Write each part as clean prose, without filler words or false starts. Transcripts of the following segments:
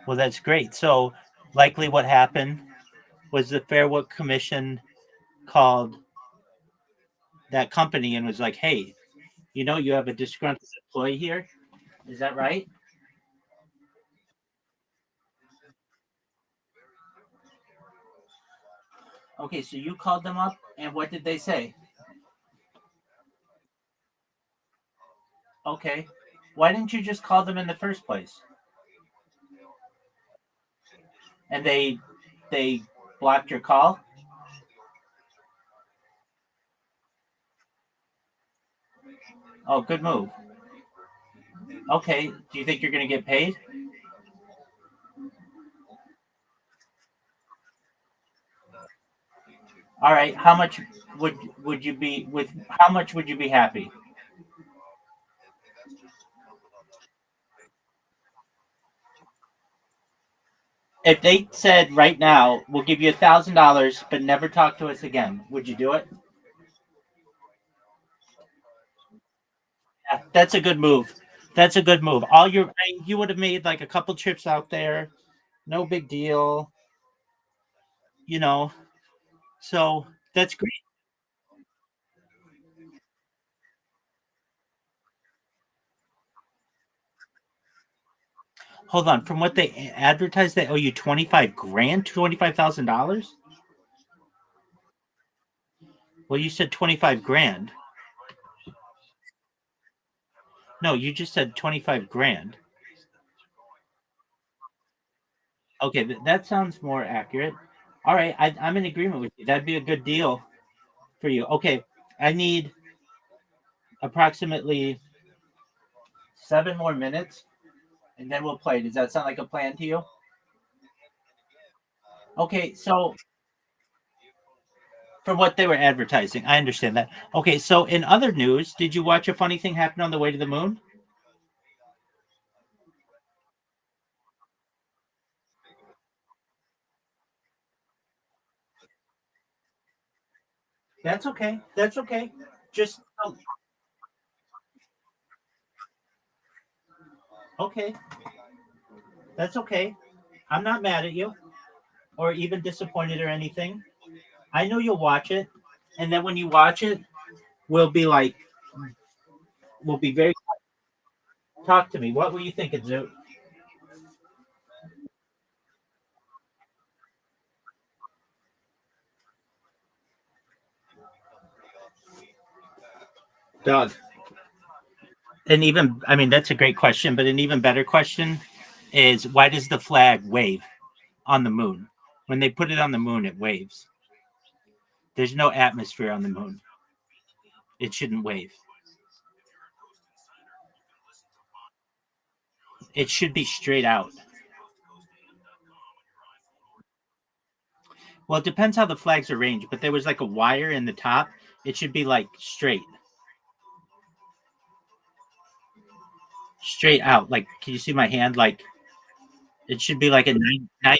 Well, that's great. So, likely what happened was the Fair Work Commission called that company and was like, "Hey, you have a disgruntled employee here. Is that right?" Okay, so you called them up, and what did they say? Okay, why didn't you just call them in the first place? And they blocked your call. Oh, good move. Okay, do you think you're going to get paid? All right, how much would you be with? How much would you be happy if they said right now we'll give you $1,000, but never talk to us again? Would you do it? Yeah, that's a good move. That's a good move. You would have made like a couple trips out there, no big deal, you know. So that's great. Hold on, from what they advertised, they owe you 25 grand, $25,000. Well, you said 25 grand. No, you just said 25 grand. Okay, that sounds more accurate. All right, I'm in agreement with you. That'd be a good deal for you. Okay, I need approximately 7 more minutes, and then we'll play. Does that sound like a plan to you? Okay, so for what they were advertising, I understand that. Okay, so in other news, did you watch a funny thing happen on the way to the moon? That's okay. That's okay. Just okay. That's okay. I'm not mad at you or even disappointed or anything. I know you'll watch it, and then when you watch it, we'll be like, we'll be very. Talk to me. What were you thinking, Zoo? Doug. I mean, that's a great question, but an even better question is why does the flag wave on the moon? When they put it on the moon, it waves. There's no atmosphere on the moon. It shouldn't wave. It should be straight out. Well, it depends how the flags are arranged, but there was like a wire in the top. It should be like straight out. Like, can you see my hand? Like, it should be like a 90.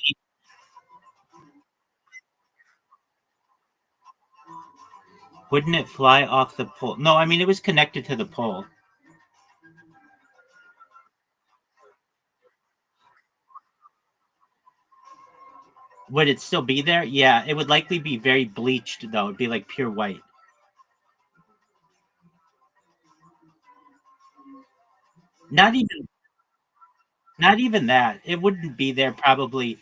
Wouldn't it fly off the pole? No, I mean, it was connected to the pole. Would it still be there? Yeah, it would likely be very bleached, though. It'd be like pure white. Not even, not even that. It wouldn't be there probably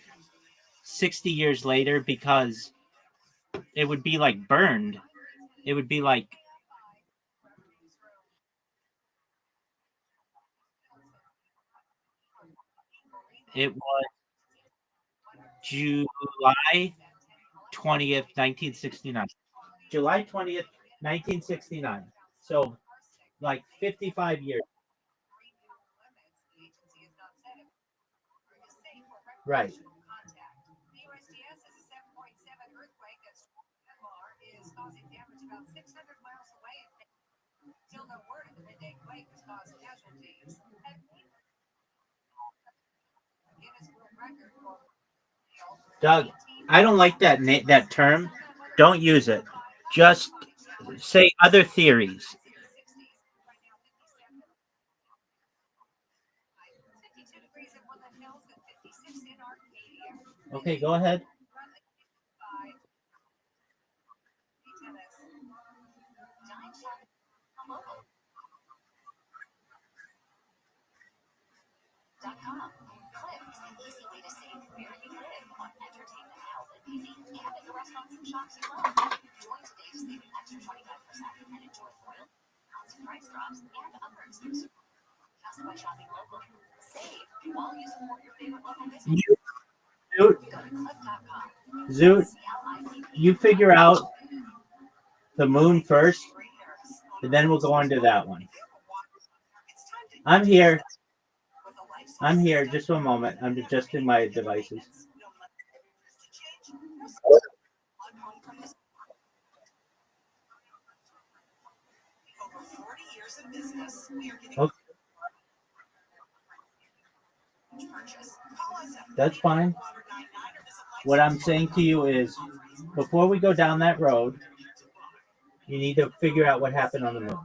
60 years later because it would be like burned. It would be like it was July 20th, 1969. July 20th, 1969. So like 55 years. Right. Doug, I don't like that term. Don't use it. Just say other theories. Okay, go ahead. You, Zoot, Zoot, you figure out the moon first, and then we'll go on to that one. I'm here. I'm here. Just one moment. I'm adjusting my devices. Okay, that's fine. What I'm saying to you is, before we go down that road, you need to figure out what happened on the moon.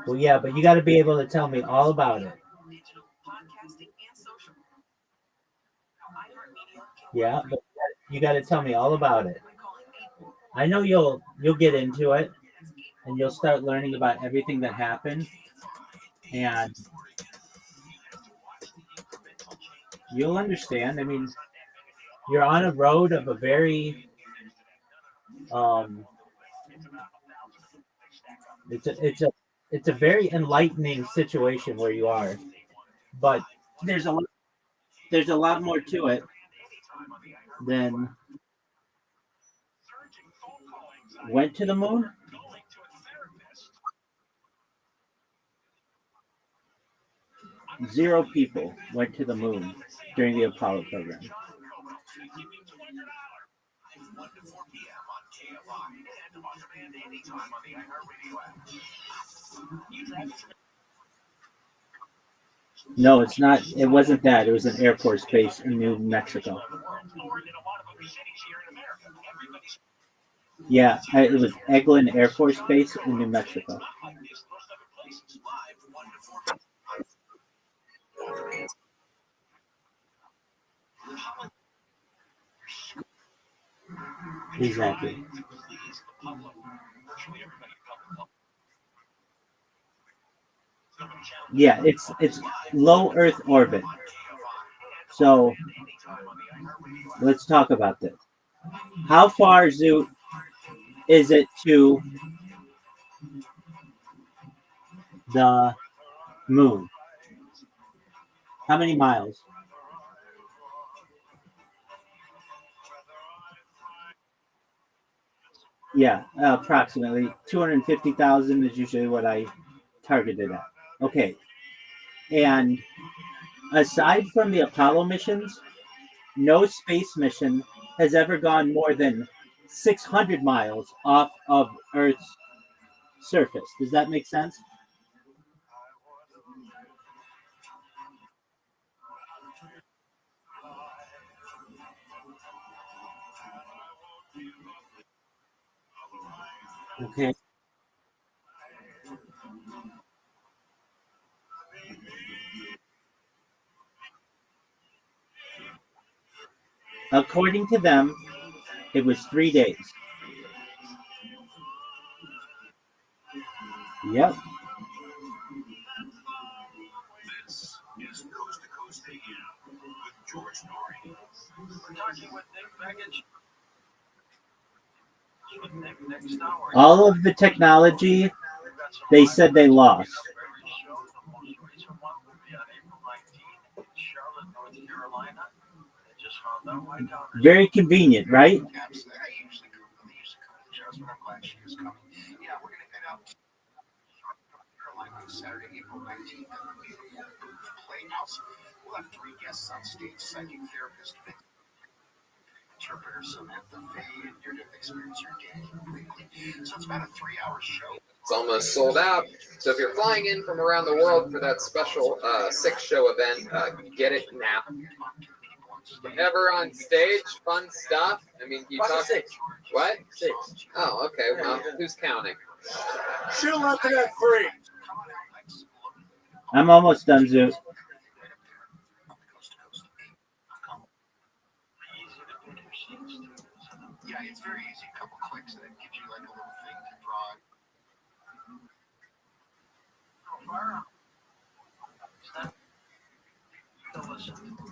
Well, yeah, but you got to be able to tell me all about it. Yeah, but you got to tell me all about it. I know you'll get into it, and you'll start learning about everything that happened, and you'll understand. I mean, you're on a road of a very um, it's a very enlightening situation where you are, but there's a there's a lot more to it than went to the moon. Zero people went to the moon during the Apollo program. No, it's not. It wasn't that. It was an Air Force base in New Mexico. Yeah, it was Eglin Air Force Base in New Mexico. Exactly. Yeah, it's low Earth orbit. So let's talk about this. How far, Zoo, is it to the moon? How many miles? Yeah, approximately 250,000 is usually what I targeted at. Okay, and aside from the Apollo missions, no space mission has ever gone more than 600 miles off of Earth's surface. Does that make sense? Okay. According to them, it was 3 days. Yep. All of the technology they said they lost. Very convenient, right? It's almost sold out. So if you're flying in from around the world for that special 6 show event, get it now. Ever on stage? Fun stuff? I mean, you talk. What? 6. Oh, okay. Well, who's counting? Shoot left at 3. I'm almost done, Zeus. Yeah, it's very easy. A couple clicks and it gives you like a little thing to draw.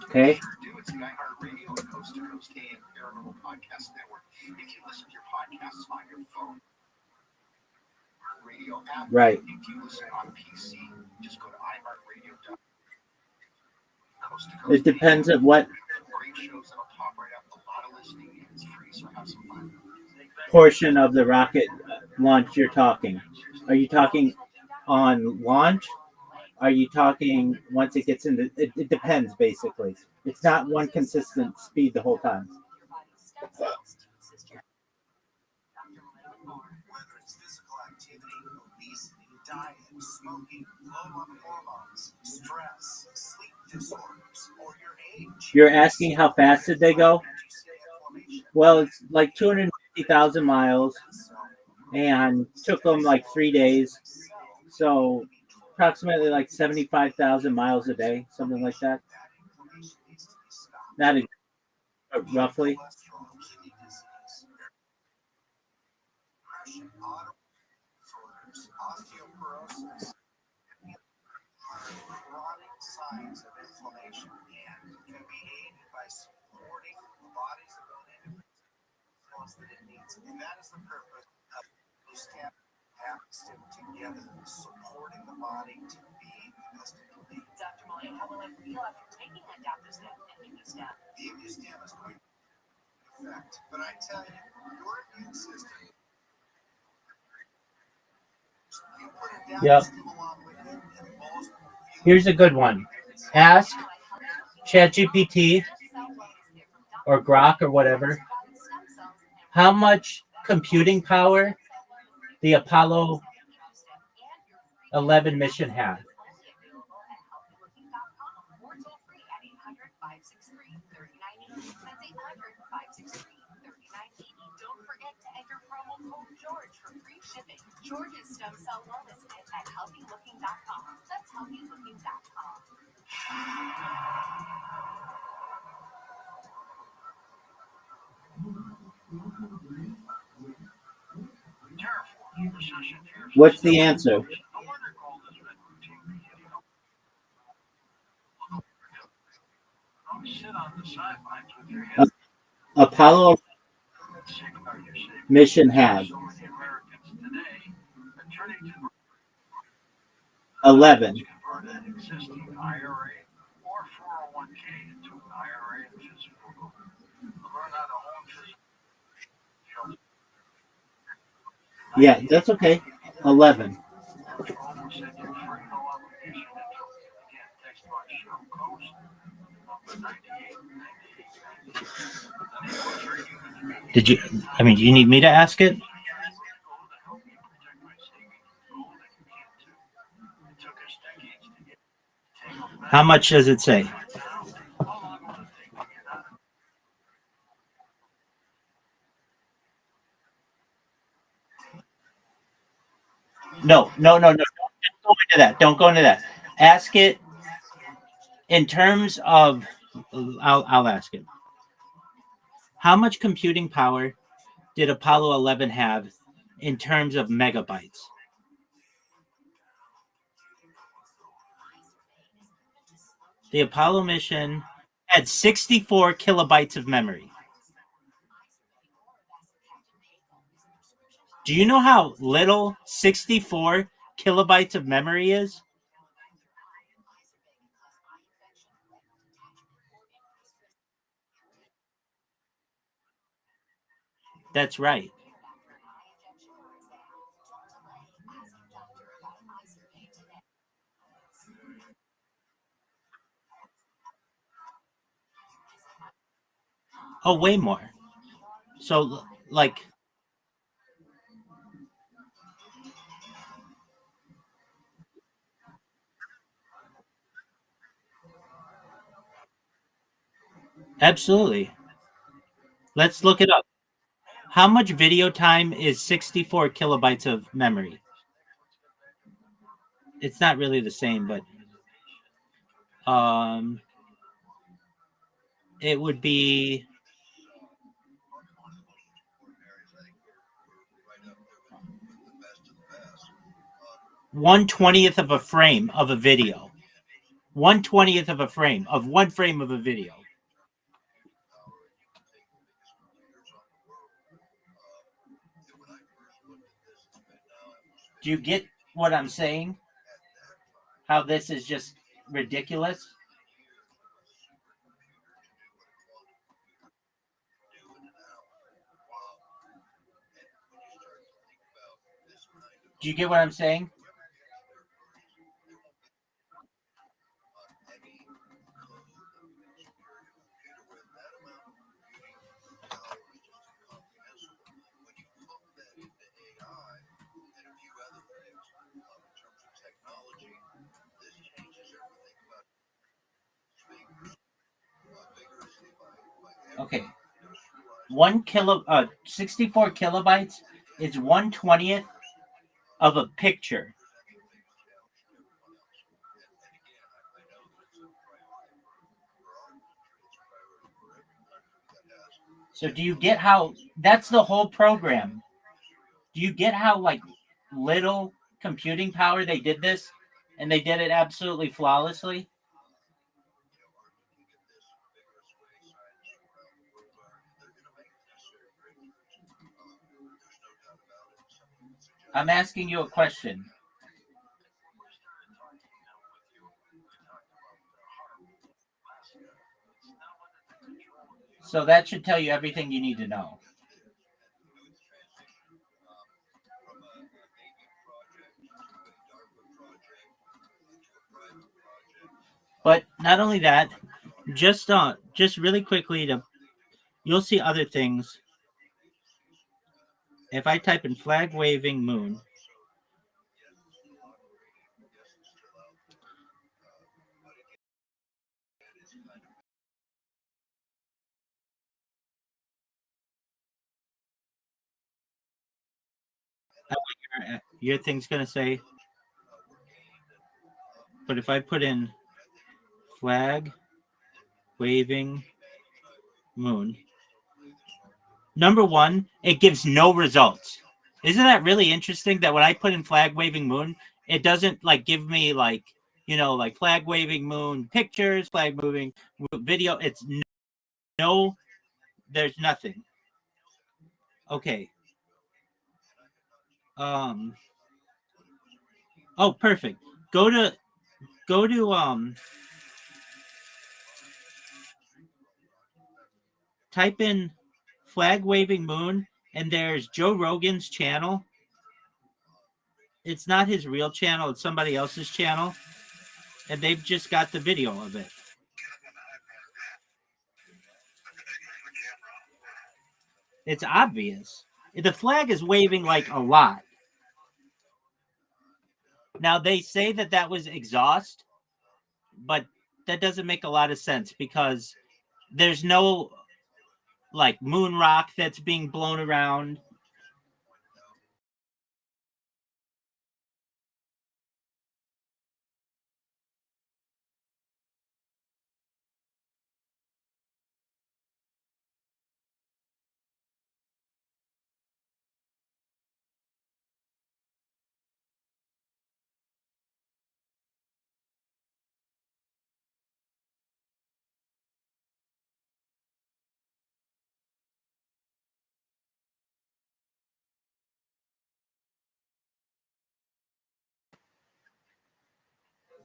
Okay. It's the iHeartRadio and Coast to Coast AM Paranormal Podcast Network. If you listen to your podcasts on your phone, radio app. Right. If you listen on PC, just go to iHeartRadio. It depends on what Great shows that'll pop right up. A lot of listening. It's free, so have some fun. portion of the rocket launch you're talking. Are you talking on launch? Are you talking once it gets into it depends basically. It's not one consistent speed the whole time. Whether it's physical activity, obesity, diet, smoking, low on hormones, stress, sleep disorders, or your age. You're asking how fast did they go? Well, it's like 250,000 miles and took them like 3 days. So approximately like 75,000 miles a day, something like that. Not roughly. Osteoporosis, chronic signs of inflammation, and can be aided by supporting the body's ability to cells that it needs. And that is the purpose of those steps have to stick together, supporting the body to be the best it can be. Dr. Molly, how will I feel after taking Adaptostat and Immunostat? The Immunostat is going to effect, but I tell you, your immune system. You put Yep. Adaptostat along with it, and most Here's a good one. Ask ChatGPT or Grok or whatever how much computing power the Apollo 11 mission had. Don't forget to enter promo code George for free shipping. George's stem cell wellness kit at healthylooking.com. That's healthylooking.com. What's the answer? Apollo mission had 11. Yeah, that's okay. 11. Did you? I mean, do you need me to ask it? How much does it say? No. Don't go into that. Don't go into that. Ask it in terms of. I'll ask it. How much computing power did Apollo 11 have in terms of megabytes? The Apollo mission had 64 kilobytes of memory. Do you know how little 64 kilobytes of memory is? That's right. Oh, way more. So, like, Absolutely. Let's look it up. How much video time is 64 kilobytes of memory? It's not really the same, but um, it would be 1/20th of a frame of a video. 1/20th of a frame of one frame of a video. Do you get what I'm saying? How this is just ridiculous? Do you get what I'm saying? Okay. 64 kilobytes is 1/20th of a picture. So do you get how that's the whole program? Do you get how like little computing power they did this, and they did it absolutely flawlessly? I'm asking you a question. So that should tell you everything you need to know. But not only that, just really quickly to you'll see other things. If I type in flag waving moon, your thing's gonna say. But if I put in flag waving moon, number one, it gives no results. Isn't that really interesting that when I put in flag waving moon, it doesn't like give me like, like flag waving moon pictures, flag moving video. It's no, there's nothing. Okay. Oh, perfect. Go to type in flag waving moon, and there's Joe Rogan's channel. It's not his real channel, it's somebody else's channel, and they've just got the video of it. It's obvious. The flag is waving like a lot. Now they say that was exhaust, but that doesn't make a lot of sense because there's no like moon rock that's being blown around.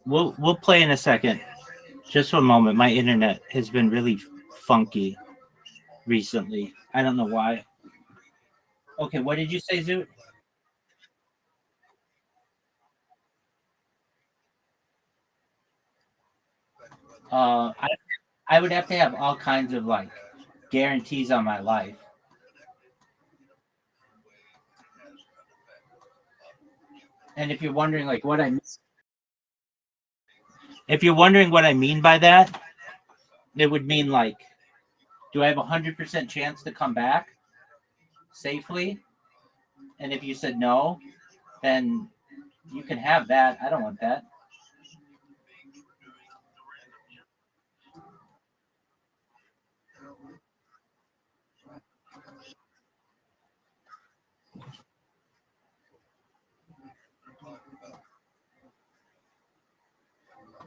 We'll play in a second. Just for a moment. My internet has been really funky recently. I don't know why. Okay, what did you say, Zoot? I would have to have all kinds of like guarantees on my life. And if you're wondering like if you're wondering what I mean by that, it would mean like Do I have 100% chance to come back safely? And if you said no, then you can have that. I don't want that.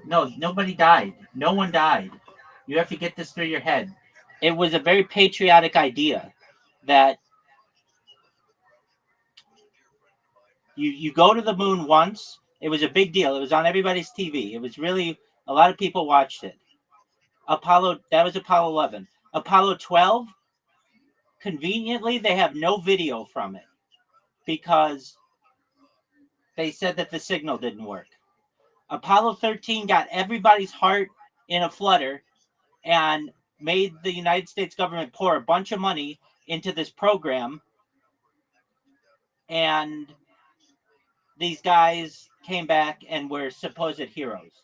No, nobody died. No one died. You have to get this through your head. It was a very patriotic idea that you go to the moon once. It was a big deal. It was on everybody's TV. It was really, a lot of people watched it. That was Apollo 11. Apollo 12, conveniently, they have no video from it because they said that the signal didn't work. Apollo 13 got everybody's heart in a flutter and made the United States government pour a bunch of money into this program. And these guys came back and were supposed heroes.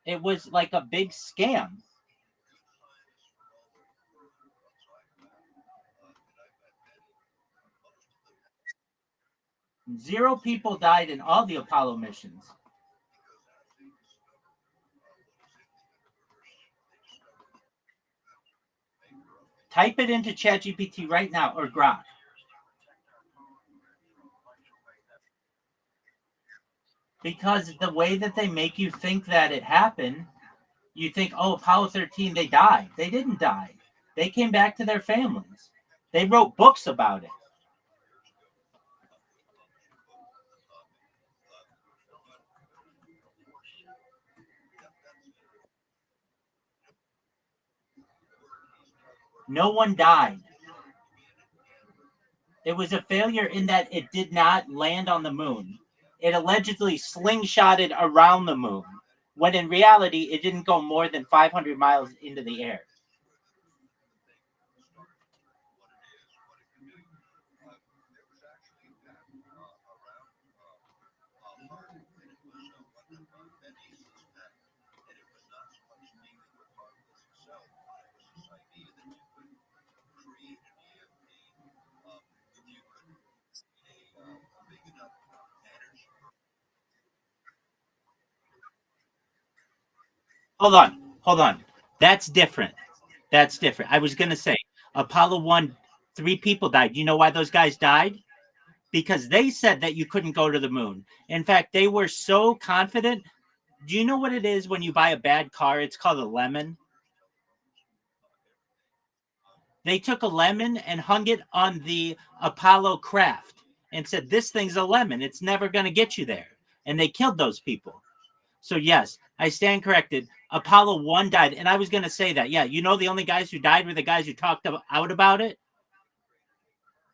It was like a big scam. Zero people died in all the Apollo missions. Type it into ChatGPT right now, or Grok. Because the way that they make you think that it happened, you think, oh, Apollo 13, they died. They didn't die. They came back to their families. They wrote books about it. No one died. It was a failure in that it did not land on the moon. It allegedly slingshotted around the moon, when in reality, it didn't go more than 500 miles into the air. Hold on. That's different. I was going to say, Apollo 1, 3 people died. You know why those guys died? Because they said that you couldn't go to the moon. In fact, they were so confident. Do you know what it is when you buy a bad car? It's called a lemon. They took a lemon and hung it on the Apollo craft and said, this thing's a lemon. It's never going to get you there. And they killed those people. So, yes, I stand corrected. Apollo 1 died. And I was going to say that. Yeah, you know, the only guys who died were the guys who talked out about it.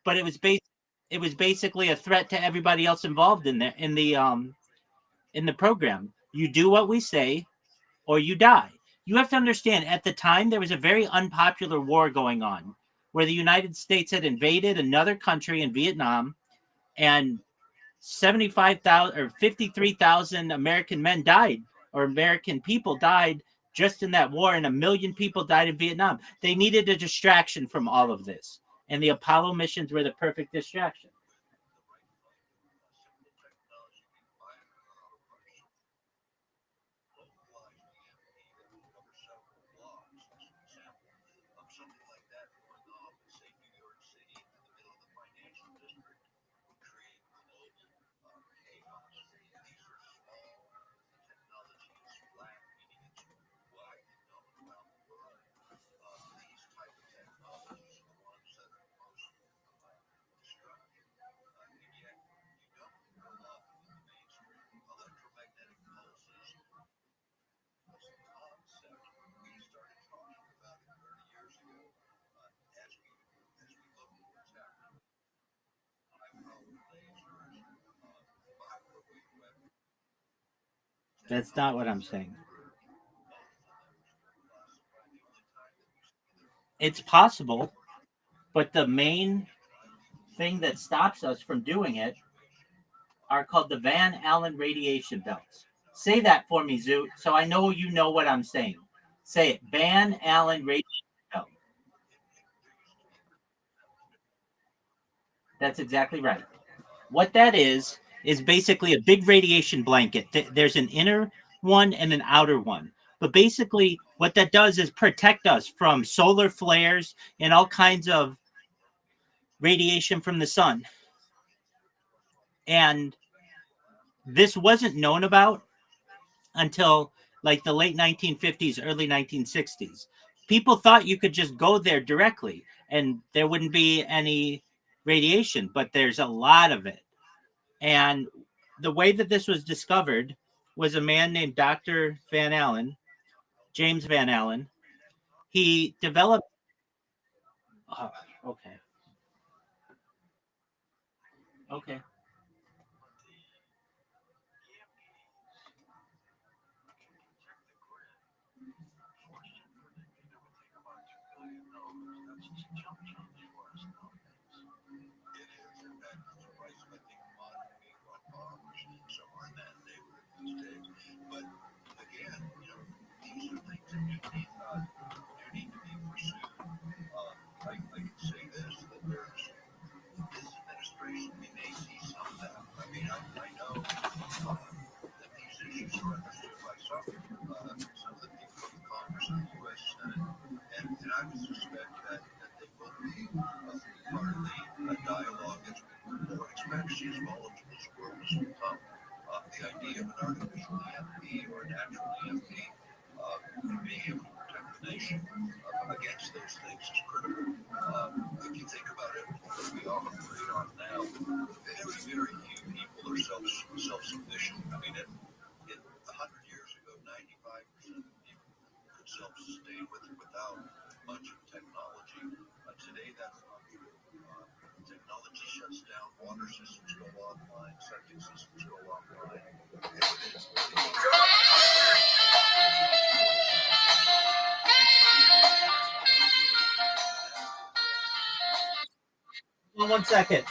But it was basically a threat to everybody else involved in the program. You do what we say or you die. You have to understand, at the time, there was a very unpopular war going on where the United States had invaded another country in Vietnam, and 75,000 or 53,000 American men died, or American people died just in that war, and 1 million people died in Vietnam. They needed a distraction from all of this, and the Apollo missions were the perfect distraction. That's not what I'm saying. It's possible, but the main thing that stops us from doing it are called the Van Allen radiation belts. Say that for me, Zoot, so I know you know what I'm saying. Say it. Van Allen radiation belts. That's exactly right. What that is basically a big radiation blanket. There's an inner one and an outer one. But basically, what that does is protect us from solar flares and all kinds of radiation from the sun. And this wasn't known about until like the late 1950s, early 1960s. People thought you could just go there directly and there wouldn't be any radiation, but there's a lot of it. And the way that this was discovered was a man named Dr. Van Allen, James Van Allen. He developed. Oh, okay. Okay. But again, these are things that do need to be pursued. I can say this, that there's this administration, we may see some of that. I mean, I know that these issues are understood by some of the people in Congress and the U.S. Senate, and I would suspect that they will be part of the dialogue as we move forward, especially as volatile as world has become. The idea of an artificial EMP or a natural EMP being able to protect the nation against those things is critical. If you think about it, what we all operate on now, very, very few people are self-sufficient. I mean, 100 years ago, 95% of people could self-sustain without much of technology. Today, that's not true. Technology shuts down, water systems go offline, septic systems go offline. One second.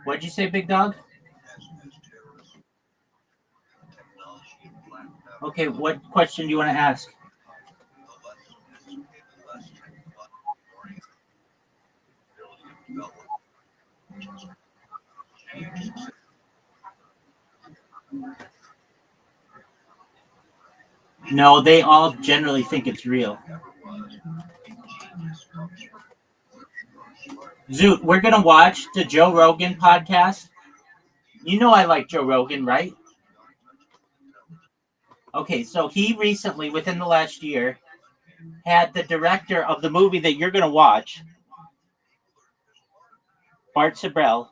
What'd you say, big dog? Okay, what question do you want to ask? No, they all generally think it's real. Zoot, we're going to watch the Joe Rogan podcast. You know I like Joe Rogan, right? Okay, so he recently, within the last year, had the director of the movie that you're going to watch, Bart Sibrel,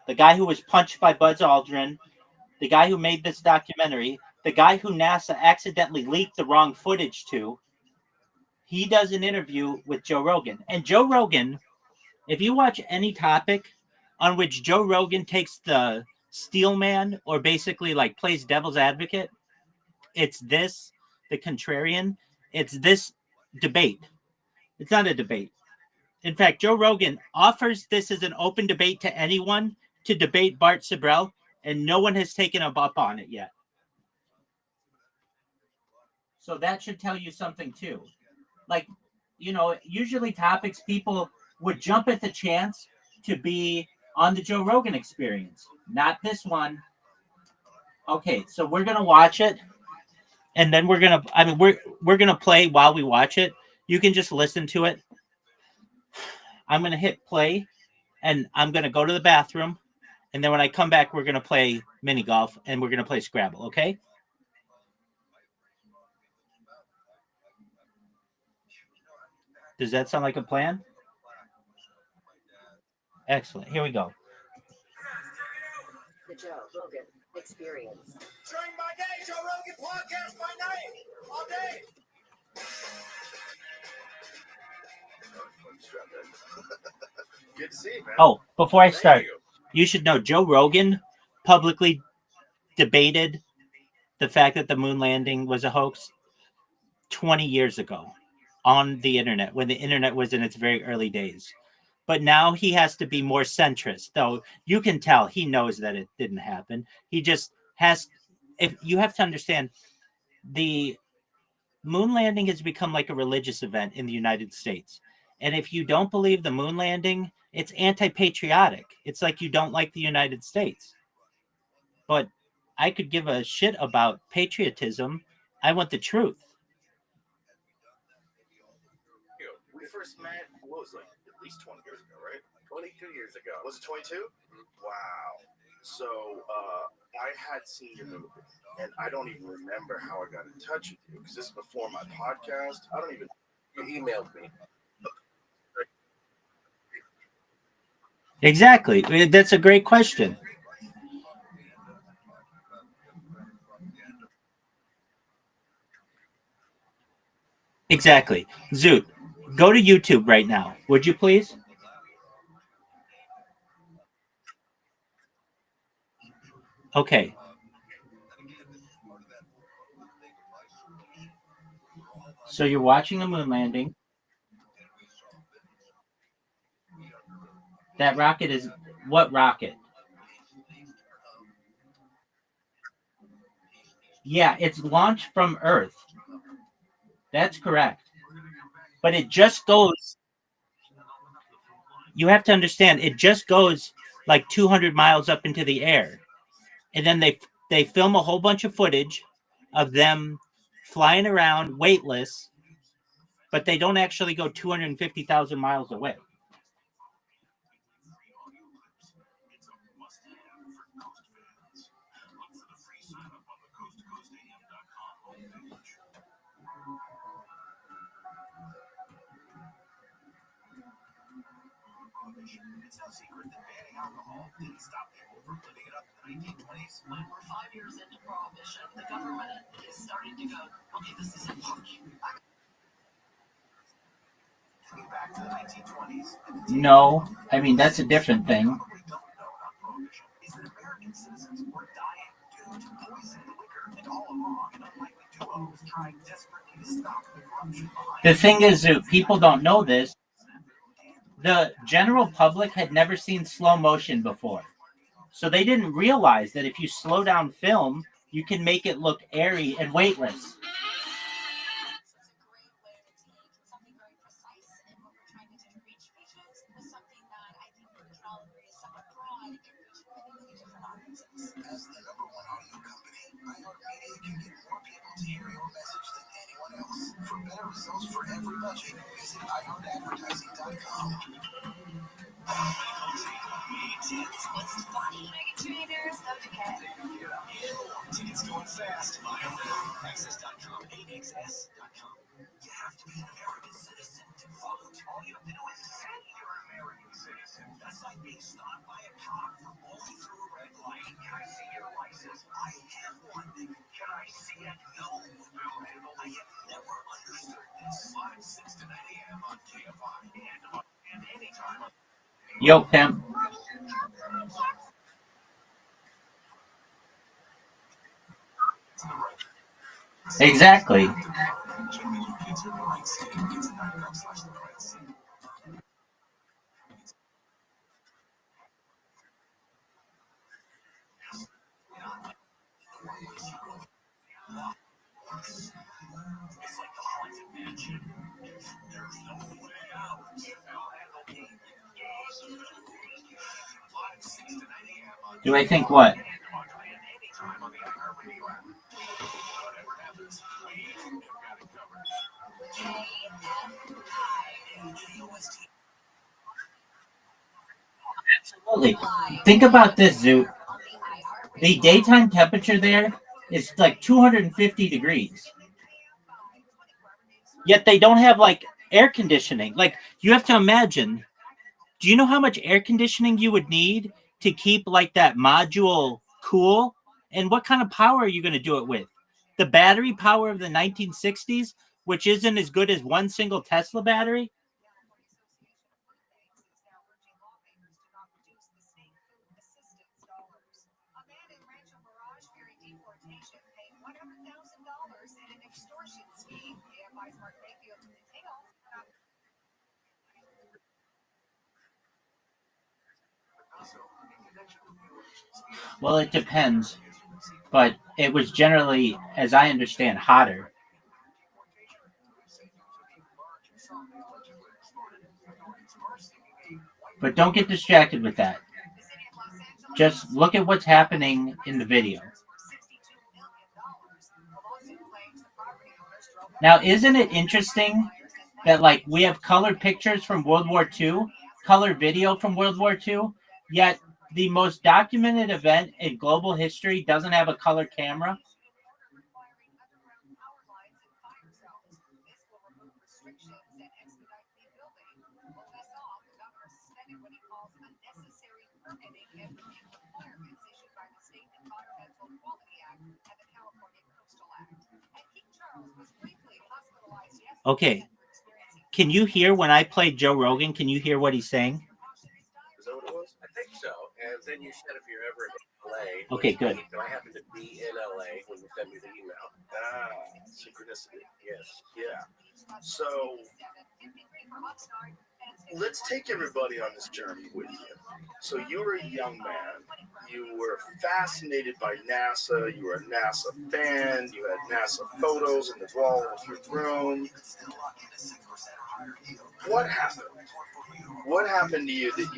the guy who was punched by Buzz Aldrin, the guy who made this documentary, the guy who NASA accidentally leaked the wrong footage to. He does an interview with Joe Rogan. And Joe Rogan, if you watch any topic on which Joe Rogan takes the steel man or basically like plays devil's advocate, it's this, the contrarian, it's this debate. It's not a debate. In fact, Joe Rogan offers this as an open debate to anyone to debate Bart Sibrel, and no one has taken up on it yet. So that should tell you something too. Like, usually topics people would jump at the chance to be on the Joe Rogan Experience. Not this one. Okay, so we're gonna watch it, and then we're gonna play while we watch it. You can just listen to it. I'm gonna hit play, and I'm gonna go to the bathroom, and then when I come back, we're gonna play mini golf and we're gonna play Scrabble. Okay? Does that sound like a plan? Excellent. Here we go. The Joe Rogan Experience. During my day, Joe Rogan podcast by night, all day. Good to see you, man. Oh, before I start, you should know Joe Rogan publicly debated the fact that the moon landing was a hoax 20 years ago on the internet, when the internet was in its very early days. But now he has to be more centrist, though you can tell he knows that it didn't happen. He just has, if you have to understand, the moon landing has become like a religious event in the United States. And if you don't believe the moon landing, it's anti-patriotic. It's like you don't like the United States. But I could give a shit about patriotism. I want the truth. We first met, what was it, like at least 20 years ago, right? 22 years ago. Was it 22? Wow. So I had seen your movie, and I don't even remember how I got in touch with you, because this is before my podcast. I don't even. You emailed me. Exactly. That's a great question. Exactly. Zoot, go to YouTube right now. Would you please? Okay. So you're watching the moon landing. That rocket is what rocket? Yeah, it's launched from Earth. That's correct. But it just goes, you have to understand, it just goes like 200 miles up into the air. And then they film a whole bunch of footage of them flying around weightless, but they don't actually go 250,000 miles away. It's no secret that banning alcohol didn't stop people from living it up in the 1920s. When we're 5 years into prohibition, the government is starting to go, okay, this isn't much. Thinking back to the 1920s, No, I mean, that's a different thing. probably don't know about prohibition is that American citizens were dying due to poisoned liquor, and all along, an unlikely duo was trying desperately to stop the corruption behind The thing is that people don't know this. The general public had never seen slow motion before. So they didn't realize that if you slow down film, you can make it look airy and weightless. As the number one audio company, iHeartMedia can get more people to hear your message than anyone else. For better results for every budget, visit iHeartAdvertising.com. What's funny? Trainers, Doja Cat. Tickets going fast. Access.com. AXS.com. You have to be an American citizen to vote. All you have to do is say you're an American citizen. That's like being stopped by a cop for blowing through a red light. Can I see your license? I have one. Can I see it? No. I have never understood this. 5, 6 to 9 a.m. on KFI and anytime. Yo, Pimp. Exactly. Do I think what? Absolutely. Think about this, Zoo. The daytime temperature there is like 250 degrees. Yet they don't have like air conditioning. Like you have to imagine, do you know how much air conditioning you would need to keep like that module cool? And what kind of power are you going to do it with? The battery power of the 1960s, which isn't as good as one single Tesla battery? Well, it depends, but it was generally, as I understand, hotter. But don't get distracted with that. Just look at what's happening in the video. Now, isn't it interesting that, like, we have color pictures from World War II, color video from World War II, yet the most documented event in global history doesn't have a color camera? Okay. Can you hear when I played Joe Rogan? Can you hear what he's saying? Is that what it was? I think so. And then you said if you're ever in LA. Okay, good. I happen to be in LA when you sent me the email. Synchronicity. Yes. Yeah. So let's take everybody on this journey with you. So you were a young man. You were fascinated by NASA. You were a NASA fan. You had NASA photos in the wall of your room. What happened? What happened to you that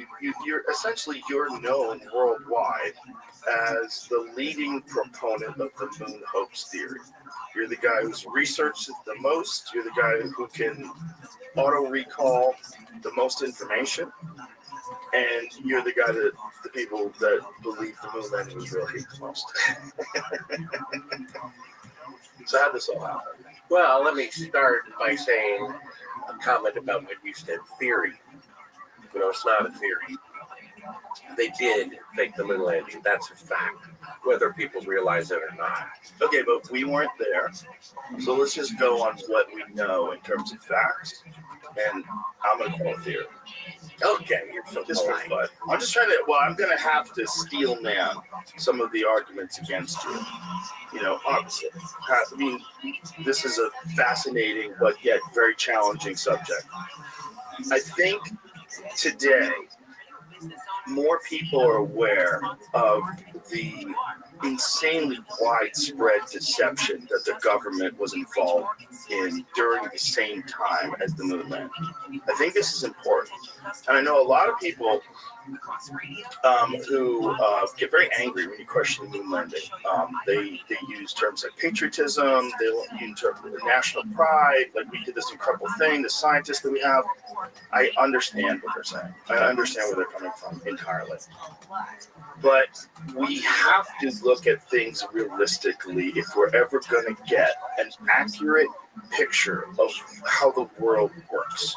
you're known worldwide as the leading proponent of the moon hoax theory? You're the guy who's researched it the most. You're the guy who can auto recall the most information, and you're the guy that the people that believe the moon landing was real hate the most. So how did this all happen? Well, let me start by saying a comment about what you said, theory. You know, it's not a theory. They did fake the moon landing. That's a fact, whether people realize it or not. Okay, but we weren't there. So let's just go on what we know in terms of facts. And I'm going to call it theory. Okay, you're so Just for polite. fun. I'm just trying to, I'm going to have to steel man some of the arguments against you. You know, obviously. I mean, this is a fascinating but yet very challenging subject. I think today, more people are aware of the insanely widespread deception that the government was involved in during the same time as the moon landing. I think this is important. And I know a lot of people who get very angry when you question the moon landing. They use terms like patriotism, they use terms like national pride, like we did this incredible thing, the scientists that we have. I understand what they're saying. I understand where they're coming from entirely. But we have to look at things realistically if we're ever going to get an accurate picture of how the world works.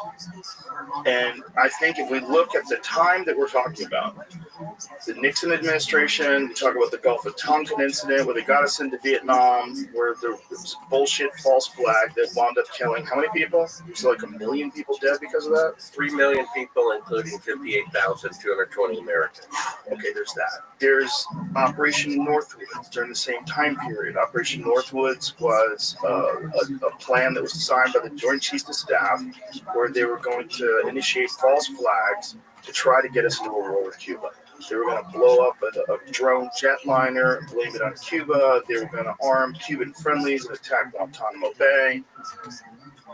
And I think if we look at the time that we're talking about, the Nixon administration, we talk about the Gulf of Tonkin incident where they got us into Vietnam, where there was a bullshit false flag that wound up killing how many people? It was like 1 million people dead because of that? 3 million people, including 58,220 Americans. Okay, there's that. There's Operation Northwoods during the same time period. Operation Northwoods was a plan that was designed by the Joint Chiefs of Staff where they were going to initiate false flags to try to get us into a war with Cuba. They were going to blow up a drone jetliner and blame it on Cuba. They were going to arm Cuban friendlies and attack Guantanamo Bay.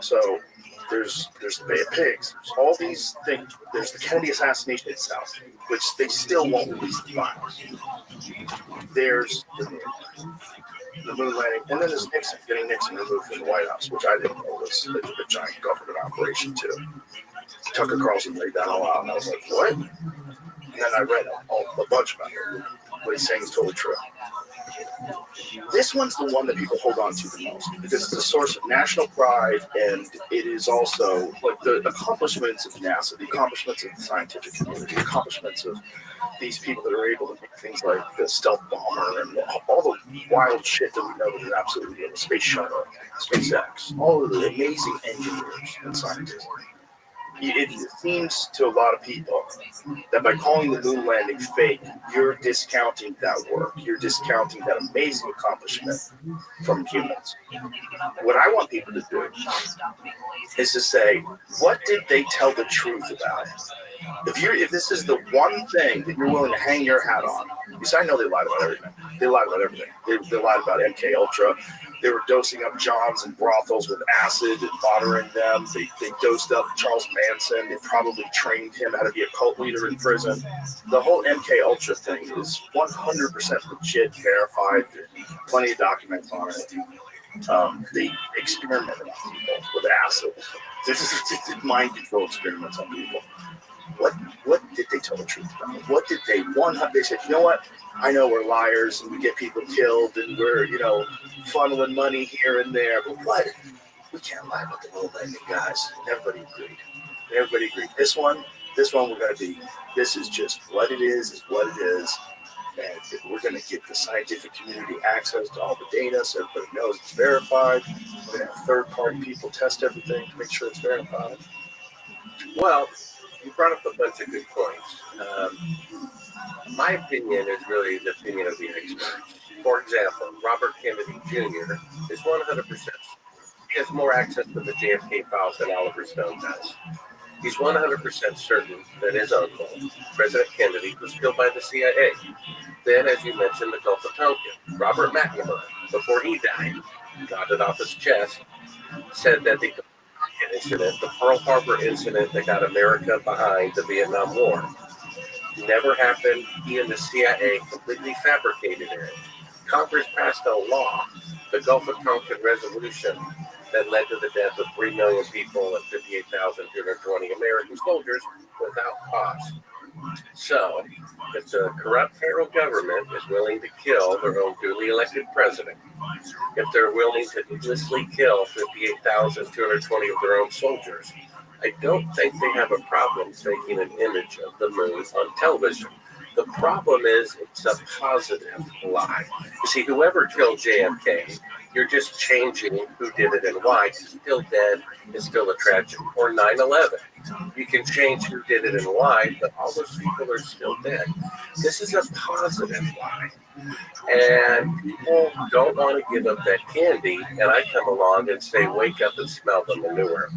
So there's the Bay of Pigs. There's all these things. There's the Kennedy assassination itself, which they still won't release the files. There's the moon landing, and then there's Nixon, getting Nixon removed from the White House, which I didn't know was a giant government operation too. Tucker Carlson laid that all out, and I was like, what? And then I read a bunch about it. What he's saying is totally true. This one's the one that people hold on to the most because it's a source of national pride, and it is also like the accomplishments of NASA, the accomplishments of the scientific community, the accomplishments of these people that are able to make things like the stealth bomber and all the wild shit that we know that is absolutely real, the space shuttle, SpaceX, all of the amazing engineers and scientists. It seems to a lot of people that by calling the moon landing fake, you're discounting that work. You're discounting that amazing accomplishment from humans. What I want people to do is to say, what did they tell the truth about? If this is the one thing that you're willing to hang your hat on, because I know they lied about everything. They lied about everything. They lied about MK Ultra. They were dosing up Johns and brothels with acid and watering them. They dosed up Charles Manson. They probably trained him how to be a cult leader in prison. The whole MK Ultra thing is 100% legit, verified. There's plenty of documents on it. They experimented on people with acid. This is mind control experiments on people. What did they tell the truth about? What did they want? They said, you know what? I know we're liars and we get people killed and we're, funneling money here and there. But what? We can't lie about the moon landing, guys. And everybody agreed. This one we're going to be. This is just what it is what it is. And we're going to get the scientific community access to all the data so everybody knows it's verified. We're going to have third-party people test everything to make sure it's verified. Well, you brought up a bunch of good points. My opinion is really the opinion of the experts. For example, Robert Kennedy Jr. is 100%. He has more access to the JFK files than Oliver Stone does. He's 100% certain that his uncle, President Kennedy, was killed by the CIA. Then, as you mentioned, the Gulf of Tonkin. Robert McNamara, before he died, got it off his chest, said that the incident, the Pearl Harbor incident that got America behind the Vietnam War, never happened. He and the CIA completely fabricated it. Congress passed a law, the Gulf of Tonkin Resolution, that led to the death of 3 million people and 58,220 American soldiers without cause. So, if the corrupt federal government is willing to kill their own duly elected president, if they're willing to needlessly kill 58,220 of their own soldiers, I don't think they have a problem faking an image of the moon on television. The problem is it's a positive lie. You see, whoever killed JFK, you're just changing who did it and why. He's still dead. It's still a tragedy. Or 9/11. You can change who did it and why, but all those people are still dead. This is a positive lie. And people don't want to give up that candy, and I come along and say, wake up and smell the manure.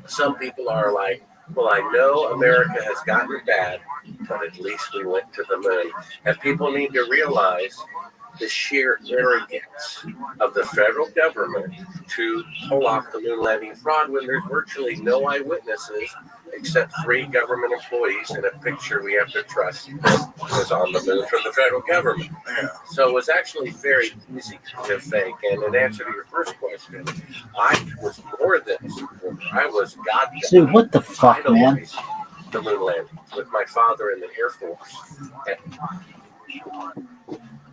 Some people are like, well, I know America has gotten bad, but at least we went to the moon. And people need to realize the sheer arrogance of the federal government to pull off the moon landing fraud when there's virtually no eyewitnesses except 3 government employees and a picture we have to trust was on the moon from the federal government. So it was actually very easy to fake. And in answer to your first question, I was more than a supporter. I was God. Dude, what the fuck, man? The moon landing with my father in the Air Force.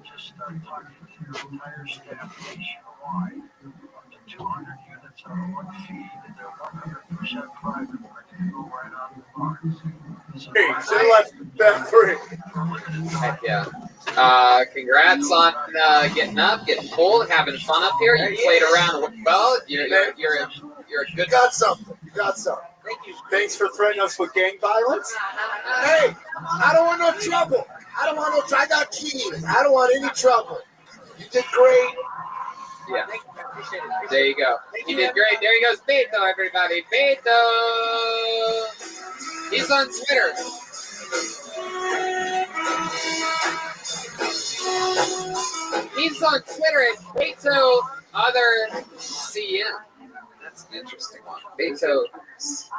Just talking to entire staff nationwide, up to 200 units on one feed, and they're 100% private. They go right on the lines. So Hey, say left back free. Heck yeah. Congrats on getting up, getting cold, having fun up here. You played around well. You're a good. You got something. Thank you. Thanks for threatening us with gang violence. Hey, I don't want no trouble. I got keys. I don't want any trouble. You did great. Yeah. There you go. You did great. There he goes, Beto, everybody. Beto. He's on Twitter. He's on Twitter at Beto Other CM. That's an interesting one. Beto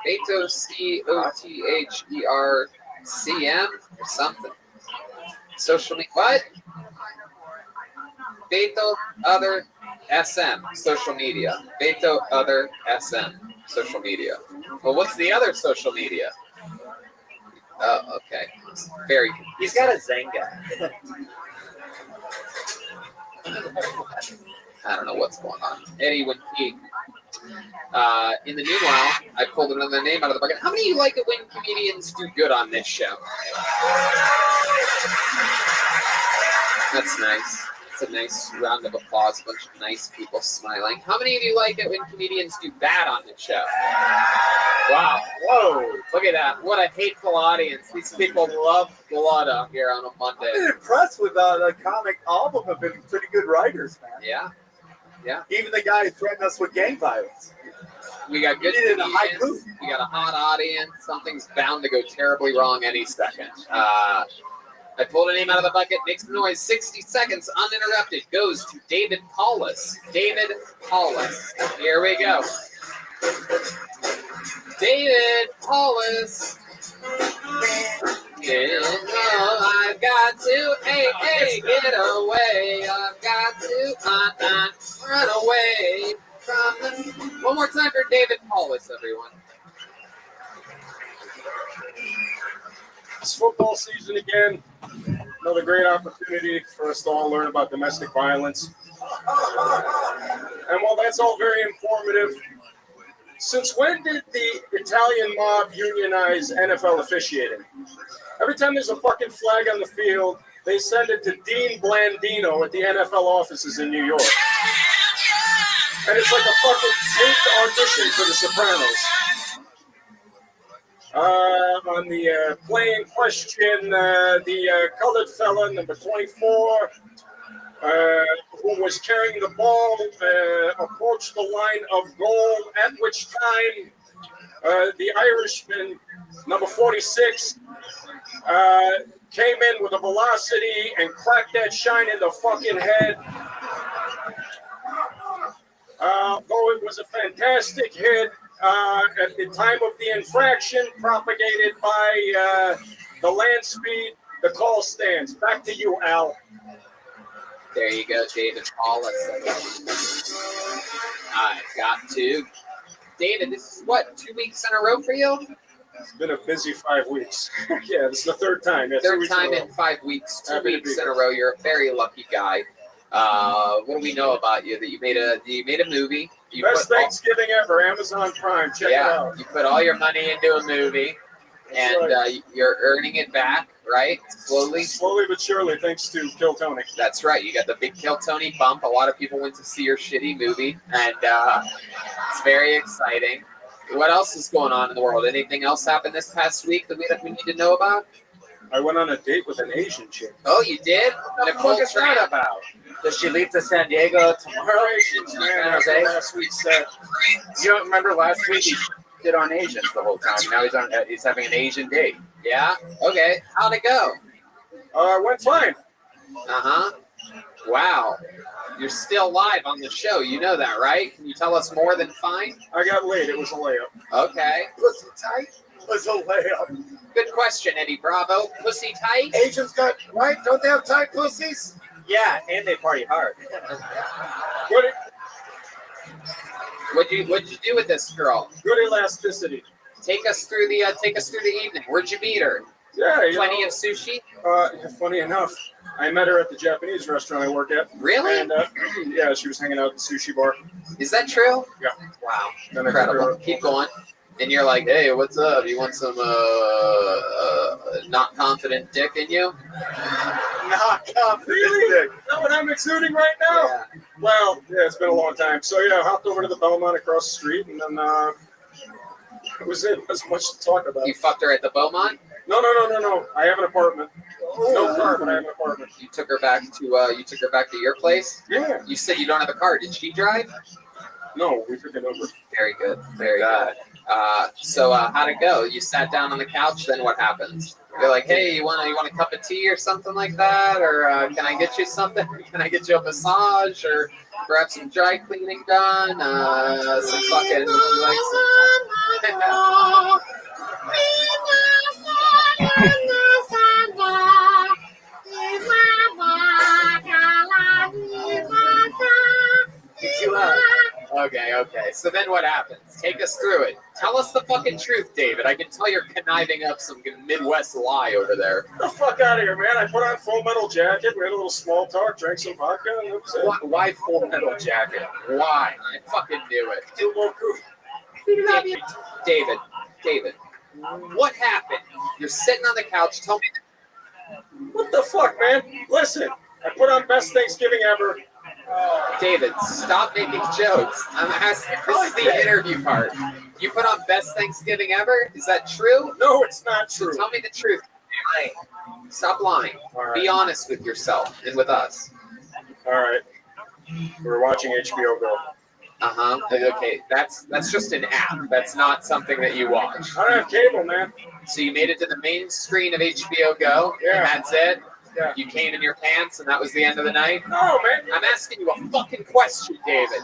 COTHERCM or something. Social media. What? Beto Other SM. Social media. Beto Other SM. Social media. Well, what's the other social media? Oh, okay. Very confusing. He's got a Zanga. I don't know what's going on. Anyway, in the meanwhile, I pulled another name out of the bucket. How many of you like it when comedians do good on this show? That's nice. It's a nice round of applause. A bunch of nice people smiling. How many of you like it when comedians do bad on this show? Wow. Whoa. Look at that. What a hateful audience. These people love blood out here on a Monday. I've been impressed with the comic album. Have been pretty good writers, man. Yeah. Yeah. Even the guy who threatened us with gang violence. We got good Did it in a comedians. haiku. We got a hot audience. Something's bound to go terribly wrong any second. I pulled a name out of the bucket. Make some noise. 60 seconds uninterrupted. Goes to David Paulus. David Paulus. Here we go. David Paulus. I've got to, hey, get away. I've got to, run away from the... One more time for David Paulus, everyone. It's football season again. Another great opportunity for us to all learn about domestic violence. And while that's all very informative, since when did the Italian mob unionize NFL officiating? Every time there's a fucking flag on the field, they send it to Dean Blandino at the NFL offices in New York. And it's like a fucking taped audition for The Sopranos. On the play in question, the colored fella, number 24, who was carrying the ball, approached the line of goal, at which time the Irishman, number 46, came in with a velocity and cracked that shine in the fucking head. Though it was a fantastic hit, at the time of the infraction, propagated by the land speed, the call stands. Back to you, Al. There you go, David Paulus. I've got to. David, this is what, 2 weeks in a row for you? It's been a busy 5 weeks. Yeah, this is the third time. Yeah, third time in 5 weeks, 2 weeks in a row. You're a very lucky guy. What do we know about you? That you made a movie. Best Thanksgiving ever, Amazon Prime. Check it out. You put all your money into a movie, and you're earning it back, right? Slowly but surely, thanks to Kill Tony. That's right. You got the big Kill Tony bump. A lot of people went to see your shitty movie, and it's very exciting. What else is going on in the world? Anything else happened this past week that we need to know about? I went on a date with an Asian chick. Oh, you did? What is that about? Does she leave to San Diego tomorrow? Last week said. You don't remember last week he did on Asians the whole time. Now he's having an Asian date. Yeah? Okay. How'd it go? Went fine. Uh-huh. Wow. You're still live on the show. You know that, right? Can you tell us more than fine? I got late. It was a layup. Okay. Pussy tight? Was a layup. Good question, Eddie Bravo. Pussy tight? Asians got, right? Don't they have tight pussies? Yeah, and they party hard. What'd you do with this girl? Good elasticity. Take us through the evening. Where'd you meet her? Yeah, Plenty of sushi. Funny enough, I met her at the Japanese restaurant I work at. Really? And yeah, she was hanging out at the sushi bar. Is that true? Yeah. Wow. Then Incredible. Keep going. And you're like, hey, what's up? You want some not confident dick in you? Not confident. Really? Is that what I'm exuding right now? Yeah. Well, yeah, it's been a long time. So yeah, I hopped over to the Belmont across the street, and then it was it. There's much to talk about. You fucked her at the Beaumont? No. I have an apartment. No car, but I have an apartment. You took her back to your place? Yeah. You said you don't have a car. Did she drive? No, we took it over. Very good. Very good. So how'd it go? You sat down on the couch, then what happens? You're like, hey, you want a cup of tea or something like that? Or can I get you something? Can I get you a massage? Or perhaps some dry cleaning done? Some fucking, like Okay. So then what happens? Take us through it. Tell us the fucking truth, David. I can tell you're conniving up some Midwest lie over there. Get the fuck out of here, man. I put on Full Metal Jacket. We had a little small talk, drank some vodka, and that was it. Why Full Metal Jacket? Why? I fucking knew it. Too low crew. David, what happened? You're sitting on the couch. Tell me. What the fuck, man? Listen, I put on Best Thanksgiving Ever. David, stop making jokes. I'm asking. This is the interview part. You put on Best Thanksgiving Ever? Is that true? No, it's not true. Tell me the truth. Stop lying. Right. Be honest with yourself and with us. All right. We were watching HBO Go. Okay, that's just an app. That's not something that you watch. I don't have cable, man. So you made it to the main screen of HBO Go, Yeah. and that's it? Yeah. You came in your pants, and that was the end of the night? No, man. I'm asking you a fucking question, David.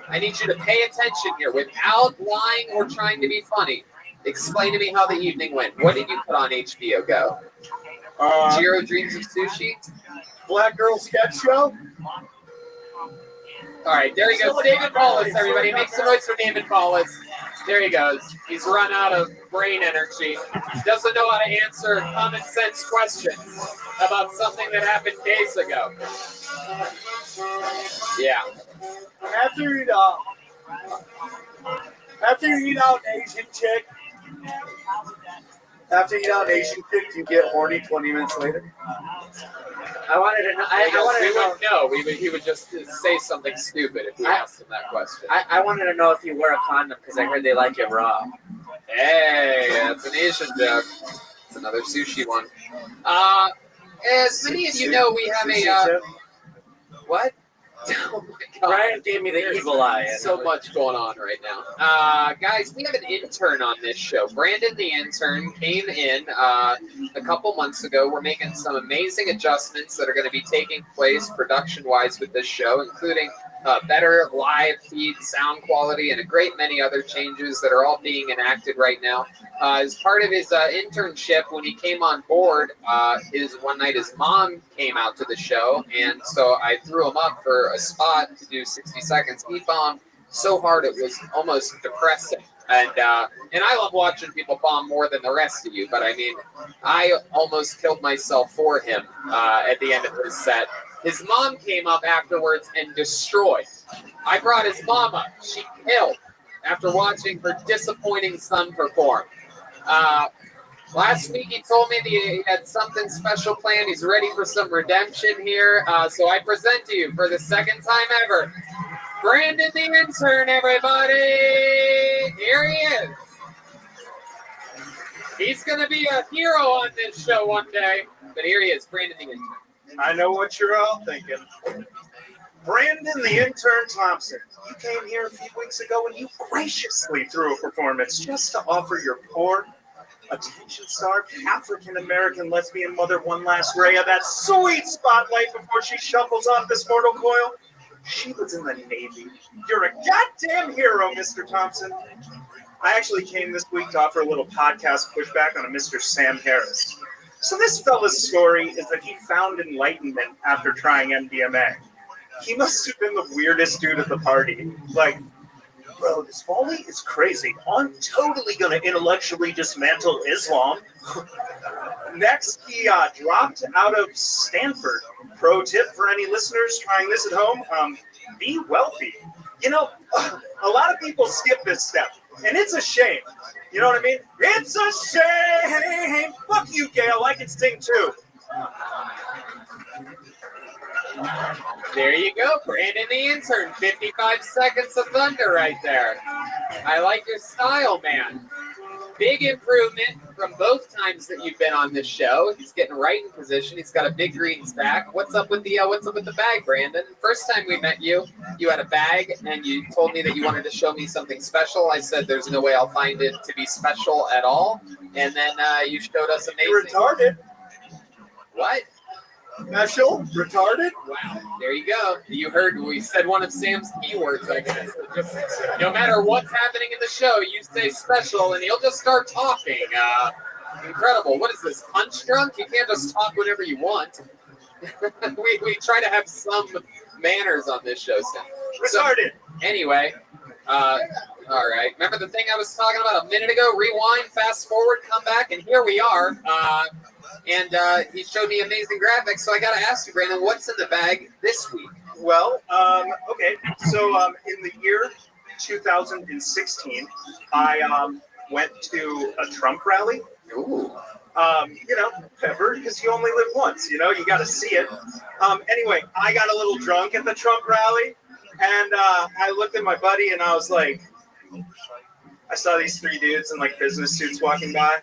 I need you to pay attention here without lying or trying to be funny. Explain to me how the evening went. What did you put on HBO Go? Jiro Dreams of Sushi? Black Girl Sketch Show. All right, there he goes. David Paulus, everybody. Make some noise for David Paulus. There he goes. He's run out of brain energy. Doesn't know how to answer common sense questions about something that happened days ago. Yeah. After you eat out an Asian chick, you get horny 20 minutes later. I wanted to know. He would just say something stupid if we asked him that question. I wanted to know if you wear a condom because I heard they like it raw. Hey, that's an Asian joke. It's another sushi one. As many of you know, we have a what? Oh my God. Brian gave me the evil eye. So much going on right now. Guys, we have an intern on this show. Brandon, the intern, came in a couple months ago. We're making some amazing adjustments that are going to be taking place production-wise with this show, including better live feed, sound quality, and a great many other changes that are all being enacted right now. As part of his internship, when he came on board, one night his mom came out to the show, and so I threw him up for a spot to do 60 seconds. He bombed so hard it was almost depressing. And I love watching people bomb more than the rest of you, but I mean, I almost killed myself for him at the end of his set. His mom came up afterwards and destroyed. I brought his mom up. She killed after watching her disappointing son perform. Last week he told me that he had something special planned. He's ready for some redemption here. So I present to you for the second time ever, Brandon the intern, everybody. Here he is. He's going to be a hero on this show one day. But here he is, Brandon the intern. I know what you're all thinking. Brandon the intern Thompson, you came here a few weeks ago and you graciously threw a performance just to offer your poor, attention-starved African-American lesbian mother one last ray of that sweet spotlight before she shuffles off this mortal coil. She was in the Navy. You're a goddamn hero, Mr. Thompson. I actually came this week to offer a little podcast pushback on a Mr. Sam Harris. So this fella's story is that he found enlightenment after trying MDMA. He must have been the weirdest dude at the party. Like, bro, this Foley is crazy. I'm totally going to intellectually dismantle Islam. Next, he dropped out of Stanford. Pro tip for any listeners trying this at home, be wealthy. You know, a lot of people skip this step, and it's a shame. You know what I mean? It's a shame. Fuck you, Gail. I can sing too. There you go, Brandon the intern. 55 seconds of thunder right there. I like your style, man. Big improvement from both times that you've been on this show. He's getting right in position. He's got a big green stack. What's up with the bag, Brandon? First time we met you, you had a bag and you told me that you wanted to show me something special. I said there's no way I'll find it to be special at all. And then you showed us amazing. You're retarded. What? Special? Retarded? Wow, there you go. You heard we said one of Sam's keywords, I guess. Just, no matter what's happening in the show, you say special and he'll just start talking. Incredible. What is this, punch drunk? You can't just talk whenever you want. we try to have some manners on this show, Sam. Retarded. So, anyway, all right. Remember the thing I was talking about a minute ago? Rewind, fast forward, come back, and here we are. And he showed me amazing graphics. So I got to ask you, Brandon, what's in the bag this week? Well, okay. So in the year 2016, I went to a Trump rally. Ooh. You know, Pepper, because you only live once. You know, you got to see it. Anyway, I got a little drunk at the Trump rally, and I looked at my buddy, and I was like, I saw these three dudes in like business suits walking by.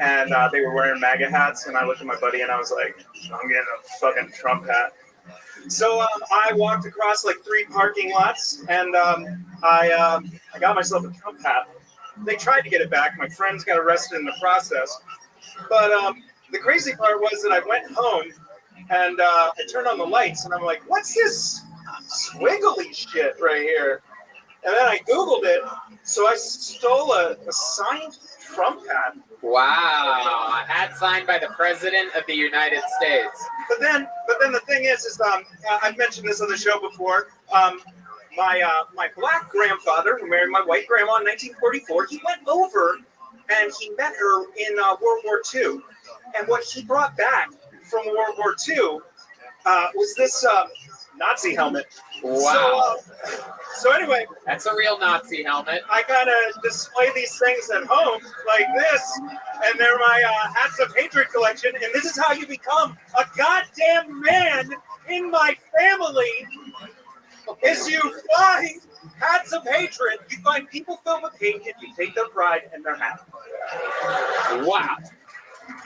And they were wearing MAGA hats, and I looked at my buddy, and I was like, I'm getting a fucking Trump hat. So I walked across like 3 parking lots, and I got myself a Trump hat. They tried to get it back. My friends got arrested in the process. But the crazy part was that I went home, and I turned on the lights, and I'm like, what's this squiggly shit right here? And then I Googled it, so I stole a signed Trump hat. Wow, a hat signed by the President of the United States. But then the thing is I've mentioned this on the show before. My black grandfather, who married my white grandma in 1944, he went over and he met her in World War II. And what he brought back from World War II was this Nazi helmet. Wow. So anyway, that's a real Nazi helmet. I gotta display these things at home like this, and they're my Hats of Hatred collection. And this is how you become a goddamn man in my family. Is you find Hats of Hatred. You find people filled with hate, and you take their pride and their hat. Wow.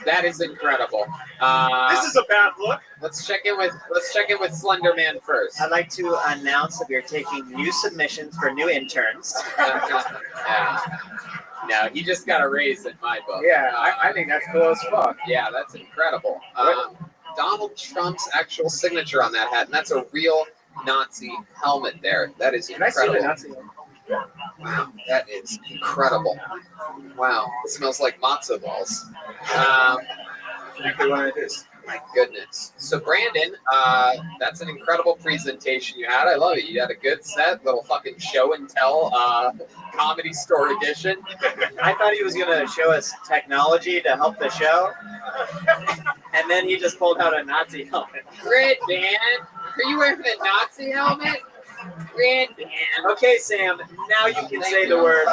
That is incredible. This is a bad look. Let's check in with Slender Man first. I'd like to announce that we are taking new submissions for new interns. Yeah. No, he just got a raise in my book. Yeah, I think that's cool as fuck. Yeah, that's incredible. Donald Trump's actual signature on that hat, and that's a real Nazi helmet there. That is incredible. Can I see the Nazi helmet? Wow, that is incredible. Wow, it smells like matzo balls. Exactly what it is. My goodness. So, Brandon, that's an incredible presentation you had. I love it. You had a good set, little fucking show and tell comedy store edition. I thought he was going to show us technology to help the show. And then he just pulled out a Nazi helmet. Great, Dan. Are you wearing a Nazi helmet? Great, Dan. Okay, Sam, now you can say the word.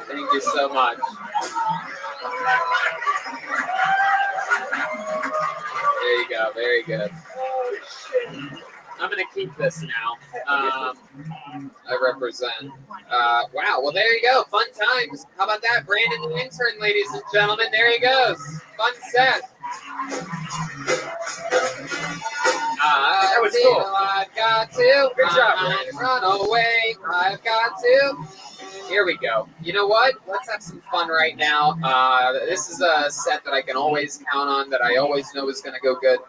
Thank you so much. There you go. Very good. I'm going to keep this now. I represent. Wow. Well, there you go. Fun times. How about that? Brandon the intern, ladies and gentlemen. There he goes. Fun set. That was cool. I've got to. Good job, Run away. I've got to. Here we go. You know what? Let's have some fun right now. This is a set that I can always count on, that I always know is going to go good.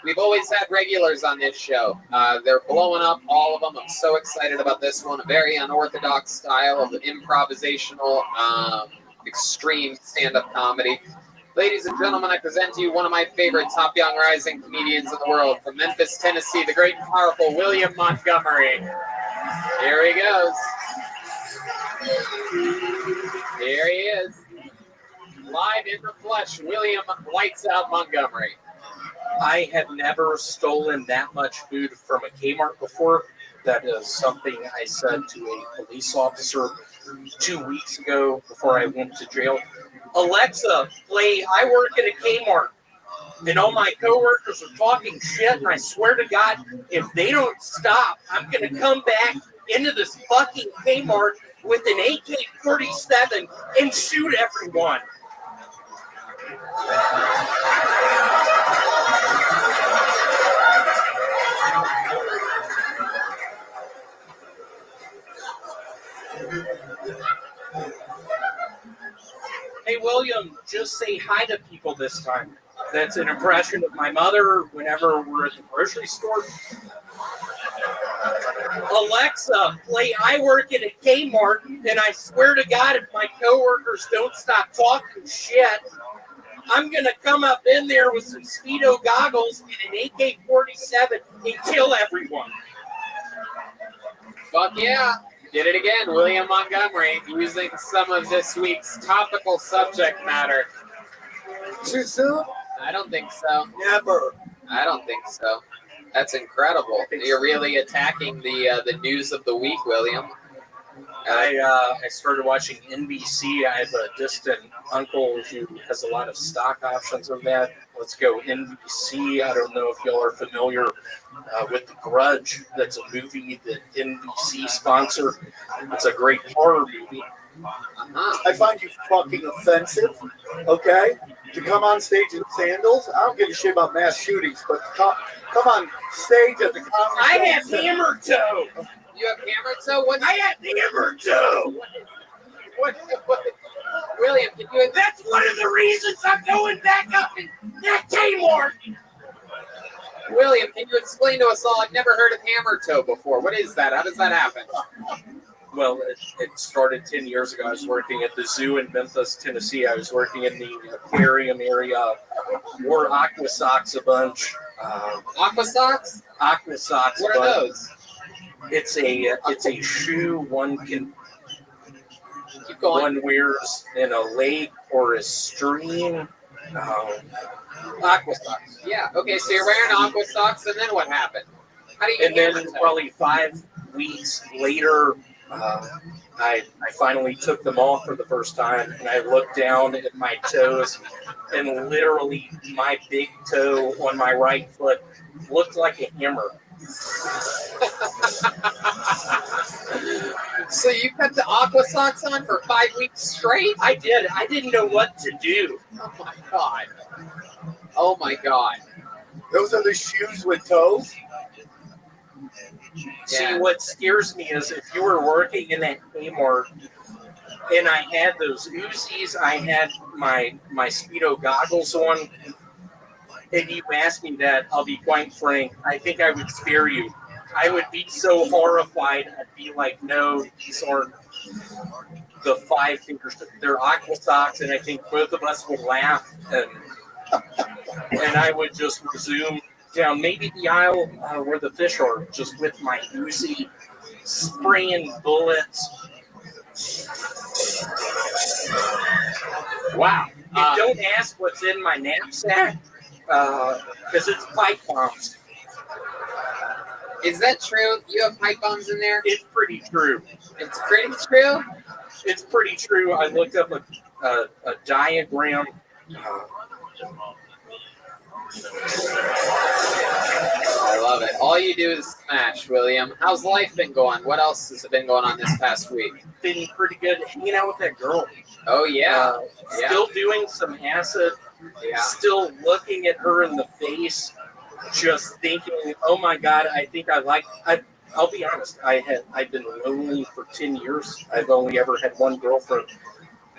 We've always had regulars on this show. They're blowing up, all of them. I'm so excited about this one. A very unorthodox style of improvisational, extreme stand-up comedy. Ladies and gentlemen, I present to you one of my favorite top young rising comedians in the world. From Memphis, Tennessee, the great and powerful William Montgomery. Here he goes. Here he is. Live in the flesh, William Lights Out Montgomery. I have never stolen that much food from a Kmart before. That is something I said to a police officer 2 weeks ago before I went to jail. Alexa, I work at a Kmart, and all my coworkers are talking shit, and I swear to God, if they don't stop, I'm going to come back into this fucking Kmart with an AK-47 and shoot everyone. Hey, William, just say hi to people this time. That's an impression of my mother whenever we're at the grocery store. Alexa, I work at a Kmart, and I swear to God, if my coworkers don't stop talking shit, I'm going to come up in there with some Speedo goggles and an AK-47 and kill everyone. Fuck yeah. Did it again, William Montgomery, using some of this week's topical subject matter. Too soon? I don't think so. Never. I don't think so. That's incredible. You're really attacking the news of the week, William. I started watching NBC. I have a distant uncle who has a lot of stock options of that. Let's go NBC. I don't know if y'all are familiar with The Grudge. That's a movie that NBC sponsored. It's a great horror movie. I find you fucking offensive, okay? To come on stage in sandals? I don't give a shit about mass shootings, but come on stage at the comedy. I have hammer toe. You have hammer toe? What? I have hammer toe. What? William, can you? That's one of the reasons I'm going back up in that Kmart. William, can you explain to us all? I've never heard of hammer toe before. What is that? How does that happen? Well, it started 10 years ago. I was working at the zoo in Memphis, Tennessee. I was working in the aquarium area. Wore aqua socks a bunch. Aqua socks? Aqua socks. What are those? It's a shoe one can Keep going. one wears in a lake or a stream. Aqua socks. Yeah. Okay. So you're wearing aqua socks, and then what happened? How do you? And then probably 5 weeks later, I finally took them off for the first time, and I looked down at my toes, and literally my big toe on my right foot looked like a hammer. So you kept the aqua socks on for 5 weeks straight? I did. I didn't know what to do. Oh my god. Oh my god. Those are the shoes with toes? See, what scares me is if you were working in that Kmart and I had those Uzis, I had my Speedo goggles on, and you asked me that, I'll be quite frank, I think I would spare you. I would be so horrified, I'd be like, no, these aren't the 5 fingers. They're aqua socks, and I think both of us would laugh, and I would just resume down maybe the aisle where the fish are, just with my Uzi, spraying bullets. Wow. And don't ask what's in my knapsack, because it's pipe bombs. Is that true? You have pipe bombs in there? It's pretty true. It's pretty true? It's pretty true. I looked up a diagram. I love it. All you do is smash, William. How's life been going? What else has been going on this past week? Been pretty good hanging out with that girl. Oh, yeah. Still doing some acid. Yeah. Still looking at her in the face. Just thinking, oh my God, I think I'll be honest. I've been lonely for 10 years. I've only ever had one girlfriend.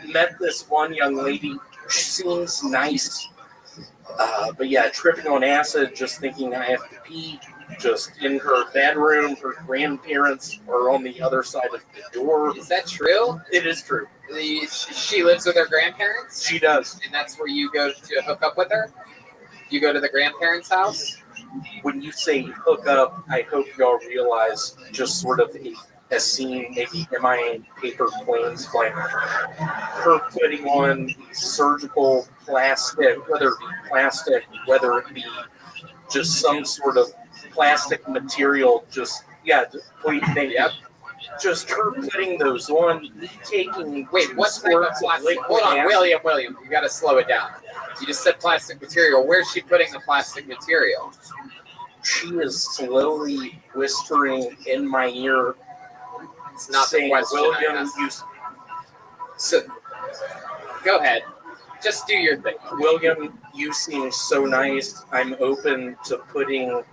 Met this one young lady. She seems nice. But yeah, tripping on acid, just thinking I have to pee, just in her bedroom. Her grandparents are on the other side of the door. Is that true? It is true. She lives with her grandparents? She does. And that's where you go to hook up with her? You go to the grandparents' house? When you say hook up, I hope y'all realize just sort of a scene, maybe MIA Paper Planes, like her putting on surgical plastic, whether it be plastic, whether it be just some sort of plastic material, just just her putting those on, taking. Wait, what's the plastic? Hold on, William, you got to slow it down. You just said plastic material. Where's she putting the plastic material? She is slowly whispering in my ear. It's not saying, the question. William, So, go ahead. Just do your thing. William, you seem so nice. I'm open to putting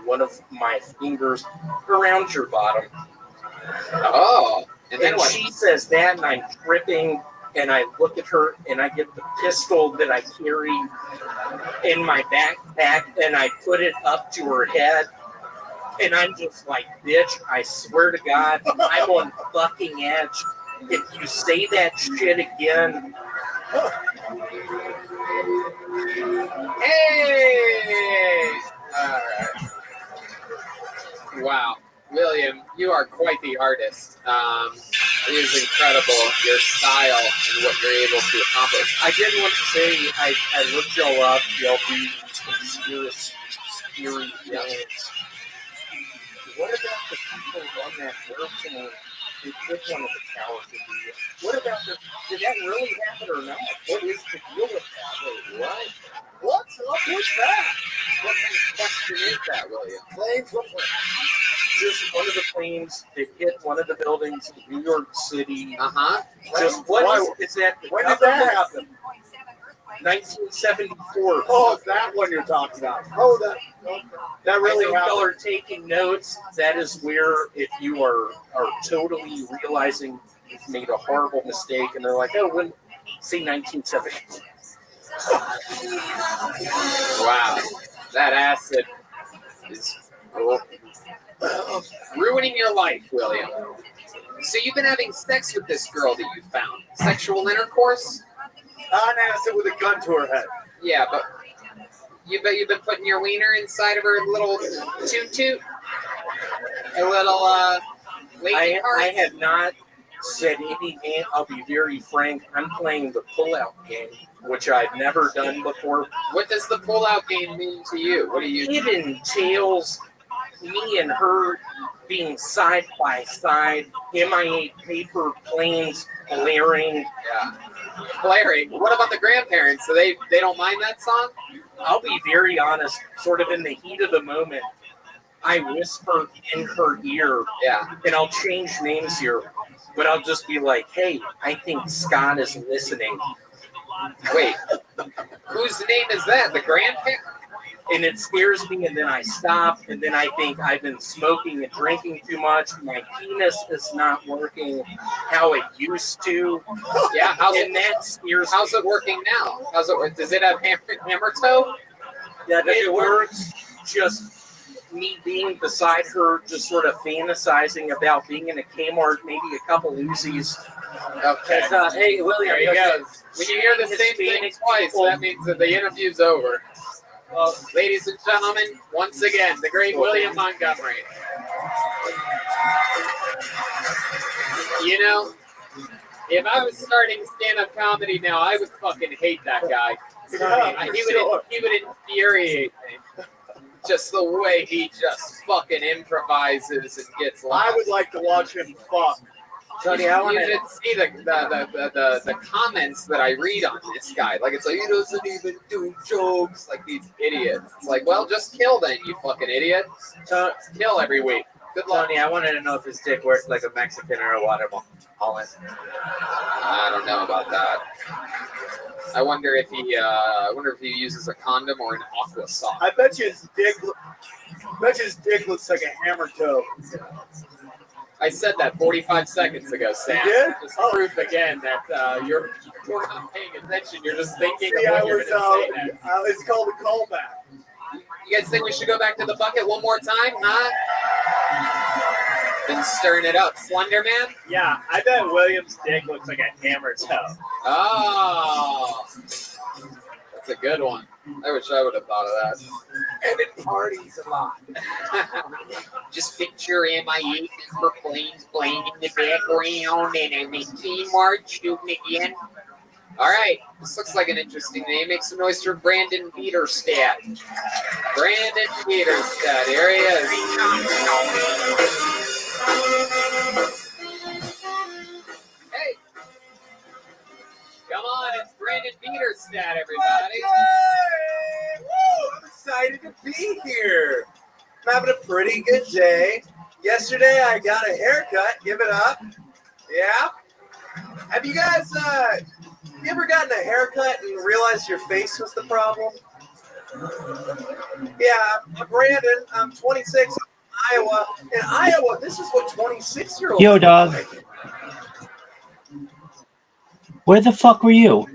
one of my fingers around your bottom. Oh. And then what? She says that, and I'm tripping, and I look at her, and I get the pistol that I carry in my backpack, and I put it up to her head. And I'm just like, bitch, I swear to God, I'm on fucking edge. If you say that shit again. Hey! All right. Wow. William, you are quite the artist. It is incredible, your style and what you're able to accomplish. I did want to say, I looked y'all up. Y'all do conspiracy theory things. What about the people on that airplane who took one of the towers to do? What about did that really happen or not? What is the deal with that? Wait, what? What's up with that? What kind of question is that, William? Planes? What planes? Just one of the planes that hit one of the buildings in New York City. Uh-huh. Just what is that? When did that happen? 1974. Oh, that one you're talking about. Oh, that really I know y'all are happened. taking notes. That is where, if you are totally realizing you've made a horrible mistake, and they're like, oh, when say 1974. Wow, that acid is ruining your life, William. So you've been having sex with this girl that you found. Sexual intercourse? On acid with a gun to her head. Yeah, but you've been putting your wiener inside of her little toot-toot? A little, lazy I heart? have not said any name. I'll be very frank. I'm playing the pull-out game, which I've never done before. What does the pull-out game mean to you? What do you... It entails me and her being side by side, MIA paper planes blaring. Yeah. Blaring. What about the grandparents? So they don't mind that song? I'll be very honest, sort of in the heat of the moment, I whisper in her ear, Yeah. and I'll change names here, but I'll just be like, hey, I think Scott is listening. Wait. Whose name is that? The grandparent? And it scares me, and then I stop, and then I think I've been smoking and drinking too much. My penis is not working how it used to. Yeah, how's it working now? Does it have hammer toe? Yeah, it works. Just me being beside her, just sort of fantasizing about being in a Kmart, maybe a couple Uzis. Okay. Hey, William, There you go. When you hear the same thing twice, that means that the interview's over. Well, ladies and gentlemen, once again, the great William Montgomery. You know, if I was starting stand-up comedy now, I would fucking hate that guy. He would infuriate me. Just the way he just fucking improvises and gets lost. I would like to watch him fuck. Tony, you should see the comments that I read on this guy. Like, it's like, he doesn't even do jokes, like these idiots. It's like, well, just kill then, you fucking idiot. Kill every week. Good luck. Tony, I wanted to know if his dick works like a Mexican or a Guatemalan. I don't know about that. I wonder if he uses a condom or an aqua sock. I bet you his dick looks like a hammer toe. I said that 45 seconds ago, Sam. You did? Just proof again that you're not paying attention. You're just thinking See, of what you're going to say next. It's called a callback. You guys think we should go back to the bucket one more time, huh? Been stirring it up. Slender Man? Yeah, I bet William's dick looks like a hammer toe. Oh. That's a good one. I wish I would have thought of that. And it parties a lot. Just picture MIA for planes playing in the background and I'm in Kmart shooting again. All right, this looks like an interesting name. Make some noise for Brandon Peterstadt. Brandon Peterstadt, here he is. Hey, come on, it's Brandon Peterstadt, everybody. Woo! I'm excited to be here. I'm having a pretty good day. Yesterday I got a haircut. Give it up. Yeah. Have you guys you ever gotten a haircut and realized your face was the problem? Yeah, I'm Brandon. I'm 26 in Iowa. In Iowa, this is what 26-year-olds Yo, look dog. like. Where the fuck were you?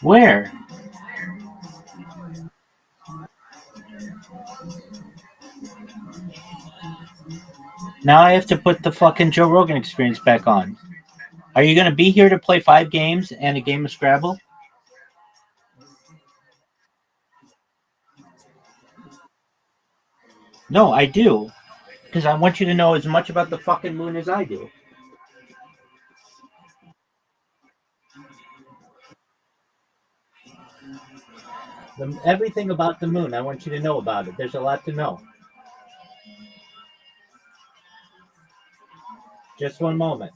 Where? Now I have to put the fucking Joe Rogan Experience back on. Are you going to be here to play 5 games and a game of Scrabble? No, I do. Because I want you to know as much about the fucking moon as I do. Everything about the moon, I want you to know about it. There's a lot to know. Just one moment.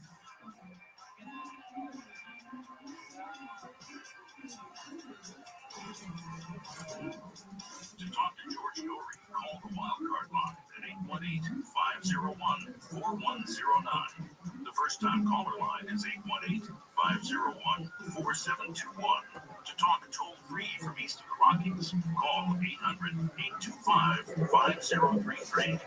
To talk to George Dory, call the Wildcard line at 818-501-4109. The first First time caller line is 818-501-4721. To talk toll free from East of the Rockies, call 800-825-5033.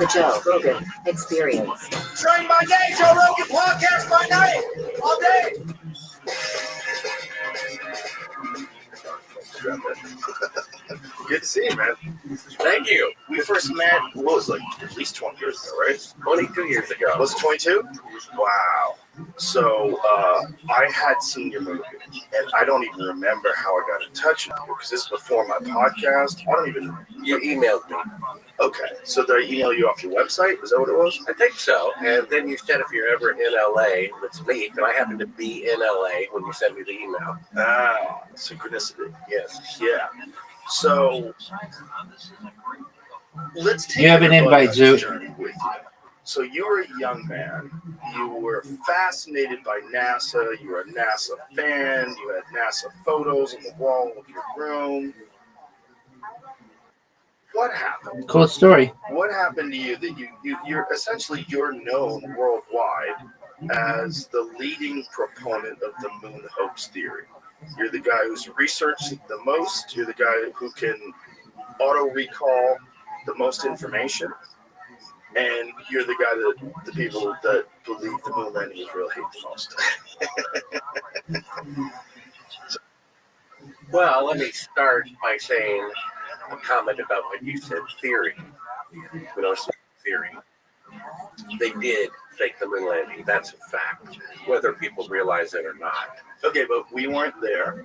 The Joe Rogan Experience. Train by day, Joe Rogan podcast by night, all day. Good to see you, man. Thank you. We first met, what was it, like at least 20 years ago, right? 22 years ago. Was it 22? Wow. So I had seen your movie, and I don't even remember how I got in touch with you, because this is before my podcast. I don't even. You emailed me. Okay. So did I email you off your website? Is that what it was? I think so. And then you said if you're ever in LA, let's meet. And I happened to be in LA when you sent me the email. Ah, synchronicity. Yes. Yeah. So let's take You have an everybody invite, on Zoo. this journey with you. So you were a young man. You were fascinated by NASA. You were a NASA fan. You had NASA photos on the wall of your room. What happened? Cool story. What happened to you that you're essentially you're known worldwide as the leading proponent of the moon hoax theory? You're the guy who's researched the most. You're the guy who can auto recall the most information. And you're the guy that the people that believe the moon landing is real hate the most. Well, let me start by saying a comment about what you said, theory. It's not theory. They did fake the moon landing. That's a fact, whether people realize it or not. Okay, but we weren't there.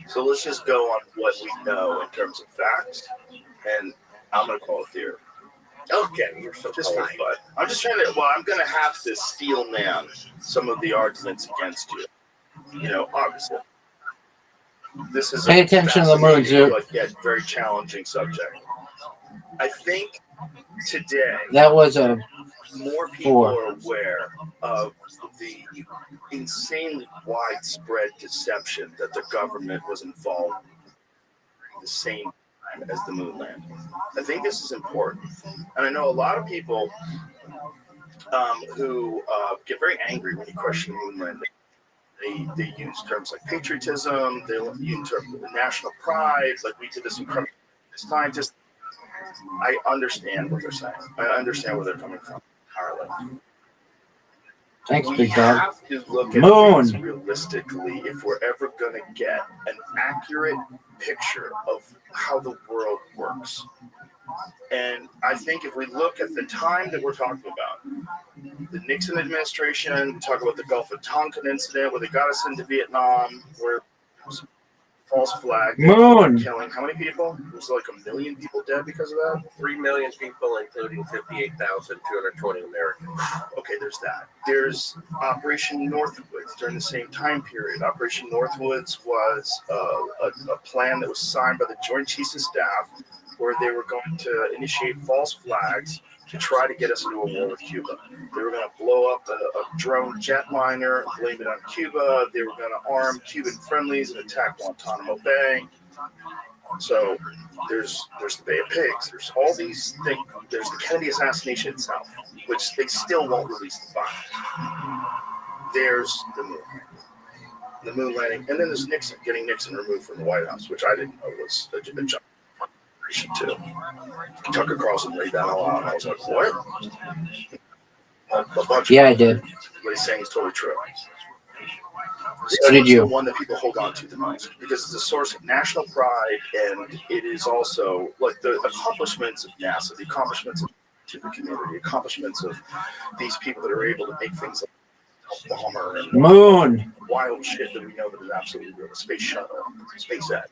So let's just go on what we know in terms of facts. And I'm going to call it theory. Okay, you're so Just for polite. fun. I'm just trying to, I'm going to have to steel man some of the arguments against you. Obviously. This is Pay attention to the moon, Zoo. but yet very challenging subject. I think today That was a more people are aware of the insanely widespread deception that the government was involved in the same time as the moon landing. I think this is important. And I know a lot of people who get very angry when you question the moon landing. They use terms like patriotism, they use terms like national pride, like we did this incredible scientist. I understand what they're saying. I understand where they're coming from entirely. Thanks, We big dog. have to look at Moon. things realistically if we're ever going to get an accurate picture of how the world works. And I think if we look at the time that we're talking about, the Nixon administration, we talk about the Gulf of Tonkin incident where they got us into Vietnam, where it was a false flag. Moon. Killing how many people? It was like 1 million people dead because of that. 3 million people, including 58,220 Americans. Okay, there's that. There's Operation Northwoods during the same time period. Operation Northwoods was a plan that was signed by the Joint Chiefs of Staff where they were going to initiate false flags to try to get us into a war with Cuba. They were going to blow up a drone jetliner, blame it on Cuba. They were going to arm Cuban friendlies and attack Guantanamo Bay. So there's the Bay of Pigs. There's all these things. There's the Kennedy assassination itself, which they still won't release the files. There's the moon landing, and then there's Nixon, getting Nixon removed from the White House, which I didn't know was a job. Too. Tucker Carlson laid that all out, and I was like, what? A bunch Yeah, of I did. what he's saying is totally true. So did you. The one that people hold on to the most because it's a source of national pride, and it is also like the accomplishments of NASA, the accomplishments of the community, the accomplishments of these people that are able to make things like bomber and Moon. wild shit that we know that is absolutely real. The space shuttle, SpaceX.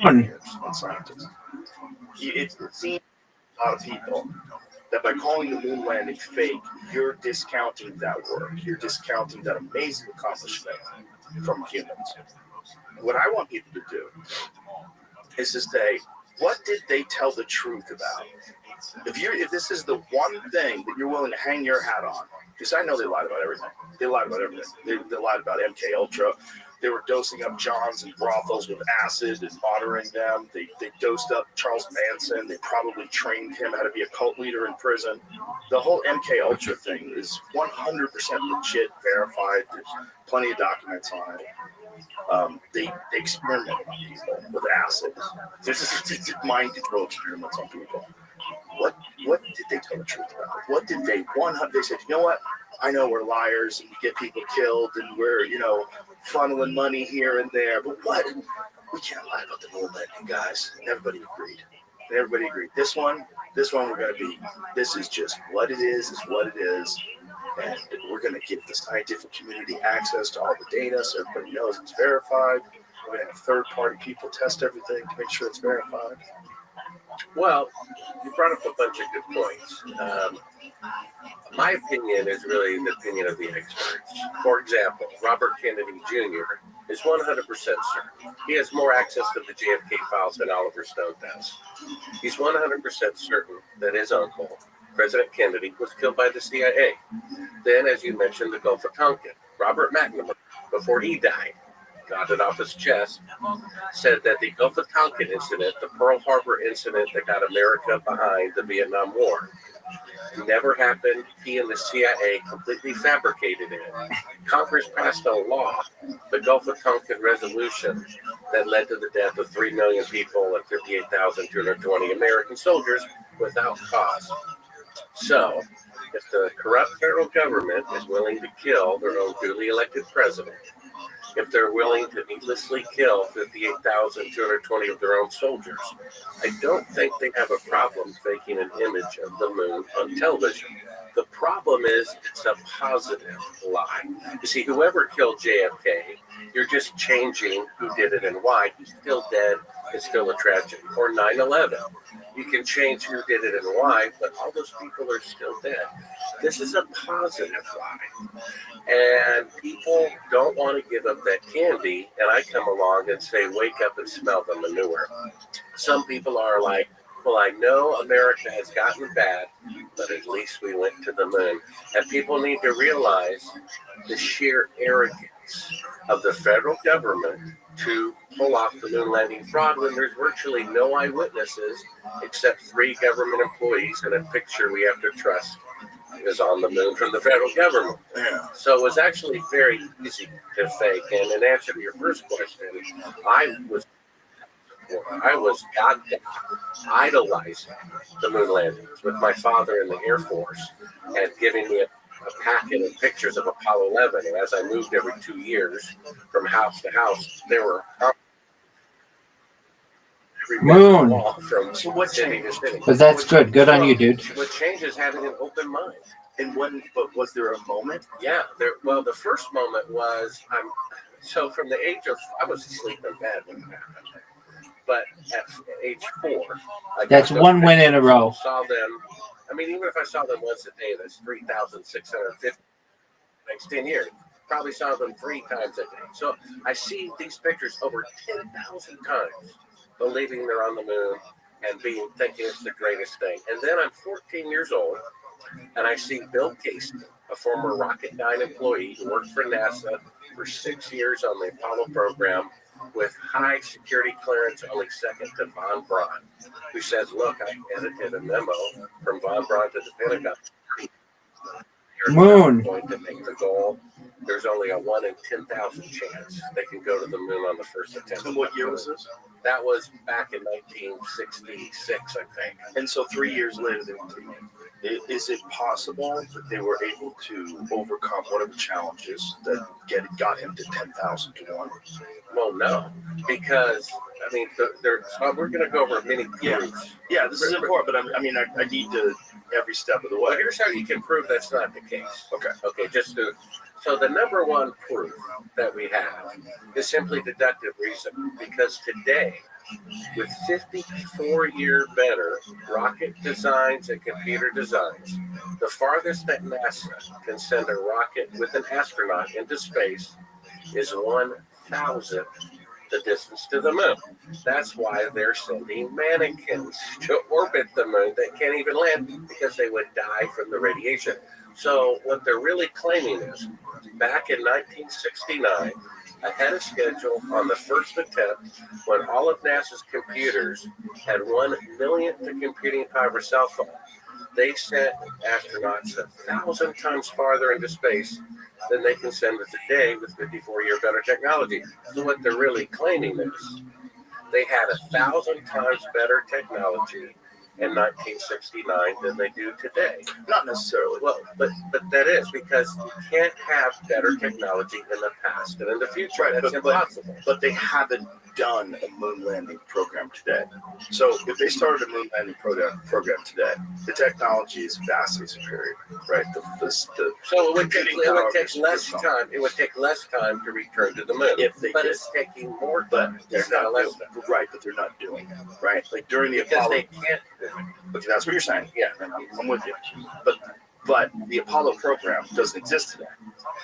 Moon. On scientists. It seems a lot of people that by calling the moon landing fake, you're discounting that work. You're discounting that amazing accomplishment from humans. What I want people to do is to say, what did they tell the truth about? If this is the one thing that you're willing to hang your hat on, because I know they lied about everything. They lied about everything. They lied about MK Ultra. They were dosing up Johns and brothels with acid and watering them. They dosed up Charles Manson. They probably trained him how to be a cult leader in prison. The whole MK Ultra thing is 100% legit, verified. There's plenty of documents on it. They experiment on people with acid. This is mind control experiments on people. What did they tell the truth about? What did they want? They said, you know what? I know we're liars and we get people killed and we're, funneling money here and there. But what? We can't lie about the moon landing, guys. And everybody agreed. This one we're going to be. This is just what it is what it is. And we're going to give the scientific community access to all the data so everybody knows it's verified. We're going to have third-party people test everything to make sure it's verified. Well, you brought up a bunch of good points. My opinion is really the opinion of the experts. For example, Robert Kennedy Jr. is 100% certain. He has more access to the JFK files than Oliver Stone does. He's 100% certain that his uncle, President Kennedy, was killed by the CIA. Then, as you mentioned, the Gulf of Tonkin. Robert McNamara, before he died, got it off his chest, said that the Gulf of Tonkin incident, the Pearl Harbor incident that got America behind the Vietnam War, never happened. He and the CIA completely fabricated it. Congress passed a law, the Gulf of Tonkin Resolution, that led to the death of 3 million people and 58,220 American soldiers without cause. So, if the corrupt federal government is willing to kill their own duly elected president, if they're willing to needlessly kill 58,220 of their own soldiers, I don't think they have a problem faking an image of the moon on television. The problem is it's a positive lie. You see, whoever killed JFK, you're just changing who did it and why. He's still dead. It's still a tragedy. Or 9/11. You can change who did it and why, but all those people are still dead. This is a positive lie. And people don't want to give up that candy, and I come along and say, wake up and smell the manure. Some people are like, well, I know America has gotten bad, but at least we went to the moon. And people need to realize the sheer arrogance of the federal government to pull off the moon landing fraud when there's virtually no eyewitnesses except 3 government employees and a picture we have to trust is on the moon from the federal government. Yeah. So it was actually very easy to fake. And in answer to your first question, I was idolizing the moon landings with my father in the Air Force and giving me a packet of pictures of Apollo 11. And as I moved every 2 years from house to house, there were Moon. from city to city. But that's good. Good on you, dude. What changes having an open mind. And but was there a moment? Yeah. The first moment was so from the age of, I was asleep in bed when it happened. But at age 4, That's one win in a row. Saw them. I mean, even if I saw them once a day, that's 3,650. Next 10 years, probably saw them 3 times a day. So I see these pictures over 10,000 times, believing they're on the moon and thinking it's the greatest thing. And then I'm 14 years old, and I see Bill Casey, a former Rocket 9 employee who worked for NASA for 6 years on the Apollo program, with high security clearance, only second to Von Braun, who says, look, I edited a memo from Von Braun to the Pentagon. Moon. Going to make the goal. There's only a 1 in 10,000 chance they can go to the moon on the first attempt. And what year was this? That was back in 1966, I think. And so 3 years later, they went to the moon. Is it possible that they were able to overcome whatever challenges that got him to 10,000 to 1? Well, no, because I mean, we're going to go over many proofs. Yeah, this is important, but I need to every step of the way. Well, here's how you can prove that's not the case. Okay, so the number one proof that we have is simply deductive reasoning, because today, with 54-year better rocket designs and computer designs, the farthest that NASA can send a rocket with an astronaut into space is 1,000th the distance to the moon. That's why they're sending mannequins to orbit the moon that can't even land because they would die from the radiation. So what they're really claiming is, back in 1969, ahead of schedule on the first attempt when all of NASA's computers had 1 millionth the computing power of a cell phone. They sent astronauts 1,000 times farther into space than they can send us today with 54-year better technology. So what they're really claiming is they had 1,000 times better technology in 1969 than they do today. Not necessarily. Well, but that is because you can't have better technology in the past and in the future. Right, That's impossible. But they haven't done a moon landing program today. So if they started a moon landing program today, the technology is vastly superior, right? So it would take less time. It would take less time to return to the moon. It's taking more time. They're not less time. Right, but they're not doing it, right? Like during the because Apollo. They can't do it. Okay, that's what you're saying. Yeah, I'm with you. But the Apollo program doesn't exist today.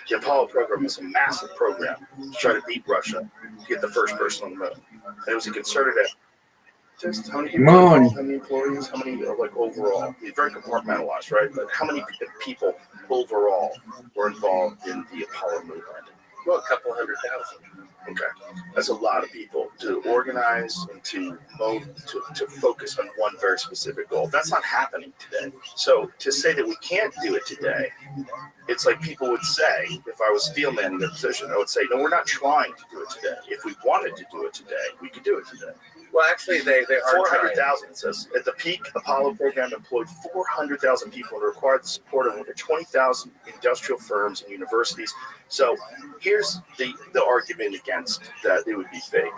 The Apollo program was a massive program to try to beat Russia to get the first person on the moon. And it was a concerted effort. Just how many people? Moon. How many employees? How many like overall? It's very compartmentalized, right? But how many people overall were involved in the Apollo moon landing? Well, a couple 100,000. Okay, that's a lot of people to organize and to focus on one very specific goal. That's not happening today. So to say that we can't do it today, it's like people would say, if I was steel man in their position, I would say, no, we're not trying to do it today. If we wanted to do it today, we could do it today. Well, actually, they are 400,000. It says at the peak, Apollo program employed 400,000 people and required the support of over 20,000 industrial firms and universities. So here's the argument against that it would be fake.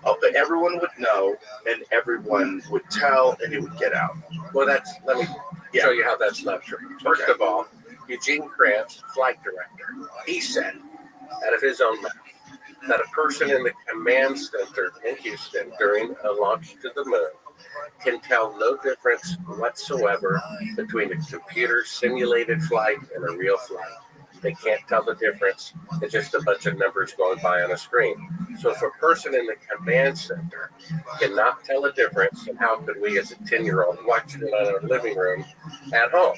But everyone would know, and everyone would tell, and it would get out. Well, let me show you how that's not true. First of all, Eugene Krebs, flight director, he said, out of his own mouth, that a person in the command center in Houston during a launch to the moon can tell no difference whatsoever between a computer simulated flight and a real flight. They can't tell the difference. It's just a bunch of numbers going by on a screen. So if a person in the command center cannot tell a difference, then how could we as a 10-year-old watch it in our living room at home?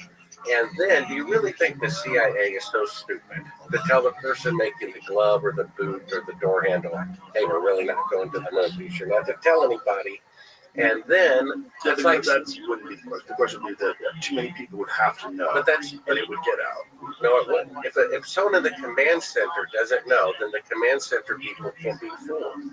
And then, do you really think the CIA is so stupid to tell the person making the glove or the boot or the door handle, hey, we're really not going to the moon, be sure not to tell anybody? And then, that wouldn't be the question. The question would be that too many people would have to know, and it would get out. No, it wouldn't. If someone in the command center doesn't know, then the command center people can be fooled.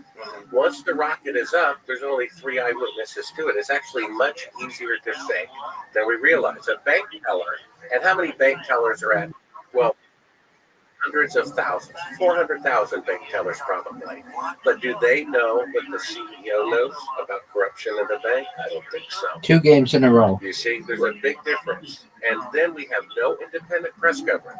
Once the rocket is up, there's only 3 eyewitnesses to it. It's actually much easier to fake than we realize. A bank teller, and how many bank tellers are at? Well, hundreds of thousands, 400,000 bank tellers probably. But do they know what the CEO knows about corruption in the bank? I don't think so. 2 games in a row. You see, there's a big difference. And then we have no independent press coverage.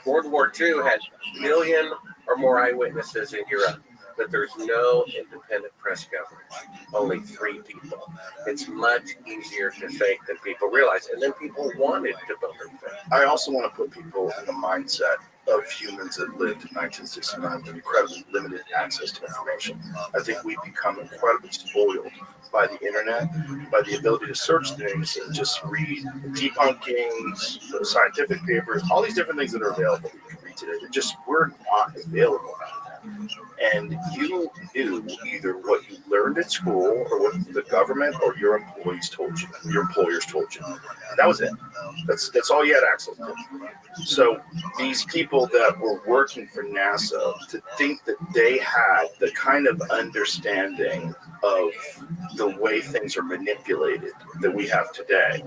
World War II had a million or more eyewitnesses in Europe, but there's no independent press coverage. Only 3 people. It's much easier to fake than people realize. And then people wanted to believe it. I also want to put people in the mindset of humans that lived in 1969 with incredibly limited access to information. I think we've become incredibly spoiled by the internet, by the ability to search things and just read debunkings, scientific papers, all these different things that are available that you can read today. That just were not available. And you knew either what you learned at school or what the government or your employees told you, your employers told you. That was it. That's all you had access to. So these people that were working for NASA, to think that they had the kind of understanding of the way things are manipulated that we have today,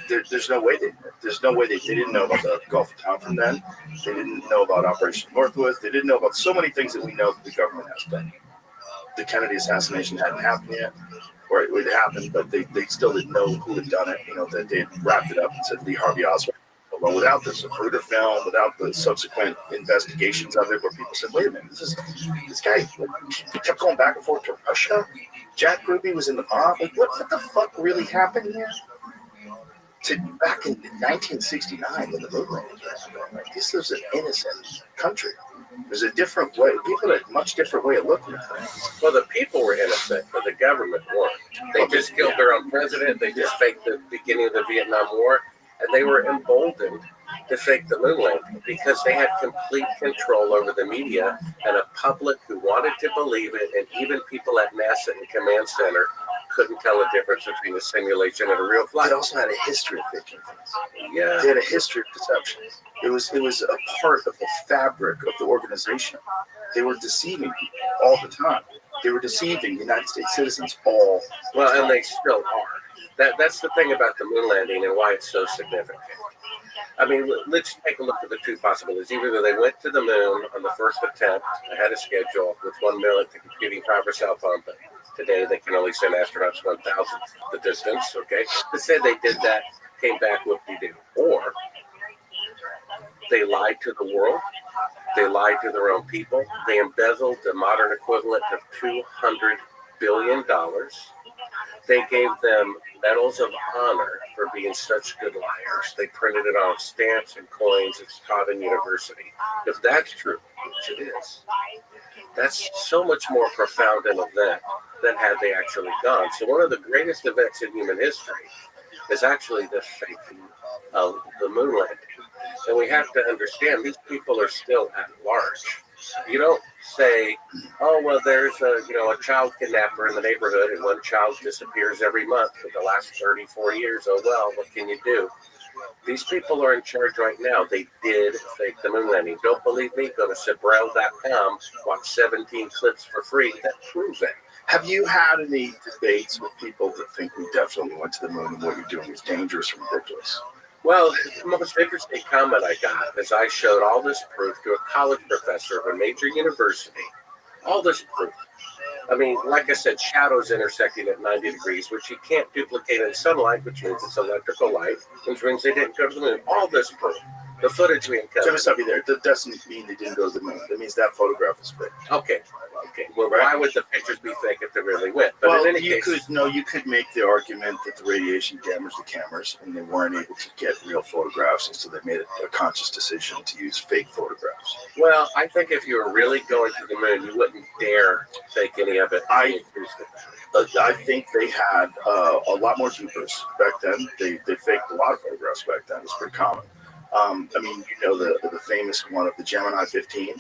there's no way they didn't know about the Gulf of Tonkin then. They didn't know about Operation Northwoods. They didn't know about so many things that we know that the government has done. The Kennedy assassination hadn't happened yet, or it would happen, but they still didn't know who had done it. You know, that they had wrapped it up and said Lee Harvey Oswald. But without the Zapruder film, without the subsequent investigations out there where people said, wait a minute, this guy, he kept going back and forth to Russia. Jack Ruby was in the mob. Like, what the fuck really happened here? To back in 1969 when the moon landing happened, like, this was an innocent country. There's a different way. People had a much different way of looking at things. Well, the people were innocent, but the government weren't. They just killed their own president. They just faked the beginning of the Vietnam War, and they were emboldened to fake the moon landing because they had complete control over the media and a public who wanted to believe it, and even people at NASA and Command Center couldn't tell the difference between a simulation and a real flight. They also had a history of faking things. Yeah. They had a history of deception. It was a part of the fabric of the organization. They were deceiving people all the time. They were deceiving United States citizens all the Well, time. and they still are. That's the thing about the moon landing and why it's so significant. I mean, let's take a look at the two possibilities. Either they went to the moon on the first attempt, ahead of schedule, with 1 minute to computing time for cell phone, but today they can only send astronauts 1,000th the distance, okay? Let's say they did that, came back, whoop-de-doo. Or they lied to the world, they lied to their own people, they embezzled the modern equivalent of $200 billion. They gave them medals of honor for being such good liars. They printed it on stamps and coins. It's taught in university. If that's true, which it is, that's so much more profound an event than had they actually gone. So one of the greatest events in human history is actually the faking of the moon landing. And we have to understand these people are still at large. You don't say, oh, well, there's a child kidnapper in the neighborhood and one child disappears every month for the last 34 years. Oh, well, what can you do? These people are in charge right now. They did fake the moon landing. Don't believe me? Go to Sabrel.com, watch 17 clips for free. That proves it. Have you had any debates with people that think we definitely went to the moon and what you're doing is dangerous and ridiculous? Well, the most interesting comment I got is I showed all this proof to a college professor of a major university. All this proof. I mean, like I said, shadows intersecting at 90 degrees, which you can't duplicate in sunlight, which means it's electrical light, which means they didn't go to the moon. All this proof. The footage we So uncovered. stop you there. That doesn't mean they didn't go to the moon. That means that photograph is fake. Okay. Well, why would the pictures be fake if they really went? But Well, in any you case, could make the argument that the radiation damaged the cameras and they weren't able to get real photographs, and so they made a conscious decision to use fake photographs. well, I think if you were really going to the moon, you wouldn't dare fake any of it. I think they had a lot more Jupiters back then. They faked a lot of photographs back then. It's pretty common. I mean, the famous one of the Gemini 15,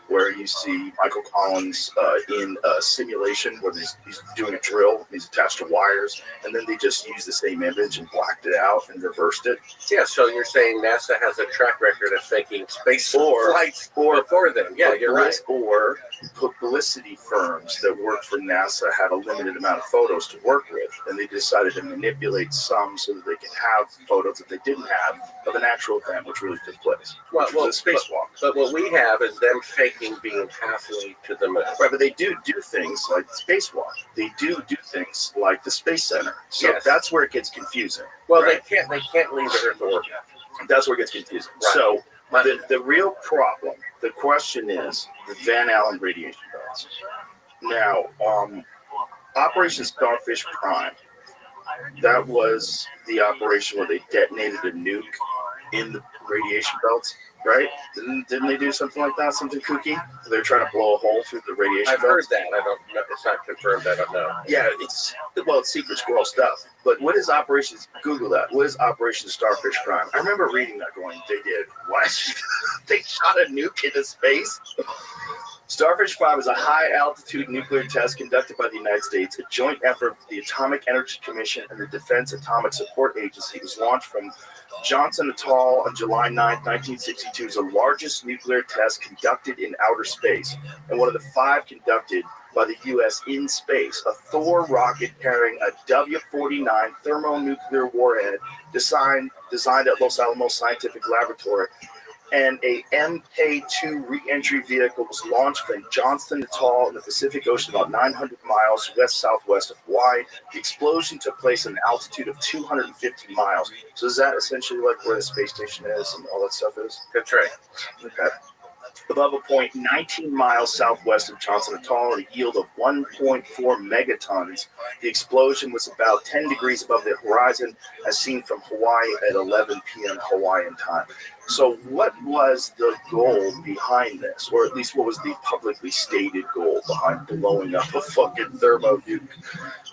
where you see Michael Collins in a simulation where he's doing a drill, he's attached to wires, and then they just used the same image and blacked it out and reversed it. Yeah, so you're saying NASA has a track record of faking space flights before then. Yeah, you're right. Or publicity firms that work for NASA had a limited amount of photos to work with, and they decided to manipulate some so that they could have photos that they didn't have of an actual event, which really took place. Well, a spacewalk. But what we have is them faking being halfway to the moon. Right, but they do things like the spacewalk. They do things like the Space Center. So Yes. that's where it gets confusing. Well, right? they can't leave Earth orbit. That's where it gets confusing. Right. So the real problem, the question is the Van Allen radiation belts. Now, Operation Starfish Prime, that was the operation where they detonated a nuke in the radiation belts, right? Didn't they do something like that? Something kooky? They're trying to blow a hole through the radiation I've belts? heard that. I don't know. It's not confirmed. I don't know. Yeah, it's secret squirrel stuff. But what is Operation? Google that. What is Operation Starfish Prime? I remember reading that, going, they did what? They shot a nuke into space. Starfish Prime is a high-altitude nuclear test conducted by the United States, a joint effort of the Atomic Energy Commission and the Defense Atomic Support Agency. It was launched from Johnson Atoll on July 9, 1962. It's the largest nuclear test conducted in outer space, and one of the 5 conducted by the U.S. in space. A Thor rocket carrying a W-49 thermonuclear warhead designed at Los Alamos Scientific Laboratory, and a MK-2 re-entry vehicle was launched from Johnston Atoll in the Pacific Ocean, about 900 miles west-southwest of Hawaii. The explosion took place at an altitude of 250 miles. So is that essentially like where the space station is and all that stuff is? That's right. Okay. Above a point 19 miles southwest of Johnson Atoll, at a yield of 1.4 megatons. The explosion was about 10 degrees above the horizon, as seen from Hawaii at 11 p.m. Hawaiian time. So what was the goal behind this? Or at least what was the publicly stated goal behind blowing up a fucking thermonuke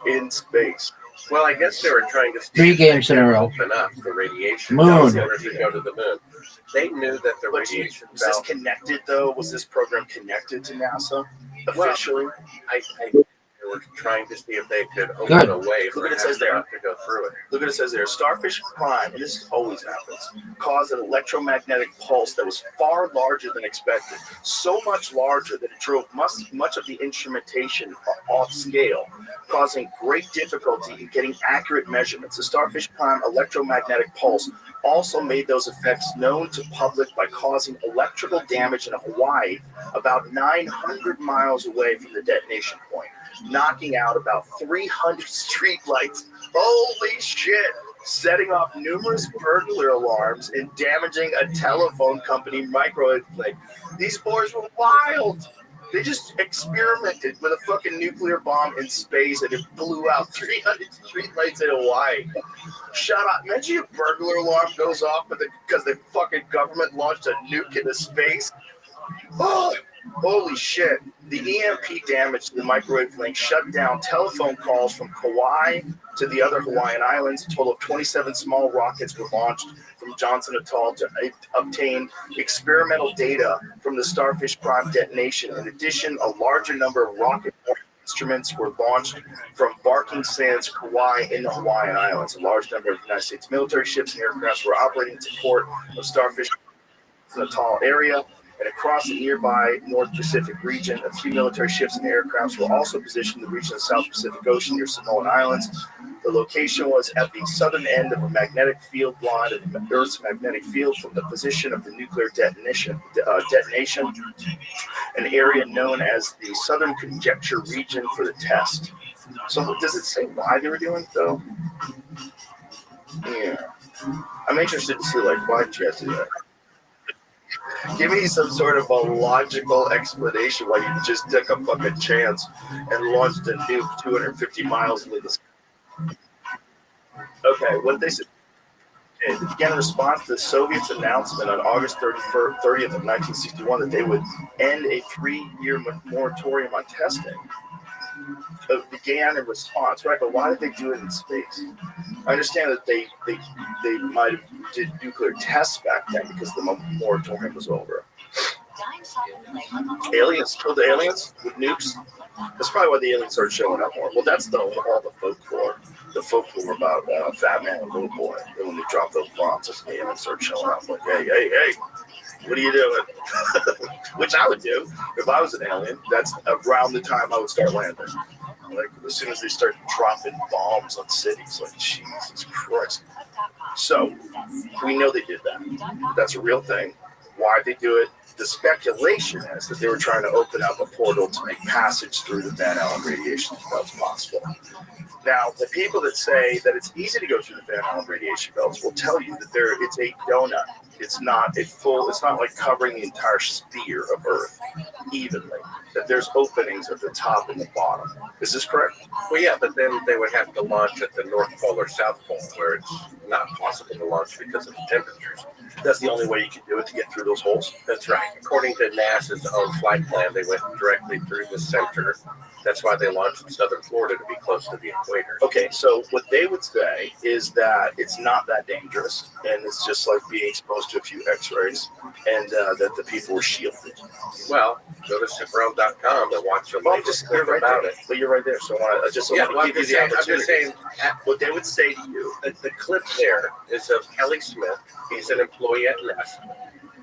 in space? Well, I guess they were trying to 3 games in a row. open up the radiation Moon. in order to go to the moon. They knew that the But radiation was this belt. connected though? Was this program connected to NASA officially? I they were trying to see if they could open a way for Look what it says there. astronauts to go through it. Look what it says there. Starfish Prime, and this always happens, caused an electromagnetic pulse that was far larger than expected. So much larger that it drove much of the instrumentation off scale, causing great difficulty in getting accurate measurements. The Starfish Prime electromagnetic pulse also made those effects known to public by causing electrical damage in Hawaii about 900 miles away from the detonation point, knocking out about 300 streetlights. Holy shit! Setting off numerous burglar alarms and damaging a telephone company microwave plate. These boys were wild. They just experimented with a fucking nuclear bomb in space and it blew out 300 streetlights in Hawaii. Shut up. Imagine a burglar alarm goes off because the fucking government launched a nuke into space. Oh, holy shit. The EMP damage to the microwave link shut down telephone calls from Kauai to the other Hawaiian islands. A total of 27 small rockets were launched from Johnson Atoll to obtain experimental data from the Starfish Prime detonation. In addition, a larger number of rocket instruments were launched from Barking Sands, Kauai, in the Hawaiian Islands. A large number of United States military ships and aircraft were operating in support of Starfish Atoll area. And across the nearby North Pacific region, a few military ships and aircrafts were also positioned in the region of the South Pacific Ocean near Samoan Islands. The location was at the southern end of a magnetic field line of the Earth's magnetic field from the position of the nuclear detonation, an area known as the Southern Conjecture region for the test. So does it say why they were doing it, though? Yeah. I'm interested to see, like, why did you guys do that? Give me some sort of a logical explanation why you just took a fucking chance and launched a nuke 250 miles into the sky. Okay, what they said. It began in response to the Soviets' announcement on August 30th of 1961 that they would end a 3-year moratorium on testing. It began in response, right? But why did they do it in space? I understand that they might have did nuclear tests back then because the moratorium was over. Aliens killed the aliens with nukes. That's probably why the aliens started showing up more. Well, that's all the folklore. The folklore about Fat Man and Little Boy. And when they drop those bombs, that's when the aliens start showing up. Like, hey, what are you doing? Which I would do if I was an alien. That's around the time I would start landing. Like, as soon as they start dropping bombs on cities, like, Jesus Christ. So, we know they did that. That's a real thing. Why'd they do it? The speculation is that they were trying to open up a portal to make passage through the Van Allen radiation if that was possible. Now, the people that say that it's easy to go through the Van Allen radiation belts will tell you that it's a donut. It's not like covering the entire sphere of Earth evenly. That there's openings at the top and the bottom. Is this correct? Well, yeah, but then they would have to launch at the North Pole or South Pole, where it's not possible to launch because of the temperatures. That's the only way you can do it to get through those holes? That's right. According to NASA's own flight plan, they went directly through the center. That's why they launched in southern Florida to be close to the equator. Okay, so what they would say is that it's not that dangerous, and it's just like being exposed to a few X-rays, and that the people were shielded. Well, go to Ciprel.com and watch the latest clip about it. But you're right there, so I just want to give you the opportunity. I'm just saying, what they would say to you. The clip there is of Kelly Smith. He's an employee at NASA,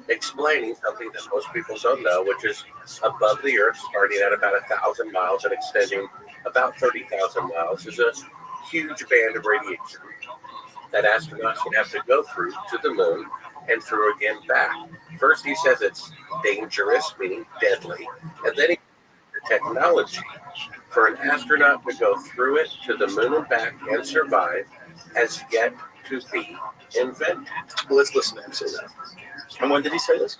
explaining something that most people don't know, which is above the Earth, starting at about 1,000 miles and extending about 30,000 miles, is a huge band of radiation that astronauts would have to go through to the moon and through again back. First, he says it's dangerous, meaning deadly, and then the technology for an astronaut to go through it to the moon and back and survive has yet to be invented. Well, let's listen to him say that. And when did he say this?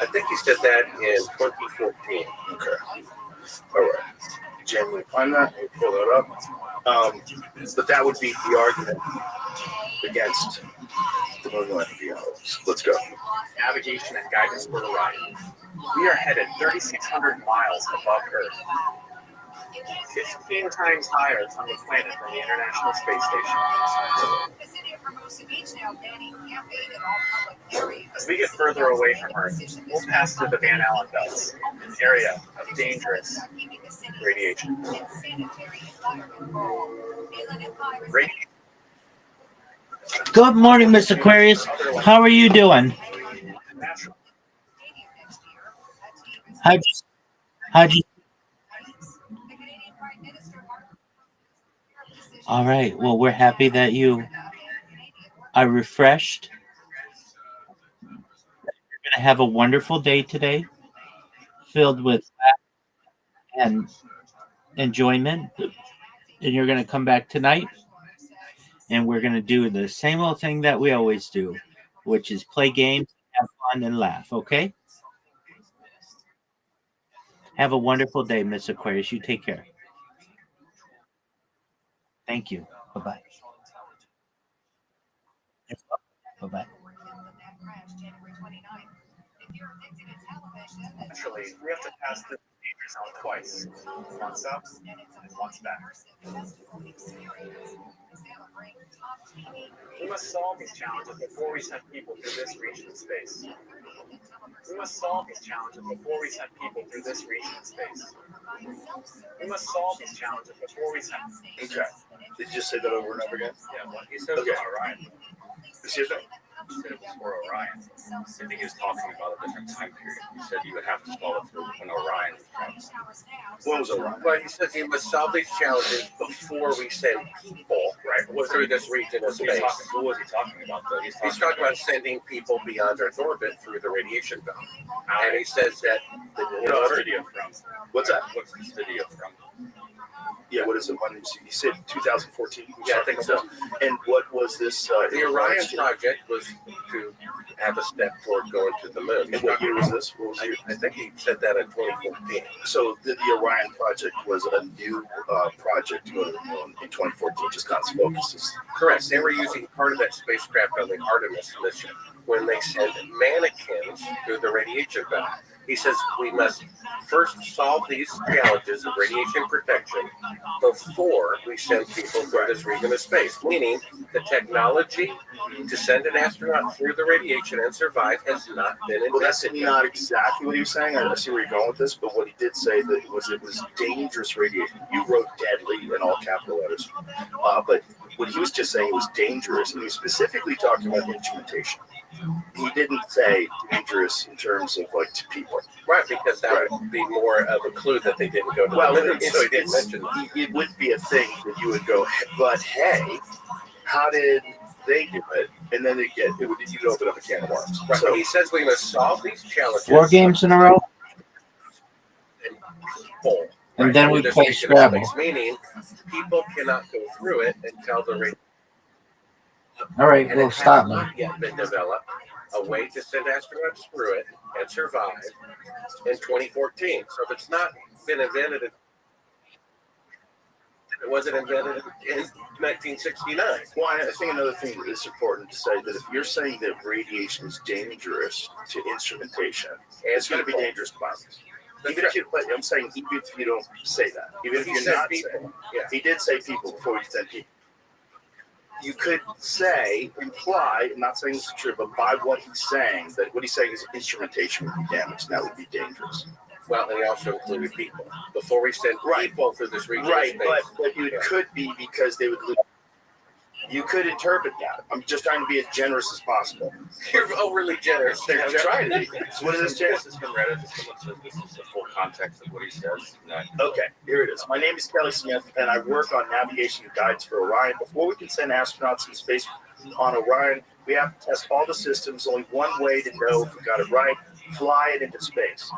I think he said that in 2014. Okay. All right. Jen, we find that and pull that up. But that would be the argument against the moon landing being a hoax. Let's go. Navigation and guidance for Orion. We are headed 3,600 miles above Earth, 15 times higher from the planet than the International Space Station. As we get further away from Earth, we'll pass through the Van Allen belts, an area of dangerous radiation. Good morning, Miss Aquarius. How are you doing? How'd you? All right. Well, we're happy that you are refreshed. You're going to have a wonderful day today, filled with laughter and enjoyment. And you're going to come back tonight, and we're going to do the same old thing that we always do, which is play games, have fun, and laugh. Okay? Have a wonderful day, Miss Aquarius. You take care. Thank you. Bye-bye. Bye-bye. Actually, we have to pass the danger zone twice. Once up and once back. We must solve these challenges before we send people through this region of space. We must solve these challenges before we send people through this region of space. We must solve these challenges before we send. Okay. Did you just say that over and over again? Yeah, well, he said Okay. Orion. Excuse me? He said it was for Orion. I think he was talking about a different time period. He said you would have to follow through when Orion comes. When was Orion? But he says he must solve these challenges before we send people through this region of space. What was he talking about, though? He's talking about sending people beyond Earth orbit through the radiation belt. And he says that What's this video from? What's that? What's this video from? Yeah, what is it? You said 2014? Yeah, I think so. And what was this? The Orion project was to have a step toward going to the moon. And what year was this? What was I think he said that in 2014. So the Orion project was a new project to go to the moon in 2014, just not as focused. Correct. They were using part of that spacecraft on the Artemis mission when they sent mannequins through the radiation belt. He says we must first solve these challenges of radiation protection before we send people through this region of space, meaning the technology to send an astronaut through the radiation and survive has not been invented. Well, that's not exactly what he was saying. I see where you're going with this, but what he did say that it was dangerous radiation. You wrote deadly in all capital letters. But what he was just saying was dangerous, and he was specifically talking about instrumentation. He didn't say dangerous in terms of like to people. Right, because that would be more of a clue that they didn't go to Well, the moon, so he didn't mention that. It would be a thing that you would go, but hey, how did they do it? And then you'd open up a can of worms. Right, So he says we must solve these challenges. 4 games in a row, And people, and then we through this play region of Scrabble. space, meaning people cannot go through it until the radiation. All right, And well, it has stop me. not yet been developed a way to send astronauts through it and survive in 2014. So if it's not been invented, it wasn't invented in 1969. well, I think another thing that is important to say that if you're saying that radiation is dangerous to instrumentation, it's going to be dangerous to bodies. Even if you, but I'm saying even if you don't say that, even if He you're said not people. saying, Yeah. he did say people before he said people. You could say, imply, I'm not saying this is true, but by what he's saying, that what he's saying is instrumentation would be damaged, and that would be dangerous. Well, and he also included people. Before we send people through this region Right, of space. but it could be because they would lose. You could interpret that. I'm just trying to be as generous as possible. You're overly generous. I'm trying to be. What is this, Jay? This is from Reddit. Someone says this is the full context of what he says. Okay, here it is. My name is Kelly Smith, and I work on navigation guides for Orion. Before we can send astronauts in space on Orion, we have to test all the systems. Only one way to know if we got it right: fly it into space.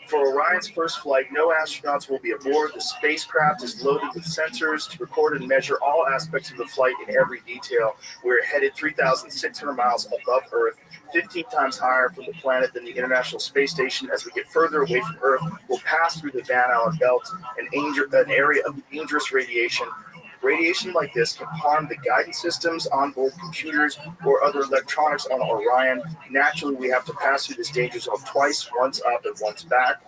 For Orion's first flight, no astronauts will be aboard. The spacecraft is loaded with sensors to record and measure all aspects of the flight in every detail. We're headed 3,600 miles above Earth, 15 times higher from the planet than the International Space Station. As we get further away from Earth, we'll pass through the Van Allen belt, an area of dangerous radiation. Radiation like this can harm the guidance systems, onboard computers, or other electronics on Orion. Naturally, we have to pass through this danger zone twice, once up and once back.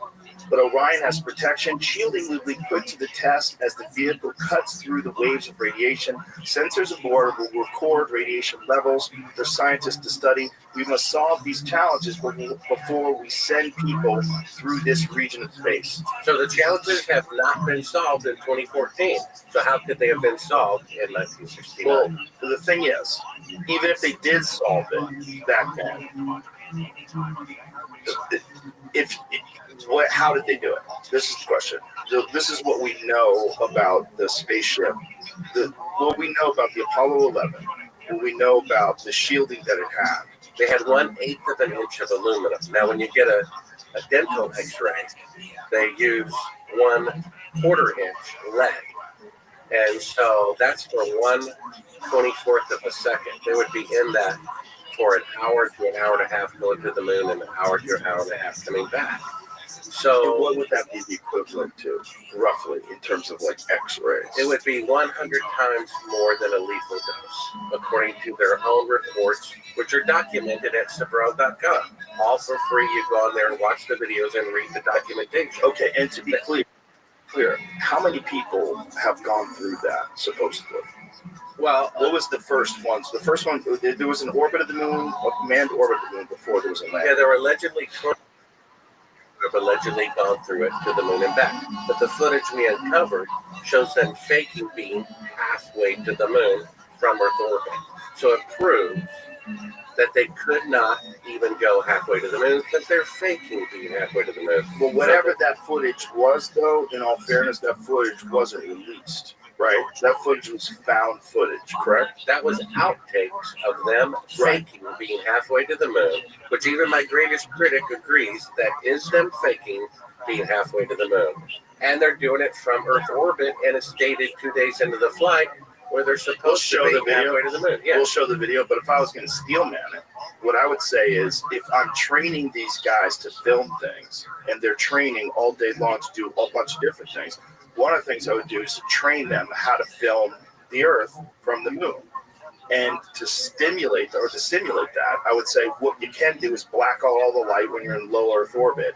But Orion has protection. Shielding will be put to the test as the vehicle cuts through the waves of radiation. Sensors aboard will record radiation levels for scientists to study. We must solve these challenges before we send people through this region of space. So the challenges have not been solved in 2014. So how could they have been solved in 1969? Well, the thing is, even if they did solve it back then, how did they do it? This is the question. This is what we know about the spaceship. What we know about the Apollo 11. What we know about the shielding that it had. They had 1/8 of an inch of aluminum. Now, when you get a dental X-ray, they use 1/4 inch lead. And so that's for 1/24 of a second. They would be in that for an hour to an hour and a half going to the moon and an hour to an hour and a half coming back. So what would that be the equivalent to, roughly, in terms of like X-rays? It would be 100 times more than a lethal dose, according to their own reports, which are documented at Sabro.com. All for free. You go on there and watch the videos and read the documentation. Okay, and to be clear, how many people have gone through that, supposedly? Well, what was the first one? So the first one, there was an orbit of the moon, a manned orbit of the moon before there was a land. Yeah, there were allegedly gone through it to the moon and back. But the footage we uncovered shows them faking being halfway to the moon from Earth orbit. So it proves that they could not even go halfway to the moon, but they're faking being halfway to the moon. Well, whatever that footage was, though, in all fairness, that footage wasn't released, right? That footage was found footage, correct? That was outtakes of them faking being halfway to the moon, which even my greatest critic agrees that is them faking being halfway to the moon. And they're doing it from Earth orbit, and it's dated 2 days into the flight, where they're supposed to be halfway to the moon. Yeah. We'll show the video, but if I was going to steel man it, what I would say is if I'm training these guys to film things, and they're training all day long to do a bunch of different things, one of the things I would do is to train them how to film the Earth from the moon. And to simulate that, I would say what you can do is black out all the light when you're in low Earth orbit,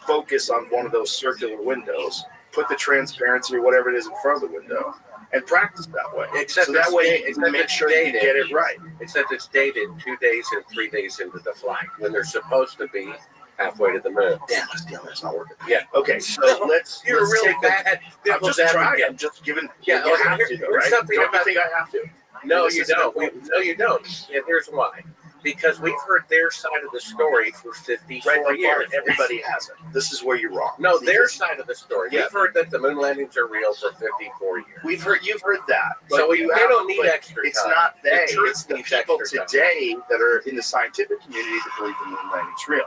focus on one of those circular windows, put the transparency or whatever it is in front of the window, and practice that way. Except so that way you make sure you get it right. Except it's dated 2 days and 3 days into the flight when they're supposed to be halfway to the moon. Damn, that's not working. Yeah. Okay, so let's really take bad. I'm just trying. I'm just giving. Yeah, you have here's to, right? something Don't about you think I have to? No, you don't. No, you don't. And here's why. Because we've heard their side of the story for 54 years. Everybody has it. This is where you're wrong. No, their side of the story. Yeah. We've heard that the moon landings are real for 54 years. You've heard that. So they don't need extra It's time. not they. The truth It's the needs people extra time. today that are in the scientific community that believe the moon landing's real.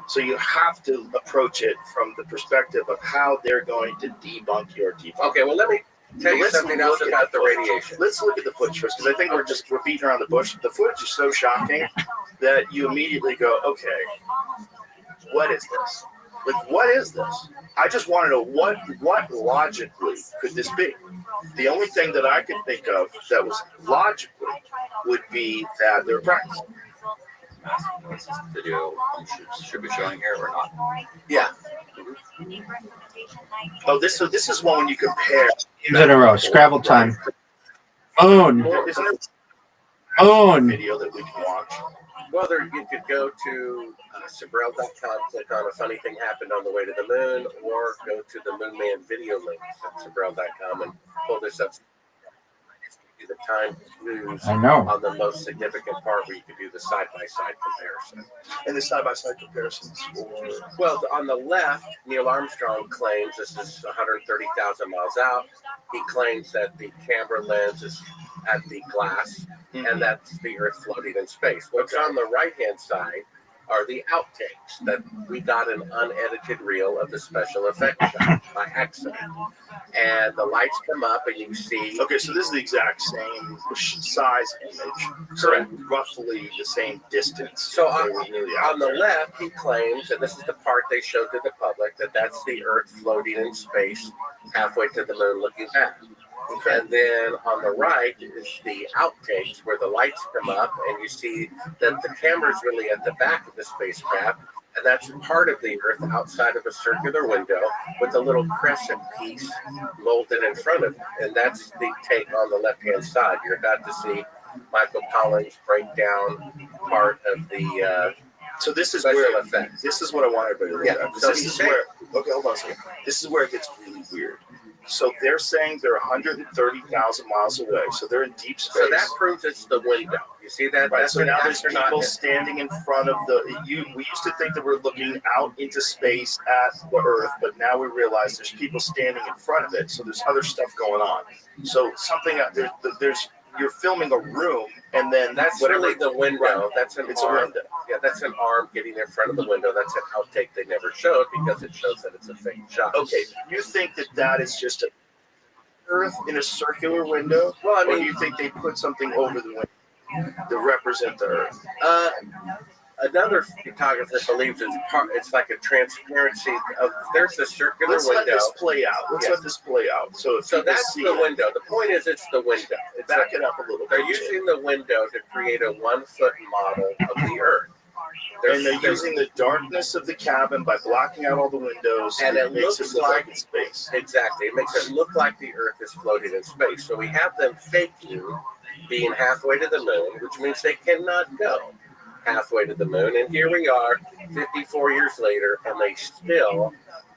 So you have to approach it from the perspective of how they're going to debunk your debunk. Okay, well, let me tell you something else about the radiation. Let's look at the footage first, because I think we're beating around the bush. The footage is so shocking that you immediately go, okay, what is this? Like, what is this? I just want to know what logically could this be? The only thing that I could think of that was logically would be that they're practicing. This video should be showing here or not? Yeah. Oh, this is one when you compare. In a row. Scrabble time. Moon. Isn't there Moon. video that we can watch? Well, you could go to Sabrel.com, click on a funny thing happened on the way to the moon, or go to the Moon Man video links at Sabrel.com and pull this up. The time clues I know. on the most significant part where you could do the side-by-side comparison. And the side-by-side comparisons for... Well, on the left, Neil Armstrong claims this is 130,000 miles out. He claims that the camera lens is at the glass, and that's the Earth floating in space. What's on the right-hand side are the outtakes that we got an unedited reel of the special effects shot by accident. And the lights come up and you see... Okay, so this is the exact same size image. Correct. So roughly the same distance. So on the left, he claims, and this is the part they showed to the public, that that's the Earth floating in space halfway to the moon looking back. Okay. And then on the right is the outtakes where the lights come up and you see that the camera's really at the back of the spacecraft And that's part of the Earth outside of a circular window with a little crescent piece molded in front of it. And that's the take on the left-hand side. You're about to see Michael Collins break down part of the So this is special where effects. this is what I want everybody to look at. So This is where hold on a second. This is where it gets really weird. So they're saying they're 130,000 miles away. So they're in deep space. So that proves it's the window. You see that? Right. That's So an now there's astronaut. people standing in front of we used to think that we're looking out into space at the Earth, but now we realize there's people standing in front of it. So there's other stuff going on. So something there's you're filming a room, and then That's whatever really the window. Right. That's an It's a arm. window. Yeah, that's an arm getting in front of the window. That's an outtake they never showed because it shows that it's a fake shot. Okay, you think that is just a Earth in a circular window? Well, I Or do mean, you think they put something over the window to represent the Earth? another photographer believes it's like a transparency of there's a circular Let's let window. this play out. Let's let this play out. So if So you can that's see the it, window. The point is, it's the window. back it up a little They're bit. using the window to create a 1 foot model of the Earth. And they're using the darkness of the cabin by blocking out all the windows, And it makes looks it look like like it's space. Exactly. It makes it look like the Earth is floating in space. So we have them faking being halfway to the moon, which means they cannot go halfway to the moon. And here we are 54 years later, and they still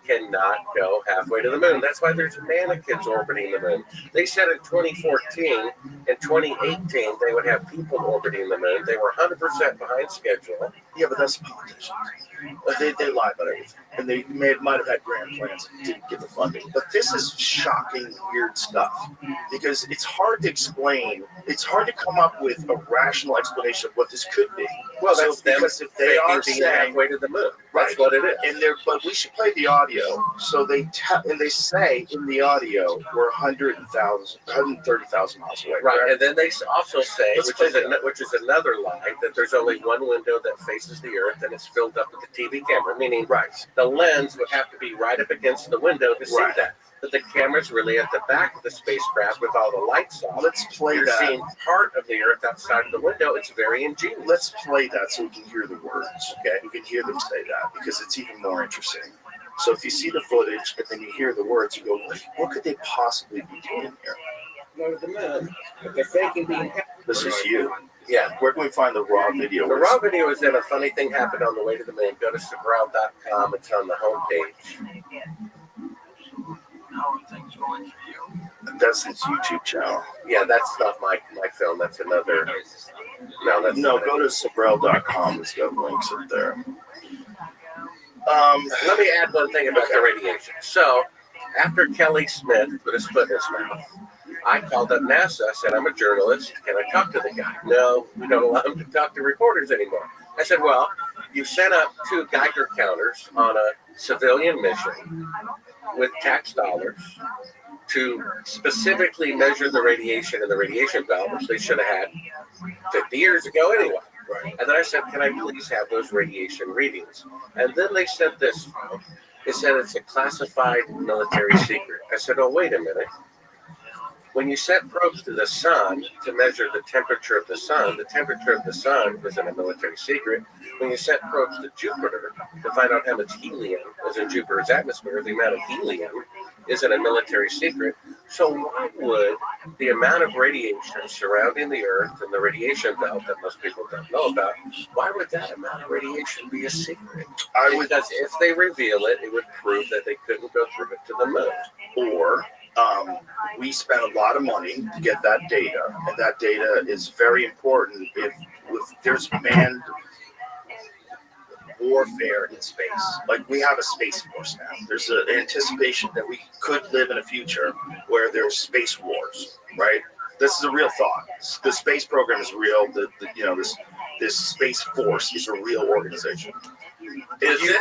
cannot go halfway to the moon. That's why there's mannequins orbiting the moon. They said in 2014, in 2018, they would have people orbiting the moon. They were 100% behind schedule. Yeah, but that's politicians. They lie about everything. And they might have had grand plans and didn't get the funding. But this is shocking, weird stuff. Because it's hard to explain. It's hard to come up with a rational explanation of what this could be. Well, that's them because if they are being saying halfway to the moon. Right. That's what it is. And but we should play the audio. So they say in the audio we're 130,000 miles away. Right, correct? and then they also say, Let's which play is that. which is another lie, that there's only one window that faces the Earth and it's filled up with the TV camera. Meaning, the lens would have to be right up against the window to see Right. that. But the camera's really at the back of the spacecraft with all the lights on. Let's play You're that. seeing part of the Earth outside of the window. It's very ingenious. Let's play that so we can hear the words. Okay, we can hear them say that because it's even more interesting. So if you see the footage and then you hear the words, you go, what could they possibly be doing here? Go to the moon. But they're faking being. This is you. Yeah. Where can we find the raw video? The raw video is in A Funny Thing Happened on the Way to the Moon. Go to Sabral.com. It's on the homepage. That's his YouTube channel. Yeah, that's not my film. That's another. No, go to Sabrel.com. It's got links up there. Let me add one thing about the radiation. So, after Kelly Smith put his foot in his mouth, I called up NASA. I said, I'm a journalist. Can I talk to the guy? No, we don't allow him to talk to reporters anymore. I said, well, you sent up 2 Geiger counters on a civilian mission with tax dollars to specifically measure the radiation in the radiation belt, which they should have had 50 years ago anyway. Right. And then I said, can I please have those radiation readings? And then they sent this. They said it's a classified military secret. I said, oh, wait a minute. When you sent probes to the sun to measure the temperature of the sun wasn't a military secret. When you sent probes to Jupiter to find out how much helium is in Jupiter's atmosphere, the amount of helium isn't a military secret. So why would the amount of radiation surrounding the Earth and the radiation belt that most people don't know about, why would that amount of radiation be a secret? Because if they reveal it, it would prove that they couldn't go through it to the moon. Or we spent a lot of money to get that data, and that data is very important if there's manned warfare in space. Like, we have a space force now. There's an anticipation that we could live in a future where there's space wars, right? This is a real thought. The space program is real. This space force is a real organization. Is it?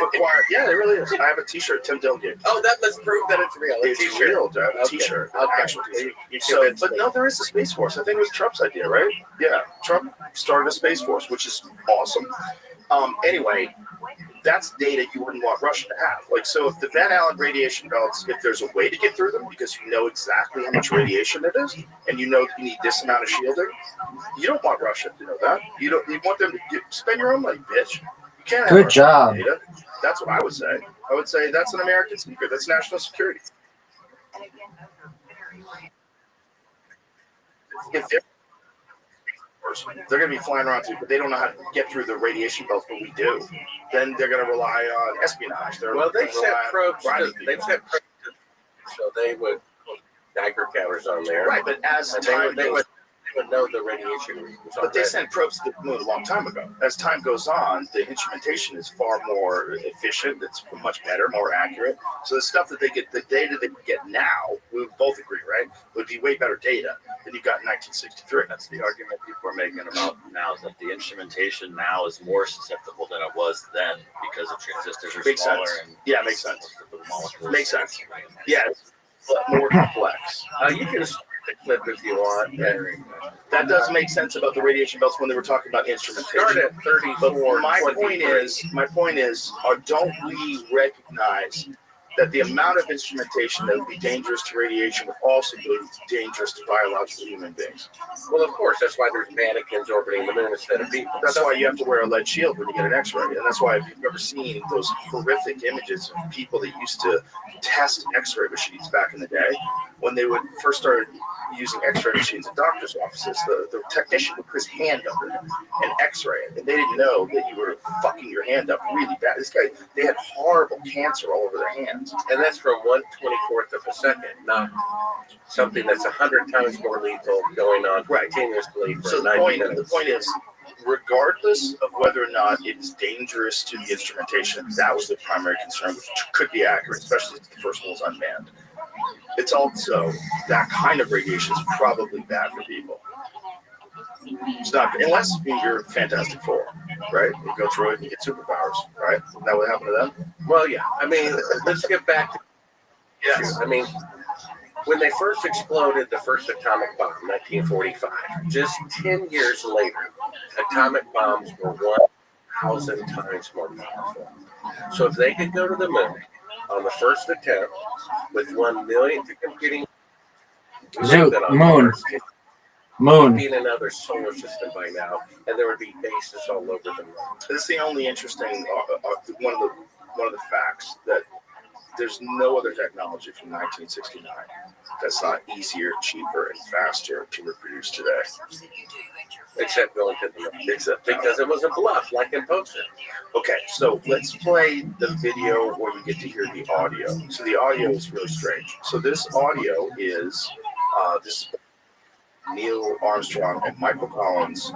Yeah, it really is. I have a T-shirt. Tim Dill gave. Oh, that must prove that it's real. It's T-shirt. real, dude. A Okay. T-shirt. Okay. Actual T-shirt. But no, there is a space force. I think it was Trump's idea, right? Yeah, Trump started a space force, which is awesome. Anyway, that's data you wouldn't want Russia to have. Like, so if the Van Allen radiation belts, if there's a way to get through them because you know exactly how much radiation it is, and you know you need this amount of shielding, you don't want Russia to know that. You want them to spend your own money, bitch. You can't have Good our job. data. That's what I would say. I would say that's an American secret. That's national security. If they're going to be flying around too, but they don't know how to get through the radiation belt, but we do. Then they're going to rely on espionage. Well, they've sent probes. They've sent probes, so they would put Geiger counters on there. Right, but as time they would know the radiation readings. But they sent probes to the moon a long time ago. As time goes on, the instrumentation is far more efficient. It's much better, more accurate. So the stuff that they get, the data they get now, we would both agree, right, would be way better data than you got in 1963. That's the argument people are making about now, is that the instrumentation now is more susceptible than it was then because the transistors are Makes smaller. sense. And Yeah, makes sense. the molecules. Makes sense. Yeah, it's more complex. You can start the clip if you want. That does make sense about the radiation belts when they were talking about instrumentation. Start at 34. But my point is, don't we recognize that the amount of instrumentation that would be dangerous to radiation would also be dangerous to biological human beings? Well, of course, that's why there's mannequins orbiting the moon instead of people. That's why you have to wear a lead shield when you get an X-ray, and that's why if you've ever seen those horrific images of people that used to test X-ray machines back in the day, when they would first start using X-ray machines in doctors' offices, the technician would put his hand under it and X-ray it, and they didn't know that you were fucking your hand up really bad. This guy, they had horrible cancer all over their hands. And that's from 1/24th of a second, not something that's 100 times more lethal going on continuously for So 90 minutes. the point is, regardless of whether or not it's dangerous to the instrumentation, that was the primary concern, which could be accurate, especially if the first one was unmanned. It's also that kind of radiation is probably bad for people. It's not, unless you're Fantastic Four, right? You go through it and you get superpowers, right? Isn't that what happened to them? Well, yeah. I mean, let's get back to yes. I mean, when they first exploded the first atomic bomb, 1945, just 10 years later, atomic bombs were 1,000 times more powerful. So if they could go to the moon on the first attempt with 1 millionth computing Moon. Be in another solar system by now, and there would be bases all over the moon. This is the only interesting one of the facts that there's no other technology from 1969 that's not easier, cheaper, and faster to reproduce today. Except going to the moon. Because it was a bluff, like in Poster. Okay, so let's play the video where you get to hear the audio. So the audio is really strange. So this audio is this Neil Armstrong and Michael Collins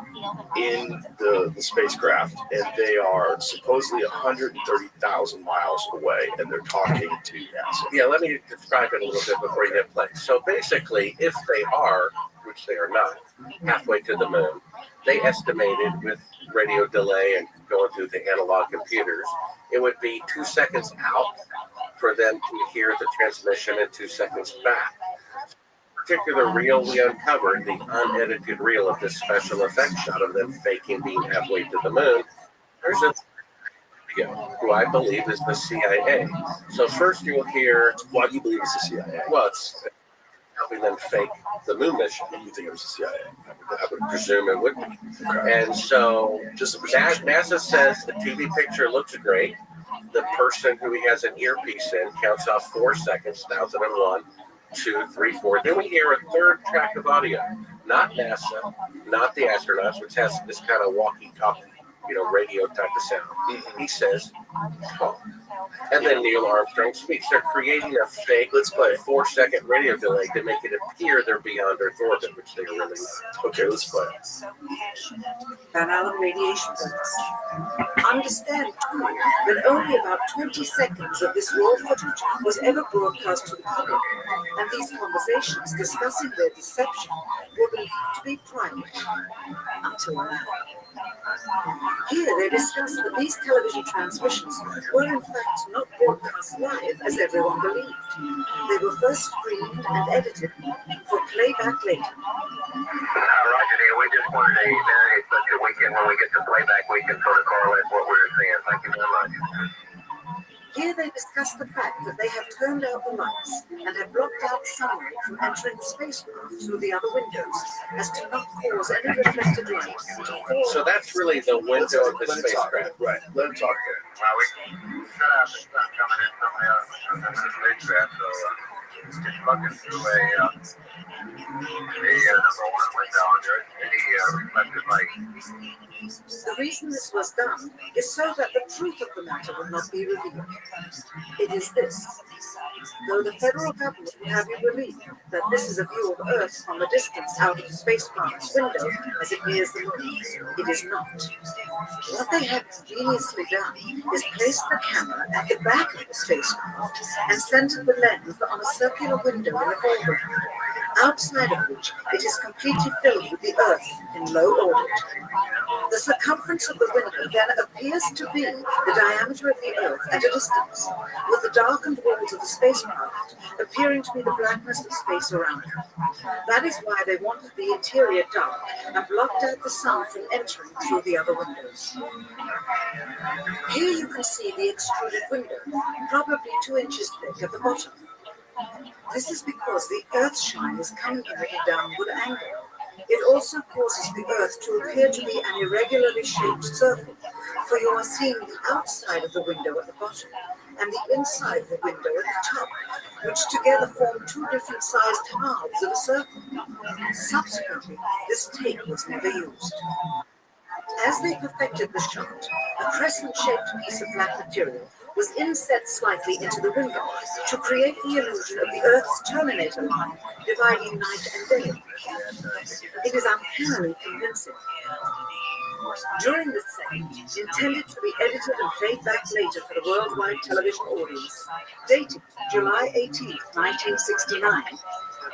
in the spacecraft, and they are supposedly 130,000 miles away, and they're talking to NASA. Yeah, let me describe it a little bit before you hit play. So basically, if they are, which they are not, halfway to the moon, they estimated with radio delay and going through the analog computers, it would be 2 seconds out for them to hear the transmission and 2 seconds back. Particular reel we uncovered, the unedited reel of this special effects shot of them faking being halfway to the moon. There's a video who I believe is the CIA. So first you'll hear, why do you believe it's the CIA? Well, it's helping them fake the moon mission. You think it was the CIA? I would presume it would be. Okay. And so NASA says the TV picture looks great. The person who he has an earpiece in counts off 4 seconds, 1001. 2, 3, 4. Then we hear a third track of audio. Not NASA, not the astronauts, which has this kind of walkie-talkie, radio type of sound. He says, "Oh." And then Neil Armstrong speaks. They're creating a fake, let's play a 4-second radio delay to make it appear they're beyond Earth orbit, which they are really not. Okay, let's play. Van Allen radiation belts. Understand, too, that only about 20 seconds of this raw footage was ever broadcast to the public, and these conversations discussing their deception were believed to be private until now. Here they discuss that these television transmissions were in fact not broadcast live as everyone believed. They were first screened and edited for playback later. Roger, dear. We just wanted to email such that we can, when we get to playback, we can sort of correlate what we were seeing. Thank you very much. Here they discuss the fact that they have turned out the lights and have blocked out sunlight from entering the spacecraft through the other windows, as to not cause any reflected light to fall. So that's really the window of the spacecraft. Right. Let him talk there. We set out the sun coming in from the spacecraft, so it's just looking through a number one window, and there's any reflected light. The reason this was done is so that the truth of the matter will not be revealed. It is this. Though the federal government would have you believe that this is a view of Earth from a distance out of the spacecraft's window as it nears the moon, it is not. What they have ingeniously done is place the camera at the back of the spacecraft and center the lens on a circular window in the foreground, outside of which it is completely filled with the Earth in low orbit. The circumference of the window then appears to be the diameter of the Earth at a distance, with the darkened walls of the spacecraft appearing to be the blackness of space around it. That is why they wanted the interior dark and blocked out the sun from entering through the other windows. Here you can see the extruded window, probably 2 inches thick at the bottom. This is because the Earth's shine is coming in at a downward angle. It also causes the Earth to appear to be an irregularly shaped circle, for you are seeing the outside of the window at the bottom and the inside of the window at the top, which together form 2 different sized halves of a circle. Subsequently, this take was never used. As they perfected the shot, a crescent-shaped piece of black material was inset slightly into the window to create the illusion of the Earth's terminator line dividing night and day. It is uncannily convincing. During this segment, intended to be edited and played back later for the worldwide television audience, dated July 18, 1969,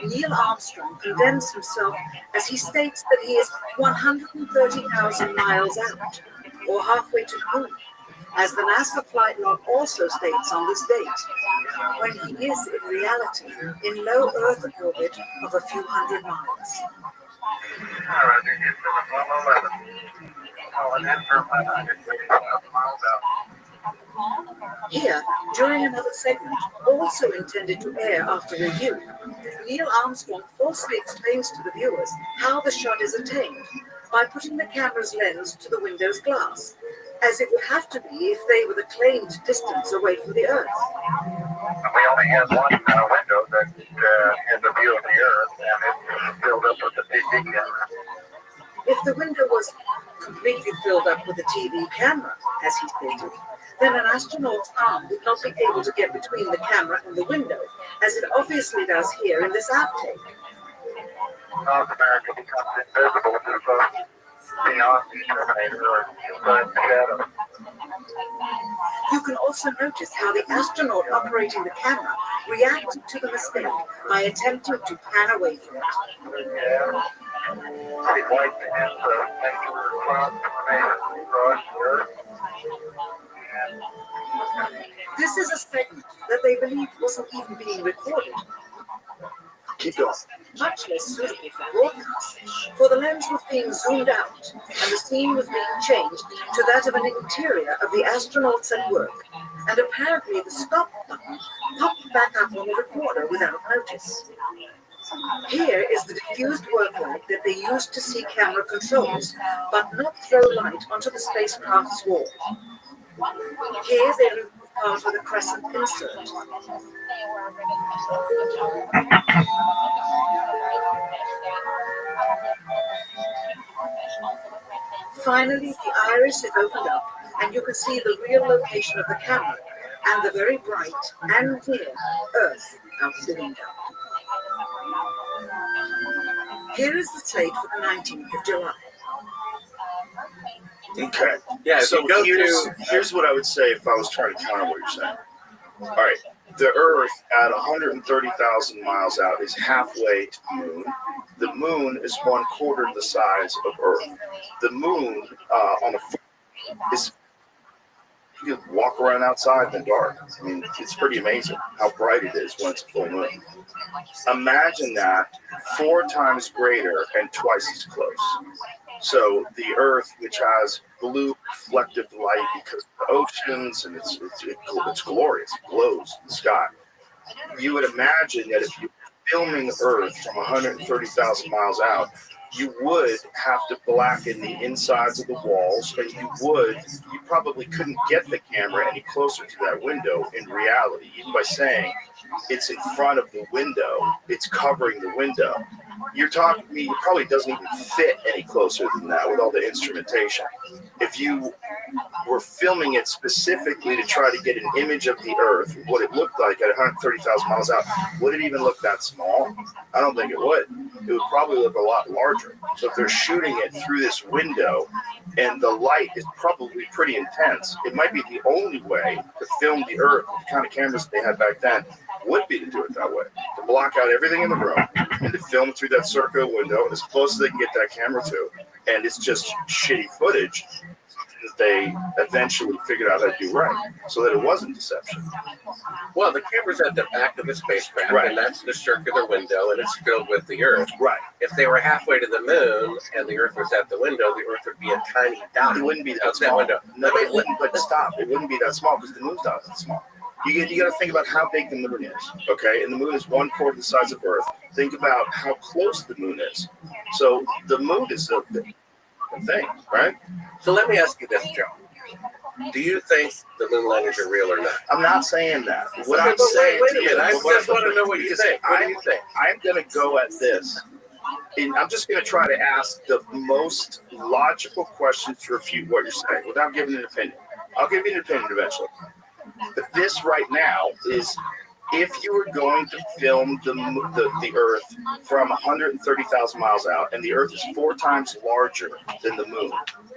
Neil Armstrong condemns himself as he states that he is 130,000 miles out, or halfway to the moon, as the NASA flight log also states on this date, when he is in reality in low Earth orbit of a few hundred miles. Here, during another segment, also intended to air after review, Neil Armstrong falsely explains to the viewers how the shot is attained by putting the camera's lens to the window's glass, as it would have to be if they were the claimed distance away from the Earth. We only have one window that has a view of the Earth, and it's filled up with the TV camera. If the window was completely filled up with a TV camera, as he stated, then an astronaut's arm would not be able to get between the camera and the window, as it obviously does here in this outtake. North America becomes invisible to folks beyond the Terminator or inside the shadow. You can also notice how the astronaut operating the camera reacted to the mistake by attempting to pan away from it. Yeah. Pretty white man, so thank you for transformation across the Earth. This is a segment that they believed wasn't even being recorded. Keep going. Much less suitable for broadcast, for the lens was being zoomed out and the scene was being changed to that of an interior of the astronauts at work, and apparently the stop button popped back up on the recorder without notice. Here is the diffused work light that they used to see camera controls, but not throw light onto the spacecraft's wall. Here they remove part of the crescent insert. Finally, the iris is opened up, and you can see the real location of the camera and the very bright and near Earth out the window. Here is the slate for the 19th of July. Okay. Yeah, if So you go here's what I would say if I was trying to counter what you're saying. All right. The Earth at 130,000 miles out is halfway to the moon. The moon is 1/4 the size of Earth. The moon on a is you can walk around outside in the dark. I mean, it's pretty amazing how bright it is when it's a full moon. Imagine that 4 times greater and twice as close. So the Earth, which has blue reflective light because of the oceans, and it's glorious. It glows in the sky. You would imagine that if you're filming Earth from 130,000 miles out, you would have to blacken the insides of the walls, and you probably couldn't get the camera any closer to that window in reality, even by saying it's in front of the window, it's covering the window. You're talking to me, it probably doesn't even fit any closer than that with all the instrumentation. If you were filming it specifically to try to get an image of the Earth, what it looked like at 130,000 miles out, would it even look that small? I don't think it would. It would probably look a lot larger. So if they're shooting it through this window and the light is probably pretty intense, it might be the only way to film the Earth with the kind of cameras they had back then would be to do it that way, to block out everything in the room and to film through that circular window as close as they can get that camera to. And it's just shitty footage that they eventually figured out how to do right, so that it wasn't deception. Well, the camera's at the back of the spacecraft, Right. and that's the circular window, and it's filled with the Earth. Right. If they were halfway to the moon and the Earth was at the window, the Earth would be a tiny dot. It wouldn't be that out small. window. No, it wouldn't. But stop. It wouldn't be that small because the moon's not that small. You got to think about how big the moon is, okay? And the moon is 1/4 the size of Earth. Think about how close the moon is. So the moon is a big thing, right? So let me ask you this, Joe. Do you think the moon landers are real or not? I'm not saying that. What Okay, I'm but saying wait to a you, minute. I just want to know what you because think. What do you think? I'm going to go at this. And I'm just going to try to ask the most logical questions to refute what you're saying without giving an opinion. I'll give you an opinion eventually. But this right now is, if you were going to film the Earth from 130,000 miles out, and the Earth is 4 times larger than the moon,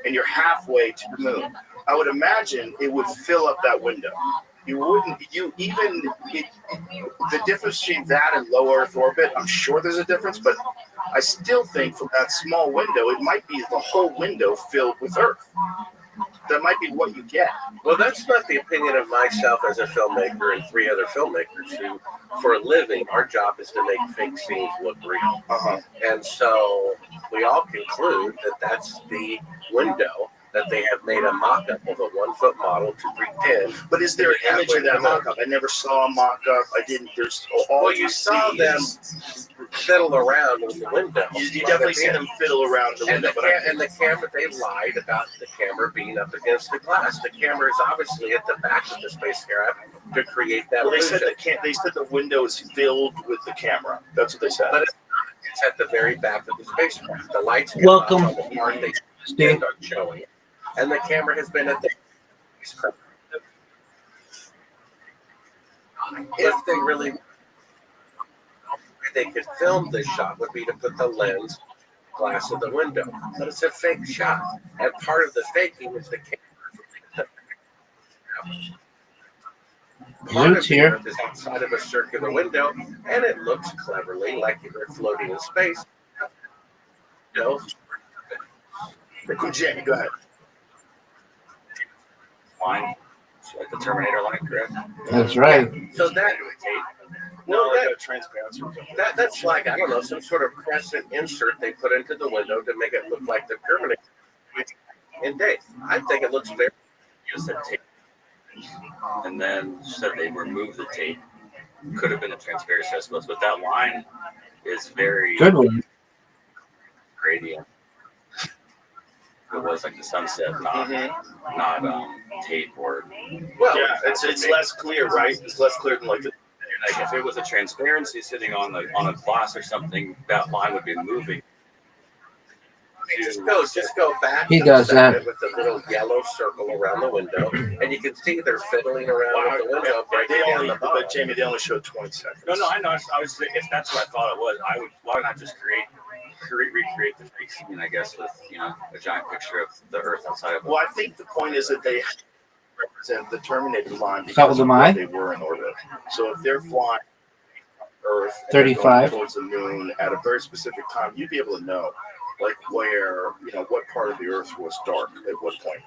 and you're halfway to the moon, I would imagine it would fill up that window. You wouldn't, the difference between that and low Earth orbit, I'm sure there's a difference, but I still think from that small window, it might be the whole window filled with Earth. That might be what you get. Well, that's not the opinion of myself as a filmmaker and 3 other filmmakers who, for a living, our job is to make fake scenes look real. And so we all conclude that that's the window that they have made a mock-up of a 1-foot model to pretend. But is there an image of that mock-up? I never saw a mock-up. I didn't. There's all Well, you saw them fiddle around in the window. You definitely see them fiddle around the window. And the camera, they lied about the camera being up against the glass. The camera is obviously at the back of the spacecraft to create that Well, they illusion. said the window is filled with the camera. That's what they said. But it's at the very back of the spacecraft. The lights Welcome. on the part they stand on showing. And the camera has been at the spacecraft. If they could film this shot would be to put the lens glass of the window. But it's a fake shot. And part of the faking is the camera. Part of the here. Earth is outside of a circular window, and it looks cleverly like you're floating in space. No. Jamie, go ahead. Line, like the Terminator line, correct? That's right. So that transparency. That's like, I don't know, some sort of crescent insert they put into the window to make it look like the Terminator in days. I think it looks very Use the tape. And then said they removed the tape. Could have been a transparency, I suppose, but that line is very Good one. gradient. It was like the sunset, not tape or. Well, yeah, it's less clear, right? It's less clear than like the. Like if it was a transparency sitting on a glass or something, that line would be moving. Just go back. He does that. With the little yellow circle around the window, and you can see they're fiddling around with the window. But Jamie, they only showed 20 seconds. No, I know. I was if that's what I thought it was, why not just recreate the fake scene? I guess with a giant picture of the Earth outside of it. Well, I think the point is that they represent the Terminator line That because was of mine? where they were in orbit. So if they're flying Earth and 35 towards the moon at a very specific time, you'd be able to know, like where what part of the Earth was dark at what point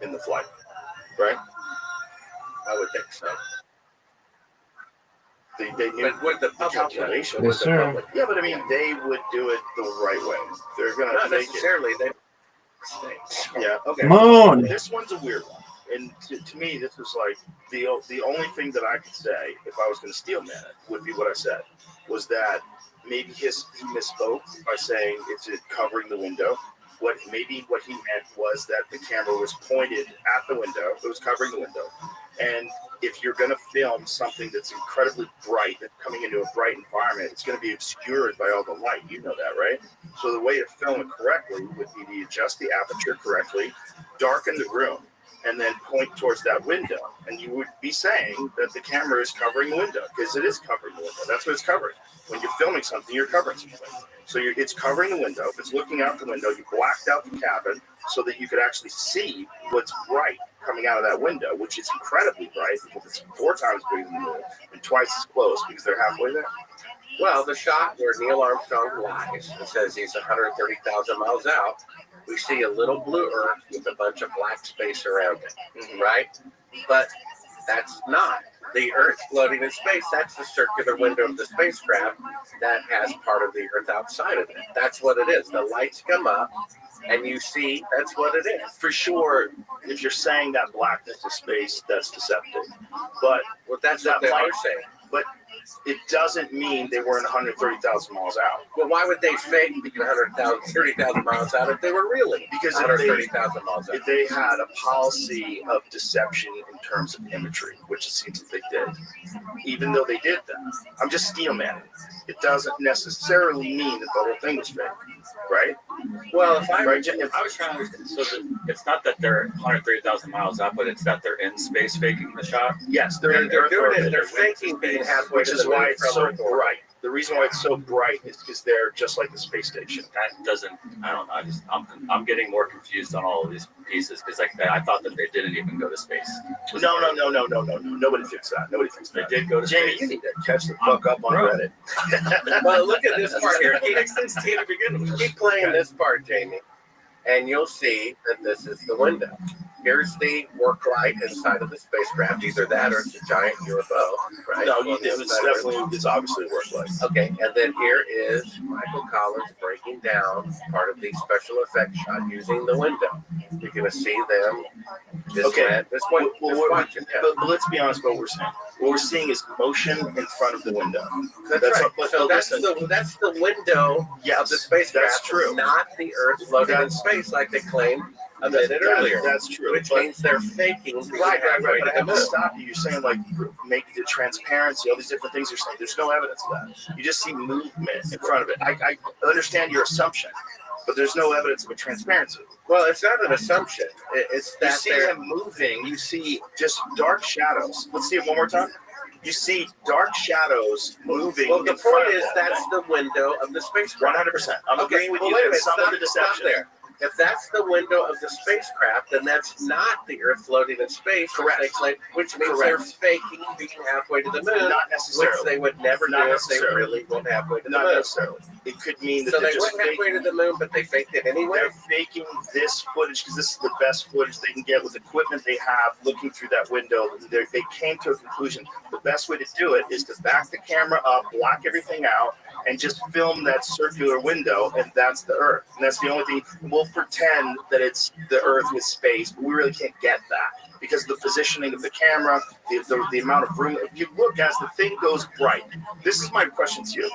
in the flight, right? I would think so. They knew with the calculation. Yes, sir. Yeah, but I mean, they would do it the right way. They're gonna Not make necessarily. it. Yeah. Okay. Moon. This one's a weird one, and to me, this is like the only thing that I could say if I was going to steel man it would be what I said was that maybe he misspoke by saying it's covering the window. What he meant was that the camera was pointed at the window. It was covering the window. And if you're going to film something that's incredibly bright, that's coming into a bright environment, it's going to be obscured by all the light. You know that, right? So the way to film it correctly would be to adjust the aperture correctly, darken the room, and then point towards that window. And you would be saying that the camera is covering the window because it is covering the window. That's what it's covering. When you're filming something, you're covering something. So it's covering the window. If it's looking out the window, you blacked out the cabin so that you could actually see what's bright coming out of that window, which is incredibly bright because it's 4 times bigger than the moon and twice as close because they're halfway there. Well, the shot where Neil Armstrong lies and says he's 130,000 miles out, we see a little blue Earth with a bunch of black space around it, right? But that's not the Earth floating in space. That's the circular window of the spacecraft that has part of the Earth outside of it. That's what it is. The lights come up, and you see that's what it is. For sure, if you're saying that blackness is space, that's deceptive. But that's what they are saying. But it doesn't mean they weren't 130,000 miles out. Well, why would they fake being 30,000 miles out if they were really because 130,000 miles out? If they had a policy of deception in terms of imagery, which it seems that they did, even though they did that, I'm just steel manning. It doesn't necessarily mean that the whole thing was fake, right? Well, if I was trying to understand, so that it's not that they're 130,000 miles out, but it's that they're in space faking the shot. Yes, they're doing it. They're faking being halfway, which is why it's so bright. The reason why it's so bright is because they're just like the space station. That doesn't. I don't know. I'm getting more confused on all of these pieces because I thought that they didn't even go to space. No. Nobody thinks that. Nobody thinks they did go to Jamie, space. you need to catch the fuck up on Reddit. Well, look at this part here. Keep playing this part, Jamie, and you'll see that this is the window. Here's the work light inside of the spacecraft. Either that or it's a giant UFO, right? No, it's obviously a work light. Okay, and then here is Michael Collins breaking down part of the special effects shot using the window. You're going to see them. But let's be honest about what we're saying. What we're seeing is motion in front of the window. That's the window of the spacecraft. That's true. Not the Earth floating in space like they claimed a minute earlier. That's true. Which means they're faking. Right. But I have to stop you. You're saying like make the transparency, all these different things you're saying. There's no evidence of that. You just see movement in front of it. I understand your assumption, but there's no evidence of a transparency. Well, it's not an assumption. It's that you see them moving. You see just dark shadows. Let's see it one more time. You see dark shadows moving. Well, the point is that's the window of the spacecraft. 100%. I'm agreeing with you. Wait a minute. Some of the deception there. If that's the window of the spacecraft, then that's not the Earth floating in space. Correct. Which means they're faking being halfway to the moon. Not necessarily. Which they would never do if they really went halfway to the moon. Not necessarily. It could mean that so they're they just went halfway to the moon, but they faked it anyway. They're faking this footage because this is the best footage they can get with the equipment they have looking through that window. They came to a conclusion. The best way to do it is to back the camera up, block everything out, and just film that circular window, and that's the Earth. And that's the only thing. We'll pretend that it's the Earth with space, but we really can't get that because of the positioning of the camera, the amount of room. If you look as the thing goes bright, this is my question to you.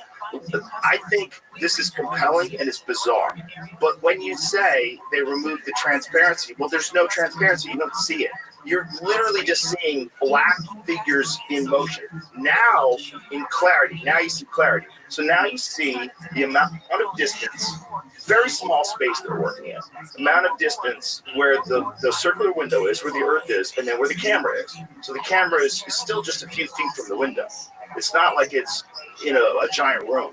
I think this is compelling and it's bizarre. But when you say they removed the transparency, well, there's no transparency. You don't see it. You're literally just seeing black figures in motion. Now, in clarity, now you see clarity. So now you see the amount of distance, very small space they're working in, amount of distance where the circular window is, where the Earth is, and then where the camera is. So the camera is still just a few feet from the window. It's not like it's in a giant room.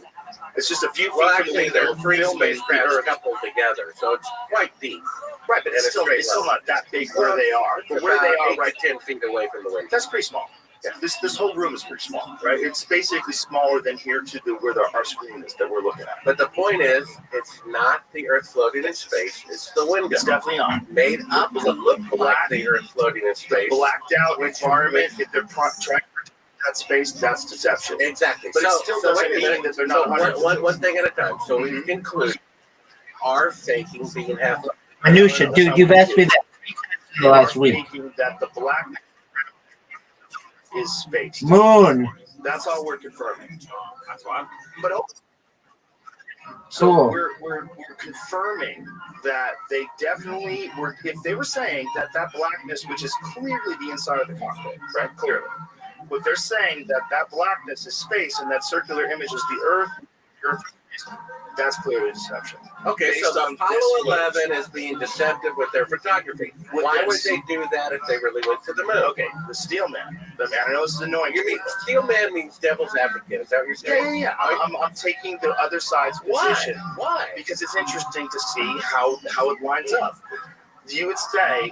It's just a few feet from the window. They're three spacecrafts coupled together, so it's quite deep. Right, but it's still not that big where they are. But where they are, right 10 feet away from the window. That's pretty small. Yeah, this whole room is pretty small, right? It's basically smaller than here to where our screen is that we're looking at. But the point is, it's not the Earth floating in space. It's the window. It's definitely not. Made up to look like the Earth floating in space. Blacked out environment. If they're trying to protect that space, that's deception. Exactly. But it still doesn't mean that they're not. One thing at a time. So we conclude, are faking being half. Minutia, dude, you've asked me that They last are week. thinking that the black is space. Moon. That's all we're confirming. That's why. But so Cool. we're confirming that they definitely were. If they were saying that blackness, which is clearly the inside of the cockpit, right? Clearly, but they're saying that blackness is space and that circular image is the Earth. That's clearly deception. Okay, Based so on Apollo this 11 is being deceptive with their photography. Why would they do that if they really went to the moon? Okay, the steel man. I know this is annoying. You mean steel man means devil's advocate? Is that what you're saying? Yeah. I'm taking the other side's position. Why? Because it's interesting to see how it lines up. You would say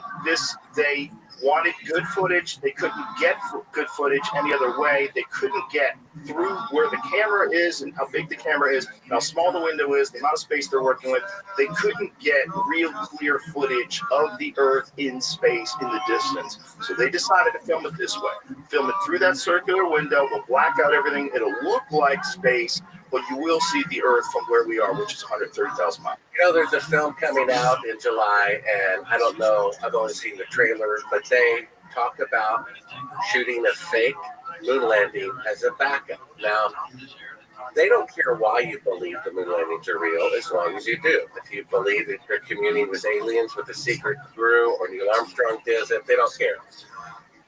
they wanted good footage. They couldn't get good footage any other way. They couldn't get through where the camera is and how big the camera is, and how small the window is, the amount of space they're working with. They couldn't get real clear footage of the Earth in space in the distance. So they decided to film it this way. Film it through that circular window. We'll black out everything. It'll look like space, but you will see the Earth from where we are, which is 130,000 miles. You know, there's a film coming out in July, and I don't know, I've only seen the trailer, but they talk about shooting a fake moon landing as a backup. Now, they don't care why you believe the moon landings are real, as long as you do. If you believe that you're communing with aliens with a secret crew, or Neil Armstrong does it, they don't care.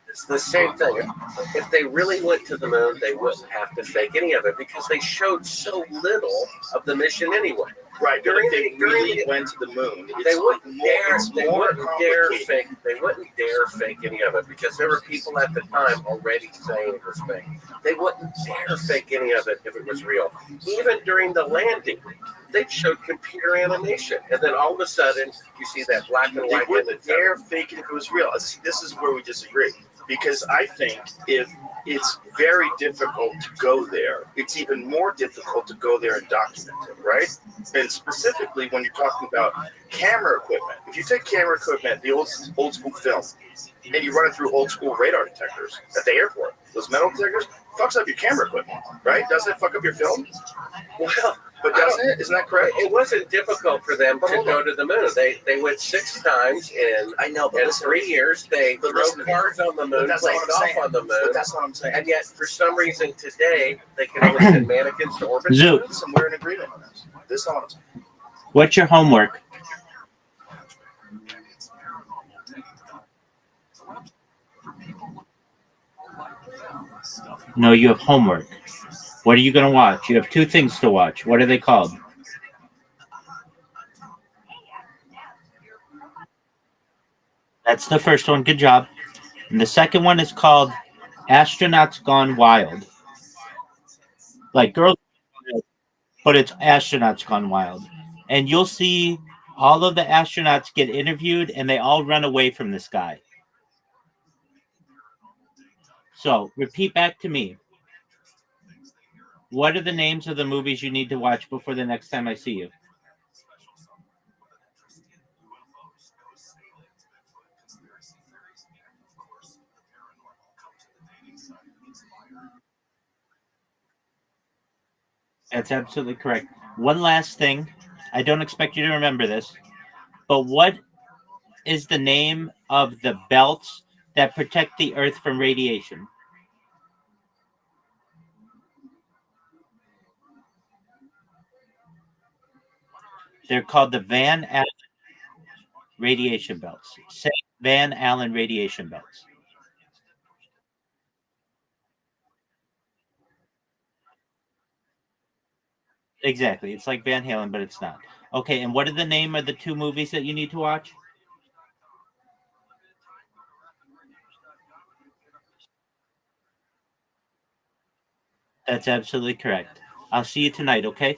It's the same thing. If they really went to the moon, they wouldn't have to fake any of it because they showed so little of the mission anyway. Right, if they really went to the moon, they wouldn't dare fake any of it because there were people at the time already saying it was fake. They wouldn't dare fake any of it if it was real. Even during the landing, they showed computer animation, and then all of a sudden you see that black and white. They wouldn't dare fake it if it was real. This is where we disagree. Because I think if it's very difficult to go there, it's even more difficult to go there and document it, right? And specifically when you're talking about camera equipment, if you take camera equipment, the old school film, and you run it through old school radar detectors at the airport, those metal detectors, fucks up your camera equipment, right? Doesn't it fuck up your film? Well, but doesn't it? Isn't that correct? It wasn't difficult for them to go to the moon. They went 6 times in 3 years. They drove cars on the moon, played golf on the moon. But that's what I'm saying. And yet, for some reason, today they can only send mannequins to orbit. Zoo. And we're in agreement on this. This is all I'm saying. What's your homework? No, you have homework. What are you going to watch? You have 2 things to watch. What are they called? That's the first one. Good job. And the second one is called Astronauts Gone Wild. Like girls, but it's Astronauts Gone Wild. And you'll see all of the astronauts get interviewed and they all run away from this guy. So repeat back to me. What are the names of the movies you need to watch before the next time I see you? That's absolutely correct. One last thing. I don't expect you to remember this, but what is the name of the belts that protect the Earth from radiation? They're called the Van Allen radiation belts. Say Van Allen radiation belts. Exactly. It's like Van Halen, but it's not. Okay, and what are the name of the 2 movies that you need to watch? That's absolutely correct. I'll see you tonight, okay?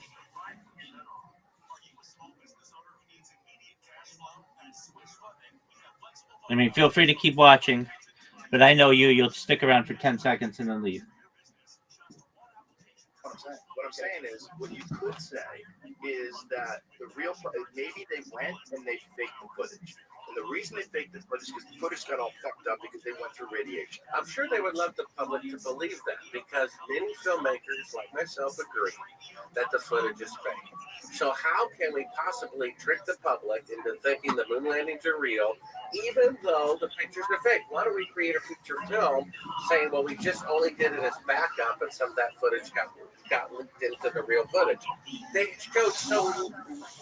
I mean, feel free to keep watching, but I know you'll stick around for 10 seconds and then leave. What I'm saying is, what you could say is that the real maybe they went and they faked the footage. And the reason they faked the footage footage because the footage got all fucked up because they went through radiation. I'm sure they would love the public to believe that because many filmmakers like myself agree that the footage is fake. So how can we possibly trick the public into thinking the moon landings are real, even though the pictures are fake? Why don't we create a feature film saying, well, we just only did it as backup and some of that footage got leaked into the real footage? They showed so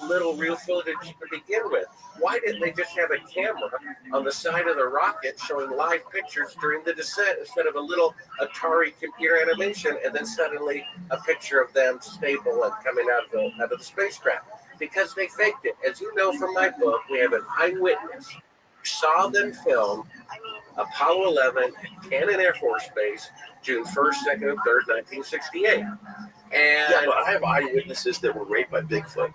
little real footage to begin with. Why didn't they just have a camera on the side of the rocket showing live pictures during the descent instead of a little Atari computer animation and then suddenly a picture of them stable and coming out of the spacecraft? Because they faked it. As you know from my book, we have an eyewitness who saw them film Apollo 11 at Cannon Air Force Base, June 1st, 2nd, and 3rd, 1968. And yeah, but I have eyewitnesses that were raped by Bigfoot.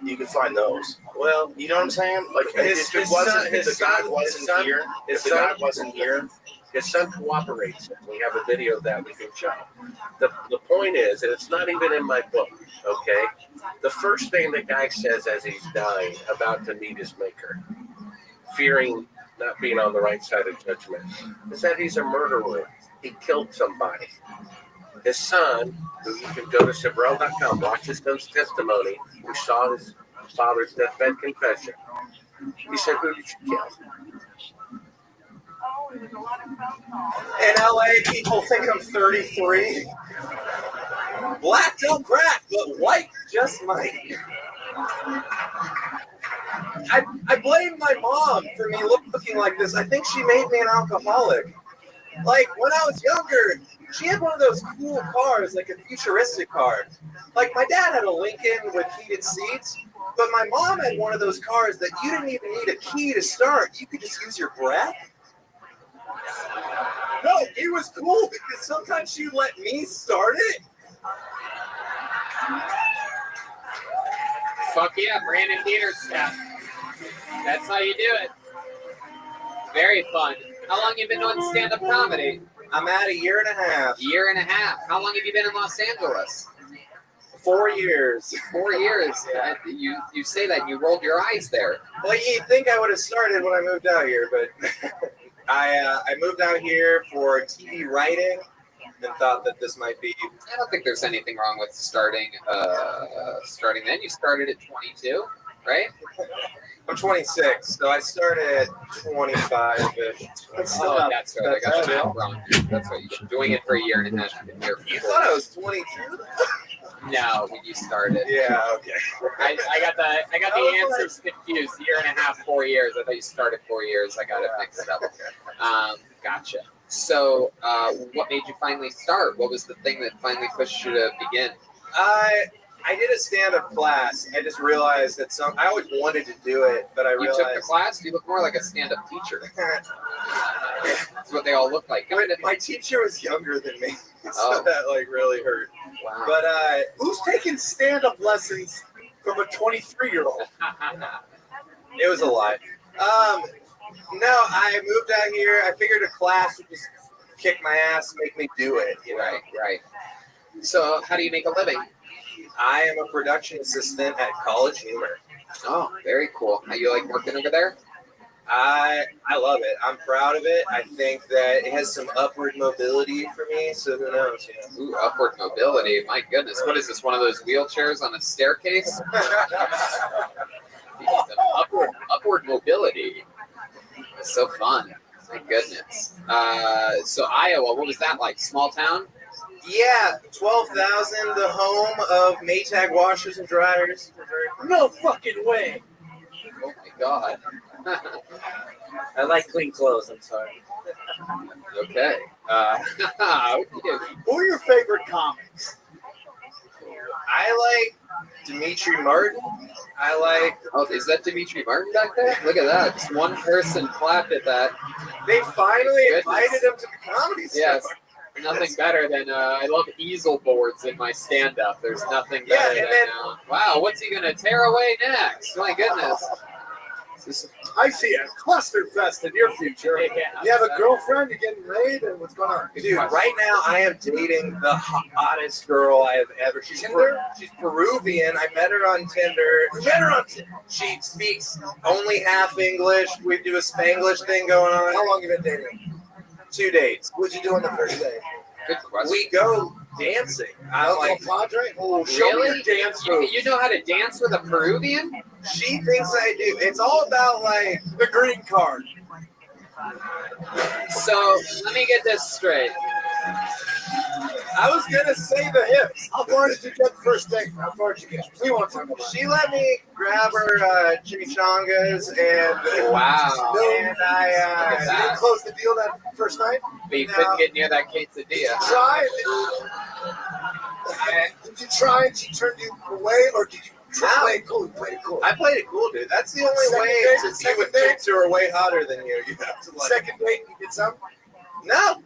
You can find those. Well, you know what I'm saying? Like, if the guy wasn't here, his son cooperates. We have a video of that we can show. The point is, and it's not even in my book, okay? The first thing the guy says as he's dying, about to meet his maker, fearing not being on the right side of judgment, is that he's a murderer. He killed somebody. His son, who you can go to Sabrel.com, watch his son's testimony, who saw his father's deathbed confession. He said, who did you kill? In LA, people think I'm 33. Black don't crack, but white just might. I blame my mom for me looking like this. I think she made me an alcoholic. Like, when I was younger, she had one of those cool cars, like a futuristic car. Like, my dad had a Lincoln with heated seats, but my mom had one of those cars that you didn't even need a key to start. You could just use your breath. No, it was cool because sometimes she let me start it. Fuck yeah, Brandon Dieter's stuff. That's how you do it. Very fun. How long have you been doing stand-up comedy? I'm at a year and a half. Year and a half. How long have you been in Los Angeles? 4 years. 4 years. You say that and you rolled your eyes there. Well, you'd think I would have started when I moved out here, but I moved out here for TV writing and thought that this might be. I don't think there's anything wrong with starting then. You started at 22, right? I'm 26, so I started at 25-ish. Oh, that's right. I got the math wrong. That's right. You've been doing it for a year and a half. You thought I was 22? No, when you started. Yeah, okay. I got the answers confused. Year and a half, 4 years. I thought you started 4 years. I got it mixed up. Gotcha. So, what made you finally start? What was the thing that finally pushed you to begin? I did a stand-up class. I just realized that I always wanted to do it, but I realized... You took the class? You look more like a stand-up teacher. That's what they all look like. My teacher was younger than me, so that really hurt. Wow. But who's taking stand-up lessons from a 23-year-old? It was a lie. No, I moved out here. I figured a class would just kick my ass, make me do it. You know? Right. So, how do you make a living? I am a production assistant at College Humor. Oh, very cool. How you like working over there? I love it. I'm proud of it. I think that it has some upward mobility for me, so who knows? Yeah. Ooh, upward mobility. My goodness. What is this, one of those wheelchairs on a staircase? upward mobility. It's so fun. My goodness. So Iowa, what was that like? Small town? Yeah, 12,000, the home of Maytag washers and dryers. No fucking way. Oh my god. I like clean clothes, I'm sorry. Okay. Who are your favorite comics? I like Dimitri Martin. I like... Oh, is that Dimitri Martin back there? Look at that. Just one person clapped at that. They finally invited him to the comedy store. Yes. Nothing better than, I love easel boards in my stand-up. There's nothing better than, wow, what's he going to tear away next? My goodness. I see a cluster fest in your future. You have a girlfriend, you're getting married, and what's going on? Dude, right now I am dating the hottest girl I have ever. She's Peruvian. I met her on Tinder. She speaks only half English. We do a Spanglish thing going on. How long have you been dating? 2 dates. What'd you do on the first day? Good question. We go dancing. I'm like, Padre? oh, show me Really? your dance moves. You know how to dance with a Peruvian? She thinks I do. It's all about like the green card. So let me get this straight. I was gonna say the hips. How far did you get the first date? How far did you get? We won't talk about it. She let me grab her chimichangas and Wow. And I you didn't close the deal that first night? But you couldn't get near that quesadilla. Try. Did you try and she turned you away, or did you play it cool? You played it cool. I played it cool, dude. That's the only Second way date? to be Second with date? chicks who are way hotter than you. You have to like. Second date, you did some? No.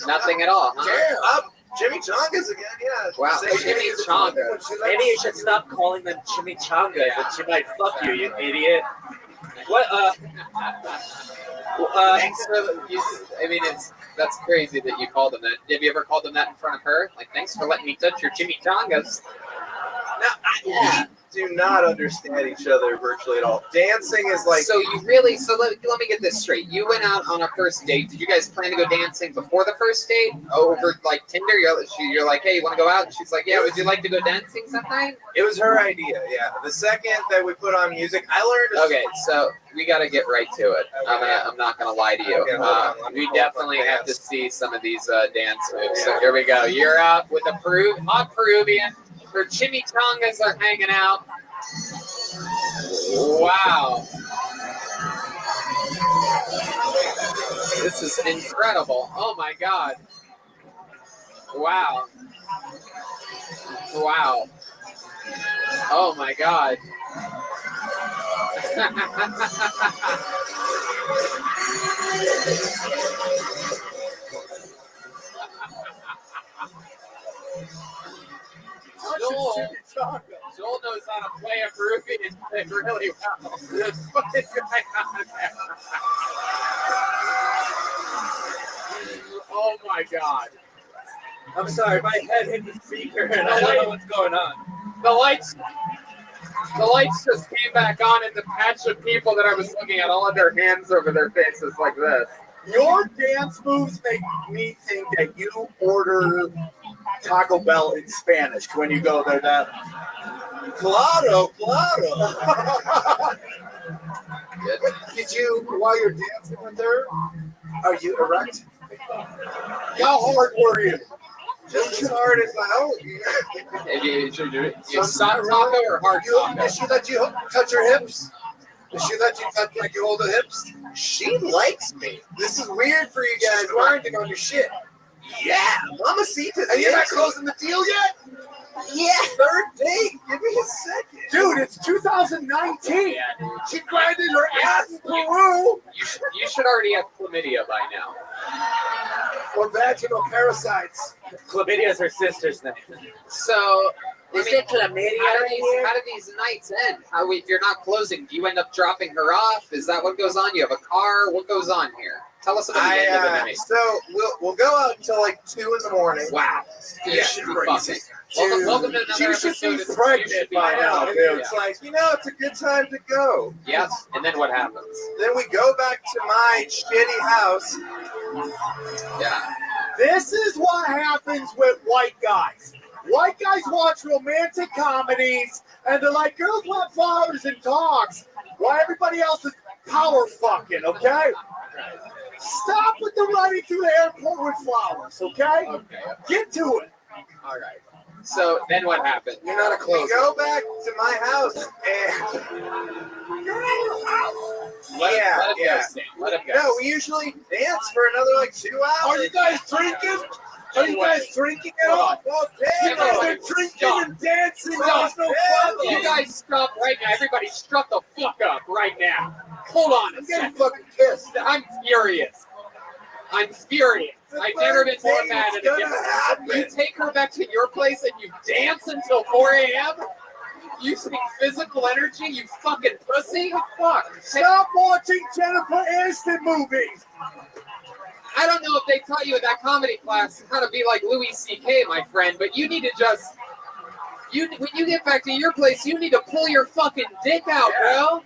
Nothing at all. Huh? Damn. Chimichangas again, yeah. Wow. Say Chimichanga. Maybe you should stop calling them chimichangas, and she might fuck you, you idiot. What? Thanks for that's crazy that you called them that. Have you ever called them that in front of her? Like, thanks for letting me touch your chimichangas. No, we do not understand each other virtually at all. Dancing is like. So you really? So let me get this straight. You went out on a first date. Did you guys plan to go dancing before the first date? Over like Tinder? You're like, hey, you want to go out? And she's like, yeah. Would you like to go dancing sometime? It was her idea. Yeah. The second that we put on music, I learned. Okay, so we got to get right to it. I'm not gonna lie to you. Okay, hold on. We definitely have to see some of these dance moves. So here we go. You're out with a hot Peruvian. Her chimichangas are hanging out. Wow. This is incredible. Oh my God. Wow. Wow. Oh my God. Joel knows how to play a Peruvian really well. What is going on there? Oh my God. I'm sorry, my head hit the speaker and I don't know what's going on. The lights just came back on, and the patch of people that I was looking at all had their hands over their faces like this. Your dance moves make me think that you order Taco Bell in Spanish when you go there. That claro. Did you, while you're dancing with her, are you erect? How hard were you? Just as hard as my own. You soft taco or hard taco? Did she let you touch her hips? Did she let you touch like you hold the hips? She likes me. This is weird for you guys. She's grinding on your shit. Yeah, Mamacita. And you're not closing the deal yet? Yeah. Third date. Give me a second. Dude, it's 2019. Yeah, dude. She grinded her ass in Peru. You should already have chlamydia by now. Or vaginal parasites. Chlamydia is her sister's name. So, Is it chlamydia? How do these nights end? If you're not closing, do you end up dropping her off? Is that what goes on? You have a car? What goes on here? Tell us about the end of the night. So we'll go out until like 2 in the morning. Wow. Yeah, crazy. Welcome to another She should episode. be pregnant by now, dude. It's like, it's a good time to go. Yes, and then what happens? Then we go back to my shitty house. Yeah. This is what happens with white guys. White guys watch romantic comedies, and they're like, girls want flowers and dogs. While everybody else is power fucking, okay? Stop with the running through the airport with flowers, okay? Get to it. All right. So then what happened? You're not a We closer. go back to my house, and Let him go. No, we usually dance for another like 2 hours. Are you guys drinking? Are you guys drinking at all? You guys are drinking and dancing. There's no fun. You guys stop right now. Everybody shut the fuck up right now. Hold on a I'm getting second. fucking pissed. I'm furious. I'm furious. I've never been more mad at a gonna different. happen. You take her back to your place and you dance until 4 a.m.? Using physical energy, you fucking pussy? Fuck. Stop watching Jennifer Aniston movies. I don't know if they taught you in that comedy class how to be like Louis C.K., my friend, but you need to just... when you get back to your place, you need to pull your fucking dick out, bro.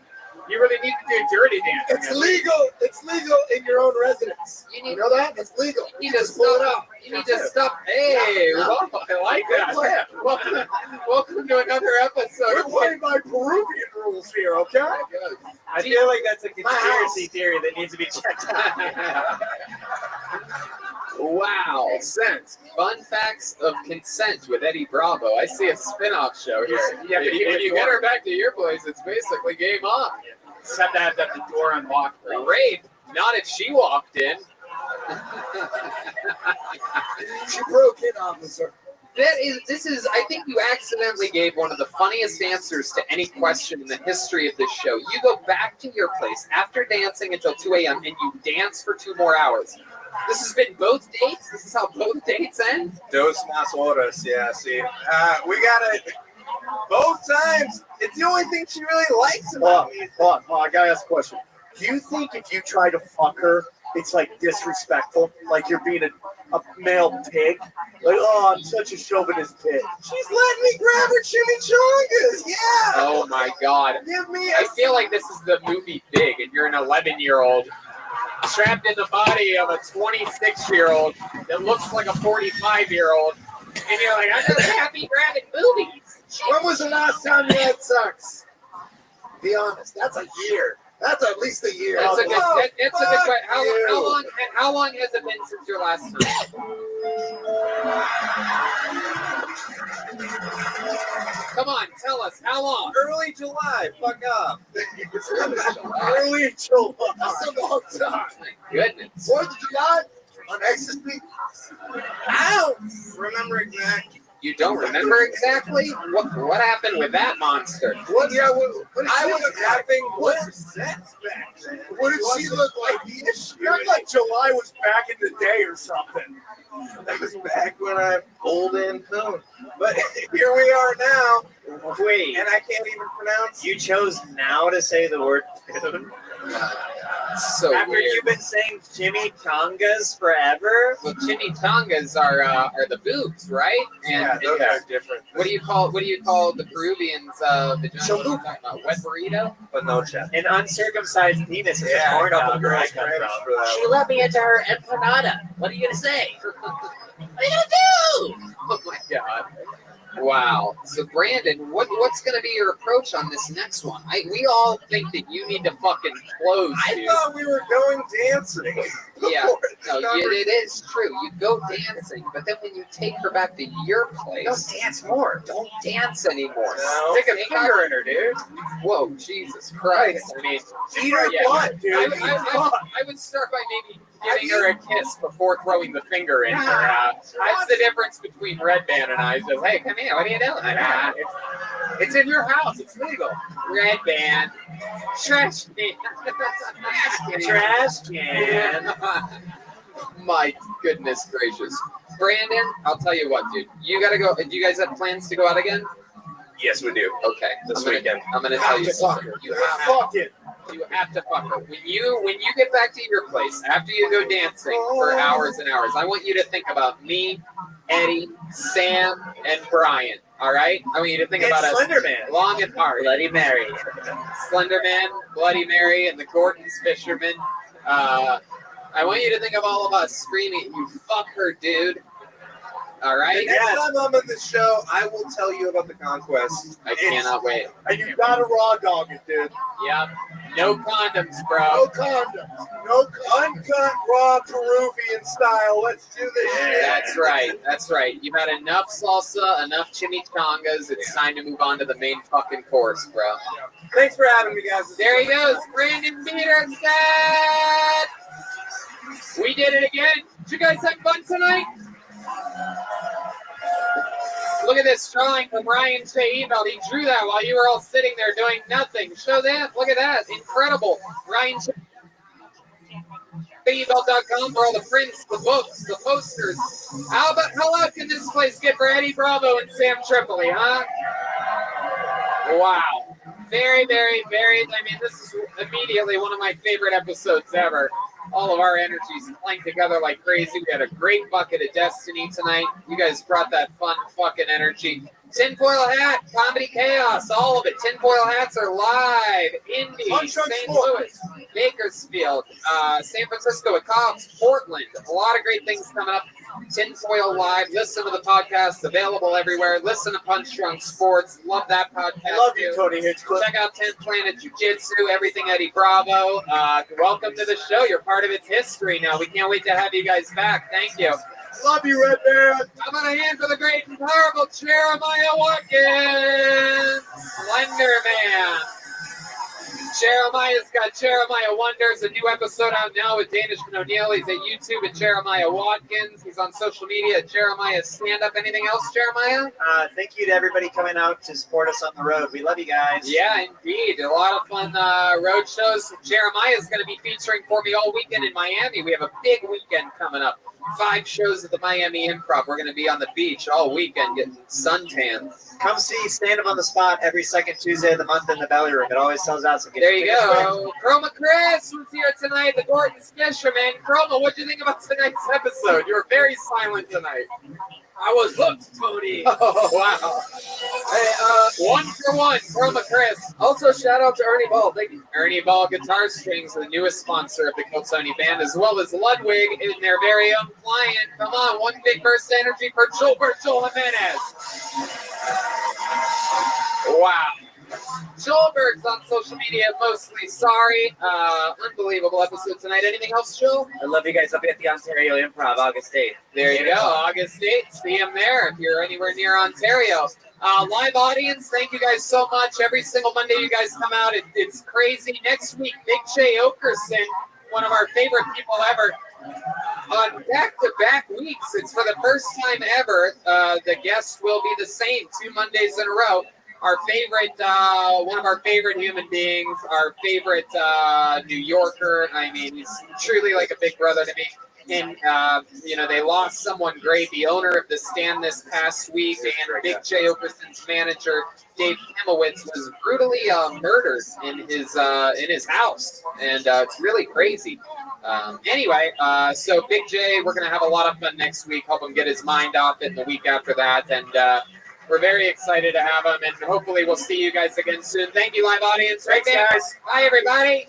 You really need to do dirty dancing. It's legal. It's legal in your own residence. You know that? It's legal. You need to stop. You need to stop. Hey, well, I like that. Welcome to another episode. We're playing by Peruvian rules here, okay? I feel like that's a conspiracy theory that needs to be checked out. Wow. Consent. Fun facts of consent with Eddie Bravo. I see a spin-off show here. If you get her back to your place, it's basically game on. Just have to have the door unlocked. Rape. Not if she walked in. She broke in, officer. This is, I think you accidentally gave one of the funniest answers to any question in the history of this show. You go back to your place after dancing until 2 a.m. and you dance for 2 more hours. This has been both dates? This is how both dates end? Dos más horas, yeah, see. We got it both times. It's the only thing she really likes about me. Hold on, I gotta ask a question. Do you think if you try to fuck her, it's like disrespectful? Like you're being a male pig? Like, oh, I'm such a chauvinist pig. She's letting me grab her chimichangas, yeah! Oh my god. I feel like this is the movie Big, and you're an 11-year-old trapped in the body of a 26-year-old that looks like a 45-year-old, and you're like, I'm just happy grabbing boobies. When was the last time you had sex? Be honest, that's a year. That's at least a year. That's a good question. How long has it been since your last time? Come on, tell us. How long? Early July. Fuck off. Early July. That's a long time. My goodness. 4th of July on ecstasy. I don't remember exactly. You don't remember exactly? What happened with that monster? I was having sex back then. What did she look like? She looked like July was back in the day or something. That was back when I'm old and coon. But here we are now. Wait. And I can't even pronounce. You chose now to say the word coon? So after weird. You've been saying chimichangas forever? Well, chimichangas are the boobs, right? And those are different. What do you call the Peruvians? Vagina? Wet burrito? Panocha. An uncircumcised penis is a corn dog where I come from. She let me into her empanada. What are you gonna say? What are you gonna do? Oh my god. Wow. So Brandon, what's going to be your approach on this next one? We all think that you need to fucking close. I thought we were going dancing. Yeah, it is true. You go dancing, but then when you take her back to your place, don't dance more. Don't dance anymore. No. Stick a finger in her, dude. Whoa, Jesus Christ! I mean, eat her butt, dude. I would start by maybe giving her a kiss before throwing the finger in her. That's the difference between Red Band and I. Says, hey, come here. What are you doing? It's in your house. It's legal. Red Band. Trash can. Trash can. My goodness gracious. Brandon, I'll tell you what, dude. You gotta go. Do you guys have plans to go out again? Yes, we do. Okay. This weekend. I'm gonna tell you something. You have to fuck her. When you get back to your place after you go dancing for hours and hours, I want you to think about me, Eddie, Sam, and Brian. All right? I want you to think about us. Slender Man. Long and hard. Bloody Mary. Slender Man, Bloody Mary, and the Gordon's Fisherman. I want you to think of all of us screaming, "You fuck her, dude." All right? The next time I'm on the show, I will tell you about the conquest. I cannot wait. And you gotta raw dog it, dude. Yep. No condoms, bro. No condoms. No uncut raw Peruvian style. Let's do this shit. That's right. That's right. You've had enough salsa, enough chimichangas. It's time to move on to the main fucking course, bro. Thanks for having me, guys. There he goes. Brandon Peterson. We did it again. Did you guys have fun tonight? Look at this drawing from Ryan Shaheveld. He drew that while you were all sitting there doing nothing. Show that. Look at that. Incredible. Ryan Shaheveld.com for all the prints, the books, the posters. How loud can this place get for Eddie Bravo and Sam Tripoli, huh? Wow. Very, very, very, I mean, this is immediately one of my favorite episodes ever. All of our energies playing together like crazy. We had a great bucket of destiny tonight. You guys brought that fun fucking energy. Tinfoil Hat, Comedy Chaos, all of it. Tinfoil Hats are live. Indy, St. Louis, Bakersfield, San Francisco at Cobbs, Portland. A lot of great things coming up. Tinfoil Live. Listen to the podcast. Available everywhere. Listen to Punch Drunk Sports. Love that podcast. Love you, Tony Hitchcliffe. Check out 10th Planet Jiu-Jitsu. Everything Eddie Bravo. Welcome to the show. You're part of its history now. We can't wait to have you guys back. Thank you. Love you, Red Bear. I'm on a hand for the great and powerful Jeremiah Watkins. Slender Man. Jeremiah's got Jeremiah Wonders, a new episode out now with Danish and O'Neill. He's at YouTube at Jeremiah Watkins. He's on social media at Jeremiah Stand Up. Anything else, Jeremiah? Thank you to everybody coming out to support us on the road. We love you guys. Yeah, indeed. A lot of fun road shows. Jeremiah's going to be featuring for me all weekend in Miami. We have a big weekend coming up. 5 shows at the Miami Improv. We're going to be on the beach all weekend getting suntans. Come see Stand Up on the Spot every second Tuesday of the month in the Belly Room. It always sells out. So get There you your tickets go. Chroma Chris was here tonight, the Gordon's Fisherman. Chroma, what'd you think about tonight's episode? You were very silent tonight. I was hooked, Tony. Oh, wow. Hey, 1 for 1, Chroma Chris. Also, shout out to Ernie Ball. Thank you. Ernie Ball Guitar Strings, the newest sponsor of the Kill Tony Band, as well as Ludwig in their very own client. Come on, one big burst of energy for Joel Jimenez. Wow. Joelberg's on social media mostly. Sorry. Unbelievable episode tonight. Anything else, Joel? I love you guys. I'll be at the Ontario Improv August 8th. There you go. August 8th. See him there if you're anywhere near Ontario. Live audience, thank you guys so much. Every single Monday you guys come out. It's crazy. Next week, Big J Okerson, one of our favorite people ever. On back-to-back weeks, it's for the first time ever, the guests will be the same 2 Mondays in a row. Our favorite, one of our favorite human beings, our favorite New Yorker. I mean, he's truly like a big brother to me. And, they lost someone great, the owner of the Stand this past week, and Big J Okerson's manager, Dave Hemowitz, was brutally murdered in his house. And it's really crazy. Anyway, so Big J, we're going to have a lot of fun next week. Help him get his mind off it in the week after that. And we're very excited to have him. And hopefully we'll see you guys again soon. Thank you, live audience. Thanks, guys. Bye, everybody.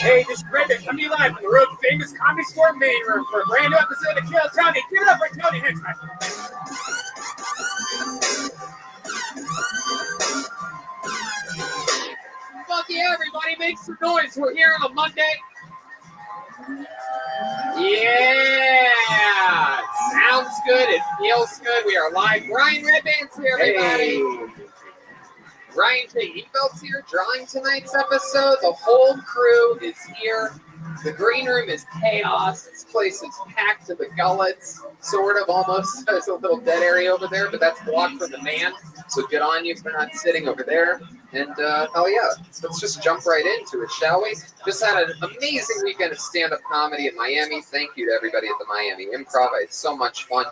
Hey, this is Brenda coming to you live from the world famous Comedy Store main room for a brand new episode of Kill Tony. Give it up for Tony Hitchcock. Fuck yeah, everybody, make some noise. We're here on a Monday. Yeah, sounds good. It feels good. We are live. Brian Redband's here, everybody. Hey. Ryan J. Efeld's here drawing tonight's episode. The whole crew is here. The green room is chaos. This place is packed to the gullets, sort of, almost. There's a little dead area over there, but that's blocked from the man. So good on you for not sitting over there. And, hell yeah, let's just jump right into it, shall we? Just had an amazing weekend of stand-up comedy in Miami. Thank you to everybody at the Miami Improv. I had so much fun.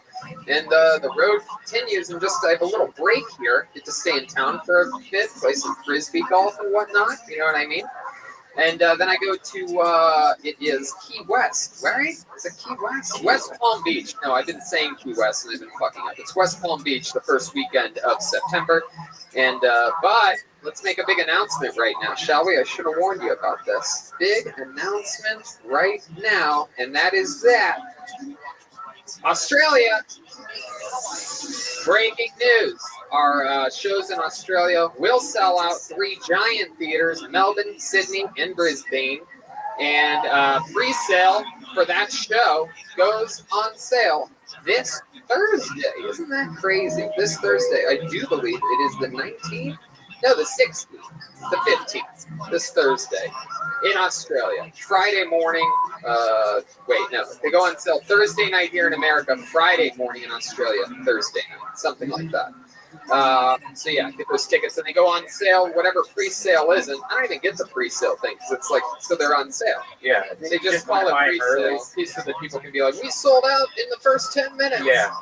And the road continues, and I have a little break here. Get to stay in town for a bit, play some Frisbee golf and whatnot, you know what I mean? And then I go to, it is Key West, right? Is it Key West? West Palm Beach. No, I've been saying Key West and I've been fucking up. It's West Palm Beach the first weekend of September. And, but let's make a big announcement right now, shall we? I should have warned you about this. Big announcement right now, and that is that Australia, breaking news. Our shows in Australia will sell out 3 giant theaters, Melbourne, Sydney, and Brisbane. And pre-sale for that show goes on sale this Thursday. Isn't that crazy? This Thursday. I do believe it is the 19th. No, the 16th. The 15th. This Thursday in Australia. Friday morning. They go on sale Thursday night here in America, Friday morning in Australia, Thursday night. Something like that. So yeah, get those tickets and they go on sale, whatever pre-sale is. And I don't even get the pre-sale thing because it's like, so they're on sale. Yeah. They just call it pre-sale so that people can be like, we sold out in the first 10 minutes. Yeah.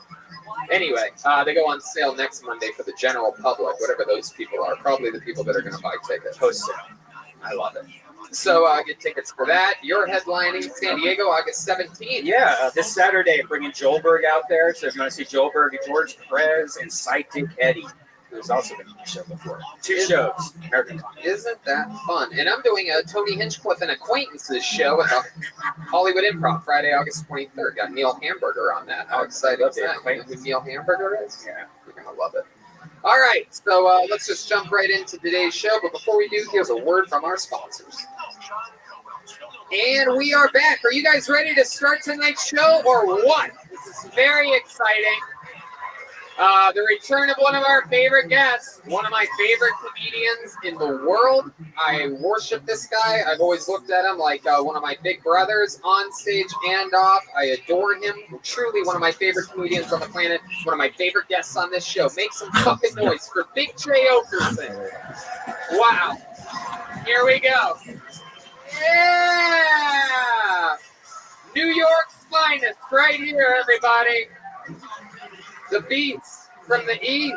Anyway, they go on sale next Monday for the general public, whatever those people are. Probably the people that are going to buy tickets. Post-sale. I love it. So get tickets for that. You're headlining San Diego August 17th. Yeah, this Saturday, bringing Joelberg out there. So if you want to see Joelberg, George Perez, and Sidekick Eddie, who's also been on the show before. 2 shows. American Comedy. Isn't that fun? And I'm doing a Tony Hinchcliffe and Acquaintances show at the Hollywood Improv Friday, August 23rd. Got Neil Hamburger on that. How exciting is that? You know who Neil Hamburger is? Yeah. You're going to love it. All right, so let's just jump right into today's show. But before we do, here's a word from our sponsors. And we are back. Are you guys ready to start tonight's show or what? This is very exciting. The return of one of our favorite guests, one of my favorite comedians in the world. I worship this guy. I've always looked at him like one of my big brothers on stage and off. I adore him. Truly one of my favorite comedians on the planet. One of my favorite guests on this show. Make some fucking noise for Big J Okerson. Wow. Here we go. Yeah! New York's finest right here, everybody. The Beast from the East,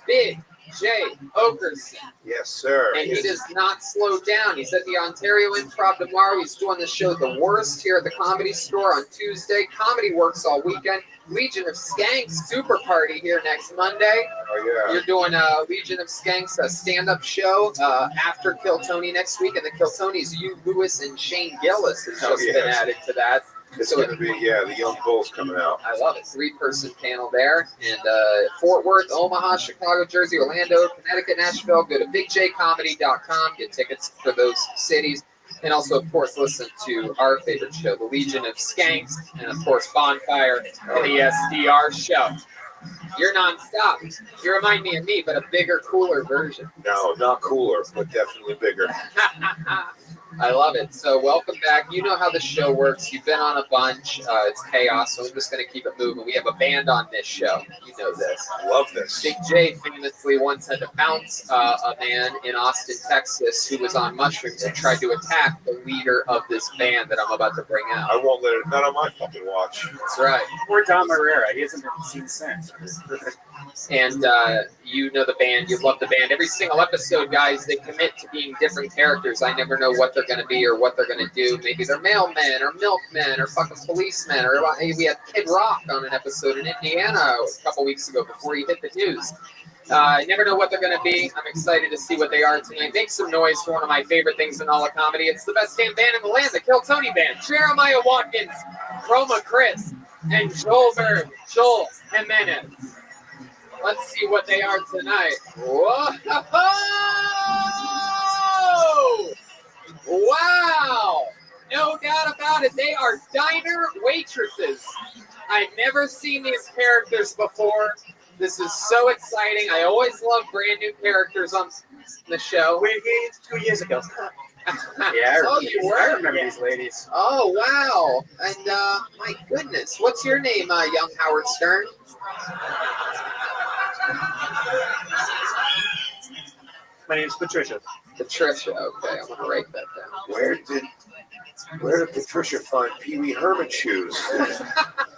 Big J Okerson. Yes, sir. And he does not slow down. He's at the Ontario Improv tomorrow. He's doing the show The Worst here at the Comedy Store on Tuesday. Comedy Works all weekend. Legion of Skanks Super Party here next Monday. Oh, yeah. You're doing a Legion of Skanks stand-up show after Kill Tony next week. And the Kill Tonys, you, Lewis, and Shane Gillis has just been added to that. It's going to be, the Young Bulls coming out. I love it. 3-person panel there. And Fort Worth, Omaha, Chicago, Jersey, Orlando, Connecticut, Nashville. Go to bigjcomedy.com. Get tickets for those cities. And also, of course, listen to our favorite show, The Legion of Skanks. And, of course, Bonfire and the SDR show. You're nonstop. You remind me of me, but a bigger, cooler version. No, not cooler, but definitely bigger. I love it. So welcome back. You know how the show works. You've been on a bunch. It's chaos, so I'm just going to keep it moving. We have a band on this show. You know this. Love this. Big J famously once had to bounce a man in Austin, Texas, who was on mushrooms and tried to attack the leader of this band that I'm about to bring out. I won't let it. Not on my fucking watch. That's right. Poor Tom Herrera. He hasn't been seen since. And you know the band, you love the band. Every single episode, guys, they commit to being different characters. I never know what they're going to be or what they're going to do. Maybe they're mailmen or milkmen or fucking policemen. Or we had Kid Rock on an episode in Indiana a couple weeks ago before he hit the news. I never know what they're going to be. I'm excited to see what they are tonight. Make some noise for one of my favorite things in all of comedy. It's the best damn band in the land, the Kill Tony Band. Jeremiah Watkins, Chroma Chris, and Joel Jimenez. Let's see what they are tonight. Whoa! Wow! No doubt about it. They are diner waitresses. I've never seen these characters before. This is so exciting. I always love brand new characters on the show. We did 2 years ago. Yeah, I remember these ladies. Oh, wow. And my goodness. What's your name, young Howard Stern? My name's Patricia. Patricia, okay. I'm going to write that down. Where did Where did Patricia find Pee Wee Herman shoes?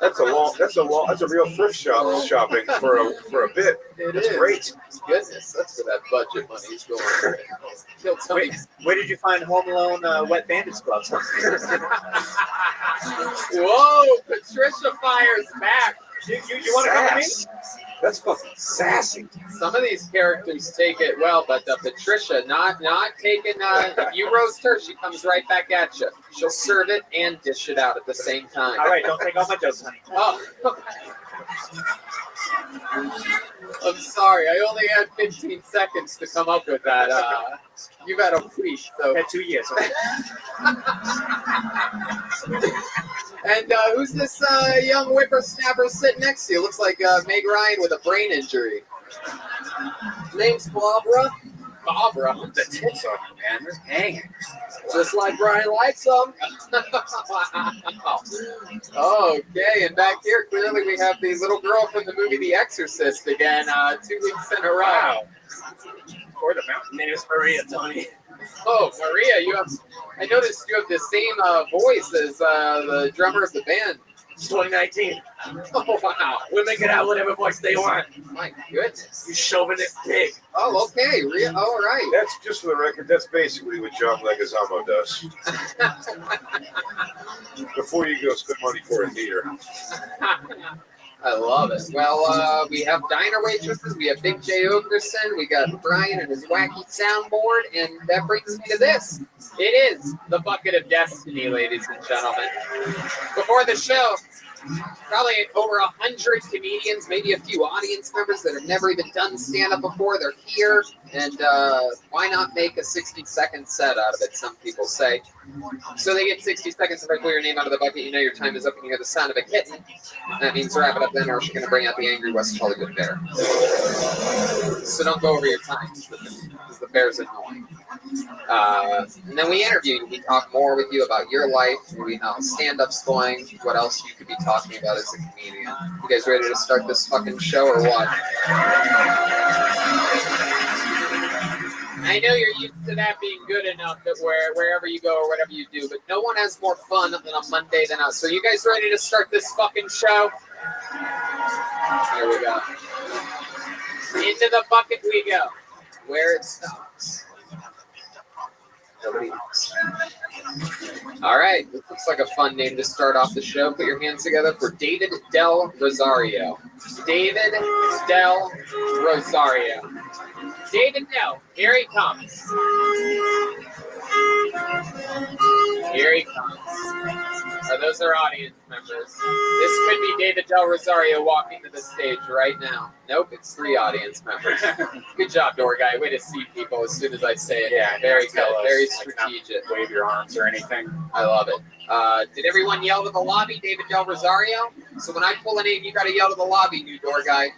That's a real thrift shopping for a bit. That's great. Goodness, that's where that budget money's going. Where did you find Home Alone wet bandage gloves? Whoa, Patricia fires back. You want to come with me? That's fucking sassy. Some of these characters take it well, but Patricia not taking. If you roast her, she comes right back at you. She'll serve it and dish it out at the same time. All right, don't take all my jokes, honey. Oh. I'm sorry. I only had 15 seconds to come up with that. You've had a week, so. Had 2 years. And who's this young whippersnapper sitting next to you? Looks like Meg Ryan with a brain injury. Name's Barbara. Barbara. The tits on you, man. They're hanging. Just like Brian likes them. Okay, and back here, clearly we have the little girl from the movie The Exorcist again, 2 weeks in a row. Wow. Or the mountain name is Maria, Tony. Oh, Maria, I noticed you have the same voice as the drummer of the band. It's 2019. Oh, wow. Women can have whatever voice they want. My goodness. You chauvinist pig. Oh, okay. All right. That's just for the record. That's basically what John Leguizamo does. Before you go spend money for a theater. I love it. Well, we have diner waitresses. We have Big J. Okerson. We got Brian and his wacky soundboard. And that brings me to this. It is the Bucket of Destiny, ladies and gentlemen. Before the show, probably over 100 comedians, maybe a few audience members that have never even done stand-up before. They're here. And why not make a 60-second set out of it, some people say. So they get 60 seconds. If I pull your name out of the bucket, you know your time is up and you hear the sound of a kitten. That means wrap it up then, or she's going to bring out the angry West Hollywood bear. So don't go over your time, because the bear's annoying. And then we interview you. We talk more with you about your life, maybe how stand-up's going, what else you could be talking about as a comedian. You guys ready to start this fucking show or what? I know you're used to that being good enough that wherever you go or whatever you do, but no one has more fun than a Monday than us. So you guys ready to start this fucking show? Here we go. Into the bucket we go. Where it stops. Nobody knows. All right. This looks like a fun name to start off the show. Put your hands together for David Del Rosario. David Del Rosario. David Del. Here he comes. Here he comes. So those are audience members. This could be David Del Rosario walking to the stage right now. Nope, it's 3 audience members. Good job, door guy. Way to see people as soon as I say it. Yeah, very good. Very strategic. Like, wave your arms or anything. I love it. Did everyone yell to the lobby, David Del Rosario? So when I pull a name, you got to yell to the lobby, new door guy.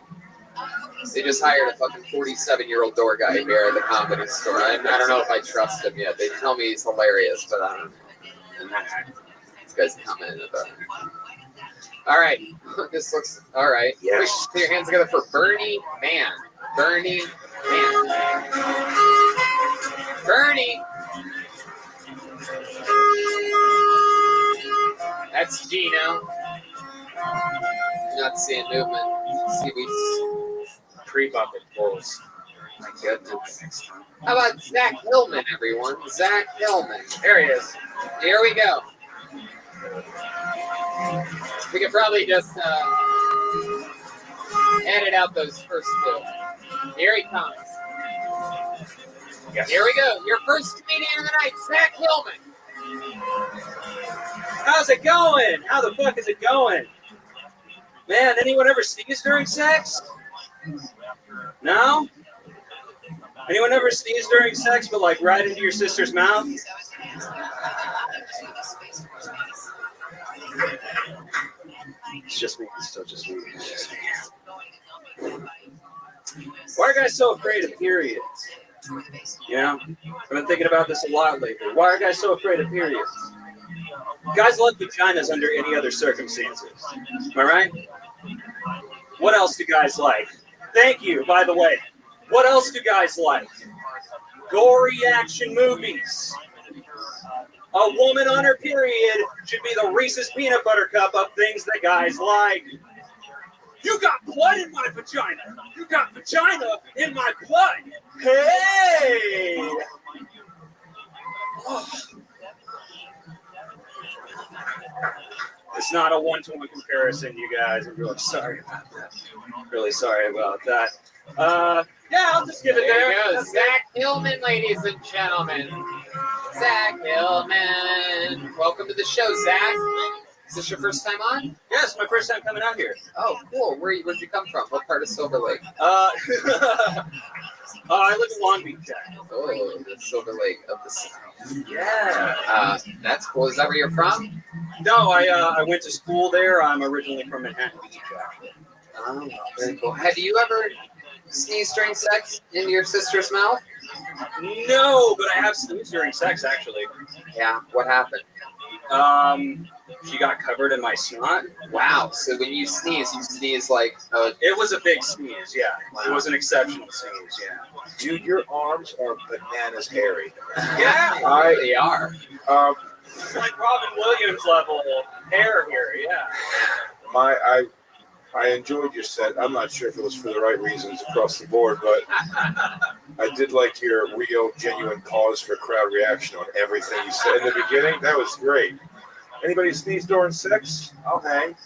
They just hired a fucking 47-year-old door guy here at the Comedy Store. I don't know if I trust him yet. They tell me he's hilarious, but I don't know. These guys come in. All right. This looks all right. Yes. Put your hands together for Bernie Mann. Bernie Mann. Bernie. That's Gino. Not seeing movement. See, we pre-bucket pulls. My goodness. How about Zach Hillman, everyone? Zach Hillman. There he is. Here we go. We could probably just edit out those first 2. Here he comes. Yes. Here we go. Your first comedian of the night, Zach Hillman. How's it going? How the fuck is it going? Man, anyone ever sneeze during sex? No? Anyone ever sneeze during sex but like right into your sister's mouth? It's just me. It's still just me. It's just me. Why are guys so afraid of periods? You know? I've been thinking about this a lot lately. Why are guys so afraid of periods? Guys love vaginas under any other circumstances. Am I right? What else do guys like? Thank you, by the way. What else do guys like? Gory action movies. A woman on her period should be the Reese's peanut butter cup of things that guys like. You got blood in my vagina. You got vagina in my blood. Hey! Oh. It's not a one-to-one comparison, you guys. I'm really sorry about that. Really sorry about that. Yeah, I'll just give it There there. you go. Zach Hillman, ladies and gentlemen. Zach Hillman. Welcome to the show, Zach. Is this your first time on? Yes, my first time coming out here. Oh, cool. Where'd you come from? What part of Silver Lake? I live in Long Beach, Jack. Oh, the Silver Lake of the South. Yeah. That's cool. Is that where you're from? No, I went to school there. I'm originally from Manhattan Beach, actually. Oh, very cool. Have you ever sneezed during sex in your sister's mouth? No, but I have sneezed during sex, actually. Yeah. What happened? She got covered in my snot. Wow. So when you sneeze like... It was a big sneeze, yeah. Wow. It was an exceptional sneeze, yeah. Dude, your arms are bananas hairy. Yeah, they are. It's like Robin Williams level hair here, yeah. I enjoyed your set. I'm not sure if it was for the right reasons across the board, but I did like your real, genuine cause for crowd reaction on everything you said in the beginning. That was great. Anybody sneeze during sex? I'll hang.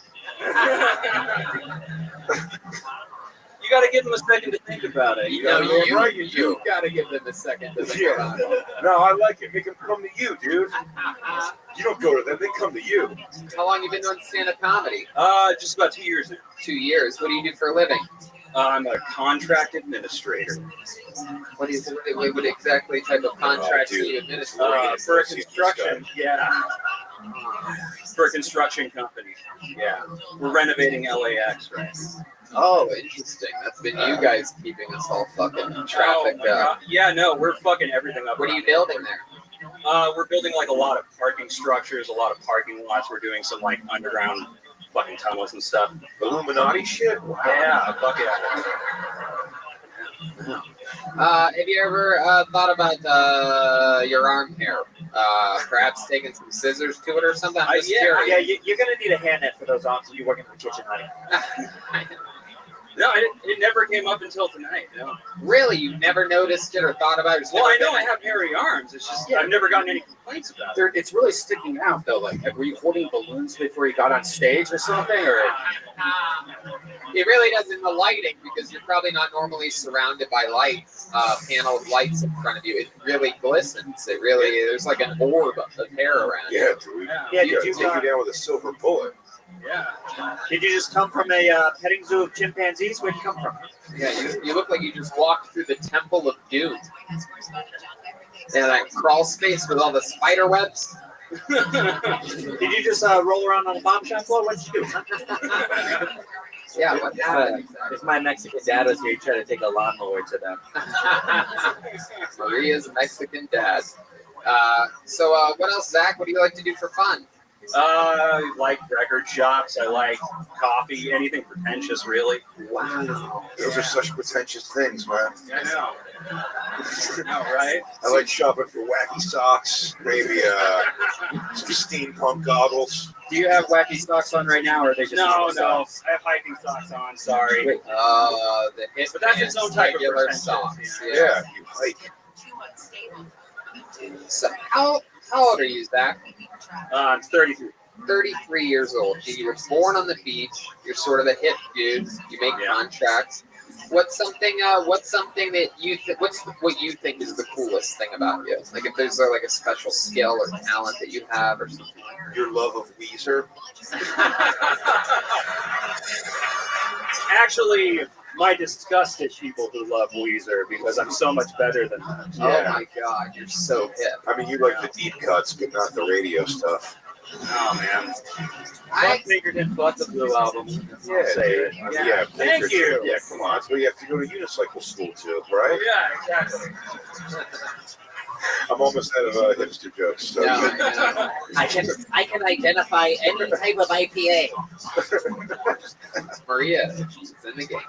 You got to give them a second to think about it. You got to give them a second to think about it. No, I like it. Make them come to you, dude. You don't go to them; they come to you. How long you been doing stand-up comedy? Just about 2 years now. 2 years. What do you do for a living? I'm a contract administrator. What exactly type of contract do you administer? For a construction, for a construction company. Yeah, we're renovating LAX, right? Oh, interesting. That's been you guys keeping us all fucking trafficked up. Yeah, no, we're fucking everything up. What are you building there? We're building like a lot of parking structures, a lot of parking lots. We're doing some like underground fucking tunnels and stuff. Illuminati shit? Wow. Yeah, fuck yeah. Have you ever thought about your arm hair? Perhaps taking some scissors to it or something? I'm just curious. Yeah, you're going to need a hand net for those arms if you work in the kitchen, honey. No, it never came up until tonight. No. Really? You never noticed it or thought about it? Well, I know I have hairy arms. It's just I've never gotten any complaints about it. It's really sticking out, though. Like, were you holding balloons before you got on stage or something? Or it really does in the lighting because you're probably not normally surrounded by lights, panel of lights in front of you. It really glistens. It really there's like an orb of hair around it. Yeah, dude. Yeah, you take you down with a silver bullet. Yeah. Did you just come from a petting zoo of chimpanzees? Where'd you come from? Yeah, you look like you just walked through the Temple of Doom. And that crawl space with all the spider webs. Did you just roll around on the bomb shop floor? What did you do? Yeah, what happened? If my Mexican dad was here, he'd try to take a lawnmower to them. Maria's Mexican dad. So what else, Zach? What do you like to do for fun? I like record shops. I like coffee. Anything pretentious, really. Wow. Those are such pretentious things, man. I know. Right? I like shopping for wacky socks, maybe some steampunk goggles. Do you have wacky socks on right now, or are they just No. I have hiking socks on. Sorry. The hit But that's its own type of regular pretentious. socks. Yeah, you hike. So how old are you, Zach? I'm 33. 33 years old. You were born on the beach. You're sort of a hip dude. You make contracts. What's something that you what you think is the coolest thing about you? Like if there's like a special skill or talent that you have or something. Your love of Weezer. Actually, my disgust at people who love Weezer because I'm so much better than them. Oh my God, you're so hip. I mean, you like the deep cuts, but not the radio stuff. Oh man. I figured it but the Blue album. Yeah. Thank you. Yeah, come on. That's why you have to go to unicycle school too, right? Yeah, exactly. I'm almost out of hipster jokes. So. No, I can identify any type of IPA. Maria, she's in the game.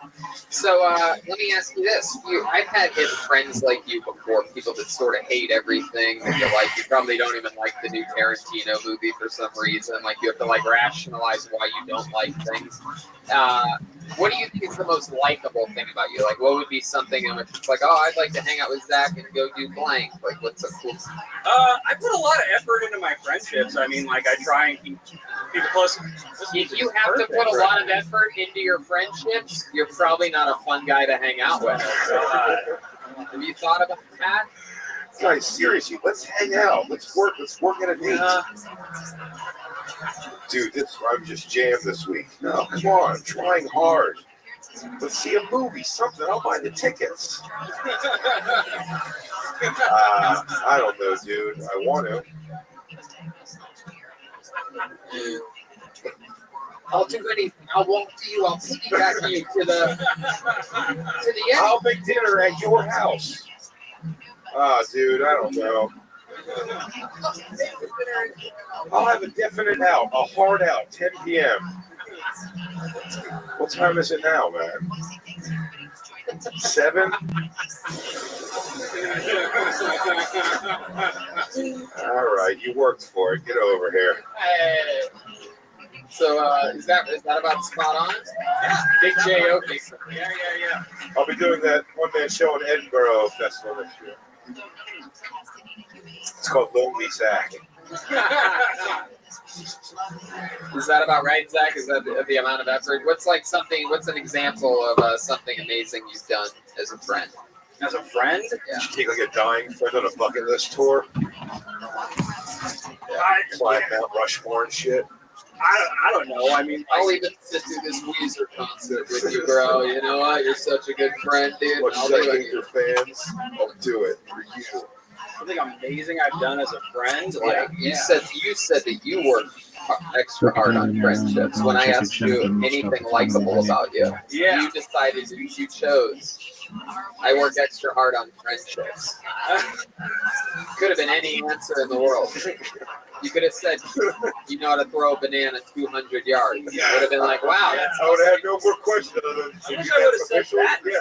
So let me ask you this: I've had hit friends like you before, people that sort of hate everything. That you like, you probably don't even like the new Tarantino movie for some reason. Like you have to like rationalize why you don't like things. What do you think is the most likable thing about you? Like, what would be something in which it's like, oh, I'd like to hang out with Zach and go do blank? Like, what's a cool? I put a lot of effort into my friendships. I mean, like, I try and keep people close. If you have to put a lot of effort into your friendships, you're probably not a fun guy to hang out with. Have you thought about that? Guys, seriously, let's hang out. Let's work at a date. Dude, I'm just jammed this week. No, come on, I'm trying hard. Let's see a movie, something. I'll buy the tickets. I don't know, dude. I want to. I'll do anything. I'll walk to you. I'll piggyback you to the end. I'll make dinner at your house. Dude, I don't know. I'll have a definite out, a hard out, 10 p.m. What time is it now, man? 7? All right, you worked for it. Get over here. Hey. So is that about spot on? Yeah. Big J.O.K. Yeah. I'll be doing that one-man show in Edinburgh Festival this year. It's called Lonely Zach. Is that about right, Zach? Is that the amount of effort? What's an example of something amazing you've done as a friend? As a friend? Yeah. Did you take like a dying friend on a bucket list tour? Climb Mount Rushmore and shit. I don't know. I mean, I'll even sit through this Weezer concert with you, bro. You know what? You're such a good friend, dude. What I'll should do I it. think your fans? I'll do it for you. Something amazing I've done as a friend. Like you said that you work extra hard on friendships. When I asked you anything likable about you, you decided you chose. I work extra hard on friendships. Could have been any answer in the world. You could have said, you know how to throw a banana 200 yards. It would have been like, wow. That's I would have had no more questions. I wish I would have said that. Yeah.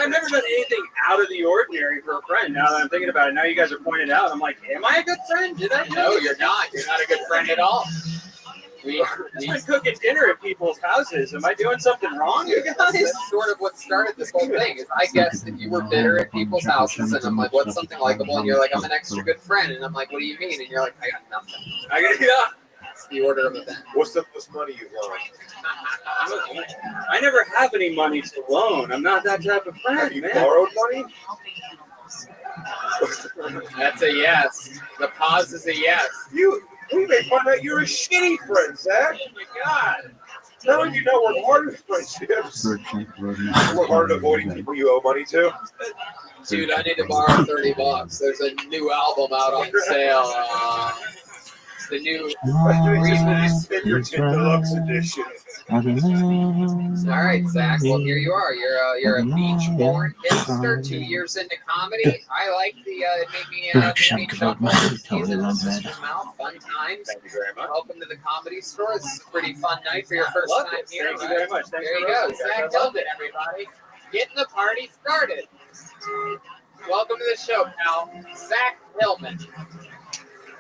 I've never done anything out of the ordinary for a friend. Now that I'm thinking about it, now you guys are pointing it out. I'm like, am I a good friend? Did I? No, you're not. You're not a good friend at all. I've been cooking dinner at people's houses. Am I doing something wrong, you guys? That's sort of what started this whole thing. Is I guess that you were bitter at people's houses, and I'm like, what's something likable? And you're like, I'm an extra good friend, and I'm like, what do you mean? And you're like, I got nothing. That's the order of events. What's the most money you've loaned? I never have any money to loan. I'm not that type of friend. Have you borrowed money? That's a yes. The pause is a yes. We may find out you're a shitty friend, Zach. Oh my God. Now you know we're hard at friendships. We're hard at avoiding people you owe money to. Dude, I need to borrow $30. There's a new album out on sale. The new Deluxe edition. All right, Zach. Well, here you are. You're a beach-born hipster. 2 years into comedy. I like the it made me choke my mouth. Fun times. Thank you very much. Welcome to the Comedy Store. This is a pretty fun night for your first Love time it. here. Thank you very much. Thanks There you for go, listening, Zach guys. I love Tilden, everybody. Getting the party started. Welcome to the show, pal. Zach Hillman.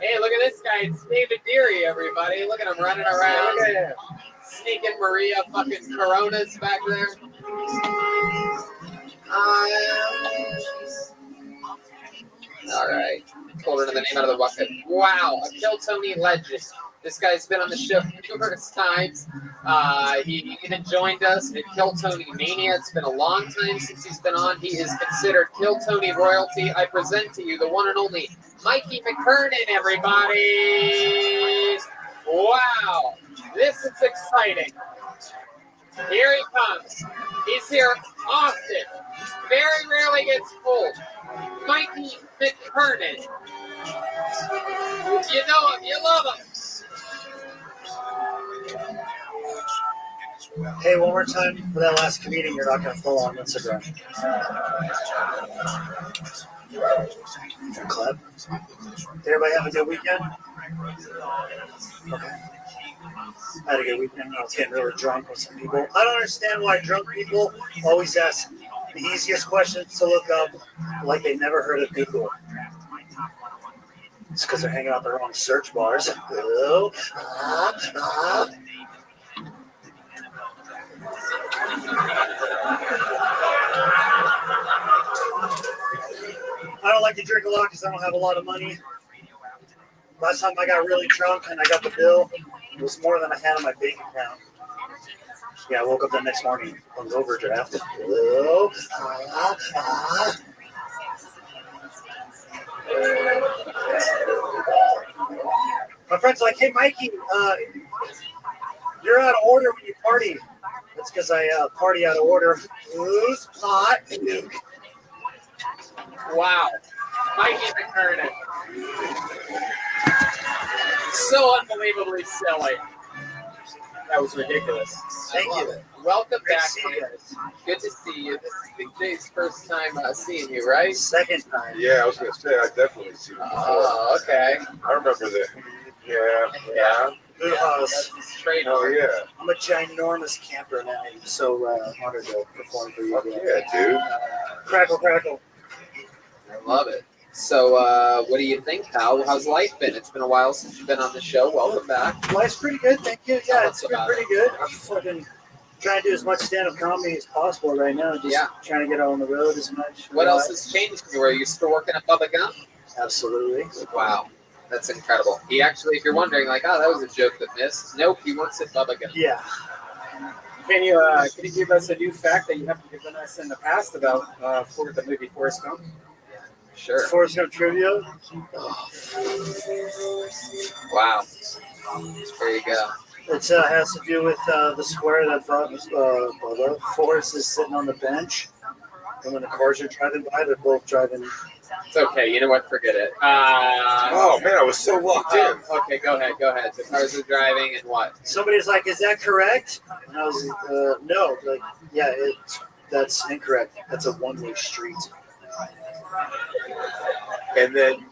Hey, look at this guy. It's David Deary, everybody. Look at him running around. Look at him. Sneaking Maria fucking Coronas back there. All right. Told her the name out of the bucket. Wow. A Kill Tony legend. This guy's been on the show numerous times. He even joined us at Kill Tony Mania. It's been a long time since he's been on. He is considered Kill Tony royalty. I present to you the one and only Mikey McKernan, everybody. Wow. This is exciting. Here he comes. He's here often. Very rarely gets pulled. Mikey McKernan. You know him. You love him. Hey, one more time for that last comedian you're not going to follow on Instagram. Clap. Did everybody have a good weekend? Okay. I had a good weekend. I was getting really drunk with some people. I don't understand why drunk people always ask the easiest questions to look up like they never heard of Google. It's because they're hanging out their own search bars. Hello? I don't like to drink a lot because I don't have a lot of money. Last time I got really drunk and I got the bill, it was more than I had on my bank account. Yeah, I woke up the next morning on the overdraft. Hello? My friend's like, hey, Mikey, you're out of order when you party. That's because I party out of order. Loose pot. Wow. Mikey McKernan. So unbelievably silly. That was ridiculous. Thank you. Welcome back, guys. Good to see you. This is Big Jay's first time seeing you, right? Second time. Yeah, I was going to say, I definitely see you before. Oh, okay. I remember that. Yeah. Oh, yeah. I'm a ginormous camper, and I'm so honored to perform for you. Yeah, dude. Crackle, crackle. I love it. So, what do you think? How's life been? It's been a while since you've been on the show. Welcome back. Life's pretty good, thank you. Yeah, Tell it's us been about pretty good. I'm fucking trying to do as much stand-up comedy as possible right now. Just trying to get on the road as much. What else has changed? Are you still working at Bubba Gump? Absolutely. Wow. That's incredible. He actually, if you're wondering, like, oh, that was a joke that missed. Nope, he works at Bubba Gump. Yeah. Can you give us a new fact that you haven't given us in the past about for the movie Forrest Gump? Sure. Forrest Gump trivia. Wow. There you go. It has to do with the square that Forrest is sitting on the bench. And when the cars are driving by, they're both driving. It's okay. You know what? Forget it. Oh, man, I was so locked in. Okay, go ahead. The cars are driving and what? Somebody's like, is that correct? And I was no. Like, yeah, that's incorrect. That's a one-way street. And then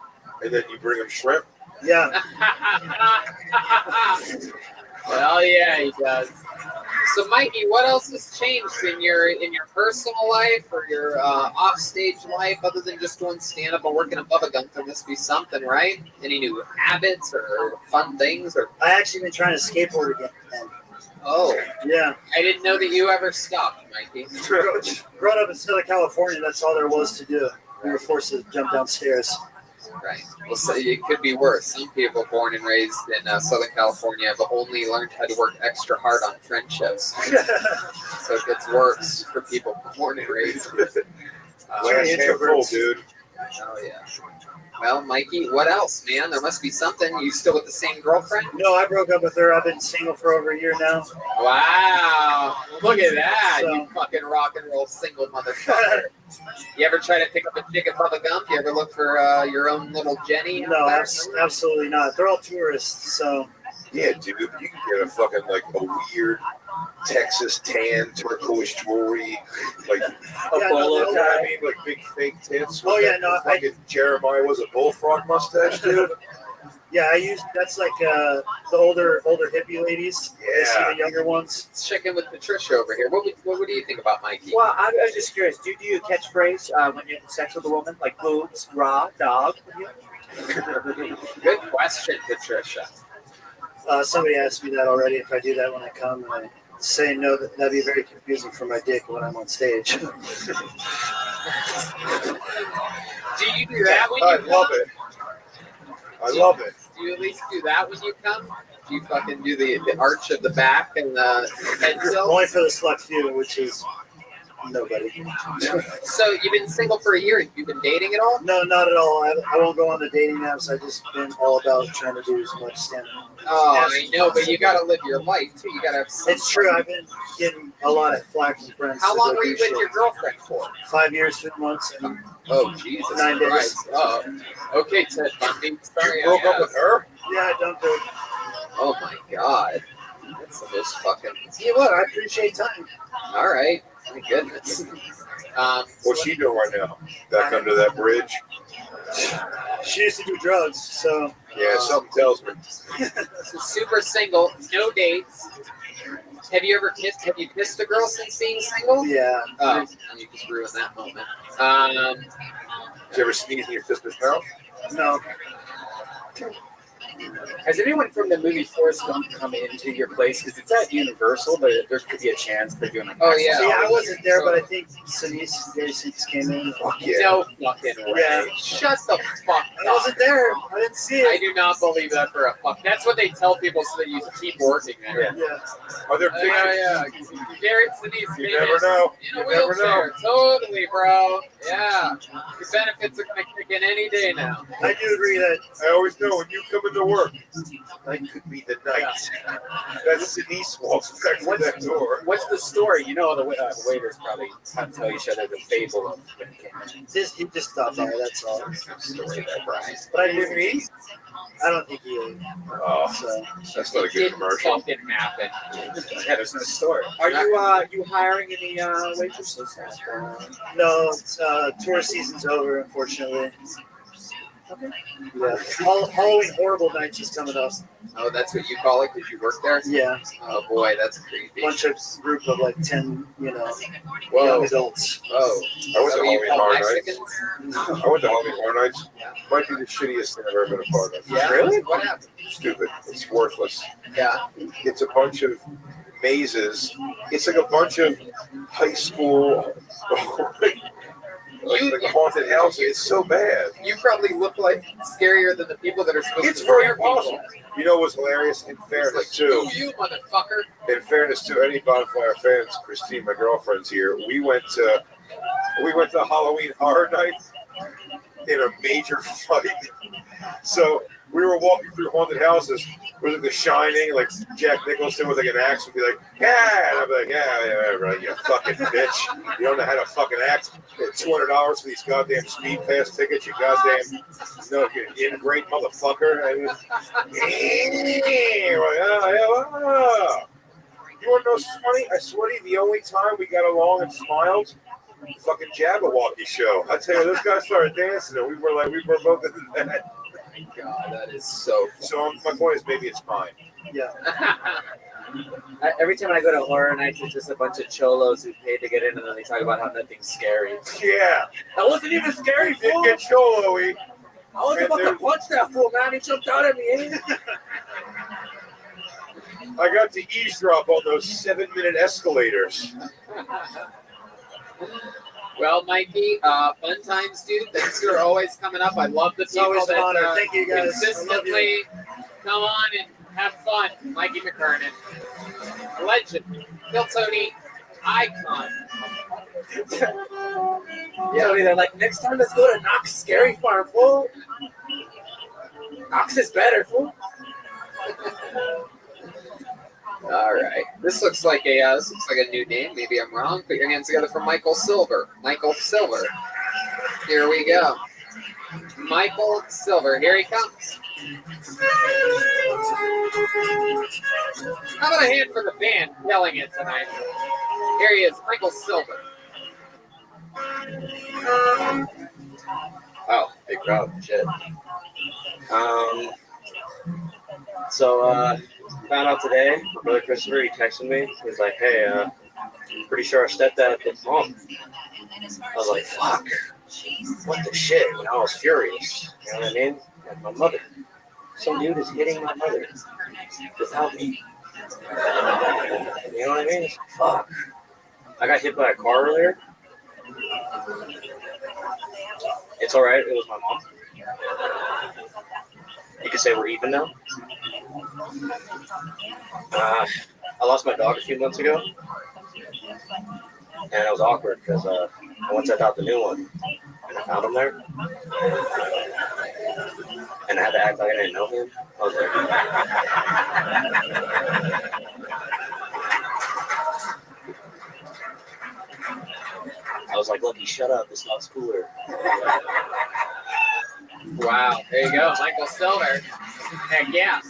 you bring him shrimp? Yeah. Well, yeah, he does. So, Mikey, what else has changed in your personal life or your offstage life other than just doing stand-up or working at Bubba Gump? There must be something, right? Any new habits or fun things? Or I actually been trying to skateboard again. Oh, yeah. I didn't know that you ever stopped, Mikey. Growing up in Southern California, that's all there was to do. We were forced to jump downstairs. Right. Well, so it could be worse. Some people born and raised in Southern California have only learned how to work extra hard on friendships. So it gets worse for people born and raised. Last handful, dude. Oh, yeah. Well, Mikey, what else, man? There must be something. You still with the same girlfriend? No, I broke up with her. I've been single for over a year now. Wow. Look at that. So, you fucking rock and roll single motherfucker. You ever try to pick up a chick at Bubba Gump? You ever look for your own little Jenny? No, absolutely not. They're all tourists, so. Yeah, dude, you can get a fucking, like, a weird Texas tan turquoise jewelry, like a bolo tie. I mean, like big fake tits. Oh yeah, no, fucking Jeremiah was a bullfrog mustache, dude. Yeah, I use that's like the older hippie ladies. Yeah, I see the younger ones. Let's check in with Patricia over here. What do you think about Mikey? Well, I was just curious. Do you a catchphrase when you're in sex with a woman, like boobs, raw, dog? Good question, Patricia. Somebody asked me that already. If I do that when I come, and I say no, that'd be very confusing for my dick when I'm on stage. Do you do that when you I come? love it. I love it. Do you at least do that when you come? Do you fucking do the arch of the back and the head tilt? Only for the select few, which is nobody. So you've been single for a year. You've been dating at all? No, not at all. I won't go on the dating apps. I've just been all about trying to do as much stand-up. Oh, I know, but you got to live your life too. You got to have. It's true. I've been getting a lot of flack from friends. How long were you with your girlfriend for? 5 years, 3 months, and Oh, Jesus 9 days. Christ. Oh, okay, Ted Bundy. Sorry, You broke up with her? Yeah, I dumped her. Oh my God, That's the most fucking. See what? I appreciate time. All right. My goodness. What's she doing right now? Back under that bridge? She used to do drugs, so. Yeah, something tells me. Super single, no dates. Have you ever kissed? Have you kissed a girl since being single? Yeah. Oh, you just ruined that moment. Did you ever sneeze in your sister's mouth? No. Has anyone from the movie Forrest Gump come into your place? Because it's at Universal, but there could be a chance they're doing. Oh yeah. See, I wasn't there, but I think Sinise came in. Fuck yeah. No fucking way. Yeah. Shut the fuck I up. wasn't there. I didn't see I it. do not believe that for a fuck. That's what they tell people so that you keep working there. Yeah. Are there pictures? Yeah. Garrett Sinise You never know. In a You never know. wheelchair. Totally, bro. Yeah. Your benefits are gonna kick in any day now. I do agree that I always know when you come into work, that could be the night. That's Denise walks back to that door. What's the story? You know, the waiters probably have to tell each other the fable of when he came in. he just stopped by. That's all. Story that Brian. But I didn't eat. I don't think he ate. Oh, So. that's not a good Didn't commercial. fucking happen. Yeah, there's no story. Are you hiring any waitresses? No, tour season's over, unfortunately. Yeah. Halloween Horrible Nights is coming up. Oh, that's what you call it because you work there? Yeah. Oh boy, that's creepy. Bunch of group of like 10, Whoa. young adults. Oh. I went to So you Halloween call Horror Mexicans? Nights. I went to Halloween Horror Nights. Might be the shittiest thing I've ever been a part of. Yeah. Really? What happened? Stupid. It's worthless. Yeah. It's a bunch of mazes. It's like a bunch of high school, like haunted houses. It's so bad. You probably look like scarier than the people that are supposed It's to very scare people. awesome. You know what's hilarious? In fairness, too. Who you, motherfucker? In fairness to any Bonfire fans, Christine, my girlfriend's here. We went to Halloween Horror Night in a major fight. So we were walking through haunted houses. It was like The Shining, like Jack Nicholson with like an axe would be like, yeah, and I'd be like, yeah, right, you fucking bitch. You don't know how to fucking act. $200 for these goddamn speed pass tickets, you goddamn, you ingrate motherfucker. And you want to know what's funny? I swear to you, the only time we got along and smiled, the fucking Jabberwocky show. I tell you, those guys started dancing, and we were both into that. God, that is so. So my point is, maybe it's fine. Yeah. Every time I go to horror nights, it's just a bunch of cholos who paid to get in, and then they talk about how nothing's scary. Yeah. That wasn't even scary, Didn't fool. get cholo-y. I was about to punch that fool, man. He jumped out at me. I got to eavesdrop on those 7-minute escalators. Well, Mikey, fun times, dude. Thanks for always coming up. I love the people always an that honor. Thank you, guys. consistently come on and have fun. Mikey McKernan, legend, Bill Tony, icon. Tony, they're like, next time let's go to Knox Scary Farm, fool. Knox is better, fool. All right. This looks like a new name. Maybe I'm wrong. Put your hands together for Michael Silver. Michael Silver. Here we go. Michael Silver. Here he comes. How about a hand for the band yelling it tonight? Here he is, Michael Silver. Oh, big crowd. Shit. So, found out today, Brother Christopher, he texted me. He's like, hey, pretty sure our stepdad hit mom. I was like, fuck. What the shit? And I was furious. You know what I mean? Like my mother. Some dude is hitting my mother without me. You know what I mean? It's like, fuck. I got hit by a car earlier. It's all right. It was my mom. You could say we're even now. I lost my dog a few months ago, and it was awkward because once I got the new one, and I found him there, and I had to act like I didn't know him. I was like, Lucky, shut up. This dog's cooler. Wow. There you go, Michael Silver. Heck yeah.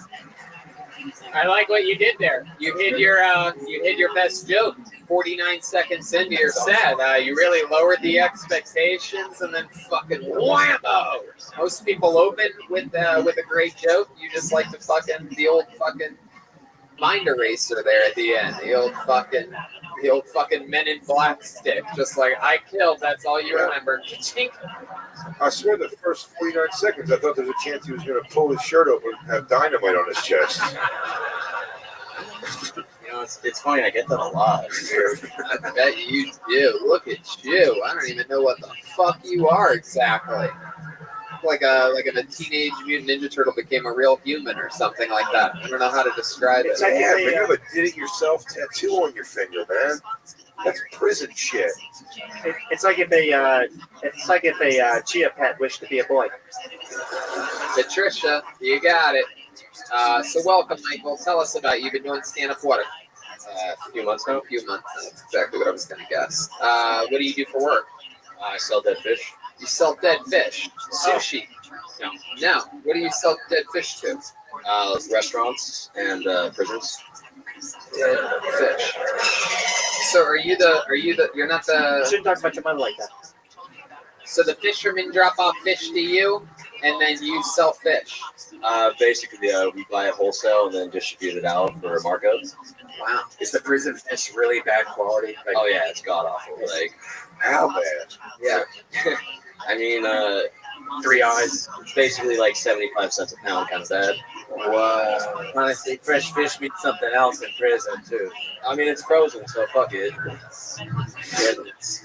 I like what you did there. You hid your best joke 49 seconds into your set. You really lowered the expectations and then fucking whammo. Most people open with a great joke. You just like the old fucking mind eraser there at the end. The old fucking Men in Black stick. Just like I killed. That's all you remember. Chink. I swear the first 49 seconds, I thought there was a chance he was going to pull his shirt open and have dynamite on his chest. You know, it's funny. I get that a lot. I bet you do. Look at you. I don't even know what the fuck you are exactly. Like a Teenage Mutant Ninja Turtle became a real human or something like that. I don't know how to describe it. It's like, yeah, but you have a did-it-yourself tattoo on your finger, man. That's prison shit. It's like if a chia pet wished to be a boy. Patricia, you got it. So welcome, Michael. Tell us about you. You've been doing stand-up what? A few months now. A few months. That's exactly what I was going to guess. What do you do for work? I sell dead fish. You sell dead fish. Sushi. No. No. What do you sell dead fish to? Restaurants and prisons. Dead fish. So you're not the... You shouldn't talk about your money like that. So the fishermen drop off fish to you, and then you sell fish. Basically, we buy it wholesale and then distribute it out for a markup. Wow. Is the prison fish really bad quality? Like, oh yeah, it's god awful. Like, how bad? Yeah. I mean, 3 eyes. It's basically like 75 cents a pound, kind of bad. Wow. Honestly, fresh fish means something else in prison too. I mean, it's frozen, so fuck it.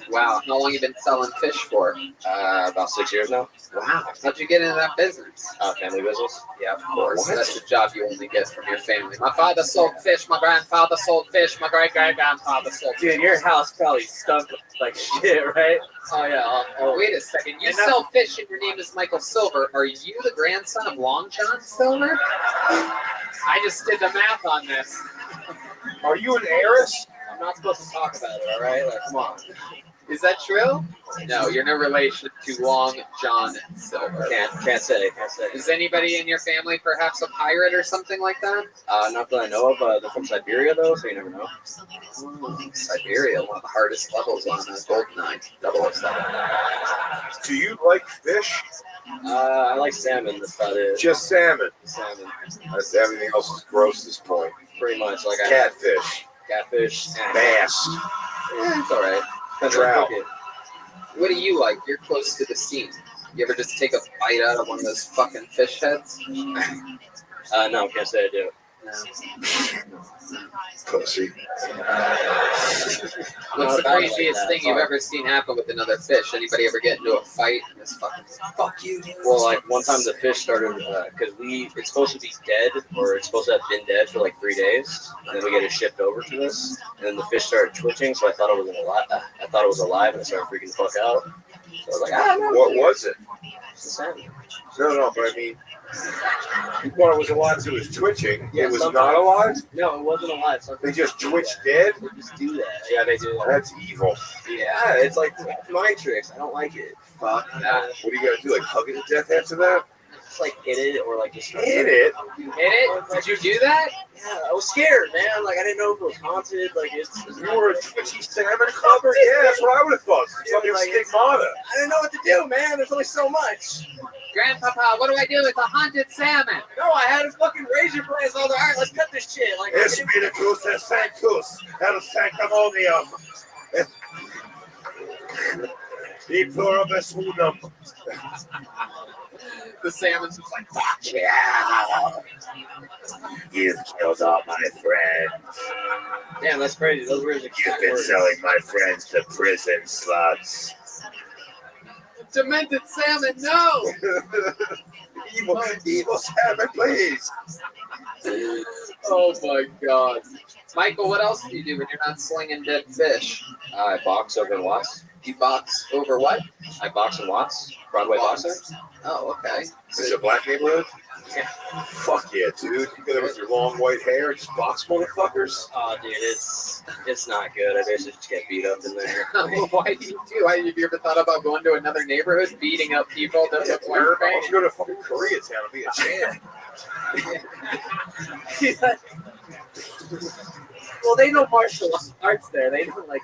Wow. How long you been selling fish for? About 6 years now. Wow. How'd you get into that business? Family business. Yeah, of course. What? That's the job you only get from your family. My father sold fish. My grandfather sold fish. My great-great-grandfather sold fish. Dude, your house probably stunk like shit, right? Oh, yeah. Wait a second. You sell fish and your name is Michael Silver. Are you the grandson of Long John Silver? I just did the math on this. Are you an heiress? I'm not supposed to talk about it, all right? Like, come on. Is that true? No, you're no relation to Long John Silver. Can't say. Is anybody in your family perhaps a pirate or something like that? Not that I know of. They're from Siberia, though, so you never know. Siberia, one of the hardest levels on GoldenEye 007. Do you like fish? I like salmon. That's about it. Just salmon. Salmon. Everything else is gross at this point. Pretty much. Like catfish. Catfish. Bass. Yeah, it's all right. Trout. What do you like? You're close to the scene. You ever just take a bite out of one of those fucking fish heads? No, can't say I do. Pussy. What's the craziest thing you've ever seen happen with another fish? Anybody ever get into a fight? And this fucking fuck you, dude. Well, like one time the fish started because it's supposed to be dead or it's supposed to have been dead for like 3 days, and then we get it shipped over to us, and then the fish started twitching, so I thought it was alive, and I started freaking the fuck out. So I was like, no. What was it? It's a salmon. No, but I mean, well, it was alive, so it was twitching. Yeah, it was sometimes. not alive? No, it wasn't alive. They just twitch dead? They just do that. Yeah, they do that. That's evil. Yeah, it's like mind tricks. I don't like it. Fuck that. What are you going to do, like hug it to death after that? Just like hit it or like just... Hit it? You hit it? Did you do that? Yeah, I was scared, man. Like, I didn't know if it was haunted. Like, You were a twitchy salmon cover? Yeah, that's what I would have thought. It's like a stigmata. I didn't know what to do, man. There's only so much. Grandpapa, what do I do with a haunted salmon? No, I had a fucking razor blade. I was like, all right, let's cut this shit. Like, Es spiritus et sanctus, el sanctimonium. E pluribus unum. The salmon's just like, fuck yeah. You've killed all my friends. Damn, that's crazy. Those words are You've been selling my friends to prison sluts. demented salmon, no! evil salmon, please. Oh my god. Michael, what else do you do when you're not slinging dead fish? I box over in Watts. You box over what? I box in Watts. Broadway boxer. Oh, okay. Is it a black neighborhood? Fuck yeah, dude. You got it with your long white hair, just box motherfuckers. Oh, dude, it's not good. I basically just get beat up in there. Why do you do? Have you ever thought about going to another neighborhood, beating up people that look Why like don't you go to fucking Koreatown and be a champ? Well, they know martial arts there. They don't like,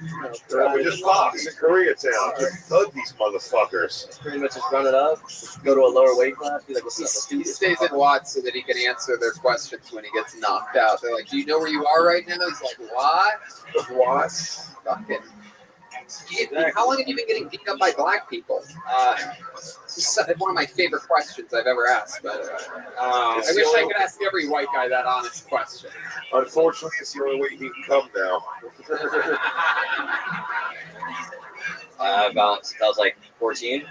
We just box in Koreatown. Just thug these motherfuckers. Pretty much just run it up, go to a lower weight class, be like, what's up? He stays in Watts so that he can answer their questions when he gets knocked out. They're like, "Do you know where you are right now?" He's like, "What? What? Fucking." How long have you been getting beat up by black people? This is one of my favorite questions I've ever asked. But I wish I could ask every white guy that honest question. Unfortunately, it's the only way he can come now. About since I was like 14.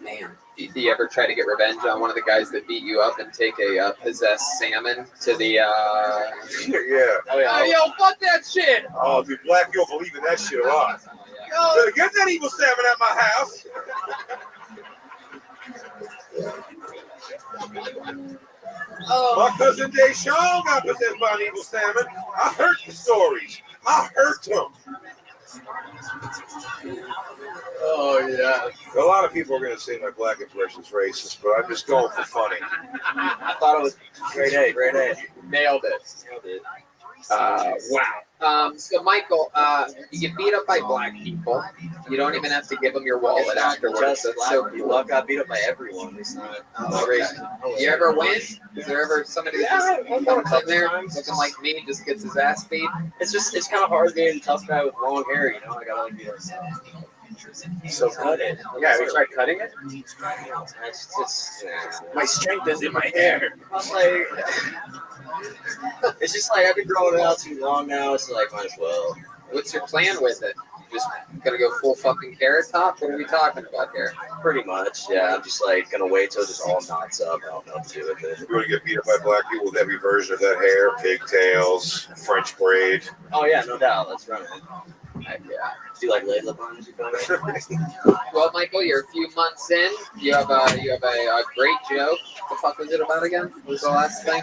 Man, do you ever try to get revenge on one of the guys that beat you up and take a possessed salmon to the? Yeah. Oh, yo, fuck that shit! Oh, dude, black people believe in that shit a lot. Yo, get that evil salmon at my house. My cousin Deshaun got possessed by an evil salmon. I heard the stories. I heard them. Oh yeah. A lot of people are going to say my black impression's racist, but I'm just going for funny. I thought it was grade A. Nailed it. Wow. So Michael, you get beat up by black people. You don't even have to give them your wallet afterwards. Just black people. I got beat up by everyone. It's not racist. You ever win? Is there ever somebody that just comes in there looking like me, just gets his ass beat? It's kind of hard being a tough guy with long hair, you know. I gotta be like, so cut it. Yeah, we tried cutting it. My strength is in my hair. It's just like I've been growing it out too long now. It's like might as well. What's your plan with it? Just gonna go full fucking carrot top? What are we talking about here? Pretty much, yeah. I'm just like gonna wait till it just all knots up. I'll do it. You're going to get beat up by black people with every version of that hair, pigtails, French braid. Oh yeah, no doubt. Let's run it. Yeah. Do you like laid lip on? Well, Michael, you're a few months in. You have a great joke. What the fuck was it about again? What was the last thing?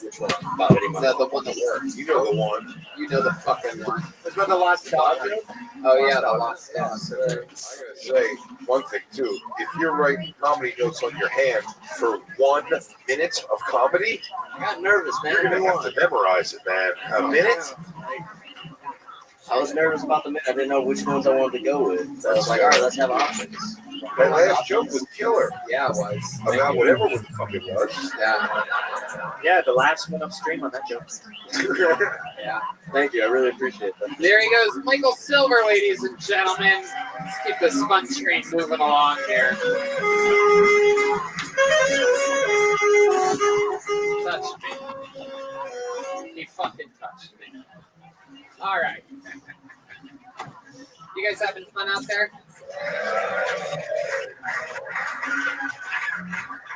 Which one? About any month? The one that worked. You know the one. You know the fucking one. It's about the lost dog. Oh yeah, the lost dog. I gotta say one thing too. If you're writing comedy notes on your hand for 1 minute of comedy, I got nervous, man. you're gonna have to memorize it, man. A minute? I was nervous about the minute. I didn't know which ones I wanted to go with. So I was like, all right, let's have options. That last joke was killer. Yeah, it was. About whatever the fuck it was. Yeah. Yeah, the last one upstream on that joke. Yeah. Thank you. I really appreciate that. There he goes, Michael Silver, ladies and gentlemen. Let's keep the fun train moving along here. Touched me. He fucking touched me. All right. You guys having fun out there?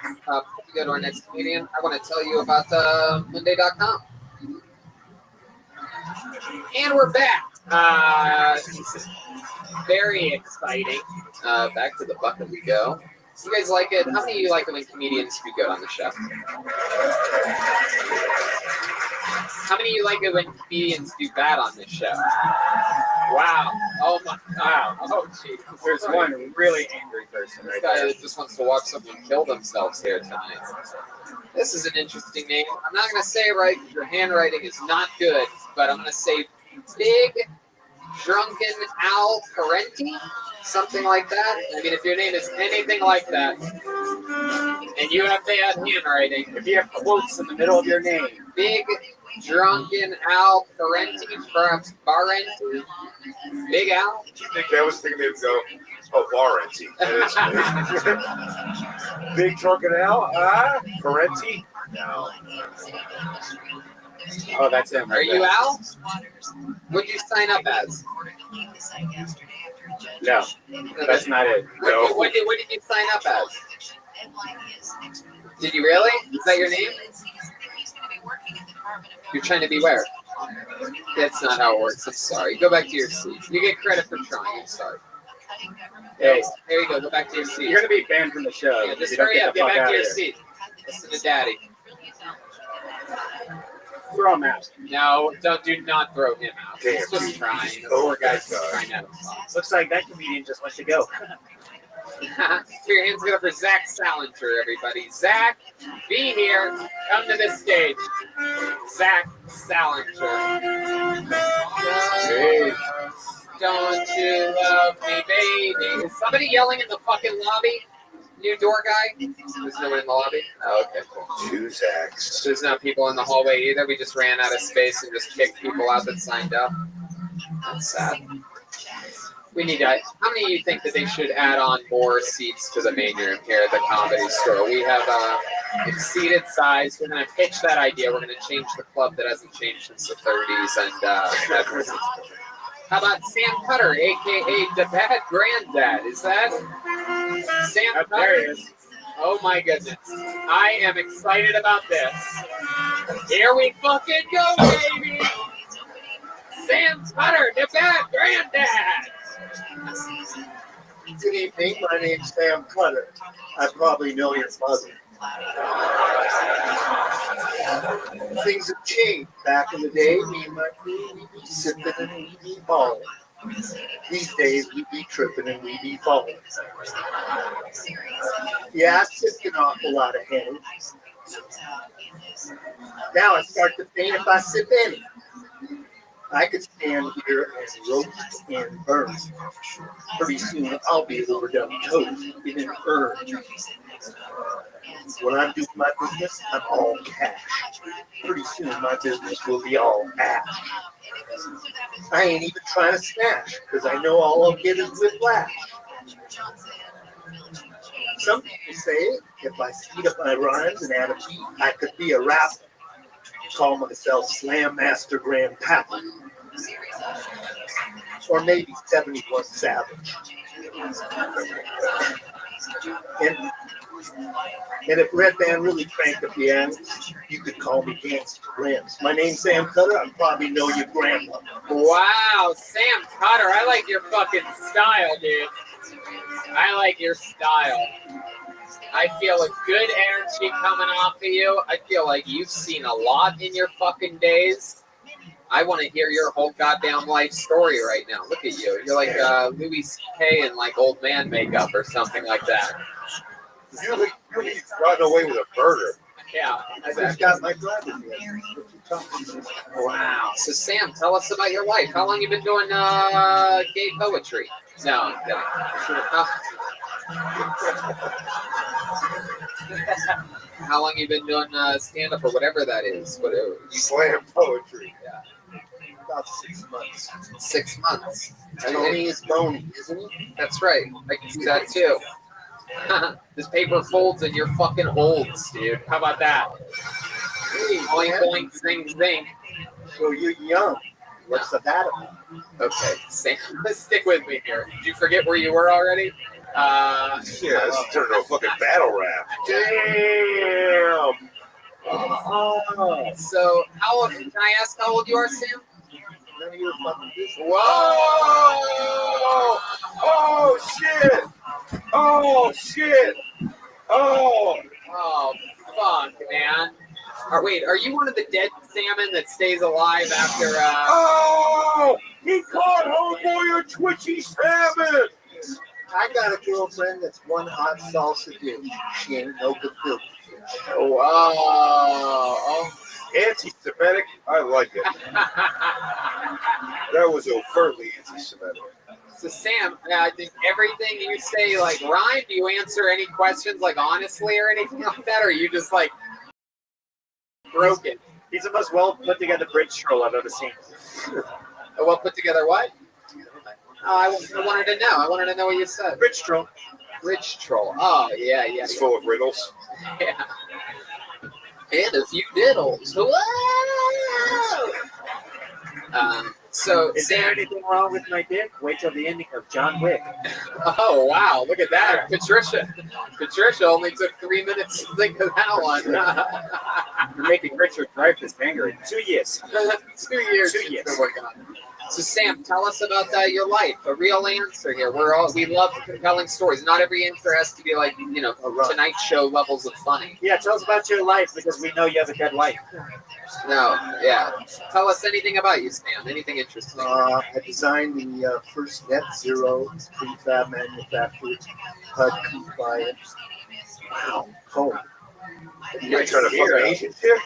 Before we go to our next comedian, I want to tell you about Monday.com. And we're back. Very exciting. Back to the bucket we go. You guys like it? How many of you like it when comedians do good on the show? How many of you like it when comedians do bad on this show? Wow. Oh my God. Oh jeez. There's one really angry person This right guy there. that just wants to watch someone kill themselves here tonight. This is an interesting name. I'm not going to say it right. Your handwriting is not good, but I'm going to say Big Drunken Al Parenti, something like that. I mean, if your name is anything like that, and you have bad handwriting, If you have quotes in the middle of your name, Big Drunken Al Parenti, perhaps Barenti, Big Al. I think that was thinking they'd go, oh, Barenti. Big Drunken Al? Parenti? No. oh, that's him. Are you Al? What'd you sign up as? No, that's not it. No. What did you sign up as? Did you really? Is that your name? You're trying to be where? That's not how it works. I'm sorry. Go back to your seat. You get credit for trying. I'm sorry. Hey, There you go. Go back to your seat. you're gonna be banned from the show. Yeah, just You don't hurry get up. the Get fuck back out to of your here. seat. Listen to Daddy. Throw him out. No, do not throw him out. He's just trying. The poor guy's just trying out. Looks like that comedian just let you go. Put your hands together for Zach Salinger, everybody. Zach, be here. Come to this stage. Zach Salinger. Hey. Don't you love me, baby? Is somebody yelling in the fucking lobby? New door guy? There's no one in the lobby? Oh, okay, cool. Two Zachs. There's no people in the hallway either. We just ran out of space and just kicked people out that signed up. That's sad. We need to. How many of you think that they should add on more seats to the main room here at the Comedy Store? We have exceeded size. We're going to pitch that idea. We're going to change the club that hasn't changed since the 30s. And how about Sam Cutter, a.k.a. the Bad Granddad? Is that Sam Cutter? There he is. Oh, my goodness. I am excited about this. Here we fucking go, baby! Sam Cutter, the Bad Granddad! Good evening. My name's Sam Cutter. I probably know your mother. Things have changed. Back in the day, me and my crew, we'd be sipping and we'd be balling. These days, we'd be tripping and we'd be falling. Yeah, I sipped an awful lot of Henny. Now I start to faint if I sip any. I could stand here and roast and burn. Pretty soon I'll be overdone toast in an urn. When I'm doing my business, I'm all cash. Pretty soon my business will be all ash. I ain't even trying to smash, because I know all I'll get is whiplash. Some people say if I speed up my rhymes and add a beat, I could be a rapper. Call myself Slam Master Grandpapa. Or maybe 71 Savage. And if Red Band really cranked up the ends, you could call me Gangsta Grams. My name's Sam Cutter. I probably know your grandma. Wow, Sam Cutter. I like your fucking style, dude. I like your style. I feel a good energy coming off of you. I feel like you've seen a lot in your fucking days. I want to hear your whole goddamn life story right now. Look at you. You're like Louis C.K. in like old man makeup or something like that. You've gotten away with a murder. Yeah. I just got my driver's license. Wow. So Sam, tell us about your life. How long you been doing gay poetry? No, I'm kidding. How long you been doing stand-up or whatever that is? Whatever. Slam poetry. Yeah. About 6 months. 6 months. Tony is bony, isn't he? That's right. I can see that too. This paper folds and you're fucking old, dude. How about that? Hey, Boink, boink, zing, zing. So you're young. What's the matter? Okay, Sam, let's stick with me here. Did you forget where you were already? Yeah, this turned into a fucking battle rap. Damn. So, can I ask how old you are, Sam? None of your fucking business. Whoa! Oh shit! Oh shit! Oh! Oh, fuck, man. Wait, are you one of the dead salmon that stays alive after, Oh! He caught homeboy a twitchy salmon! I got a girlfriend that's one hot salsa dish. She ain't no good filter fish. Oh. Anti-Semitic? I like it. That was overtly anti-Semitic. So, Sam, did everything you say, like, rhyme? Do you answer any questions, like, honestly or anything like that? Or are you just, like, broken? He's the most well put together bridge troll I've ever seen. A well put together what? Oh, I wanted to know. I wanted to know what you said. Bridge troll. Bridge troll. Oh, yeah. It's full of riddles. Yeah. And a few diddles. Whoa! So, is there anything wrong with my dick? Wait till the ending of John Wick. Oh, wow. Look at that. Patricia only took 3 minutes to think of that one. You're making Richard Dreyfuss angry. 2 years. 2 years. 2 years. Oh, my God. So Sam, tell us about your life. A real answer here. We love compelling stories. Not every answer has to be like Tonight Show levels of funny. Yeah, tell us about your life because we know you have a good life. No, yeah. Tell us anything about you, Sam. Anything interesting. I designed the first net zero prefab manufactured HUD compliant home. You're trying to fuck Asian chick?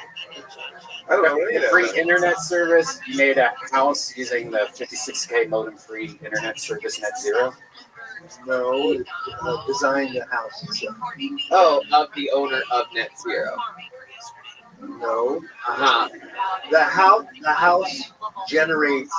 I don't know any of that. Free internet service. You made a house using the 56K modem-free internet service net zero. No, designed the house itself. Oh, of the owner of Net Zero. No. Uh-huh. The house generates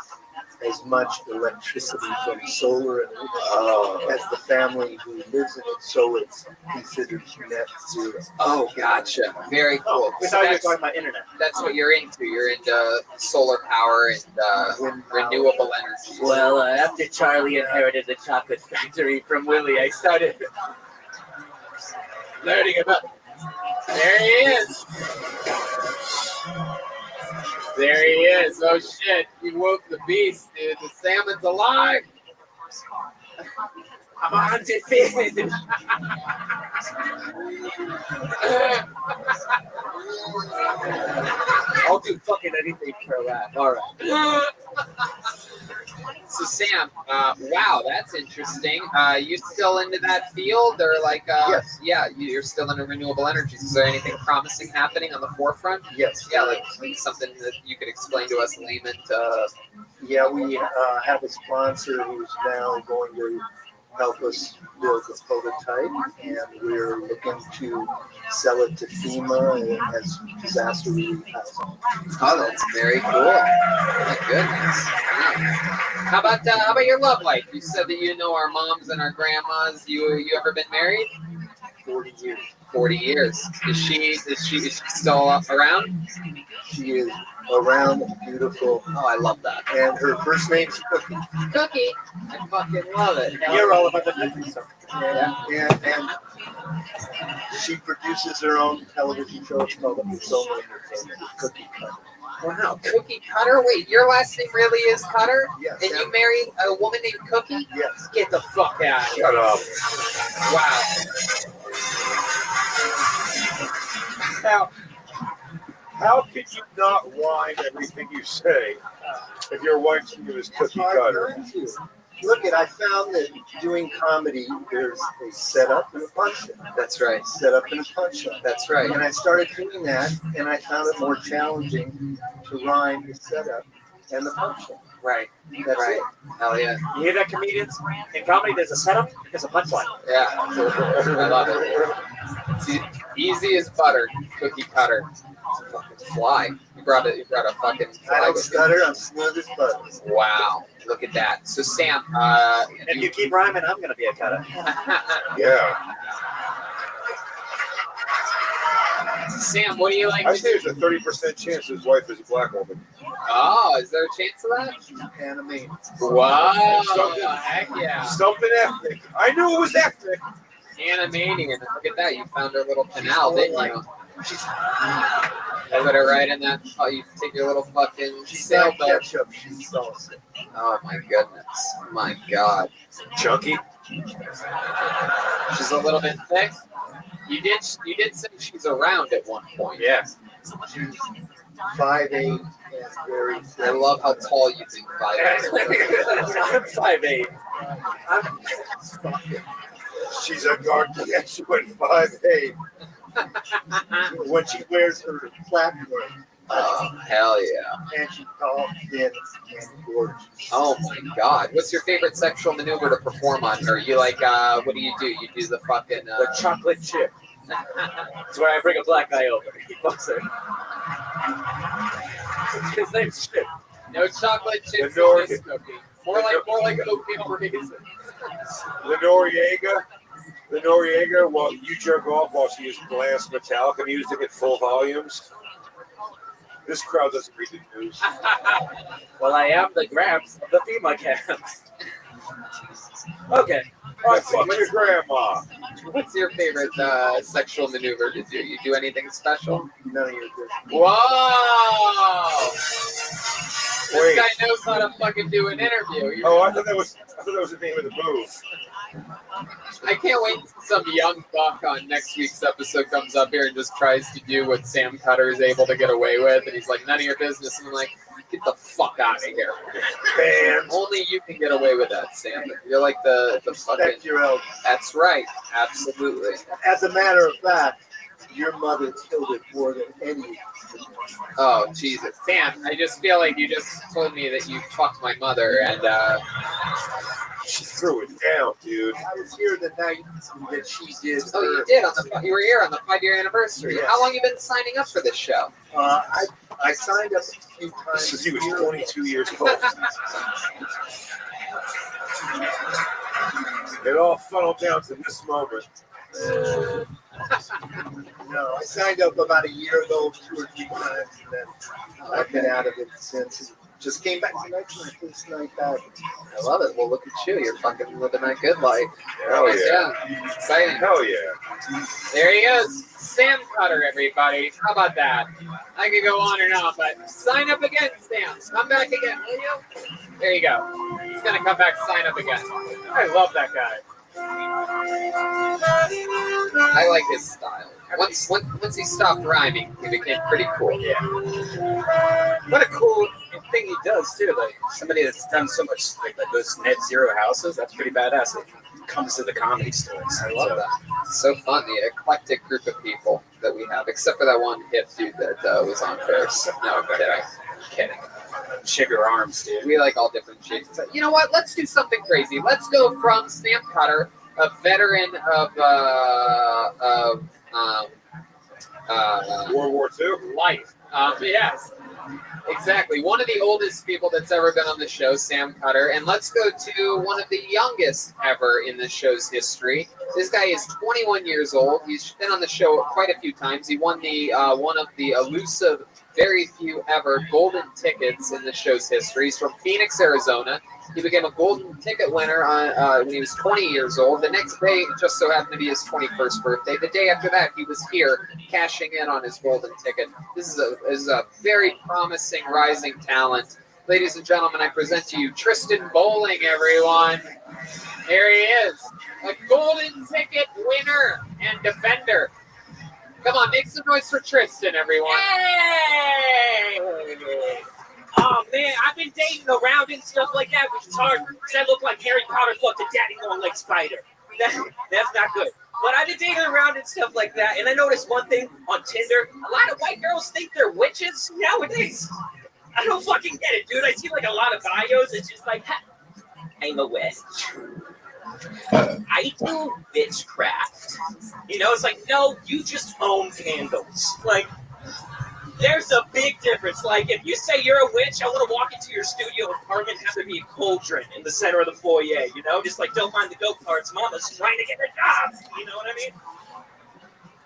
as much electricity from solar and wind as the family who lives in it, so it's considered net zero. Oh, gotcha. Very cool. We thought you were talking about internet. That's what you're into. You're into solar power and renewable energy. Well, after Charlie inherited the chocolate factory from Willie, I started learning about. There he is. There he is. Oh shit! You woke the beast, dude. The salmon's alive. I'm a hunted fish. I'll do fucking anything for a laugh. All right. So Sam, wow, that's interesting. You still into that field, or like? Yes. Yeah, you're still into renewable energies. Is there anything promising happening on the forefront? Yes. Yeah, like something that you could explain to us layman. Yeah, we have a sponsor who's now going to help us build a prototype, and we're looking to sell it to FEMA as disaster relief housing. Oh, that's very cool. My goodness. Yeah. How about your love life? You said that you know our moms and our grandmas. You ever been married? 40 years. 40 years. Is she still around? She is around, beautiful. Oh, I love that. And her first name's Cookie. Cookie. I fucking love it. You're all about the cookie stuff. Yeah. And she produces her own television show. It's called Persona Entertainment. Cookie Cutter. Wow, Cookie Cutter? Wait, your last name really is Cutter? Yes. And you married a woman named Cookie? Yes. Get the fuck out of here. Shut up. Wow. How could you not whine everything you say if your wife's name is Cookie Cutter? Look, I found that doing comedy, there's a setup and a punch-up. That's right. Setup and a punch-up. That's right. And I started doing that, and I found it more challenging to rhyme the setup and the punch-up. Right. That's right. it. Hell yeah. You hear that, comedians? In comedy, there's a setup, there's a punchline. Yeah. I love it. See, easy as butter, Cookie Cutter. It's a fucking fly. You brought a fucking fly. I don't stutter, I'm smooth as butter. Wow. Look at that. So Sam, if you keep rhyming, I'm gonna be a cutter. Yeah. Sam, what do you like? I say there's a 30% chance his wife is a black woman. Oh, is there a chance of that? Panamanian. Wow. Something, Heck yeah. Something ethnic. I knew it was ethnic. Panamanian. Look at that. You found her little canal, didn't you? I put her right in that. Oh, you take your little fucking sailboat. Ketchup, she's salsa. Oh my goodness. My God. Chunky. She's a little bit thick. You did say she's around at one point. Yeah. 5'8" and very thick. I love how tall you think 5'8". I'm 5'8". She's a gargantuan 5'8". When she wears her platform. Oh, hell yeah. And she's tall, thin, and gorgeous. Oh my God. What's your favorite sexual maneuver to perform on her? You like, what do? You do the fucking... The chocolate chip. That's where I bring a black guy over. He fucks her. His name's Chip. No chocolate chips in Lenore- this cookie. More like oatmeal raisin. The Noriega, while you jerk off while she is blast Metallica music at full volumes. This crowd doesn't read the news. Well, I am the Gramps of the FEMA camps. Okay. I fucked your grandma. What's your favorite sexual maneuver to do? You do anything special? None of your business. Whoa! This guy knows how to fucking do an interview. Oh, I thought that was the name of the move. I can't wait until some young buck on next week's episode comes up here and just tries to do what Sam Cutter is able to get away with, and he's like, none of your business. And I'm like, get the fuck out of here. Man. Only you can get away with that, Sam. You're like the fucking... Your elders. That's right. Absolutely. As a matter of fact, your mother killed it more than any. Oh, Jesus. Sam, I just feel like you just told me that you fucked my mother, and she threw it down, dude. I was here the night that she did. Oh, you did? You were here on the 5-year anniversary. Yes. How long have you been signing up for this show? I signed up a few times. Since he was 22 years old. It all funneled down to this moment. No, I signed up about a year ago, 2 or 3 times, and then I've been out of it since. Just came back tonight for my first night back. I love it. Well, look at you. You're fucking living that good life. Hell yeah. Yeah. Exciting. Hell yeah. There he is. Sam Cutter, everybody. How about that? I could go on and on, but sign up again, Sam. Come back again, will you? There you go. He's going to come back, sign up again. I love that guy. I like his style. Once he stopped rhyming, he became pretty cool. Yeah. What a cool thing he does too. Like somebody that's done so much, like those net zero houses. That's pretty badass. It comes to the comedy stores. I love that. It's so fun. The eclectic group of people that we have, except for that one hip dude that was on first. No, kidding. Sugar arms, dude. We like all different shapes. You know what? Let's do something crazy. Let's go from Sam Cutter, a veteran of World War II? Life. Yes, exactly. One of the oldest people that's ever been on the show, Sam Cutter. And let's go to one of the youngest ever in the show's history. This guy is 21 years old. He's been on the show quite a few times. He won the one of the elusive, very few ever golden tickets in the show's history. He's from Phoenix, Arizona. He became a golden ticket winner when he was 20 years old. The next day, it just so happened to be his 21st birthday. The day after that, he was here cashing in on his golden ticket. This is a very promising rising talent. Ladies and gentlemen, I present to you Tristan Bowling, everyone. Here he is, a golden ticket winner and defender. Come on, make some noise for Tristan, everyone. Hey! Oh man, I've been dating around and stuff like that, which is hard because I look like Harry Potter fucked a daddy long leg spider. That's not good. But I've been dating around and stuff like that, and I noticed one thing on Tinder: a lot of white girls think they're witches nowadays. I don't fucking get it, dude. I see like a lot of bios. It's just like, I'm a witch. I do witchcraft. You know, it's like, no, you just own candles. Like, there's a big difference. Like, if you say you're a witch, I want to walk into your studio apartment and have there be a cauldron in the center of the foyer, you know? Just like, don't mind the go-karts. Mama's trying to get her job. You know what I mean?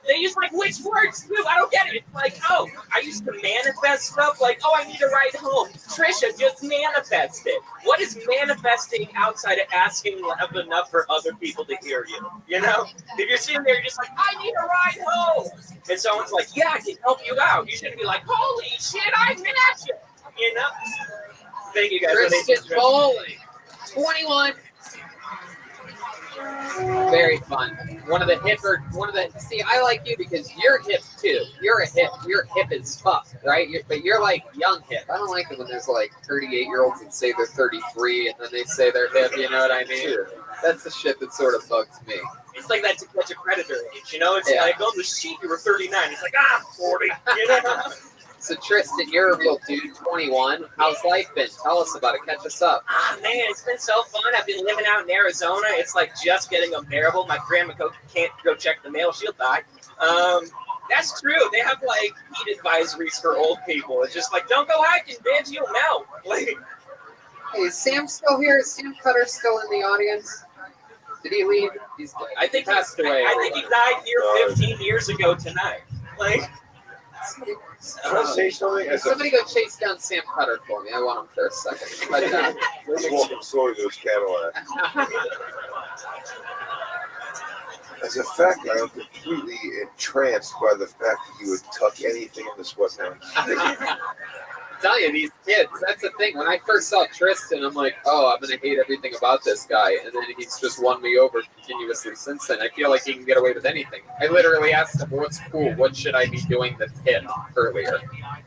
They use, like, witch words, too. I don't get it. It's like, oh, I used to manifest stuff. Like, oh, I need a ride home. Trisha just manifested. What is manifesting outside of asking enough for other people to hear you? You know? If you're sitting there, you're just like, I need a ride home. And someone's like, yeah, I can help you out. You shouldn't be like, holy shit, I met you. You know? Thank you, guys. Tristan Bowling, 21. Very fun. See, I like you because you're hip too. You're hip as fuck, right? But you're like young hip. I don't like it when there's like 38-year-olds that say they're 33 and then they say they're hip, you know what I mean? That's the shit that sort of bugs me. It's like that's a predator age, you know? It's like, oh, the sheep, you were 39. It's like, I'm 40, you know? So Tristan, you're a real dude, 21. How's life been? Tell us about it. Catch us up. Ah, man, it's been so fun. I've been living out in Arizona. It's like just getting unbearable. My grandma can't go check the mail. She'll die. That's true. They have like heat advisories for old people. It's just like, don't go hiking, bitch. You'll melt. Like, hey, is Sam still here? Is Sam Cutter still in the audience? Did he leave? I think he passed away. I think he died here 15 years ago tonight. Like. Can I say something? Somebody go chase down Sam Cutter for me. I want him for a second. But, let's walk him slowly to his Cadillac. As a fact, I am completely entranced by the fact that you would tuck anything in the sweatpants. telling you, these kids, that's the thing. When I first saw Tristan, I'm like, oh, I'm going to hate everything about this guy. And then he's just won me over continuously since then. I feel like he can get away with anything. I literally asked him, what's cool? What should I be doing that's hip earlier?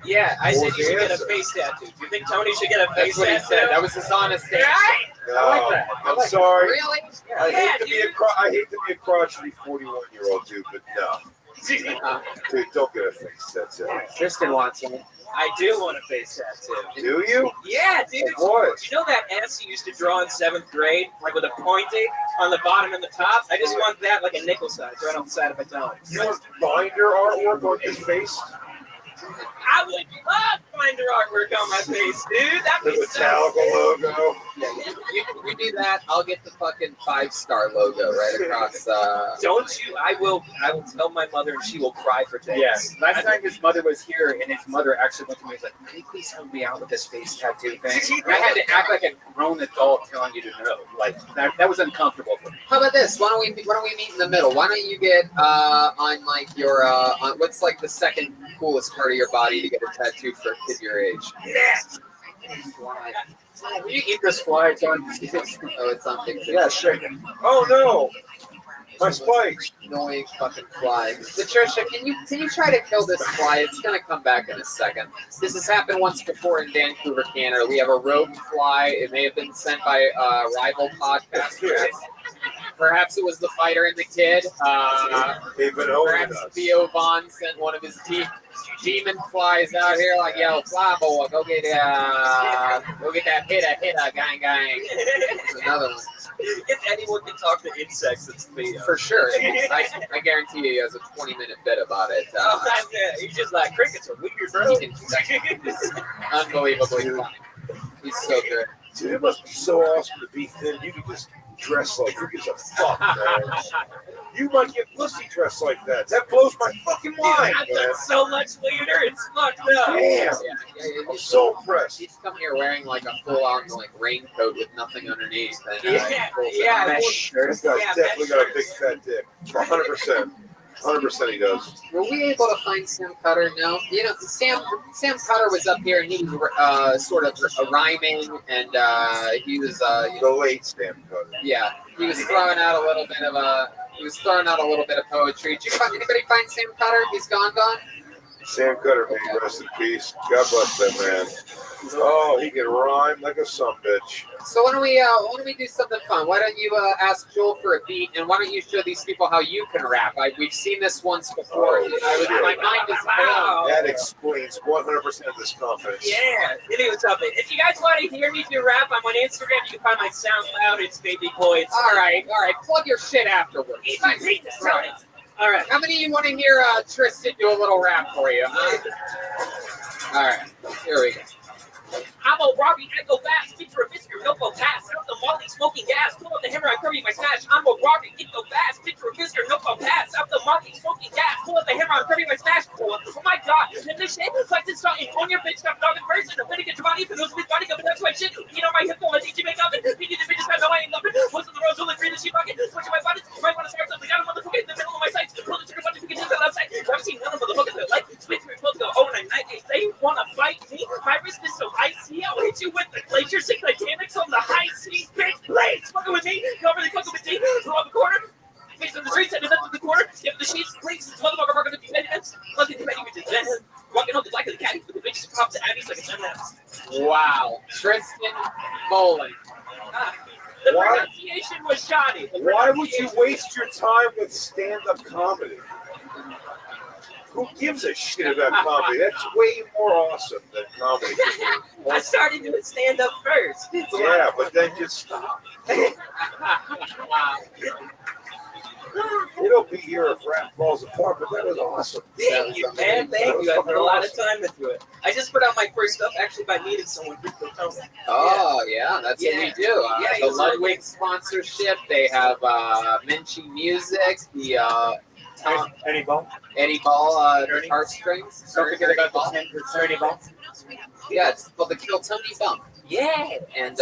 Yeah, I said you should get a answer? face tattoo. Do you think Tony should get a face That's what he tattoo? said. That was his honest answer. Right? I like that. I I'm like sorry. That. Really? I hate to be I hate to be a crotchety 41-year-old dude, but no. Dude, don't get a face tattoo. Tristan wants one. I do want a face tattoo. Do you? Yeah, dude. Of what? You know that S you used to draw in 7th grade, like with a pointy on the bottom and the top? I just want that like a nickel size right on the side of my tongue. You want binder artwork on your face? I would love binder artwork on my face, dude. That'd The be so Metallica logo. You do that, I'll get the fucking 5-star logo right across. Don't you? I will tell my mother and she will cry for days. Yes. Last time his mother was here, and his mother actually went to me and was like, "Can you please help me out with this face tattoo thing?" And I had to act like a grown adult telling you to know. Like that was uncomfortable for me. How about this? Why don't we meet in the middle? Why don't you get on like your on what's like the second coolest part of your body to get a tattoo for a kid your age? Yes. Will you eat this fly? It's on. Oh, it's on picture. Yeah, sure. Oh no! My spikes. Annoying fucking fly. Patricia, can you try to kill this fly? It's gonna come back in a second. This has happened once before in Vancouver, Canada. We have a rogue fly. It may have been sent by rival podcasters. Perhaps it was the fighter and the kid. Perhaps Theo Vaughn sent one of his demon flies out here, like, yo, fly boy, go get that hitter, gang. There's another one. If anyone can talk to insects, it's Theo. For sure. I guarantee you he has a 20-minute bit about it. He's just like, crickets are weird, bro. Unbelievably funny. He's so good. Dude, it must be so awesome to be thin. You can just dress like who gives a fuck, man. You might get pussy dressed like that. That blows my fucking mind, I've man. done so much later, it's fucked up. Damn. I'm so impressed. He's come here wearing like a full-on like raincoat with nothing underneath. And, This guy's definitely got a big fat dick. 100%. 100% he does. Were we able to find Sam Cutter? No. You know, Sam Cutter was up here and he was sort of rhyming and he was the late Sam Cutter. Yeah, he was throwing out a little bit of poetry. Did anybody find Sam Cutter? He's gone. Sam Cutter, may he rest in peace. God bless that man. Oh, he can rhyme like a sumbitch. So why don't we do something fun? Why don't you ask Joel for a beat, and why don't you show these people how you can rap? We've seen this once before. My mind is blown. That explains 100% of this confidence. Yeah, it is something. If you guys want to hear me do rap, I'm on Instagram. You can find my SoundCloud. It's Baby Boy. All right. Plug your shit afterwards. Read this, tell me. All right. How many of you want to hear Tristan do a little rap for you? All right. Here we go. I'm a Robbie, I go fast, picture a Fisker, no go fast, out the Molly smoking gas, pull up the hammer, I curry my stash. I'm a Robbie, get go fast, picture a Fisker, no go fast, out the Molly smoking gas, pull up the hammer, I curry my stash. Oh my god, and this shit is like this starting on your bitch, I'm not in person, I'm gonna get your body for those with body, but that's my shit. You know my hip on my DJ make up, and we need the bitches, I know I ain't loving. What's in the rose, only free the sheep bucket, switching my body, might want to start something, got a motherfucker in the middle of my sights, pull the trigger button, you can do that outside. I've seen none of the motherfuckers that like, switch me, supposed to go overnight night, they wanna fight me, my wrist is so icy, I'll hit you with the glacier, sick Titanics on the high seas, bitch, blades, fucking with me, you really fucking with me, throw on the corner, face on the streets, and up to the corner, skip the sheets, please, motherfucker, working with the minutes, look at the many bitches, then, walking on the back of the caddy, the bitches pop to Abby's like it's M&M's. Wow. Tristan Bowling. The pronunciation was shoddy. Why would you waste your time with stand-up comedy? Who gives a shit about comedy? That's way more awesome than comedy. I started doing stand-up first. Yeah, but then just stop. It'll be here if rap falls apart, but that was awesome. Thank you, man. Thank you. I put a lot of time into it. I just put out my first stuff actually by meeting someone. Oh, yeah, that's what we do. The Ludwig sponsorship. They have Minchie Music, the Eddie Ball, the heartstrings. Don't forget about the 10 Ernie Ball. Yeah, it's called the Kill Tony Bump. Yeah. And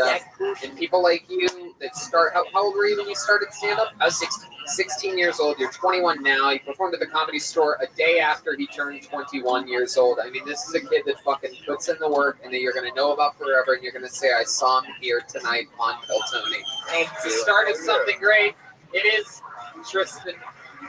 people like you that start. How old were you when you started stand up? I was 16. 16 years old. You're 21 now. He performed at the Comedy Store a day after he turned 21 years old. I mean, this is a kid that fucking puts in the work and that you're going to know about forever. And you're going to say, I saw him here tonight on Phil Tony. And to start is something great. It is Tristan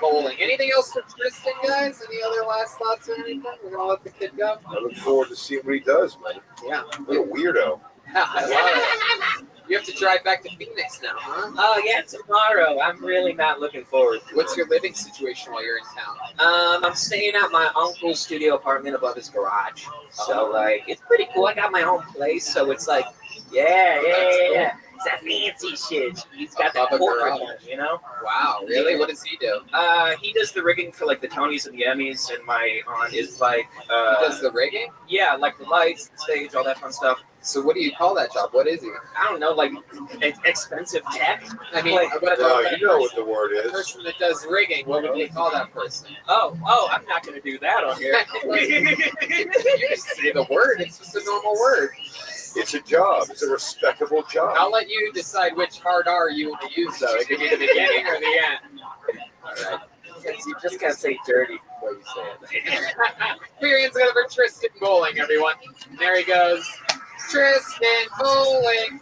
Bowling. Anything else for Tristan, guys? Any other last thoughts or anything? We're going to let the kid go. I look forward to seeing what he does, man. Yeah. What a weirdo. I love it. You have to drive back to Phoenix now, huh? Oh yeah, tomorrow. I'm really not looking forward to it. What's your living situation while you're in town? I'm staying at my uncle's studio apartment above his garage. So like it's pretty cool. I got my own place, so it's like yeah. It's that fancy shit. He's got that corporate one, you know? Wow, really? Yeah. What does he do? He does the rigging for like the Tonys and the Emmys, and my aunt is like he does the rigging? Yeah, like the lights, the stage, all that fun stuff. So what do you call that job? What is he? I don't know, like expensive tech. I mean, like, you know what the word is. The person that does rigging, what would they call that person? Oh, I'm not going to do that on here. You just say the word. It's just a normal word. It's a job. It's a respectable job. I'll let you decide which hard R you want to use, though. It could be the beginning or the end. All right. You just got to say dirty before you say it. Put your hands together for Tristan Bowling, everyone. There he goes. Tristan Bowling.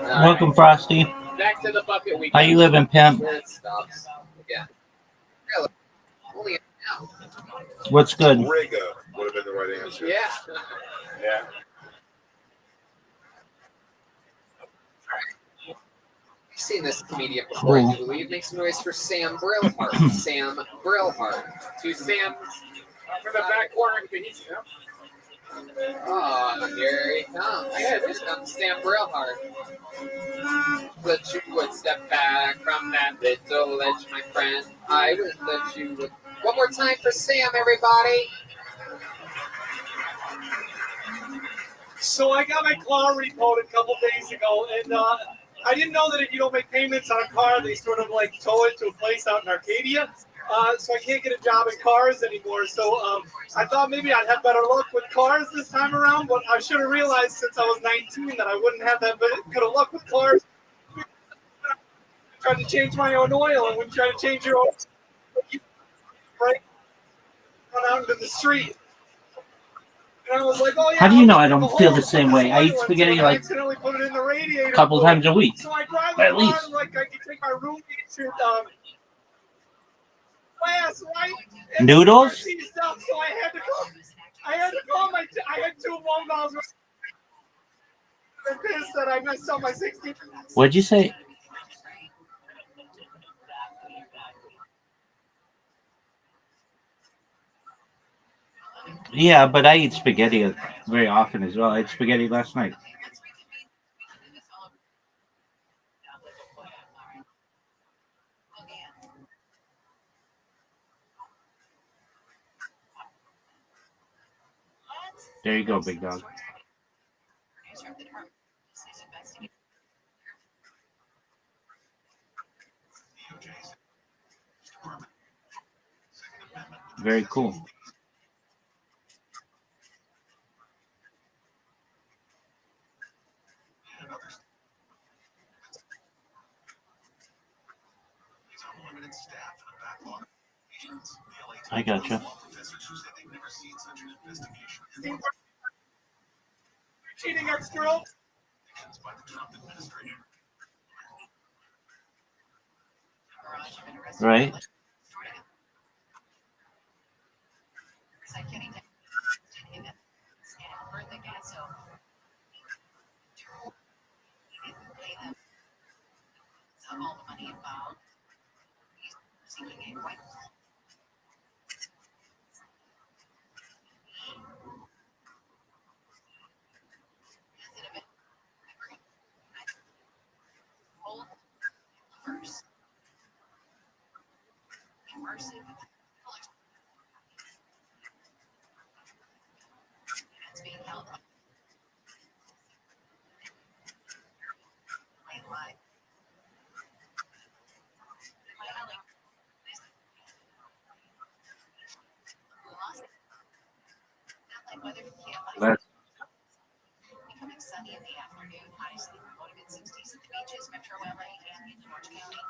Welcome, Frosty. Back to the bucket week. How you living, pimp? It stops. Yeah. Really? Only now. What's good? Riga would have been the right answer. Yeah. Yeah. You've seen this comedian before, I do believe. Make some noise for Sam Brillhart. Sam Brillhart. Two Sams from the back corner. Oh, here he comes. Here comes Sam Brillhart. That you would step back from that little ledge, my friend. I would that you would. One more time for Sam, everybody. So I got my car repoed a couple days ago, and I didn't know that if you don't make payments on a car, they sort of like tow it to a place out in Arcadia. So I can't get a job in cars anymore. So I thought maybe I'd have better luck with cars this time around, but I should have realized since I was 19 that I wouldn't have that good of luck with cars. Tried to change my own oil, and when you try to change your own, right, run out into the street. And I was like, oh yeah. How do you know I don't feel the same way? I eat spaghetti like accidentally put it in the radiator a couple times a week. So I drive At least. around like I can take my roommate to class, right? And Noodles? Stuff, so I had to call I had two phone calls. I'm pissed that I messed up my 16. What'd you say? Yeah, but I eat spaghetti very often as well. I ate spaghetti last night. There you go, big dog. Very cool. I gotcha. Cheating ex-girl. Right?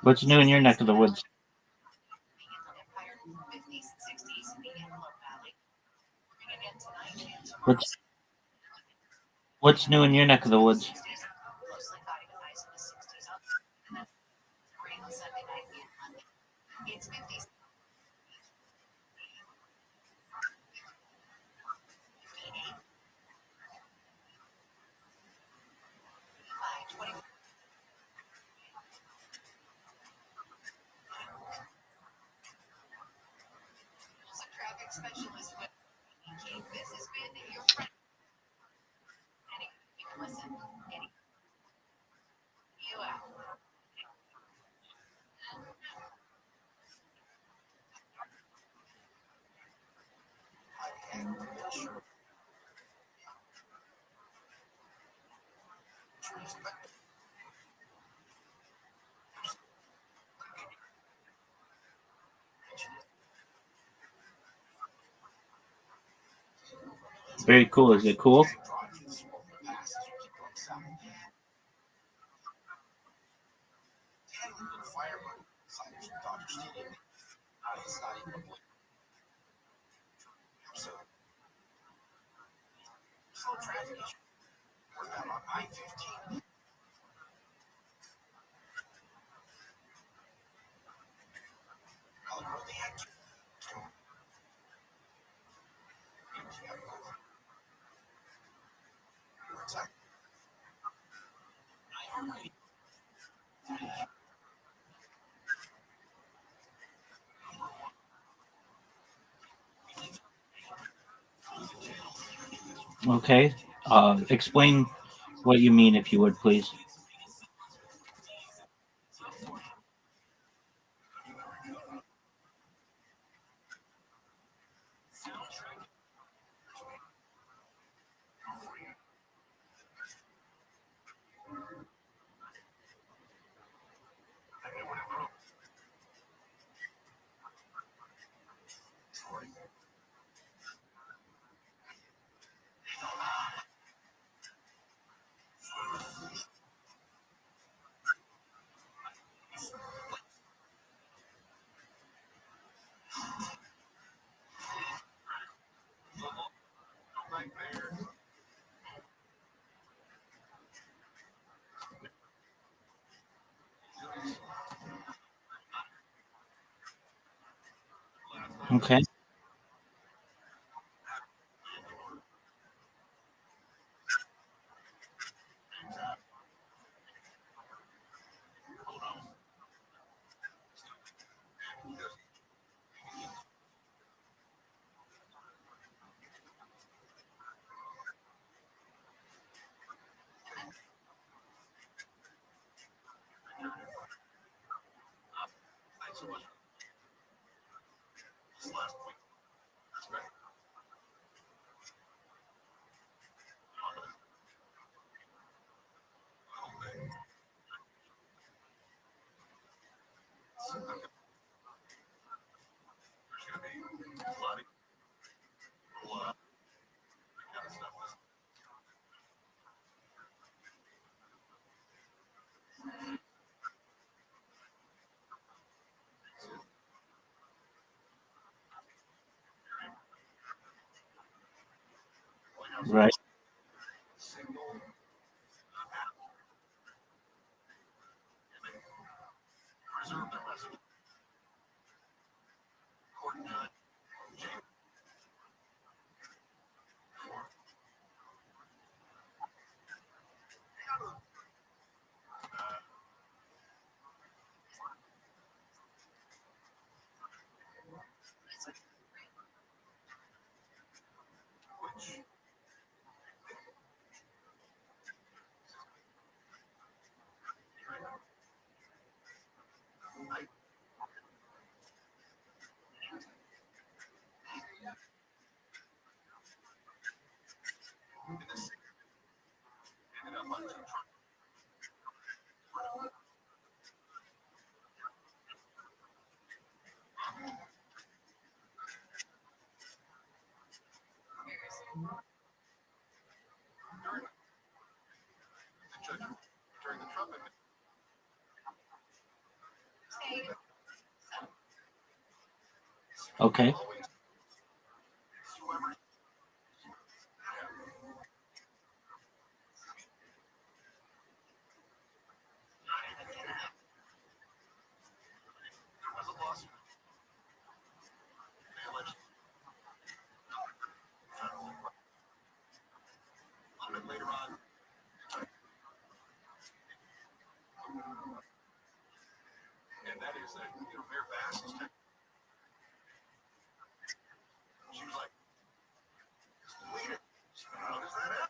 What's new in your neck of the woods? What's new in your neck of the woods? Very cool. Is it cool? Okay. Explain what you mean, if you would, please. Okay. Right. During the Trump Okay. later on. And that is that, Mayor Bass is she was like, lead it. How does that happen?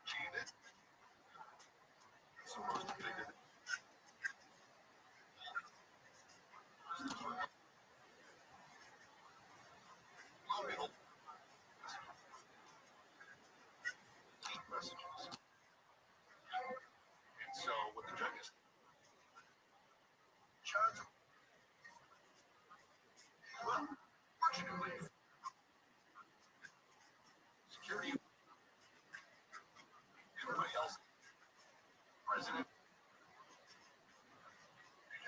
She did. Supposed to figure that. Messages. And so what the judges charge well, fortunately, security, everybody else, president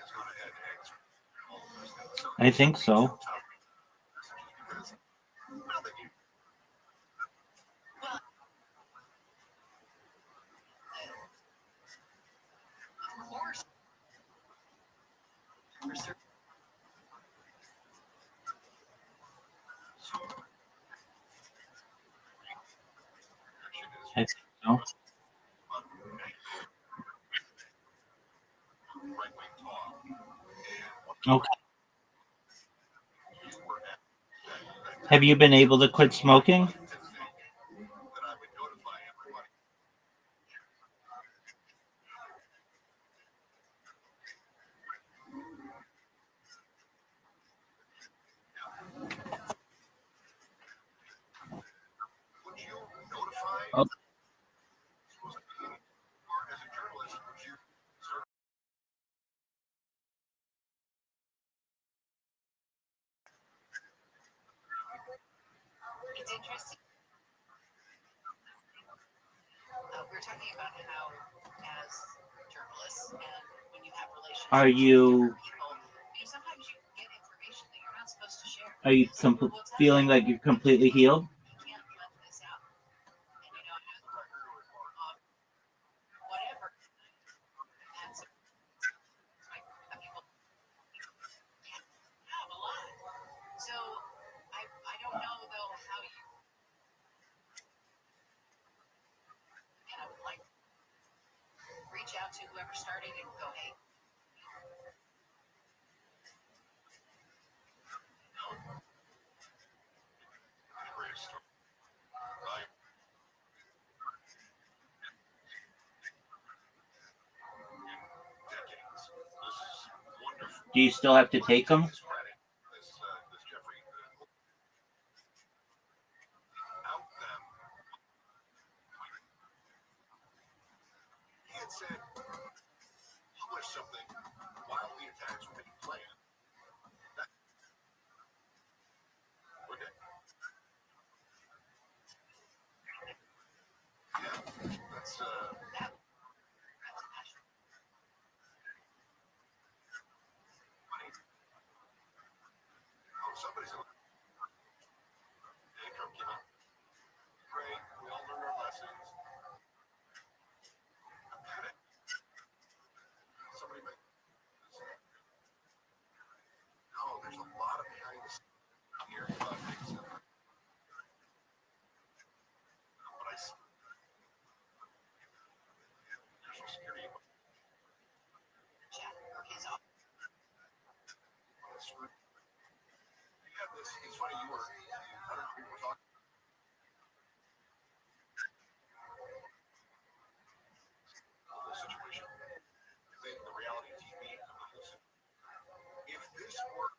has gone ahead and answered all of those things. So I think so. because, well, they need. Of course. I think so. Okay. Have you been able to quit smoking? Oh. It's interesting. We're talking about how, as journalists, and when you have relationships Are with you people, sometimes you get information that you're not supposed to share. are you feeling like you're completely healed? You can't let this out. And whatever. And so, people have a lot. So I don't know though how you. And I would like to reach out to whoever started it and go, hey. Do you still have to take them? He had said, publish something while the attacks were being planned. Okay. Yeah, that's somebody's going to come get up. Great, we all learned our lessons. Somebody make no, there's a lot of behind the scenes here about things. But I see there's some security. Or his office. Yeah, it's funny, you were, I don't know, we were talking. The whole situation. The reality TV of the whole situation. If this were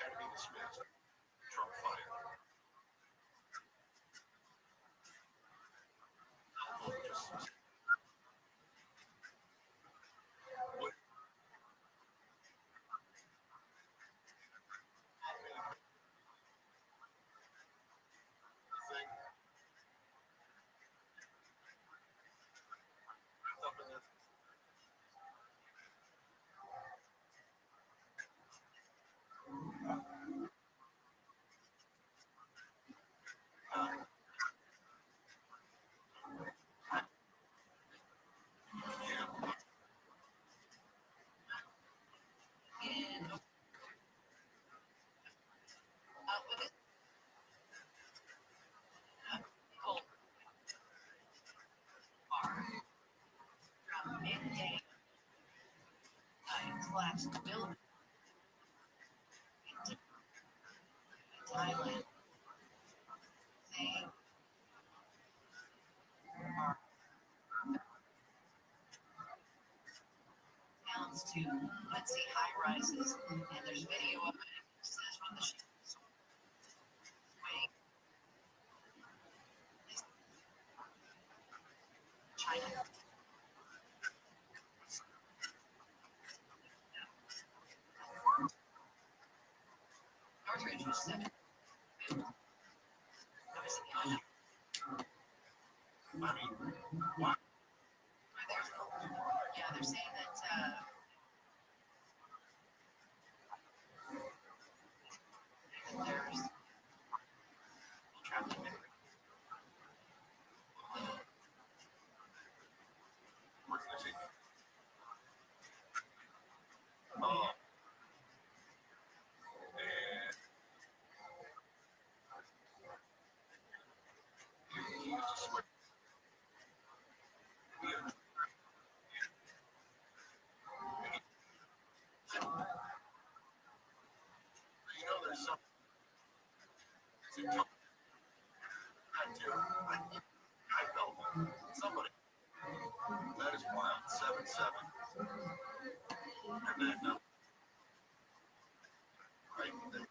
had to be dismissed, Trump fired. Thailand. Towns to let's see high rises, and there's video of it. It says when the ship is swaying. China. Northridge was 7. Yeah, they're saying that there's traveling. Somebody. That is wild. 7-7. And then, right, they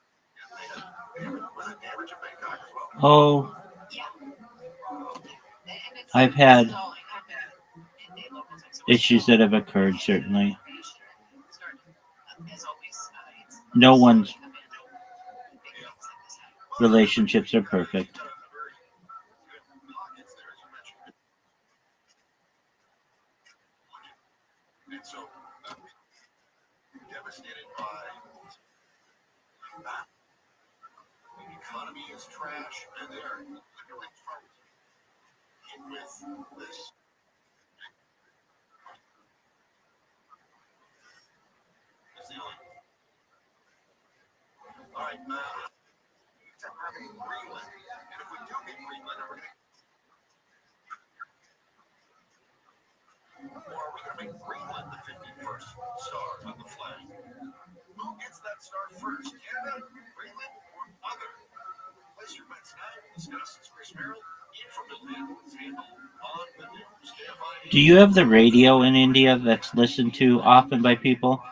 was it damage in Bangkok as well? Oh, I've had issues that have occurred, certainly. No one's relationships are perfect. And so, devastated by that. The economy is trash, and they are literally fighting with this. All right, to having Greenland, and if we do get Greenland, are we going to make Greenland the 51st star on the flag? Who gets that star first? Canada, Greenland, or other? Place your bets now. Discuss. It's Chris Merrill in from Millennium's handle on the news. Do you have the radio in India that's listened to often by people?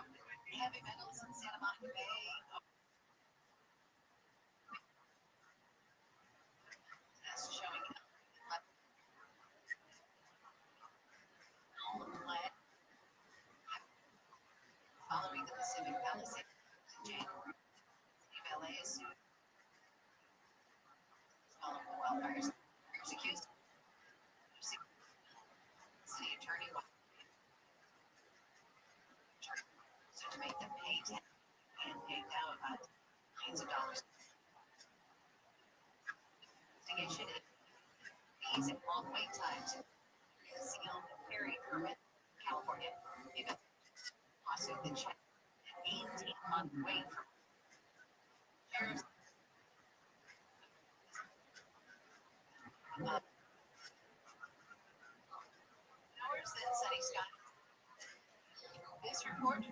Following the Pacific Palisades in January, LA is sued. Vulnerable wildfires. Accused. City attorney so to make them pay and pay down millions of dollars. Investigation fees and long wait times. Concealed carry permit, California. Lawsuit that checked an 18-month wait for sheriff's. Hours that Sunny Scott. This report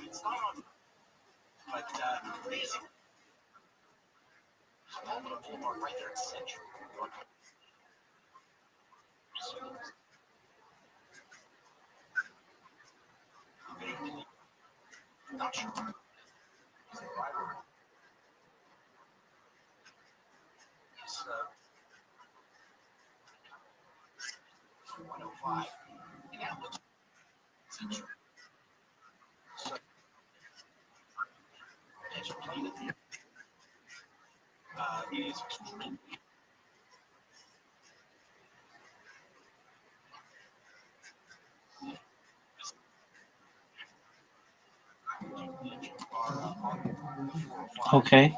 It's not on, but amazing. Open a Boulevard right there at Century. Not sure. Yes, 105. And that looks Century. So, as you're playing it, it is extremely. Okay.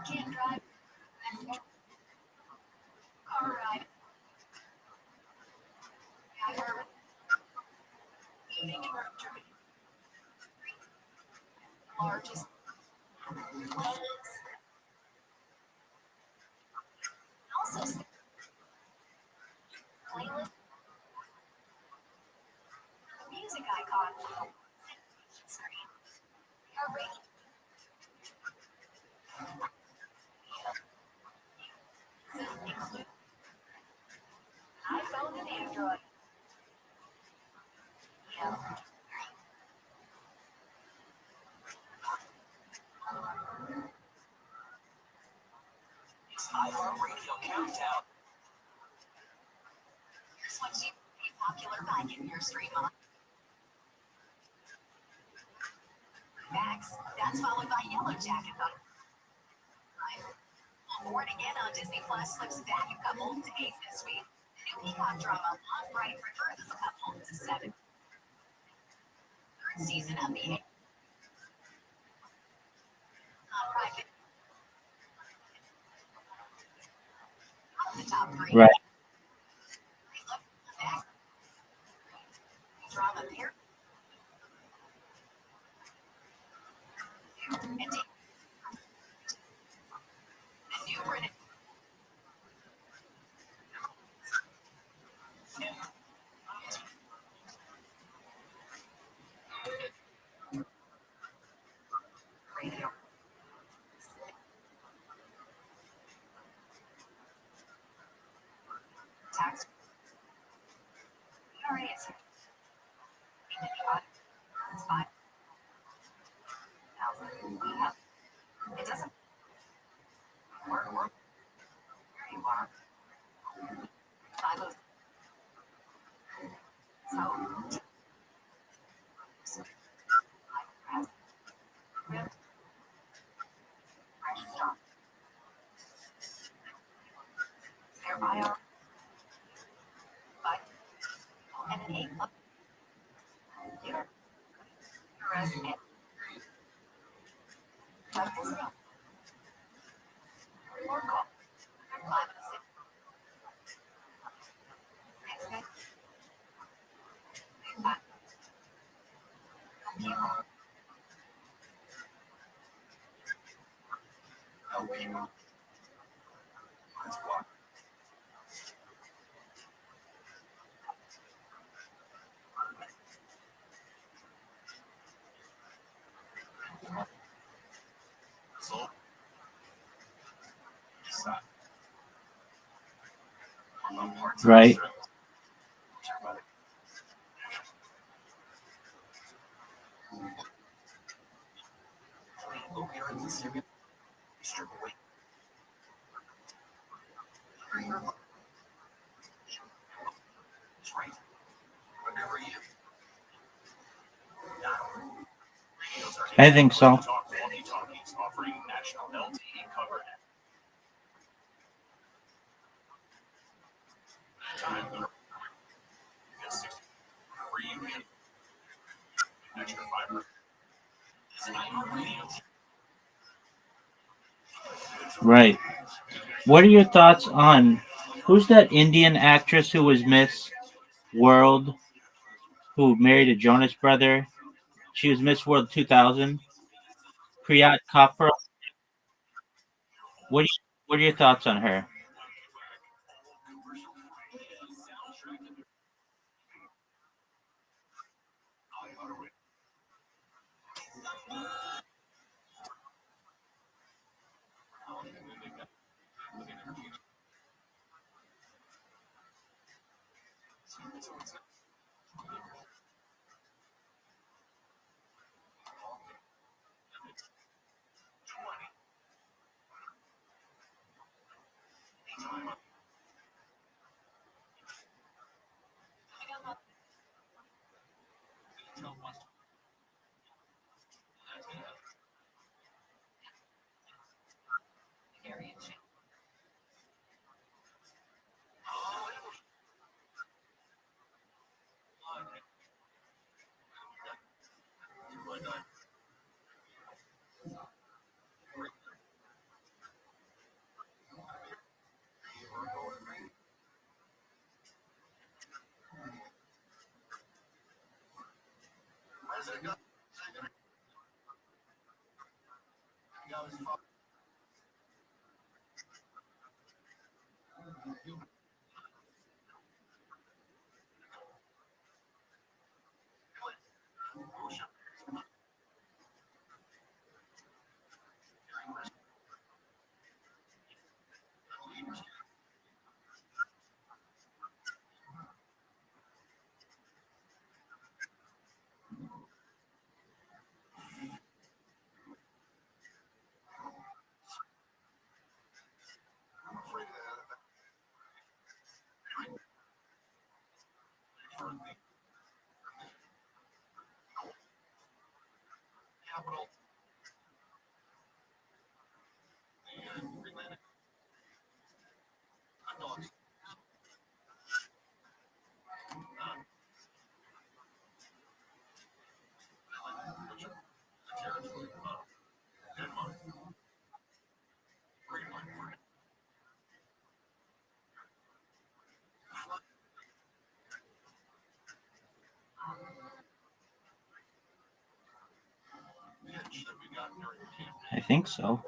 Can't drive. Car ride. I heard. Evening in Germany. Largest. Also, playlist. Music icon. Screen. Heart rate. Include iPhone and Android. Yeah. It's iHeartRadio Countdown. Here's what you be popular by getting your stream on. Max. That's followed by Yellow Jacket on. Born Again on Disney Plus slips back a couple to 8 this week. The new Peacock drama Long Bright returns a couple to 7. Third season of the private. The top 3. Right. Drama pair. And the new British. Radio. Tax. All right. It's 5,000. It doesn't work. Where you are. 5,000. So. Register. Their IR. And an 8. Your resume. Or call. 506. Right. I think so. Right. What are your thoughts on who's that Indian actress who was Miss World, who married a Jonas brother? She was Miss World 2000. Priyat Kapra. What are your thoughts on her? I think so.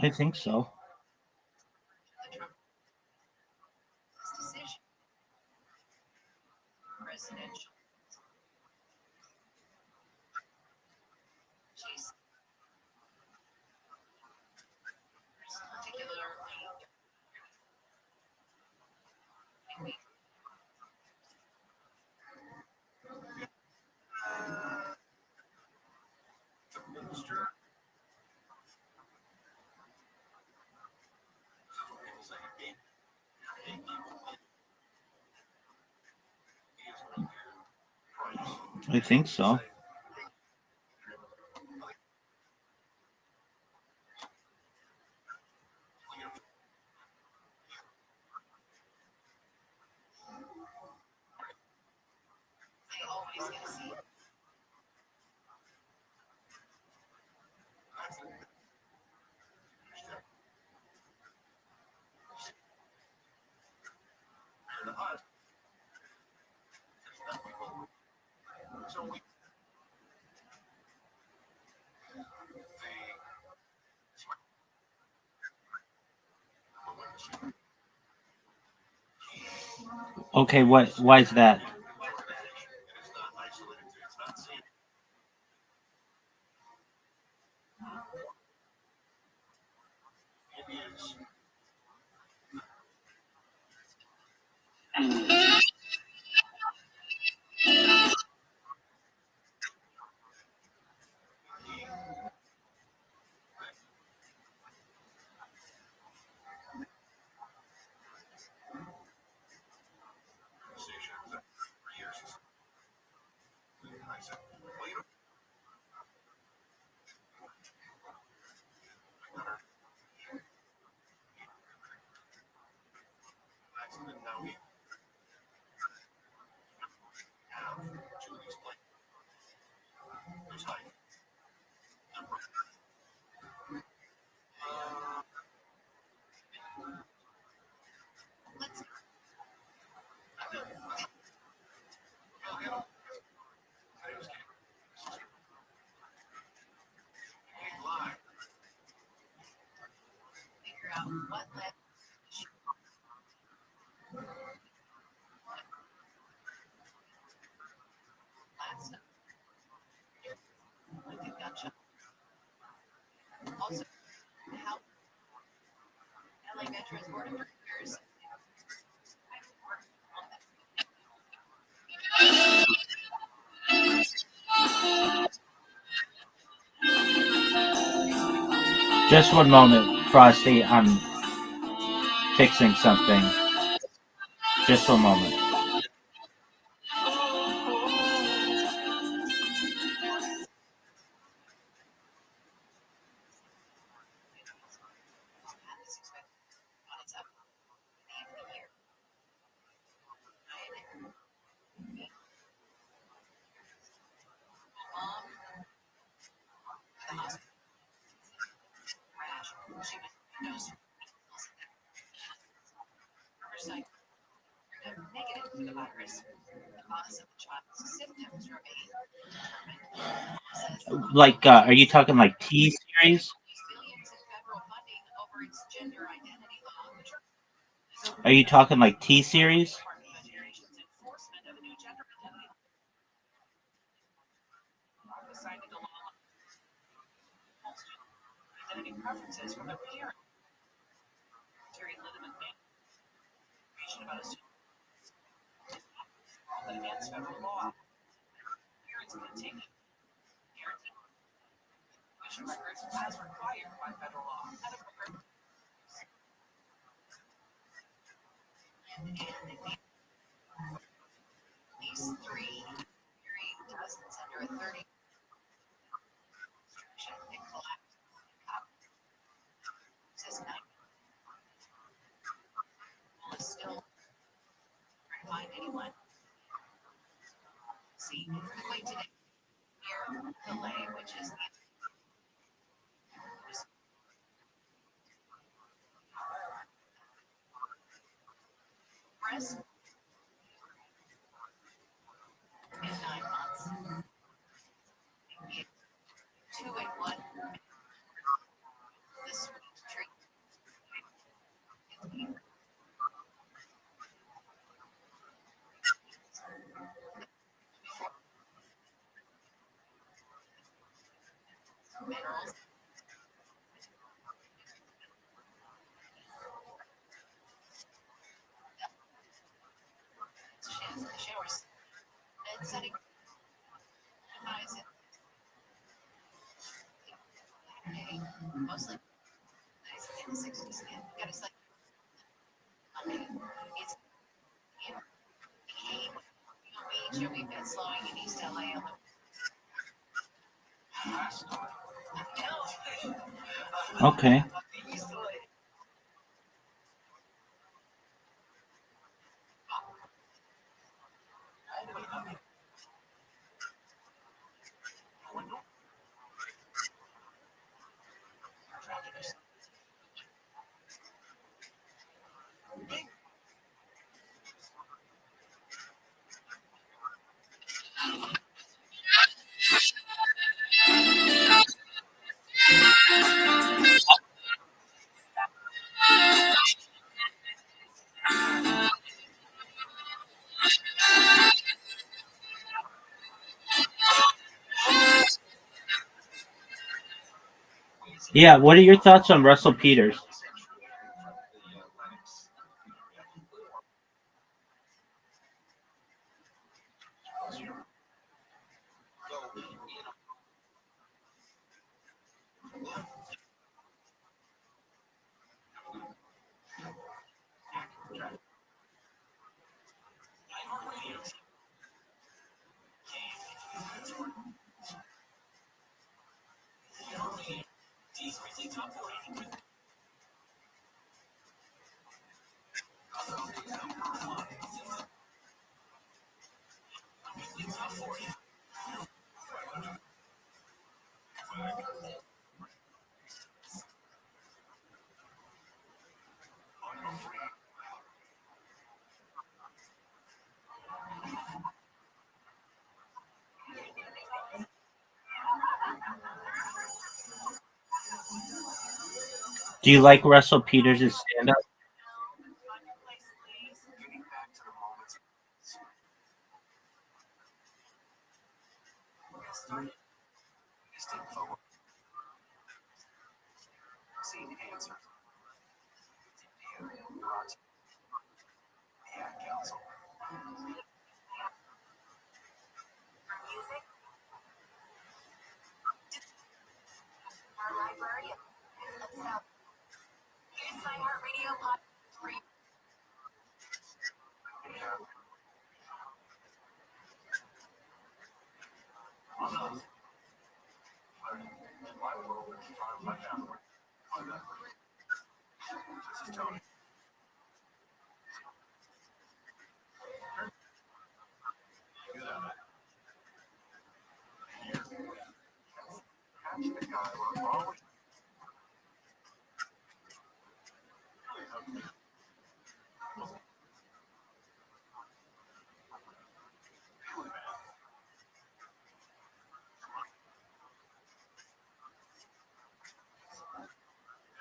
I think so. Presidential. I think so. Okay, what? Why is that? Just one moment, Frosty. I'm fixing something. Just one moment. Negative for the virus. The cause of the child's symptoms remain. Like, are you talking like T series? Are you talking like T series? Preferences from the parent. Very limited information about a student. But against federal law, parents can take parenting information records as required by federal law. These three dozens under a 30 and collect says 9 is still trying to find anyone. See, wait today. Here, delay, which is breast in 9 months. 2 and 1. This treat. Minerals. Showers. Bed setting. Eyes in mostly nice in the 60s. Got a slight it's beach, and we've been slowing in East LA on the Okay. Yeah, what are your thoughts on Russell Peters? Do you like Russell Peters' stand up?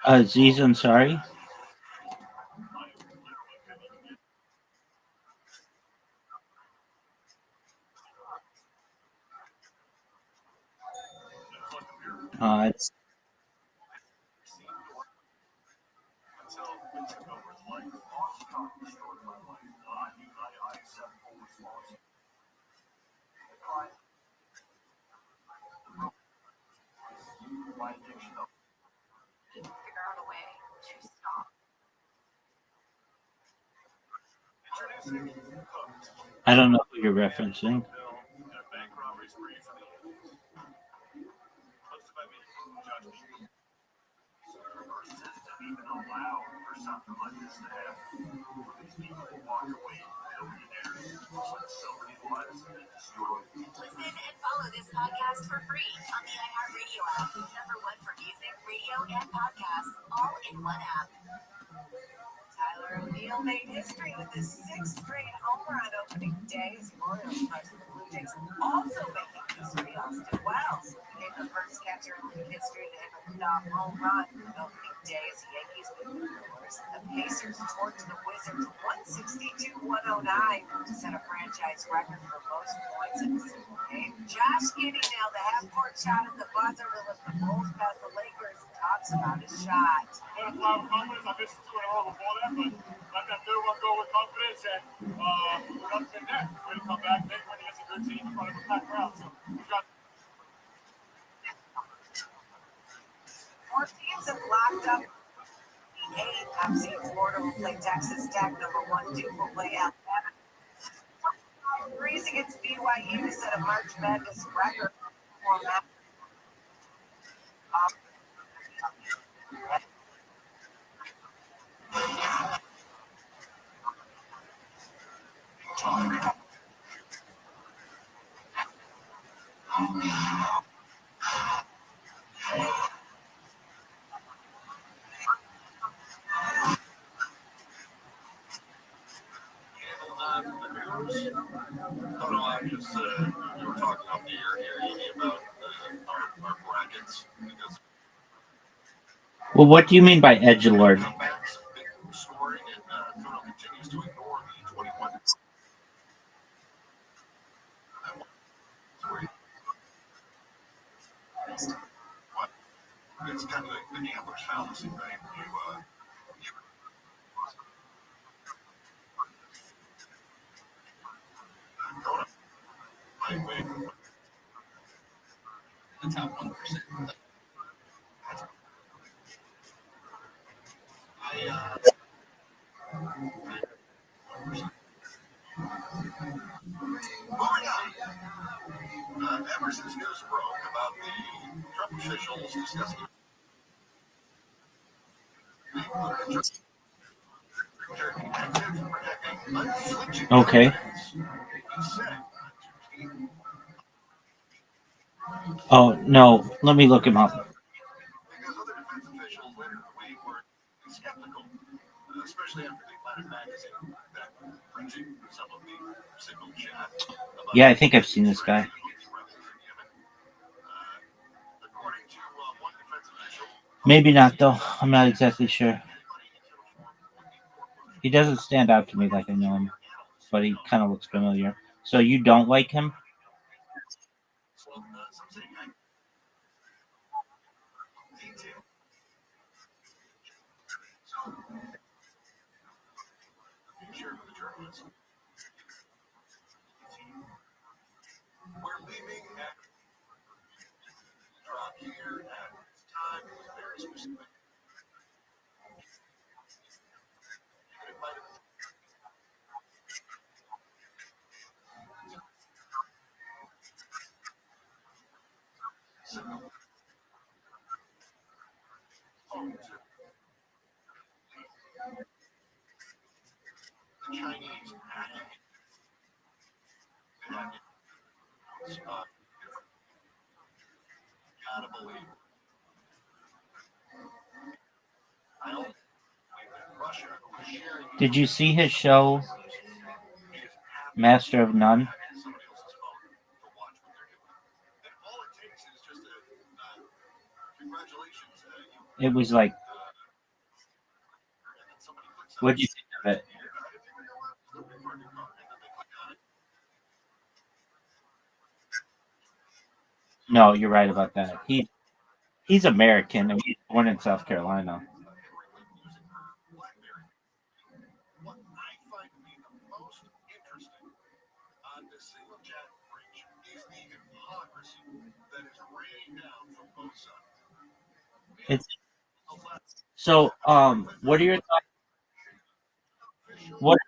Aziz, I'm sorry. It's I don't know who you're referencing. Listen and follow this podcast for free on the iHeartRadio app. Number one for music, radio, and podcasts, all in one app. Tyler O'Neill made history with his sixth straight home run opening day as Royals crushed the Blue Jays. Also making history, Austin Wells became the first catcher in history to hit a leadoff home run opening day as the Yankees beat the Brewers. The Pacers torched the Wizards 162-109 to set a franchise record for most points in a single game. Josh Giddey nailed the half-court shot at the buzzer to lift the Bulls past the Lakers. Talks about his shot. I missed two in a row before that, but let that third one go with confidence, and we're up to net. We're going to come back big when against a good team in front of a packed crowd. So we got. More teams have locked up. FC Florida will play Texas Tech. Number 1, Duke will play Alabama. Threes against BYU to set a March Madness record. I'm just, we were talking off the air here, Amy, about our brackets. Because Well, what do you mean by edgelord? scoring and Toronto continues to ignore the 21. It's kind of like the gambler's fallacy, right? The top 1%. Emerson's news broke about the Trump officials discussing. Okay. Oh, no. Let me look him up. Because other defense officials later in the week were skeptical, especially after the Atlantic magazine that printed some of the signal chat. Yeah, I think I've seen this guy. Maybe not, though. I'm not exactly sure. He doesn't stand out to me like I know him, but he kind of looks familiar. So you don't like him? We're leaving at drop here at time very specific. The Chinese gotta believe. I don't believe that Russia was sharing Did you see his show, Master of None? somebody else's phone to watch what they're doing. And all it takes is just a congratulations. It was like, what did you think of it? No, you're right about that. He's American and he's born in South Carolina. What I find to be the most interesting on this single chat breach is the hypocrisy that is raining down from both sides. It's so. What are your thoughts? What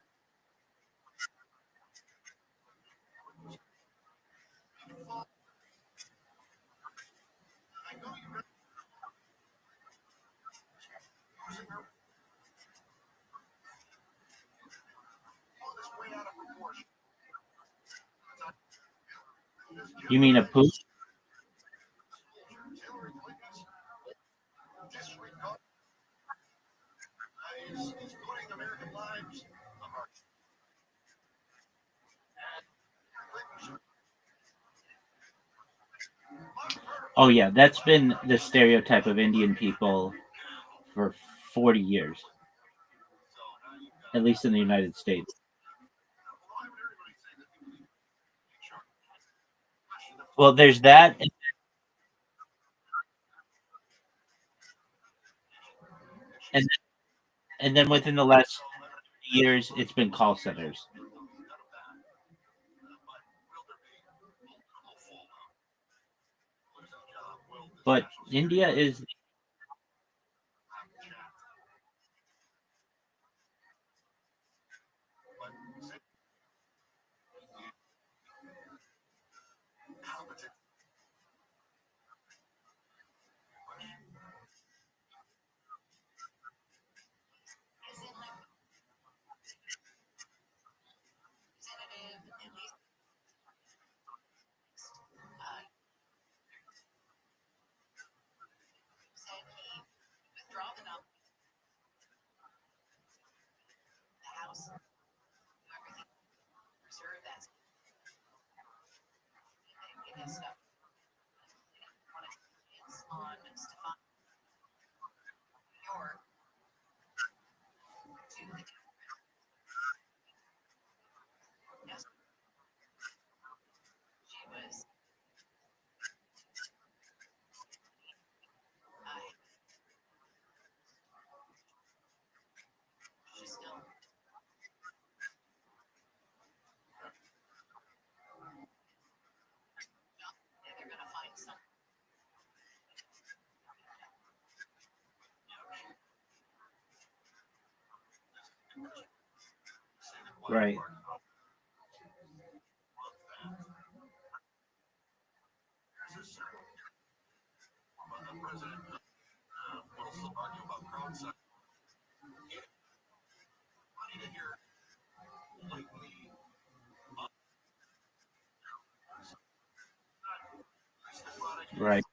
you mean a poop? He's putting American lives apart. Oh yeah, that's been the stereotype of Indian people for 40 years, at least in the United States. Well, there's that, and and then within the last years, it's been call centers. But India is right. Right.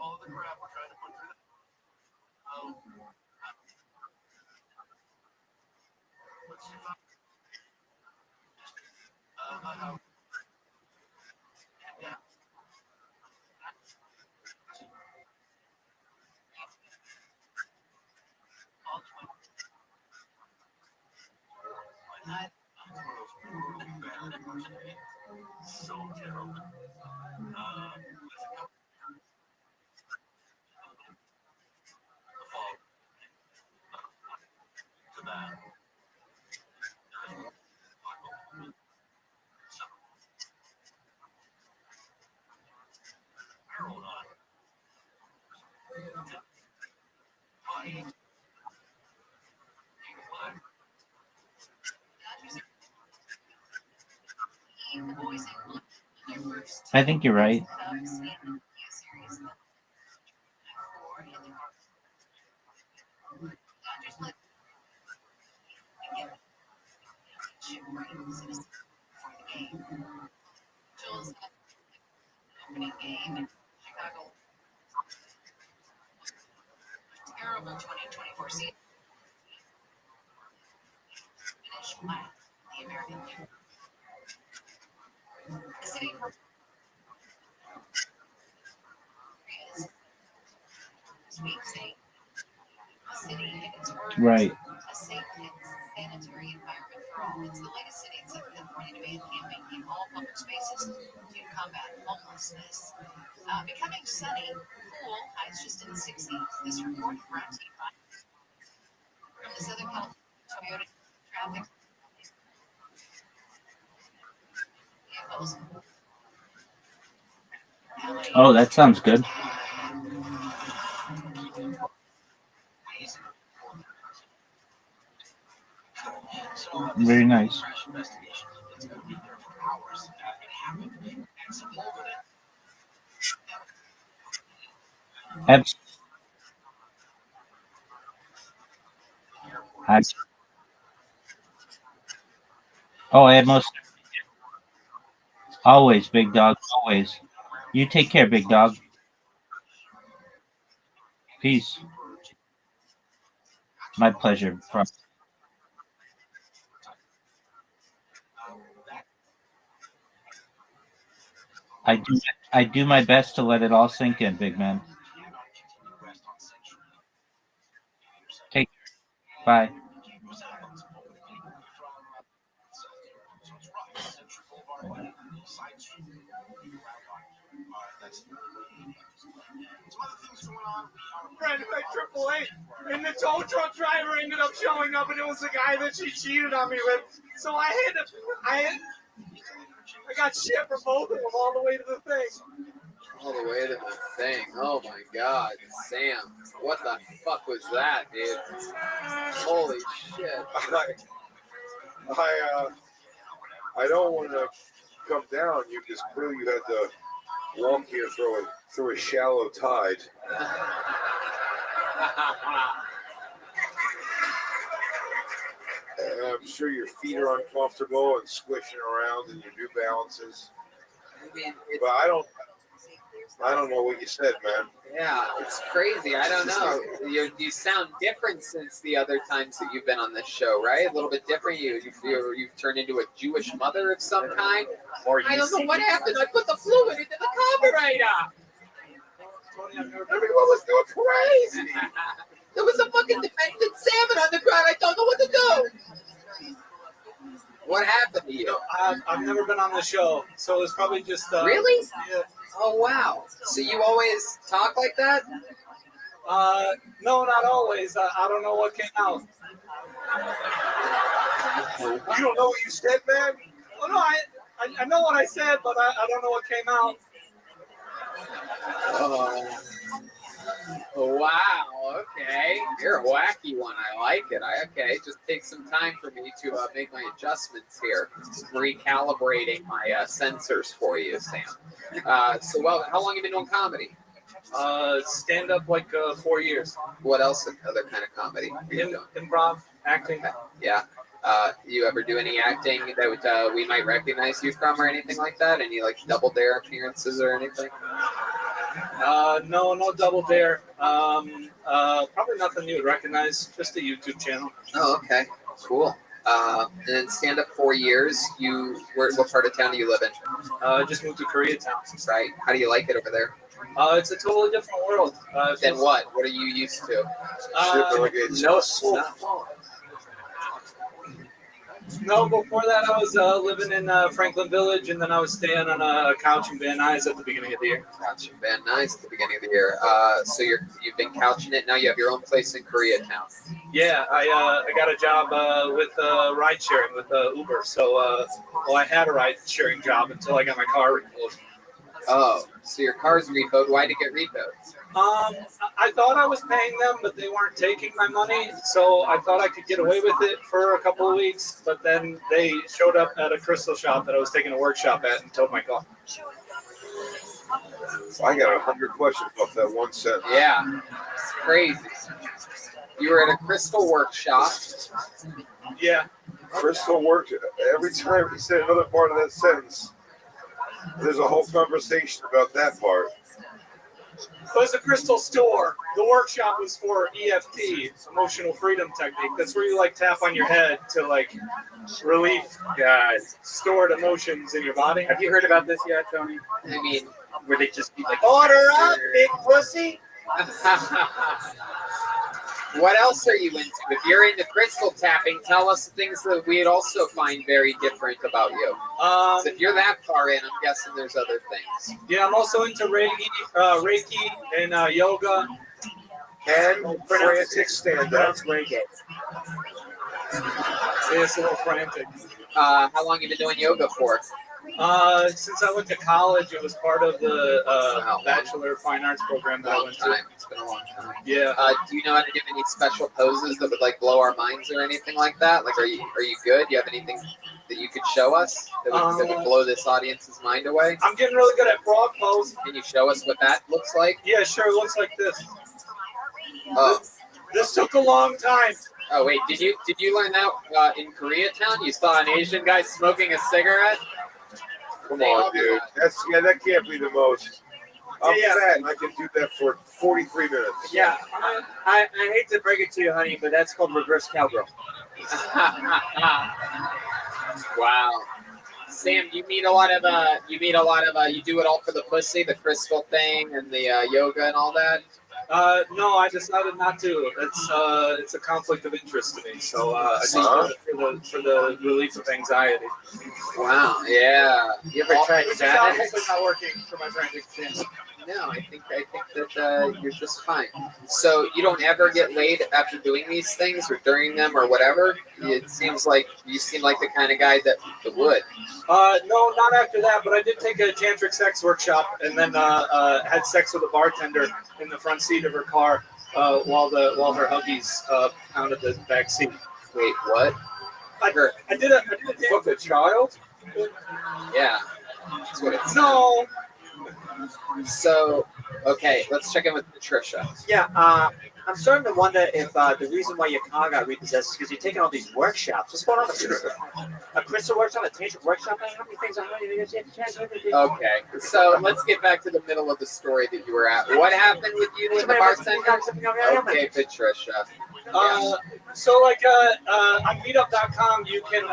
All the crap we're trying to put through. Let's see if yeah. So terrible. To that. I think you're right. Terrible 2024 season. Finish flat. The American League. The city this week saying the city in its words, Right. a safe and sanitary environment for all. It's the latest city in Southern California to ban camping in all public spaces to combat homelessness. Becoming sunny, cool, highs just in the 60s. This report brought to you by from the Southern California Toyota traffic vehicles. Oh, that sounds good. Very nice. Abs- I, I have most always, big dog, always. You take care, big dog. Peace. My pleasure. I do my best to let it all sink in, big man. Take care. Bye. Brandon by AAA, and the tow truck driver ended up showing up, and it was the guy that she cheated on me with. So I got shit for both of them all the way to the thing. All the way to the thing. Oh my God, Sam, what the fuck was that, dude? Holy shit! I don't want to come down you because clearly you had to walk here through a shallow tide. And I'm sure your feet are uncomfortable and squishing around in your New Balances. But I don't know what you said, man. Yeah, it's crazy. I don't know. You sound different since the other times that you've been on this show, right? A little bit different. You've turned into a Jewish mother of some kind. Or I don't know what happened. I put the fluid into the carburetor. Everyone was going crazy. There was a fucking defended salmon on the ground. I don't know what to do. What happened to you? I've never been on the show, so it's probably just really? Yeah. Oh wow! So you always talk like that? No, not always. I don't know what came out. You don't know what you said, man? Oh no, I know what I said, but I don't know what came out. Oh, wow. Okay. You're a wacky one. I like it. Okay. Just take some time for me to make my adjustments here. Recalibrating my sensors for you, Sam. So, how long have you been doing comedy? Stand up like 4 years. What else? Other kind of comedy? Improv, acting. Yeah. You ever do any acting that we might recognize you from or anything like that? Any like Double Dare appearances or anything? No Double Dare. Probably nothing you would recognize. Just a YouTube channel. Oh, okay. Cool. And then stand up 4 years. What part of town do you live in? Just moved to Koreatown. Right. How do you like it over there? It's a totally different world. Then what? What are you used to? No, before that I was living in Franklin Village, and then I was staying on a couch in Van Nuys at the beginning of the year. Couch in Van Nuys at the beginning of the year. So you've been couching it. Now you have your own place in Koreatown. Yeah, I got a job with ride sharing with Uber. So I had a ride sharing job until I got my car repoed. Oh, so your car's repoed. Why did it get repoed? I thought I was paying them, but they weren't taking my money, so I thought I could get away with it for a couple of weeks. But then they showed up at a crystal shop that I was taking a workshop at and towed my car. I got 100 questions off that one sentence. Yeah, it's crazy. You were at a crystal workshop. Yeah. Crystal worked. Every time he said another part of that sentence, there's a whole conversation about that part. It was a crystal store. The workshop was for EFT, emotional freedom technique. That's where you like tap on your head to like relieve stored emotions in your body. Have you heard about this yet, Tony? I mean, where they just be like, Order up, big pussy. What else are you into? If you're into crystal tapping, tell us the things that we'd also find very different about you. So if you're that far in, I'm guessing there's other things. Yeah, I'm also into Reiki and yoga. And frantic stand-ups. It's a little frantic. How long have you been doing yoga for? Since I went to college, it was part of the Bachelor of Fine Arts program that I went to. It's been a long time. Yeah. Do you know how to do any special poses that would like blow our minds or anything like that? Like, are you good? Do you have anything that you could show us that would blow this audience's mind away? I'm getting really good at frog pose. Can you show us what that looks like? Yeah, sure. It looks like this. Oh. This took a long time. Oh wait, did you learn that in Koreatown? You saw an Asian guy smoking a cigarette? Come on, dude. That can't be the most. I'm fat and I can do that for 43 minutes. Yeah, I hate to break it to you, honey, but that's called reverse cowgirl. Wow. Sam, you do it all for the pussy, the crystal thing and the yoga and all that? No, I decided not to. It's a conflict of interest to me. So I just did it for the relief of anxiety. Wow. Yeah. You ever tried Which is that? obviously not working for my frantic stance. No, I think that you're just fine. So you don't ever get laid after doing these things or during them or whatever? It seems like you seem like the kind of guy that would. No, not after that, but I did take a tantric sex workshop and then had sex with a bartender in the front seat of her car while her huggies pounded the back seat. Wait, what? I did a Fuck a child? Yeah. That's what it's. No. So, okay, let's check in with Patricia. Yeah, I'm starting to wonder if the reason why your car got repossessed is because you're taking all these workshops. What's going on? A crystal workshop, a tantric workshop? How many things are Okay, so let's get back to the middle of the story that you were at. What happened with you and the bartender? Okay, Patricia. So like on meetup.com you can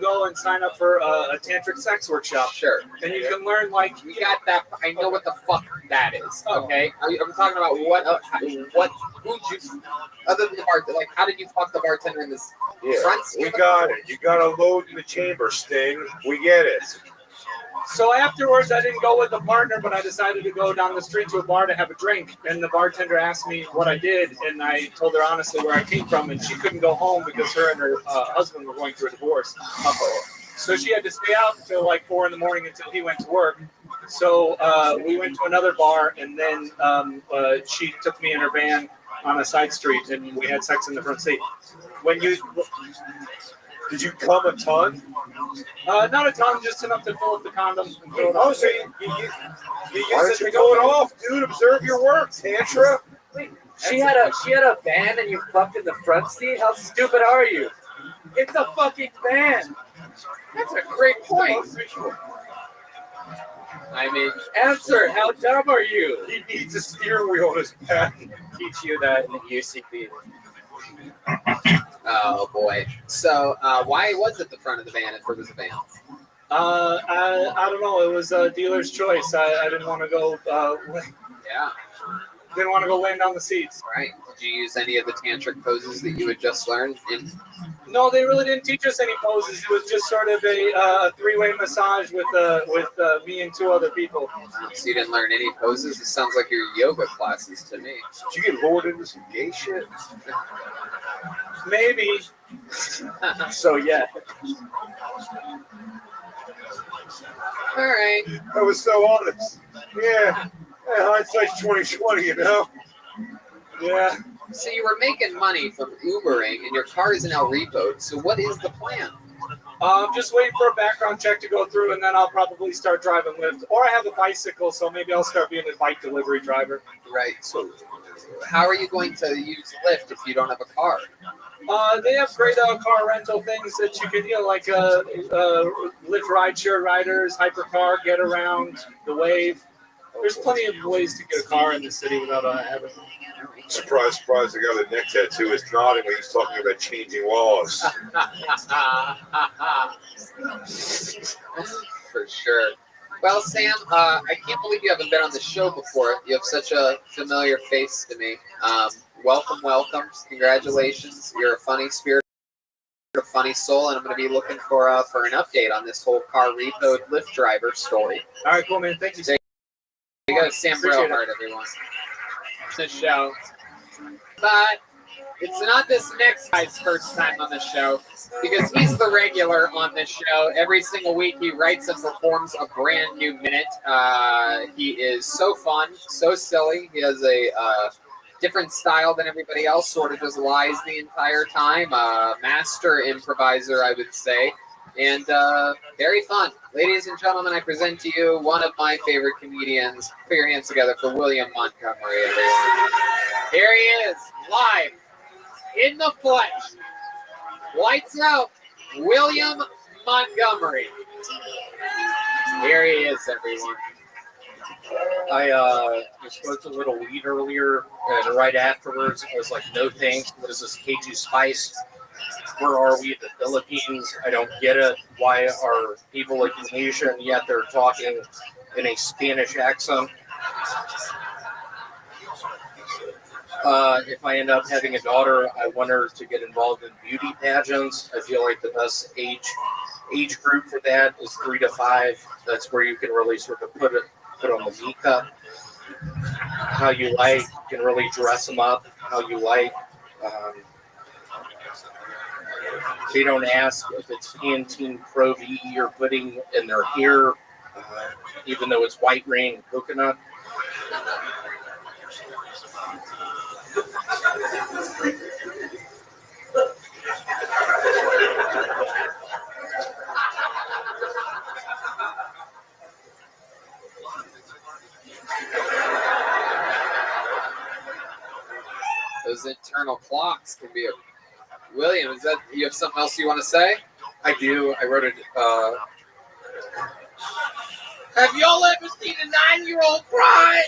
go and sign up for a tantric sex workshop. Sure. And you can learn like you got that. I know what the fuck that is. Okay. I'm talking about who'd you other than the bartender? Like, how did you fuck the bartender in this front seat? We got it. You got to load in the chamber, Sting. We get it. So afterwards, I didn't go with a partner, but I decided to go down the street to a bar to have a drink. And the bartender asked me what I did, and I told her honestly where I came from, and she couldn't go home because her and her husband were going through a divorce. So she had to stay out until like 4 a.m. until he went to work. So we went to another bar, and then she took me in her van on a side street, and we had sex in the front seat. Did you come a ton? Not a ton, just enough to fill up the condom. Oh, so you why don't you pull it off, dude? Observe your work, Tantra. She had a van and you fucked in the front seat? How stupid are you? It's a fucking van. That's a great point. I mean, answer. How dumb are you? He needs a steering wheel on his back. Teach you that in the UCB. Oh boy. So why was it the front of the van if there was a van? I don't know. It was a dealer's choice. I didn't want to go. Didn't want to go laying down the seats. Right. Did you use any of the tantric poses that you had just learned? No, they really didn't teach us any poses. It was just sort of a three-way massage with me and 2 other people. So you didn't learn any poses? It sounds like your yoga classes to me. Did you get lured into some gay shit? Maybe. So yeah. All right. I was so honest. Yeah. hindsight's 2020, you know. Yeah. So you were making money from Ubering, and your car is now repoed. So what is the plan? Just waiting for a background check to go through, and then I'll probably start driving Lyft. Or I have a bicycle, so maybe I'll start being a bike delivery driver. Right. So how are you going to use Lyft if you don't have a car? They have great car rental things that you can, like Lyft rideshare riders, hypercar, get around, the Wave. There's plenty of ways to get a car in the city without having. Surprise, surprise! The guy with the neck tattoo is nodding when he's talking about changing laws. For sure. Well, Sam, I can't believe you haven't been on the show before. You have such a familiar face to me. Welcome, welcome. Congratulations. You're a funny spirit, a funny soul, and I'm going to be looking for an update on this whole car repoed Lyft driver story. All right, cool, man. Thank you. There you go, Sam Brillhart, everyone. It's a show. But it's not this next guy's first time on the show, because he's the regular on this show. Every single week he writes and performs a brand new minute. He is so fun, so silly. He has a different style than everybody else, sort of just lies the entire time. Master improviser, I would say. And very fun. Ladies and gentlemen, I present to you one of my favorite comedians. Put your hands together for William Montgomery, everyone. Here he is, live, in the flesh. Lights out, William Montgomery. Here he is, everyone. I smoked a little weed earlier, and right afterwards, I was like, no thanks. What is this, K2 Spice? Where are we? The Philippines? I don't get it. Why are people Indonesian, yet they're talking in a Spanish accent? If I end up having a daughter, I want her to get involved in beauty pageants. I feel like the best age group for that is 3 to 5. That's where you can really sort of put on the makeup. How you like, you can really dress them up how you like. They don't ask if it's Pantene Pro V you're putting in their hair, even though it's White Rain coconut. Those internal clocks can be a... William, is that you have something else you want to say? I do. I wrote it. Have y'all ever seen a 9-year-old cry?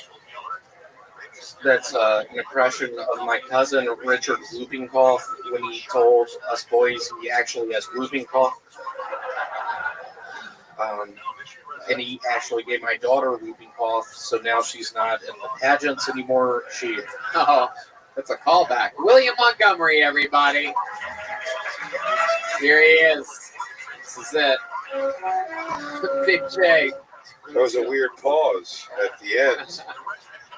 That's an impression of my cousin Richard whooping cough when he told us boys he actually has whooping cough. And he actually gave my daughter whooping cough, so now she's not in the pageants anymore. Oh, that's a callback. William Montgomery, everybody. Here he is. This is it. Big J. That was a weird pause at the end.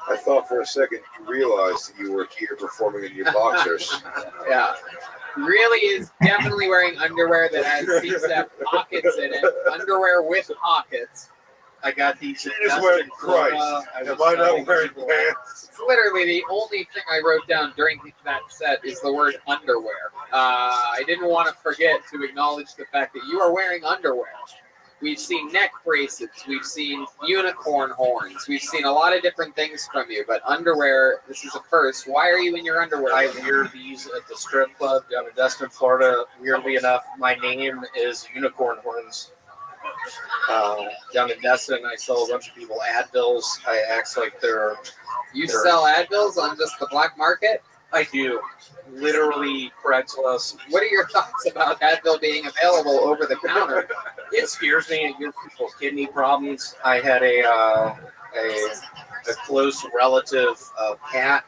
I thought for a second you realized that you were here performing in your boxers. Yeah. Really is definitely wearing underwear that seems to have pockets in it. Underwear with pockets. I got these. You just went, Christ. Am I not wearing pants? It's literally the only thing I wrote down during that set is the word underwear. I didn't want to forget to acknowledge the fact that you are wearing underwear. We've seen neck bracelets. We've seen unicorn horns. We've seen a lot of different things from you, but underwear, this is a first. Why are you in your underwear? I wear these at the strip club down in Destin, Florida. Weirdly enough, my name is Unicorn Horns. Down in Destin, I sell a bunch of people Advils. I act like they're... You sell Advils on just the black market? I do. Literally Craigslist. What are your thoughts about Advil being available over the counter? It scares me. It gives people kidney problems. I had a close relative, Pat,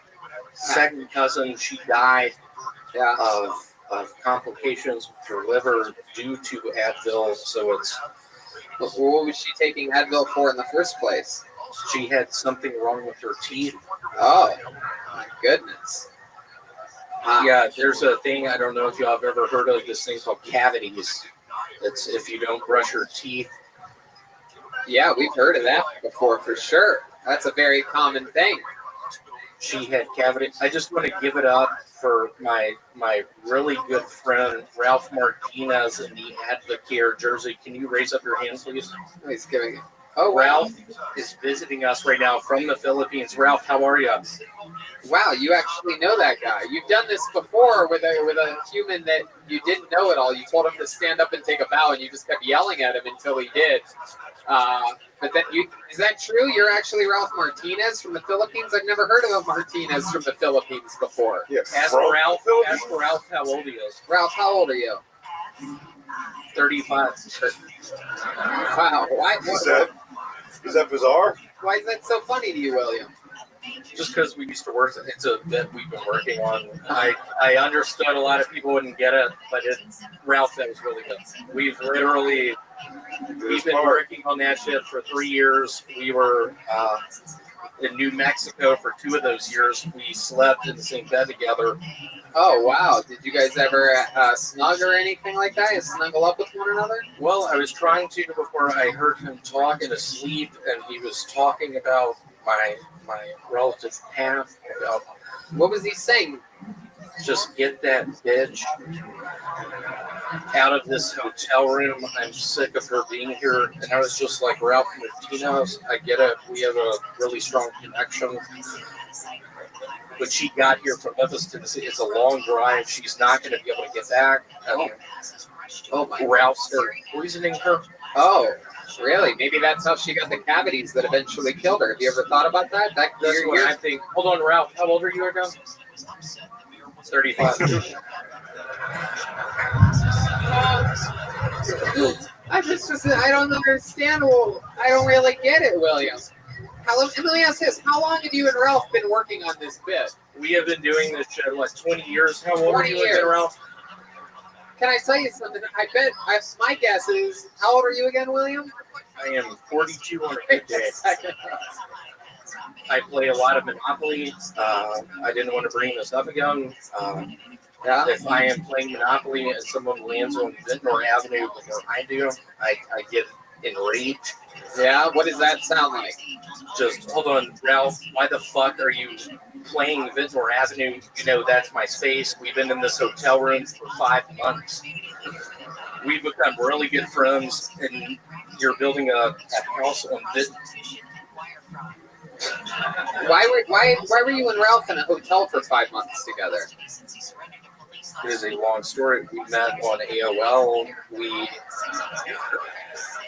second cousin. She died of complications with her liver due to Advil. So it's... What was she taking Advil for in the first place? She had something wrong with her teeth. Oh, my goodness. Yeah, there's a thing, I don't know if y'all have ever heard of this thing called cavities. It's if you don't brush your teeth. Yeah, we've heard of that before for sure. That's a very common thing. She had cavity. I just want to give it up for my really good friend Ralph Martinez in the Advocare jersey. Can you raise up your hand, please? He's giving it. Oh, Ralph is visiting us right now from the Philippines. Ralph, how are you? Wow, you actually know that guy. You've done this before with a human that you didn't know at all. You told him to stand up and take a bow, and you just kept yelling at him until he did. But then is that true? You're actually Ralph Martinez from the Philippines? I've never heard of a Martinez from the Philippines before. Yeah, Ask Ralph how old he is. Ralph, how old are you? 35. Wow. Is that bizarre? Why is that so funny to you, William? Just because we used to work, it's a bit we've been working on. I understood a lot of people wouldn't get it, but Ralph, that was really good. We've been working on that shit for 3 years. We were in New Mexico for 2 of those years. We slept in the same bed together. Oh, wow. Did you guys ever snug or anything like that? You snuggle up with one another? Well, I was trying to before I heard him talk in his sleep, and he was talking about my relative path. About what was he saying? Just get that bitch out of this hotel room. I'm sick of her being here. And I was just like, Ralph Martinez, I get it. We have a really strong connection. But she got here from Memphis, Tennessee. It's a long drive. She's not going to be able to get back. Ralph started poisoning her. Oh, really? Maybe that's how she got the cavities that eventually killed her. Have you ever thought about that? That's what I think. Hold on, Ralph. How old are you again? 35. I don't understand. Well, I don't really get it, William. Let me ask this. How long have you and Ralph been working on this bit? We have been doing this shit like 20 years. How old are you again, Ralph? Can I tell you something? My guess is, how old are you again, William? I am 42 on a good day. I play a lot of Monopoly. I didn't want to bring this up again. If I am playing Monopoly and someone lands on Vintnor Avenue before I do, I get enraged. Yeah, what does that sound like? Just hold on, Ralph. Why the fuck are you playing Vintnor Avenue? You know that's my space. We've been in this hotel room for 5 months. We've become really good friends, and you're building a house on Vintnor. Why were you and Ralph in a hotel for 5 months together? It is a long story. We met on AOL. We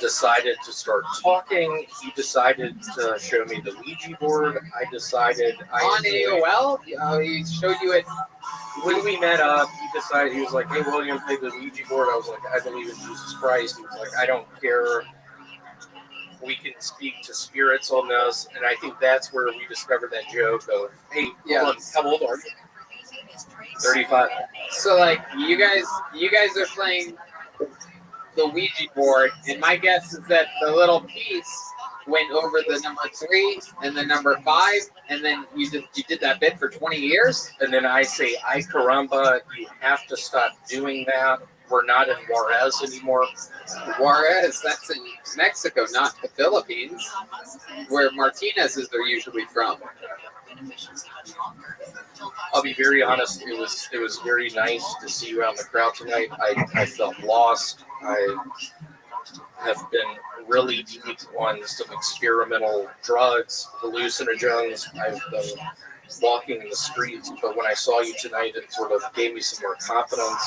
decided to start talking. He decided to show me the Ouija board. I decided on AOL? He showed you it. When we met up, he was like, hey, William, play the Ouija board. I was like, I believe in Jesus Christ. He was like, I don't care. We can speak to spirits on this. And I think that's where we discovered that joke of, hey, how old are you? 35. So, like, you guys are playing the Ouija board, and my guess is that the little piece went over the number 3 and the number 5, and then you did that bit for 20 years? And then I say, ay caramba, you have to stop doing that. We're not in Juarez anymore. Juarez, that's in Mexico, not the Philippines, where Martinez's are usually from. I'll be very honest. It was very nice to see you out in the crowd tonight. I felt lost. I have been really deep on some experimental drugs, hallucinogens. I've been walking in the streets, but when I saw you tonight, it sort of gave me some more confidence.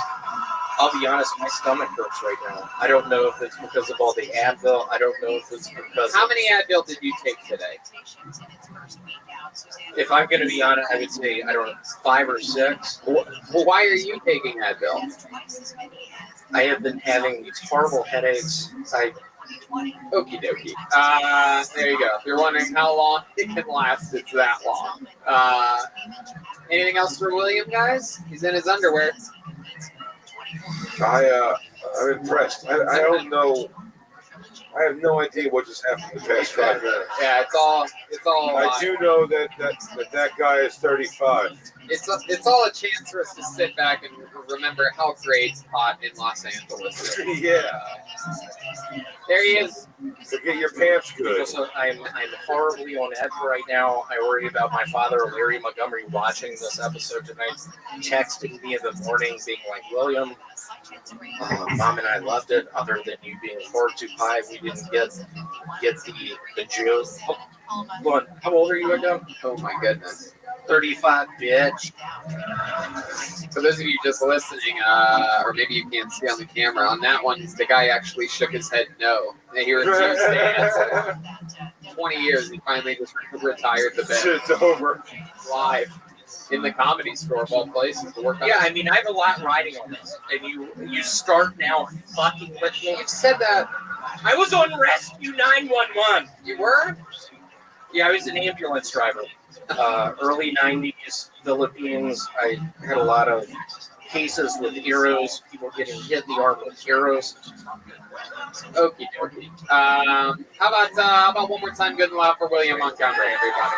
I'll be honest, my stomach hurts right now. I don't know if it's because of all the Advil. I don't know if it's because... How many Advil did you take today? If I'm going to be honest, I would say, I don't know, 5 or 6. Well, why are you taking Advil? I have been having these horrible headaches. Okie dokie. There you go. If you're wondering how long it can last, it's that long. Anything else for William, guys? He's in his underwear. I'm impressed. I don't know. I have no idea what just happened in the past 5 minutes. Yeah, it's all. I do know that guy is 35. It's all a chance for us to sit back and remember how great it's hot in Los Angeles. Yeah. There he is. So get your pants good. Also, I'm horribly on edge right now. I worry about my father, Larry Montgomery, watching this episode tonight, texting me in the morning, being like, William, Mom and I loved it. Other than you being far too high, we didn't get the juice. Hold on. How old are you again? Oh my goodness. 35, bitch. For those of you just listening, or maybe you can't see on the camera, on that one, the guy actually shook his head no. He refused to answer. 20 years, he finally just retired the bet. It's over. Live. In the Comedy Store of all places to work on. Yeah, I mean, I have a lot riding on this, and you start now fucking with me. You've said that. I was on Rescue 911. You were? Yeah, I was an ambulance driver. Early 90s, Philippines. I had a lot of cases with arrows, people getting hit in the arm with arrows. Okie dokie. How about one more time, good and loud for William Montgomery, everybody.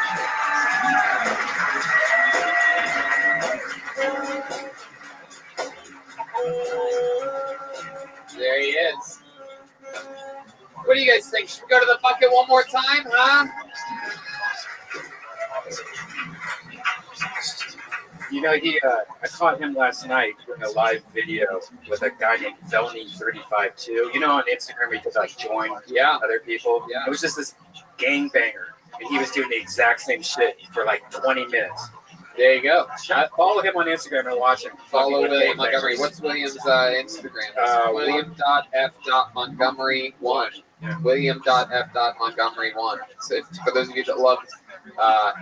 There he is. What do you guys think? Should we go to the bucket one more time, huh? You know, I caught him last night in a live video with a guy named Felony35 too. You know, on Instagram, he could like join other people. Yeah. It was just this gangbanger, and he was doing the exact same shit for like 20 minutes. There you go. Follow him on Instagram and watch him. Follow William Montgomery. What's William's Instagram? William.f.montgomery1. Yeah. William.f.montgomery1. So for those of you that love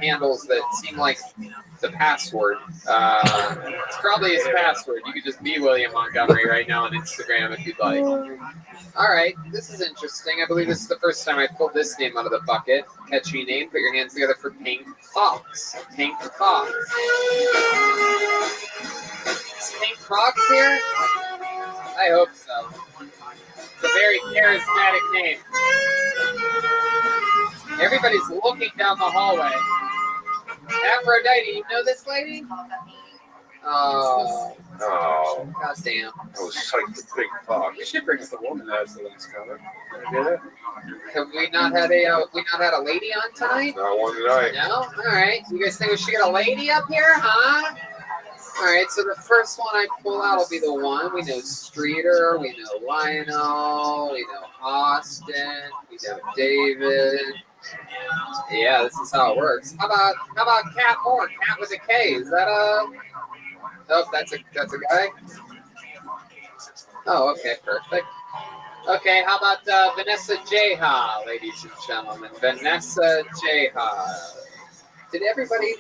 handles that seem like the password, it's probably his password. You could just be William Montgomery right now on Instagram if you'd like. All right, this is interesting. I believe this is the first time I pulled this name out of the bucket. Catchy name. Put your hands together for Pink Fox. Pink Fox. Is Pink Fox here? I hope so. It's a very charismatic name. Everybody's looking down the hallway. Aphrodite, you know this lady? Oh, god damn. I was psyched to Big Fox. You should bring us a woman as the last cover. Have we not had a lady on tonight? Not one tonight. No? Alright. You guys think we should get a lady up here, huh? Alright, so the first one I pull out will be the one. We know Streeter, we know Lionel, we know Austin, we know David. Yeah, this is how it works. How about Cat Moore? Cat with a K. Is that a? Oh, that's a guy. Oh, okay, perfect. Okay, how about Vanessa Jeha, ladies and gentlemen? Vanessa Jeha. Did everybody?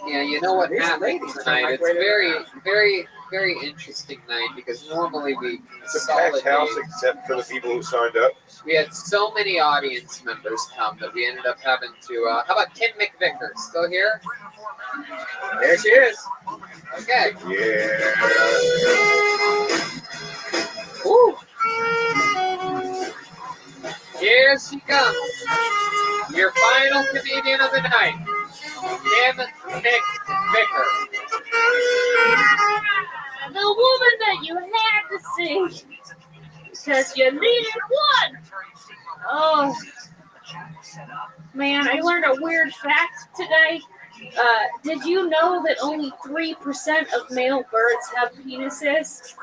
Yeah, you know what happened tonight? It's very, very, very interesting night because normally we It's a packed house except for the people who signed up. We had so many audience members come that we ended up having to. How about Kim McVicker? Still here? There she is. Okay. Yeah. Woo. Here she comes. Your final comedian of the night, Kim McVicker. The woman that you had to see. Because you needed one. Oh, man, I learned a weird fact today. Did you know that only 3% of male birds have penises?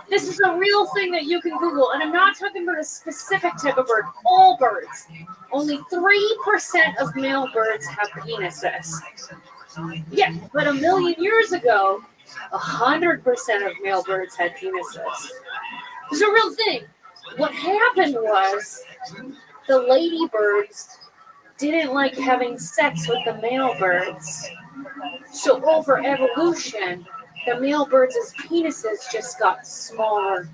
This is a real thing that you can Google, and I'm not talking about a specific type of bird. All birds. Only 3% of male birds have penises. Yeah, but a million years ago, 100% of male birds had penises. It's a real thing. What happened was the ladybirds didn't like having sex with the male birds. So over evolution, the male birds' penises just got smaller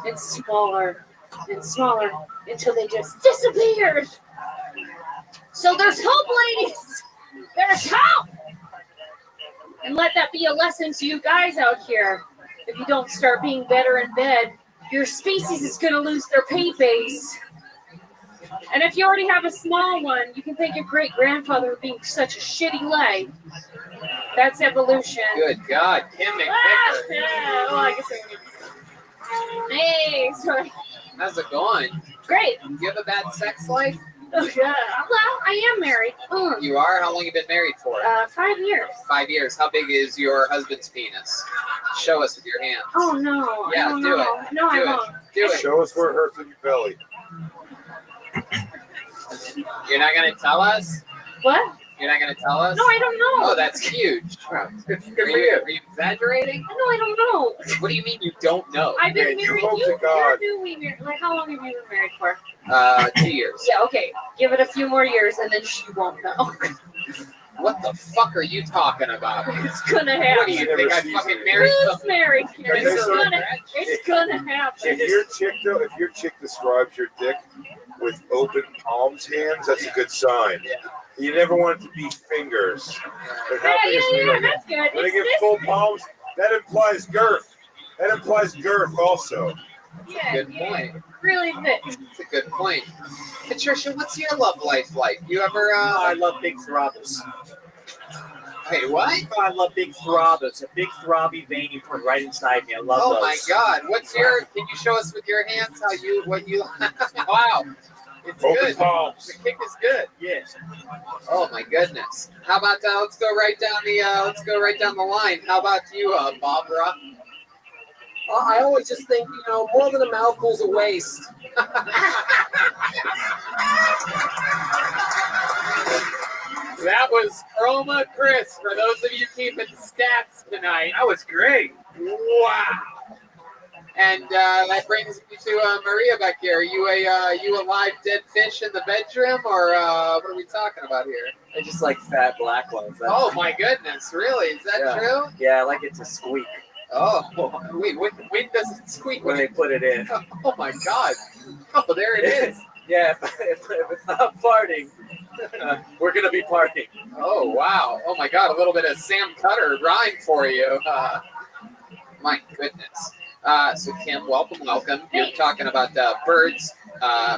and smaller and smaller until they just disappeared. So there's hope, ladies. There's hope. And let that be a lesson to you guys out here. If you don't start being better in bed, your species is going to lose their pay base. And if you already have a small one, you can thank your great grandfather for being such a shitty leg. That's evolution. Good God, Kim McVicker. Yeah, well, I guess hey, sorry. How's it going? Great. You have a bad sex life? Oh, yeah. Well, I am married. You are? How long have you been married for? 5 years. 5 years. How big is your husband's penis? Show us with your hand. Oh, no. Yeah, I don't do know. it. No, do I it. won't. Do it. Show us where it hurts in your belly. You're not going to tell us? What? You're not going to tell us? No, I don't know. Oh, that's huge. Good Are you exaggerating? No, I don't know. What do you mean you don't know? I've been Man, married. you hope to God. Where do we marry? Like, how long have you been married for? 2 years. Yeah, okay. Give it a few more years, and then she won't know. What the fuck are you talking about? It's gonna happen. What do you think? I fucking married Who's married? It's gonna happen. If your chick describes your dick with open palms hands, that's a good sign. Yeah. You never want it to be fingers. But how big is it? Yeah, that's good. When they get full palms, that implies girth. That implies girth also. Yeah, Good point. Really thick. That's a good point. Patricia, what's your love life like? You ever, I love big throbbers. Hey, what? I love big throbbers. A big throbby vein you put right inside me. I love those. Oh my God! What's your? Can you show us with your hands what you? Wow, it's Open good. palms. The kick is good. Yes. Oh my goodness! How about let's go right down the line. How about you, Barbara? I always just think, more than a mouthful's a waste. That was Chroma Chris. For those of you keeping stats tonight, That was great. wow. And that brings me to Maria back here. Are you a live dead fish in the bedroom, or what are we talking about here? I just like fat black ones. Oh my goodness, really? Is that true? Yeah, I like it to squeak Oh, wait, when does it squeak? when they put it in. Oh my God! Oh, there it is. Yeah, if it's not farting, we're going to be partying. Oh wow! Oh my God! A little bit of Sam Cutter rhyme for you. My goodness. So Kim, welcome. You're talking about birds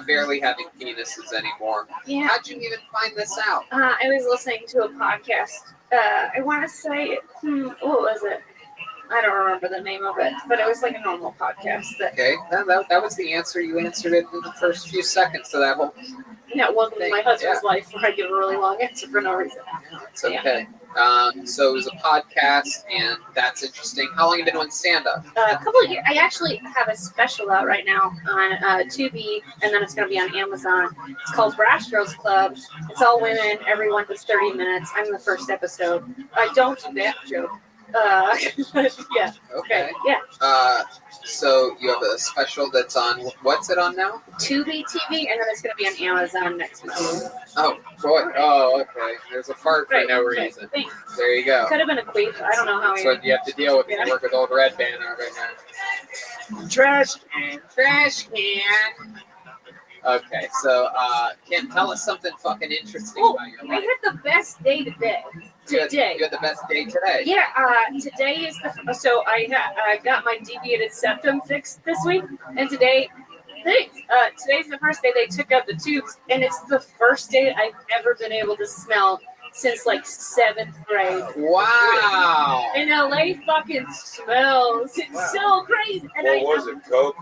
barely having penises anymore. Yeah. How'd you even find this out? I was listening to a podcast. I want to say, what was it? I don't remember the name of it, but it was like a normal podcast. Okay, that was the answer. You answered it in the first few seconds of that whole. Yeah, welcome to my husband's life, where I give a really long answer for no reason. It's okay. So it was a podcast, and that's interesting. How long have you been doing stand-up? A couple of years. I actually have a special out right now on Tubi, and then it's going to be on Amazon. It's called Brash Girls Club. It's all women. Everyone does 30 minutes. I'm the first episode. I don't do that joke. Yeah. Okay. Yeah. So you have a special that's on. What's it on now? Tubi TV, and then it's going to be on Amazon next month. Oh boy. Oh, okay. There's a fart for Right, no right. reason. Thanks. There you go. Could have been a queef. I don't know how. That's what you have to deal with when you work with old Red Band right now. Trash can. Trash can. Okay, so Kim, tell us something fucking interesting Oh, about your I life. had the best day today. You had the best day today. Yeah, today is so I got my deviated septum fixed this week, and today's the first day they took out the tubes, and it's the first day I've ever been able to smell since like 7th grade. Wow. And LA fucking smells. It's so crazy. And What was it, Coke?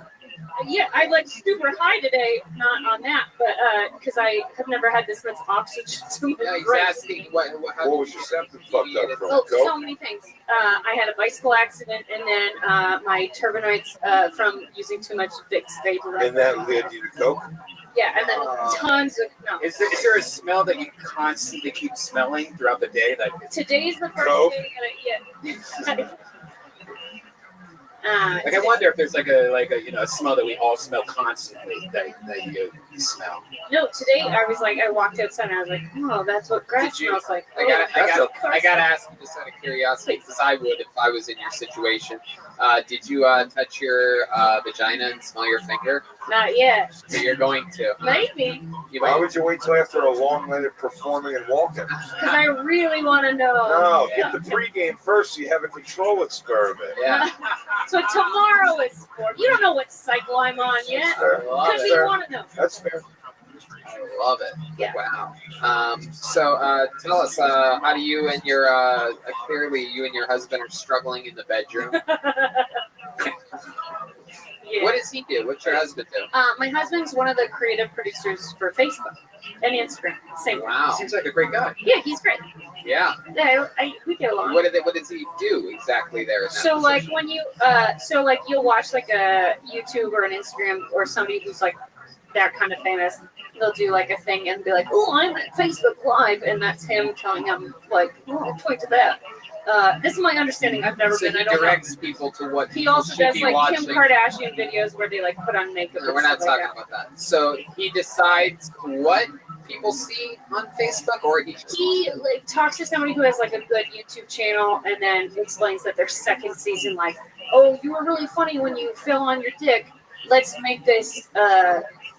Yeah, I like super high today, not on that, but because I have never had this much oxygen to my Yeah, he's brain. asking what was your septum fucked up from? Oh, Coke? so many things. I had a bicycle accident, and then my turbinoids from using too much Vicks vapor. And that led you to Coke? Yeah, and then tons of no. Is there a smell that you constantly keep smelling throughout the day? Today's the first Coke? day that I Like I wonder if there's like a smell that we all smell constantly that you smell. No, today I was like, I walked outside and I was like, oh, that's what grass smells like. I got to ask you just out of curiosity, because I would if I was in your situation. Did you touch your vagina and smell your finger? Not yet. So you're going to. Maybe. Why would you wait till after a long night of performing and walking? Because I really want to know. No, get the pregame first so you have a control experiment. Yeah. So tomorrow is sport. You don't know what cycle I'm on yet. fair. Because you want to know. That's fair. I love it. Yeah. Wow. So tell us, how do you and your clearly you and your husband are struggling in the bedroom. Yeah. What does he do? What's your husband do? My husband's one of the creative producers for Facebook and Instagram. Same. Wow. Seems like a great guy. Yeah, he's great. Yeah. Yeah, we get along. What does he do exactly there? In that So like position? when you you'll watch like a YouTube or an Instagram or somebody who's like that kind of famous, they'll do like a thing and be like, oh, I'm at Facebook Live, and that's him telling them like, oh, point to that. This is my understanding. I've never So been. he I don't directs know. people to what He people also should does be like watching. Kim Kardashian videos where they like put on makeup. No, and we're not stuff talking like about that. So he decides what people see on Facebook, or he just he like talks to somebody who has like a good YouTube channel and then explains that their second season, like, oh, you were really funny when you fell on your dick. Let's make this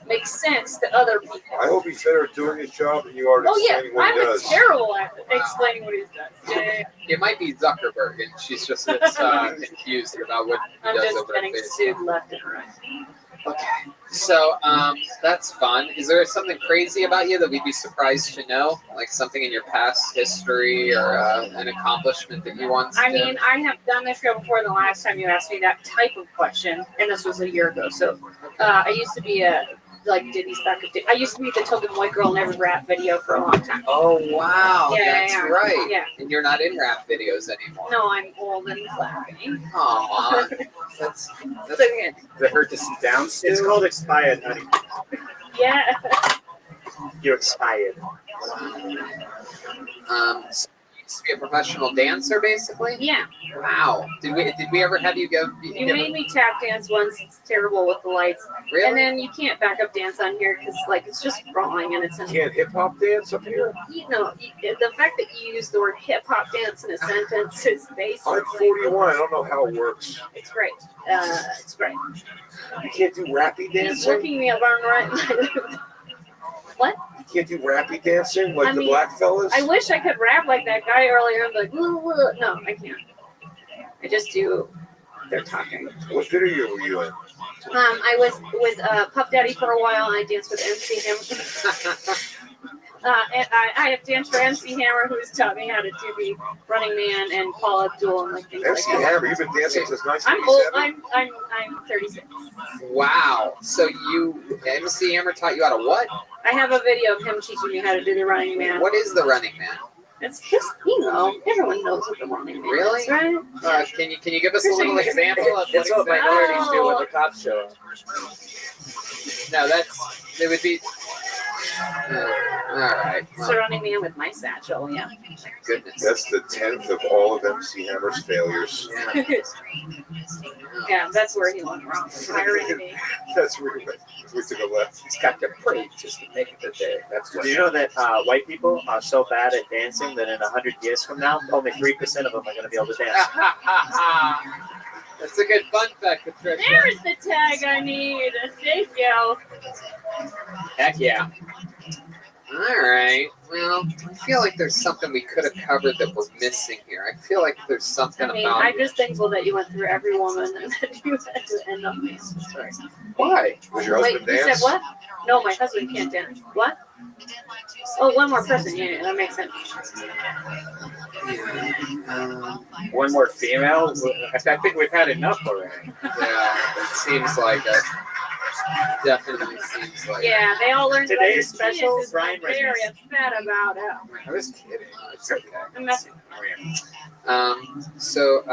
make sense to other people. I hope he's better at doing his job than you are at Oh yeah, explaining what he I'm does. terrible at explaining what he does. Yeah. It might be Zuckerberg, and she's just confused about what he I'm does just over at getting Facebook. sued left and right. Okay. So that's fun. Is there something crazy about you that we'd be surprised to know? Like something in your past history or an accomplishment that you once I did? mean, I have done this show before the last time you asked me that type of question, and this was a year ago. So I used to be Diddy's backup. I used to be the token white girl in every rap video for a long time. Oh wow, Yeah, that's yeah, right. yeah. And you're not in rap videos anymore. No, I'm old and flapping. Aw, that's Does it hurt to sit down still? It's called expired, honey. Yeah. You expired. So you used to be a professional dancer, basically. Yeah. Wow. Did we ever have you go? You made me tap dance once. It's terrible with the lights. Really? And then you can't backup dance on here because it's just drawing and it's. You can't hip hop dance up here? The fact that you use the word hip hop dance in a sentence is basically. I'm 41. I don't know how it works. It's great. It's great. You can't do rappy He's dancing? looking me up on right. What? You can't do rappy dancing like the black fellas? I wish I could rap like that guy earlier. I'm like, woo, woo. No, I can't. I just do. They're talking. What video were you in? I was with Puff Daddy for a while, and I danced with MC Hammer. And I have danced for MC Hammer, who's taught me how to do the Running Man and Paul Abdul and like things MC like that. Hammer, you've been dancing since I'm old. 1987? I'm 36. Wow. So MC Hammer taught you how to what? I have a video of him teaching me how to do the Running Man. What is the Running Man? It's just, everyone knows what the Running Man Really? is, right? Can you give us a little example of It's what minorities do when the cops show up. No, it would be. All right. It's the Running Man with my satchel, yeah. Goodness. That's the 10th of all of MC Hammer's failures. Yeah, that's where he went wrong. Hiring me. That's where we took a left. He's got to pray just to make it today. Did you know that white people are so bad at dancing that in 100 years from now, only 3% of them are going to be able to dance? That's a good fun fact, Patricia. There's the tag I need. Thank you. Heck yeah. All right. Well, I feel like there's something we could have covered that we're missing here. I feel like there's something I mean, about. I'm just thankful that you went through every woman and that you had to end up me. Sorry. Why? Was your Wait, husband you dance? said what? No, my husband can't dance. What? Oh, one more person. Yeah, that makes sense. One more female? I think we've had enough already. Yeah, it seems like it. Definitely seems like Yeah, they all learned about Today's your special, penis is Brian very upset about it. I was kidding. It's okay. I'm messing. So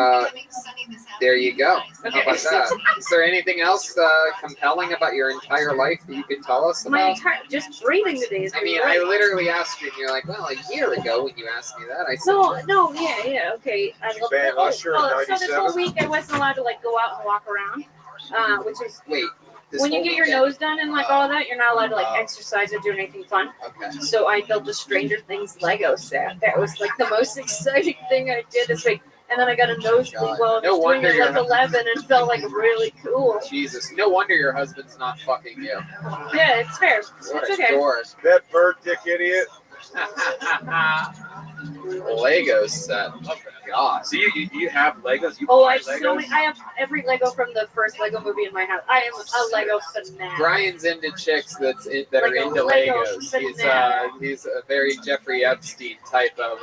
there you go. Okay. How about that? Is there anything else compelling about your entire life that you could tell us My about? entire just breathing today is. I mean, I literally asked you, and you're like, well, a year ago when you asked me that, I said, No, yeah, okay. I love Band that. Usher in So this 97? whole week I wasn't allowed to go out and walk around, which is wait. when you get your nose done and all of that, you're not allowed to exercise or do anything fun. Okay. So I built a Stranger Things Lego set. That was the most exciting thing I did this week. And then I got a nosebleed while I was No doing wonder it you're 11 and felt really cool. Jesus, no wonder your husband's not fucking you. Yeah, it's fair. What It's a okay. dork. That bird dick idiot. Lego set. Oh, god. So you have Legos? You Oh, buy I have so many. I have every Lego from the first Lego movie in my house. I am a Lego fanatic. Brian's into chicks that are Lego- into Lego Legos. He's a very Jeffrey Epstein type of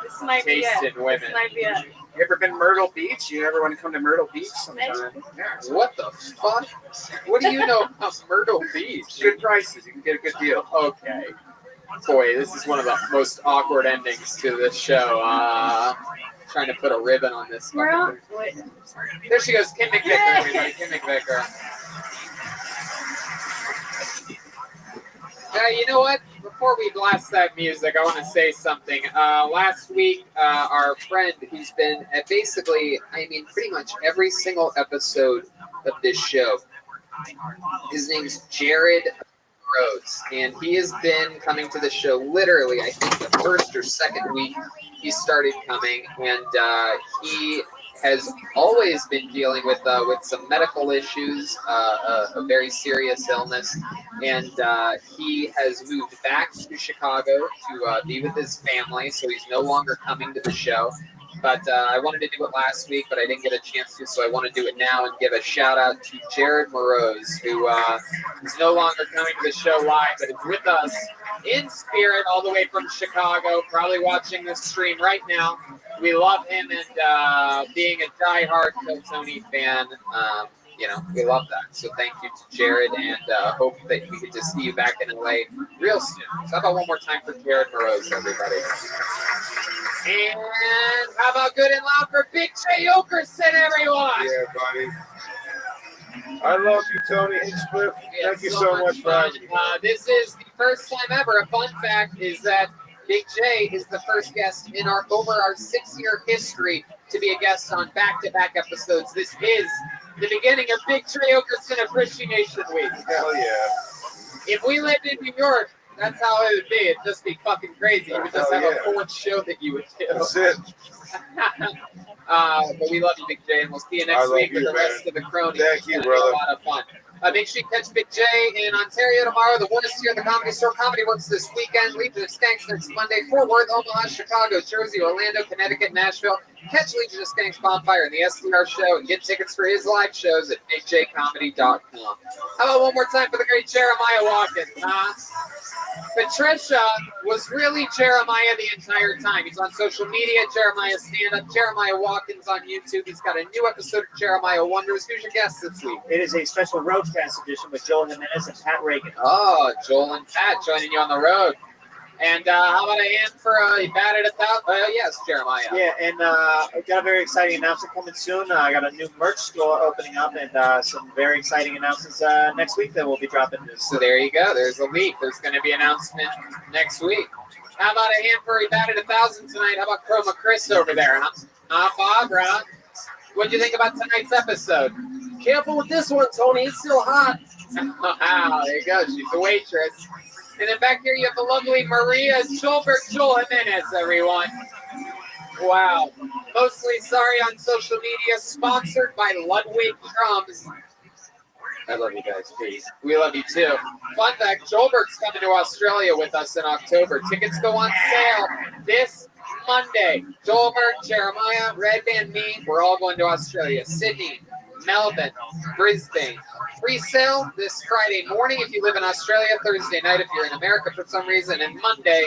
This might be taste it. in women. This might be it. You ever been Myrtle Beach? You ever want to come to Myrtle Beach sometime? Yeah. What the fuck? What do you know about Myrtle Beach? Good prices. You can get a good deal. Okay. Boy, this is one of the most awkward endings to this show. Trying to put a ribbon on this. Girl, wait. There she goes, Kim McVicker, everybody. Kim McVicker. You know what? Before we blast that music, I want to say something. Last week, our friend who's been at basically, pretty much every single episode of this show, his name's Jared Rhodes, and he has been coming to the show literally, I think, the first or second week he started coming, and he has always been dealing with some medical issues, a very serious illness, and he has moved back to Chicago to be with his family, so he's no longer coming to the show. But I wanted to do it last week, but I didn't get a chance to, so I want to do it now and give a shout out to Jared Moroz, who is no longer coming to the show live, but is with us in spirit all the way from Chicago, probably watching this stream right now. We love him, and being a diehard Kill Tony fan, we love that. So thank you to Jared, and hope that we get to see you back in LA real soon. So how about one more time for Jared Moroz, everybody? And how about good and loud for Big J Okerson, everyone? Yeah, buddy. I love you, Tony Hinchcliffe. Thank you so much for having me. This is the first time ever. A fun fact is that Big J is the first guest in over our 6-year history to be a guest on back-to-back episodes. This is the beginning of Big J Okerson Appreciation Week. Hell yeah. If we lived in New York, that's how it would be. It'd just be fucking crazy. You would just have a fourth show that you would do. That's it. But we love you, Big J, and we'll see you next week with the rest of the cronies. Thank you, It's gonna be brother. a lot of fun. Make sure you catch Big J in Ontario tomorrow. The Worst here at the Comedy Store. Comedy Works this weekend. Legion of Skanks next Monday. Fort Worth, Omaha, Chicago, Jersey, Orlando, Connecticut, Nashville. Catch Legion of Skanks Bonfire and the SDR show and get tickets for his live shows at bigjcomedy.com. How about one more time for the great Jeremiah Watkins, huh? Patricia was really Jeremiah the entire time. He's on social media, Jeremiah Stand Up, Jeremiah Watkins on YouTube. He's got a new episode of Jeremiah Wonders. Who's your guest this week? It is a special Roadcast edition with Joel Jimenez and Pat Reagan. Oh, Joel and Pat joining you on the road. And how about a hand for a bat at 1,000? Yes, Jeremiah. Yeah, and I got a very exciting announcement coming soon. I got a new merch store opening up, and some very exciting announcements next week that we'll be dropping. So there you go. There's a leak. There's going to be an announcement next week. How about a hand for a bat at 1,000 tonight? How about Chroma Chris over there, huh? Barbara. What do you think about tonight's episode? Careful with this one, Tony. It's still hot. Wow, there you go. She's a waitress. And then back here you have the lovely Maria Schulberg Joel Jimenez, everyone. Wow. Mostly Sorry on social media, sponsored by Ludwig Drums. I love you guys. Peace. We love you too. Fun fact, Joelberg's coming to Australia with us in October. Tickets go on sale this Monday. Joelberg, Jeremiah, Red Band, me, we're all going to Australia. Sydney, Melbourne, Brisbane. Pre-sale this Friday morning if you live in Australia, Thursday night if you're in America for some reason, and Monday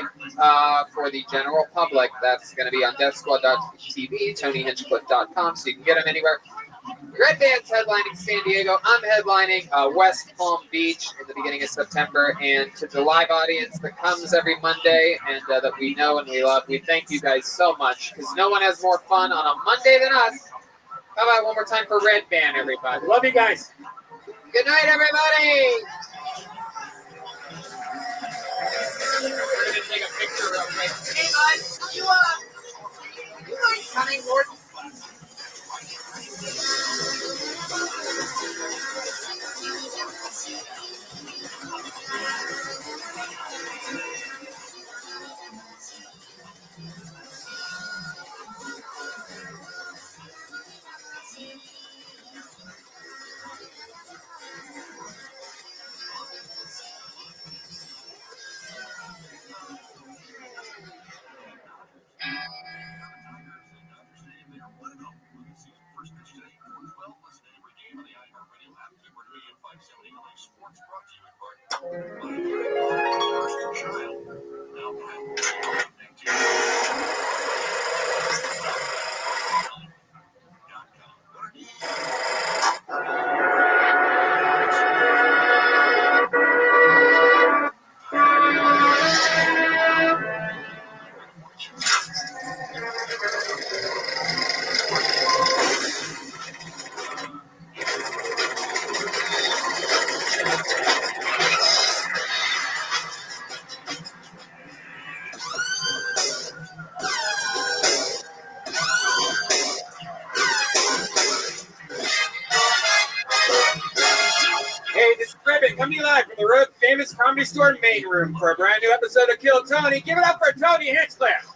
for the general public. That's going to be on deathsquad.tv, TonyHinchcliffe.com, so you can get them anywhere. Red Band's headlining San Diego. I'm headlining West Palm Beach in the beginning of September. And to the live audience that comes every Monday and that we know and we love, we thank you guys so much because no one has more fun on a Monday than us. How about one more time for Red Band, everybody? Love you guys. Good night, everybody. I'm going to take a picture real quick. Hey, bud, you mind coming, Lord? Comedy Store main room for a brand new episode of Kill Tony. Give it up for Tony Hinchcliffe.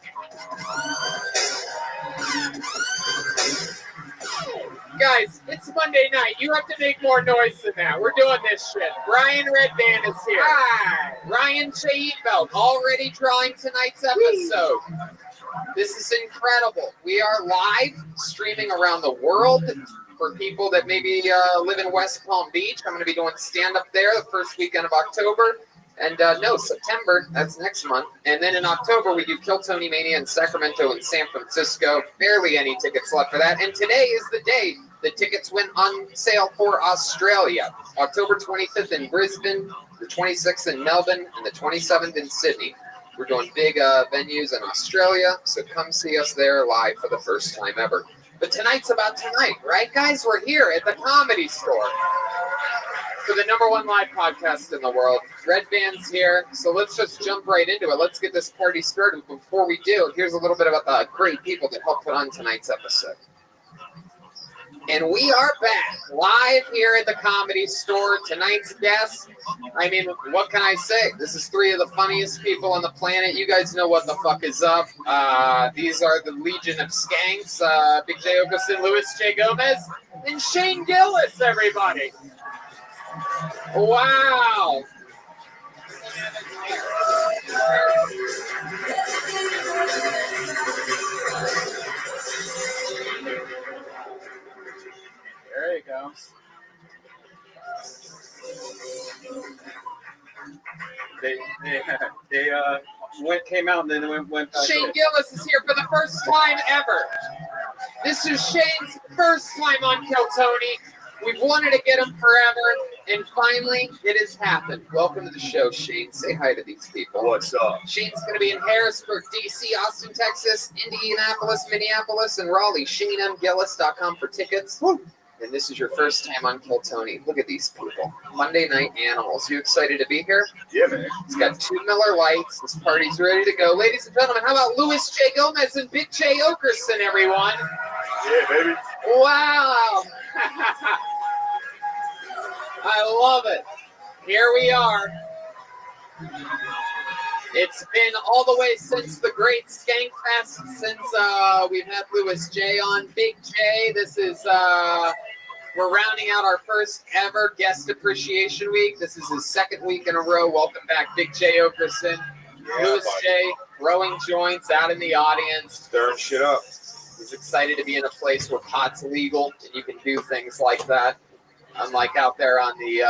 Guys, it's Monday night. You have to make more noise than that. We're doing this shit. Ryan Redband is here. Hi. Ryan Shaidfeld already drawing tonight's episode. This is incredible. We are live streaming around the world. For people that maybe live in West Palm Beach, I'm going to be doing stand-up there the first weekend of October. And no, September, that's next month. And then in October, we do Kill Tony Mania in Sacramento and San Francisco. Barely any tickets left for that. And today is the day the tickets went on sale for Australia. October 25th in Brisbane, the 26th in Melbourne, and the 27th in Sydney. We're doing big venues in Australia, so come see us there live for the first time ever. But tonight's about tonight, right, guys? We're here at the Comedy Store for the #1 live podcast in the world. Red Band's here, so let's just jump right into it. Let's get this party started. Before we do, here's a little bit about the great people that helped put on tonight's episode. And we are back live here at the Comedy Store. Tonight's guest, I mean, what can I say? This is 3 of the funniest people on the planet. You guys know what the fuck is up. These are the Legion of Skanks, Big J. Okerson, Louis J. Gomez, and Shane Gillis, everybody. Wow. There you go. They came out and then went. Shane Gillis is here for the first time ever. This is Shane's first time on Kill Tony. We've wanted to get him forever, and finally, it has happened. Welcome to the show, Shane. Say hi to these people. What's up? Shane's going to be in Harrisburg, D.C., Austin, Texas, Indianapolis, Minneapolis, and Raleigh. ShaneMGillis.com for tickets. Woo. And this is your first time on Kill Tony. Look at these people. Monday Night Animals. You excited to be here? Yeah, man. It's got 2 Miller Lights. This party's ready to go. Ladies and gentlemen, how about Louis J. Gomez and Big J. Okerson, everyone? Yeah, baby. Wow. I love it. Here we are. It's been all the way since the great Skank Fest, since we've had Louis J. on. Big J, this is, we're rounding out our first ever guest appreciation week. This is his 2nd week in a row. Welcome back, Big J. Okerson. Yeah, Louis J. throwing joints out in the audience. Stirring shit up. He's excited to be in a place where pot's legal and you can do things like that. Unlike out there on the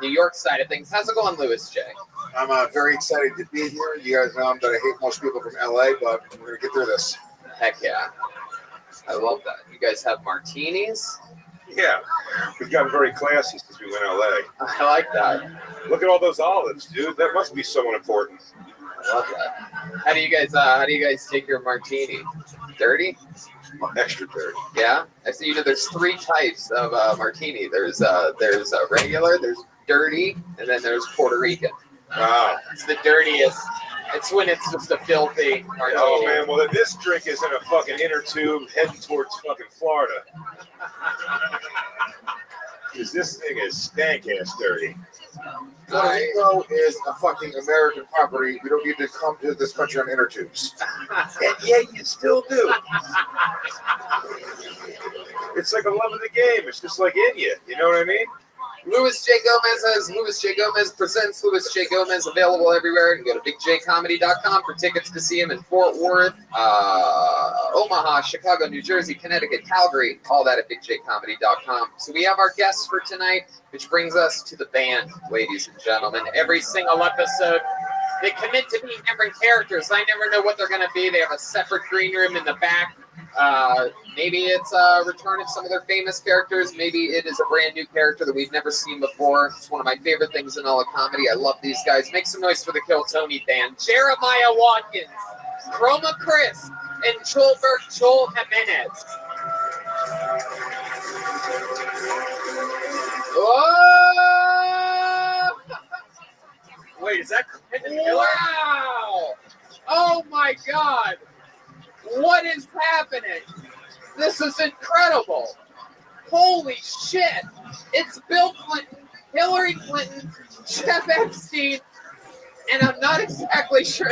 New York side of things. How's it going, Louis J? I'm very excited to be here. You guys know that I hate most people from LA, but we're going to get through this. Heck yeah. I love that. You guys have martinis? Yeah. We've gotten very classy since we went to LA. I like that. Look at all those olives, dude. That must be so important. I love that. How do you guys take your martini? Dirty? Extra dirty. Yeah? I see. You know, there's 3 types of martini. There's regular, there's dirty, and then there's Puerto Rican. Wow. It's the dirtiest. It's when it's just a filthy martini. Oh, man. Well, then this drink is in a fucking inner tube heading towards fucking Florida. Because this thing is stank-ass dirty. Puerto Rico is a fucking American property. We don't need to come to this country on inner tubes. And yet you still do. It's like a love of the game. It's just like in you. You know what I mean? Louis J. Gomez has Louis J. Gomez presents Louis J. Gomez, available everywhere. You can go to bigjcomedy.com for tickets to see him in Fort Worth, Omaha, Chicago, New Jersey, Connecticut, Calgary, all that at bigjcomedy.com. So we have our guests for tonight, which brings us to the band, ladies and gentlemen. Every single episode, they commit to being different characters. I never know what they're going to be. They have a separate green room in the back. Maybe it's a return of some of their famous characters. Maybe it is a brand new character that we've never seen before. It's one of my favorite things in all of comedy. I love these guys. Make some noise for the Kill Tony band. Jeremiah Watkins, Chroma Chris, and Joel Jimenez. Whoa! Wait, is that wow! Oh my God! What is happening? This is incredible. Holy shit. It's Bill Clinton, Hillary Clinton, Jeff Epstein, and I'm not exactly sure.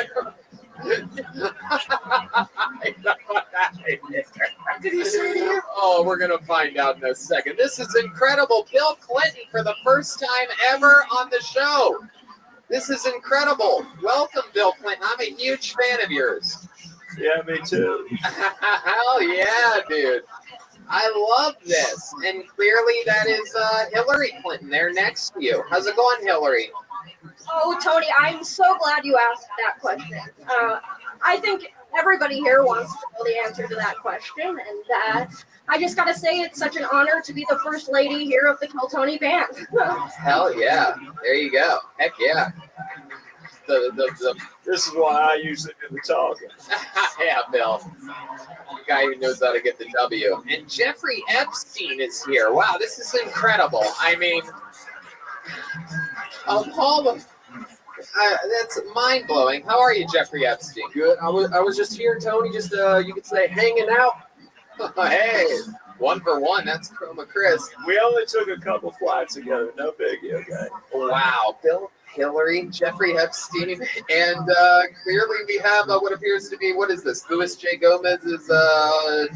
Did he say to you? Oh, we're going to find out in a second. This is incredible. Bill Clinton for the first time ever on the show. This is incredible. Welcome, Bill Clinton. I'm a huge fan of yours. Yeah, me too. Hell yeah, dude. I love this. And clearly that is Hillary Clinton there next to you. How's it going, Hillary? Oh, Tony, I'm so glad you asked that question. I think everybody here wants to know the answer to that question, and I just gotta say it's such an honor to be the first lady here of the Tell Tony band. Hell yeah. There you go. Heck yeah. This is why I usually do the talking. Yeah, Bill. The guy who knows how to get the W. And Jeffrey Epstein is here. Wow, this is incredible. I mean, Paul, that's mind-blowing. How are you, Jeffrey Epstein? Good. I was just here, Tony, just, you could say hanging out. Hey, 1 for 1. That's Chroma Chris. We only took a couple flights together. No biggie, okay? Wow. Bill, Hillary, Jeffrey Epstein, and clearly we have what appears to be, what is this? Louis J. Gomez's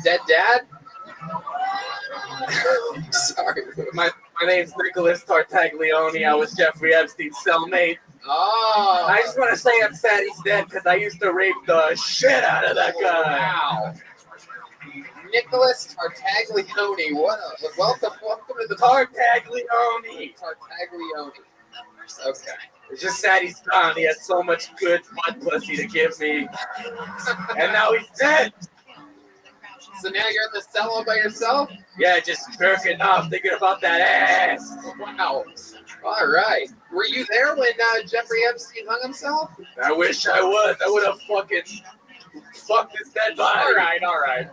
dead dad? Sorry. My name's Nicholas Tartaglione. I was Jeffrey Epstein's cellmate. Oh. I just want to say I'm sad he's dead because I used to rape the shit out of that guy. Wow. Nicholas Tartaglione. Welcome to the Tartaglione. Okay. It's just sad he's gone. He had so much good butt pussy to give me. And now he's dead. So now you're in the cell all by yourself? Yeah, just jerking off, thinking about that ass. Wow. All right. Were you there when Jeffrey Epstein hung himself? I wish I was. I would have fucking fucked his dead body. All right.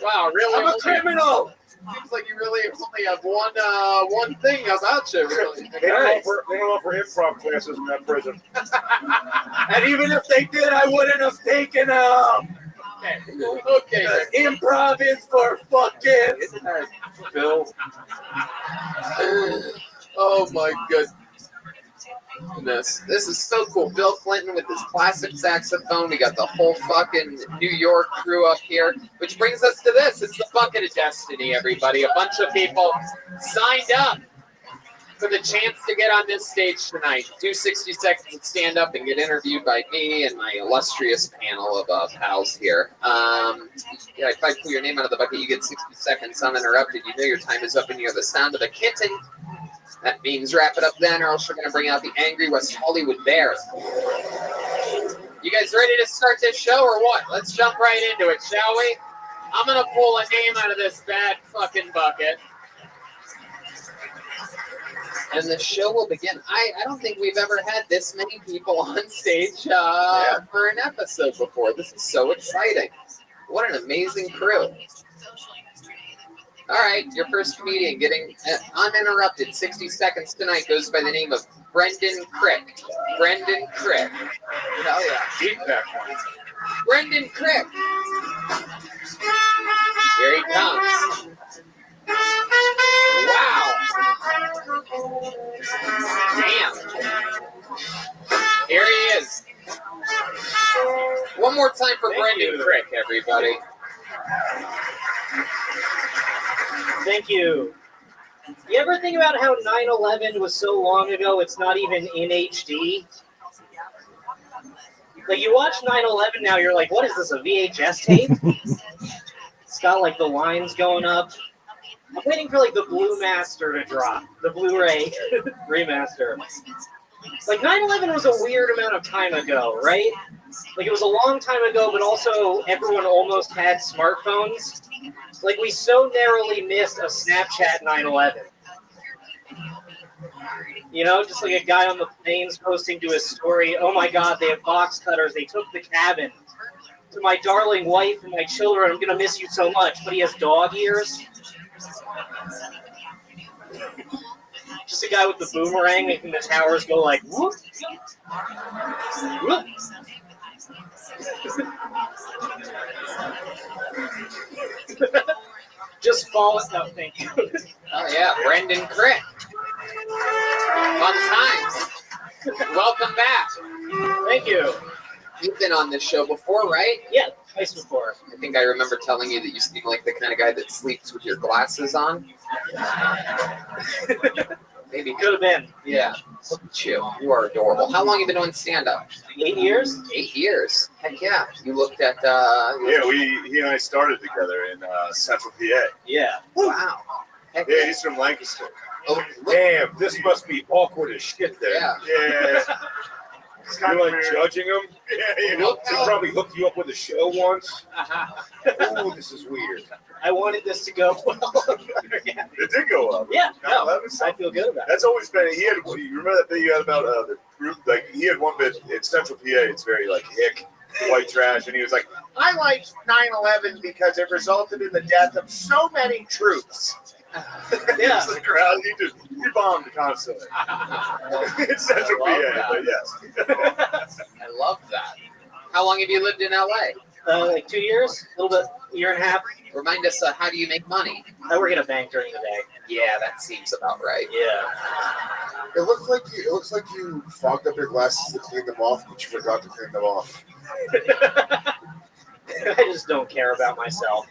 Wow, really? I'm a criminal. Seems like you really only have one thing about you, really. They don't offer improv classes in that prison. And even if they did, I wouldn't have taken them. Okay. Improv is for fucking Bill. Oh my goodness. This is so cool. Bill Clinton with his classic saxophone. We got the whole fucking New York crew up here. Which brings us to this. It's the Bucket of Destiny, everybody. A bunch of people signed up for the chance to get on this stage tonight. Do 60 seconds and stand up and get interviewed by me and my illustrious panel of pals here. If I pull your name out of the bucket, you get 60 seconds uninterrupted. You know your time is up and you hear the sound of the kitten. That means wrap it up then, or else we're going to bring out the angry West Hollywood Bear. You guys ready to start this show or what? Let's jump right into it, shall we? I'm going to pull a name out of this bad fucking bucket. And the show will begin. I don't think we've ever had this many people on stage for an episode before. This is so exciting. What an amazing crew. All right, your first comedian getting uninterrupted 60 seconds tonight goes by the name of Brendan Crick. Brendan Crick. Hell yeah. Keep that one. Brendan Crick. Here he comes. Wow. Damn. Here he is. One more time for Brendan Crick, everybody. Thank you. You ever think about how 9/11 was so long ago it's not even in HD? Like, you watch 9/11 now, you're like, what is this, a VHS tape? It's got, like, the lines going up. I'm waiting for, like, the Blue Master to drop. The Blu-ray remaster. Like, 9/11 was a weird amount of time ago, right? Like, it was a long time ago, but also everyone almost had smartphones. Like, we so narrowly missed a Snapchat 9/11. You know, just like a guy on the planes posting to his story, oh my God, they have box cutters, they took the cabin. To my darling wife and my children, I'm going to miss you so much, but he has dog ears. Just a guy with the boomerang making the towers go like, whoop, whoop. Just fall out, thank you. Oh yeah, Brendan Crick. Fun times. Welcome back. Thank you. You've been on this show before, right? Yeah, twice before. I think I remember telling you that you seem like the kind of guy that sleeps with your glasses on. Maybe could have been. Yeah. Look at you. You are adorable. How long have you been doing stand-up? 8 years. 8 years. Heck yeah. You looked at. Yeah, he and I started together in Central PA. Yeah. Wow. Heck Yeah, he's from Lancaster. Oh, damn! This must be awkward as shit. There. Yeah. Yeah. You're like judging him. Yeah, you know, Look they how- probably hooked you up with a show once. Ooh, this is weird. I wanted this to go well. It did go up. Yeah, no, 9/11 I feel good about it. That's always been. He had. You remember that thing you had about the group? Like he had one bit in Central PA. It's very like hick, white trash, and he was like, I liked 9/11 because it resulted in the death of so many troops. yeah, the crowd. He bombed constantly. It's Central PA, but yes. I love that. How long have you lived in LA? Like 2 years, a little bit, year and a half. Remind us, how do you make money? I work at a bank during the day. Yeah, that seems about right. Yeah. It looks like you fogged up your glasses to clean them off, but you forgot to clean them off. I just don't care about myself.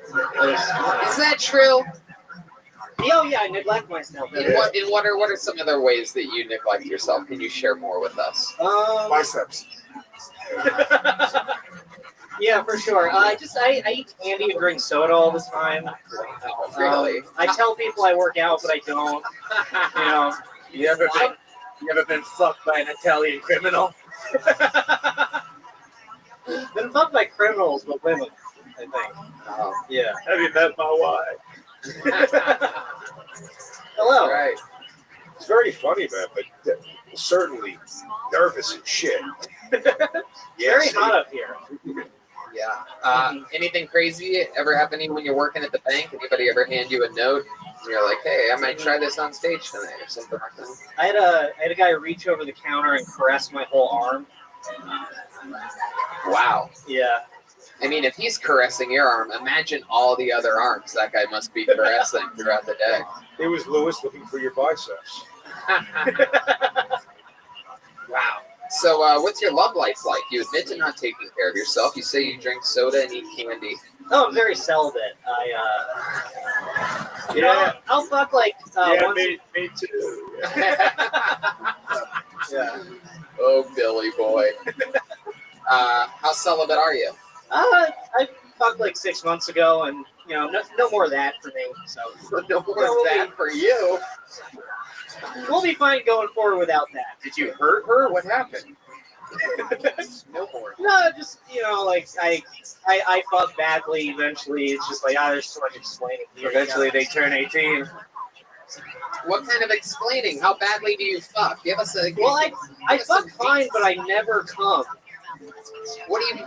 Is that true? Oh yeah, I neglect myself. What are some other ways that you neglect yourself? Can you share more with us? Biceps. Yeah, for sure. I eat candy and drink soda all the time. Really? I tell people I work out, but I don't. You know. You ever been fucked by an Italian criminal? Been fucked by criminals, but women, I think. Yeah. Have you met my wife? Hello. Right. It's very funny, man, but certainly nervous and shit. Very hot up here. Yeah. Anything crazy ever happening when you're working at the bank? Anybody ever hand you a note and you're like, hey, I might try this on stage tonight or something like that? I had a guy reach over the counter and caress my whole arm. Wow. Yeah. I mean, if he's caressing your arm, imagine all the other arms that guy must be caressing throughout the day. It was Lewis looking for your biceps. Wow. So what's your love life like? You admit to not taking care of yourself. You say you drink soda and eat candy. Oh, I'm very celibate. You know, I'll fuck like once. Me too. Yeah. Oh, Billy boy. How celibate are you? I fucked like 6 months ago, and you know, no more of that for me. So no more of that for you. We'll be fine going forward without that. Did you hurt her? What happened? No more. No, just you know, like I fucked badly. Eventually, it's just like there's so much explaining. Eventually, they turn 18. What kind of explaining? How badly do you fuck? Give us a. Well, I fuck fine, but I never come. What do you mean?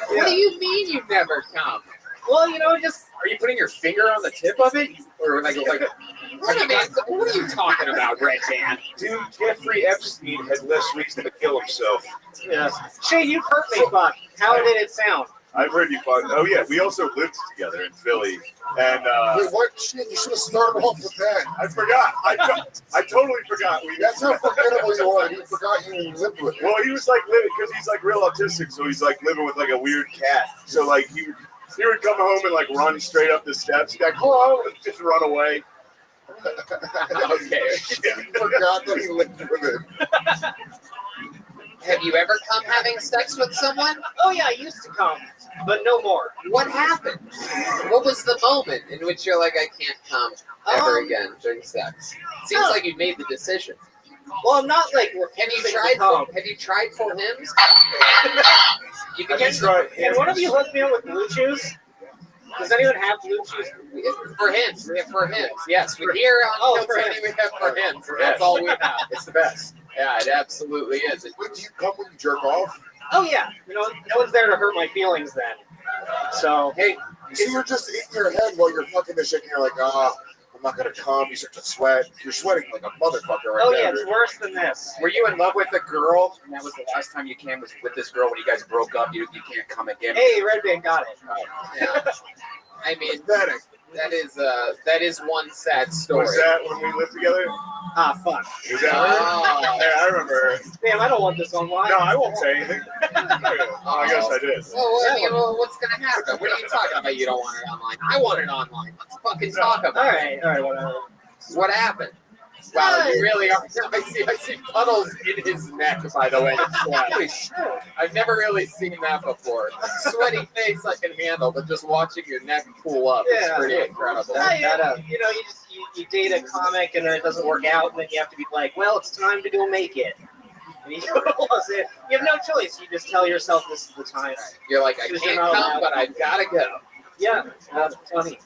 What do you mean you never come? Well, you know, just are you putting your finger on the tip of it, or like what are you talking about, Red Dan? Dude, Jeffrey Epstein had less reason to kill himself. Yeah. Shane, you hurt me, fuck. How did it sound? I've heard you fuck. Oh yeah, we also lived together in Philly, and Wait, what shit? You should have started off with that. I forgot. I totally forgot. That's how forgettable you are. You forgot you lived with him. Well, he was like living because he's like real autistic, so he's like living with like a weird cat. So like he would come home and like run straight up the steps. He'd be like, hello, and just run away. Okay. Forgot that he lived with him. Have you ever come having sex with someone? Oh yeah, I used to come, but no more. What happened? What was the moment in which you're like, I can't come ever again during sex? Seems like you made the decision. Well, I'm not like. Have you tried for him? You can try. Can one of you hook me up with blue chews? Does anyone have blue chews? For him. We have for him. Yes, we here on Kilkenny, we have for him. That's all we have. It's the best. Yeah, it absolutely is. When do you come when you jerk off? Oh yeah, you know, no one's there to hurt my feelings then. So hey, so you're just in your head while you're fucking this shit, and you're like, I'm not gonna come. You start to sweat. You're sweating like a motherfucker right now. Oh yeah, it's worse than this. Were you in love with a girl? And that was the last time you came was with this girl when you guys broke up. You can't come again. Hey, Red Band got it. Yeah. I mean, pathetic. That is one sad story. Was that when we lived together? Ah, fuck. Was that her? Oh. Yeah, I remember her. Damn, I don't want this online. No, I won't say anything. Oh, I guess I did. Well, what's gonna happen? What are you talking about? You don't want it online. I want it online. Let's fucking talk about it. All right, whatever. What happened? Wow, you really are. I see puddles in his neck, by the way. Holy shit. I've never really seen that before. Sweaty face I can handle, but just watching your neck cool up is pretty incredible. You date a comic and then it doesn't work out, and then you have to be like, well, it's time to go make it. And you have no choice. You just tell yourself this is the time. You're like, I can't come, but I've got to go. Yeah, that's funny.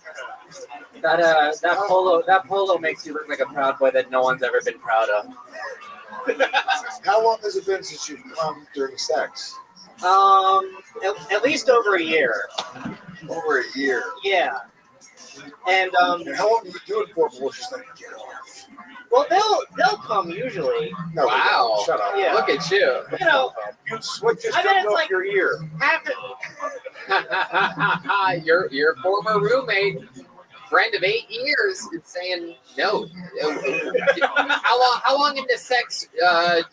That polo makes you look like a proud boy that no one's ever been proud of. How long has it been since you've come during sex? At least over a year. Over a year. Yeah. And how long do you do it for before she's like, get off? Well, they'll come usually. No, wow. Shut up. Yeah. Look at you. You know, what just jumped off your ear? Your former roommate, friend of 8 years, is saying no. How long into sex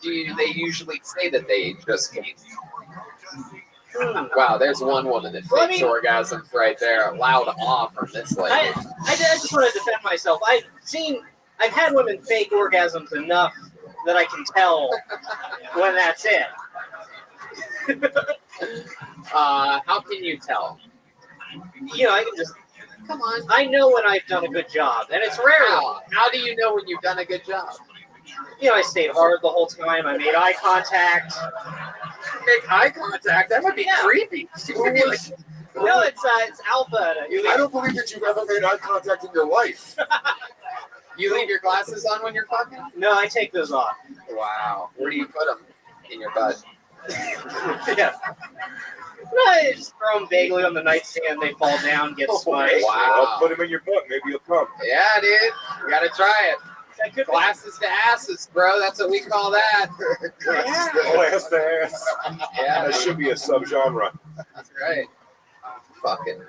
do they usually say that they just came? Wow, there's one woman that fakes orgasms right there. Loud off from this lady. I just want to defend myself. I've had women fake orgasms enough that I can tell when that's it. How can you tell? You know, I can just come on. I know when I've done a good job, and it's rare. How do you know when you've done a good job? You know, I stayed hard the whole time. I made eye contact. Make eye contact? That would be creepy. No, it's alpha. I don't believe that you've ever made eye contact in your life. You leave your glasses on when you're fucking? No, I take those off. Wow. Where do you put them? In your butt? Yeah. No, I just throw them vaguely on the nightstand. They fall down, get smudged. Wow. Put them in your butt. Maybe you'll come. Yeah, dude. You gotta try it. Glasses to asses, bro. That's what we call that. Glass to ass. Yeah. That should be a subgenre. That's right. Fucking.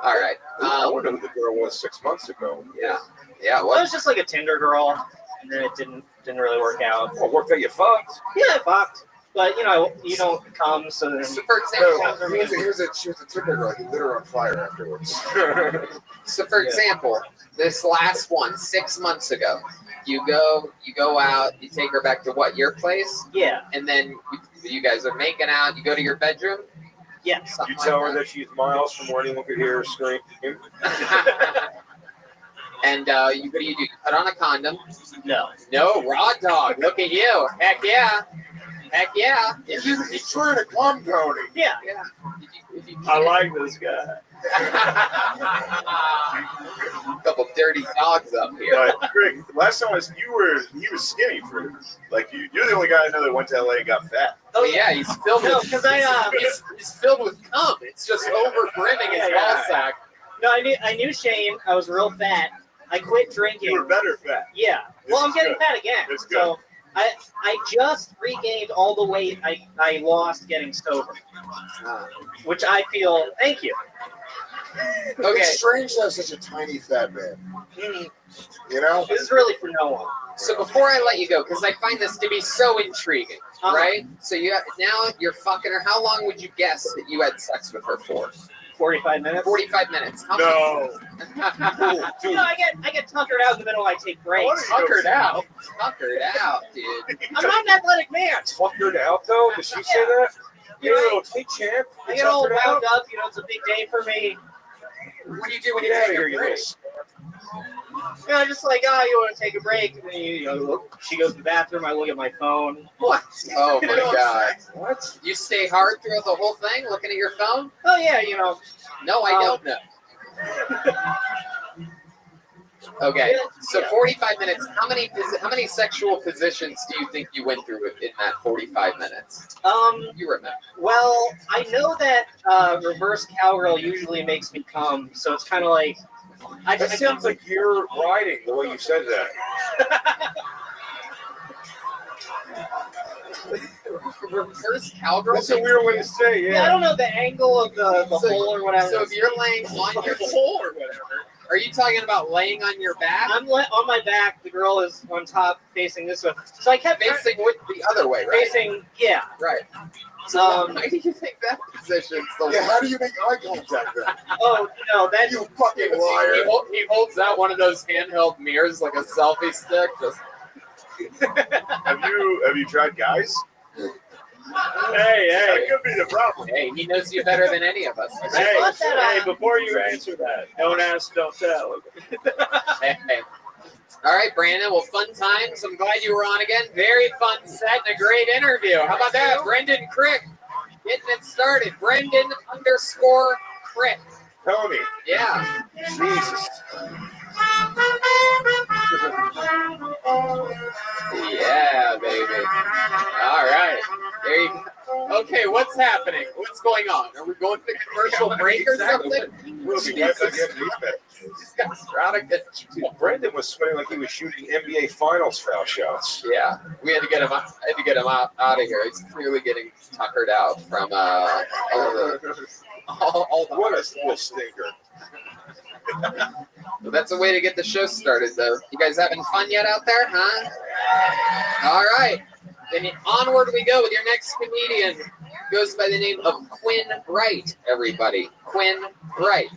All right. I wonder who the girl was 6 months ago. Yeah. Yeah. Well, it was just like a Tinder girl, and then it didn't really work out. Well, worked out. You fucked. Yeah, I fucked. But you know, you don't come, so then. So for example, she was a Tinder girl. You lit her on fire afterwards. So for example, this last one 6 months ago, you go out, you take her back to what, your place? Yeah. And then you guys are making out. You go to your bedroom. Yeah. You tell her that she's miles from where anyone could hear her scream. And what do? You put on a condom? No. No, raw dog. Look at you. Heck yeah. Heck yeah. He's trying to come, Tony. Yeah. Yeah. I like this guy. A couple dirty dogs up here. But Greg, last time he was skinny for like you're the only guy I know that went to LA and got fat. Oh yeah, he's filled with he's filled with cum. It's just over brimming his ball sack. No, I knew Shane. I was real fat. I quit drinking. You were better fat. Yeah. Well, I'm getting fat again. So I just regained all the weight I lost getting sober. Which I feel, thank you. Okay. It's strange to have such a tiny fat man. You know? This is really for no one. So before I let you go, because I find this to be so intriguing, right? So now you're fucking her. How long would you guess that you had sex with her for? 45 minutes. 45 minutes. How No. You know, I get tuckered out in the middle. I take breaks. Tuckered out, dude. I'm not an athletic man. Tuckered out though? Did she say that? You know, little hey champ. I get all wound up. You know, it's a big day for me. What do you do when you Get out take of here, a you break? You know, just like, you want to take a break? And then you know, she goes to the bathroom. I look at my phone. What? Oh my god! What? You stay hard throughout the whole thing, looking at your phone? Oh yeah, you know. No, I don't know. Okay, so 45 minutes. How many sexual positions do you think you went through in that 45 minutes? You remember? Well, I know that reverse cowgirl usually makes me come, so it's kind of like. That sounds like you're riding the way you said that. Reverse cowgirl? That's a weird way to say, Yeah, I don't know the angle of the hole or whatever. So if you're laying on your hole or whatever, Are you talking about laying on your back? I'm on my back. The girl is on top, facing this way. So I kept Facing the other way, right? Facing, yeah. Right. So why do you think that position's the Yeah, how do you make eye contact then? Oh no, that you fucking liar! He holds out one of those handheld mirrors like a selfie stick. Just Have you tried guys? Hey, That could be the problem. Hey, he knows you better than any of us. Hey, before you answer that, don't ask, don't tell. Hey. All right, Brandon. Well, fun times. I'm glad you were on again. Very fun set and a great interview. How about that, Brendan Crick? Getting it started. Brendan_Crick. Tony. Yeah. Jesus. Yeah, baby. All right. There you go. Okay, what's happening? What's going on? Are we going to commercial break or something? We'll be right back in a minute. Brendan was sweating like he was shooting NBA Finals foul shots. Yeah, we had to get him. I had to get him out of here. He's clearly getting tuckered out from all the. What a little stinker. Well, that's a way to get the show started, though. You guys having fun yet out there, huh? All right. Then onward we go with your next comedian. Goes by the name of Quinn Wright, everybody. Quinn Wright.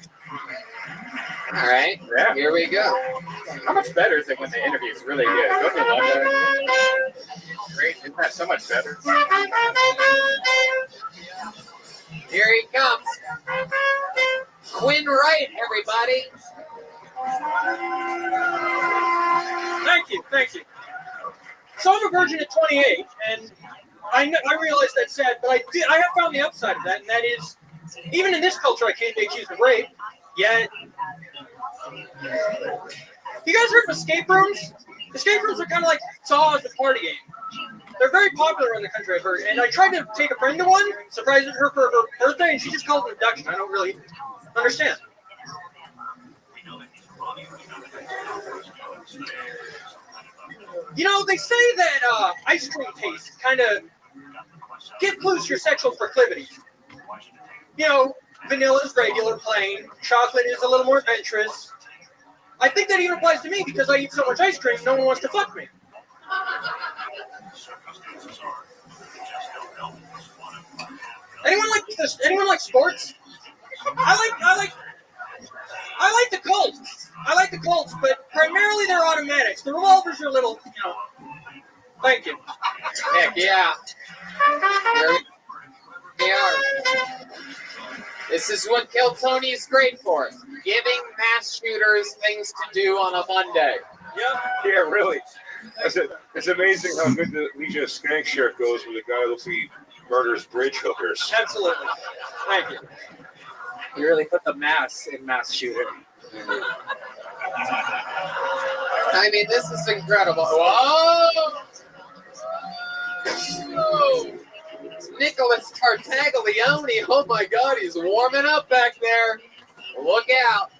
All right. Yeah. Here we go. How much better is it when the interview is really good? Don't you love that? Great. Isn't that so much better? Here he comes. Quinn Wright, everybody. Thank you. So I'm a virgin at 28, and I realize that's sad, but I have found the upside of that, and that is, even in this culture, I can't be accused of rape, yet. You guys heard of escape rooms? Escape rooms are kind of like Saw as a party game. They're very popular in the country, I've heard, and I tried to take a friend to one, surprised her for her birthday, and she just called it an abduction. I don't really understand. You know, they say that ice cream taste kind of gives clues to your sexual proclivities. You know, vanilla is regular, plain. Chocolate is a little more adventurous. I think that even applies to me because I eat so much ice cream, no one wants to fuck me. Anyone like sports? I like the Colts. I like the Colts, but primarily they're automatics. The revolvers are a little, Thank you. Heck yeah. Here we are. This is what Kill Tony is great for. Giving mass shooters things to do on a Monday. Yeah, really. It's amazing how good the Legion of Skank shirt goes with a guy who looks like he murders bridge hookers. Absolutely. Thank you. You really put the mass in mass shooter. I mean, this is incredible. Whoa! Whoa! Nicholas Tartaglione. Oh my God, he's warming up back there. Look out.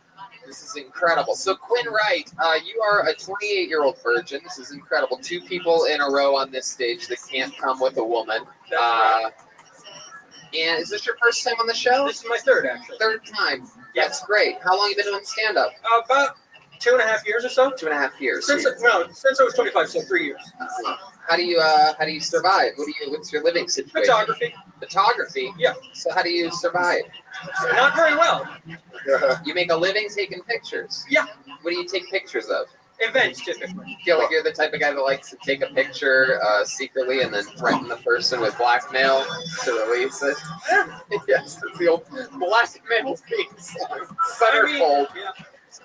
This is incredible. So Quinn Wright, you are a 28-year-old virgin. This is incredible. 2 people in a row on this stage that can't come with a woman. And is this your first time on the show? This is my third, actually. Third time. That's great. How long have you been doing stand-up? About 2.5 years or so. 2.5 years. Since I was 25, so 3 years. How do you survive? What's your living situation? Photography. Photography? Yeah. So how do you survive? Not very well. You make a living taking pictures? Yeah. What do you take pictures of? Events, typically. You feel like you're the type of guy that likes to take a picture secretly and then threaten the person with blackmail to release it? Yes, it's the old blackmail piece. Centerfold.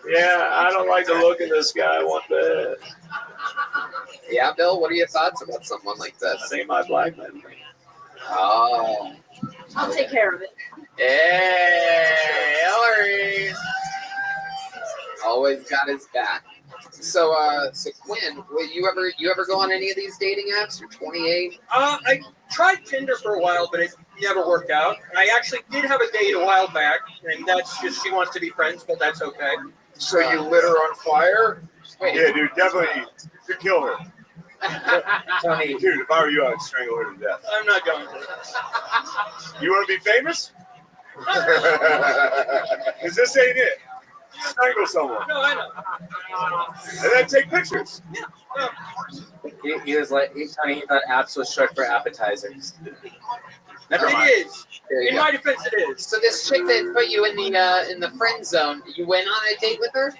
Yeah, I don't like the look of this guy. I want the. Yeah, Bill, what are your thoughts about someone like this? I think my blackmail. Oh. I'll take care of it. Hey, Hillary. Always got his back. So Quinn, will you ever go on any of these dating apps? You're 28. I tried Tinder for a while, but it never worked out. I actually did have a date a while back, and that's just she wants to be friends, but that's okay. So you lit her on fire? Wait. Yeah, dude, definitely. You kill her. Tony, Dude, if I were you, I'd strangle her to death. I'm not going to. You want to be famous? Because this ain't it. strangle someone. No, I know. And then take pictures. He was like, he thought apps was short for appetizers. Never It mind. is. There you In go. my defense, it is. So this chick that put you in the friend zone, you went on a date with her?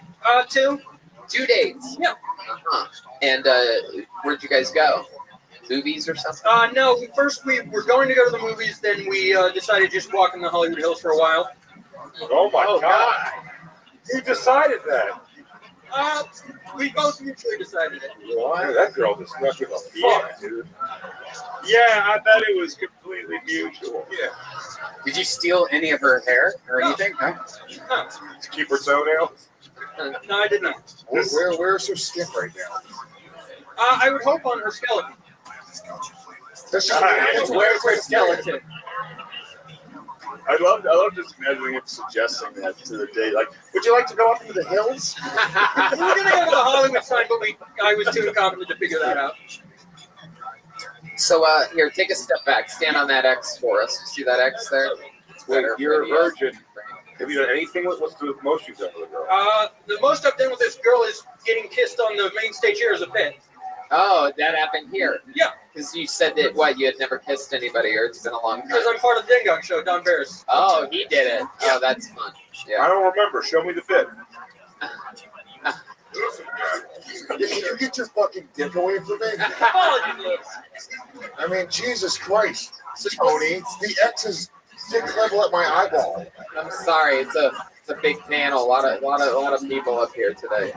2. 2 dates. Yeah. Uh-huh. And where'd you guys go? Movies or something? No. First, we were going to go to the movies. Then we decided to just walk in the Hollywood Hills for a while. Oh my God! Who decided that? We both mutually decided it. Dude, that girl does not give a fuck, dude. Yeah, I bet it was completely mutual. Yeah. Did you steal any of her hair or anything? No. To keep her toenail? No, I did not. Where's her skin right now? I would hope on her skeleton. Where's her skeleton? I love just imagining him suggesting that to the date. Like, would you like to go up into the hills? We were going to go to the Hollywood sign, but I was too incompetent to figure that out. So here, take a step back. Stand on that X for us. See that X there? It's better You're for a virgin. Have you done anything what's the most you've done with a girl? The most I've done with this girl is getting kissed on the main stage here as a pet. Oh, that happened here. Yeah. Because you said that, you had never kissed anybody, or it's been a long time. Because I'm part of the Ding Dong Show, Don Barris. Oh, he did it. Oh, that's fun. Yeah. I don't remember. Show me the fit. Can you get your fucking dick away from me? I mean, Jesus Christ, Tony. The X is dick level at my eyeball. I'm sorry. It's a big panel. A lot of people up here today.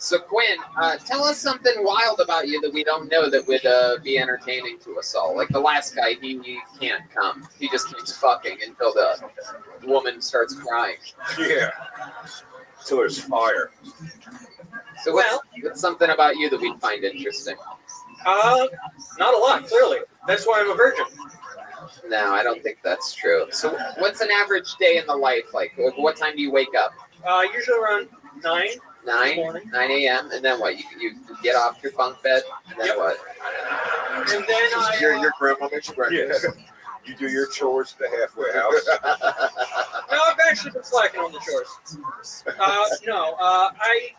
So Quinn, tell us something wild about you that we don't know that would be entertaining to us all. Like the last guy, he can't come. He just keeps fucking until the woman starts crying. Yeah. Until there's fire. So what's something about you that we'd find interesting? Not a lot, clearly. That's why I'm a virgin. No, I don't think that's true. So what's an average day in the life like? What time do you wake up? Usually around 9. 9 a.m. And then what? You get off your bunk bed and then what? And then your grandma makes you breakfast. Yeah. You do your chores at the halfway house. No, I've actually been slacking on the chores. I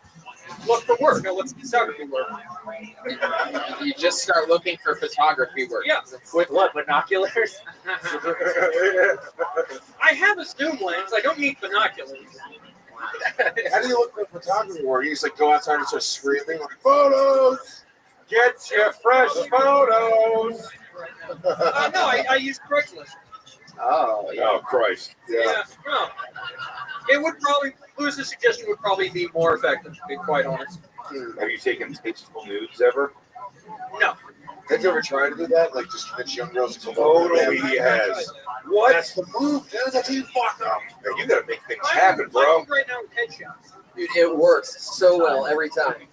look for work. I look for photography work. You just start looking for photography work. Yeah. With what, binoculars? I have a zoom lens. I don't need binoculars. How do you look for photography work? You just like go outside and start screaming like photos. Get your fresh photos. No, I use Craigslist. Oh, yeah. Oh, Christ. Yeah. No. It would probably, Lewis's suggestion would probably be more effective, to be quite honest. Have you taken tasteful nudes ever? No. Have you ever tried to do that? Like just convince young girls to Totally he has. What? That's the move, dude. That's how you fuck up. Man, you gotta make things I happen, bro. right now with headshots. Dude, it works so well every time.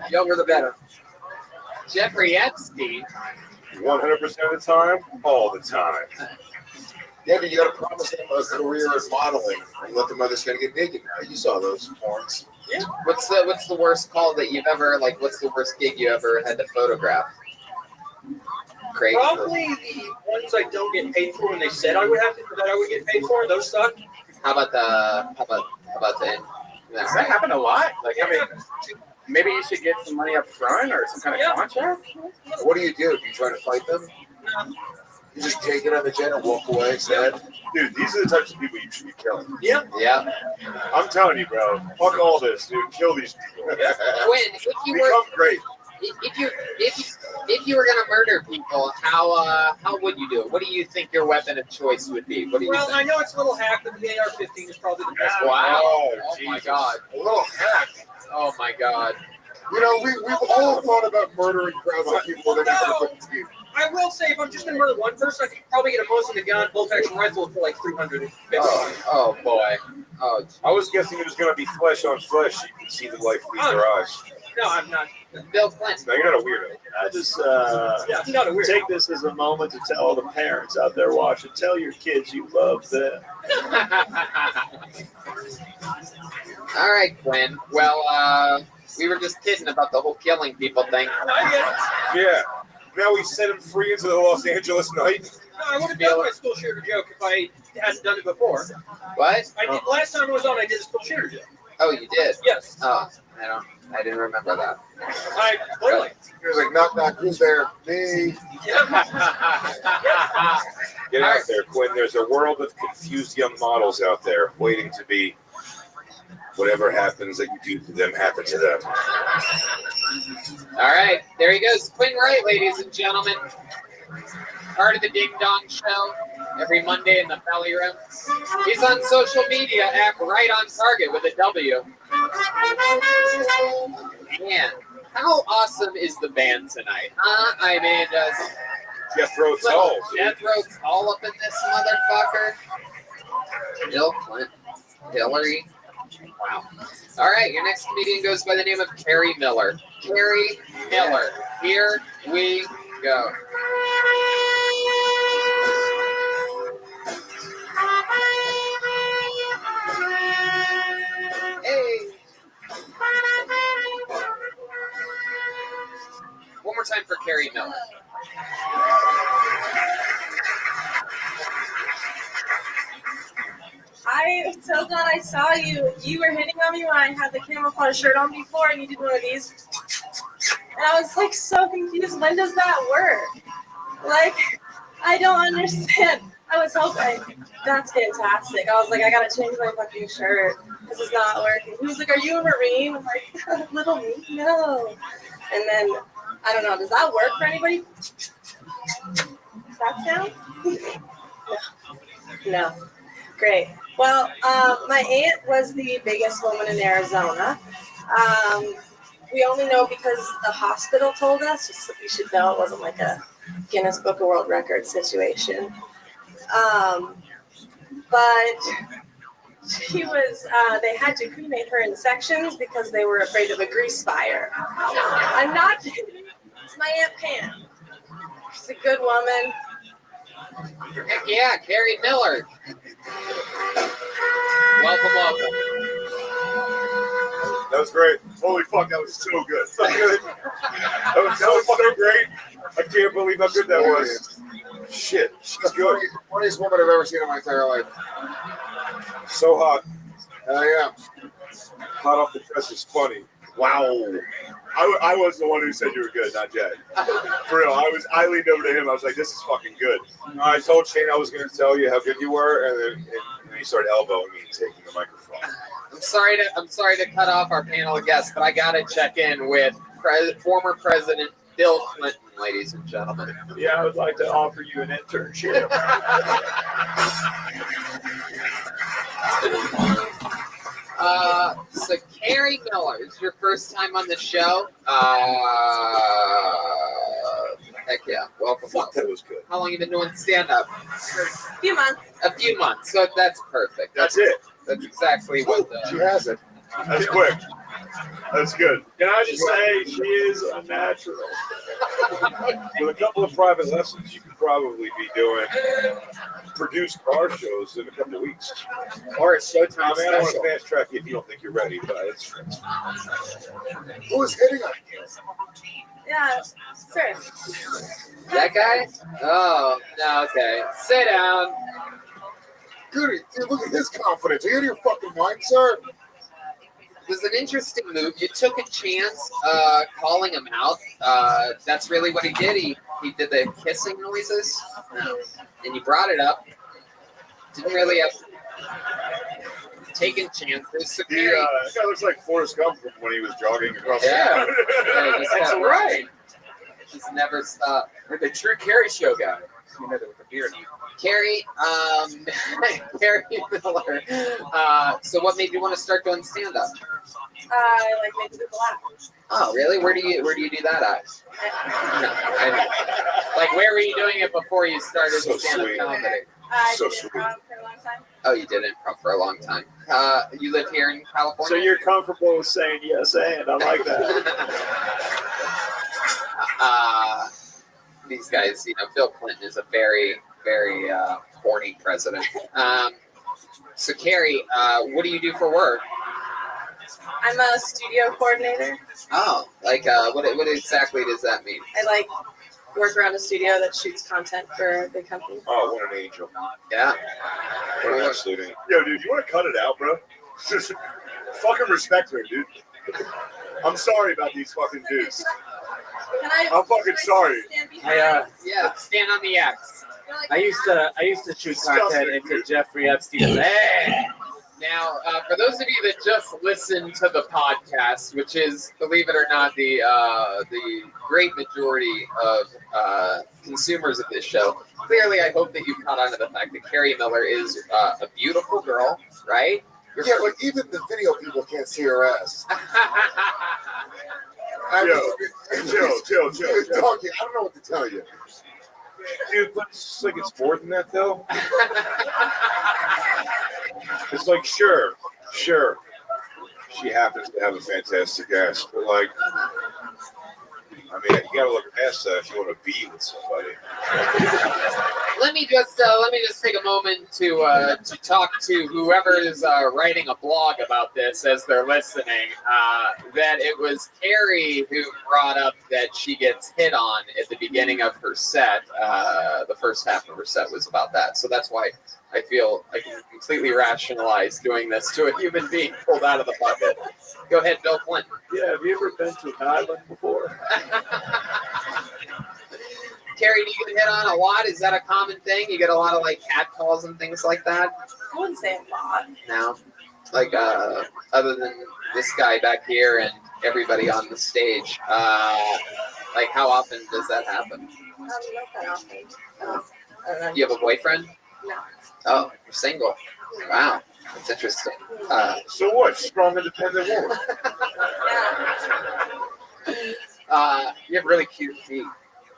Younger the better. Jeffrey Epstein. 100% of the time, all the time. Yeah, but you gotta promise them a career in modeling and let them know they're gonna get naked now. You saw those porns. Yeah. What's the worst call that you've ever what's the worst gig you ever had to photograph? Crazy. Probably the ones I don't get paid for when they said I would get paid for. Those suck. How about the Does that happen a lot? Like, I mean, maybe you should get some money up front or some kind of contract? What do? Do you try to fight them? No. You just take it on the jet and walk away sad? Dude, these are the types of people you should be killing. Yeah. Yeah. I'm telling you, bro. Fuck all this, dude. Kill these people. Quinn, if you were Become great. if you were gonna murder people, how would you do it? What do you think your weapon of choice would be? What do you Well, think? I know it's a little hack, but the AR-15 is probably the best. Wow. Oh, my Jesus. God. A little hack. Oh my God. You know, we've all thought about murdering crowds of people that never put to you. I will say, if I'm just going to murder one person, I could probably get a Mosin gun, bolt-action rifle for like $300. Oh boy. Oh. I was guessing it was going to be flesh on flesh. You can see the life leave their eyes. No, I'm not. Bill Clinton. No, you're not a weirdo. I just I'm not a weirdo. take this as a moment to tell all the parents out there watching, tell your kids you love them. All right, Quinn. Well, we were just kidding about the whole killing people thing. Yeah. Now we set him free into the Los Angeles night. No, I would have done my school shooter joke if I hasn't done it before. What? I did last time I was on. I did a still shooter deal. Oh, you did? Yes. Oh, I didn't remember that. I clearly. He was like, knock, knock, who's there? Me. Get out there, Quinn. There's a world of confused young models out there waiting to be whatever happens that you do to them happen to them. All right, there he goes. Quinn Wright, ladies and gentlemen. Part of the Ding Dong Show every Monday in the Belly Room. He's on social media at Right on Target with a W. Man, how awesome is the band tonight? Huh? I mean, Jethro Tull. Jethro Tull up in this motherfucker. Bill Clinton. Hillary. Wow. All right, your next comedian goes by the name of Carrie Miller. Carrie Miller. Here we go. Hey. One more time for Carrie Miller. I'm so glad I saw you. You were hitting on me when I had the camouflage shirt on before, and you did one of these. And I was like so confused. When does that work? Like, I don't understand. I was hoping. That's fantastic. I was like, I gotta change my fucking shirt. This is not working. He was like, are you a Marine? I'm like, little me? No. And then, I don't know, does that work for anybody? Does that sound? No. Great. Well, my aunt was the biggest woman in Arizona. We only know because the hospital told us, just so we should know it wasn't like a Guinness Book of World Records situation. But she was, they had to cremate her in sections because they were afraid of a grease fire. I'm not kidding. It's my Aunt Pam. She's a good woman. Heck yeah, Carrie Miller. Welcome. That was great. Holy fuck, that was so good. So good. That was so great. I can't believe how good that was. Shit, she's good. Funniest woman I've ever seen in my entire life. So hot. Yeah. Hot off the press is funny. Wow. I was the one who said you were good, not Jed. For real, I leaned over to him. I was like, "This is fucking good." I told Shane I was going to tell you how good you were, and then he started elbowing me and taking the microphone. I'm sorry to cut off our panel of guests, but I gotta check in with former President Bill Clinton, ladies and gentlemen. Yeah, I would like to offer you an internship. So Carrie Miller, is your first time on the show? Heck yeah, welcome. Fuck, that was good. How long have you been doing stand-up? A few months. A few months, so that's perfect. That's it. That's exactly what She has it. That's quick. That's good. Can I just say she is a natural? With a couple of private lessons, you could probably be doing produced car shows in a couple of weeks. Or a Showtime I mean, I don't want special. to fast track you if you don't think you're ready, but it's. Who's hitting on you? Yeah, sure. That guy? Oh, no, okay. Sit down. Goody, dude, look at his confidence. Are you out of your fucking mind, sir? It was an interesting move. You took a chance calling him out. That's really what he did. He did the kissing noises. And you brought it up. Didn't really have taken chances. So That guy looks like Forrest Gump from when he was jogging across Yeah. the That's right. Just never stop. We're the true Carrie Show guy. You know, with the beard. Carrie, Carrie Miller. So what made you want to start doing stand-up? I like making people laugh. Oh, really? Where do you do that at? No, I mean, like where were you doing it before you started So stand-up sweet. comedy? I So did sweet. improv for a long time. Oh, you did improv for a long time. You live here in California? So you're comfortable with saying yes, and I like that. These guys, Bill Clinton is a very, very horny president. So Carrie, what do you do for work? I'm a studio coordinator. Oh, like what exactly does that mean? I like work around a studio that shoots content for a big company. Oh, what an angel. Yeah. What an absolute angel. Yo, dude, you want to cut it out, bro? Fucking respect her, dude. I'm sorry about these fucking dudes. I'm fucking sorry. Yeah, stand on the X. I used to shoot content into Jeffrey Epstein's head. Now, for those of you that just listened to the podcast, which is, believe it or not, the great majority of consumers of this show, clearly I hope that you've caught on to the fact that Carrie Miller is a beautiful girl, right? Yeah, like even the video people can't see her ass. Chill. Doggy, I don't know what to tell you. Dude, but it's just like it's more than that, though. It's like, sure. She happens to have a fantastic ass, but like, I mean, you gotta look past that if you want to be with somebody. Let me just take a moment to talk to whoever is writing a blog about this as they're listening. That it was Carrie who brought up that she gets hit on at the beginning of her set. The first half of her set was about that, so that's why I feel I can completely rationalize doing this to a human being pulled out of the bucket. Go ahead, Bill Clinton. Yeah, have you ever been to an island before? Carrie, do you get hit on a lot? Is that a common thing? You get a lot of like catcalls and things like that? I wouldn't say a lot. No. Like other than this guy back here and everybody on the stage. Like how often does that happen? Not that often. I don't know. Do you have a boyfriend? No. Oh, you're single. Wow. That's interesting. So what? Strong, independent woman. You have really cute feet.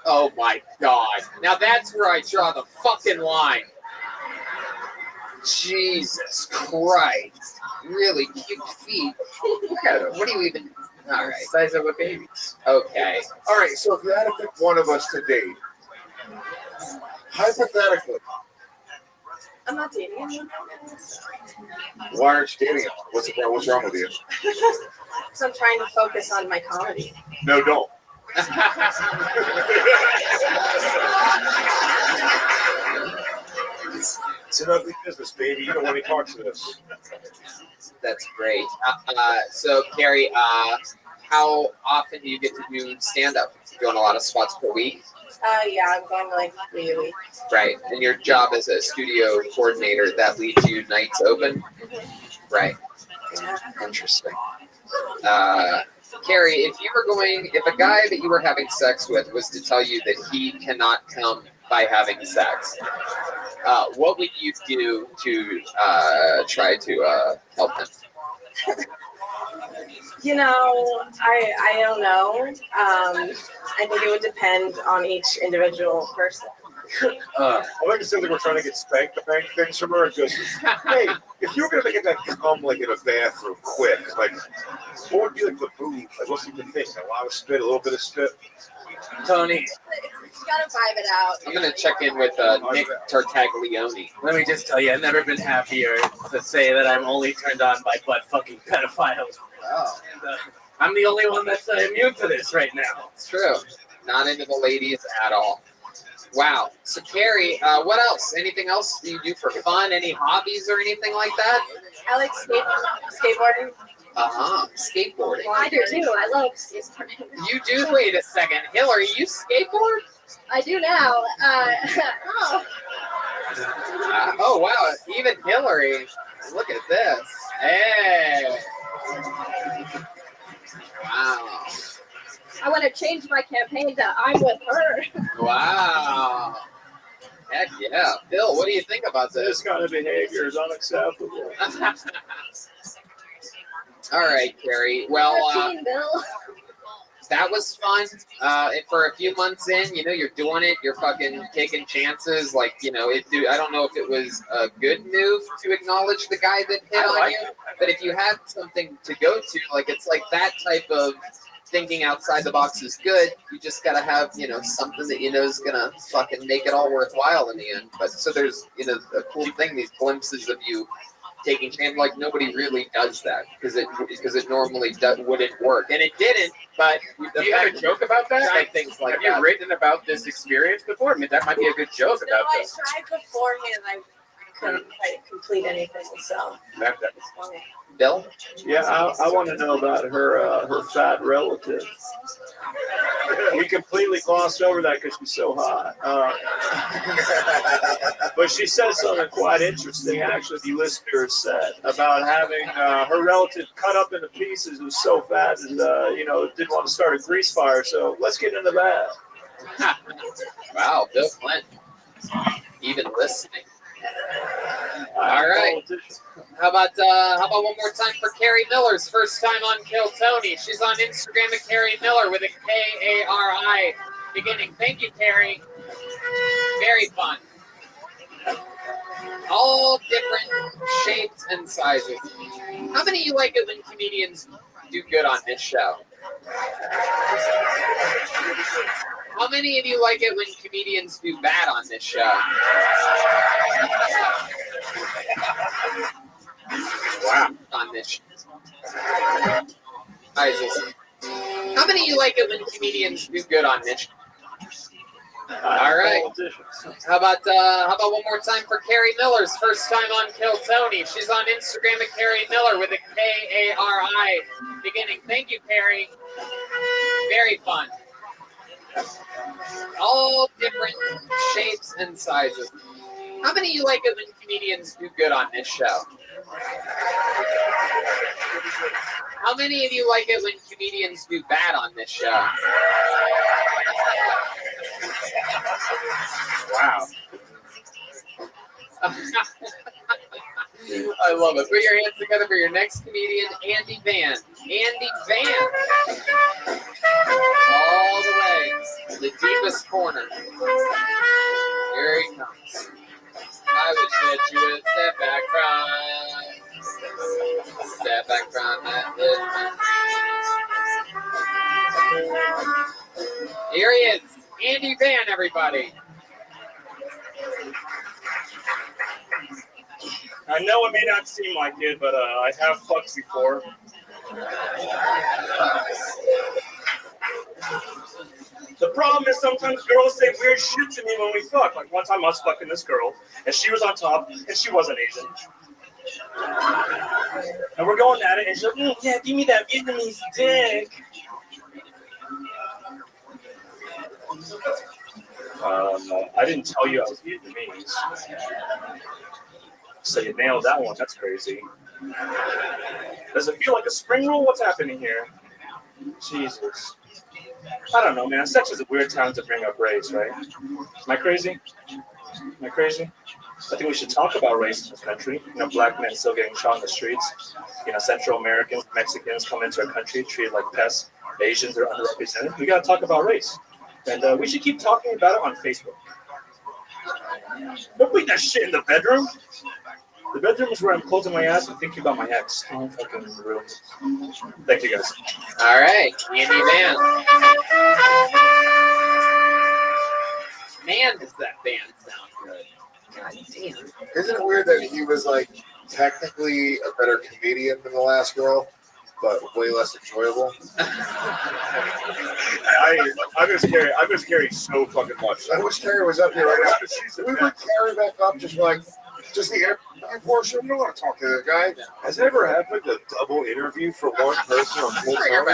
Oh my God. Now that's where I draw the fucking line. Jesus Christ. Really cute feet. What do you even... All right. Size of a baby's. Okay. All right, so if you had to pick one of us to date, hypothetically, I'm not dating anyone. why aren't you dating him? What's wrong with you? So I'm trying to focus on my comedy. No, don't. It's an ugly business, baby. You don't want to talk to this. That's great. So, Carrie, how often do you get to do stand-up? Doing a lot of spots per week? Yeah, I'm going to like 3 a week. Right. And your job as a studio coordinator, that leaves you nights open? Right. Yeah. Interesting. Carrie, if a guy that you were having sex with was to tell you that he cannot come by having sex, what would you do to try to help him? You know, I don't know. I think it would depend on each individual person. I like it sounds like we're trying to get spank the bank things from her. It goes, hey, if you were gonna make it that come like in a bathroom quick, like what would be like the move? Like what's the thing? A lot of spit, a little bit of spit. Tony, You gotta vibe it out. I'm gonna check in with Nick Tartaglione. let me just tell you, I've never been happier to say that I'm only turned on by butt fucking pedophiles. Oh, And, I'm the only one that's immune to this right now. it's true. Not into the ladies at all. Wow. So, Carrie, what else? Anything else you do for fun? Any hobbies or anything like that? I like skateboarding. Skateboarding. I do too. I love skateboarding. You do? Wait a second. Hillary, you skateboard? I do now. Oh, wow. Even Hillary. Look at this. Hey. Wow. I want to change my campaign to I'm with her. Wow. Heck yeah. Bill, what do you think about this? This kind of behavior is unacceptable. All right, Carrie. Well, Bill. that was fun. For a few months in, you're doing it. You're fucking taking chances. Like, I don't know if it was a good move to acknowledge the guy that hit on you, but if you had something to go to, like, it's like that type of thinking outside the box is good. You just gotta have, something that is gonna fucking make it all worthwhile in the end. But so there's, a cool thing, these glimpses of you taking chance. Like nobody really does that because it normally wouldn't work, and it didn't. But Do you have a joke about that? Trying things like have that. you written about this experience before? I mean, that might be a good joke No, about I this. tried beforehand. I couldn't quite complete anything, so. Bill? Yeah, I want to know about her fat relative. We completely glossed over that because she's so hot. But she said something quite interesting, actually, the listener said, about having her relative cut up into pieces who was so fat and, didn't want to start a grease fire. So let's get into that. Wow, Bill Clinton. Even listening. All right. How about one more time for Carrie Miller's first time on Kill Tony? She's on Instagram at Carrie Miller with a K-A-R-I beginning. Thank you, Carrie. Very fun. All different shapes and sizes. How many of you like it when comedians do good on this show? How many of you like it when comedians do bad on this show? Wow. On this show. How many of you like it when comedians do good on this show? All right. How about one more time for Carrie Miller's first time on Kill Tony? She's on Instagram at Carrie Miller with a K-A-R-I beginning. Thank you, Carrie. Very fun. All different shapes and sizes. How many of you like it when comedians do good on this show? How many of you like it when comedians do bad on this show? Wow. I love it. Put your hands together for your next comedian, Andy Van. Andy Van. All the way to the deepest corner. Here he comes. I wish that you would step back from that little. Here he is, Andy Van, everybody. I know it may not seem like it, but I have fucked before. The problem is sometimes girls say weird shit to me when we fuck. Like one time I was fucking this girl, and she was on top, and she wasn't Asian. And we're going at it, and she's like, yeah, give me that Vietnamese dick. I didn't tell you I was Vietnamese. So you nailed that one. That's crazy. Does it feel like a spring roll? What's happening here? Jesus. I don't know, man. Sex is a weird time to bring up race, right? Am I crazy? Am I crazy? I think we should talk about race in this country. Black men still getting shot in the streets. Central Americans, Mexicans come into our country treated like pests. Asians are underrepresented. We got to talk about race. And we should keep talking about it on Facebook. Don't put that shit in the bedroom. The bedroom is where I'm closing my ass and thinking about my ex. Oh, fucking ruined. Thank you, guys. All right, Andy Van. Man, does that band sound good. God damn. Isn't it weird that he was like technically a better comedian than the last girl, but way less enjoyable? I miss Carrie so fucking much. I wish Carrie was up here right now. We would Carrie back up just the air portion. We don't want to talk to the guy. Has it ever happened a double interview for one person on full time?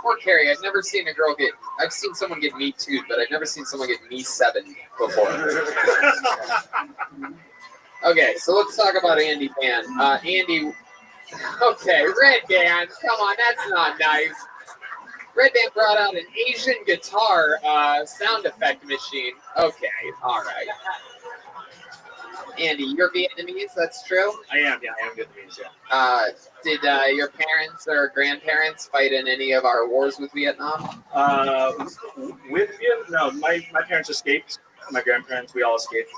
Poor Carrie, I've never seen a girl I've seen someone get Me Too'd, but I've never seen someone get Me 7 before. Okay, so let's talk about Andy Van. Andy, okay, Red Band, come on, that's not nice. Red Band brought out an Asian guitar sound effect machine. Okay, all right. Andy, you're Vietnamese, that's true? I am Vietnamese, yeah. Did your parents or grandparents fight in any of our wars with Vietnam? With Vietnam? No, my parents escaped. My grandparents, we all escaped.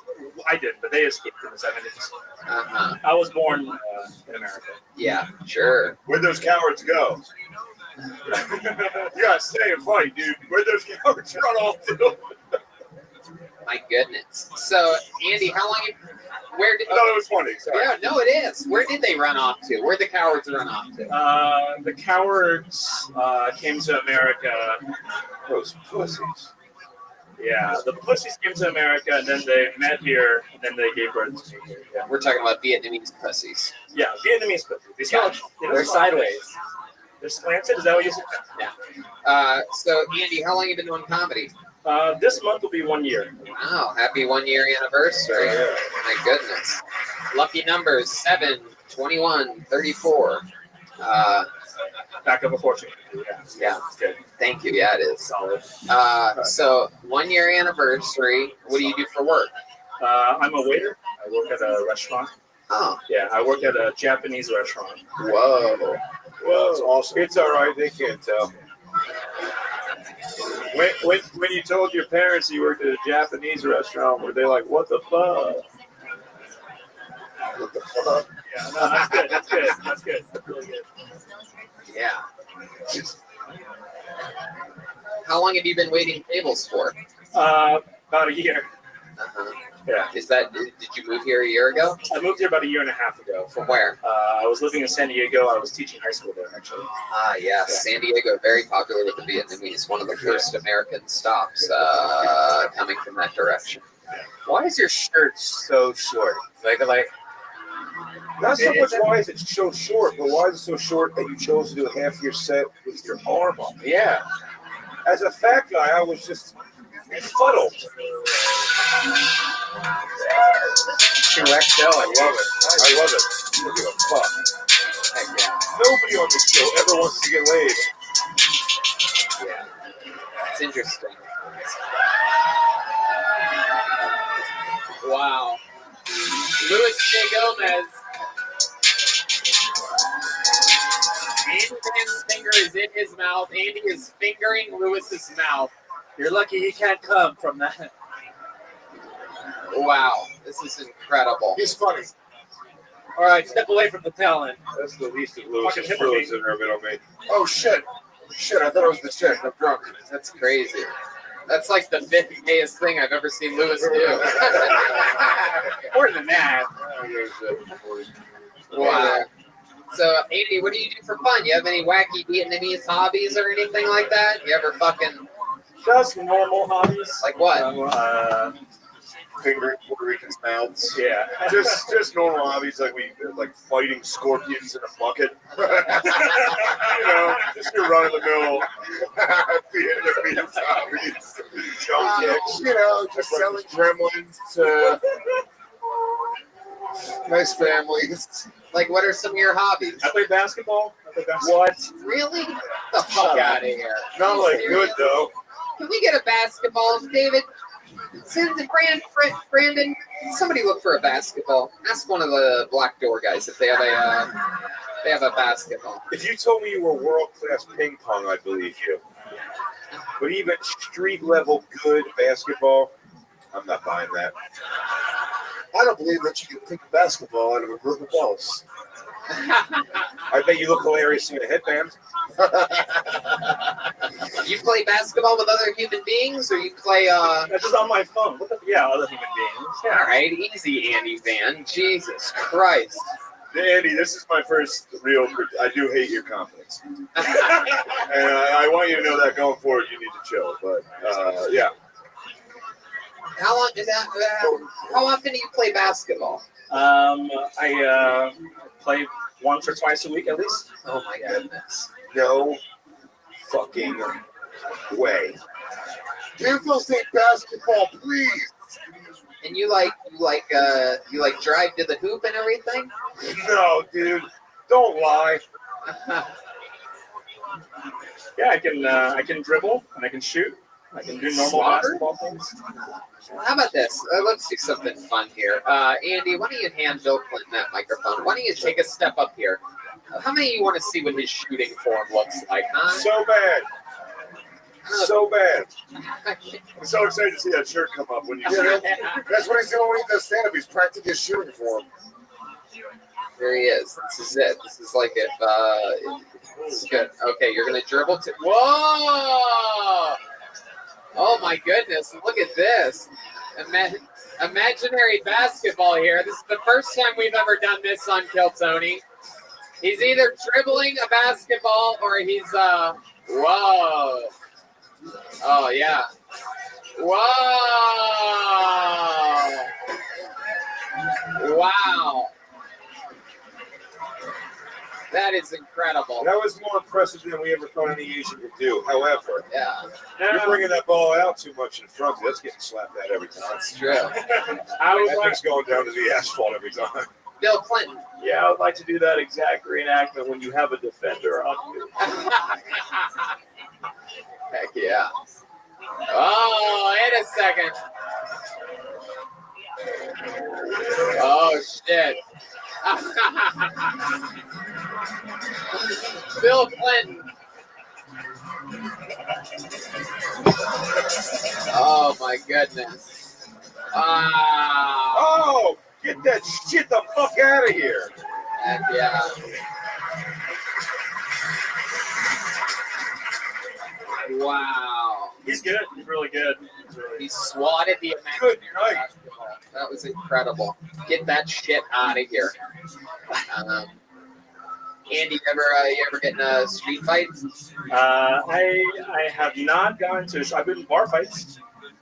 I didn't, but they escaped in the 70s. Uh-huh. I was born in America. Yeah, sure. Where'd those cowards go? You gotta stay and fight, dude. Where'd those cowards run off to? My goodness. So, Andy, how long Where did? I thought it was funny. Sorry. Yeah, no, it is. Where did they run off to? Where the cowards run off to? The cowards came to America. Those pussies. Yeah, the pussies came to America, and then they met here, and then they gave birth to me here. Yeah, We're talking about Vietnamese pussies. yeah, Vietnamese pussies. They smell. They're sideways. They're slanted. Is that what you said? Yeah. So, Andy, how long have you been doing comedy? This month will be 1 year. Wow, happy 1 year anniversary. My goodness. Lucky numbers 7, 21, 34. Back of a fortune. Yeah. It's good. Thank you. Yeah, it is. Solid. So 1 year anniversary. What do you do for work? I'm a waiter. I work at a restaurant. Oh. Yeah, I work at a Japanese restaurant. Whoa. Well, it's awesome. It's all right. They can't tell. When you told your parents you worked at a Japanese restaurant, were they like, "What the fuck"? What the fuck? Yeah, no, that's good. That's good. That's good. That's really good. Yeah. How long have you been waiting tables for? About a year. Uh-huh. Yeah. Did you move here a year ago? I moved here about a year and a half ago. From where? I was living in San Diego. I was teaching high school there, actually. Ah, yes. San Diego, very popular with the Vietnamese. One of the first American stops coming from that direction. Why is your shirt so short? Like Not so much why is it so short, but why is it so short that you chose to do half your set with your arm up? Yeah. As a fat guy, I was just befuddled. Correct show. I love it. I love it. I don't give a fuck. Heck yeah. Nobody on this show ever wants to get laid. Yeah. It's interesting. Wow. Luis J. Gomez. Andy Van's finger is in his mouth. Andy is fingering Lewis's mouth. You're lucky he can't come from that. Wow. This is incredible. He's funny. All right, step away from the talent. That's the least of Lewis's fluids in there, middle me. Oh, shit. Shit, I thought it was the chick. I'm drunk. That's crazy. That's like the fifth gayest thing I've ever seen Lewis do. More than that. Wow. So, Andy, what do you do for fun? You have any wacky Vietnamese hobbies or anything like that? You ever fucking... Just normal hobbies. Like what? Fingering Puerto Rican mouths. Yeah. Just normal hobbies like fighting scorpions in a bucket. You know, just your run of the mill Vietnamese hobbies. You know, just selling gremlins to nice families. Like, what are some of your hobbies? I play basketball. What? Really? Get the fuck out of here. Not like good though. Can we get a basketball, David? Send Brandon. Somebody look for a basketball. Ask one of the Black Door guys if they have a basketball. If you told me you were world class ping pong, I'd believe you. But even street level good basketball, I'm not buying that. I don't believe that you can pick a basketball out of a group of balls. I bet you look hilarious in a headband. You play basketball with other human beings, or you play? That's just on my phone. What the? Yeah, other human beings. Yeah. All right, easy, Andy Van. Jesus Christ. Andy, this is my first real. I do hate your confidence, and I want you to know that going forward, you need to chill. But yeah. How long is that? How often do you play basketball? I play once or twice a week at least. Oh my goodness. No fucking way. Can't go say basketball, please. And you drive to the hoop and everything? No, dude. Don't lie. Yeah, I can dribble and I can shoot. I can do normal basketball things. How about this? Let's do something fun here. Andy, why don't you hand Bill Clinton that microphone? Why don't you take a step up here? How many of you want to see what his shooting form looks like, huh? So bad. So bad. I'm so excited to see that shirt come up when you see it. That's what he's doing when he does stand-up. He's practicing his shooting form. There he is. This is it. This is like if this is good. Okay, you're gonna dribble to. Whoa! Oh my goodness! Look at this. Imaginary basketball here. This is the first time we've ever done this on Kill Tony. He's either dribbling a basketball or he's whoa. Oh yeah. Whoa. Wow. That is incredible. That was more impressive than we ever thought any Asian could do. However, you're bringing that ball out too much in front. That's getting slapped at every time. That's true. That thing's going down to the asphalt every time. Bill Clinton. Yeah, I would like to do that exact reenactment when you have a defender on you. Heck yeah. Oh, wait a second. Oh, shit. Bill Clinton. Oh, my goodness. Oh, get that shit the fuck out of here. Heck yeah. Wow. He's good. He's really good. He swatted the imaginary basketball. That was incredible. Get that shit out of here. Andy, you ever get in a street fight? I have not gone to. I've been in bar fights.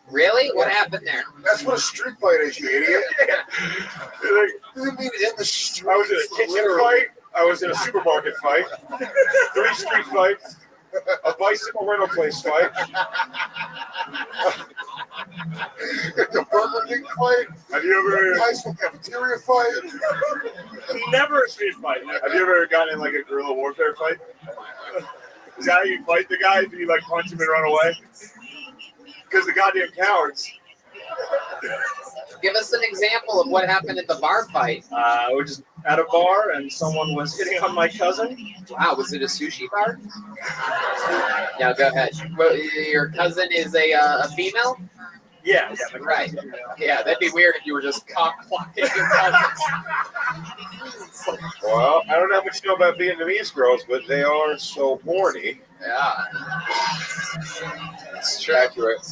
Really? What happened there? That's what a street fight is, you idiot. Doesn't mean in the street. I was in a kitchen fight. I was in a supermarket fight. 3 street fights. A bicycle rental place fight. The Burger King fight. Have you ever high school cafeteria fight? Never a street fight. Have you ever gotten in like a guerrilla warfare fight? Is that how you fight the guy? Do you like punch him and run away? Because the goddamn cowards. Give us an example of what happened at the bar fight. We're just at a bar and someone was hitting on my cousin. Wow, was it a sushi bar? Yeah, go ahead. Well, your cousin is a female? Yeah, right. Yeah, that'd be weird if you were just cock-blocking your cousins. Well, I don't know how much you know about Vietnamese girls, but they are so horny. Yeah. It's true. Accurate.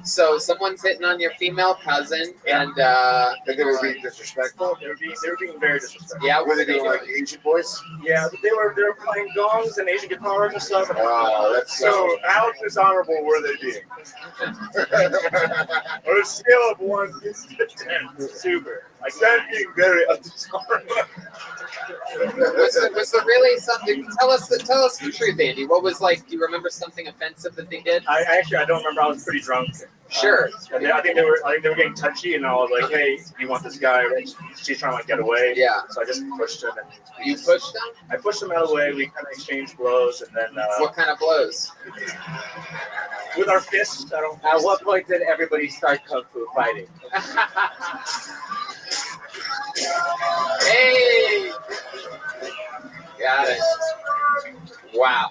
So someone's hitting on your female cousin, and they were being disrespectful. They were being very disrespectful. Yeah, were they doing like Asian boys? Yeah, but they were playing gongs and Asian guitars and stuff. Wow, that's so how dishonorable were they being? On a scale of 1 to 10, super. Like that being very undishonorable. Was there really something? Tell us the truth, Andy. What was like? Do you remember something offensive that they did? I don't remember. I was pretty drunk. Sure. I think they were getting touchy, and I was like, "Hey, you want this guy?" She's trying to like get away. Yeah. So I just pushed him. And you pushed him? I pushed him out of the way. We kind of exchanged blows, and then. What kind of blows? With our fists. At what point did everybody start kung fu fighting? Hey! Got it. Wow.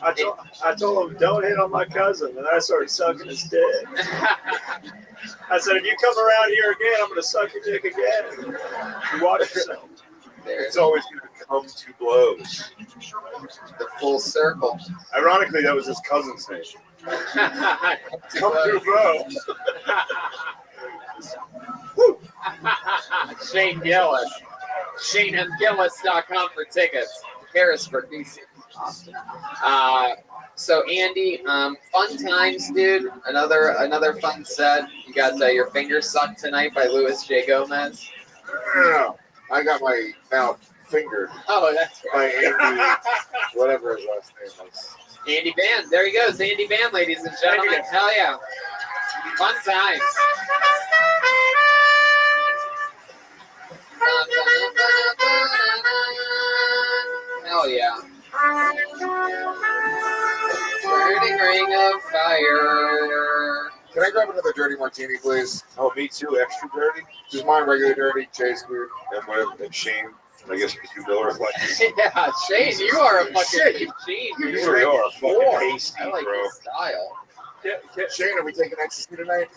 I told him, don't hit on my cousin, and I started sucking his dick. I said, if you come around here again, I'm going to suck your dick again. You watch yourself. It's always going to come to blows. The full circle. Ironically, that was his cousin's name. Come to blows. Shane Gillis. ShaneMGillis.com for tickets. Harrisburg, DC. So Andy, fun times, dude. Another fun set. You got your finger sucked tonight by Luis J. Gomez. No. I got my mouth fingered. Oh, that's right. By Andy, whatever his last name was. Andy Band. There he goes. Andy Band, ladies and gentlemen. Hell yeah. Fun times. Hell yeah. Burning ring of fire. Can I grab another dirty martini, please? Oh, me too. Extra dirty? Just mine regular dirty, Chase weird. And whatever. And Shane. I guess you Bill reflects. Yeah, Shane, you are a fucking machine. You really are a fucking pasty, I like bro. your style. Shane, are we taking ecstasy tonight?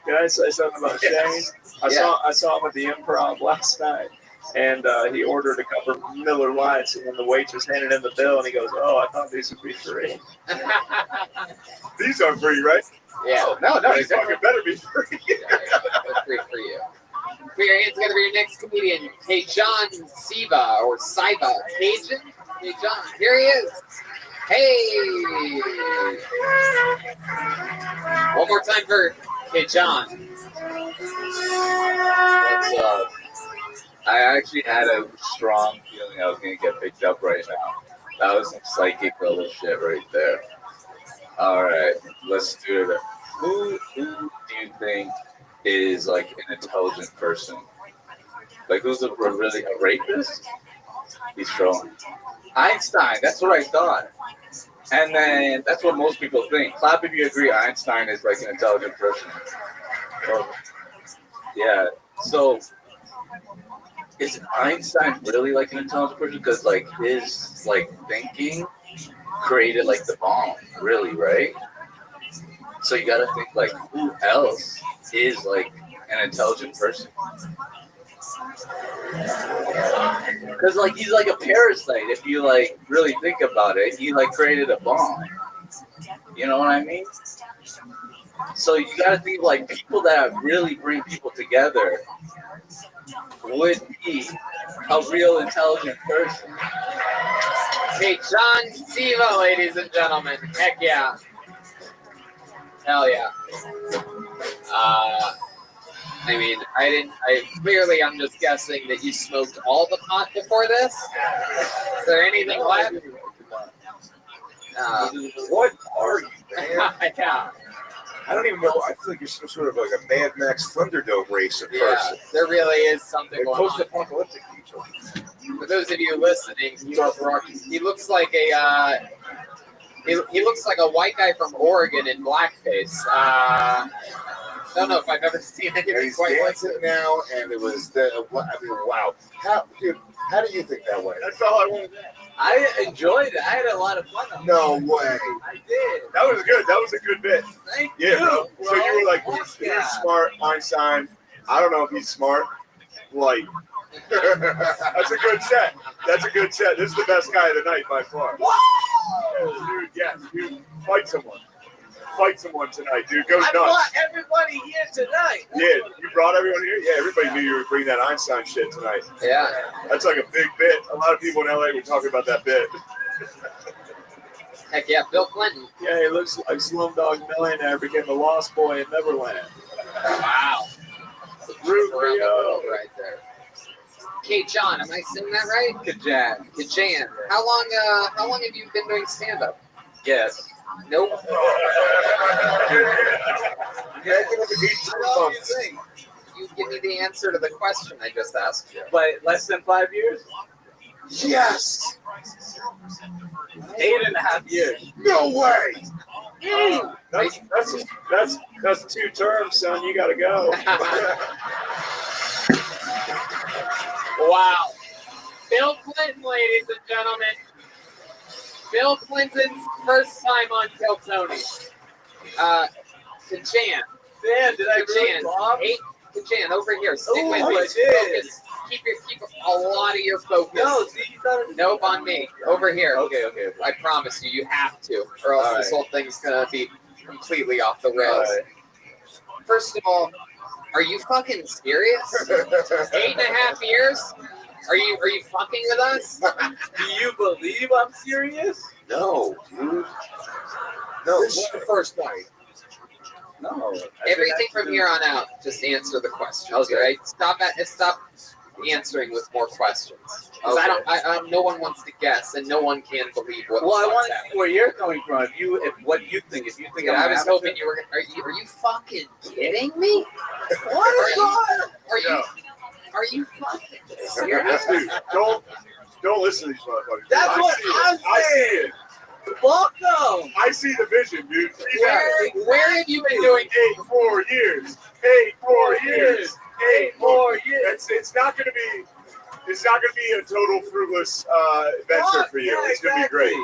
Can I say something about Shane? I saw him at the Improv last night, and he ordered a couple of Miller Lights, and then the waitress handed him the bill, and he goes, "Oh, I thought these would be free." These are free, right? Yeah. No, they fucking better be free. appropriate for you. Put your hands together for your next comedian, John Siva or Siva. Cajun? Hey, John. Here he is. Hey. One more time for John. What's up? I actually had a strong feeling I was going to get picked up right now. That was some psychic level shit right there. All right, let's do it. Who do you think is like an intelligent person? Like who's really a rapist? He's trolling. Einstein, that's what I thought. And then that's what most people think. Clap if you agree Einstein is like an intelligent person. So, yeah, so is Einstein really like an intelligent person? Because like his like thinking created like the bomb, really, right? So you gotta think like who else is like an intelligent person? Because like he's like a parasite. If you like really think about it, he like created a bomb. You know what I mean? So you gotta think like people that really bring people together would be a real intelligent person. Hey, John Siva, ladies and gentlemen. Heck yeah. Hell yeah. I mean, clearly I'm just guessing that you smoked all the pot before this. Is there anything left? What are you, man? Yeah. I don't even know. I feel like you're some sort of like a Mad Max Thunderdome racer person. There really is something going on. Post-apocalyptic. For those of you listening, he looks like a he looks like a white guy from Oregon in blackface. Don't know if I've ever seen anything He's quite like dancing now, and it was wow. How do you think that went? That's all I wanted. I enjoyed it. I had a lot of fun on it. No way. I did. That was good. That was a good bit. Thank Yeah, you. bro. So you were like, Yeah. he's smart, Einstein. I don't know if he's smart. Like, that's a good set. That's a good set. This is the best guy of the night by far. Dude, yes, dude. Fight someone. Fight someone tonight, dude. Go nuts. I brought everybody here tonight. Yeah, you brought everyone here? Yeah, everybody knew you were bringing that Einstein shit tonight. Yeah. That's like a big bit. A lot of people in LA were talking about that bit. Heck yeah, Bill Clinton. Yeah, he looks like Slumdog Millionaire became a lost boy in Neverland. Wow. Root Around the Rio. world right there. Kate John, am I saying that right? Kajan. Kajan. How long have you been doing stand-up? Yes. Nope. How long do you think? You give me the answer to the question I just asked you. But less than 5 years? Yes. 8.5 years. No way. That's 2 terms, son. You gotta go. Wow. Bill Clinton, ladies and gentlemen. Bill Clinton's first time on Kill Tony. Kajan. Man, did I really bomb? Kajan, over here. Stick with Oh, me. I did. Focus. Keep a lot of your focus. No, see, you thought it was... Nope, on me. Over here. Okay. I promise you, you have to, or else this whole thing's gonna be completely off the rails. Right. First of all, are you fucking serious? 8.5 years? Are you fucking with us? Do you believe I'm serious? No, dude. No, this is the first night. No. Everything from here on out, just answer the questions. Okay. Right? Stop answering with more questions. 'Cause Okay. no one wants to guess, and no one can believe what. Well, I what's want to happening. see where you're coming from. If what you think. If you think Yeah, I'm I was an hoping amateur. you were. Are you fucking kidding me? What is going on? Are you fucking serious? Dude, don't listen to these motherfuckers. That's what I'm I see saying. it. Welcome. I see the vision, dude. Where have you been doing 4 years? 8 more years. 8 more years. It's not gonna be a total fruitless venture for you. Yeah, It's gonna be great.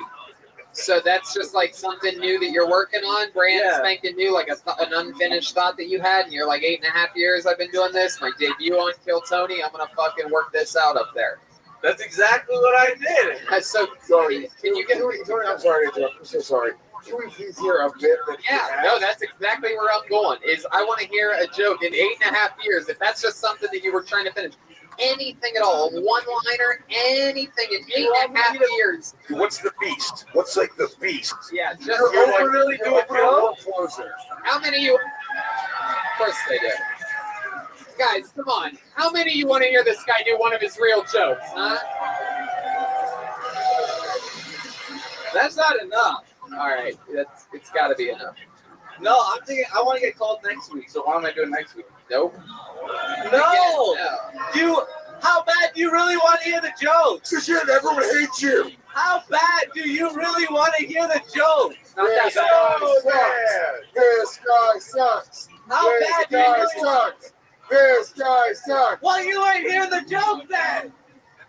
So that's just like something new that you're working on, brand spanking new, like an unfinished thought that you had, and you're like 8.5 years I've been doing this. My debut on Kill Tony, I'm gonna fucking work this out up there. That's exactly what I did. So Sorry. can you get? Tony, I'm sorry to interrupt. I'm so sorry. Can we please hear a bit that he Yeah, has? no, that's exactly where I'm going. Is I want to hear a joke in 8.5 years. If that's just something that you were trying to finish, anything at all, a one-liner, anything in 8.5 years. What's the beast? What's like the beast? Yeah, just You're like, really do it, you're bro. a closer. How many of you? Of course they do. Guys, come on. How many of you want to hear this guy do one of his real jokes, huh? That's not enough. All right, it's got to be enough. No, I'm thinking I want to get called next week. So why am I doing next week? Nope. No. How bad do you really want to hear the jokes? Because everyone hates you. How bad do you really want to hear the jokes? This guy sucks. How This bad do you guy really want? sucks. This guy sucks. Well, you ain't hear the joke then.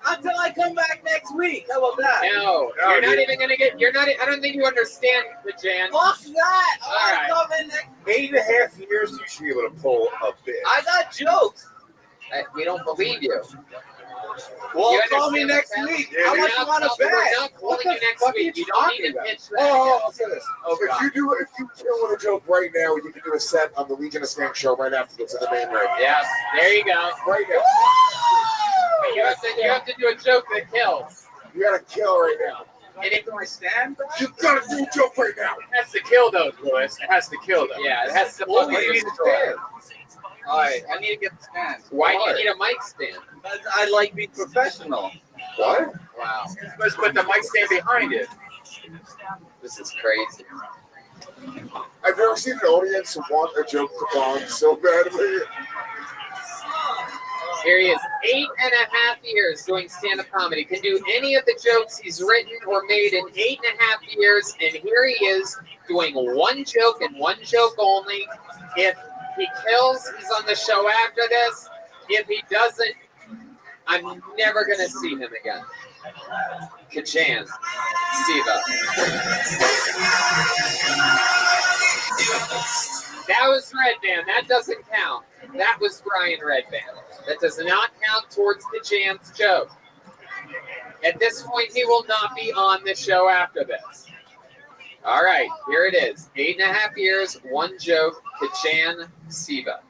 Until I come back next week. How about that? No, you're not even gonna get. You're not. I don't think you understand the Jan. Fuck that. All right. Come in next. 8.5 years, you should be able to pull a bit. I got jokes. We don't believe you. Well, You call me understand next that? week. We're How much not you want to call- bet? We're not calling you next week. You don't need to pitch that. I'll say this. Oh, if God. you kill with a joke right now, you can do a set on the Legion of Skank show right after it's in the main ring. Yes, there you go. Right now. But you have to do a joke that kills. You gotta kill right now. And if I stand, you gotta do a joke right now. It has to kill those, Lewis. It has to kill them. Yeah, it has to Well, fucking you need to destroy. stand. All right, I need to get the stand. Why do you need a mic stand? I like being professional. What? Wow. Let's put the mic stand behind it. This is crazy. I've never seen an audience want a joke to bomb so badly. Here he is, 8.5 years doing stand-up comedy. Can do any of the jokes he's written or made in 8.5 years, and here he is doing one joke and one joke only. If he kills, he's on the show after this. If he doesn't, I'm never gonna see him again. Kachan, Siva. That was Red Band. That doesn't count. That was Brian Red Band. That does not count towards Kachan's joke. At this point, he will not be on the show after this. All right, here it is. 8.5 years, one joke, Kachan, Siva.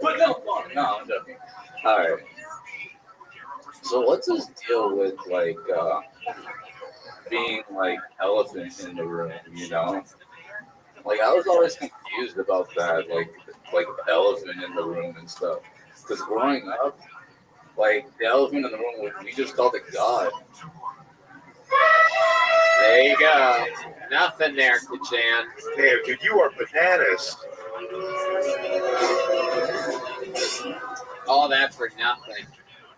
But no, I'm joking. All right. So what's his deal with like being like elephant in the room? You know, like I was always confused about that, like elephant in the room and stuff. Because growing up, like the elephant in the room, we just called it God. There you go. Nothing there, Kachan. Damn, dude, you are bananas. All that for nothing.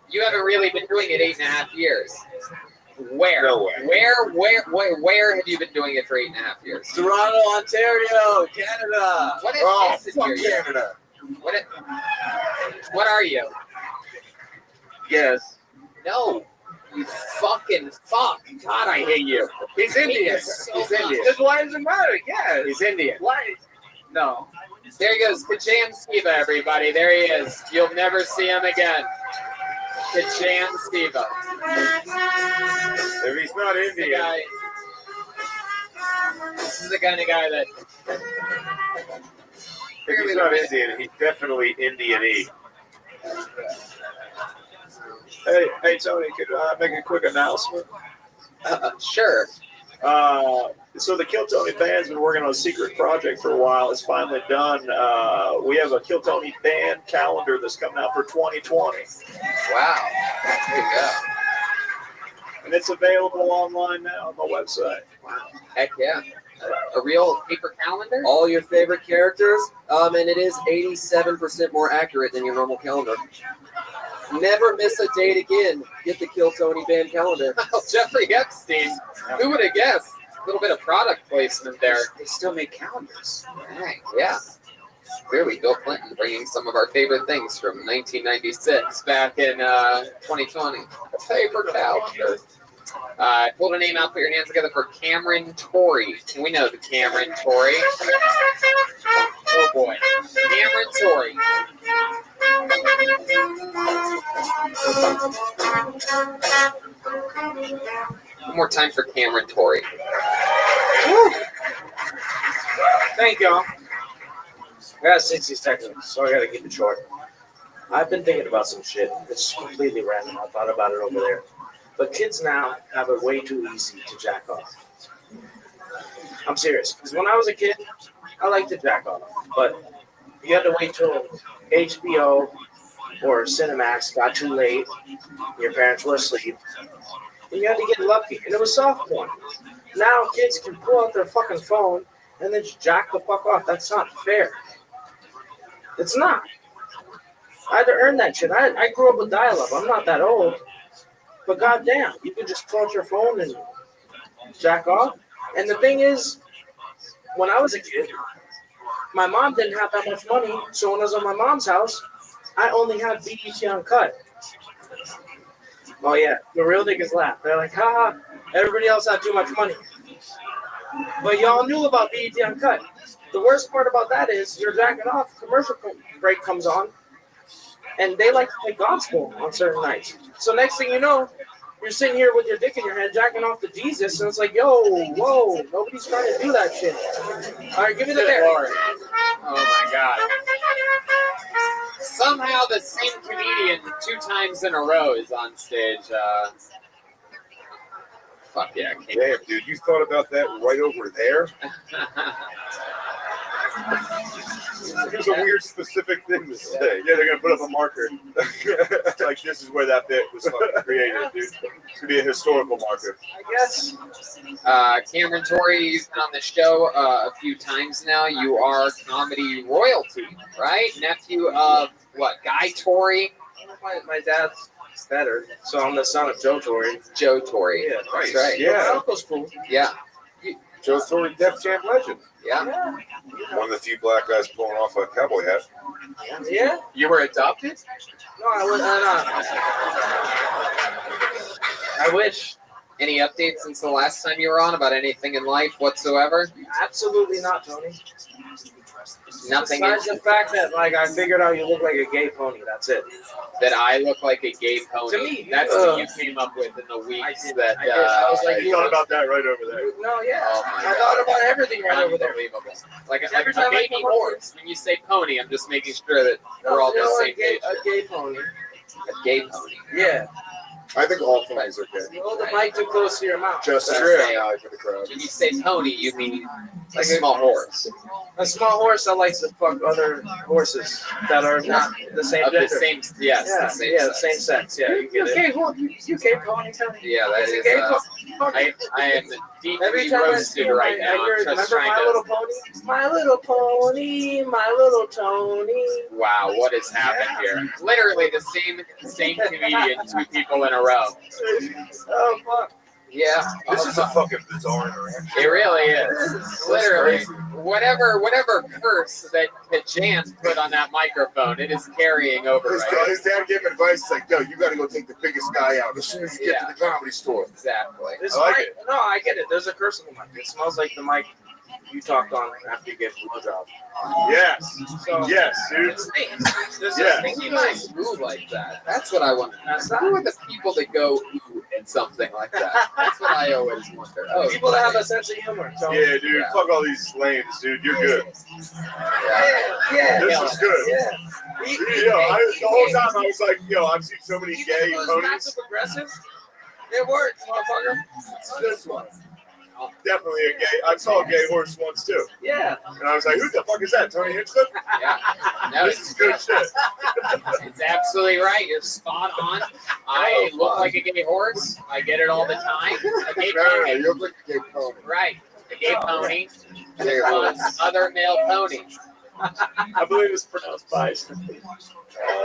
You haven't really been doing it 8.5 years. Where? No way. Where have you been doing it for 8.5 years? Toronto, Ontario, Canada. What Oh, is fuck here? Canada. What are you? Yes. No. You fucking fuck. God, I hate you. He's I hate Indian. you so He's much. Indian. Then why does it matter? Yeah. He's Indian. Why? No. There he goes. Kachan Siva, everybody. There he is. You'll never see him again. Kachan Siva. If he's not Indian, This is the kind of guy that. if he's not Indian, he's definitely Indian-y. Hey, Tony, could I make a quick announcement? Sure. So the Kill Tony band's been working on a secret project for a while. It's finally done. We have a Kill Tony band calendar that's coming out for 2020. Wow. There you go. And it's available online now on my website. Heck yeah. A real paper calendar? All your favorite characters, and it is 87% more accurate than your normal calendar. Never miss a date again. Get the Kill Tony band calendar. Jeffrey Epstein. Who would have guessed? A little bit of product placement there. They still make calendars. Right, yeah. Clearly, Bill Clinton bringing some of our favorite things from 1996 back in 2020. A paper calendar. Pull a name out, put your hands together for Cameron Torrey. We know the Cameron Torrey. Oh boy. Cameron Torrey. One more time for Cameron Torrey. Thank y'all. I got 60 seconds, so I gotta keep it short. I've been thinking about some shit. It's completely random. I thought about it over there. But kids now have it way too easy to jack off. I'm serious. Because when I was a kid, I liked to jack off. But you had to wait till HBO or Cinemax got too late. Your parents were asleep. And you had to get lucky. And it was soft porn. Now kids can pull out their fucking phone and then just jack the fuck off. That's not fair. It's not. I had to earn that shit. I grew up with dial-up. I'm not that old. But goddamn, you can just pull out your phone and jack off. And the thing is, when I was a kid, my mom didn't have that much money. So when I was at my mom's house, I only had BET Uncut. Oh yeah, the real niggas laugh. They're like, haha, everybody else had too much money. But y'all knew about BET Uncut. The worst part about that is you're jacking off, commercial break comes on, and they like to play gospel on certain nights. So next thing you know, you're sitting here with your dick in your head, jacking off to Jesus, and it's like, yo, whoa, nobody's trying to do that shit. All right, give me the bear. Oh my God. Somehow the same comedian 2 times in a row is on stage. Fuck yeah. Damn, dude, you thought about that right over there? Here's a weird specific thing to say. Yeah, they're gonna put up a marker. Like this is where that bit was fucking created, dude. It's gonna be a historical marker. I guess. Cameron Torrey, you've been on the show a few times now. You are comedy royalty, right? Nephew of what? Guy Torrey? My dad's better, so I'm the son of Joe Torrey. Joe Torrey. Yeah, that's right. Yeah. My uncle's cool. Yeah. Joe Torrey, Def Jam legend. Yeah. One of the few black guys pulling off a cowboy hat. Yeah. You were adopted? No, I was not. I wish. Any updates since the last time you were on about anything in life whatsoever? Absolutely not, Tony. Nothing. Besides the fact that, like, I figured out you look like a gay pony. That's it. That I look like a gay pony. To me, that's what you came up with in the weeks that. I was like, you thought about that right over there. No, yeah. Oh my I thought about everything right over there. Unbelievable. Like Every a time I baby come up horse. When you say pony, I'm just making sure that we're all on the same page. A gay pony. A gay pony. Yeah. I think all ponies are gay. Hold the mic too close to your mouth. Just That's true. right. For the crowd. When you say pony, you mean a Like small horse. A small horse that likes to fuck other horses that are not the same Of the gender. same, yes, Yeah, the same yeah, sex. same sex. Yeah, you get it. You gay pony, Tony. Yeah, that You is. gay pony. I am Every deeply time I roasted see right my, now. I'm just remember trying My to. Little Pony? My Little Pony, My Little Tony. Wow, what has happened here? Literally the same comedian, 2 people in a row. Oh fuck. Yeah. This is a fucking bizarre interaction. It really is. Literally, whatever curse that Jan put on that microphone, it is carrying over. His dad gave him advice. It's like, yo, you got to go take the biggest guy out as soon as you get to the comedy store. Exactly. This I like mic, no, I get it. There's a curse on the mic. It smells like the mic you talked on after you gave a blowjob. Yes. So, Yes, dude. It stinks. There's Yeah. a stinky You mic. guys move like that. That's what I want to know. Who are the people that go ooh and something like that? That's what I always wonder. Oh, People that have a sense of humor. So, Yeah, dude. Fuck all these lames, dude. You're good. yeah. This is good. Yeah. The whole time I was like, yo, I've seen so many gay Those ponies. passive aggressive. It works, motherfucker. This one. Definitely a gay. I saw a gay horse once too. Yeah. And I was like, who the fuck is that? Tony Hinchcliffe? Yeah. No, This is good shit. It's absolutely right. You're spot on. I look like a gay horse. I get it all the time. A gay pony. You look like a gay pony. Right. A gay pony. Gay horse. Other male ponies. I believe it's pronounced bison.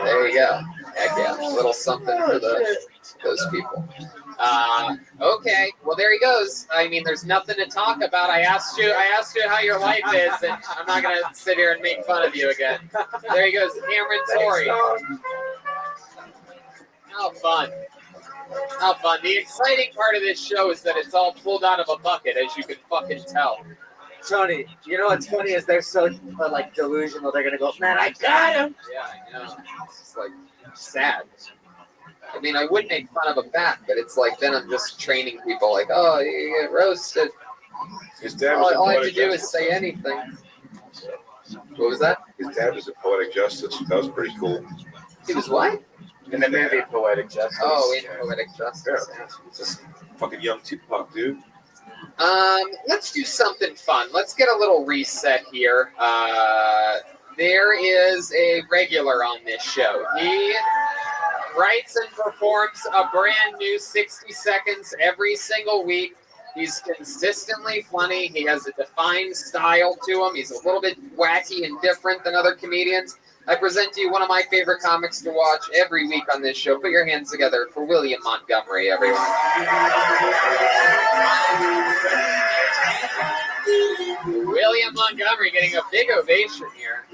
There you go. Heck yeah. A little something for those people. Okay. Well, there he goes. I mean, there's nothing to talk about. I asked you how your life is, and I'm not gonna sit here and make fun of you again. There he goes, Cameron Torrey. How fun. How fun. The exciting part of this show is that it's all pulled out of a bucket, as you can fucking tell. Tony, you know what's funny is they're so like delusional. They're gonna go, man, I got him. Yeah, I know. It's like sad. I mean, I would make fun of him back, but it's like then I'm just training people like, oh, you get roasted. His dad was All I have poetic to do justice. is say anything. What was that? His dad was a poetic justice. That was pretty cool. He was what? In the movie Poetic Justice. Oh, in Poetic Justice. Yeah, just fucking young Tupac, dude. Let's do something fun. Let's get a little reset here. There is a regular on this show. He writes and performs a brand new 60 seconds every single week. He's consistently funny. He has a defined style to him. He's a little bit wacky and different than other comedians. I present to you one of my favorite comics to watch every week on this show. Put your hands together for William Montgomery, everyone. William Montgomery getting a big ovation here.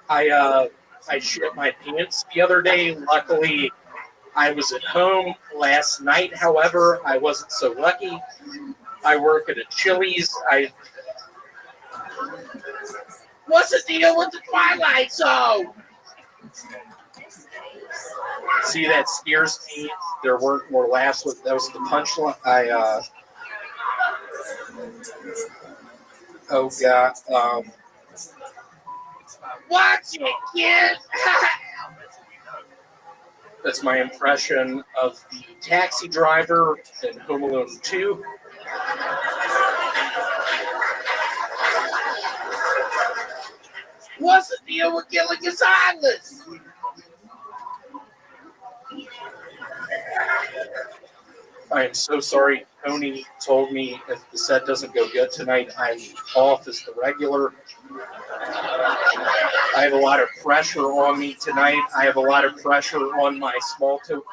I shit my pants the other day. Luckily, I was at home last night. However, I wasn't so lucky. I work at a Chili's. What's the deal with the Twilight Zone? See, that scares me. There weren't more laughs. That was the punchline. Oh God. Watch it, kid. That's my impression of the taxi driver in Home Alone 2. What's the deal with Gilligan's Island? I am so sorry. Tony told me if the set doesn't go good tonight, I'm off as the regular. I have a lot of pressure on me tonight. I have a lot of pressure on my small toe.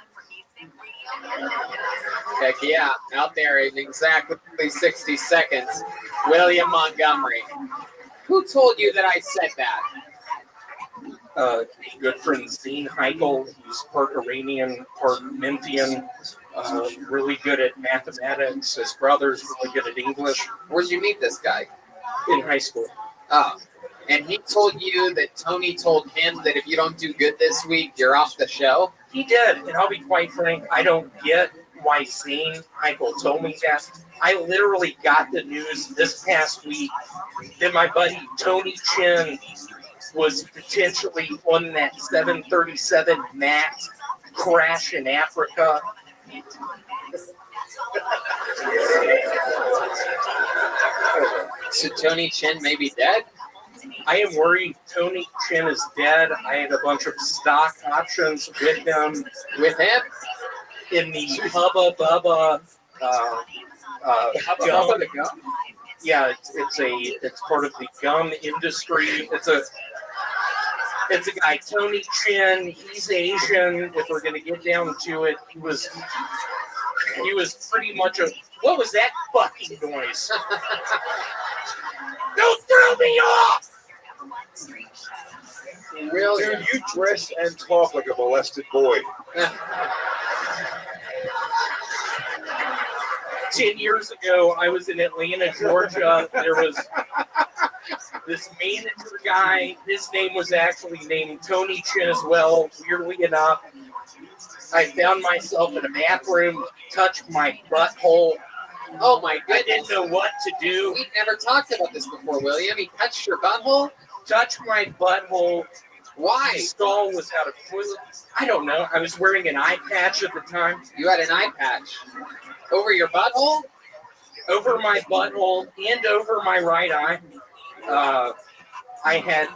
Heck yeah, out there in exactly 60 seconds, William Montgomery. Who told you that I said that? Good friend Zine Heichel. He's part Iranian, part Mentian. Really good at mathematics. His brother's really good at English. Where'd you meet this guy? In high school. Oh, and he told you that Tony told him that if you don't do good this week, you're off the show? He did, and I'll be quite frank, I don't get why Zane Heichel told me that. I literally got the news this past week that my buddy Tony Chin was potentially on that 737 MAX crash in Africa. So Tony Chin may be dead? I am worried Tony Chin is dead. I had a bunch of stock options with him. With him? In the Hubba Bubba gum. Yeah, it's part of the gum industry. It's a guy, Tony Chin. He's Asian. If we're gonna get down to it, he was pretty much a. What was that fucking noise? Don't throw me off! Dude, you dress and talk like a molested boy. 10 years ago, I was in Atlanta, Georgia. There was this manager guy. His name was actually named Tony Chin as well. Weirdly enough, I found myself in a bathroom, touched my butthole. Oh my goodness. I didn't know what to do. We've never talked about this before, William. He touched your butthole? Touched my butthole. Why? The stall was out of toilet. I don't know. I was wearing an eye patch at the time. You had an eye patch? Over your butthole? Over my butthole and over my right eye. I had.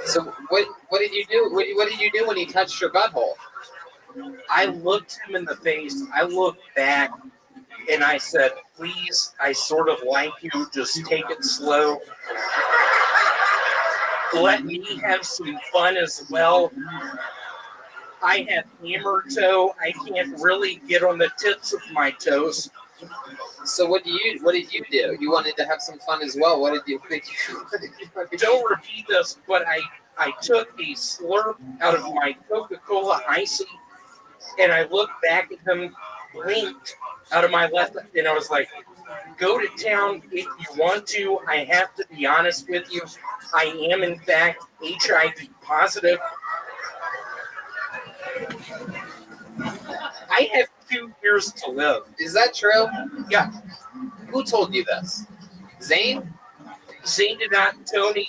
So what did you do? What did you do when he touched your butthole? I looked him in the face. I looked back, and I said, "Please, I sort of like you. Just take it slow. Let me have some fun as well. I have hammer toe. I can't really get on the tips of my toes. So what did you do? You wanted to have some fun as well. What did you Don't repeat this, but I took a slurp out of my Coca-Cola Icy, and I looked back at him, blinked out of my left, and I was like, go to town if you want to. I have to be honest with you. I am, in fact, HIV positive. I have 2 years to live. Is that true? Yeah. Who told you this? Zane? Zane did not. Tony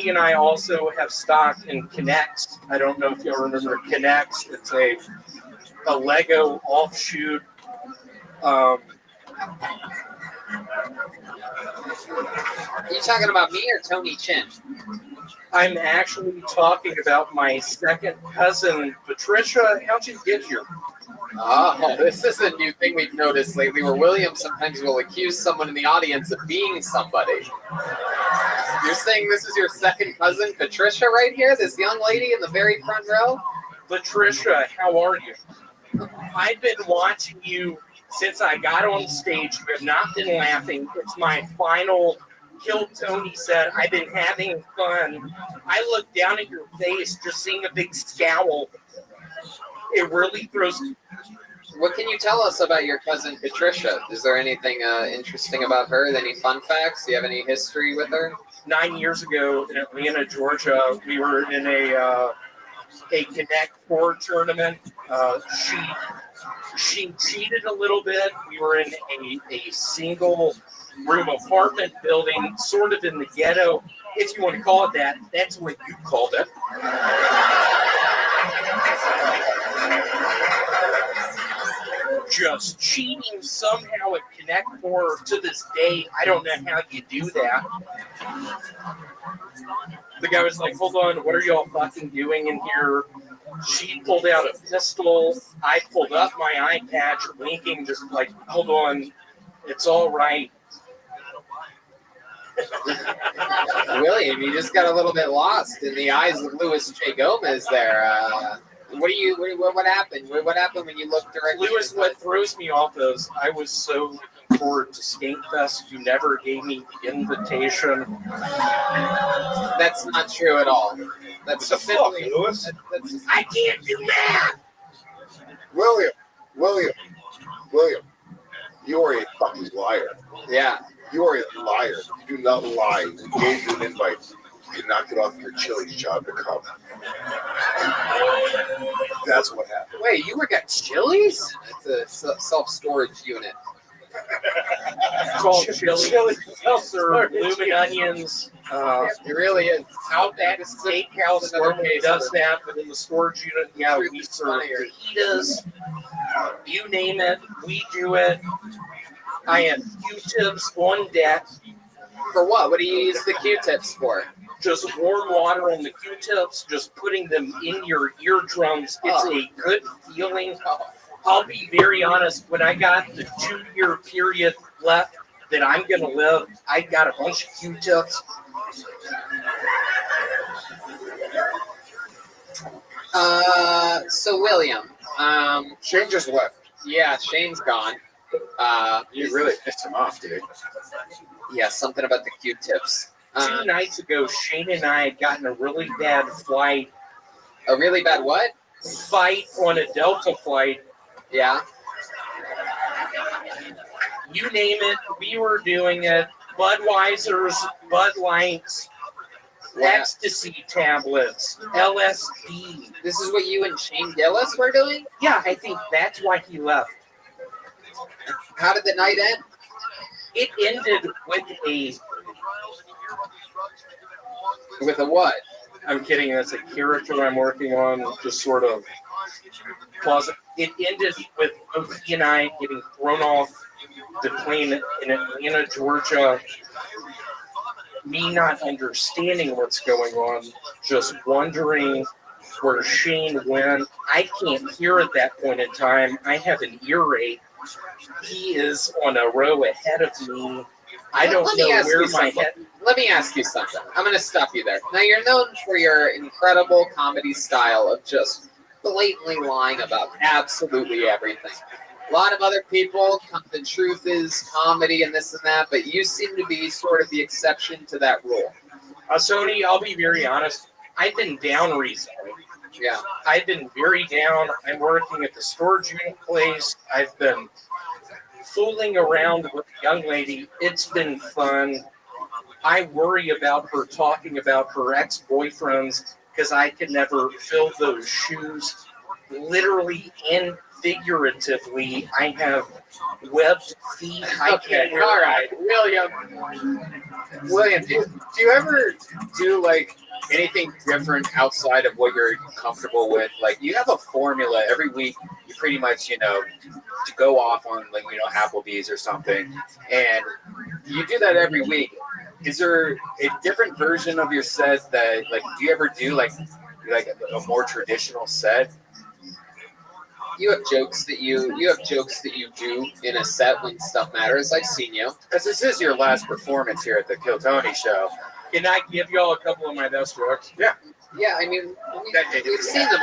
and I also have stock in Connects. I don't know if you remember Connects. It's a Lego offshoot. Are you talking about me or Tony Chin? I'm actually talking about my second cousin, Patricia. How'd you get here? Oh, this is a new thing we've noticed lately where William sometimes will accuse someone in the audience of being somebody. You're saying this is your second cousin, Patricia, right here? This young lady in the very front row? Patricia, how are you? I've been watching you since I got on stage. You have not been laughing. It's my final Kill Tony set. I've been having fun. I look down at your face, just seeing a big scowl. It really throws. What can you tell us about your cousin Patricia? Is there anything interesting about her? Any fun facts? Do you have any history with her? 9 years ago in Atlanta, Georgia, we were in a Connect 4 tournament. She cheated a little bit. We were in a single room apartment building, sort of in the ghetto, if you want to call it that. That's what you called it. Just cheating somehow at Connect 4 to this day. I don't know how you do that. The guy was like, hold on, what are y'all fucking doing in here? She pulled out a pistol. I pulled up my eye patch, winking, just like, hold on, it's all right. William, you just got a little bit lost in the eyes of Louis J. Gomez there. What happened? What happened when you looked directly? Louis, what throws me off is I was so looking forward to Skankfest. You never gave me the invitation. That's not true at all. That's What the fuck, Louis? I can't do that. William, you are a fucking liar. Yeah. You are a liar. You do not lie. We gave you an invite. You knocked it off your Chili's job to come. That's what happened. Wait, you work at Chili's? It's a self-storage unit. It's called Chili. Serve blooming onions. It really is. Out at a steakhouse normally does that, but in the storage unit, yeah, we serve fajitas. You name it, we do it. I have Q-tips on deck. For what? What do you use the Q-tips for? Just warm water on the Q-tips, just putting them in your eardrums. It's a good feeling. I'll be very honest, when I got the 2-year period left that I'm going to live, I got a bunch of Q-tips. So William, Shane just left. Yeah, Shane's gone. You really pissed him off, dude. Yeah, something about the Q-tips. 2 nights ago, Shane and I had gotten a really bad flight. A really bad what? Fight on a Delta flight. Yeah. You name it, we were doing it. Budweiser's, Bud Lights, ecstasy tablets, LSD. This is what you and Shane Gillis were doing? Yeah, I think that's why he left. How did the night end? It ended with a what? I'm kidding. That's a character I'm working on. Just sort of pause. It ended with both he and I getting thrown off the plane in Atlanta, Georgia. Me not understanding what's going on, just wondering where Shane went. I can't hear at that point in time. I have an ear rape. He is on a row ahead of me. I don't know where my head. Let me ask you something. I'm going to stop you there. Now, you're known for your incredible comedy style of just blatantly lying about absolutely everything. A lot of other people, the truth is comedy and this and that, but you seem to be sort of the exception to that rule. Sony, I'll be very honest. I've been down recently. Yeah. I've been very down. I'm working at the storage unit place. I've been fooling around with a young lady. It's been fun. I worry about her talking about her ex-boyfriends because I could never fill those shoes. Literally and figuratively, I have webbed feet. I can't wear. All right, William, do you ever do like anything different outside of what you're comfortable with? Like, you have a formula every week. You pretty much, to go off on like Applebee's or something, and you do that every week. Is there a different version of your set that like? Do you ever do like a more traditional set? You have jokes that you do in a set when stuff matters. I've seen you. Because this is your last performance here at the Kill Tony show. Can I give y'all a couple of my best jokes? Yeah. Yeah, I mean, we've seen them.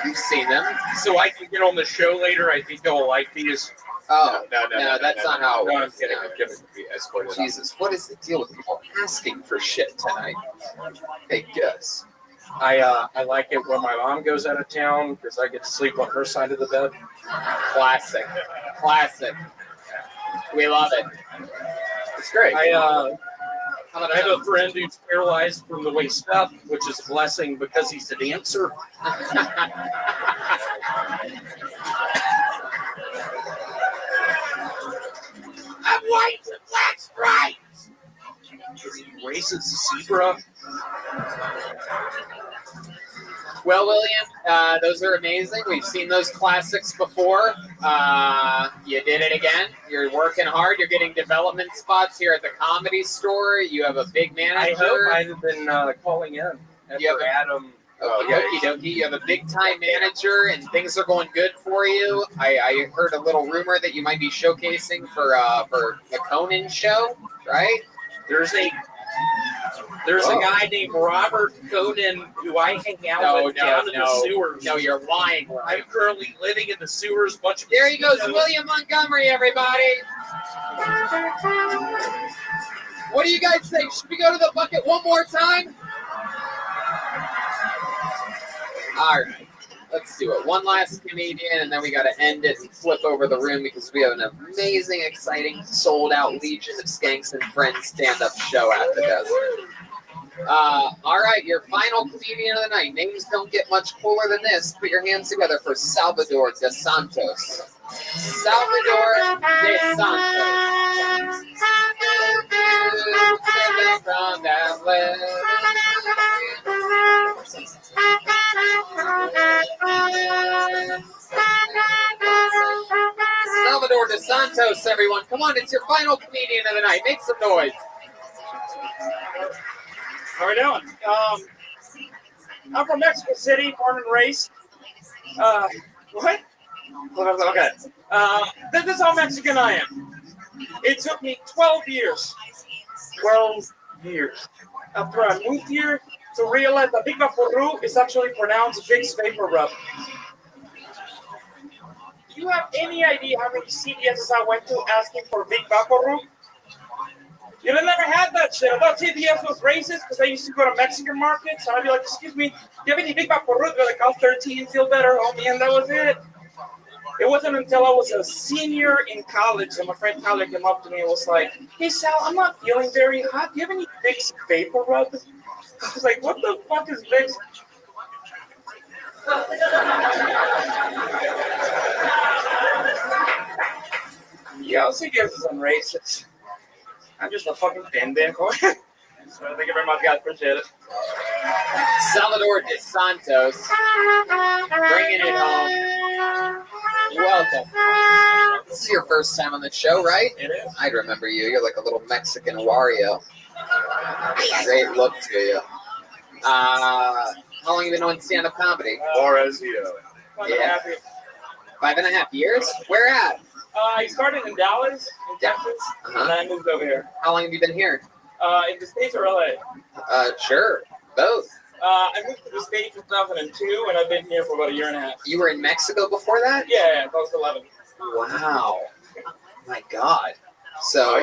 You've seen them. So I can get on the show later. I think y'all like these. Oh, no, that's not how it No, I'm works. kidding. No. I'm kidding. Escorted Jesus, what is the deal with people asking for shit tonight? Hey, Gus. I like it when my mom goes out of town because I get to sleep on her side of the bed. Classic. We love it. It's great. I have a friend who's paralyzed from the waist up, which is a blessing because he's a dancer. I'm white with black stripes. He races the zebra. Well, William, those are amazing. We've seen those classics before. You did it again. You're working hard. You're getting development spots here at the Comedy Store. You have a big manager. I hope I've been calling in after Adam. Okie dokie. You have a big time manager, and things are going good for you. I heard a little rumor that you might be showcasing for the Conan show, right? There's a guy named Robert Conan who I hang out with down in the sewers. No, you're lying. I'm currently living in the sewers. There he goes, William Montgomery, everybody. What do you guys think? Should we go to the bucket one more time? All right, let's do it. One last comedian, and then we got to end it and flip over the room because we have an amazing, exciting, sold-out Legion of Skanks and Friends stand-up show after this. All right, your final comedian of the night. Names don't get much cooler than this. Put your hands together for Salvador de Santos. Salvador de Santos. From that Salvador de Santos, everyone. Come on, it's your final comedian of the night. Make some noise. How are we doing? I'm from Mexico City, born and raised. What? Okay. This is how Mexican I am. It took me 12 years. 12 years. After I moved here to realize that Big Vaporru is actually pronounced Vicks Vapor Rub. Do you have any idea how many CVS's I went to asking for Big Vaporru? You never had that shit. I thought CVS was racist because I used to go to Mexican markets and I'd be like, excuse me, do you have any Big Vaporru? They're like, I'll 13, feel better, homie, and that was it. It wasn't until I was a senior in college and my friend Tyler came up to me and was like, hey Sal, I'm not feeling very hot. Do you have any Vicks Vapor Rub? I was like, what the fuck is Vicks? Yo, CVS is racist. I'm just a fucking pendejo. So thank you very much, guys. Appreciate it. Salvador de Santos, bringing it home. Welcome. This is your first time on the show, right? It is. I'd remember you. You're like a little Mexican Wario. Great look to you. How long have you been on stand-up comedy? Yeah. 5.5 years? Where at? I started in Dallas, in Texas, and then I moved over here. How long have you been here? In the States or LA? Sure. Both. I moved to the States in 2002, and I've been here for about a year and a half. You were in Mexico before that? Yeah, I was 11. Wow. My God. So,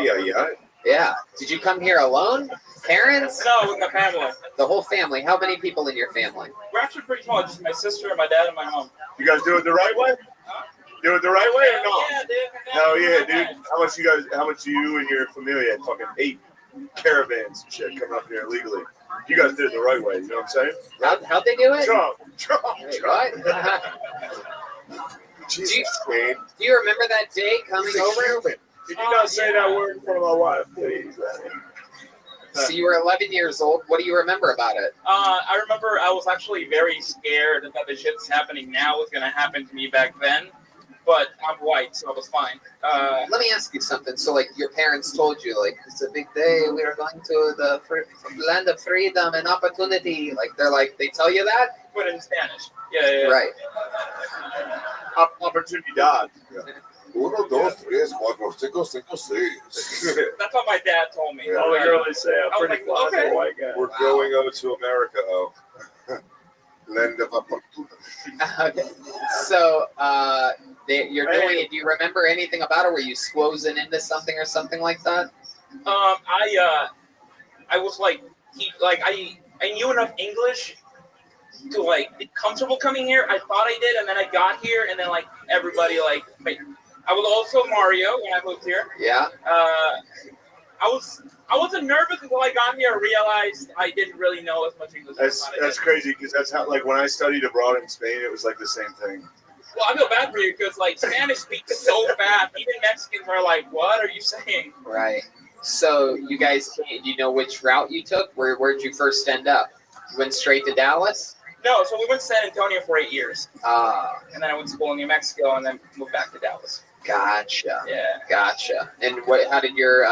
yeah. Did you come here alone? Parents? No, with my family. The whole family. How many people in your family? We're actually pretty small. Just my sister, my dad, and my mom. You guys do it the right way? Do it the right way or not? Yeah, dude. Hell yeah, dude. How much you and your familia had fucking 8 caravans and shit coming up here illegally? You guys did it the right way, you know what I'm saying? How'd they do it? Trump. What? Jesus, do you remember that day coming over? Did you not say that word in front of my wife, please? So you were 11 years old. What do you remember about it? I remember I was actually very scared that the shit that's happening now was going to happen to me back then. But I'm white, so I was fine. Let me ask you something. So, like, your parents told you, like, it's a big day. We are going to the land of freedom and opportunity. Like, they tell you that? But in Spanish. Yeah. Right. Oportunidad. 1, 2, 3, 4, 5, 6. That's what my dad told me. All the girls say I'm pretty fly for a white guy. We're going over to America. Land of opportunity. Okay. So, you're doing it. Do you remember anything about it? Were you squozing into something or something like that? I was like, I knew enough English to like be comfortable coming here. I thought I did, and then I got here, and then like everybody like. I was also Mario when I moved here. Yeah. I wasn't nervous until I got here and realized I didn't really know as much English as I thought I did. That's crazy because that's how, like, when I studied abroad in Spain, it was like the same thing. Well, I feel bad for you because like Spanish speaks so fast. Even Mexicans are like, "What are you saying?" Right. So you guys, do you know which route you took? Where'd you first end up? You went straight to Dallas? No, so we went to San Antonio for 8 years. And then I went to school in New Mexico and then moved back to Dallas. Gotcha. Yeah. Gotcha. And how did your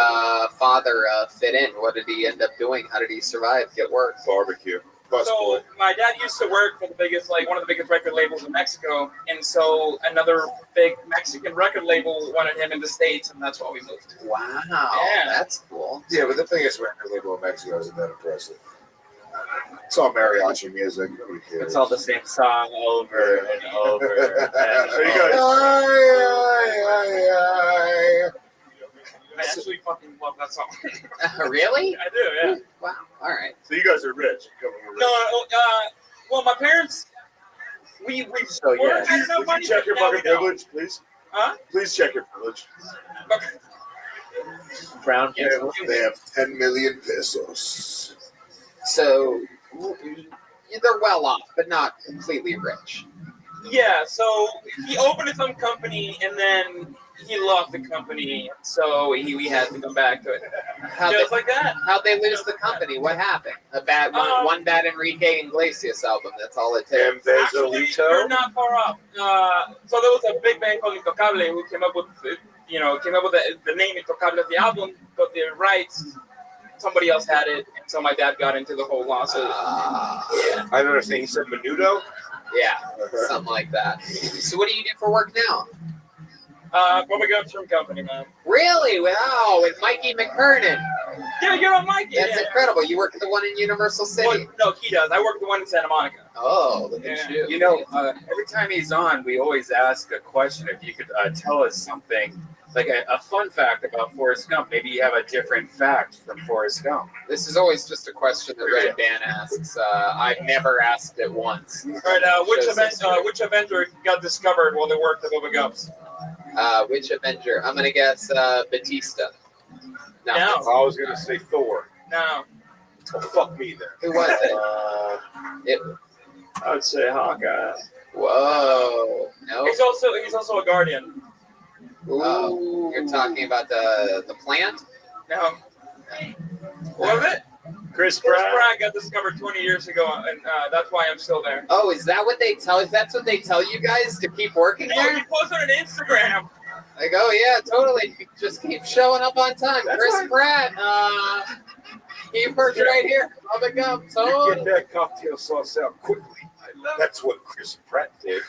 father fit in? What did he end up doing? How did he survive? Get work? Barbecue. So my dad used to work for one of the biggest record labels in Mexico, and so another big Mexican record label wanted him in the States, and that's why we moved. Wow, yeah. That's cool. Yeah, but the thing is, record label in Mexico isn't that impressive. It's all mariachi music. Nobody cares. It's all the same song over and over. I actually fucking love that song. Really? I do, yeah. Wow. All right. So you guys are rich. No, well, my parents, we So yeah. Would you check your fucking privilege, please? Huh? Please check your privilege. Brown people. They have 10 million pesos. So they're well off, but not completely rich. Yeah, so he opened his own company, and then he lost the company, so we had to come back to it. Just like that. How'd they lose the company? What happened? A bad one bad Enrique Iglesias album. That's all it takes. Actually, you're not far off. So there was a big band called Intocable who came up with the name Intocable of the album, but the rights, somebody else had it, and so my dad got into the whole lawsuit. Yeah. I don't understand. He said Menudo? Yeah, something like that. So what do you do for work now? Probably go to company, man. Really? Wow, with Mikey McKernan. Yeah, you're on Mikey. That's incredible. You work at the one in Universal City. Well, no, he does. I work at the one in Santa Monica. Oh, look at you. You know, every time he's on, we always ask a question. If you could tell us something, like a fun fact about Forrest Gump. Maybe you have a different fact from Forrest Gump. This is always just a question that Red Band asks. I've never asked it once. All right, which Avenger got discovered while they worked at Bubba Gumps? Which Avenger? I'm gonna guess Batista. No. I was gonna say Thor. No. Oh, fuck me then. Who was it? I would say Hawkeye. Whoa. No. He's also a Guardian. Ooh. You're talking about the plant? No. What was it? Chris Pratt got discovered 20 years ago, and that's why I'm still there. Oh, is that what they tell? That's what they tell you guys to keep working there? You posted on Instagram. Like, oh yeah, totally. Just keep showing up on time. That's Chris right. Pratt, he works right here. Bubba Gump. So Get that cocktail sauce out quickly. That's what Chris Pratt did.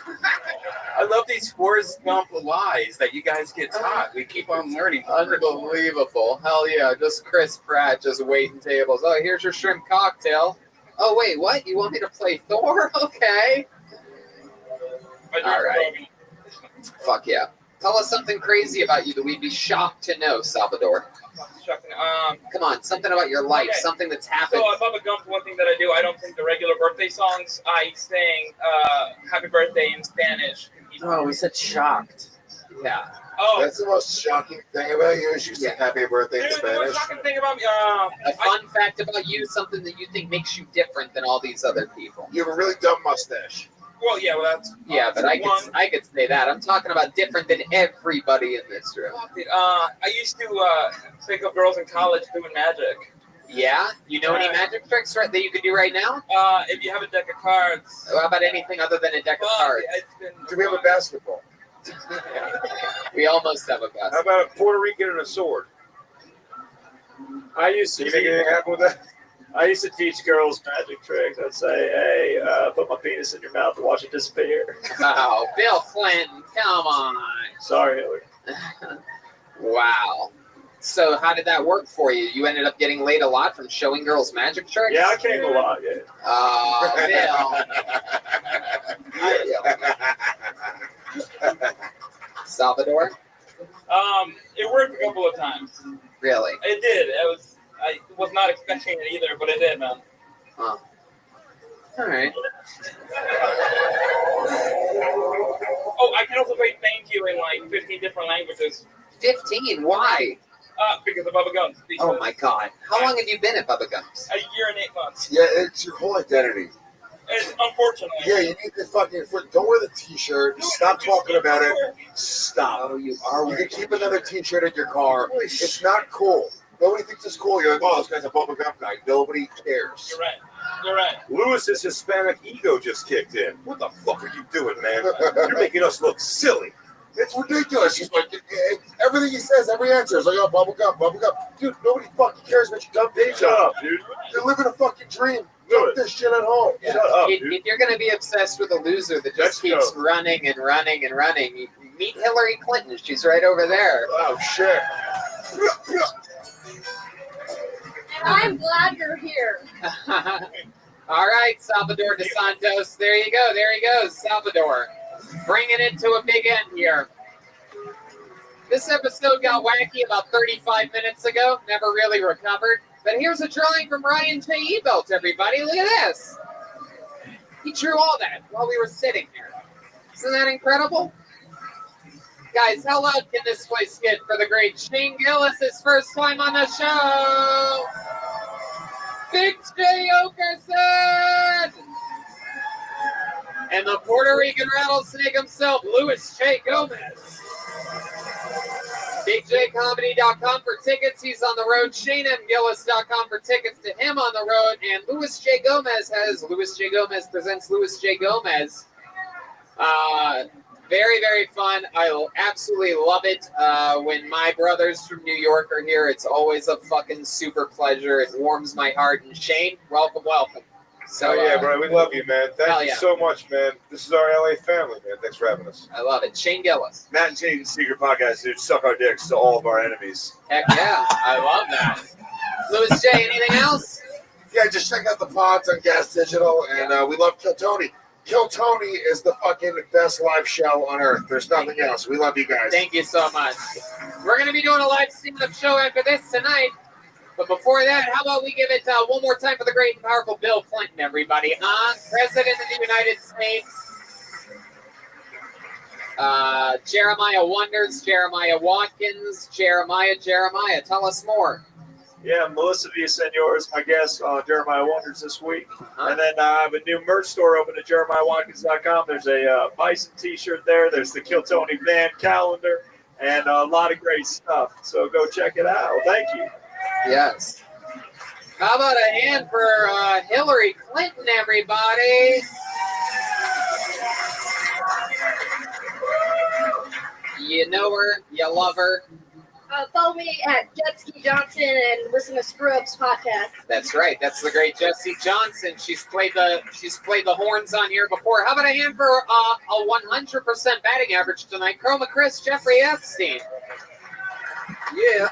I love these Forrest Gump lies that you guys get taught. We keep on learning. Unbelievable. Hell yeah. Just Chris Pratt just waiting tables. Oh, here's your shrimp cocktail. Oh, wait, what? You want me to play Thor? Okay. All right. Fuck yeah. Tell us something crazy about you that we'd be shocked to know, Salvador. Come on, something about your life, Okay. something that's happened. So above a gump, one thing that I do, I don't sing the regular birthday songs. I sing "Happy Birthday" in Spanish. Oh, we said shocked. Yeah. Oh, That's the most shocking thing about you is you say happy birthday in dude, the Spanish. most shocking thing about me. A fun fact about you, something that you think makes you different than all these other people. You have a really dumb mustache. Well, yeah, well that's. Yeah, but I could say that. I'm talking about different than everybody in this room. I used to pick up girls in college doing magic. Yeah? You know any magic tricks that you could do right now? If you have a deck of cards. How about anything other than a deck of cards? Do we have a basketball? We almost have a basketball. How about a Puerto Rican and a sword? I used to You make anything happen with that? I used to teach girls magic tricks. I'd say, hey, put my penis in your mouth and watch it disappear. Oh, Bill Clinton, come on. Sorry, Hillary. Wow. So how did that work for you? You ended up getting laid a lot from showing girls magic tricks? Yeah, I came a lot, yeah. Oh, Bill. Salvador? It worked a couple of times. Really? It did. I was not expecting it either, but it did, man. Huh. All right. Oh, I can also say thank you in like 15 different languages. 15? Why? Because of Bubba Gums. Oh my God. How long have you been at Bubba Gums? A year and 8 months. Yeah, it's your whole identity. And unfortunately. Yeah, you need to fucking don't wear the t-shirt. Stop talking about it. Stop. Oh, you are. You can keep another t-shirt in your car. It's not cool. Nobody thinks it's cool. You're like, oh, this guy's a bubble gum guy. Nobody cares. You're right. You're right. Lewis's Hispanic ego just kicked in. What the fuck are you doing, man? You're making us look silly. It's ridiculous. He's like, everything he says, every answer is like, oh, bubble gum, bubble gum. Dude, nobody fucking cares about your dumb day job. Shut up, dude. You're living a fucking dream. Dump this shit at home. Yeah. Shut up, if, dude. if you're going to be obsessed with a loser that just keeps running and running and running, you meet Hillary Clinton. She's right over there. Oh, shit. And I'm glad you're here. All right, Salvador dos Santos. There you go. There he goes, Salvador. Bringing it to a big end here. This episode got wacky about 35 minutes ago. Never really recovered. But here's a drawing from Ryan J. Ebelt, everybody. Look at this. He drew all that while we were sitting here. Isn't that incredible? Guys, how loud can this place get for the great Shane Gillis, his first time on the show? Big J. Okerson! And the Puerto Rican rattlesnake himself, Louis J. Gomez. BigJComedy.com for tickets. He's on the road. ShaneMGillis.com for tickets to him on the road. And Louis J. Gomez has Louis J. Gomez presents Louis J. Gomez. Very, very fun. I absolutely love it. When my brothers from New York are here, it's always a fucking super pleasure. It warms my heart. And Shane, welcome, welcome. So, yeah, bro. We love you, man. Thank you yeah. so much, man. This is our LA family, man. Thanks for having us. I love it. Shane Gillis. Matt and Shane's secret podcast, dude. Suck our dicks to all of our enemies. Heck yeah. I love that. Louis J., anything else? Yeah, just check out the pods on Gas Digital, and we love Kill Tony. Kill Tony is the fucking best live show on earth. There's nothing else. We love you guys. Thank you so much. We're going to be doing a live stream show after this tonight. But before that, how about we give it one more time for the great and powerful Bill Clinton, everybody, huh? President of the United States. Jeremiah Wonders, Jeremiah Watkins, Jeremiah. Tell us more. Yeah, Melissa Villasenor is my guest on Jeremiah Wonders this week. And then I have a new merch store open at JeremiahWatkins.com. There's a Bison t-shirt there. There's the Kill Tony band calendar and a lot of great stuff. So go check it out. Thank you. Yes. How about a hand for Hillary Clinton, everybody? You know her, you love her. Follow me at Jetski Johnson and listen to Screw Ups podcast. That's right. That's the great Jessie Johnson. She's played the horns on here before. How about a hand for a 100% batting average tonight? Chroma Chris, Jeffrey Epstein. Yeah,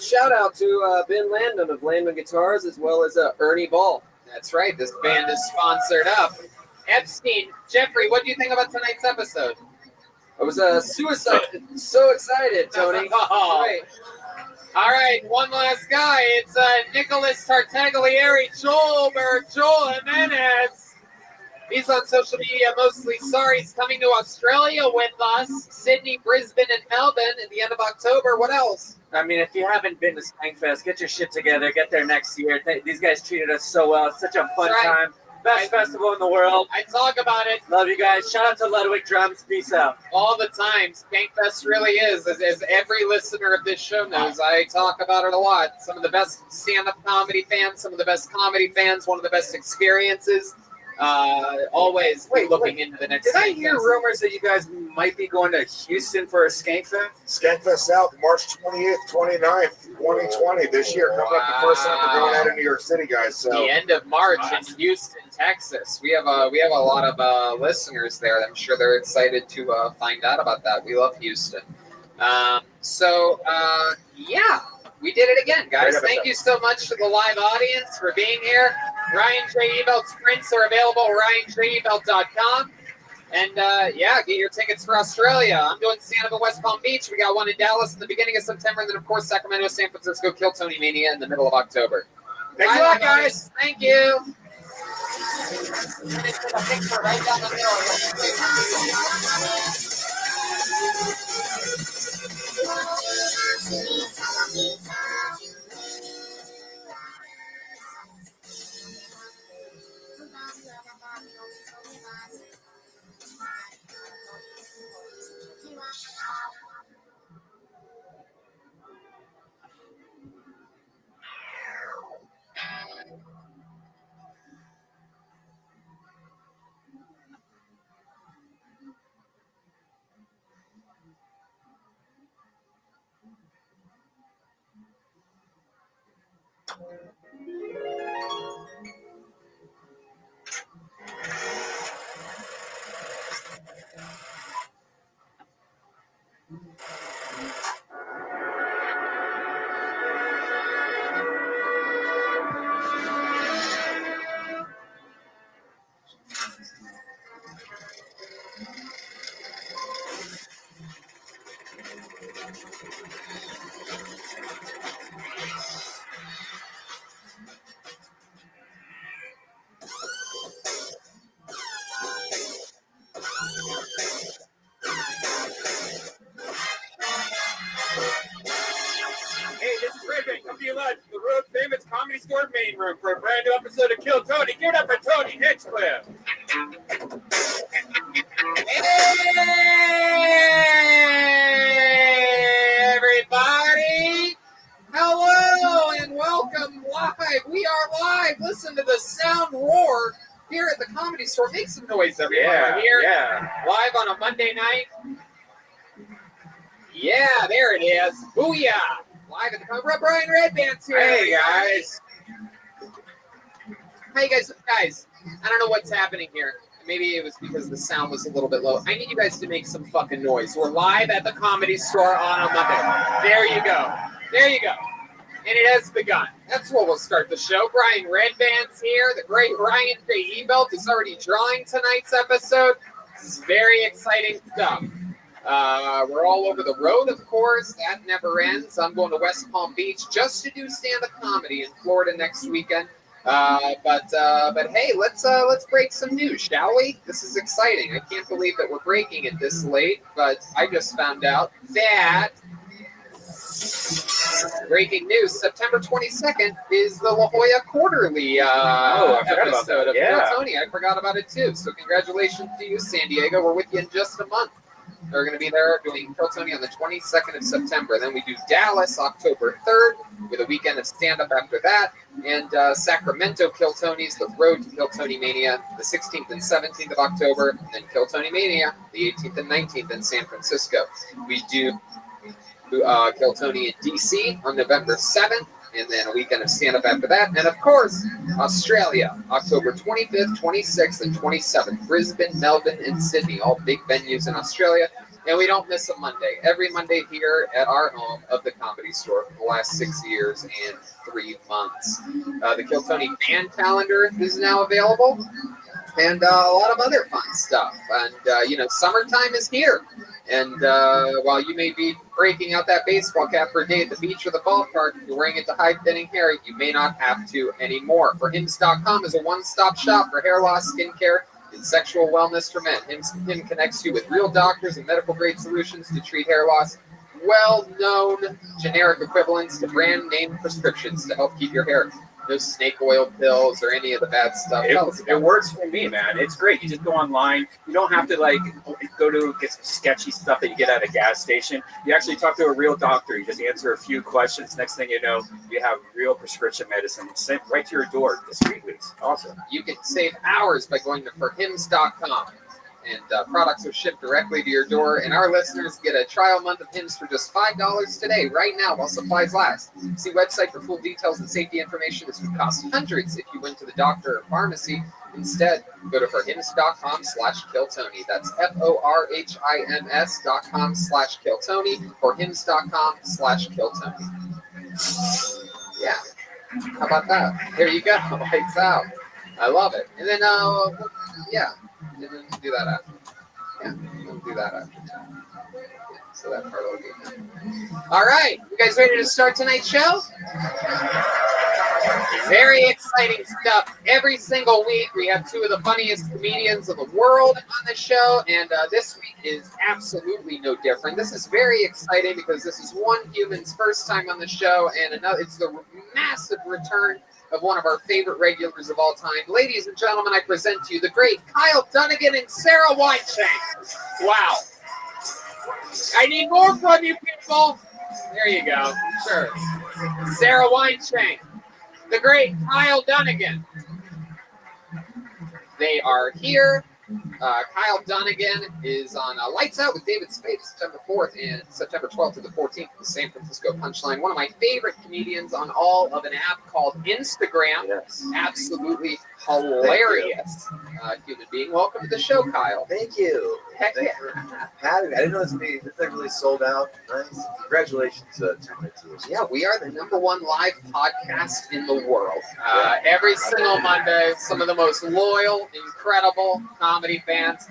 shout out to Ben Landon of Landon Guitars, as well as Ernie Ball. That's right. This band is sponsored up. Epstein, Jeffrey, what do you think about tonight's episode? I was so excited, Tony. Right. All right, one last guy. It's Nicholas Tartaglieri, Joel Jimenez. He's on social media mostly. Sorry, he's coming to Australia with us. Sydney, Brisbane, and Melbourne at the end of October. What else? I mean, if you haven't been to Skankfest, get your shit together. Get there next year. These guys treated us so well. It's such a fun time. Best festival in the world. I talk about it. Love you guys. Shout out to Ludwig Drums. Peace out. All the time. Skankfest really is. As every listener of this show knows, I talk about it a lot. Some of the best stand-up comedy fans, some of the best comedy fans, one of the best experiences. Always looking into the next. Did I hear rumors that you guys might be going to Houston for a Skankfest? Skankfest South, March 28th, 29th, 2020. This year, coming up the first time we're going out of New York City, guys. So the end of March in Houston, Texas. We have a lot of listeners there. I'm sure they're excited to find out about that. We love Houston. Yeah. We did it again, guys. Thank you so much to the live audience for being here. Ryan J. Evelt's prints are available at ryanjevelt.com. And, get your tickets for Australia. I'm doing stand-up in West Palm Beach. We got one in Dallas in the beginning of September. And then, of course, Sacramento, San Francisco, Kill Tony Mania in the middle of October. Thanks a lot, guys. Thank you. Right down the Hey, this is Rabbi coming to you live from the Road Famous Comedy Store main room for a brand new episode of Kill Tony. Give it up for Tony Hinchcliffe. Hey, everybody! Hello and welcome live. We are live. Listen to the sound roar here at the Comedy Store. Make some noise, everyone. Yeah, We're here yeah. live on a Monday night. Yeah, there it is. Booyah! Live at the Comedy. Brian Redband's here. Hey, guys. Hey, guys. Guys, I don't know what's happening here. Maybe it was because the sound was a little bit low. I need you guys to make some fucking noise. We're live at the Comedy Store on a Monday. There you go. There you go. And it has begun. That's where we'll start the show. Brian Redband's here. The great Ryan J. Ebelt is already drawing tonight's episode. This is very exciting stuff. We're all over the road, of course. That never ends. I'm going to West Palm Beach just to do stand-up comedy in Florida next weekend. But hey, let's break some news, shall we? This is exciting. I can't believe that we're breaking it this late, but I just found out that breaking news, September 22nd is the La Jolla Quarterly episode of Kill Tony. I forgot about it too. So congratulations to you, San Diego. We're with you in just a month. They're going to be there doing Kill Tony on the 22nd of September. Then we do Dallas October 3rd with a weekend of stand-up after that. And Sacramento Kill Tony's the Road to Kill Tony Mania, the 16th and 17th of October. And then Kill Tony Mania, the 18th and 19th in San Francisco. We do Kill Tony in DC on November 7th. And then a weekend of stand-up after that. And, of course, Australia, October 25th, 26th, and 27th. Brisbane, Melbourne, and Sydney, all big venues in Australia. And we don't miss a Monday. Every Monday here at our home of the Comedy Store for the last 6 years and 3 months. The Kill Tony fan calendar is now available. And a lot of other fun stuff. And, summertime is here. And while you may be breaking out that baseball cap for a day at the beach or the ballpark, if you're wearing it to hide thinning hair, you may not have to anymore. For Hims.com is a one-stop shop for hair loss, skincare, and sexual wellness for men. Him connects you with real doctors and medical-grade solutions to treat hair loss. Well-known generic equivalents to brand-name prescriptions to help keep your hair. No snake oil pills or any of the bad stuff. It works for me, man. It's great. You just go online. You don't have to go to get some sketchy stuff that you get at a gas station. You actually talk to a real doctor. You just answer a few questions. Next thing you know, you have real prescription medicine sent right to your door discreetly. It's awesome. You can save hours by going to forhims.com. And products are shipped directly to your door. And our listeners get a trial month of Hims for just $5 today, right now, while supplies last. See website for full details and safety information. This would cost hundreds if you went to the doctor or pharmacy. Instead, go to forhims.com/killtony. That's FORHIMS.com/killtony. Forhims.com/killtony. Yeah. How about that? There you go. Lights out. I love it. And then, yeah. And then do that after. Yeah, we'll do that after. Yeah, so that part will be good. All right, you guys ready to start tonight's show? Very exciting stuff. Every single week, we have two of the funniest comedians of the world on the show, and this week is absolutely no different. This is very exciting because this is one human's first time on the show, and it's the massive return of one of our favorite regulars of all time. Ladies and gentlemen, I present to you the great Kyle Dunnigan and Sarah Weinshank. Wow. I need more from you people. There you go. Sure. Sarah Weinshank. The great Kyle Dunnigan. They are here. Kyle Dunnigan is on Lights Out with David Spade September 4th and September 12th to the 14th at the San Francisco Punchline. One of my favorite comedians on all of an app called Instagram. Yes. Absolutely hilarious human being. Welcome to the show, Kyle. Thank you. Heck Thanks for having me. I didn't know this thing really sold out. Nice. Congratulations to us. Yeah, we are the #1 live podcast in the world. Every single Monday, some of the most loyal, incredible comedy fans.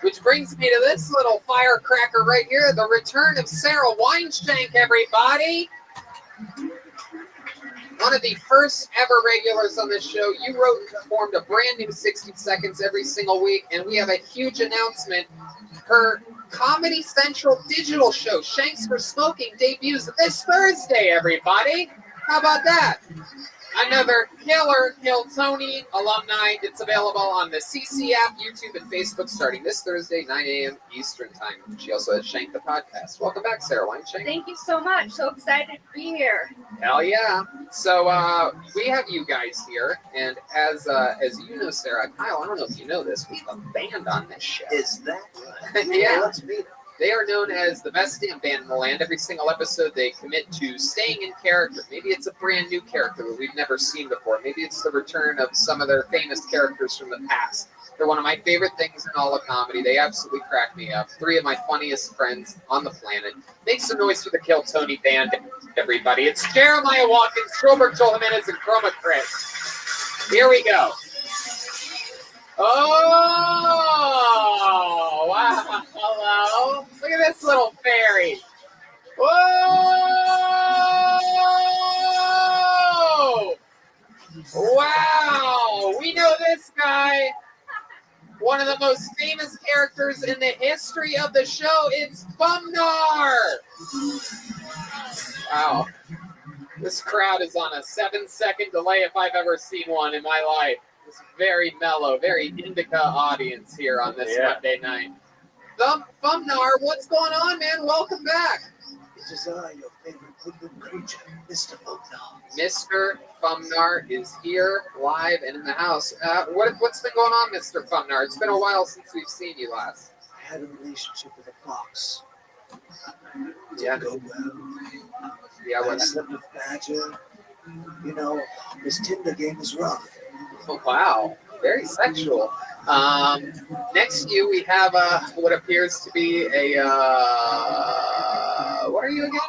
Which brings me to this little firecracker right here, the return of Sarah Weinshank, everybody. One of the first ever regulars on this show. You wrote and performed a brand new 60 Seconds every single week, and we have a huge announcement. Her Comedy Central digital show, Shanks for Smoking, debuts this Thursday, everybody. How about that? Another killer Kill Tony alumni. It's available on the CC app, YouTube, and Facebook starting this Thursday, 9 a.m. Eastern Time. She also has Shank the Podcast. Welcome back, Sarah Weinshank. Thank you so much. So excited to be here. Hell yeah. So we have you guys here, and as you know, Sarah, Kyle, I don't know if you know this, we have a band on this show. Is that right? Yeah. Let's meet. They are known as the best damn band in the land. Every single episode, they commit to staying in character. Maybe it's a brand new character that we've never seen before. Maybe it's the return of some of their famous characters from the past. They're one of my favorite things in all of comedy. They absolutely crack me up. Three of my funniest friends on the planet. Make some noise for the Kill Tony band, everybody. It's Jeremiah Watkins, Schulberg, Joel Jimenez, and Chroma Chris. Here we go. Oh, wow. Hello. Look at this little fairy. Whoa. Wow. We know this guy. One of the most famous characters in the history of the show. It's Bumnar. Wow. This crowd is on a 7-second delay if I've ever seen one in my life. This very mellow, very indica audience here on this Monday night. Bumnar, what's going on, man? Welcome back. This is your favorite woodland creature, Mr. Bumnar. Mr. Bumnar is here, live and in the house. What's been going on, Mr. Bumnar? It's been a while since we've seen you last. I had a relationship with a fox. Yeah. Go well. Yeah, I slept with Badger. You know, this Tinder game is rough. Oh, wow. Very sexual. Next to you, we have what appears to be a... what are you again?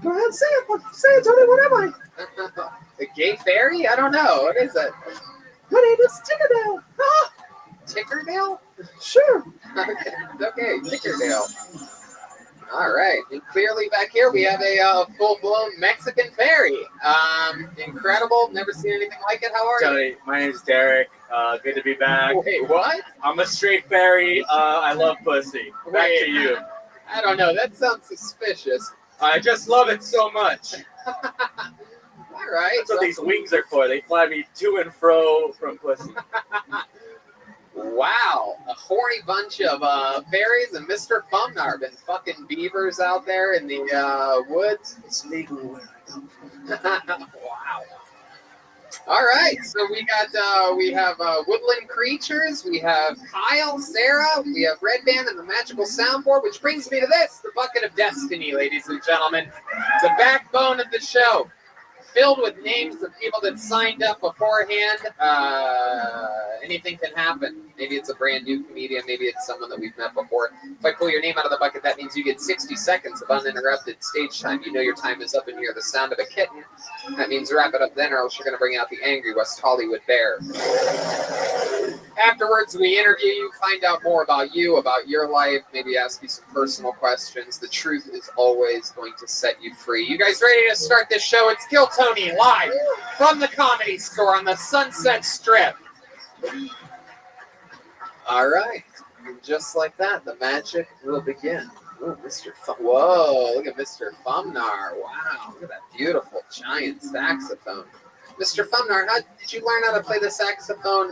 Go ahead, say it. Say it, Tony. What am I? A gay fairy? I don't know. What is it? My name is Tickerdale. Tickerdale? Sure. Okay, Tickerdale. All right, and clearly back here we have a full-blown Mexican fairy. Incredible, never seen anything like it. How are you? Tony, my name's Derek. Good to be back. Wait, what? I'm a straight fairy. I love pussy. Back to you. I don't know, that sounds suspicious. I just love it so much. All right. That's what these wings are for. They fly me to and fro from pussy. Wow, a horny bunch of fairies and Mr. Fumnar. Been fucking beavers out there in the woods. It's legal where I come from. Wow. All right, so we have woodland creatures. We have Kyle, Sarah. We have Red Band and the magical soundboard, which brings me to this: the bucket of destiny, ladies and gentlemen, the backbone of the show. Filled with names of people that signed up beforehand. Anything can happen. Maybe it's a brand new comedian. Maybe it's someone that we've met before. If I pull your name out of the bucket, that means you get 60 seconds of uninterrupted stage time. You know your time is up and you hear the sound of a kitten. That means wrap it up then, or else you're going to bring out the angry West Hollywood bear. Afterwards, we interview you, find out more about you, about your life, maybe ask you some personal questions. The truth is always going to set you free. You guys ready to start this show? It's Kill Tony live from the Comedy Store on the Sunset Strip. All right. Just like that, the magic will begin. Ooh, Mr. Whoa, look at Mr. Fumnar. Wow, look at that beautiful giant saxophone. Mr. Fumnar, did you learn how to play the saxophone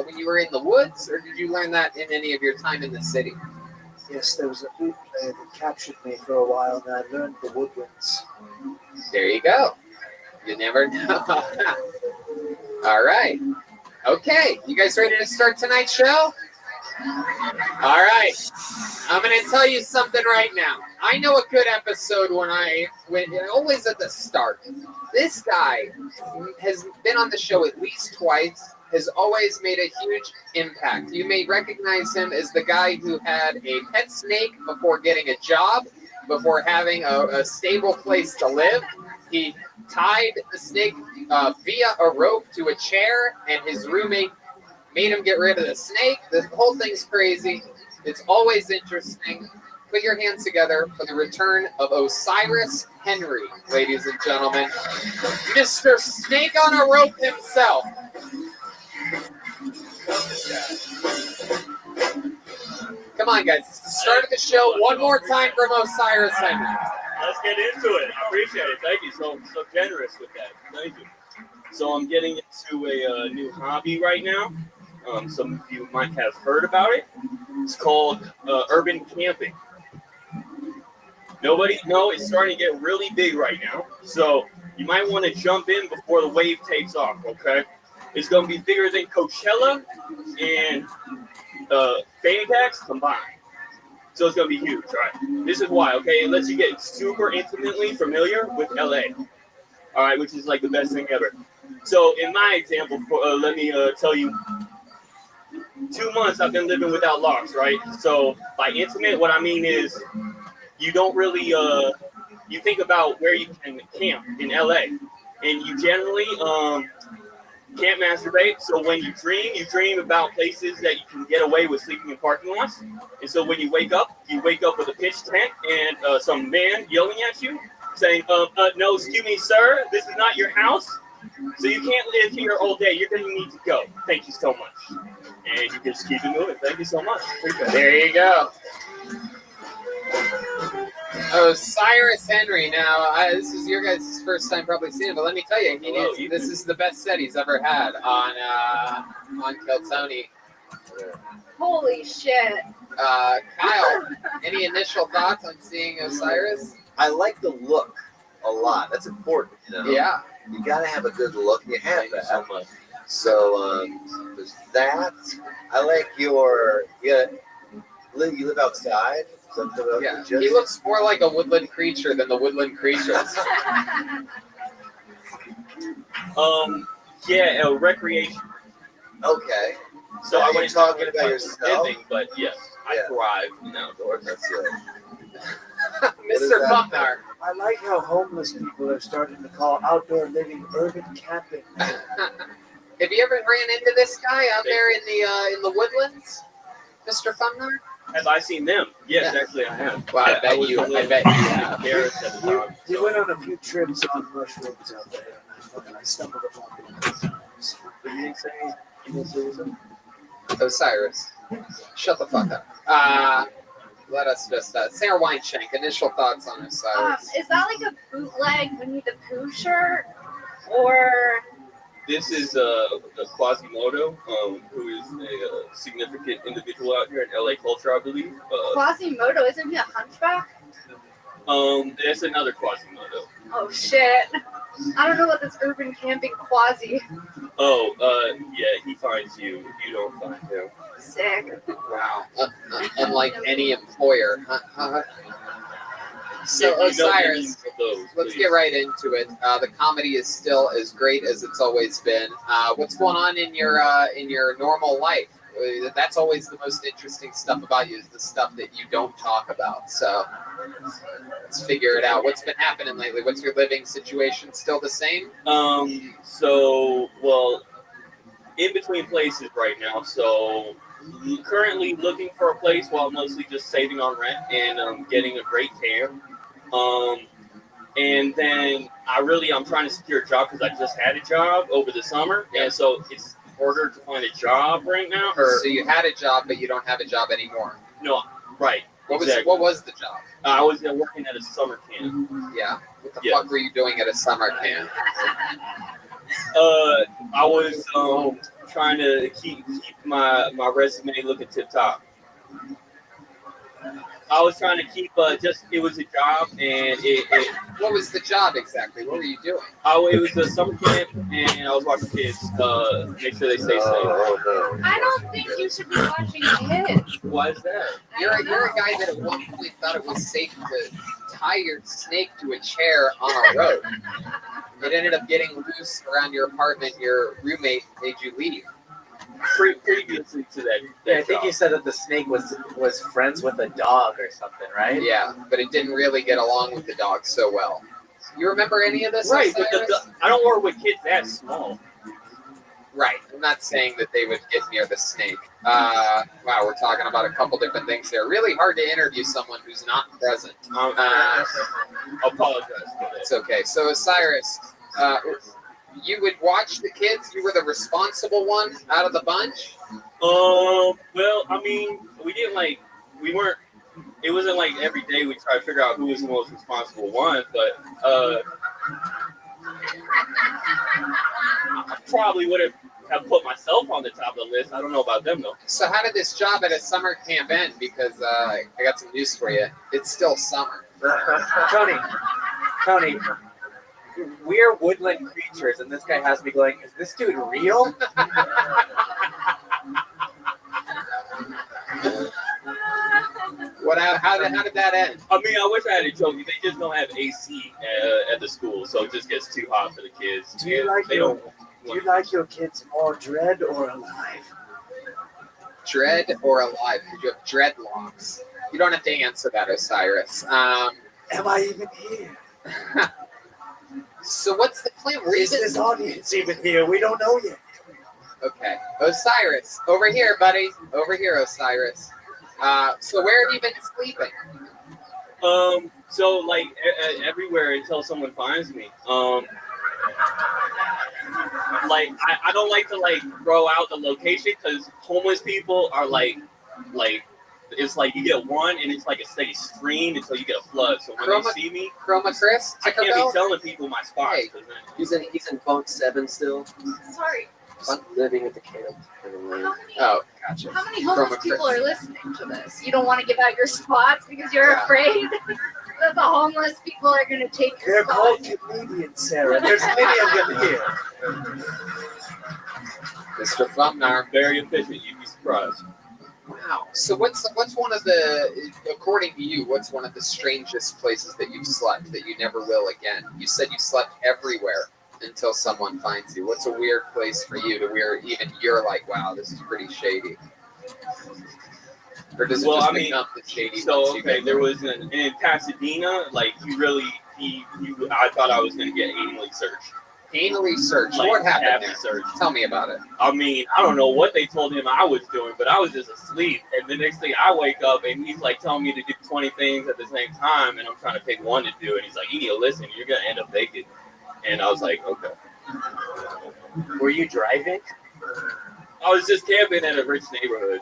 when you were in the woods, or did you learn that in any of your time in the city? Yes, there was a flute player that captured me for a while, and I learned the woodwinds. There you go. You never know. All right. Okay, you guys ready to start tonight's show? All right. I'm going to tell you something right now. I know a good episode when always at the start. This guy has been on the show at least twice, has always made a huge impact. You may recognize him as the guy who had a pet snake before getting a job, before having a stable place to live. He tied the snake via a rope to a chair, and his roommate made him get rid of the snake. The whole thing's crazy. It's always interesting. Put your hands together for the return of Osiris Henry, ladies and gentlemen. Mr. Snake on a Rope himself. Come on, guys. It's the start of the show. One more time from Osiris Henry. Let's get into it. I appreciate it. Thank you. So generous with that. Thank you. So I'm getting into a new hobby right now. Some of you might have heard about it. It's called urban camping. It's starting to get really big right now. So you might want to jump in before the wave takes off, okay? It's going to be bigger than Coachella and Fanny Packs combined. So it's going to be huge, all right? This is why, okay? It lets you get super intimately familiar with LA, all right, which is like the best thing ever. So in my example, let me tell you, 2 months I've been living without locks, right? So by intimate, what I mean is you don't really, you think about where you can camp in LA, and you generally can't masturbate. So when you dream about places that you can get away with sleeping in parking lots. And so when you wake up with a pitch tent and some man yelling at you saying, no, excuse me, sir, this is not your house. So you can't live here all day. You're going to need to go. Thank you so much. And you can just keep it moving. Thank you so much. There you go. Osiris Henry. Now, this is your guys' first time probably seeing him, but let me tell you, this is the best set he's ever had on Kill Tony. Holy shit. Kyle, any initial thoughts on seeing Osiris? I like the look a lot. That's important, you know? Yeah. You got to have a good look. You have that. So much. So, there's that. I like you live outside. Yeah, he looks more like a woodland creature than the woodland creatures. Recreation. Okay. So I I was wasn't talking about yourself. living, but yes, I thrive in outdoors. That's it. Mr. Bucknar. I like how homeless people are starting to call outdoor living urban camping. Have you ever ran into this guy out there in the woodlands, Mr. Fumnar? Have I seen them? Yes, actually I have. Well, I bet was you. a I little bet you have. embarrassed at the time. You went on a few trips on mushrooms out there, and I stumbled upon them. But you didn't say anything? Osiris, shut the fuck up. Let us just Sarah Weinshank. Initial thoughts on Osiris. Is that like a bootleg Winnie the Pooh shirt, or? This is Quasimodo, who is a significant individual out here in LA culture, I believe. Quasimodo, isn't he a hunchback? There's another Quasimodo. Oh shit! I don't know what this urban camping quasi. Oh, yeah, he finds you. You don't find him. Sick. Wow. Unlike any employer. So Yeah, you don't Osiris, need those, let's please. get right into it. The comedy is still as great as it's always been. What's going on in your normal life? That's always the most interesting stuff about you, is the stuff that you don't talk about. So let's figure it out. What's been happening lately? What's your living situation? Still the same? Well, in between places right now. So currently looking for a place while mostly just saving on rent and getting a great cam. And then I'm trying to secure a job because I just had a job over the summer, and so it's harder to find a job right now. So you had a job, but you don't have a job anymore. No, right. What exactly. was the job? I was working at a summer camp. Yeah. What the fuck were you doing at a summer camp? I was trying to keep my resume looking tip top. I was trying to keep it was a job, and it what was the job exactly? What were you doing? It was a summer camp, and I was watching kids make sure they stay safe. I don't think you should be watching kids. Why is that? You're a guy that at one point thought it was safe to tie your snake to a chair on a rope. It ended up getting loose around your apartment. Your roommate made you leave. Previously to that. Yeah, I think you said that the snake was friends with a dog or something, right? Yeah, but it didn't really get along with the dog so well. You remember any of this? Right, but I don't work with kids that small. Right. I'm not saying that they would get near the snake. Wow, we're talking about a couple different things here. Really hard to interview someone who's not present. Apologize for that. It's okay. So Osiris, you would watch the kids? You were the responsible one out of the bunch? Well, I mean, it wasn't like every day we try to figure out who was the most responsible one, but I probably would have put myself on the top of the list. I don't know about them though. So how did this job at a summer camp end? Because I got some news for you. It's still summer. Tony, we're woodland creatures, and this guy has me going, is this dude real? How did that end? I mean, I wish I had a joke. They just don't have AC at the school, so it just gets too hot for the kids. Do you like your kids more dead or alive? Dread or alive? Because you have dreadlocks. You don't have to answer that, Osiris. Am I even here? So what's the plan? Is this audience even here? We don't know yet. Okay. Osiris. Over here, buddy. Over here, Osiris. So where have you been sleeping? So like everywhere until someone finds me. Like I don't like to like throw out the location because homeless people are like it's like you get one and it's like a steady stream until you get a flood. So when they see me, Chroma Chris, I can't be telling people my spots. Hey, he's in bunk 7 still. Sorry. Living at the camp. Oh, gotcha. How many homeless people are listening to this? You don't want to give out your spots because you're afraid that the homeless people are going to take your They're called spots? comedians, Sarah. There's many of them here. Mr. Fumnar. Very efficient. You'd be surprised. Wow. So what's one of the, according to you, what's one of the strangest places that you've slept that you never will again? You said you slept everywhere until someone finds you. What's a weird place for you to where even you're like, wow, this is pretty shady? Or does it just become the shady? So okay, there was in Pasadena, like I thought I was gonna get anally searched. Anally searched. Like, What happened cabin there? search. Tell me about it. I mean, I don't know what they told him I was doing, but I was just asleep. And the next thing I wake up and he's like telling me to do 20 things at the same time, and I'm trying to pick one to do. And he's like, "You need to listen. You're gonna end up naked." And I was like, "Okay." Were you driving? I was just camping in a rich neighborhood.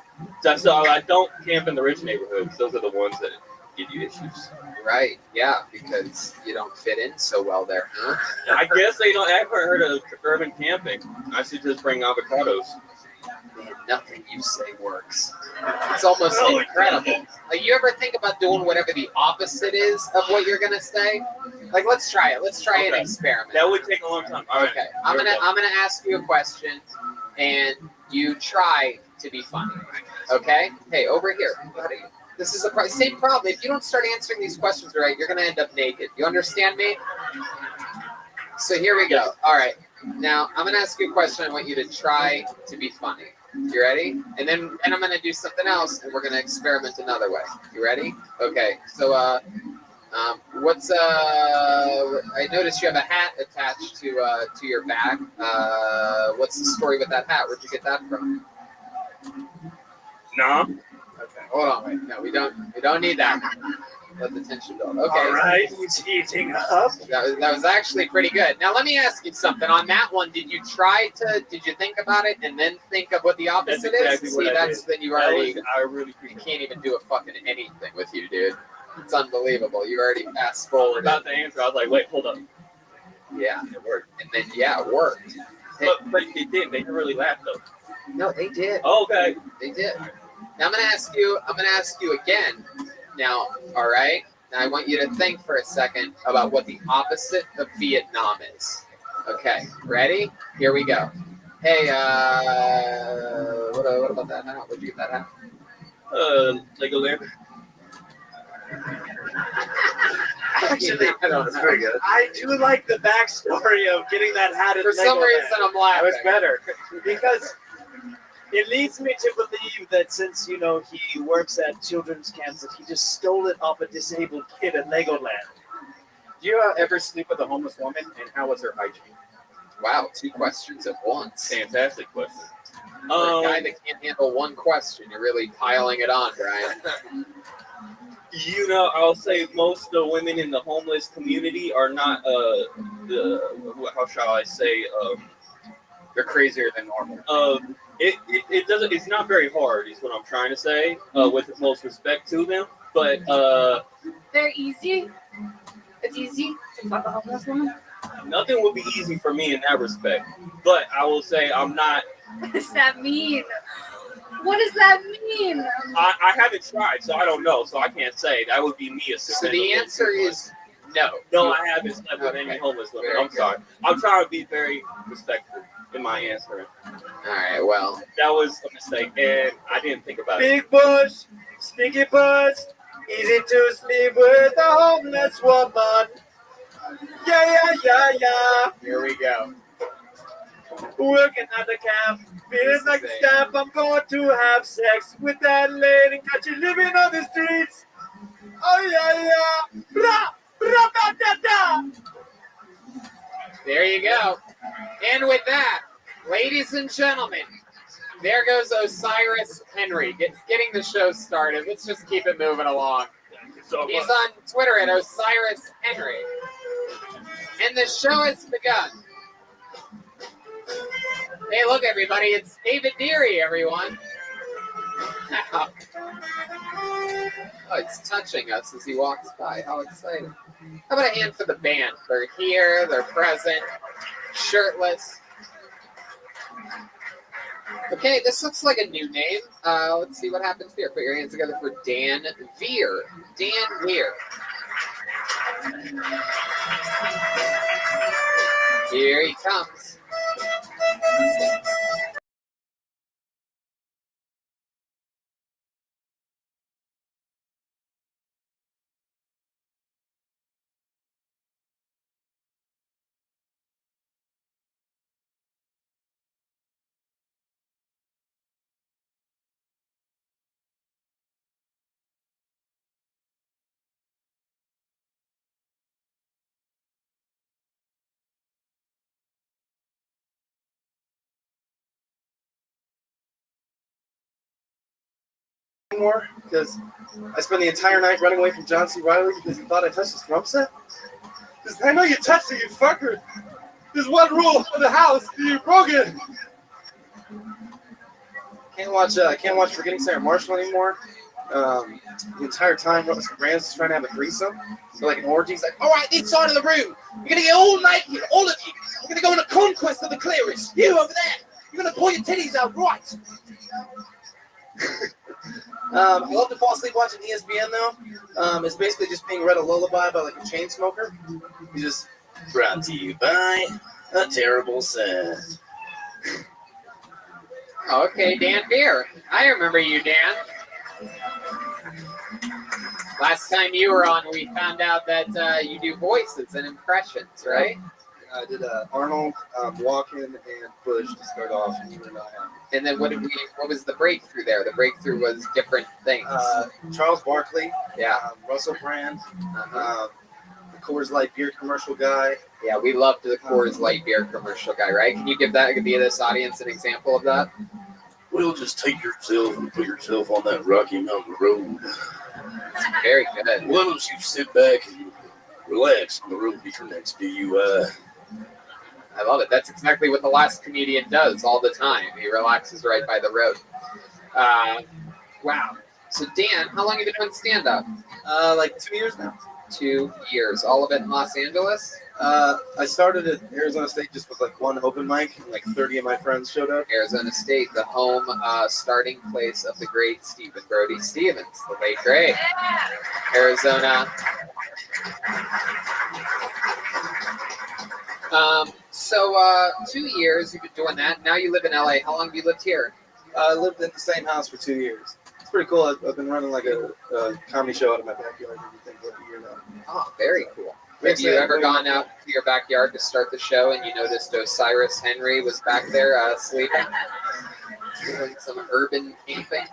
So I don't camp in the rich neighborhoods. Those are the ones that give you issues. Right. Yeah, because you don't fit in so well there, huh? I guess they don't. I haven't heard of urban camping. I should just bring avocados. Man, nothing you say works. It's almost incredible. Like, you ever think about doing whatever the opposite is of what you're gonna say? Like, let's try it. Let's try an experiment. That would take a long time. All right. Okay, I'm gonna ask you a question, and you try to be funny. Okay? Hey, over here. Buddy. This is the same problem. If you don't start answering these questions right, you're gonna end up naked. You understand me? So here we go. All right. Now I'm gonna ask you a question. I want you to try to be funny. You ready? And then I'm gonna do something else, and we're gonna experiment another way. You ready? Okay. So what's I noticed you have a hat attached to your back. What's the story with that hat? Where'd you get that from? No. Okay. Hold on. Wait. No, we don't need that. Let the tension build. Okay. All right, he's heating up. That was actually pretty good. Now let me ask you something. On that one, did you think about it and then think of what the opposite exactly is? what See, I that's did. then you already. I really You can't even do a fucking anything with you, dude. It's unbelievable. You already fast forward. about the answer. I was like, wait, hold up. Yeah, it worked. And then it worked. But they did. They didn't really laugh though. No, they did. Okay. They did. Now I'm gonna ask you again. Now, all right. Now I want you to think for a second about what the opposite of Vietnam is. Okay, ready? Here we go. Hey, what about that hat? Where'd you get that hat? Legoland. Actually, I don't know. That's very good. I do like the backstory of getting that hat at For some Legoland. reason, I'm laughing. That was better because it leads me to believe that since he works at children's camps, that he just stole it off a disabled kid at Legoland. Do you ever sleep with a homeless woman, and how was her hygiene? Wow, 2 questions at once. Fantastic question. For a guy that can't handle one question, you're really piling it on, Brian. I'll say most of the women in the homeless community are not how shall I say, They're crazier than normal. it doesn't. It's not very hard, is what I'm trying to say. With the most respect to them, but They're easy. It's easy to fuck a homeless woman. nothing will be easy for me in that respect. But I will say I'm not. What does that mean? What does that mean? I haven't tried, so I don't know. So I can't say. That would be me assuming. So the answer is no. No, I haven't slept with any homeless women. I'm sorry. I'm trying to be very respectful in my answer. All right, well. That was a mistake, and I didn't think about it. Big bush, sticky butts, easy to sleep with a homeless woman. Yeah. Here we go. Working at the camp, feels like a stamp. I'm going to have sex with that lady, cause she living on the streets. Oh yeah. Ra-da-da. There you go. And with that, ladies and gentlemen, there goes Osiris Henry getting the show started. Let's just keep it moving along. He's on Twitter at Osiris Henry. And the show has begun. Hey, look, everybody. It's David Deary, everyone. Oh, it's touching us as he walks by. How exciting. How about a hand for the band? They're here. They're present. Shirtless. Okay, this looks like a new name. Let's see what happens here. Put your hands together for Dan Veer. Dan Veer. Here he comes. anymore because I spent the entire night running away from John C. Reilly because he thought I touched his drum set. Because I know you touched it, you fucker. There's one rule of the house. You broke it. Can't watch Forgetting Sarah Marshall anymore. The entire time, Rand's just trying to have a threesome. So like an orgy, he's like, all right, this side of the room, you're gonna get all naked, all of you. You're gonna go on a conquest of the clearest. You over there, you're gonna pull your titties out, right? I love to fall asleep watching ESPN though. It's basically just being read a lullaby by like a chain smoker. You just brought to you by a terrible set. Okay, Dan Beer. I remember you, Dan. Last time you were on, we found out that you do voices and impressions, right? I did Arnold, Walken, and Bush to start off. And then what was the breakthrough there? The breakthrough was different things. Charles Barkley, yeah, Russell Brand, the Coors Light beer commercial guy. Yeah, we loved the Coors Light beer commercial guy, right? Can you give this audience an example of that? Well, just take yourself and put yourself on that Rocky Mountain Road. Very good. Why don't you sit back and relax on the road to your next DUI? I love it. That's exactly what the last comedian does all the time. He relaxes right by the road. Wow. So Dan, how long have you been doing stand-up? Like 2 years now. 2 years. All of it in Los Angeles? I started at Arizona State just with like one open mic, and like 30 of my friends showed up. Arizona State, the home starting place of the great Stephen Brody Stevens, the late great. Arizona. So 2 years you've been doing that. Now you live in LA. How long have you lived here? I lived in the same house for 2 years. It's pretty cool. I've been running like a comedy show out of my backyard for a year now. Oh, very cool. Have you ever gone out to your backyard to start the show and you noticed Osiris Henry was back there sleeping? Doing some urban camping?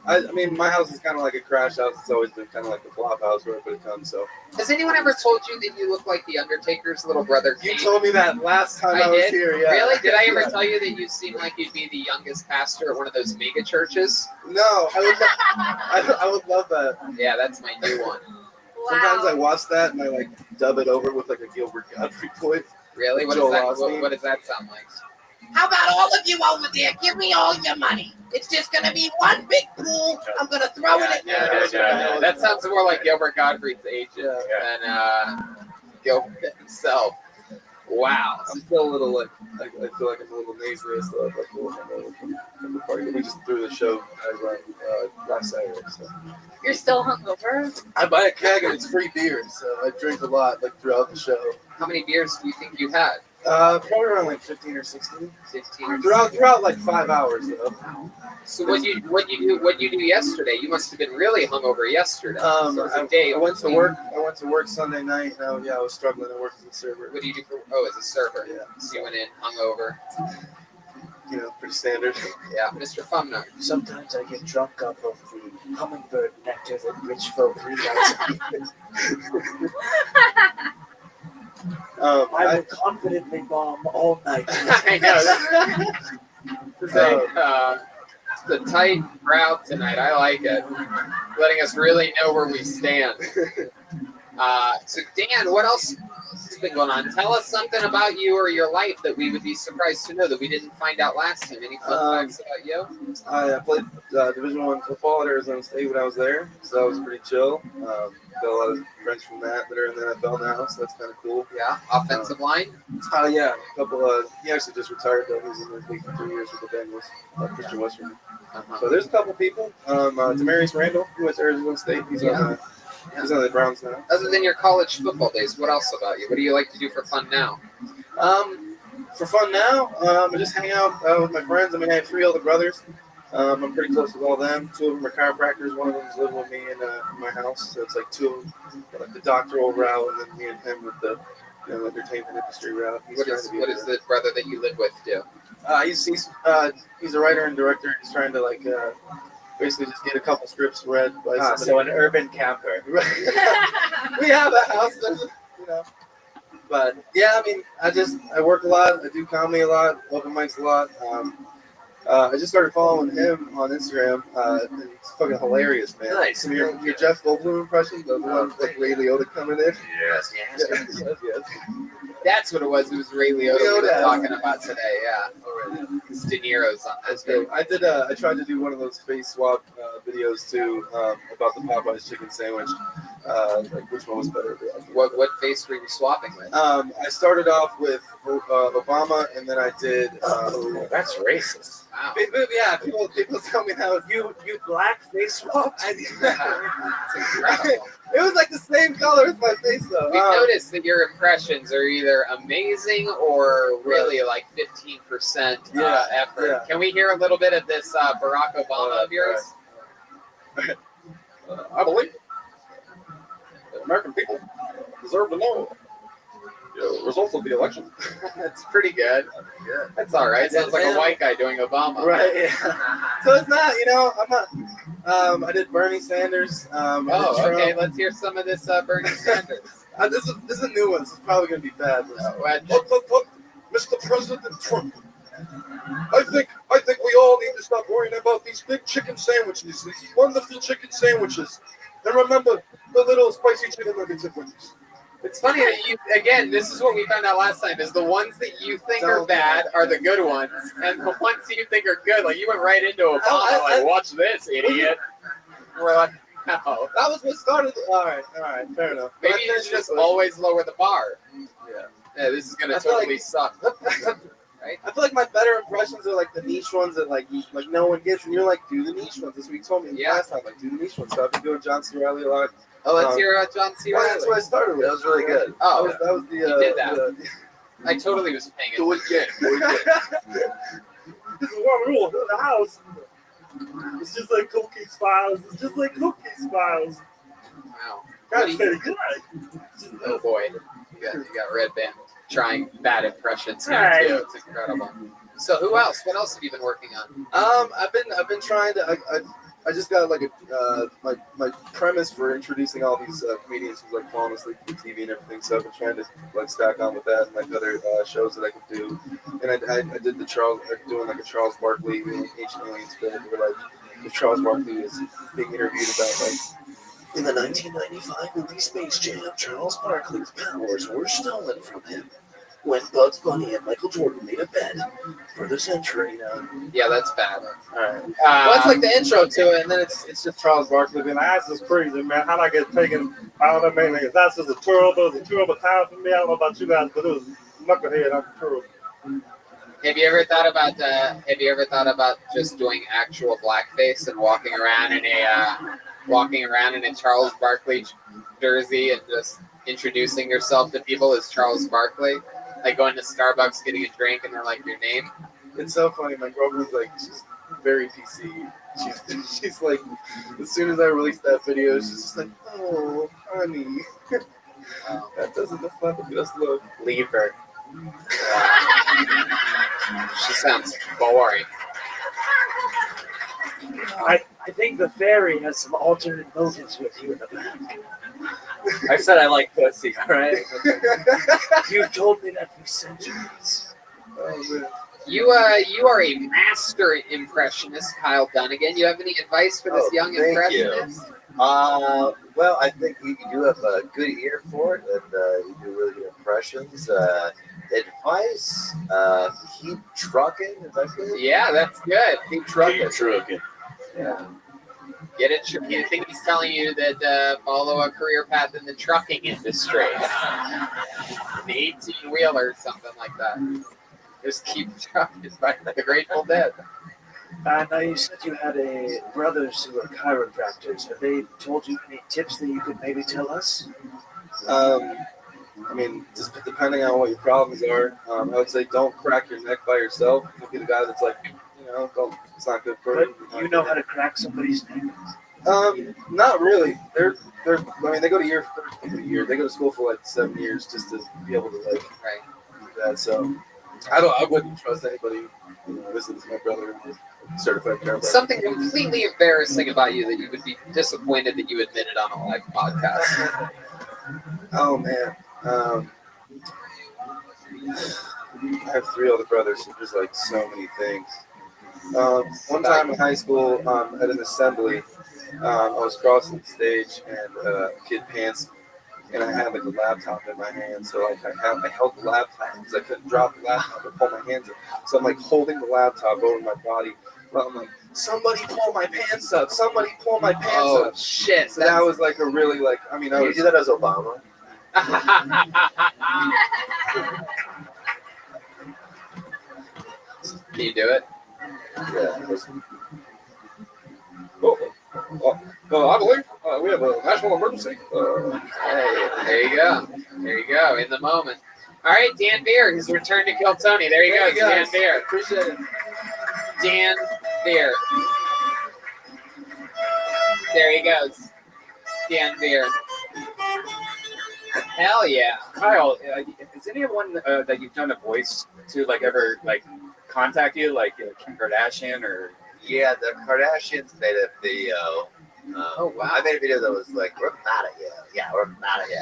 I mean, my house is kind of like a crash house. It's always been kind of like the flop house where everybody comes. So, has anyone ever told you that you look like the Undertaker's little brother? You told me that last time I was here. Yeah. Really? Did I ever tell you that you seem like you'd be the youngest pastor at one of those mega churches? No, I would love that. Yeah, that's my new one. Sometimes I watch that and I like dub it over with like a Gilbert Gottfried voice. Really? What does that sound like? How about all of you over there? Give me all your money. It's just going to be one big pool. I'm going to throw it at you. Yeah. That sounds more like Gilbert Gottfried's agent than Gilbert himself. Wow. I'm still a little like, I feel like I'm a little nasally. Still like a little from the party. We just threw the show last Saturday. So. You're still hungover? I buy a keg and it's free beer, so I drink a lot like throughout the show. How many beers do you think you had? Probably around like 15 or 16. 16. Throughout like 5 hours though. So what you do yesterday? You must have been really hungover yesterday. I went to work Sunday night. I was struggling to work as a server. What do you do as a server? Yeah. So you went in hungover. Pretty standard. Yeah, Mr. Fumner. Sometimes I get drunk off of the hummingbird nectar that rich folk realize. I will confidently bomb all night. I know. It's a tight crowd tonight. I like it. Letting us really know where we stand. So Dan, what else has been going on? Tell us something about you or your life that we would be surprised to know that we didn't find out last time. Any fun facts about you? I played Division I football at Arizona State when I was there, so that was pretty chill. Got a lot of friends from that are in the NFL now, so that's kind of cool. Yeah, offensive line? Yeah, a couple. He actually just retired though. He was in the league for 3 years with the Bengals, Christian Western. So there's a couple people. Demarius Randall, who went to Arizona State. He's on the Browns now. Other than your college football days, what else about you? What do you like to do for fun now? For fun now, I just hang out with my friends. I mean, I have 3 older brothers. I'm pretty close with all of them. 2 of them are chiropractors. One of them is living with me in my house. So it's like 2 of them, like the doctoral route, and then me and him with the entertainment industry route. What does the brother that you live with do? He's a writer and director. He's trying to basically just get a couple scripts read by somebody. So an urban camper. We have a house, But yeah, I mean, I work a lot. I do comedy a lot, open mics a lot. I just started following him on Instagram. And it's fucking hilarious, man. Nice. Some of your Jeff Goldblum impression, the one with, like Ray Liotta coming in. Yes. Yes. That's what it was. It was Ray Liotta we were Liotta. talking about today. Yeah. Because De Niro's on that. That's great. I did. I tried to do one of those face swap videos too about the Popeyes chicken sandwich. Like which one was better? What face were you swapping with? I started off with Obama, and then I did. That's racist. Wow. Yeah, people tell me how you black face swapped. It was like the same color as my face though. We noticed that your impressions are either amazing or really like 15% effort. Yeah. Can we hear a little bit of this Barack Obama of yours? I believe the American people deserve to know the results of the election. That's pretty good. That's all right. Sounds like a white guy doing Obama. Right. Yeah. So it's not, I'm not. I did Bernie Sanders. Okay. Let's hear some of this Bernie Sanders. This is a new one. This is probably going to be bad. Look, Mr. President Trump. I think we all need to stop worrying about these big chicken sandwiches, these wonderful chicken sandwiches, and remember the little spicy chicken nuggets and wings. It's funny that again, this is what we found out last time, is the ones that you think are bad are the good ones, and the ones that you think are good, like you went right into Obama, watch this, idiot. We're like, no. That was what started. All right, fair enough. Maybe you should just always lower the bar. Yeah, this is going to totally suck. Right? I feel like my better impressions are like the niche ones that like no one gets, and you're like, do the niche ones. That's what you told me last time, like do the niche ones. So I've been doing John C. Reilly a lot. Oh, let's hear John C. Reilly. That's what I started with. That was really good. Oh, that was the. You did that. I totally was paying it. Do it again. This is one rule in the house. It's just like Cookie's Files. It's just like Cookie's Files. Wow. That's pretty good. Oh boy, you got Red Band trying bad impressions here too. It's incredible. So who else? What else have you been working on? I've been trying to. I just got like my premise for introducing all these comedians who like flawlessly do TV and everything. So I've been trying to like stack on with that and like other shows that I could do. And I did doing like a Charles Barkley Ancient Aliens bit where like if Charles Barkley was being interviewed about like. In the 1995 movie Space Jam, Charles Barkley's powers were stolen from him when Bugs Bunny and Michael Jordan made a bet for the century. Yeah, that's bad. All right. Well, that's like the intro to it, and then it's just Charles Barkley being like, That's just crazy, man. How'd I get taken? I don't know, man. That's just a terrible time for me. I don't know about you guys, but it was knucklehead. I'm terrible. Have you ever thought about just doing actual blackface and walking around in a Charles Barkley jersey and just introducing yourself to people as Charles Barkley? Like going to Starbucks, getting a drink, and they're like, your name? It's so funny. My girlfriend's like, she's very PC. She's like, as soon as I released that video, she's just like, oh, honey. That's not the best look. Leave her. She sounds boring. I think the fairy has some alternate motives with you in the back. I said I like pussy, all right? You told me that for centuries. Oh, man. You are a master impressionist, Kyle Dunnigan. You have any advice for this young impressionist? Well, I think you do have a good ear for it, and you do really good impressions. Advice: keep trucking. Is that good? Yeah, that's good. Keep trucking. Keep trucking. Yeah. Get it? You think he's telling you that follow a career path in the trucking industry, the 18-wheeler, something like that. Just keep trucking by the Grateful Dead. Now you said you had brothers who are chiropractors. Have they told you any tips that you could maybe tell us? I mean, just depending on what your problems are, I would say don't crack your neck by yourself. Don't be the guy that's like, it's not good for you. But you know how to crack somebody's neck? Not really. They go to year. They go to school for like 7 years just to be able to do that. So I wouldn't trust anybody. This is my brother, certified chiropractor. Something completely embarrassing about you that you would be disappointed that you admitted on a live podcast. Oh man. I have 3 older brothers, so there's like so many things. One time in high school, at an assembly, I was crossing the stage and a kid pants, and I had like a laptop in my hand. So like I held the laptop because I couldn't drop the laptop and pull my hands up. So I'm like holding the laptop over my body. But I'm like, somebody pull my pants up. Somebody pull my pants up. Shit. So that was like a really like. I mean, I You was. do that as Obama. Can you do it? Yeah. I believe we have a national emergency. Hey, there you go. There you go. In the moment. All right, Dan Beer has returned to Kill Tony. There he goes, Dan Beer. Appreciate it. Dan Beer. There he goes. Dan Beer. Hell yeah. Kyle, is anyone that you've done a voice to like ever like contact you, like Kim Kardashian or? Yeah, the Kardashians made a video. Oh wow! I made a video that was like, "We're mad at you." Yeah, we're mad at you.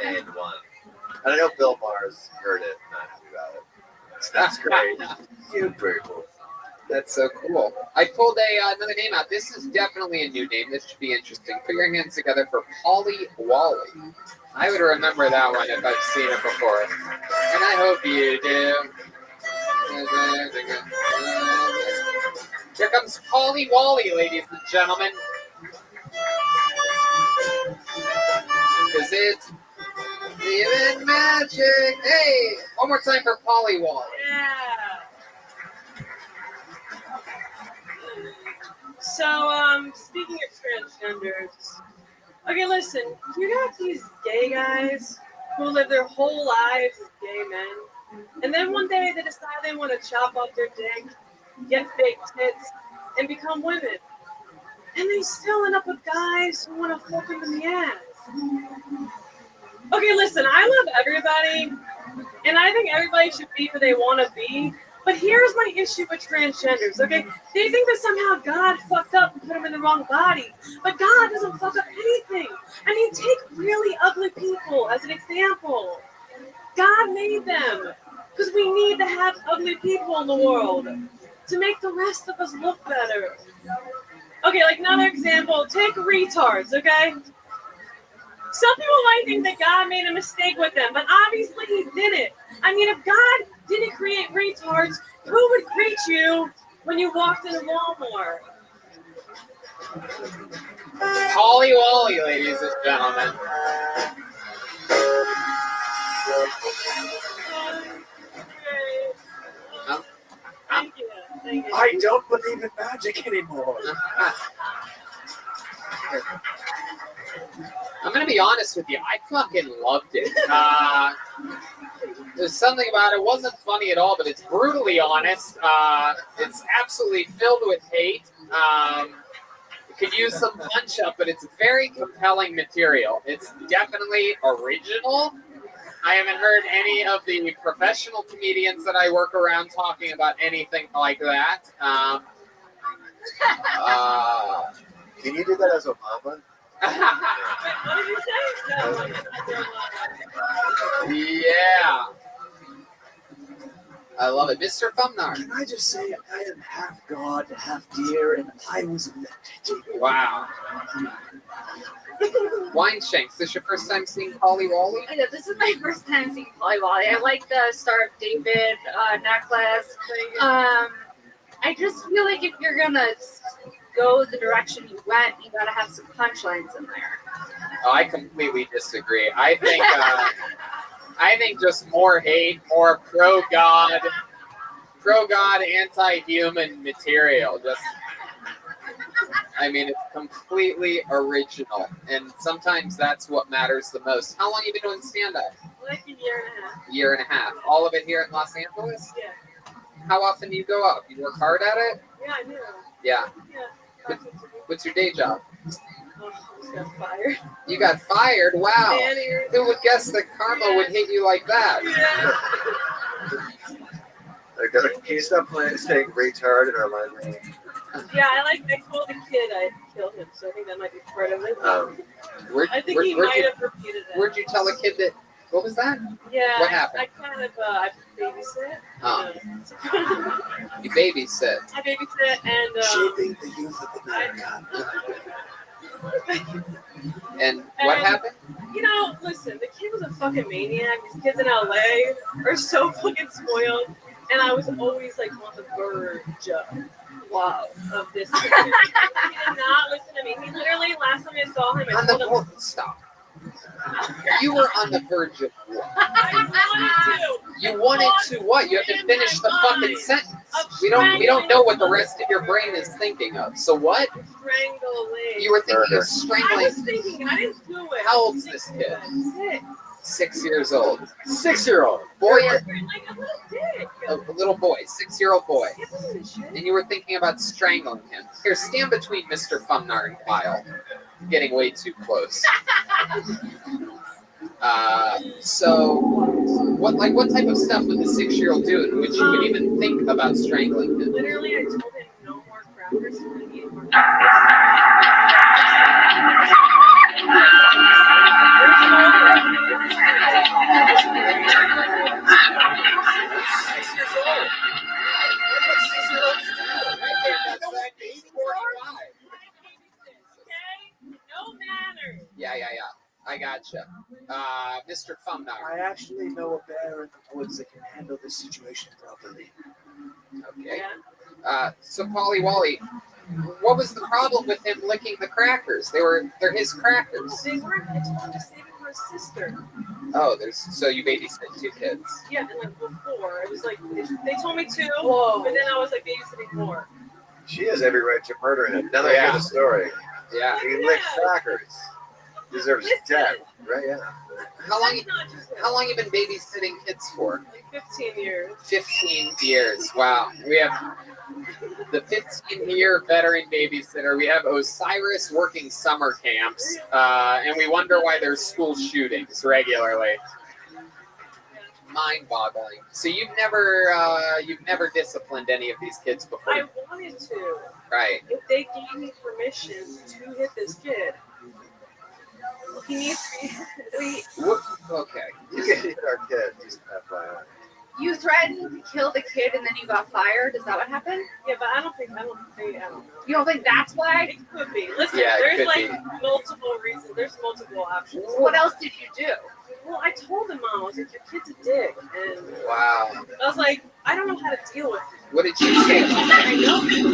they made one. And I know Bill Maher's heard it. Not happy about it. That's great. Super cool. That's so cool. I pulled another name out. This is definitely a new name. This should be interesting. Put your hands together for Polly Wally. I would remember that one if I've seen it before. And I hope you do. Here comes Polly Wally, ladies and gentlemen. Because it's living magic. Hey, one more time for Polly Wally. Yeah. So, speaking of transgenders, okay, listen, you got these gay guys who live their whole lives as gay men, and then one day they decide they want to chop off their dick, get fake tits, and become women. And they still end up with guys who want to fuck them in the ass. Okay, listen, I love everybody, and I think everybody should be who they want to be. But here's my issue with transgenders, okay? They think that somehow God fucked up and put them in the wrong body. But God doesn't fuck up anything. I mean, take really ugly people as an example. God made them because we need to have ugly people in the world to make the rest of us look better. Okay, like another example, take retards, okay? Some people might think that God made a mistake with them, but obviously he didn't. I mean, if God didn't create retards, who would greet you when you walked into Walmart? Polly Wally, ladies and gentlemen. Thank you. Thank you. I don't believe in magic anymore. I'm going to be honest with you. I fucking loved it. There's something about it. It wasn't funny at all, but it's brutally honest. It's absolutely filled with hate. It could use some punch up, but it's very compelling material. It's definitely original. I haven't heard any of the professional comedians that I work around talking about anything like that. Can you do that as Obama? What did you say? Yeah. I love it. Mr. Fumnar. Can I just say I am half God, half deer, and I was offended. Wow. Wine Shanks, this your first time seeing Polly Wally? I know, this is my first time seeing Polly Wally. I like the Star of David necklace. I just feel like if you're gonna go the direction you went, you gotta have some punchlines in there. Oh, I completely disagree. I think just more hate, more pro-God, anti-human material. I mean, it's completely original, and sometimes that's what matters the most. How long have you been doing stand-up? Like a year and a half. Year and a half. All of it here in Los Angeles? Yeah. How often do you go up? You work hard at it? Yeah, I do. Yeah. Yeah. What's your day job? Oh, I just got fired. You got fired? Wow. Nanny. Who would guess that karma would hit you like that? Can you stop saying retard in our line? Yeah, I told the kid I'd kill him, so I think that might be part of it. Where'd I think he you- might have repeated that. Where'd you tell a kid that What was that? Yeah, What happened? I kind of I babysit. Oh. You babysit. I babysit and Shaping the youth of America. And what happened? You know, listen, the kid was a fucking maniac. These kids in LA are so fucking spoiled, and I was always like on the verge of this. He did not listen to me. He literally, last time I saw him, I told him, stop. You were on the verge of what? I wanted to. You wanted to what? You have to finish the fucking sentence. We don't know what the rest of your brain is thinking of. So what? Strangling. You were thinking of I strangling. was thinking, I didn't do it. How old is this kid? 6. 6 years old. 6-year-old. Boy, Like a little dick. a little boy, 6-year-old boy. And you were thinking about strangling him. Here, stand between Mr. Fumnar and Kyle. Getting way too close. So, what type of stuff would the 6-year-old do in which you would even think about strangling him? Literally, I told him no more crackers. We're gonna eat more No manners. Yeah. I gotcha. Mr. Fumnar. I actually know a bear in the woods that can handle this situation properly. Okay. So Polly Wally, what was the problem with him licking the crackers? They're his crackers. They weren't. I told him to save it for his sister. Oh, so you babysit 2 kids. Yeah, and like before, it was like they told me 2, Whoa. but then I was like babysitting more. She has every right to murder him. Now that I hear the story. Yeah. He licked crackers. Deserves death. Right, yeah. How long you been babysitting kids for? Like 15 years. 15 years. Wow. We have the 15-year veteran babysitter. We have Osiris working summer camps, and we wonder why there's school shootings regularly. Mind-boggling. So you've never disciplined any of these kids before? I wanted to. Right. If they gave me permission to hit this kid, he needs to be. Okay. You can hit our kid, just FYI. You threatened to kill the kid and then you got fired. Is that what happened? Yeah, but I don't know. You don't think that's why? It could be. Listen, Yeah, it there's could like be. multiple reasons. There's multiple options. What else did you do? Well, I told him, Mom, I was like, your kid's a dick. And Wow. I was like, I don't know how to deal with it. What did you say? I know. He was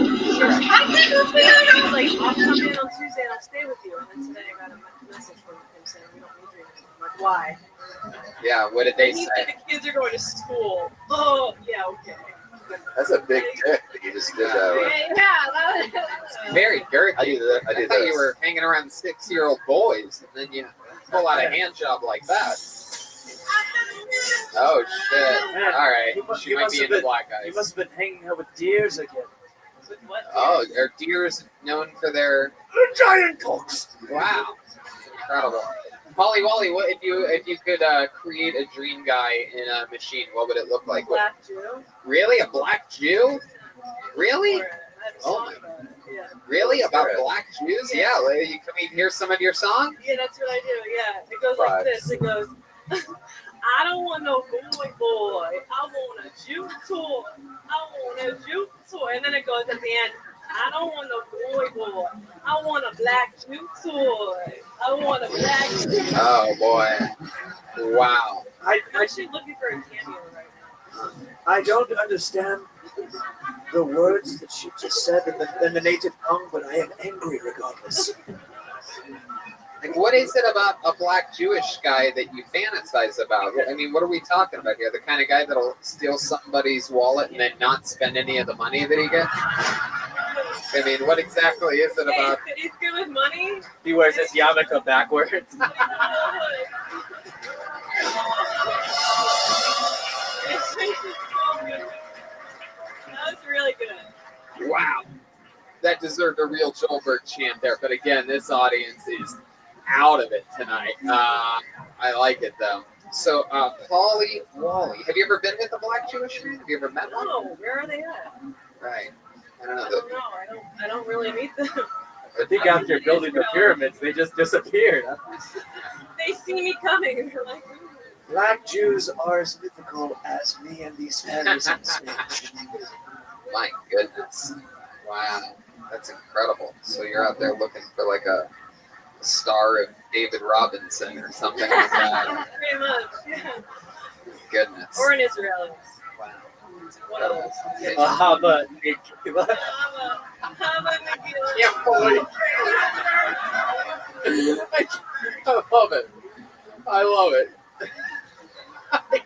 like, I'll come in on Tuesday and I'll stay with you. And then today I got a message from him saying, we don't need you. I'm like, why? Yeah, what did they He say? said the kids are going to school. Oh, yeah, okay. That's a big dick that you just did that with. Yeah, Very girthy. I do that. I do thought that. you were hanging around 6-year-old boys, and then you pull out a hand job like that. Oh shit! Man, All right, she you might must be have into been- black You guys. must have been hanging out with deers again. Oh, are deers known for their giant cocks? Wow, incredible. Polly Wally, what if you could create a dream guy in a machine? What would it look like? Black Jew. Really, a black Jew? Really? Oh my! Really about black Jews? Yeah. Can we hear some of your song? Yeah, that's what I do. Yeah, it goes like this. It goes, I don't want no boy. I want a Jew toy. I want a Jew toy. And then it goes at the end. I don't want no boy. I want a black Jew toy. I want a black Jew. Oh boy! Wow. I'm actually looking for a cameo right now. I don't understand the words that she just said in the native tongue, but I am angry regardless. Like, what is it about a black Jewish guy that you fantasize about? I mean, what are we talking about here? The kind of guy that'll steal somebody's wallet and then not spend any of the money that he gets? I mean, what exactly is it about? He's good with money. He wears his yarmulke backwards. That was really good. Wow. That deserved a real Joelberg chant there. But again, this audience is out of it tonight. I like it, though. So, Polly Wally, have you ever been with a black Jewish man? Have you ever met one? No, where are they at? Right. I don't know. I don't know. I don't really meet them. I think after building the pyramids, they just disappeared. They see me coming and they're like, Black Jews are as mythical as me and these fairies on stage. My goodness. Wow. That's incredible. So you're out there looking for like a star of David Robinson or something like that. Pretty much, yeah. Goodness. Or an Israeli. One of those. Haba. Can't believe I love it. I love it. I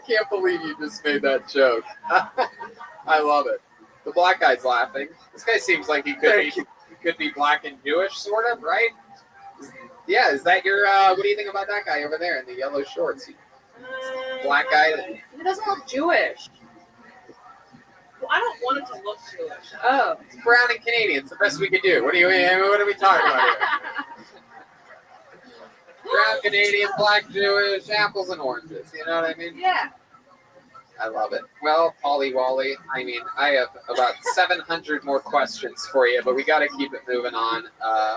can't believe you just made that joke. I love it. The black guy's laughing. This guy seems like he could be black and Jewish, sort of, right? Yeah, is that your, what do you think about that guy over there in the yellow shorts? Black guy? He doesn't look Jewish. Well, I don't want it to look Jewish. Oh. It's brown and Canadian. It's the best we could do. What are we talking about here? Brown Canadian, black Jewish, apples and oranges. You know what I mean? Yeah. I love it. Well, Polly Wally, I mean, I have about 700 more questions for you, but we got to keep it moving on.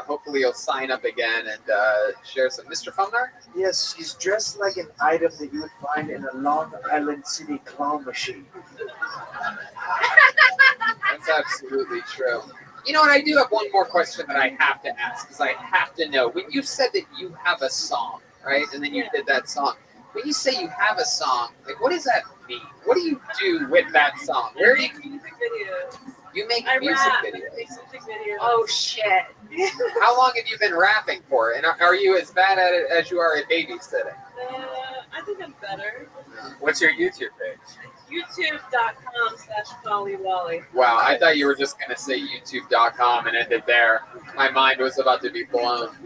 Hopefully you'll sign up again and share some. Mr. Fumnar? Yes, he's dressed like an item that you would find in a Long Island City claw machine. That's absolutely true. You know what? I do have one more question that I have to ask because I have to know. When you said that you have a song, right, and then you did that song, when you say you have a song, like, what does that mean? What do you do with that song? Where do you music videos? You make I music rap. videos. I make music videos. Oh shit. How long have you been rapping for? And are you as bad at it as you are at babysitting? I think I'm better. What's your YouTube page? YouTube.com/PollyWally. Wow, I thought you were just going to say YouTube.com and end it there. My mind was about to be blown.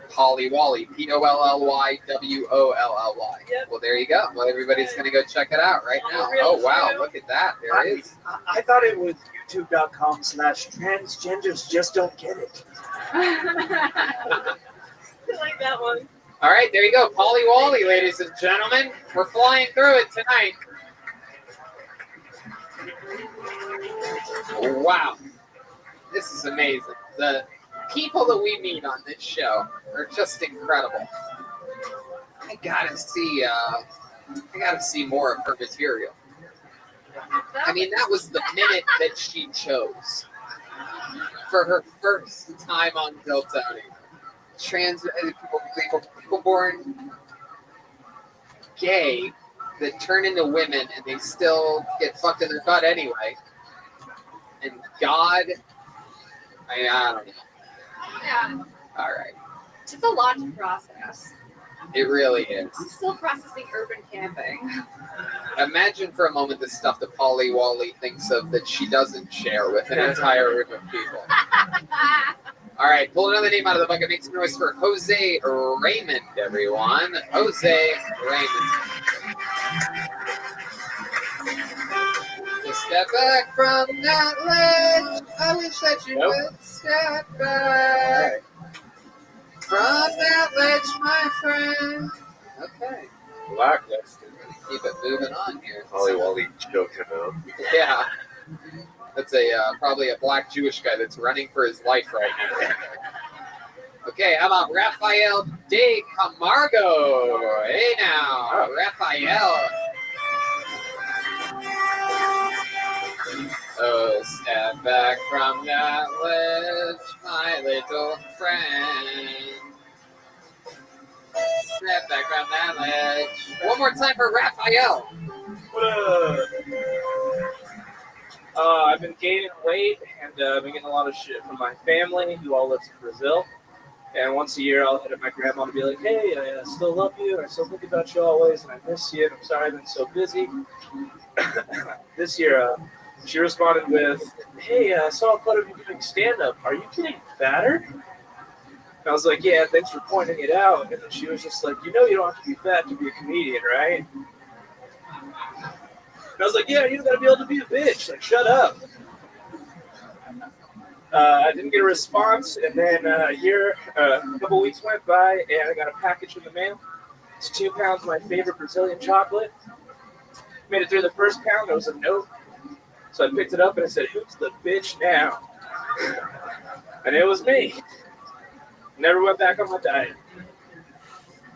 Polly Wally, POLLYWOLLY. Yep. Well, there you go. Well, everybody's going to go check it out right now. Oh, wow, look at that. There it is. I thought it was youtube.com/transgenders just don't get it. I like that one. All right, there you go. Polly Wally, ladies and gentlemen. We're flying through it tonight. Wow. This is amazing. The people that we meet on this show are just incredible. I gotta see more of her material. I mean, that was the minute that she chose for her first time on Bill Tony. People born gay that turn into women and they still get fucked in their butt anyway. And God, I don't know. Yeah. All right. It's a lot to process. It really is. I'm still processing urban camping. Imagine for a moment the stuff that Polly Wally thinks of that she doesn't share with an entire room of people. All right, pull another name out of the bucket. Make some noise for Jose Raymond, everyone. Jose Raymond. Just step back from that ledge. I wish that you would step back from that ledge, my friend. Okay. Blacklisted. Keep it moving on here. Polly Wally choking out. Yeah. That's probably a black Jewish guy that's running for his life right now. Okay, how about Rafael de Camargo? Hey now, Rafael. Oh, step back from that ledge, my little friend. Step back from that ledge. One more time for Rafael. I've been gaining weight, and I've been getting a lot of shit from my family, who all lives in Brazil. And once a year, I'll hit up my grandma and be like, hey, I still love you, I still think about you always, and I miss you, and I'm sorry I've been so busy. This year, she responded with, hey, I saw a photo of you doing stand-up. Are you getting fatter? And I was like, yeah, thanks for pointing it out. And then she was just like, you know you don't have to be fat to be a comedian, right? And I was like, yeah, you gotta be able to be a bitch. Like, shut up. I didn't get a response, and then a couple weeks went by, and I got a package in the mail. It's 2 pounds of my favorite Brazilian chocolate. Made it through the first pound, there was a note. So I picked it up, and it said, who's the bitch now? And it was me. Never went back on my diet.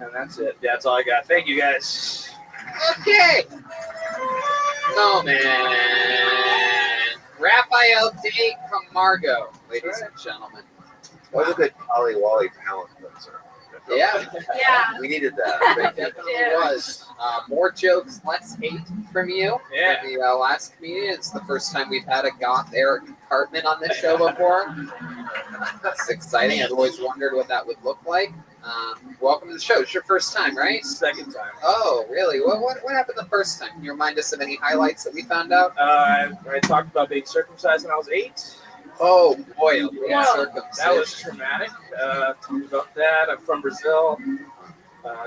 And that's it. That's all I got. Thank you, guys. Okay. Oh, man. Raphael de Camargo, ladies and gentlemen. What a good Polly Wally talent cleanser. Yeah. Yeah. We needed that. It definitely was. More jokes, less hate from you. Yeah. From the last comedian. It's the first time we've had a goth Eric Cartman on this show before. That's exciting. I've always wondered what that would look like. Welcome to the show. It's your first time, right? Second time. Oh, really? What happened the first time? Can you remind us of any highlights that we found out? I talked about being circumcised when I was 8. Oh, boy. Yeah, circumcision. that was traumatic. Talked about that. I'm from Brazil.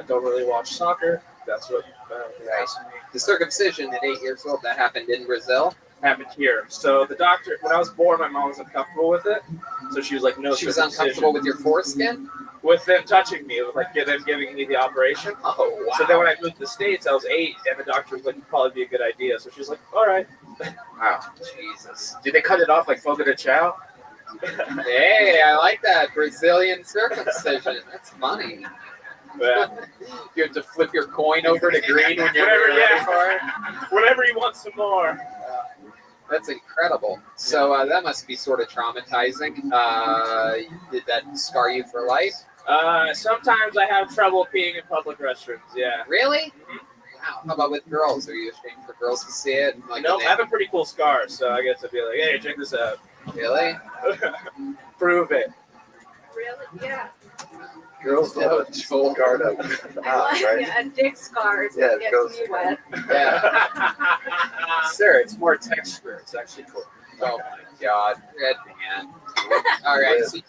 Don't really watch soccer. That's what they asked me. The circumcision at 8 years old, that happened in Brazil? Happened here. So the doctor, when I was born, my mom was uncomfortable with it. So she was like, no She was circumcision. uncomfortable with your foreskin? With them touching me, with like them giving me the operation. Oh, wow. So then when I moved to the States, I was 8, and the doctor was like, it'd probably be a good idea. So she was like, all right. Wow. Jesus. Did they cut it off like Fogo de Chao? Hey, I like that. Brazilian circumcision. That's funny. Yeah. You have to flip your coin over to green when you're Whatever, ready for it. Whenever you want some more. That's incredible. So that must be sort of traumatizing. Did that scar you for life? Sometimes I have trouble peeing in public restrooms, yeah. Really? Wow. How about with girls? Are you ashamed for girls to see it? Like, Nope, I have a pretty cool scar, so I get to be like, hey, check this out. Really? Prove it. Really? Yeah. Girls love a full guard up the I house, like right? a dick scar is Yeah, what it gets goes- me wet. Yeah. Sarah, it's more texture. It's actually cool. Oh my God, red man. All right, so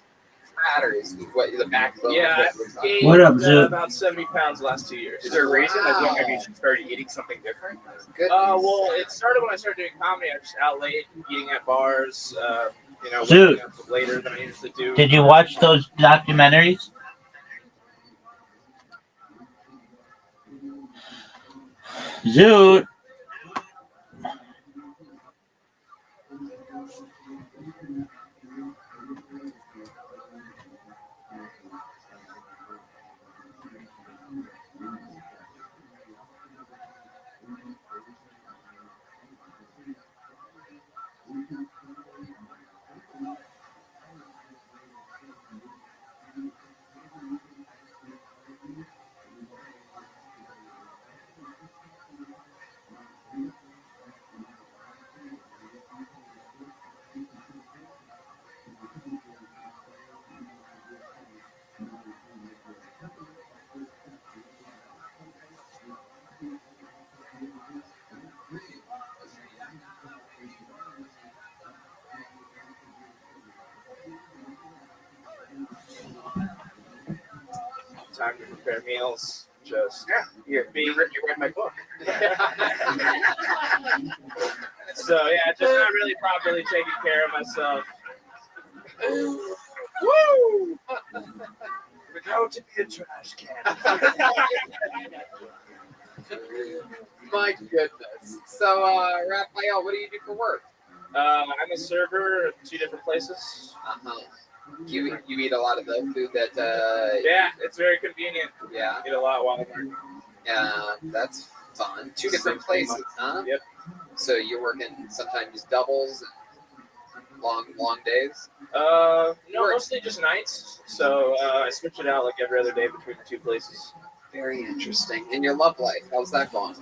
matters what the backbone. Yeah, of I've gained What up, Zip? about 70 pounds the last 2 years. Is there a reason? Like, Wow. have you started eating something different? Good. Well, it started when I started doing comedy. I was just out late, eating at bars, Dude. waking up later than I usually do. Did you watch those documentaries? Zoot. Time to prepare meals. Just You read my book. So yeah, just not really properly taking care of myself. Woo! Go to be a trash can. My goodness. So, Raphael, what do you do for work? I'm a server at 2 different places. Uh-huh. You eat a lot of the food that. Yeah, it's very convenient. Yeah. Eat a lot while I'm working. Yeah, that's fun. 2 different places, huh? Yep. So you're working sometimes doubles, and long days. No, mostly just nights. So I switch it out like every other day between the 2 places. Very interesting. And your love life, how's that going?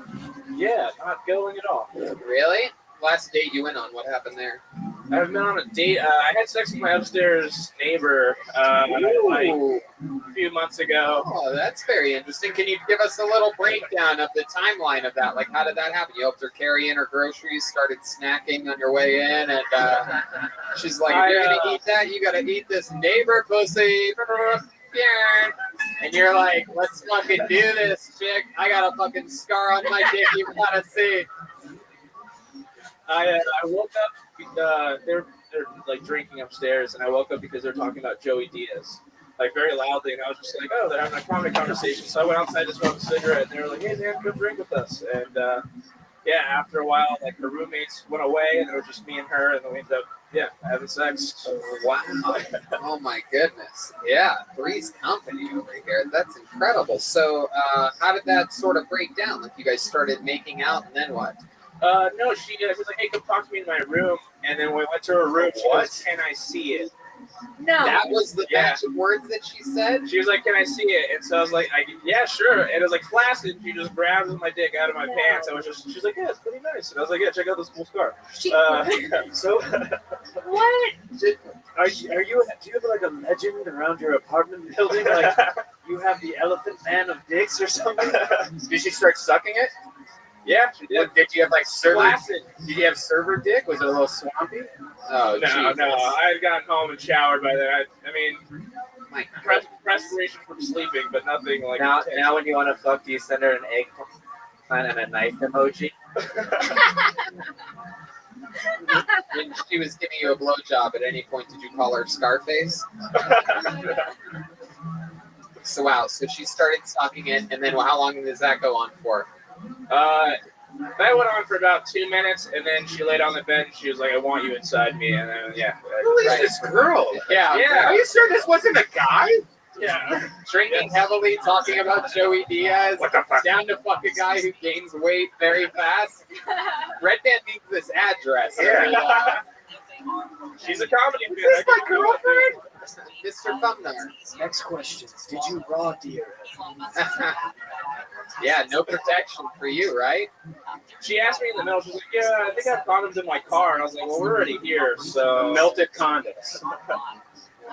Yeah, not going at all. Really? Last date you went on, what happened there? I've been on a date. I had sex with my upstairs neighbor like a few months ago. Oh, that's very interesting. Can you give us a little breakdown of the timeline of that? Like, how did that happen? You helped her carry in her groceries, started snacking on your way in, and she's like, if you're going to eat that, you got to eat this neighbor pussy. And you're like, let's fucking do this, chick. I got a fucking scar on my dick. You got to see. I woke up, they're like drinking upstairs, and I woke up because they're talking about Joey Diaz, like very loudly, and I was just like, oh, they're having a comedy conversation. So I went outside to smoke a cigarette, and they were like, hey, man, come drink with us. And yeah, after a while, like her roommates went away, and it was just me and her, and then we ended up, having sex. Wow. Oh my goodness. Yeah, Three's Company over here. That's incredible. So, how did that sort of break down? Like, you guys started making out, and then what? No, she was like, "Hey, come talk to me in my room," and then when we went to her room, she goes, "Can I see it?" No. That was the batch of words that she said? She was like, "Can I see it?" And so I was like, "Yeah, sure." And it was like flaccid. She just grabs my dick out of my pants. I was just, she's like, "Yeah, it's pretty nice." And I was like, "Yeah, check out this cool scar." So, what? Do you have like a legend around your apartment building? Like you have the elephant man of dicks or something? Did she start sucking it? Yeah, she did. Did you have like server? Flaccid. Did you have server dick? Was it a little swampy? Oh, no. I had gotten home and showered by then. I mean, respiration from sleeping, but nothing like. Now, when you want to fuck, do you send her an eggplant and a knife emoji? When she was giving you a blowjob, at any point did you call her Scarface? So wow, so she started sucking it, and then how long does that go on for? That went on for about 2 minutes, and then she laid on the bed and she was like, "I want you inside me," and then Who is this girl? Yeah. Are you sure this wasn't a guy? Yeah. Drinking heavily, talking about Joey Diaz. What the fuck? Down to fuck a guy who gains weight very fast. Red Band needs this address. Yeah. She's a comedy fan. Is this my girlfriend? Mr. Thumnar. Next question. Did you raw deer? Yeah, no protection for you, right? She asked me in the middle, she's like, "Yeah, I think I have condoms in my car." And I was like, "Well, we're already here, so." Melted condoms.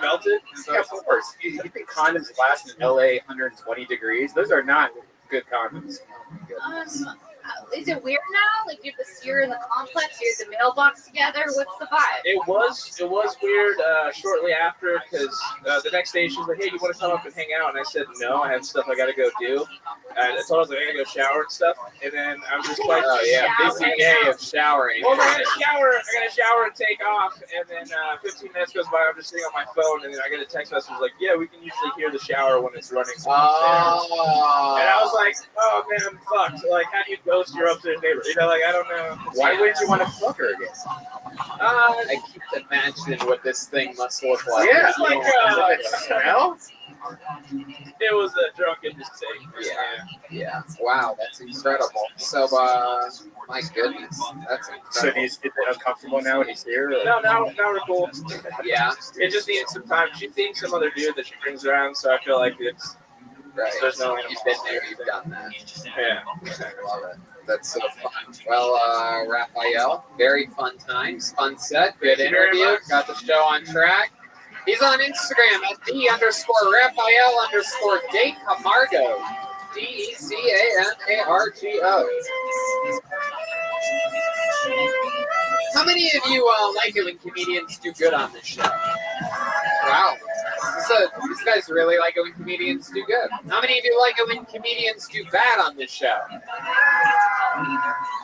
Melted? Yeah, of course. You think condoms last in LA 120 degrees? Those are not good condoms. Is it weird now? Like, you have the seer in the complex, you have the mailbox together. What's the vibe? It was weird shortly after, because the next day she was like, "Hey, you want to come up and hang out?" And I said, "No, I have stuff I got to go do." And I told her I was like, "I got to go shower and stuff." And then I was just like, "Oh yeah, busy day of showering." Well, I got to shower and take off, and then 15 minutes goes by. I'm just sitting on my phone, and then I get a text message like, "Yeah, we can usually hear the shower when it's running." Oh. And I was like, "Oh man, I'm fucked. Like, how do you ghost your upstairs neighbor?" You know, like, I don't know. Why wouldn't you want to fuck her again? I keep imagining what this thing must look like. Yeah, it's like smell. It was a drunken mistake. Yeah. Wow, that's incredible. So, my goodness, that's incredible. So is it uncomfortable now when he's here? Or? No, now we're cool. Yeah. It just needs some time. She's seeing some other dude that she brings around, so I feel like it's. Right. There's no. You've been there, you've done that. Yeah. I love it. That's so fun. Well, Raphael, very fun times, fun set, good interview. Got the show on track. He's on Instagram at @the_Raphael_De Camargo. DECAMARGO. How many of you like it when comedians do good on this show? Wow. So these guys really like it when comedians do good. How many of you like it when comedians do bad on this show?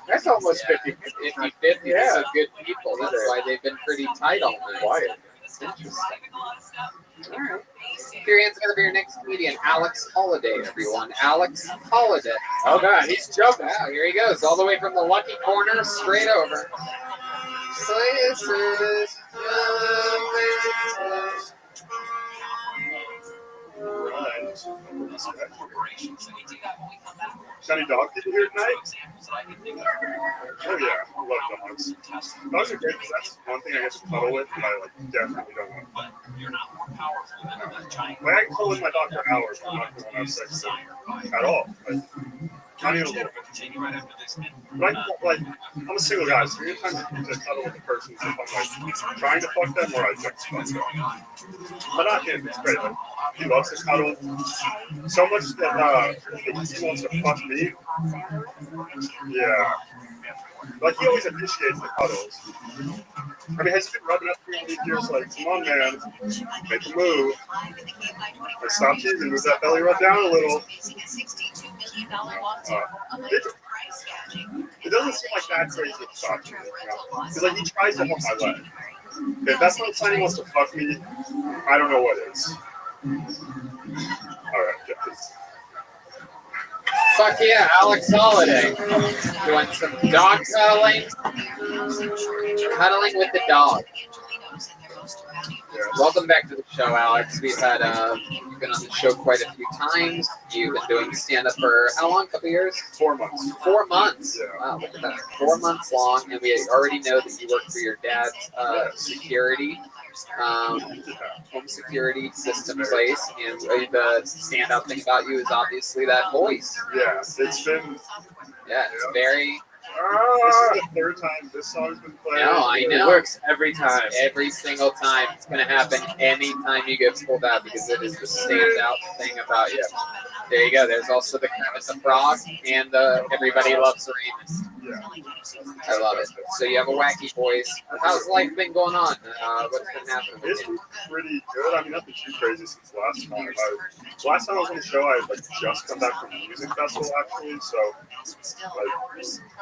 That's almost 50-50. 50-50. Yeah. So good people. That's why they've been pretty tight all night. Quiet. It's interesting. All right. Put your hands together for your next comedian, Alex Holiday, everyone. Alex Holiday. Oh, God, he's jumping. Wow, here he goes, all the way from the lucky corner, straight over. Places, Shiny dog, did you hear tonight? Oh yeah, I love dogs. Dogs are great because that's one thing I get to cuddle with, but I definitely don't want. Like I can cuddle with my dog for hours, but I'm not going to have sex with him at all. Not even a little bit. But I'm a single guy, so anytime I get to cuddle with a person, if I'm trying to fuck them or I just fuck them. But not him, it's great. He loves to cuddle so much that he wants to fuck me. Yeah. Like, he always initiates the cuddles. I mean, has he been rubbing up for me years like, "Come on, man, make a move. Like, stop teasing, move that belly rub down a little." It doesn't seem like that crazy to stop teasing, because like, he tries to hold my leg. If that's not a sign he wants to fuck me, I don't know what is. Alright, guys. Fuck yeah, Alex Holiday. Doing some dog cuddling. Cuddling with the dog. Welcome back to the show, Alex. We've had you've been on the show quite a few times. You've been doing stand-up for how long? A couple years? 4 months. 4 months. Yeah. Wow, look at that. 4 months long, and we already know that you work for your dad's security, home security system place, and the stand-up thing about you is obviously that voice. Yeah, it's been. Yeah, it's very. This is the third time this song's been played. No, I know. It works every time. Every single time. It's going to happen anytime you get pulled out because it is the standout thing about you. There you go. There's also the Kermit the Frog and the Everybody Loves Raymond. Yeah. I love it. So you have a wacky voice. How's life been going on? What's been happening? It's been pretty good. I mean, nothing too crazy since last time. Last time I was on the show, I had just come back from the music festival actually, so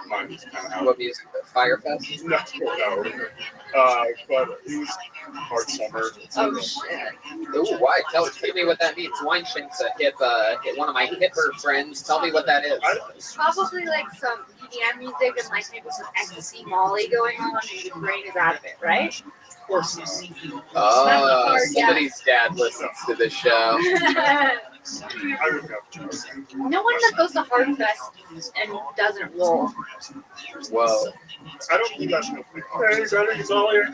mine was kind of out. What music? Firefest? No. But it was hard summer. Oh shit! Ooh, why? Tell me what that means. Weinshank's a hip one of my hipper friends. Tell me what that is. Probably like some EDM music and like maybe some ecstasy Molly going on, and your brain is out of it, right? Of course. Oh, somebody's dad listens to the show. I would know. No one that goes to Hardfest and doesn't roll. Whoa. I don't believe that's no thing. Hey, brother, it's all here.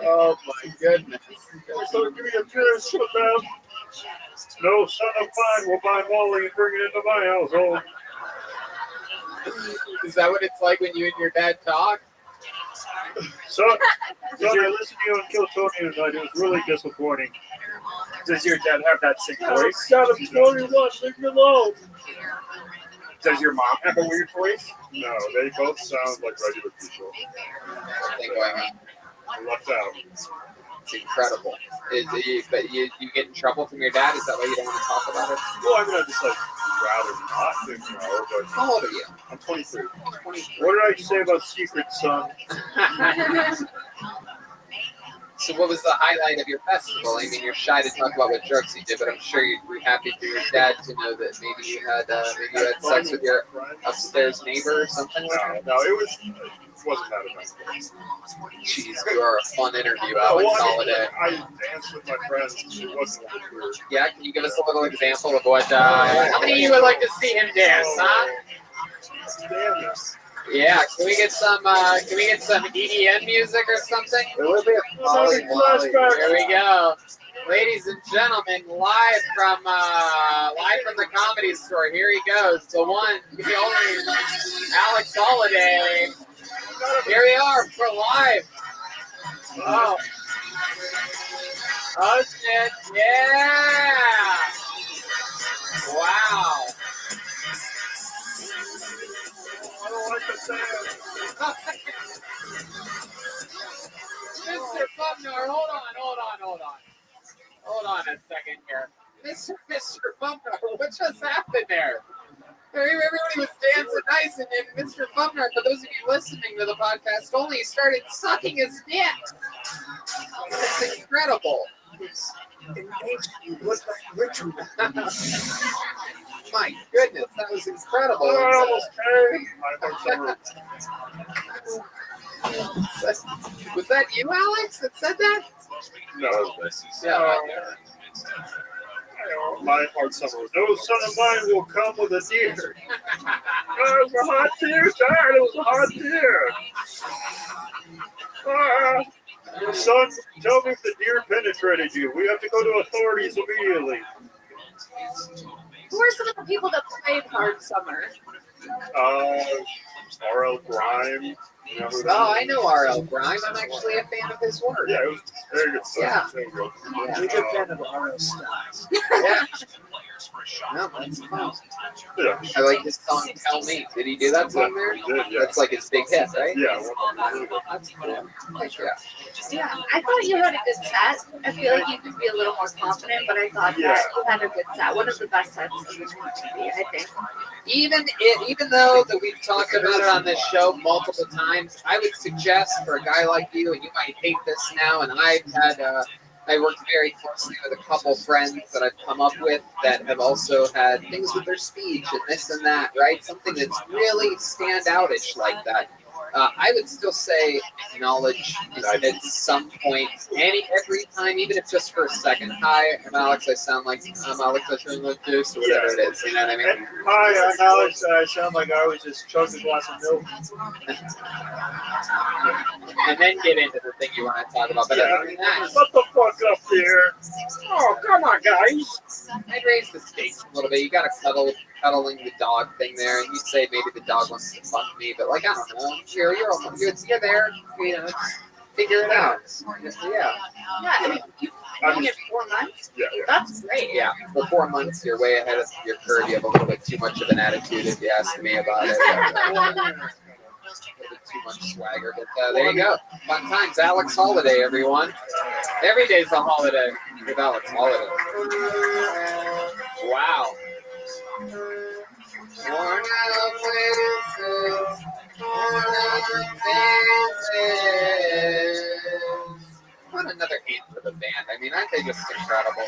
Oh my goodness. So give me a kiss, man. No son of mine will buy Molly and bring it into my household. Is that what it's like when you and your dad talk? So I listened to you on Kill Tony tonight. It was really disappointing. Does your dad have that sick voice? Got him 41, leave me alone. Does your mom have a weird voice? No, they both sound like regular people. I left out. It's incredible. But you get in trouble from your dad? Is that why you don't want to talk about it? Well, I mean, I just rather not think but how old are you? I'm 23. What did I say about Secret Son? So what was the highlight of your festival? I mean, you're shy to talk about what drugs you did, but I'm sure you'd be happy for your dad to know that maybe you had sex with your upstairs neighbor or something. No, it wasn't that eventful. Jeez, you are a fun interview, Alex Holiday. I danced with my friends. It wasn't that weird. Yeah, can you give us a little example of what? How many of you would like to see him dance, huh? Yeah, can we get some EDM music or something? Here we go. Ladies and gentlemen, live from the Comedy Store. Here he goes, the one, the only Alex Holiday. Here we are for live. Oh. Oh shit, yeah. Wow. I don't like the sound. Mr. Bumner, hold on a second here. Mr. Bumner, what just happened there? Everybody was dancing nice, and then Mr. Bumner, for those of you listening to the podcast only, started sucking his dick. It's incredible. My goodness, that was incredible. Was that you, Alex, that said that? No. Yeah. My hard summer was, no son of mine will come with a deer. It was a hot deer, Dad. It was a hot deer. Son, tell me if the deer penetrated you. We have to go to authorities immediately. Who are some of the people that played Hard Summer? R.L. Grime. You know who that Oh, is? I know R.L. Grime. I'm actually a fan of his work. Yeah, it was very good stuff. Yeah. Very good. Yeah. Big fan of R.L. Styles. Yeah. No, that's fun. Yeah. I like his song "Tell Me." Did he do that song there? He did, yeah. That's like his big hit, right? Yeah. That's cool. Like, yeah. Yeah, I thought you had a good set. I feel like you could be a little more confident, but I thought that you had a good set. One of the best sets of the TV, I think. Even though that we've talked about it on this show multiple times, I would suggest for a guy like you, and you might hate this now, and I've I worked very closely with a couple friends that I've come up with that have also had things with their speech and this and that, right? Something that's really standoutish like that. I would still say acknowledge at some point, every time, even if just for a second. Hi, I'm Alex. I sound like I'm Alex. I sound like this, or whatever it is. You know what I mean? Hi, I'm Alex. I sound like I was just chugged a glass of milk. And then get into the thing you want to talk about. But other than that, Shut the fuck up here. Oh, come on, guys. I'd raise the stakes a little bit. You got to cuddling the dog thing there, and you say maybe the dog wants to fuck me, but like I don't know, you're there, you know, figure it out. Yeah. I mean, you've been doing it 4 months. Yeah. That's great. Yeah, for 4 months, you're way ahead of your curve. You have a little bit too much of an attitude, if you ask me about it. A little bit too much swagger, but there you go. Fun times. Alex Holiday, everyone. Every day's a holiday with Alex Holiday. Wow. What another hand for the band. I mean, aren't they just incredible?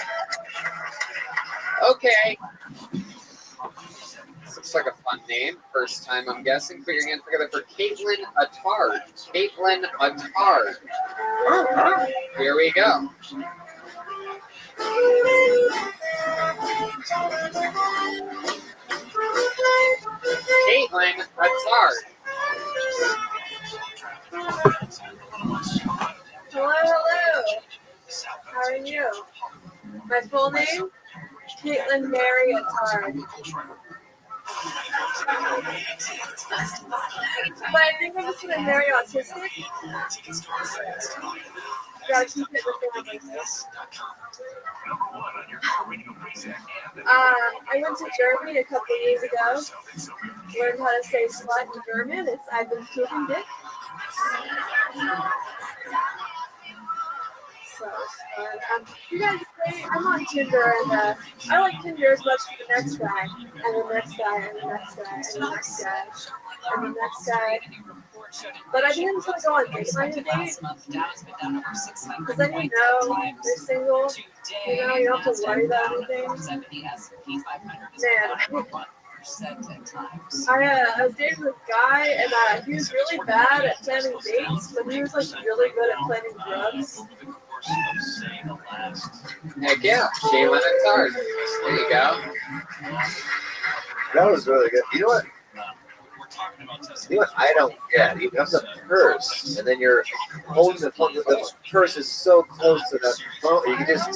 Okay. This looks like a fun name. First time, I'm guessing. Put your hands together for Caitlin Attard. Caitlin Attard. Here we go. Caitlin Attard. Hello. How are you? My full name? Caitlin Mary Attard. But I think I'm just going to marry autistic. Gotta keep it with family. I went to Germany a couple of years ago. Learned how to say slut in German. I've been suchen dick. So it's fun. You guys, I'm on Tinder, and I like Tinder as much as the next guy, and the next guy, and the next guy, and the next guy, and the next guy. But I think I'm just gonna go on date night date, because then you know you're single. You know you don't have to worry about anything. Man. I was dating this guy, and he was really bad at planning dates, but he was like really good at planning drugs. Heck yeah, Caitlin Attard. There you go. That was really good. You know what? I don't get? You have the purse, and then you're holding the phone. The purse is so close to the phone. You can just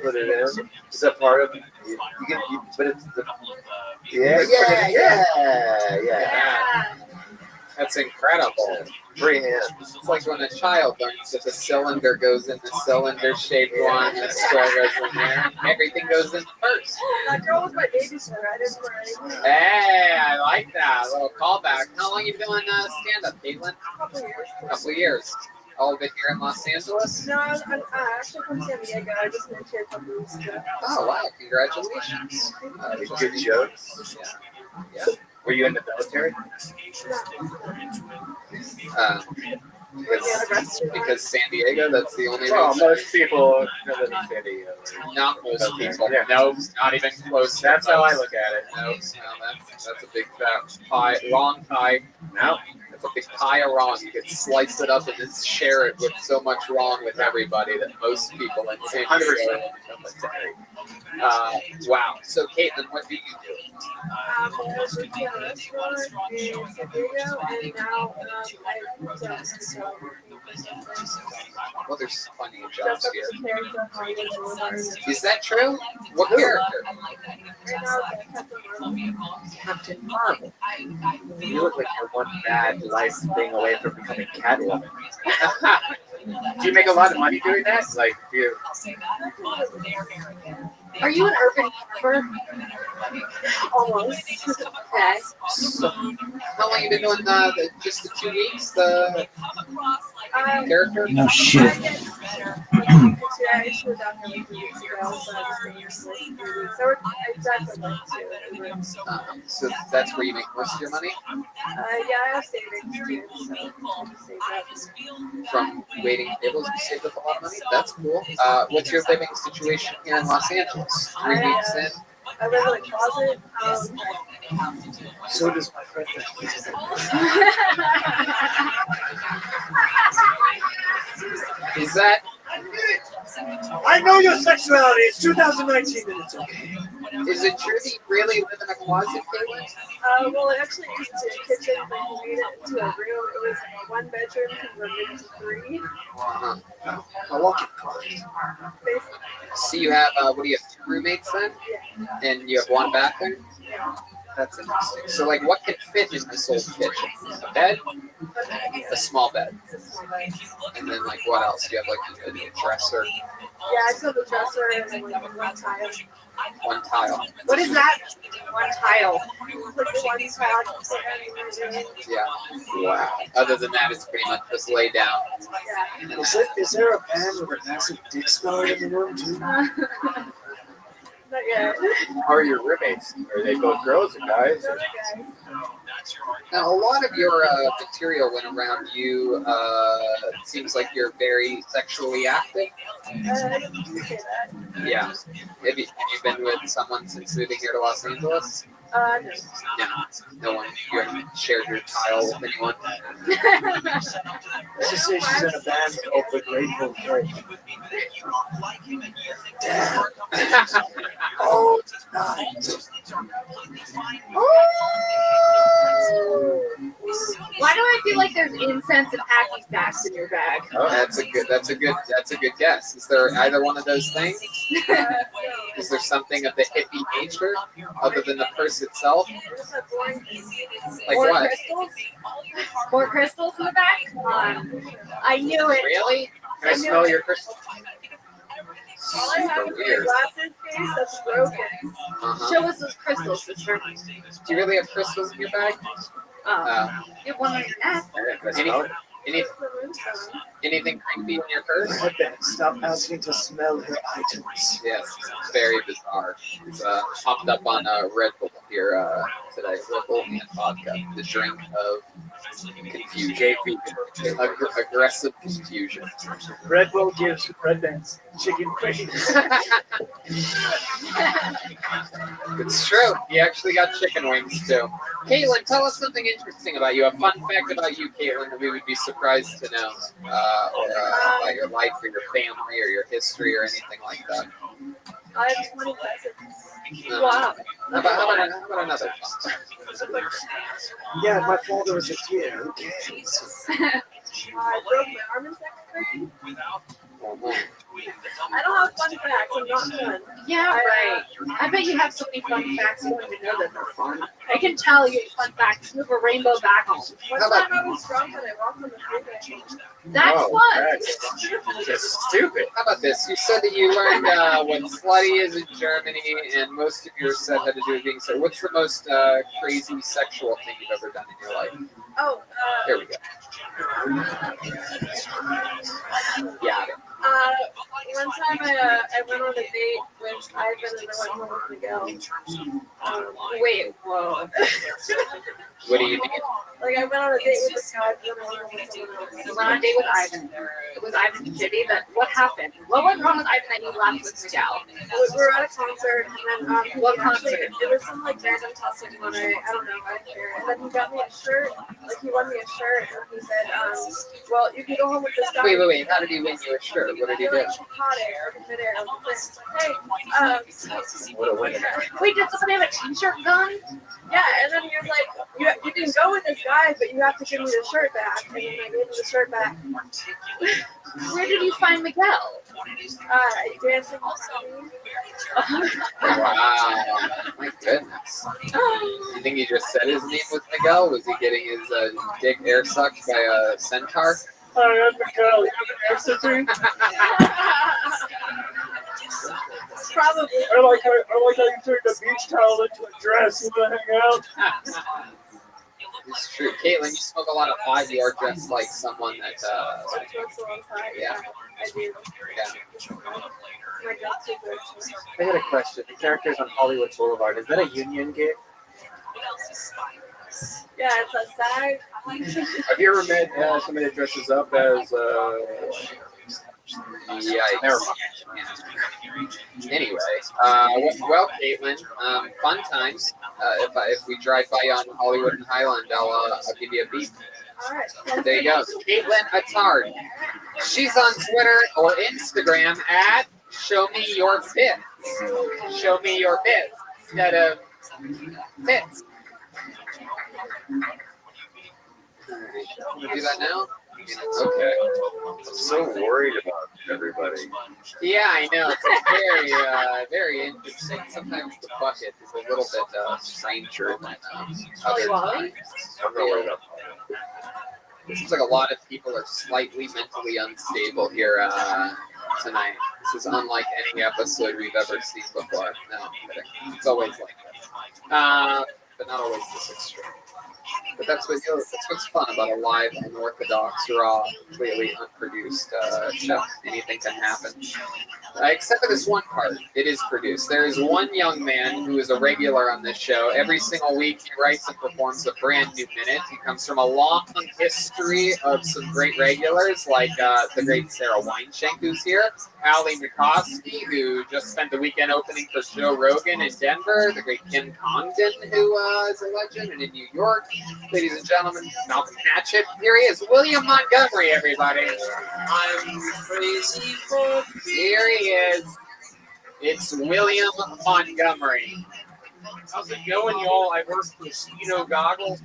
put it in. Is that part of it? But it's the yeah. That's incredible. Free hand. It's like when a child learns that the cylinder goes in the cylinder-shaped one, the square goes in there. Everything goes in first. That girl was my babysitter. I didn't wear anything. Hey, I like that. A little callback. How long have you been doing stand-up, Caitlin? A Couple years. All of it here in Los Angeles? No, I'm actually from San Diego. I just moved here a couple weeks ago. Oh, wow. Congratulations. Good jokes. Yeah. Were you in the military? Because San Diego, that's the only Well, reason. most people live in San Diego. Not most people. Yeah. No, not even close. That's how I look at it. No, that's a big fat pie. Wrong pie. No, it's a big pie of wrong. You could slice it up and then share it with so much wrong with everybody that most people in San Diego. Wow. So, Caitlin, what do you do? I was working at a restaurant in San Diego, and now I moved to Mexico. Well, there's plenty of jobs Just here. up to character Hollywood Boulevard. Is that true? What character? Right now, it's Captain Marvel. You look like you're one bad life thing away from becoming Catwoman. Do you make a lot of money doing that? Like, do you? Are you an urban farmer? Almost. Okay. So, how long have you been doing just the 2 weeks? The character? No shit. Yeah, I flew down here like 3 weeks ago, so I was staying here for like 3 weeks. I exactly like 2 rooms. So that's where you make most of your money? Yeah, I have savings too, so I just save up. From waiting tables, you saved up a lot of money? That's cool. What's your living situation here in Los Angeles? 3 weeks in? I live in a closet. So does my friend. Is that? I know your sexuality. It's 2019 and it's okay. Is it true that you really live in a closet, Caitlin? Well, it actually used to be a kitchen, but we made it into a room. It was a 1 bedroom converted into 3. I walk in closet. So you have, what do you have, 2 roommates then? Yeah. And you have 1 bathroom? Yeah. That's interesting. So, like, what can fit in this old kitchen? A bed? A small bed. And then, like, what else? You have, like, a dresser? Yeah, I just have a dresser and then, like, 1 tile. 1 tile. What is that? 1 tile. Like 1 tile. Yeah. Wow. Other than that, it's pretty much just lay down. Yeah. Is there a man with a massive dick scar in the room too? Not yet. How are your roommates? Are they both girls or guys? Or? Now, a lot of your material went around you. It seems like you're very sexually active. Yeah. Have you been with someone since moving here to Los Angeles? No. No one. You haven't shared your tile with anyone? Let's just say she's in a band called The Grateful Dead. Damn. All night. Why do I feel like there's incense and hacky sacks in your bag? Oh, that's a good guess. Is there either one of those things? Is there something of the hippie nature other than the purse itself? Like More what? crystals? More crystals in the bag? Come on. I knew it. Really? Can I smell your crystal? All I have is my glasses case that's broken. Show us those crystals, sister. Do you really have crystals in your bag? You have one on your neck. Anything creepy in your purse? Stop asking to smell her items. Yes, it's very bizarre. It's hopped up on Red Bull here today. Red Bull and vodka, the drink of confusion. Aggressive confusion. Red Bull gives Red Band's chicken wings. It's true. You actually got chicken wings too. Caitlin, tell us something interesting about you. A fun fact about you, Caitlin, that we would be surprised to know, or about your life, or your family, or your history, or anything like that. I have 20 cousins. Wow. How about another? Yeah, my father was a kid. Who cares? I broke my arm in 2nd grade. I don't have fun facts. I'm not fun. Yeah, right. I bet you have so many fun facts you don't even know that they're fun. I can tell you fun facts. You have a rainbow back home. One time I was drunk and I walked on the freeway. That's fun. That's just stupid. How about this? You said that you learned what slutty is in Germany, and most of yours said had to do with being so. What's the most crazy sexual thing you've ever done in your life? Oh, Here we go. Yeah. One time I went on a date with Ivan and I went home with Miguel. Wait, whoa. What do you mean? Like I went on a date with this guy and I went home with someone else. You went on a date with Ivan. It was Ivan and Jimmy. What happened? What went wrong with Ivan that you left with Miguel? We were at a concert and then what concert? It was some like random toxic one. I don't know. I don't care. And then he got me a shirt. Like he won me a shirt and he said, well, you can go home with this guy. Wait. How did he win you a shirt? What did he do? Like caught it or midair. Hey, What a winner. Wait, did somebody have a t-shirt gun? Yeah, and then he was like, you can go with this guy, but you have to give me the shirt back. And then I gave him the shirt back. Where did you find Miguel? Dancing. Wow. My goodness. You think he just said his name was Miguel? Was he getting his dick air sucked by a centaur? Oh, that's Miguel. You have an air scissor? Probably. I like how you turned a beach towel into a dress. You want to hang out? It's true. Caitlin, you smoke a lot of pot. You are dressed like someone that. Yeah. I do. Yeah. I got a question. The characters on Hollywood Boulevard, is that a union gig? Yeah, it's a side. Have you ever met somebody that dresses up as? Yeah. Never mind. Anyway, well, Caitlin, fun times. If we drive by on Hollywood and Highland, I'll give you a beep. There you go. Caitlin Attard. She's on Twitter or Instagram at Show Me Your Bits. Show me your bits instead of bits. Can we do that now? Okay. I'm so worried about everybody. Yeah, I know. It's very interesting. Sometimes the bucket is a little bit stranger than other times. I'm not worried about It seems like a lot of people are slightly mentally unstable here tonight. This is unlike any episode we've ever seen before. No, I'm kidding. It's always like that. But not always this extreme. But that's what's fun about a live, unorthodox, raw, completely unproduced show. Anything can happen. Except for this one part. It is produced. There is one young man who is a regular on this show. Every single week he writes and performs a brand new minute. He comes from a long history of some great regulars, like the great Sarah Weinschenk, who's here, Ali McCoskey, who just spent the weekend opening for Joe Rogan in Denver, the great Kim Congdon, who is a legend, and in New York. Ladies and gentlemen, Malcolm Hatchett. Here he is, William Montgomery, everybody. I'm crazy for Here he is. It's William Montgomery. How's it going, y'all? I work for Mosquito Goggles.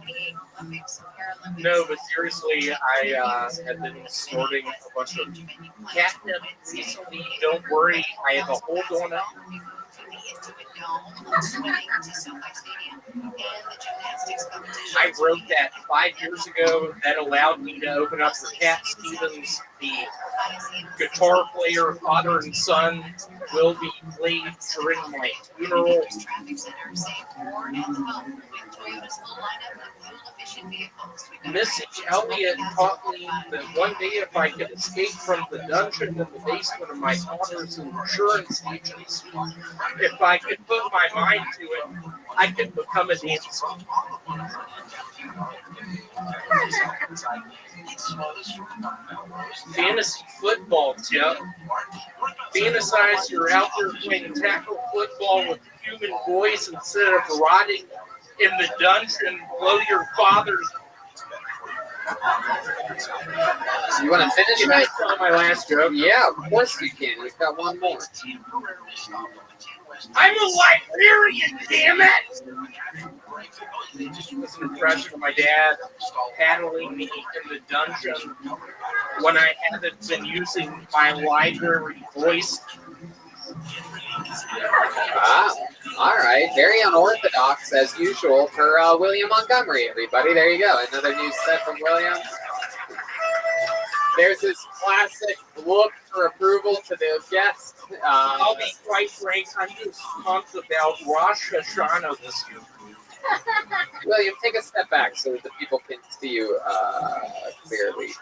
No, but seriously, I have been snorting a bunch of catnip recently. Don't worry, I have a hold on it. I wrote that 5 years ago. That allowed me to open up for Cat Stevens, the guitar player, father and son, will be played during my funeral. Missy Elliott taught me that one day if I could escape from the dungeon in the basement of my father's insurance agency, if I could put my mind to it, I could become a dancer. Fantasy football, Jeff. Fantasize you're out there playing tackle football with human boys instead of rotting in the dungeon below your father's. So you want to finish? Can I tell my last joke? Yeah, of course you can. We've got one more. I'm a librarian, damn it! This is an impression of my dad paddling me in the dungeon when I haven't been using my library voice. Ah, all right. Very unorthodox, as usual, for William Montgomery, everybody. There you go. Another new set from William. There's this classic look for approval to the guests. I'll be quite frank, I'm just pumped about Rosh Hashanah this year. William, take a step back so that the people can see you clearly.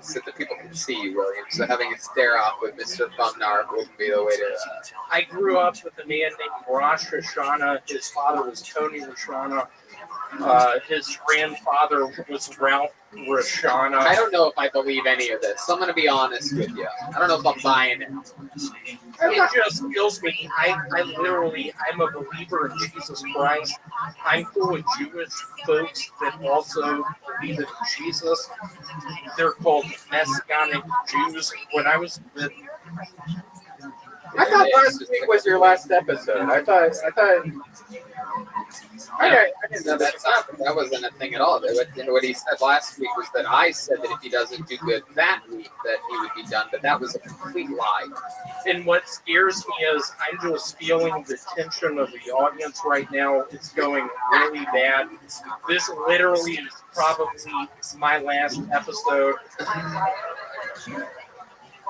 So that people can see you, William. So having a stare off with Mr. Bumnar wouldn't be the way to. I grew up with a man named Rosh Hashanah. His father was Tony Hashanah. His grandfather was Ralph Hashanah. I don't know if I believe any of this. So I'm going to be honest with you. I don't know if I'm buying it. It just kills me. I'm a believer in Jesus Christ. I'm full of Jewish folks that also believe in Jesus. They're called Messianic Jews. When I was with I thought last week was your last episode. I thought. I didn't know that wasn't a thing at all. What he said last week was that I said that if he doesn't do good that week, that he would be done. But that was a complete lie. And what scares me is I'm just feeling the tension of the audience right now. It's going really bad. This literally is probably my last episode.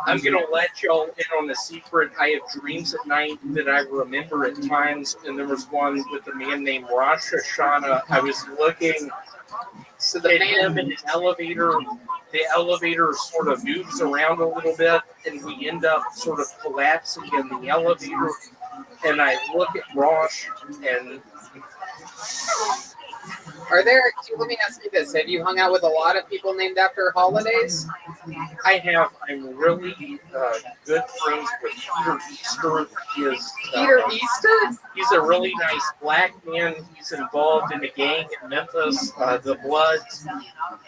I'm gonna let y'all in on a secret. I have dreams at night that I remember at times, and there was one with a man named Rosh Hashanah. I was looking at him in an elevator. The elevator sort of moves around a little bit, and we end up sort of collapsing in the elevator. And I look at Rosh, and let me ask you this. Have you hung out with a lot of people named after holidays? I have. I'm really good friends with Peter Easter. Peter Easter? He's a really nice black man. He's involved in a gang in Memphis, the Bloods.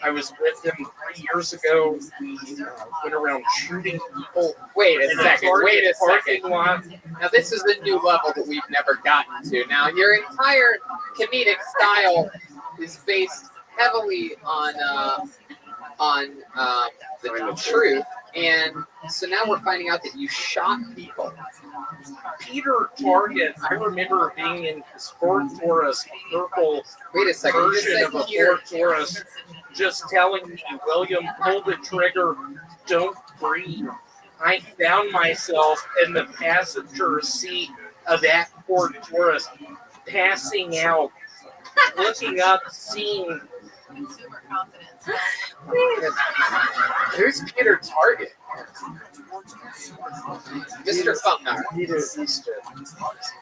I was with him 3 years ago. We went around shooting people. Wait a second. Parking lot. Now this is a new level that we've never gotten to. Now your entire comedic style is based heavily on the truth, and so now we're finding out that you shot people. Peter Target, I remember being in his Ford Taurus, purple version of a Ford Taurus, just telling me, William, pull the trigger, don't breathe. I found myself in the passenger seat of that Ford Taurus, passing out, looking up, seeing. Who's Peter Target? Mr. Funknar. Peter Easter.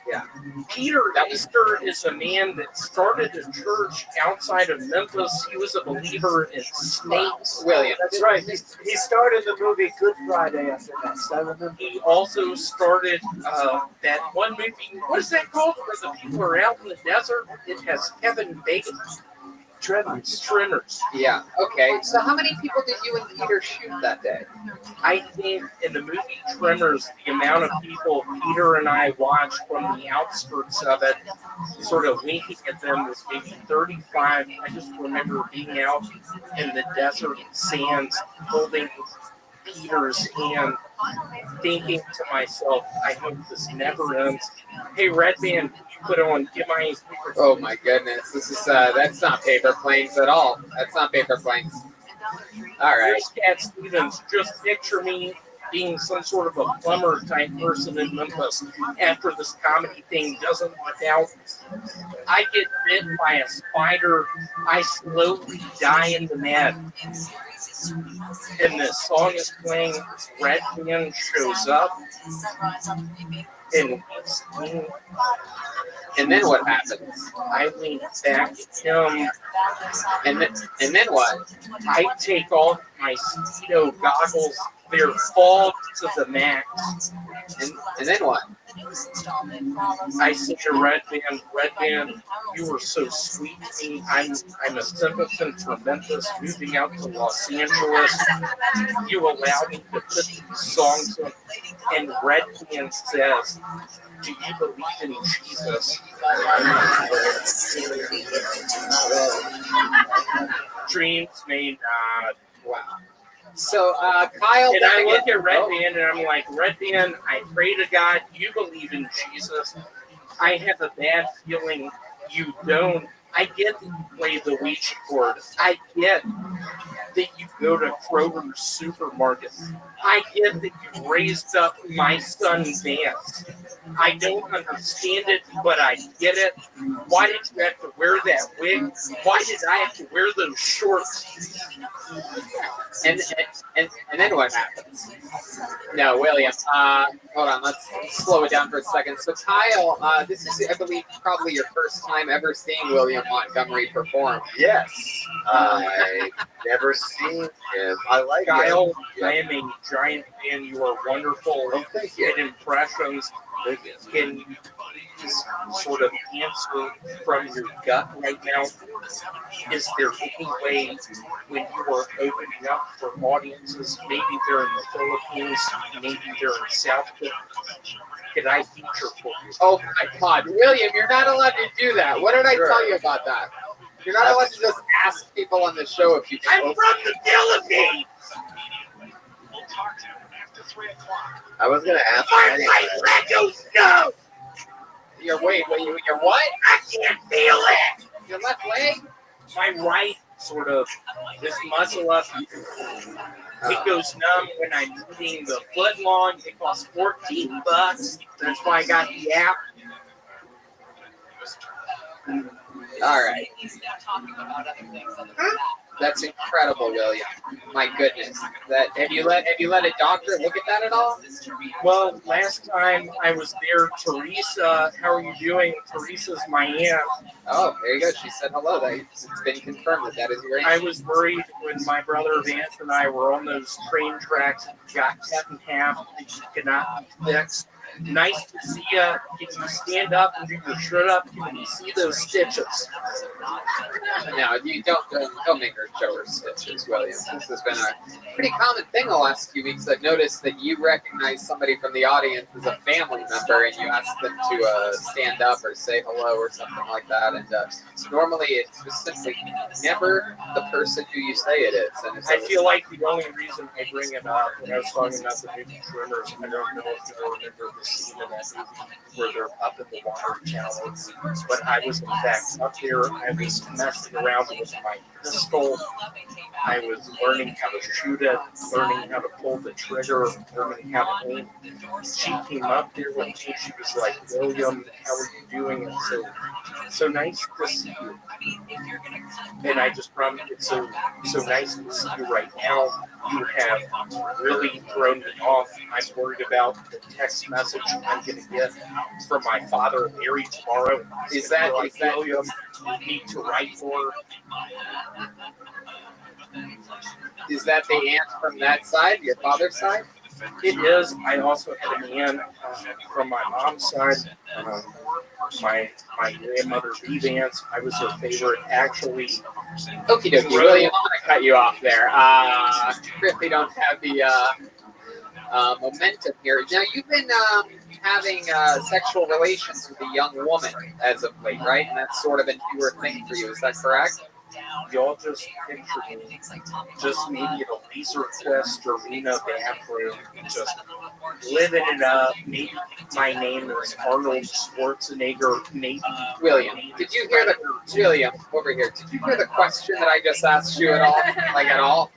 Yeah. Peter Easter is a man that started a church outside of Memphis. He was a believer in snakes. William. That's right. He started the movie Good Friday after that. I remember. He also started that one movie. What is that called? Where the people are out in the desert. It has Kevin Bacon. Tremors. Yeah. Okay. So how many people did you and Peter shoot that day? I think in the movie Tremors, the amount of people Peter and I watched from the outskirts of it, sort of winking at them, was maybe 35. I just remember being out in the desert sands, holding Peter's hand, thinking to myself, I hope this never ends. Hey, Red Band, put on, get my... Oh my goodness, this is, that's not Paper Planes at all. That's not Paper Planes. All right. Here's Cat Stevens. Just picture me being some sort of a plumber type person in Memphis. After this comedy thing doesn't work out, I get bit by a spider. I slowly die in the net. And the song is playing. Red Man shows up. And then what happens? I lean back at him. And then what? I take off my mosquito goggles. They're fogged to the max. And then what? I said to Red Band, you were so sweet to me. I'm a simpleton from Memphis, moving out to Los Angeles. You allowed me to put these songs on. And Red Band says, do you believe in Jesus? Dreams may not. Wow. So, Kyle... And I look at Red Band and I'm like, Red Band, I pray to God you believe in Jesus. I have a bad feeling you don't. I get that you play the Ouija board. I get that you go to Kroger's supermarket. I get that you raised up my son Vance. I don't understand it, but I get it. Why did you have to wear that wig? Why did I have to wear those shorts? And then what happens? No, William. Hold on. Let's slow it down for a second. So, Kyle, this is, I believe, probably your first time ever seeing William Montgomery perform. Yes. I've never seen him. I like Kyle, him. I am a giant fan. You are wonderful at impressions. Can you please sort of answer from your gut right now? Is there any way when you are opening up for audiences, maybe they're in the Philippines, maybe they're in South Korea, can I feature for you? Oh my God, William, you're not allowed to do that. What did I tell you about that? You're not allowed to just ask people on the show if you can. I'm from the Philippines. I was gonna ask. No. Your what? I can't feel it. Your left leg? my right sort of this muscle up. It goes numb when I'm eating the foot long. It costs $14. That's why I got the app. All right. That's incredible, William. My goodness. That have you let a doctor look at that at all? Well, last time I was there, Teresa, how are you doing? Teresa's my aunt. Oh, there you go. She said hello. It's been confirmed that is your aunt. I was worried when my brother Vance and I were on those train tracks and got cut in half that you could not be fixed. Nice to see you. Can you stand up and do your shirt up? Can you see those stitches? No, you don't make her show her stitches, William. This has been a pretty common thing the last few weeks. I've noticed that you recognize somebody from the audience as a family member and you ask them to stand up or say hello or something like that. And normally it's just simply never the person who you say it is. And I feel like the only reason I bring it up when I was talking about the new trimmers, I don't know if you remember the scene in that movie where they're up in the water channel, but I was in fact up there. I was messing around with my pistol. I was learning how to shoot it, learning how to pull the trigger, learning how to aim. She came up there with me. She was like, "William, how are you doing?" And so nice to see you. And I just promised it's so nice to see you right now. You have really thrown me off. I'm worried about the text message I'm going to get from my father, Mary, tomorrow. Is that William? You need to write for. Is that the aunt from that side, your father's side? It is. I also had an aunt from my mom's side. My grandmother, B. Vance, I was her favorite. Actually, Okie dokie, William, I'm going to cut you off there. Really don't have the momentum here. Now, you've been having sexual relations with a young woman as of late, right? And that's sort of a newer thing for you. Is that correct? Y'all just picture me, just maybe in a Laser Quest arena bathroom, just living it up. Maybe my name is Arnold Schwarzenegger. Maybe William, did you hear William over here? Did you hear the question that I just asked you at all? Like at all?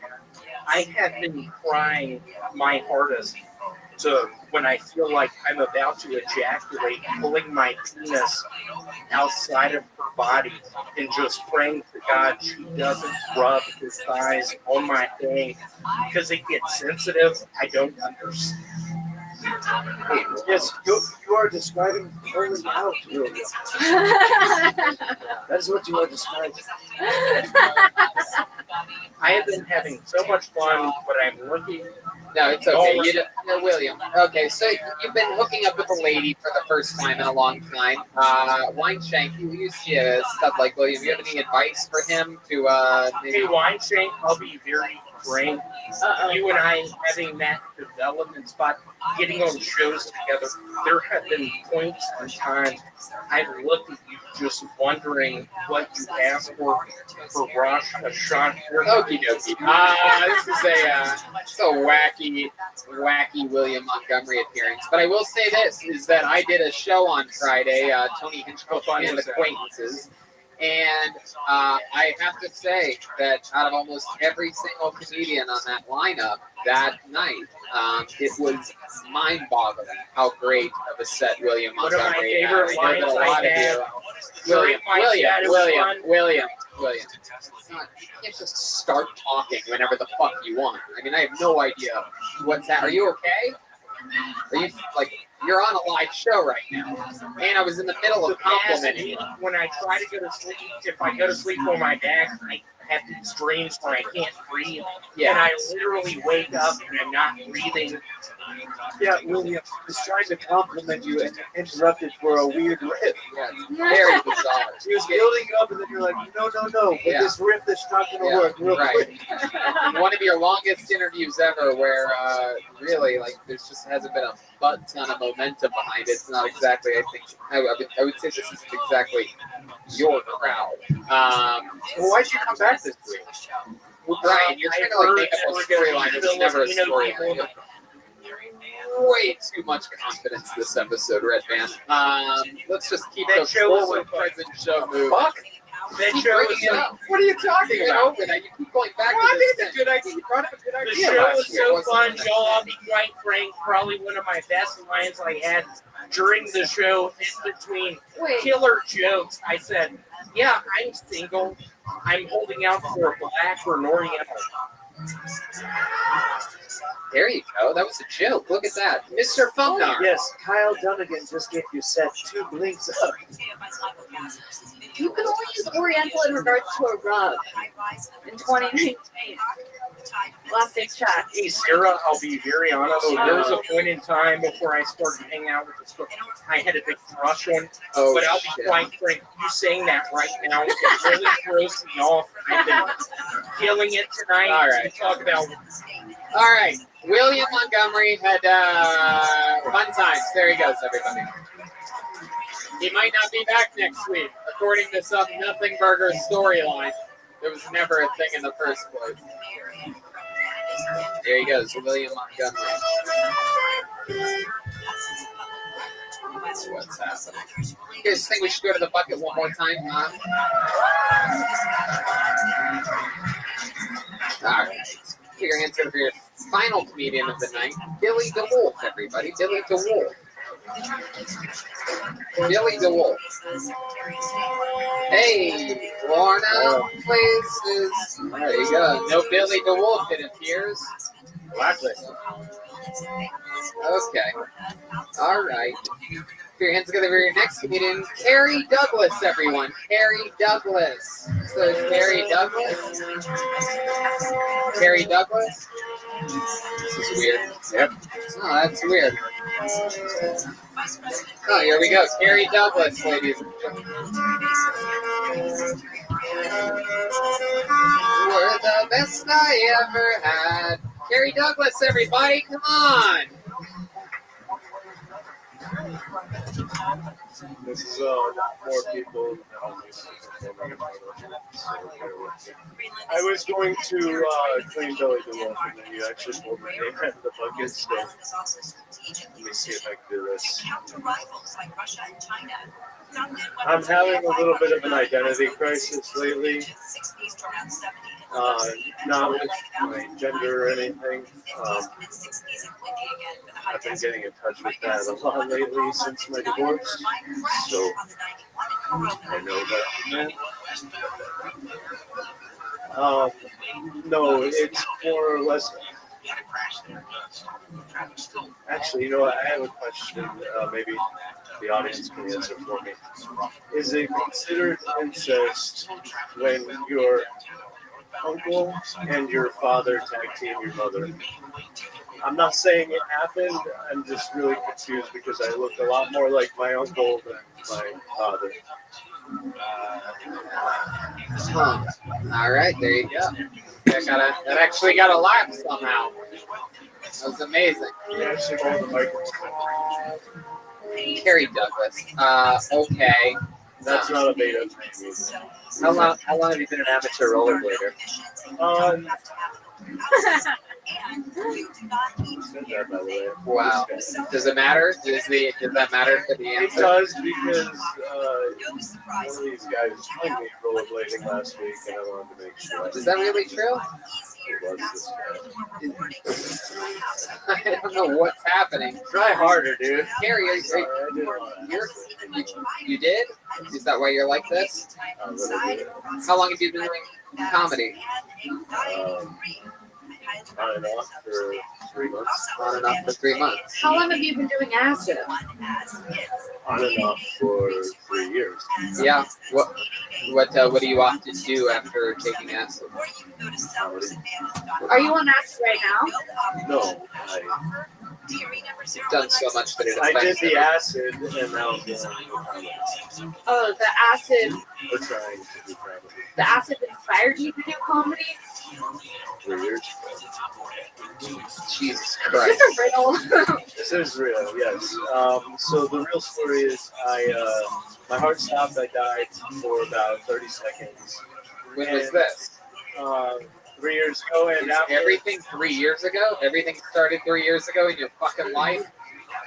I have been crying my hardest to when I feel like I'm about to ejaculate, pulling my penis outside of her body and just praying to God she doesn't rub his thighs on my thing because it gets sensitive. I don't understand. Yes, you are describing pulling out, William. That's what you are describing. I have been having so much fun, but I'm looking. No, it's okay. No, William. Okay, so you've been hooking up with a lady for the first time in a long time. Wineshank, you see a stud like William. Do you have any advice for him to maybe? Hey, Wineshank, I'll be very frank. You and I having that development spot, getting on shows together, there have been points in time I've looked at you just wondering what you asked for Rosh Hashanah. Okie dokie. This is a wacky William Montgomery appearance. But I will say this, is that I did a show on Friday, Tony Hinchcliffe and Acquaintances. And I have to say that out of almost every single comedian on that lineup that night, it was mind-boggling how great of a set William Montgomery had. I know that a lot of you. William. You can't just start talking whenever the fuck you want. I mean, I have no idea what's that. Are you okay? Are you you're on a live show right now? And I was in the middle of complimenting you. When I try to go to sleep, if I go to sleep on my back, I have these dreams where I can't breathe. Yeah. And I literally wake up and I'm not breathing. Yeah, William was trying to compliment you and interrupted for a weird riff. Yeah, it's very bizarre. He was building up and then you're like, no. But this riff is not going to work real quick. One of your longest interviews ever where really, there's just hasn't been a butt ton of momentum behind it. It's not exactly, I would say this isn't exactly your crowd. Well, why'd you come back this week? Right, you're trying to make up a storyline. It's never a storyline. Way too much confidence this episode, Red Band. Let's just keep the forward present show moving. Keep show bringing was it so, up. What are you talking about? You keep going back Well, I to think this it's a good idea. You brought up a good idea. The show was last year, so wasn't fun, it? y'all. I'll be quite frank. Probably one of my best lines I had during the show, in between killer jokes. I said, "Yeah, I'm single. I'm holding out for a black or an oriental." There you go. That was a joke. Look at that. Mr. Fumnar. Yes, Kyle Dunnigan just gave you set 2 blinks up. You can only use Oriental in regards to a rug in 2019. Last day's chat. Hey, Sarah, I'll be very honest. There was a point in time before I started hanging out with this book, I had a big crush on. Oh, but I'll be shit. quite frank. You saying that right now, it really throws me off. I've been feeling it tonight. All right. To talk about. All right. William Montgomery had fun times. There he goes, everybody. He might not be back next week, according to some Nothing Burger storyline. There was never a thing in the first place. There he goes, William Montgomery. What's happening? You guys think we should go to the bucket one more time, huh? All right. Put your hands over your final comedian of the night, Billy DeWolf, everybody. Billy DeWolf. Billy DeWolf. Hey, worn out places. There you go. No Billy DeWolf, it appears. Blacklisted. Okay. All right. Put your hands together for your next comedian, Carrie Douglas, everyone. Carrie Douglas. So Carrie Douglas. Carrie Douglas. This is weird. Yep. Oh, that's weird. Oh, here we go. Carrie Douglas, ladies and gentlemen. Were the best I ever had. Carrie Douglas, everybody, come on. This is more people. I was going to clean Billy DeWolf, and then you actually pulled my name out of the bucket. So let me see if I can do this. I'm having a little bit of an identity crisis lately. Not with my gender or anything. I've been getting in touch with that a lot lately since my divorce. So I know that. No, it's more or less. Actually, you know what? I have a question. Maybe the audience can answer for me. Is it considered incest when your uncle and your father tag team your mother? I'm not saying it happened. I'm just really confused because I look a lot more like my uncle than my father. Huh. All right, there you go. That actually got a laugh somehow. That was amazing. Carrie Douglas. Okay. That's not a beta. How long have you been an amateur rollerblader? Wow. Does it matter? Does that matter for the answer? It does because one of these guys joined me rollerblading last week, and I wanted to make sure. Is that really true? It was this guy. I don't know what's happening. Try harder, dude. Carrie, you did? Is that why you're like this? How long have you been doing comedy? On and off for 3 months. On and off for 3 months. How long have you been doing acid? On and off for 3 years. Yeah. What do you often do after taking acid? Are you on acid right now? No. You've done so much that it I affects did the it. acid, and now I'm doing Oh, the acid. We're trying to do comedy. The acid inspired you to do comedy? 3 years. Jesus Is Christ. this a riddle? This is real, yes. So the real story is my heart stopped. I died for about 30 seconds. When was this? 3 years ago, and Is everything 3 years ago? Everything started 3 years ago in your fucking life?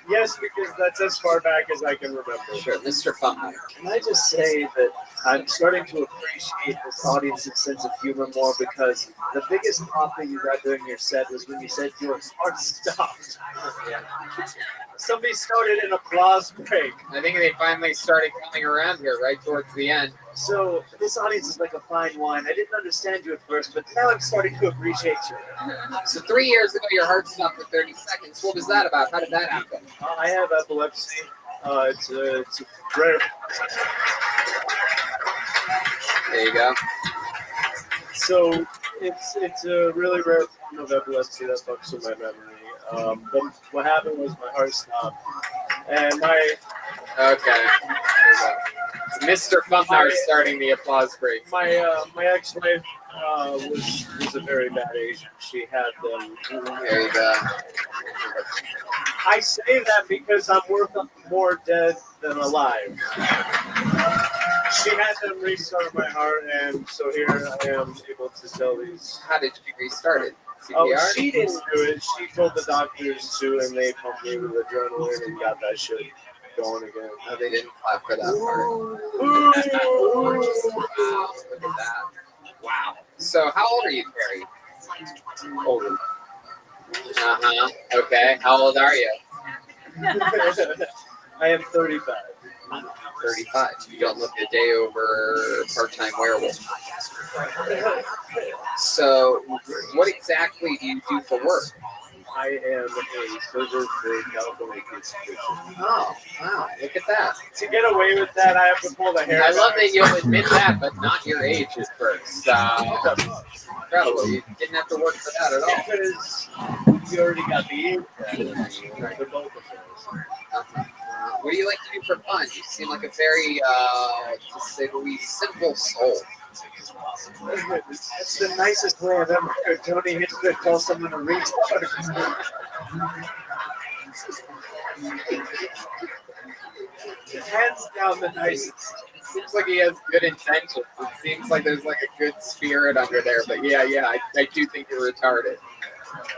Yes, because that's as far back as I can remember. Sure, Mr. Funmeyer. Can I just say that I'm starting to appreciate this audience's sense of humor more because the biggest pop that you got during your set was when you said your heart stopped. Somebody started an applause break. I think they finally started coming around here right towards the end. So this audience is like a fine wine. I didn't understand you at first, but now I'm starting to appreciate you. So 3 years ago, your heart stopped for 30 seconds. What was that about? How did that happen? I have epilepsy. It's rare. There you go. So it's a really rare form of epilepsy that fucks with my memory. But what happened was my heart stopped, and my Okay. Mr. Funmeyer starting the applause break. my ex-wife was a very bad agent. She had them. There you go. I say that because I'm worth more dead than alive. She had them restart my heart, and so here I am able to tell these. How did she restart it? CPR? Oh, she didn't do it. She told the doctors to, and they pumped me with adrenaline and got that shit going again. No, they didn't clap for that part. Ooh. Wow, look at that. Wow. So how old are you, Terry? Older. Uh-huh. Okay. How old are you? I am 35. 35. You don't look a day over part-time werewolf. So what exactly do you do for work? I am a server for California Constitution. Oh, wow. Look at that. To get away with that, I have to pull the hair. I love that you'll admit that, but not your age at first. Incredible. You didn't have to work for that at all. Because you already got the age for both of those. What do you like to do for fun? You seem like a very, to say the least, simple soul. That's the nicest way I've ever heard Tony Hitchcock call someone a retard. Hands down the nicest. Seems like he has good intentions. It seems like there's like a good spirit under there. But yeah, I do think you're retarded.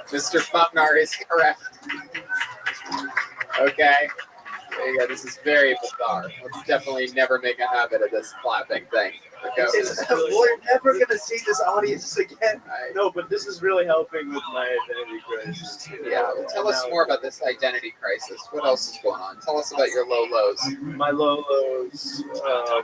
Mr. Funmeyer is correct. Okay. There you go. This is very bizarre. Let's definitely never make a habit of this clapping thing. Okay. We're never going to see this audience again. No, but this is really helping with my identity crisis. Yeah, well, tell us more about this identity crisis. What else is going on? Tell us about your low lows. My low lows. I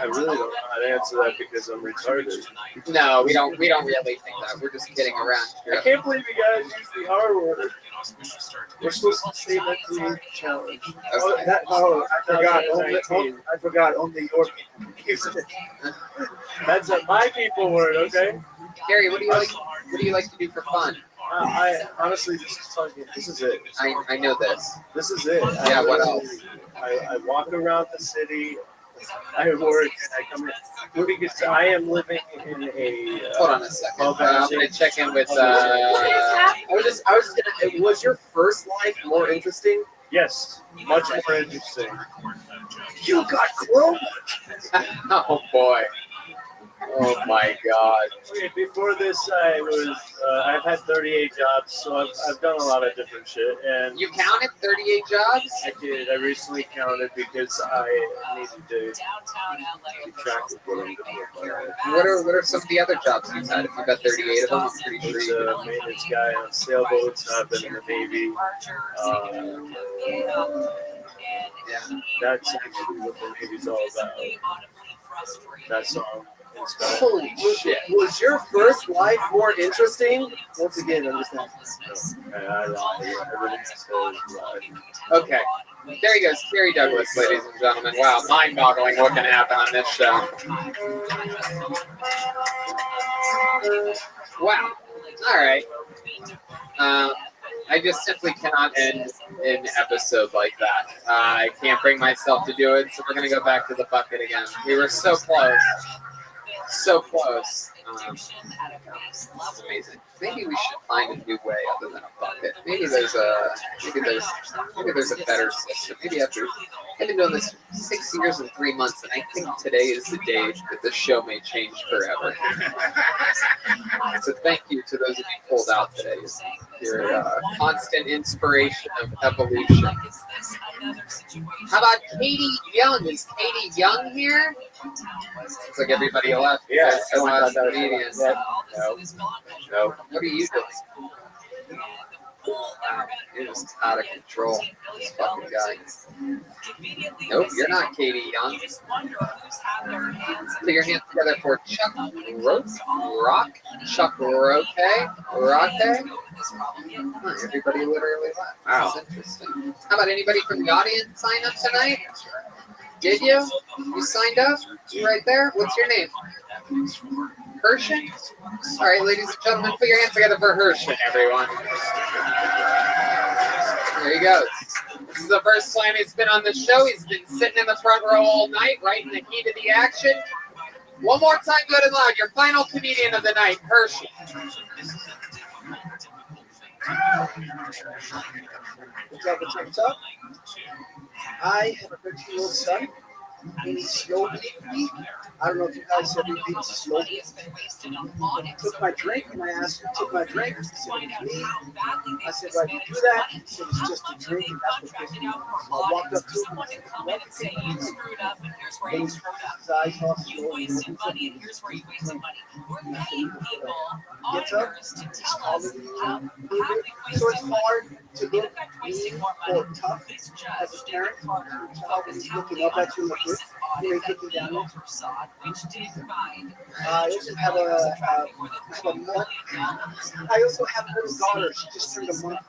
really don't know how to answer that because I'm retarded. No, we don't really think that. We're just kidding around. I can't believe you guys use the R word. We're supposed to say mentally challenged. I forgot. Only your people use it. That's a my people word, okay? Gary, what do you like to do for fun? I honestly, this is it. I know this. This is it. Yeah. What else? I walk around the city. I work and I come in because I am living in a. Hold on a second. I'm gonna check in with. I was just gonna. Was your first life more interesting? Yes, much more interesting. You got chroma. Oh boy. Oh my God. Okay, before this, I've had 38 jobs, so I've done a lot of different shit. And you counted 38 jobs? I did. I recently counted because I needed to keep track of what I'm doing. What are some of the other jobs you've had? If you've got 38 of them, I'm pretty sure you a maintenance guy on sailboats. I've been in the Navy. Yeah, that's actually what the Navy's all about. That's all. Holy shit. Was your first life more interesting? Once again, I'm just not. Okay. There he goes, Gary Douglas, ladies and gentlemen. Wow, mind-boggling what can happen on this show. Wow. All right. I just simply cannot end an episode like that. I can't bring myself to do it, so we're going to go back to the bucket again. We were so close. So close. This is amazing. Maybe we should find a new way other than a bucket. Maybe there's a better system. Maybe after I've been doing this 6 years and 3 months, and I think today is the day that this show may change forever. So thank you to those of you pulled out today. Your constant inspiration of evolution. How about Katie Young? Is Katie Young here? Looks like everybody left. Yeah, Everyone else out of media. No. What are you doing? Wow, you're just out of control. This fucking guy. Nope, you're not Katie Young. Put your hands together for Chuck Rock. Chuck Roque. Everybody literally left. Wow. That's interesting. How about anybody from the audience sign up tonight? Did you? You signed up? You right there? What's your name? Hershin? All right, ladies and gentlemen, put your hands together for Hershin, everyone. There he goes. This is the first time he's been on the show. He's been sitting in the front row all night, right in the heat of the action. One more time, good and loud. Your final comedian of the night, Hershin. What's up? I have a 13-year-old son. He needs slow me. I don't know if you guys ever been slow. Took my drink and I asked him to take my drink. He said, "It's me." I said, "Why do you do that?" He said, "It's just a drink." And that's what pissed me off. I walked up to him and said, "What is it?" Then his eyes off slow. Gets up, he's taller than you. So it's hard to look mean or tough as a parent. Your child is looking up at you like this. You may take you down there. I also have a month. I also have a little daughter. She just turned a month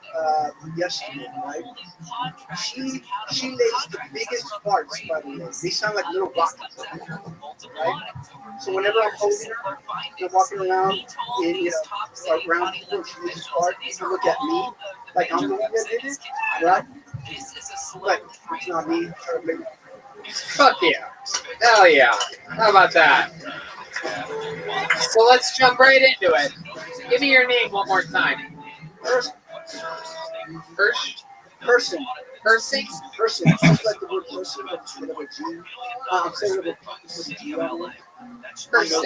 yesterday, right? She lays the biggest farts, by the way. They sound like little rockets, right? So whenever I'm holding her, I'm walking around, and, around people, she lays a fart. People look at me like I'm the one that did it, right? But it's not me. Fuck yeah. Hell yeah. How about that? So let's jump right into it. Give me your name one more time. Person. Person. Just like the word person, but instead of a G. I'm saying it with a G on it. Person.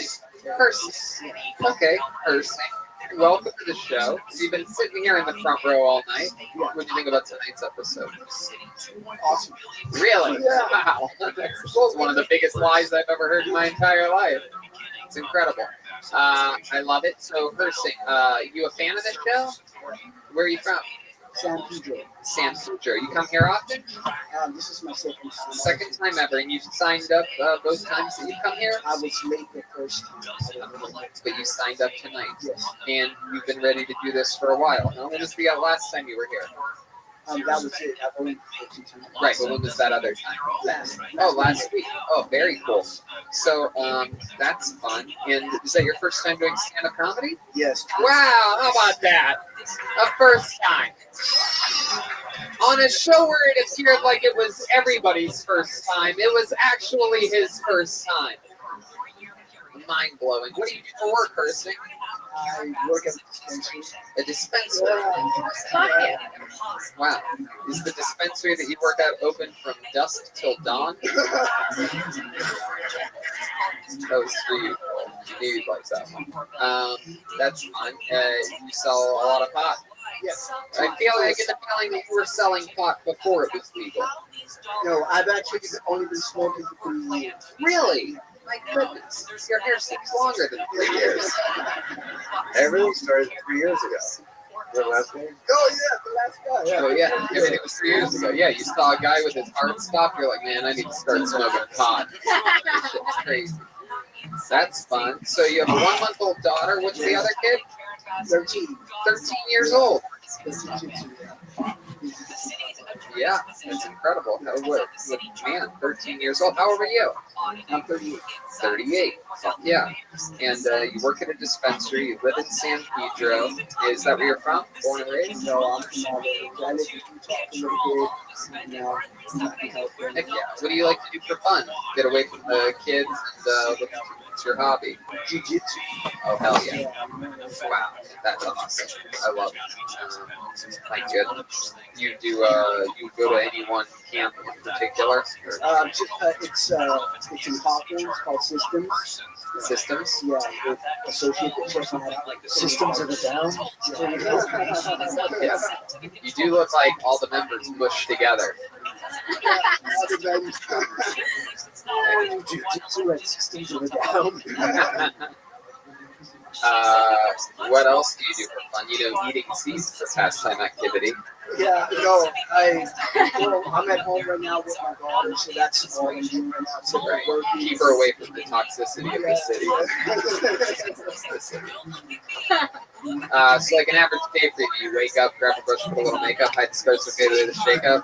Okay, person. Welcome to the show. So you've been sitting here in the front row all night. What do you think about tonight's episode? Awesome. Really? Yeah. Wow. That's one of the biggest lies I've ever heard in my entire life. It's incredible. I love it. So first thing, you a fan of this show? Where are you from? San Pedro. You come here often? This is my second time. Second time ever, and you've signed up both times that you've come here? I was late the first time. But you signed up tonight? Yes. And you've been ready to do this for a while. Now, when was the last time you were here? That was it. I've only Right, but when was that other time? Last week. Oh, very cool. So, that's fun. And is that your first time doing stand-up comedy? Yes. Wow, how about that? A first time. On a show where it appeared like it was everybody's first time, it was actually his first time. Mind-blowing. What do you do for work, Kirsten? I work at a dispensary. A dispensary? Wow. Is the dispensary that you work at open from dusk till dawn? That was for you. You like that one. That's fun. You sell a lot of pot? Yes. I get the feeling that you were selling pot before it was legal. No, I've actually only been smoking for 3 years. Really? My goodness. Your hair seems longer than 3 years. Everything started 3 years ago. The last name? Oh, yeah, the last guy. Yeah. Oh, yeah. Everything was 3 years ago. Yeah, you saw a guy with his heart stopped. You're like, man, I need to start smoking pot. This shit's crazy. That's fun. So you have a 1-month-old daughter. What's the other kid? 13. 13 years old. Yeah, that's incredible. Man, 13 years old. How old are you? I'm 38. 38. Yeah. And you work at a dispensary. You live in San Pedro. Is that where you're from? Born and raised? No, I'm from all over. I live in Utah a little bit. Now, Heck yeah. What do you like to do for fun? Get away from the kids and look What's your hobby? Jiu-jitsu. Oh, hell yeah. Wow, that's awesome. I love it. My goodness. You do, you go to any one camp in particular? It's in Hawthorne. It's called Systems. Systems? Yeah, with Associate Systems of the Down. Yes. You do look like all the members mushed together. Jiu-jitsu and Systems of the Down. What else do you do for fun? You know, eating seeds for pastime activity. Yeah, I'm at home right now with my daughter, so that's all I'm doing right now. So right. Keep her away from the toxicity of the city. So like an average day for you, you wake up, grab a brush, put a little makeup, hide the scars, okay, to the shake up.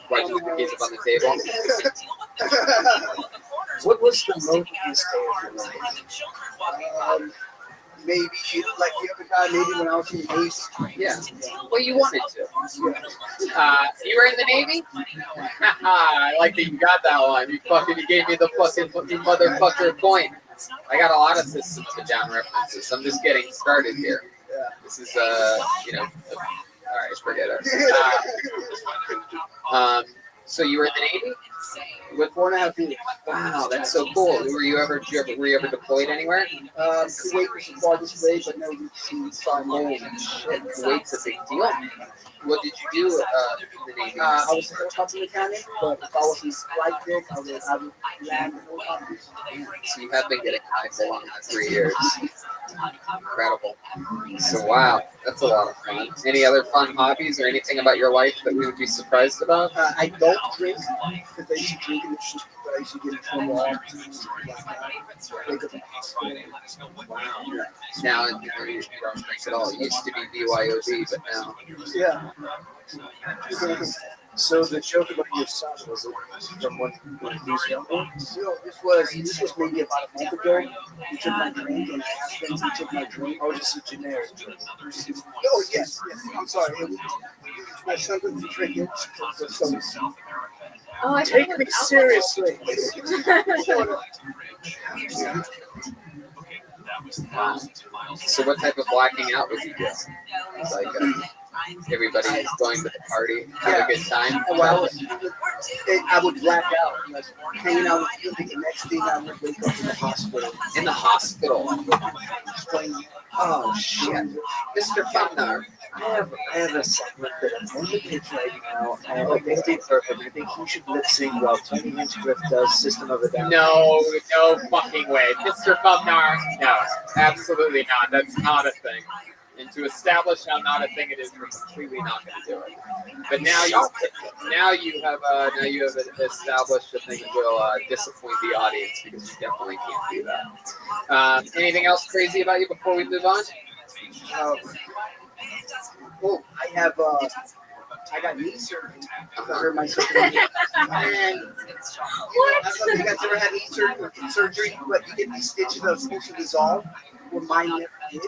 Why'd you leave the keys up on the table? What was the most day of your life? Maybe like the other guy, maybe when I was in the Navy. Yeah. Well, you wanted to. You were in the Navy? I like that you got that one. You gave me the fucking motherfucker point. I got a lot of Systems of Down references. I'm just getting started here. This is all right, forget it. So you were in the Navy? With 4.5 years. Wow, that's so cool. Were you ever deployed anywhere? Kuwait was the farthest way, but no, we holy shit, Kuwait's a big deal. What did you do in the Navy? I was a helicopter mechanic, but if I was in flight deck, I would land helicopters. So you have been getting high for long 3 years. Incredible. So wow, that's a lot of fun. Any other fun hobbies or anything about your life that we would be surprised about? I don't drink because I used to drink in the street, but I used to get in trouble. Wake up in the hospital. Wow. Now you don't drink at all. It used to be BYOB, but now. Yeah. So the joke about your son was it from when he was younger? No, this was maybe about a month ago. He took my drink and I asked him to take my drink. Oh, just a generic drink. Oh yes. I'm sorry. My son couldn't drink it. Oh, I take me seriously. Wow. So what type of blacking out would you do? Like everybody's going to the party, have a good time? Well, I would black out, like hanging out with you. The next thing I would wake up in the hospital. In the hospital? Oh shit, Mr. Fumnar. I have a segment that I'm on the pitch right now, and I think it's perfect. I think he should lip sync while Tony Hinchcliffe does System of a Down. No fucking way. Mr. Fumnar, no, absolutely not. That's not a thing. And to establish how not a thing it is, we're completely not going to do it. But now you have established a thing that will disappoint the audience because you definitely can't do that. Anything else crazy about you before we move on? Well, I got knee surgery. I hurt myself. And I don't know if you guys ever had knee surgery, but you get these stitches that are supposed to dissolve. Well, mine never did.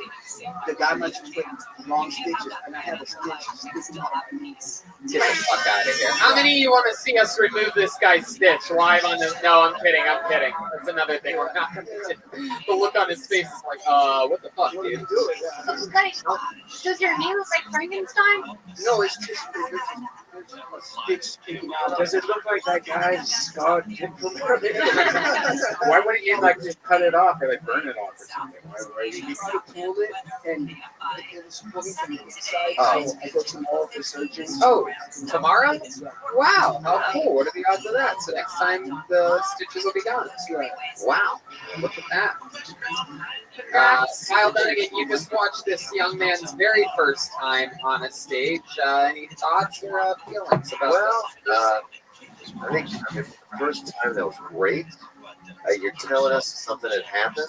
The guy must have put long stitches, and I have a stitch sticking out of my knees. Get the fuck out of here. How many of you want to see us remove this guy's stitch live on the... No, I'm kidding. That's another thing. We're not going to do. The look on his face is like, what the fuck, dude? Does your knee look like Frankenstein? No, it's just a stitch sticking out. Does it look like that guy's scarred kid from earlier? Why wouldn't you like just cut it off or like burn it off or something? He pulled it and it was pulling from the inside. Oh. So I go tomorrow for surgery. Oh, tomorrow? Wow, how cool. What are the odds of that? So next time the stitches will be gone. Wow, look at that. Kyle Dunnigan, you just watched this young man's very first time on a stage. Any thoughts or feelings about this? I think the first time that was great. You're telling us something had happened.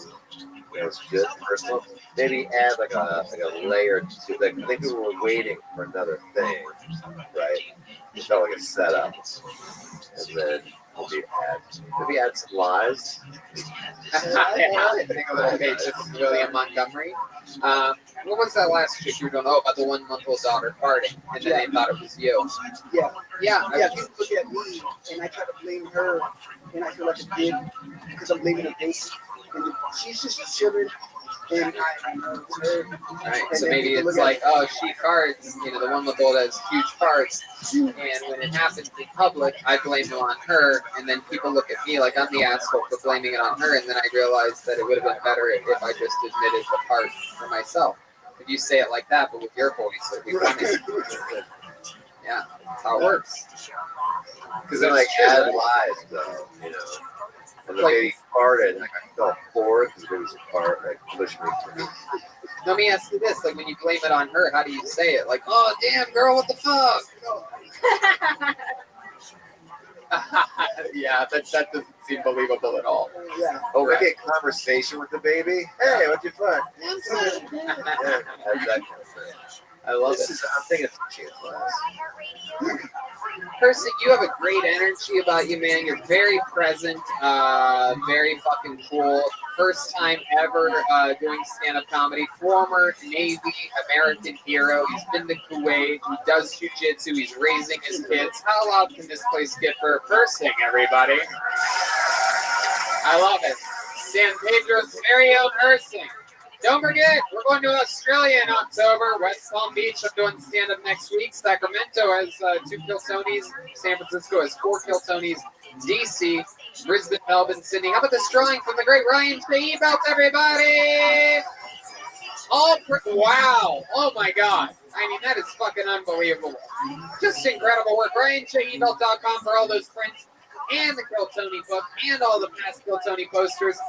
That was good. First one, maybe add like a layer to. Like, I think we were waiting for another thing, right? It felt like a setup, and then maybe add some lies. Think a little page of William Montgomery. What was that last picture you were doing? Oh, about the 1-month-old daughter farting, and then they thought it was you. Yeah. Yeah. People look at me, and I try to blame her and I feel like a kid because I'm leaving a date. And she's just chilling, and I know it's her. Right. And So then maybe people it's look at like, oh, she farts, the one with all those huge farts, and when it happens in public, I blame it on her, and then people look at me like I'm the asshole for blaming it on her, and then I realize that it would have been better if I just admitted the part for myself. If you say it like that, but with your voice, it'd be funny. Yeah, that's how it works. Because then, like, add lies, though, And the baby farted, like, I felt bored because the baby's a fart, like, pushed me through. Let me ask you this: like, when you blame it on her, how do you say it? Like, "Oh, damn, girl, what the fuck?" Yeah, that doesn't seem believable at all. Yeah. Oh, I get conversation with the baby. Hey, what'd you find? Yeah, that's that kind of thing. I love it. I'm thinking it's a chance class. Person, you have a great energy about you, man. You're very present, very fucking cool. First time ever doing stand-up comedy. Former Navy American hero. He's been to Kuwait. He does jiu-jitsu. He's raising his kids. How loud can this place get for a cursing, everybody? I love it. San Pedro's very own Ursing. Don't forget, we're going to Australia in October. West Palm Beach, I'm doing stand-up next week. Sacramento has 2 Kill Tonys. San Francisco has 4 Kill Tonys. DC, Brisbane, Melbourne, Sydney. How about this drawing from the great Ryan J. Belt, everybody? Wow. Oh, my God. I mean, that is fucking unbelievable. Just incredible work. RyanJebelt.com for all those prints and the Kill Tony book and all the past Kill Tony posters.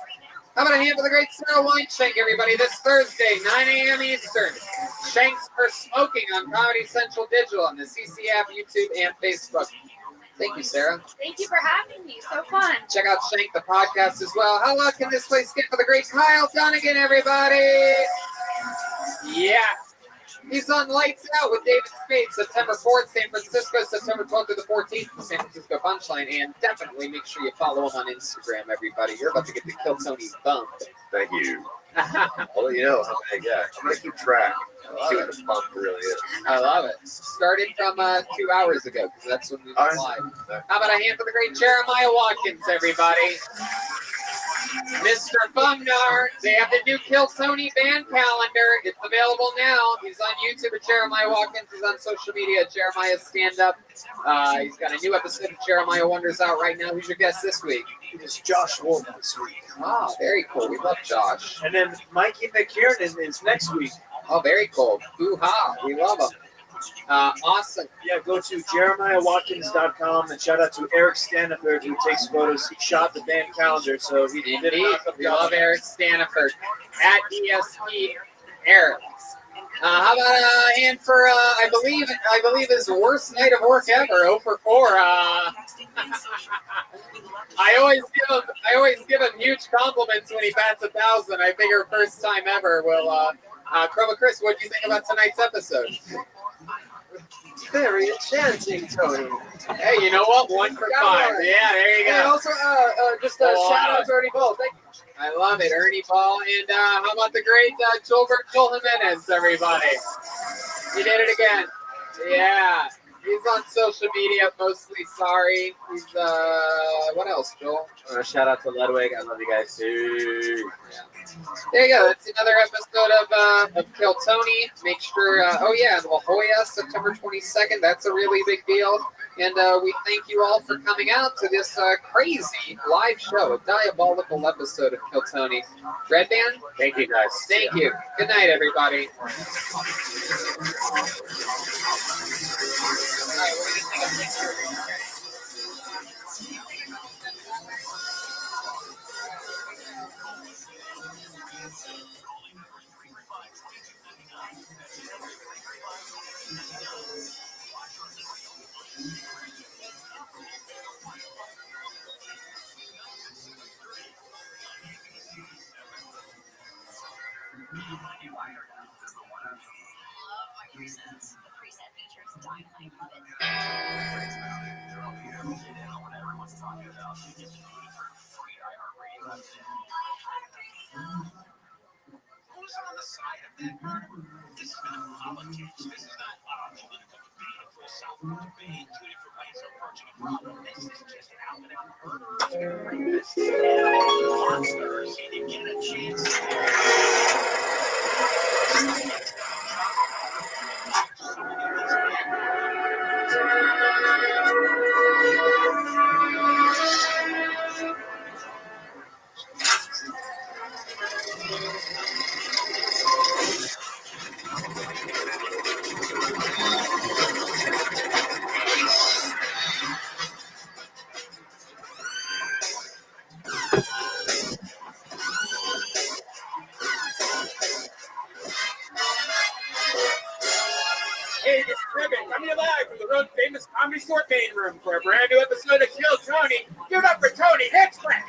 How about a hand for the great Sarah Weinshank, everybody, this Thursday, 9 a.m. Eastern. Shanks for Smoking on Comedy Central Digital on the CC app, YouTube, and Facebook. Thank you, Sarah. Thank you for having me. So fun. Check out Shank, the podcast, as well. How loud can this place get for the great Kyle Dunnigan, everybody? Yeah. He's on Lights Out with David Spade, September 4th, San Francisco, September 12th to the 14th, the San Francisco Punchline. And definitely make sure you follow him on Instagram, everybody. You're about to get the Kill Tony bump. Thank you. I'll let you know how big, yeah. I'm going to keep track. See what the bump really is. I love it. Started from 2 hours ago, because that's when we went live. How about a hand for the great Jeremiah Watkins, everybody? Mr. Bumnar, they have the new Kill Tony band calendar. It's available now. He's on YouTube at Jeremiah Watkins. He's on social media at Jeremiah Stand Up. He's got a new episode of Jeremiah Wonders out right now. Who's your guest this week? It's Josh Wolf this week. Oh, very cool. We love Josh. And then Mikey McKiernan is next week. Oh, very cool. Hoo-ha. We love him. Awesome. Yeah, go to JeremiahWatkins.com and shout out to Eric Staniford who takes photos. He shot the band calendar, so he did Indeed. We love Eric Staniford at ESP Eric. How about a hand for I believe his worst night of work ever, 0 for 4. I always give him huge compliments when he bats 1,000. I figure first time ever will Chroma Chris, what do you think about tonight's episode? Very enchanting, Tony. Hey, you know what? 1 for 5. Yeah, there you go. And also, just a shout out to Ernie Ball. Thank you. I love it, Ernie Ball. And how about the great Joel Jimenez, everybody? He did it again. Yeah. He's on social media, mostly sorry. He's, what else, Joel? Shout out to Ludwig. I love you guys too. Yeah. There you go. That's another episode of Kill Tony. Make sure, oh yeah, in La Jolla, September 22nd. That's a really big deal. And we thank you all for coming out to this crazy live show, a diabolical episode of Kill Tony. Red Band? Thank you, guys. Thank you. Good night, everybody. All right, we're going to take a picture. Who's on the side of that murder? This is not politics. This is not political debate for South Florida debate. 2 different ways of approaching a problem. This is just an out and out murder. Comedy Store main room for a brand new episode of Kill Tony. Give it up for Tony Hitchcock.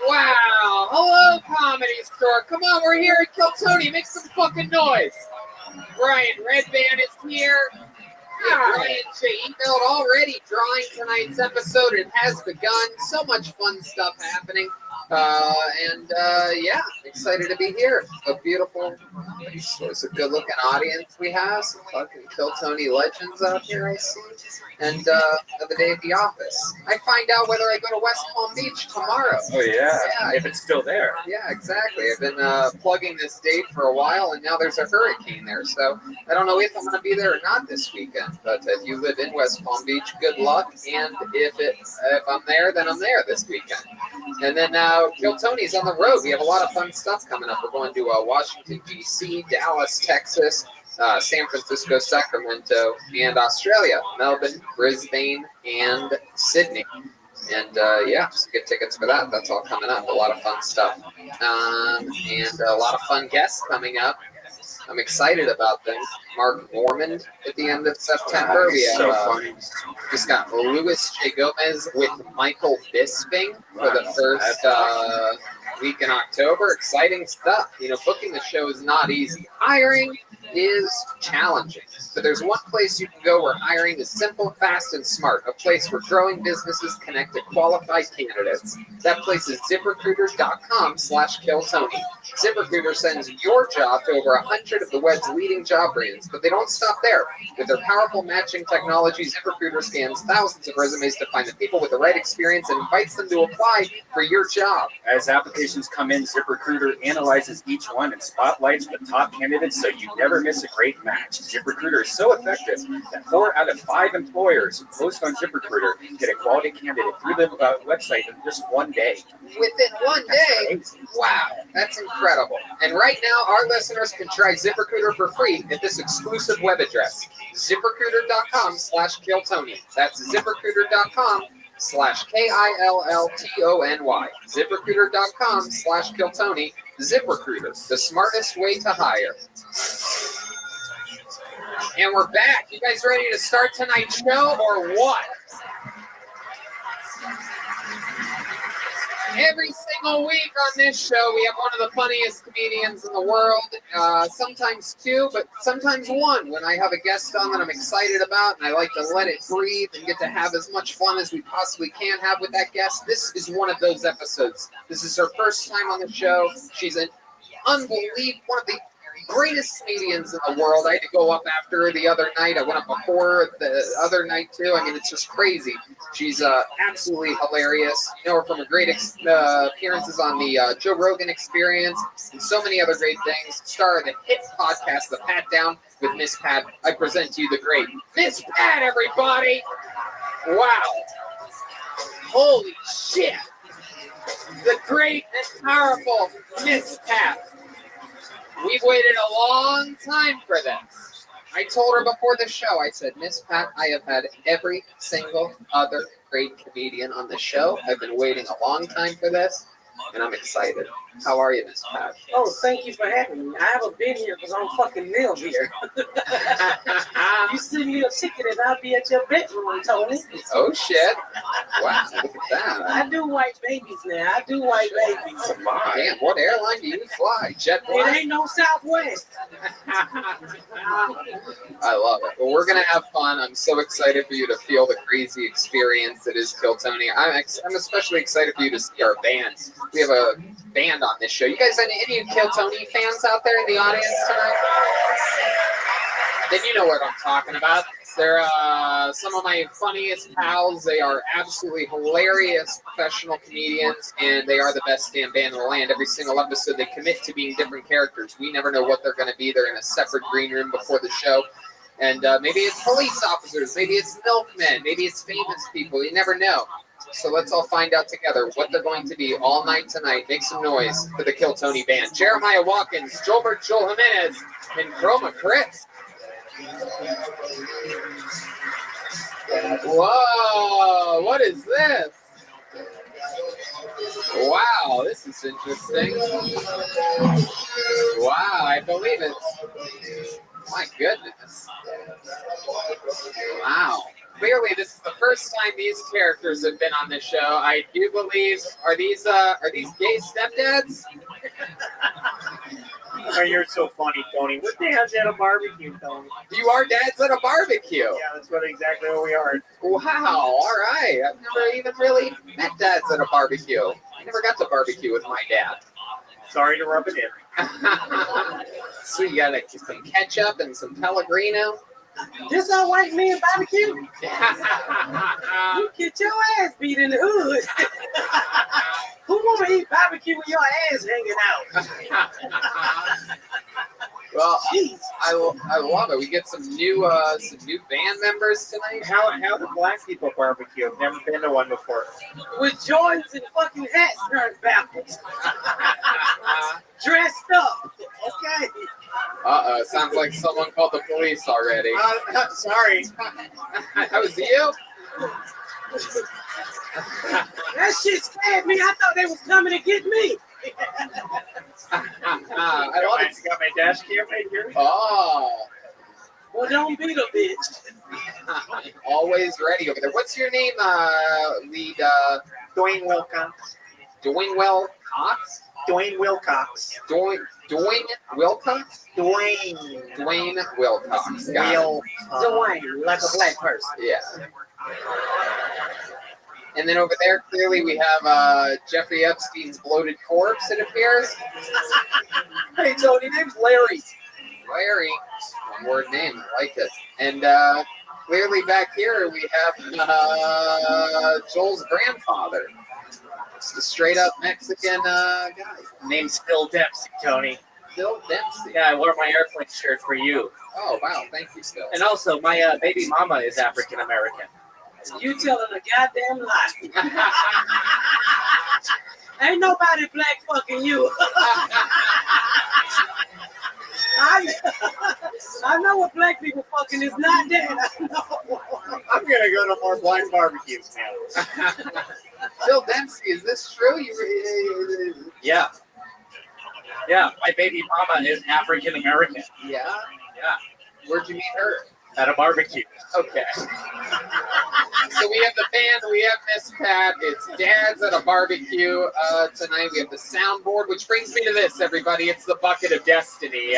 Wow. Hello, Comedy Store. Come on, we're here at Kill Tony. Make some fucking noise. Brian Redband is here. Brian J. emailed already drawing tonight's episode. It has begun. So much fun stuff happening. Yeah, excited to be here. A beautiful, it's a good looking audience we have. Some fucking Kill Tony legends out here, I see. And the day at the office. I find out whether I go to West Palm Beach tomorrow. Oh, yeah. If it's still there. Yeah, exactly. I've been plugging this date for a while, and now there's a hurricane there. So I don't know if I'm going to be there or not this weekend. But if you live in West Palm Beach, good luck. And if I'm there, then I'm there this weekend. And then Kill Tony's on the road. We have a lot of fun stuff coming up. We're going to Washington, D.C., Dallas, Texas, San Francisco, Sacramento, and Australia, Melbourne, Brisbane, and Sydney. And so get tickets for that. That's all coming up. A lot of fun stuff. And a lot of fun guests coming up. I'm excited about them. Mark Normand at the end of September. We have just got Luis J. Gomez with Michael Bisping for the first week in October. Exciting stuff. You know, booking the show is not easy. Hiring is challenging, but there's one place you can go where hiring is simple, fast, and smart. A place where growing businesses connect to qualified candidates. That place is ZipRecruiter.com/KillTony. ZipRecruiter sends your job to over 100 of the web's leading job brands, but they don't stop there. With their powerful matching technology, ZipRecruiter scans thousands of resumes to find the people with the right experience and invites them to apply for your job. As applications come in, ZipRecruiter analyzes each one and spotlights the top candidates so you never miss a great match. ZipRecruiter is so effective that 4 out of 5 employers who post on ZipRecruiter get a quality candidate through the website in just one day. Within one day? Wow, that's incredible. And right now, our listeners can try ZipRecruiter for free at this exclusive web address, ZipRecruiter.com/KillTony. That's ZipRecruiter.com/KILLTONY. ZipRecruiter.com/KillTony. ZipRecruiter, the smartest way to hire. And we're back. You guys ready to start tonight's show or what? Every single week on this show, we have one of the funniest comedians in the world. Sometimes two, but sometimes one. When I have a guest on that I'm excited about, and I like to let it breathe and get to have as much fun as we possibly can have with that guest, this is one of those episodes. This is her first time on the show. She's an unbelievable, one of the greatest comedians in the world. I had to go up after her the other night. I went up before the other night too. I mean, it's just crazy. She's absolutely hilarious. You know her from her great appearances on the Joe Rogan Experience and so many other great things. Star of the hit podcast, The Pat Down with Miss Pat. I present to you the great Miss Pat, everybody. Wow. Holy shit. The great and powerful Miss Pat. We've waited a long time for this. I told her before the show, I said, Miss Pat, I have had every single other great comedian on the show. I've been waiting a long time for this, and I'm excited. How are you, Miss Pat? Oh, thank you for having me. I haven't been here because I'm fucking nailed here. You send me a ticket and I'll be at your bedroom, Tony. Oh, shit. Wow, look at that. I do white babies now. I do white babies. Oh, my. Damn, what airline do you fly? JetBlue? It ain't no Southwest. I love it. Well, we're going to have fun. I'm so excited for you to feel the crazy experience that is Kill Tony. I'm especially excited for you to see our band. We have a band on this show. You guys, any of you Kill Tony fans out there in the audience tonight? Then you know what I'm talking about. They're some of my funniest pals. They are absolutely hilarious professional comedians, and they are the best damn band in the land. Every single episode, they commit to being different characters. We never know what they're going to be. They're in a separate green room before the show. And maybe it's police officers. Maybe it's milkmen. Maybe it's famous people. You never know. So let's all find out together what they're going to be all night tonight. Make some noise for the Kill Tony band. Jeremiah Watkins, Joel Jimenez, and Chroma Chris. Whoa, what is this? Wow, this is interesting. Wow, I believe it. My goodness. Wow. Clearly, this is the first time these characters have been on this show. I do believe. Are these gay stepdads? Oh, you're so funny, Tony. What the hell's at a barbecue, Tony? You are dads at a barbecue. Yeah, that's exactly what we are. Wow. All right. I've never even really met dads at a barbecue. I never got to barbecue with my dad. Sorry to rub it in. So you got some ketchup and some Pellegrino. This our white man barbecue? You get your ass beat in the hood. Who want to eat barbecue with your ass hanging out? Well, I love it. We get some new band members tonight. How do black people barbecue? I've never been to one before. With Jordans and fucking hats turned backwards. Dressed up. Okay. Uh-oh, sounds like someone called the police already. Sorry. That was you? That shit scared me. I thought they was coming to get me. I love it. Got my dash cam right here. Oh. Well, don't be the bitch. Always ready over there. What's your name, lead? Dwayne Wilcox. Dwayne Wilcox? Dwayne Wilcox. Dwayne Wilcox? Dwayne Wilcox. Dwayne, like a black person. Yeah. And then over there, clearly, we have Jeffrey Epstein's bloated corpse, it appears. Hey, Tony, name's Larry. Larry. One word name. I like it. And clearly back here, we have Joel's grandfather. It's the straight-up Mexican guy. Name's Phil Dempsey, Tony. Phil Dempsey. Yeah, I wore my airplane shirt for you. Oh, wow. Thank you, Phil. And also, my baby mama is African American. You telling a goddamn lie. Ain't nobody black fucking you. I know what black people fucking is not dead. I know. I'm gonna go to more black barbecues now. Phil Dempsey, is this true? Yeah. Yeah, my baby mama is African American. Yeah? Yeah. Where'd you meet her? At a barbecue. Okay. So we have the band, we have Miss Pat, it's Dad's at a barbecue tonight. We have the soundboard, which brings me to this, everybody. It's the Bucket of Destiny.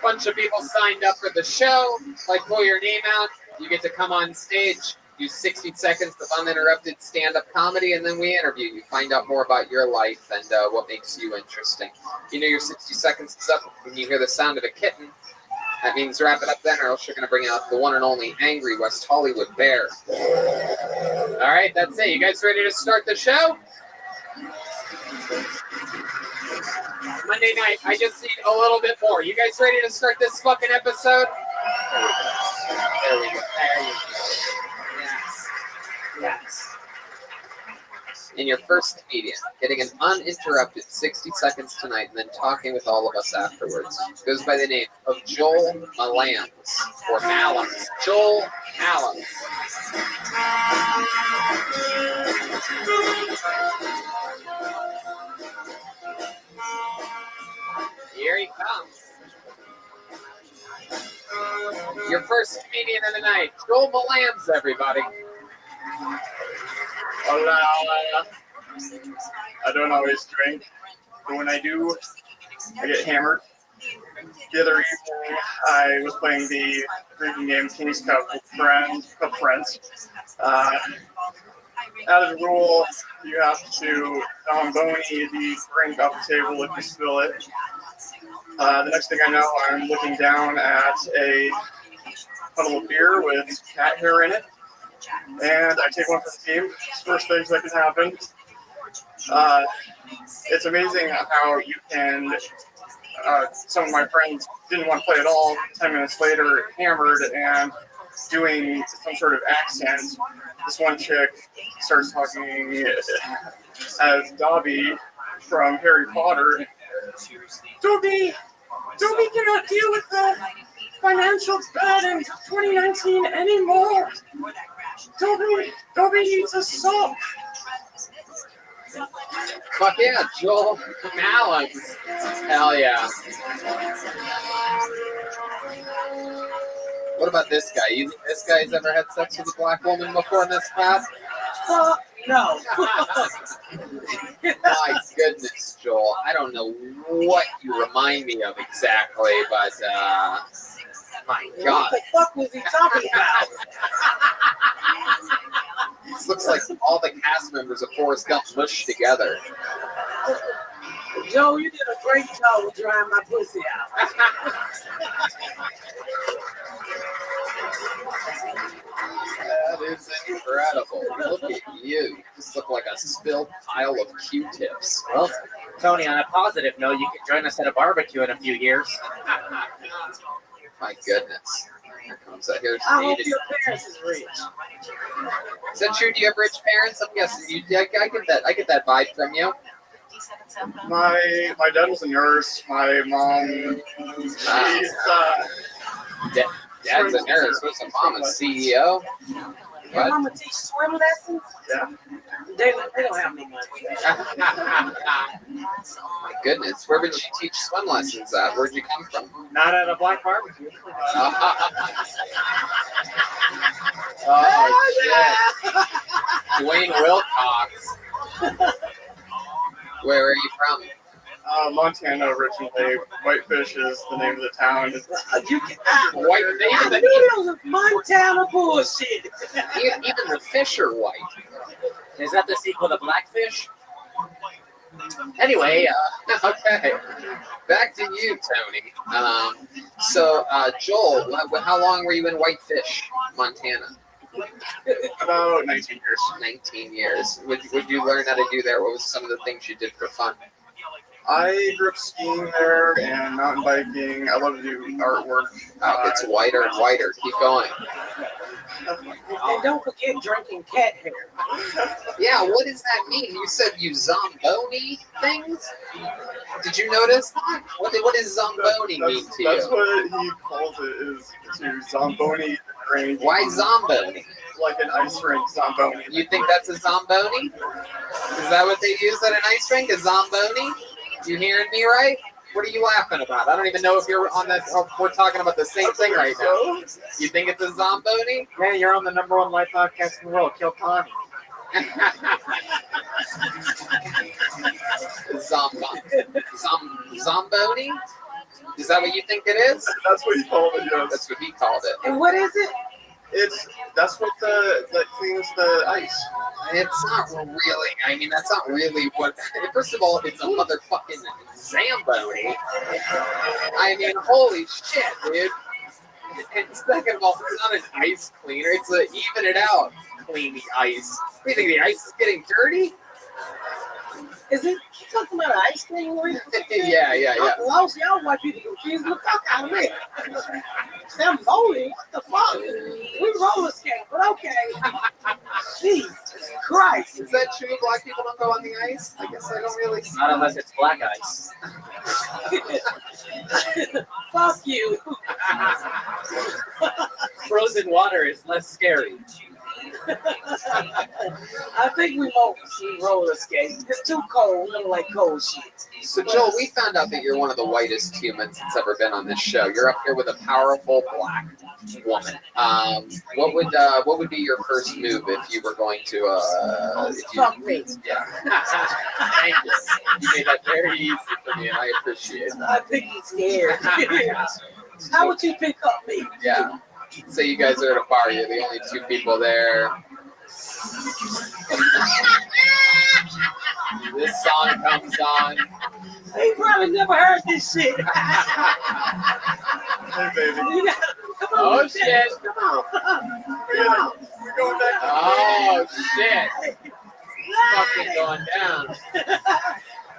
Bunch of people signed up for the show. Like, pull your name out. You get to come on stage, do 60 seconds of uninterrupted stand-up comedy, and then we interview you. Find out more about your life and what makes you interesting. You know your 60 seconds is up when you hear the sound of a kitten. That means wrap it up then, or else you're going to bring out the one and only Angry West Hollywood Bear. All right, that's it. You guys ready to start the show? Monday night, I just need a little bit more. You guys ready to start this fucking episode? There we go. There you go. Yes. Yes. And your first comedian, getting an uninterrupted 60 seconds tonight and then talking with all of us afterwards. Goes by the name of Joel Malams, or Malams. Joel Malams. Here he comes. Your first comedian of the night, Joel Malams, everybody. Hola, hola. I don't always drink, but when I do, I get hammered. The other evening, I was playing the drinking game King's Cup with friends. Out of the rule, you have to Zamboni the drink off the table if you spill it. The next thing I know, I'm looking down at a puddle of beer with cat hair in it. And I take one for the team. It's the first things that can happen. It's amazing how you can. Some of my friends didn't want to play at all. 10 minutes later, hammered and doing some sort of accent. This one chick starts talking as Dobby from Harry Potter. Dobby cannot deal with the financial burden of 2019 anymore. Dobby needs a sock. Fuck yeah, Joel Malin. Hell yeah. What about this guy? You think this guy's ever had sex with a black woman before in this class? No. My goodness, Joel. I don't know what you remind me of exactly, but my God. What the fuck was he talking about? This looks like all the cast members of Forrest Gump mushed together. Joe, you did a great job with drying my pussy out. That is incredible. Look at you. You just look like a spilled pile of Q-tips. Well, Tony, on a positive note, you can join us at a barbecue in a few years. My goodness. Here comes that. Here's I hope Nate. your parents is rich. Is that true? Do you have rich parents? I'm guessing you. I get that. I get that vibe from you. My dad was a nurse. My mom, she's Dad's a nurse. What's a mom? A CEO? Your mama teach swim lessons? Yeah. They don't have no money. My goodness. Where did she teach swim lessons at? Where'd you come from? Not at a black barbecue. Oh, shit. Dwayne Wilcox. Where are you from? Montana originally. Whitefish is the name of the town. White. Even Montana bullshit. Even the fish are white. Is that the sequel to Blackfish? Anyway, okay. Back to you, Tony. So, Joel, how long were you in Whitefish, Montana? About 19 years. 19 years. Would you learn how to do there? What was some of the things you did for fun? I grew up skiing there and mountain biking. I love to do artwork. Oh, it's whiter and whiter. Keep going. And don't forget drinking cat hair. Yeah, what does that mean? You said you Zamboni things? Did you notice that? What does Zamboni mean to you? That's what he calls it, is to Zamboni drink. Why Zamboni? Like an ice rink Zamboni. You think that's a Zamboni? Is that what they use at an ice rink? A Zamboni? You hearing me right? What are you laughing about? I don't even know if you're on that. Oh, we're talking about the same thing right now. You think it's a Zamboni? Yeah, you're on the #1 live podcast in the world. Kill Connie. Zamboni? Is that what you think it is? That's what he called it, yes. That's what he called it. And what is it? That's what that cleans the ice. It's not really. I mean, that's not really what. First of all, it's a motherfucking Zamboni. I mean, holy shit, dude. And second of all, it's not an ice cleaner. It's a even it out, clean the ice. Do you think the ice is getting dirty? Is it talking about ice cream? Yeah. Lost y'all white people confused the fuck out of me. Zamboni? What the fuck? We roller skate, but okay. Jesus Christ. Is that true? Black people don't go on the ice? I guess I don't really see Not unless it's black ice. Fuck you. Frozen water is less scary. I think we won't roller skate. It's too cold. We don't like cold shit. So, Joel, we found out that you're one of the whitest humans that's ever been on this show. You're up here with a powerful black woman. What would be your first move if you were going to Fuck me. Yeah. Thank you. You made that very easy for me, and I appreciate it. I think he's scared. How would you pick up me? Yeah. Say you guys are at a bar. You're the only two people there. This song comes on. He probably never heard this shit. Hey, baby. Come on, Oh, shit. Come on. We're going back to Oh, shit. It's fucking going down.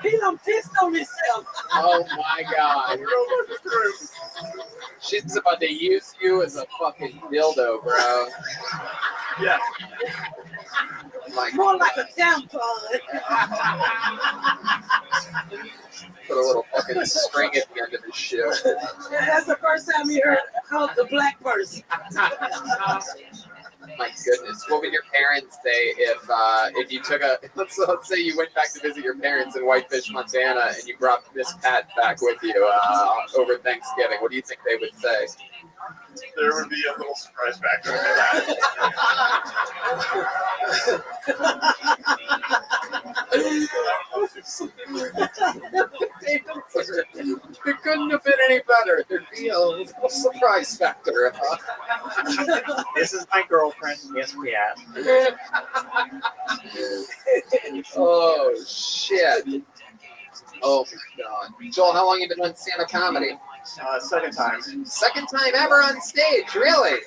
He done pissed on himself. Oh, my God. She's about to use you as a fucking dildo, bro. Yeah. More like a tampon. Put a little fucking string at the end of his shoe. That's the first time you heard the black person. My goodness, what would your parents say if you took a let's say you went back to visit your parents in Whitefish, Montana, and you brought Miss Pat back with you over Thanksgiving? What do you think they would say? There would be a little surprise factor in It couldn't have been any better. There'd be a little surprise factor. This is my girlfriend. Yes, we have. Oh shit! Oh my god, Joel, how long have you been on stand-up comedy? Second time. Second time ever on stage, really?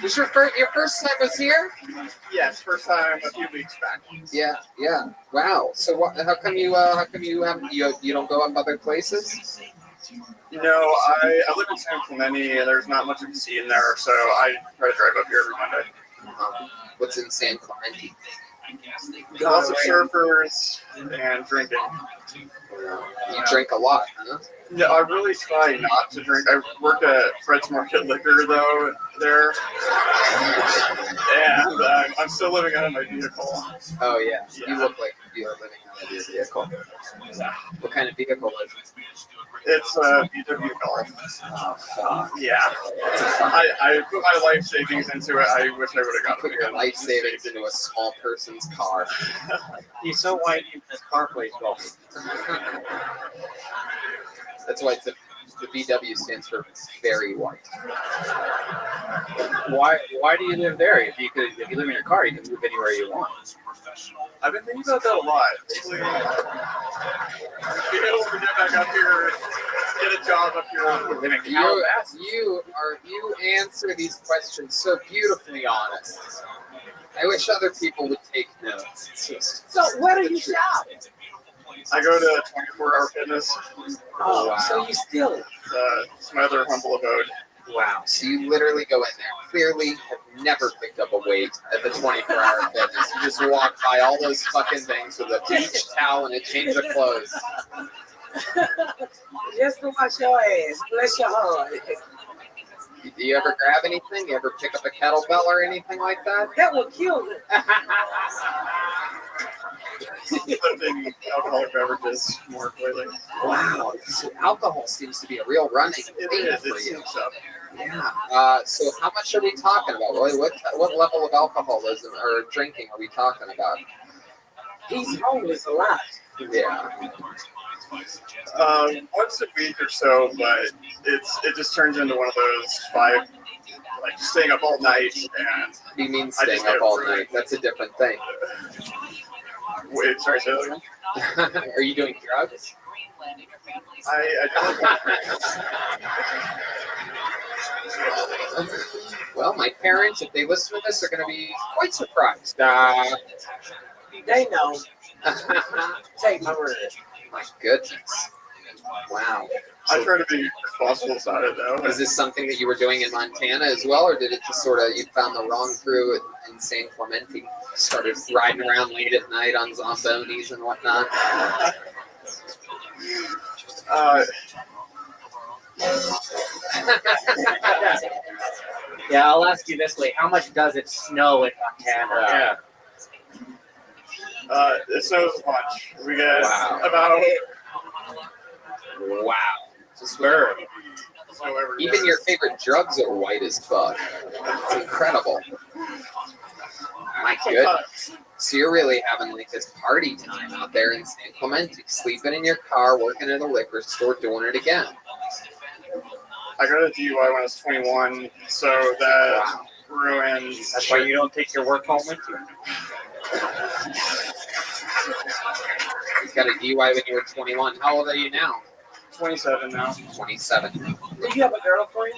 Was your first time was here? Yes, first time a few weeks back. Yeah. Wow. So how come you haven't you don't go up other places? No, I live in San Clemente, and there's not much of a scene there, so I try to drive up here every Monday. What's in San Clemente? Lots of surfers and drinking. You drink a lot, huh? No, I really try not to drink. I work at Fred's Market Liquor, though, there. And I'm still living out of my vehicle. Oh, yeah. You look like you're living out of your vehicle. What kind of vehicle is it? It's a VW Golf. Yeah. I put my life savings into it. I wish I would have got Put your life savings into a small person's car. He's so white, his car plays golf. That's why the VW stands for very white. Why do you live there? If you live in your car, you can move anywhere you want. I've been thinking about that a lot. Basically, being able to get back up here, get a job up here. You answer these questions so beautifully honest. I wish other people would take notes. It's just, So where do you shop? I go to 24-hour fitness. Oh, wow. so you still It's my other humble abode. Wow. So you literally go in there, clearly have never picked up a weight at the 24-hour fitness. You just walk by all those fucking things with a beach towel and a change of clothes. just to wash your ass, bless your heart. Do you ever grab anything? You ever pick up a kettlebell or anything like that? That will kill them. Lifting alcoholic beverages more lately. Wow. So alcohol seems to be a real running theme for you. Seems up. Yeah. So how much are we talking about? What level of alcoholism or drinking are we talking about? He's homeless a lot. Yeah. Once a week or so, but it just turns into one of those 5, like staying up all night and. You mean staying up all night? That's a different thing. Wait, sorry, say that again? Are you doing drugs? Well, my parents, if they listen to this, are going to be quite surprised. They know. Take my word. My goodness. Wow. I try to be responsible about it, though. Is this something that you were doing in Montana as well, or did it just sort of, you found the wrong crew in San Clemente? Started riding around late at night on Zombonis and whatnot? Yeah, I'll ask you this way: how much does it snow in Montana? It snows a bunch. We get about. Wow. Just where? Even your favorite drugs are white as fuck. It's incredible. My goodness. So you're really having like this party time out there in San Clemente, sleeping in your car, working at a liquor store, doing it again. I got a DUI when I was 21, so that ruins. That's why you don't take your work home with you. You got a DUI when you were 21. How old are you now? 27 now. 27. Do you have a girlfriend?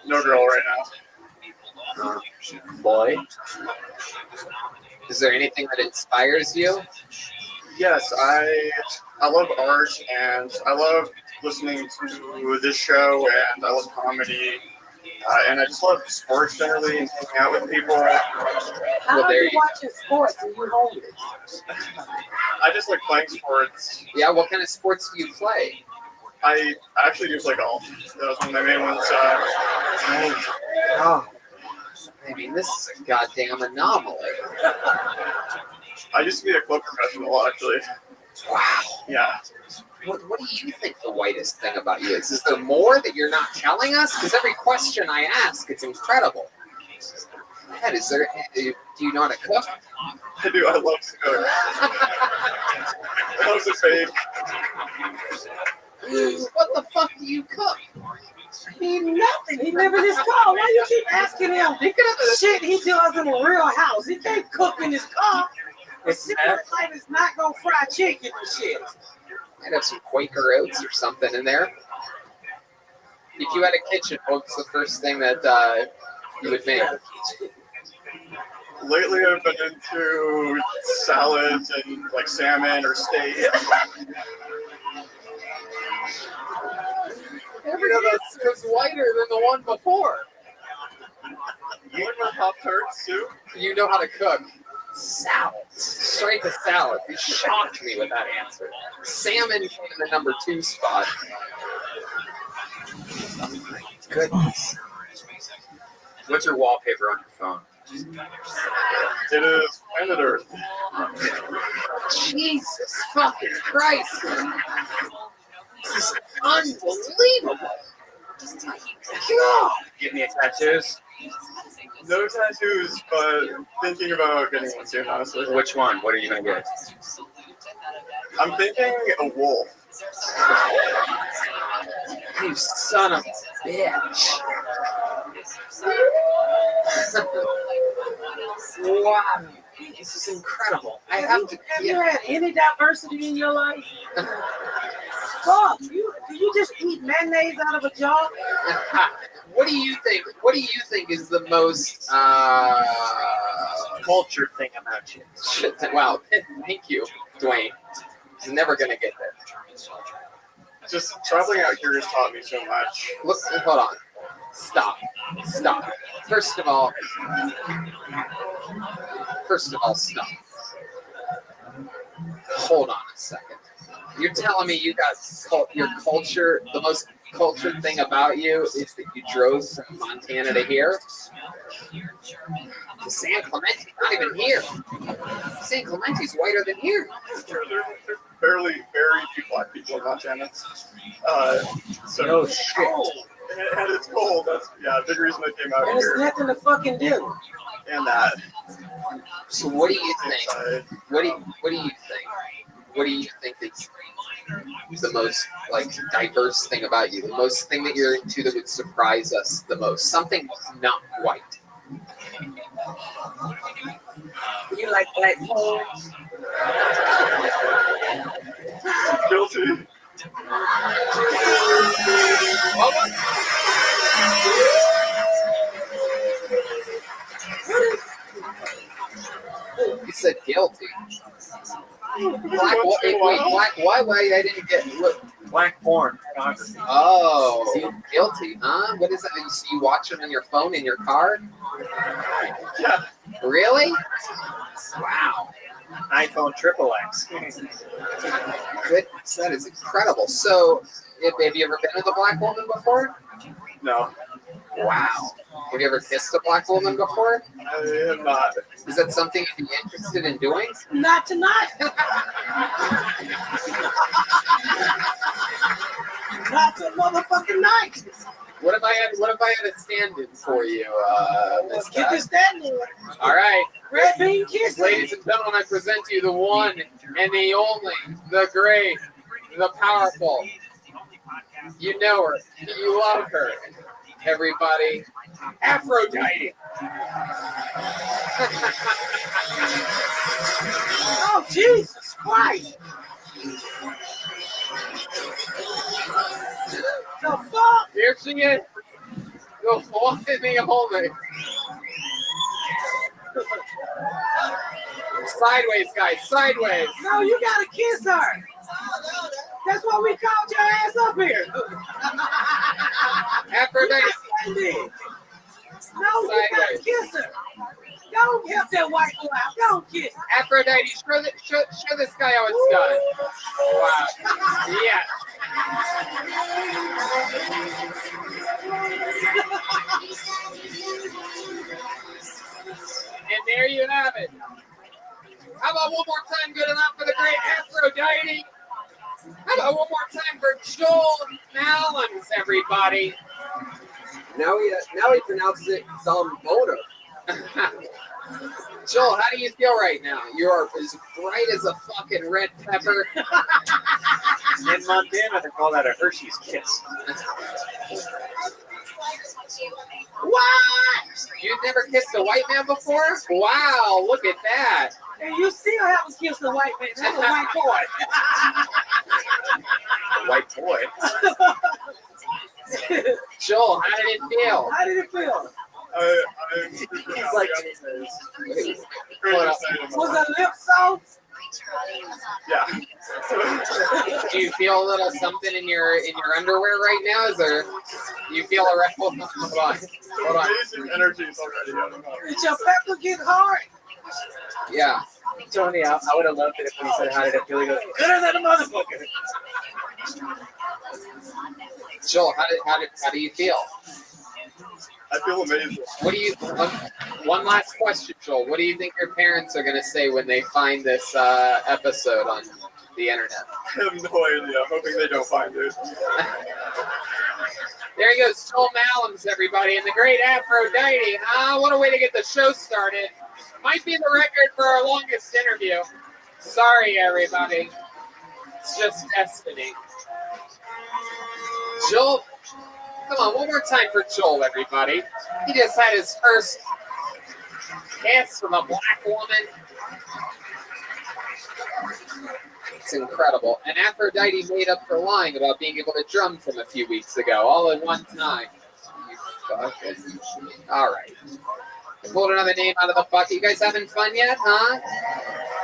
No girl right now. Boy. Is there anything that inspires you? Yes, I love art and I love listening to this show and I love comedy and I just love sports generally and hanging out with people. How are you watching sports and you homeless? I just like playing sports. Yeah, what kind of sports do you play? I actually do play golf. That was one of my main ones. I mean, this is a goddamn anomaly. I used to be a club professional, actually. Wow. Yeah. What do you think the whitest thing about you is? Is there more that you're not telling us? Because every question I ask, it's incredible. Head, is there? Do you know how to cook? I do. I love to cook. I love to bake. What the fuck do you cook? He nothing. He live in his car. Why you keep asking him? He could have the shit he does in a real house. He can't cook in his car. The cigarette light is not gonna fry chicken and shit. I'd have some Quaker oats or something in there. If you had a kitchen, what's the first thing that you would make? Lately, I've been into salads and like salmon or steak. Every that's was whiter than the one before. You want my Pop-Tarts too? You know how to cook. Salads. Straight to salad. You shocked me with that answer. Salmon came in the number 2 spot. Oh my goodness. What's your wallpaper on your phone? It is planet Earth. Jesus fucking Christ. This is unbelievable. God. Give me a tattoos. No tattoos, but thinking about getting one soon, honestly. Which one? What are you gonna get? I'm thinking a wolf. You son of a bitch. Wow. This is incredible. I have to. Have you had any diversity in your life? Fuck, do you just eat mayonnaise out of a jar? What do you think? What do you think is the most culture thing about you? Shit. Wow. Thank you, Dwayne. He's never gonna get there. Just traveling out here has taught me so much. Look, hold on. Stop. First of all, stop. Hold on a second. You're telling me you got your culture, the most cultured thing about you is that you drove from Montana to here? To San Clemente, not even here. San Clemente's whiter than here. There are barely very few black people in Montana. So no shit. And it's cold. That's a big reason I came out and here. There's nothing to fucking do. And that. So what do you think? What do you think? What do you think is the most diverse thing about you? The most thing that you're into that would surprise us the most? Something not white. You like black porn? Guilty. You said guilty. Black what? Why I didn't get what? Black porn. Oh, guilty, huh? What is that? You watch them on your phone in your car? Yeah. Really? Wow. iPhone XXX. Goodness, that is incredible. So, have you ever been with a black woman before? No. Wow. Have you ever kissed a black woman before? I have not. Is that something you'd be interested in doing? Not tonight. Not till motherfucking night. What if I had a stand-in for you, Let's Miss get Beth? this standing. All right. Red bean kissing. Ladies and gentlemen, I present to you the one and the only, the great, the powerful. You know her. You love her. Everybody, Aphrodite. Oh, Jesus Christ. The fuck? Here she is. The one and the only. Sideways, guys, sideways. No, you gotta kiss her. That's why we called your ass up here. Aphrodite. No, you gotta kiss her. Don't help that white boy out. Don't kiss her. Aphrodite, show this guy how it's done. Wow. Yeah. there you have it. How about one more time? Good enough for the great Aphrodite. How about one more time for Joel Malins, everybody? Now he pronounces it Zalmona. Joel, how do you feel right now? You are as bright as a fucking red pepper. In Montana, they call that a Hershey's Kiss. What? You've never kissed a white man before? Wow, look at that. And you still haven't kissed a white man. That's a white boy. A white boy. Joel, how did it feel? How did it feel? It's like, was a lip salt? Yeah. Do you feel a little something in your underwear right now? Is there? You feel a hold on. Amazing energies already. Did your pepper get hard? Yeah. Tony, I would have loved it if he said, how did it feel? He goes, gooder than a motherfucker. Joel, how do you feel? I feel amazing. What do you? One last question, Joel. What do you think your parents are going to say when they find this episode on the internet? I have no idea. Hoping they don't find it. There he goes, Joel Malins, everybody, and the great Aphrodite. What a way to get the show started. Might be the record for our longest interview. Sorry, everybody. It's just destiny. Joel, come on, one more time for Joel, everybody. He just had his first kiss with a black woman. It's incredible. And Aphrodite made up for lying about being able to drum from a few weeks ago, all in one time. You fucking... All right. I pulled another name out of the bucket. You guys having fun yet, huh?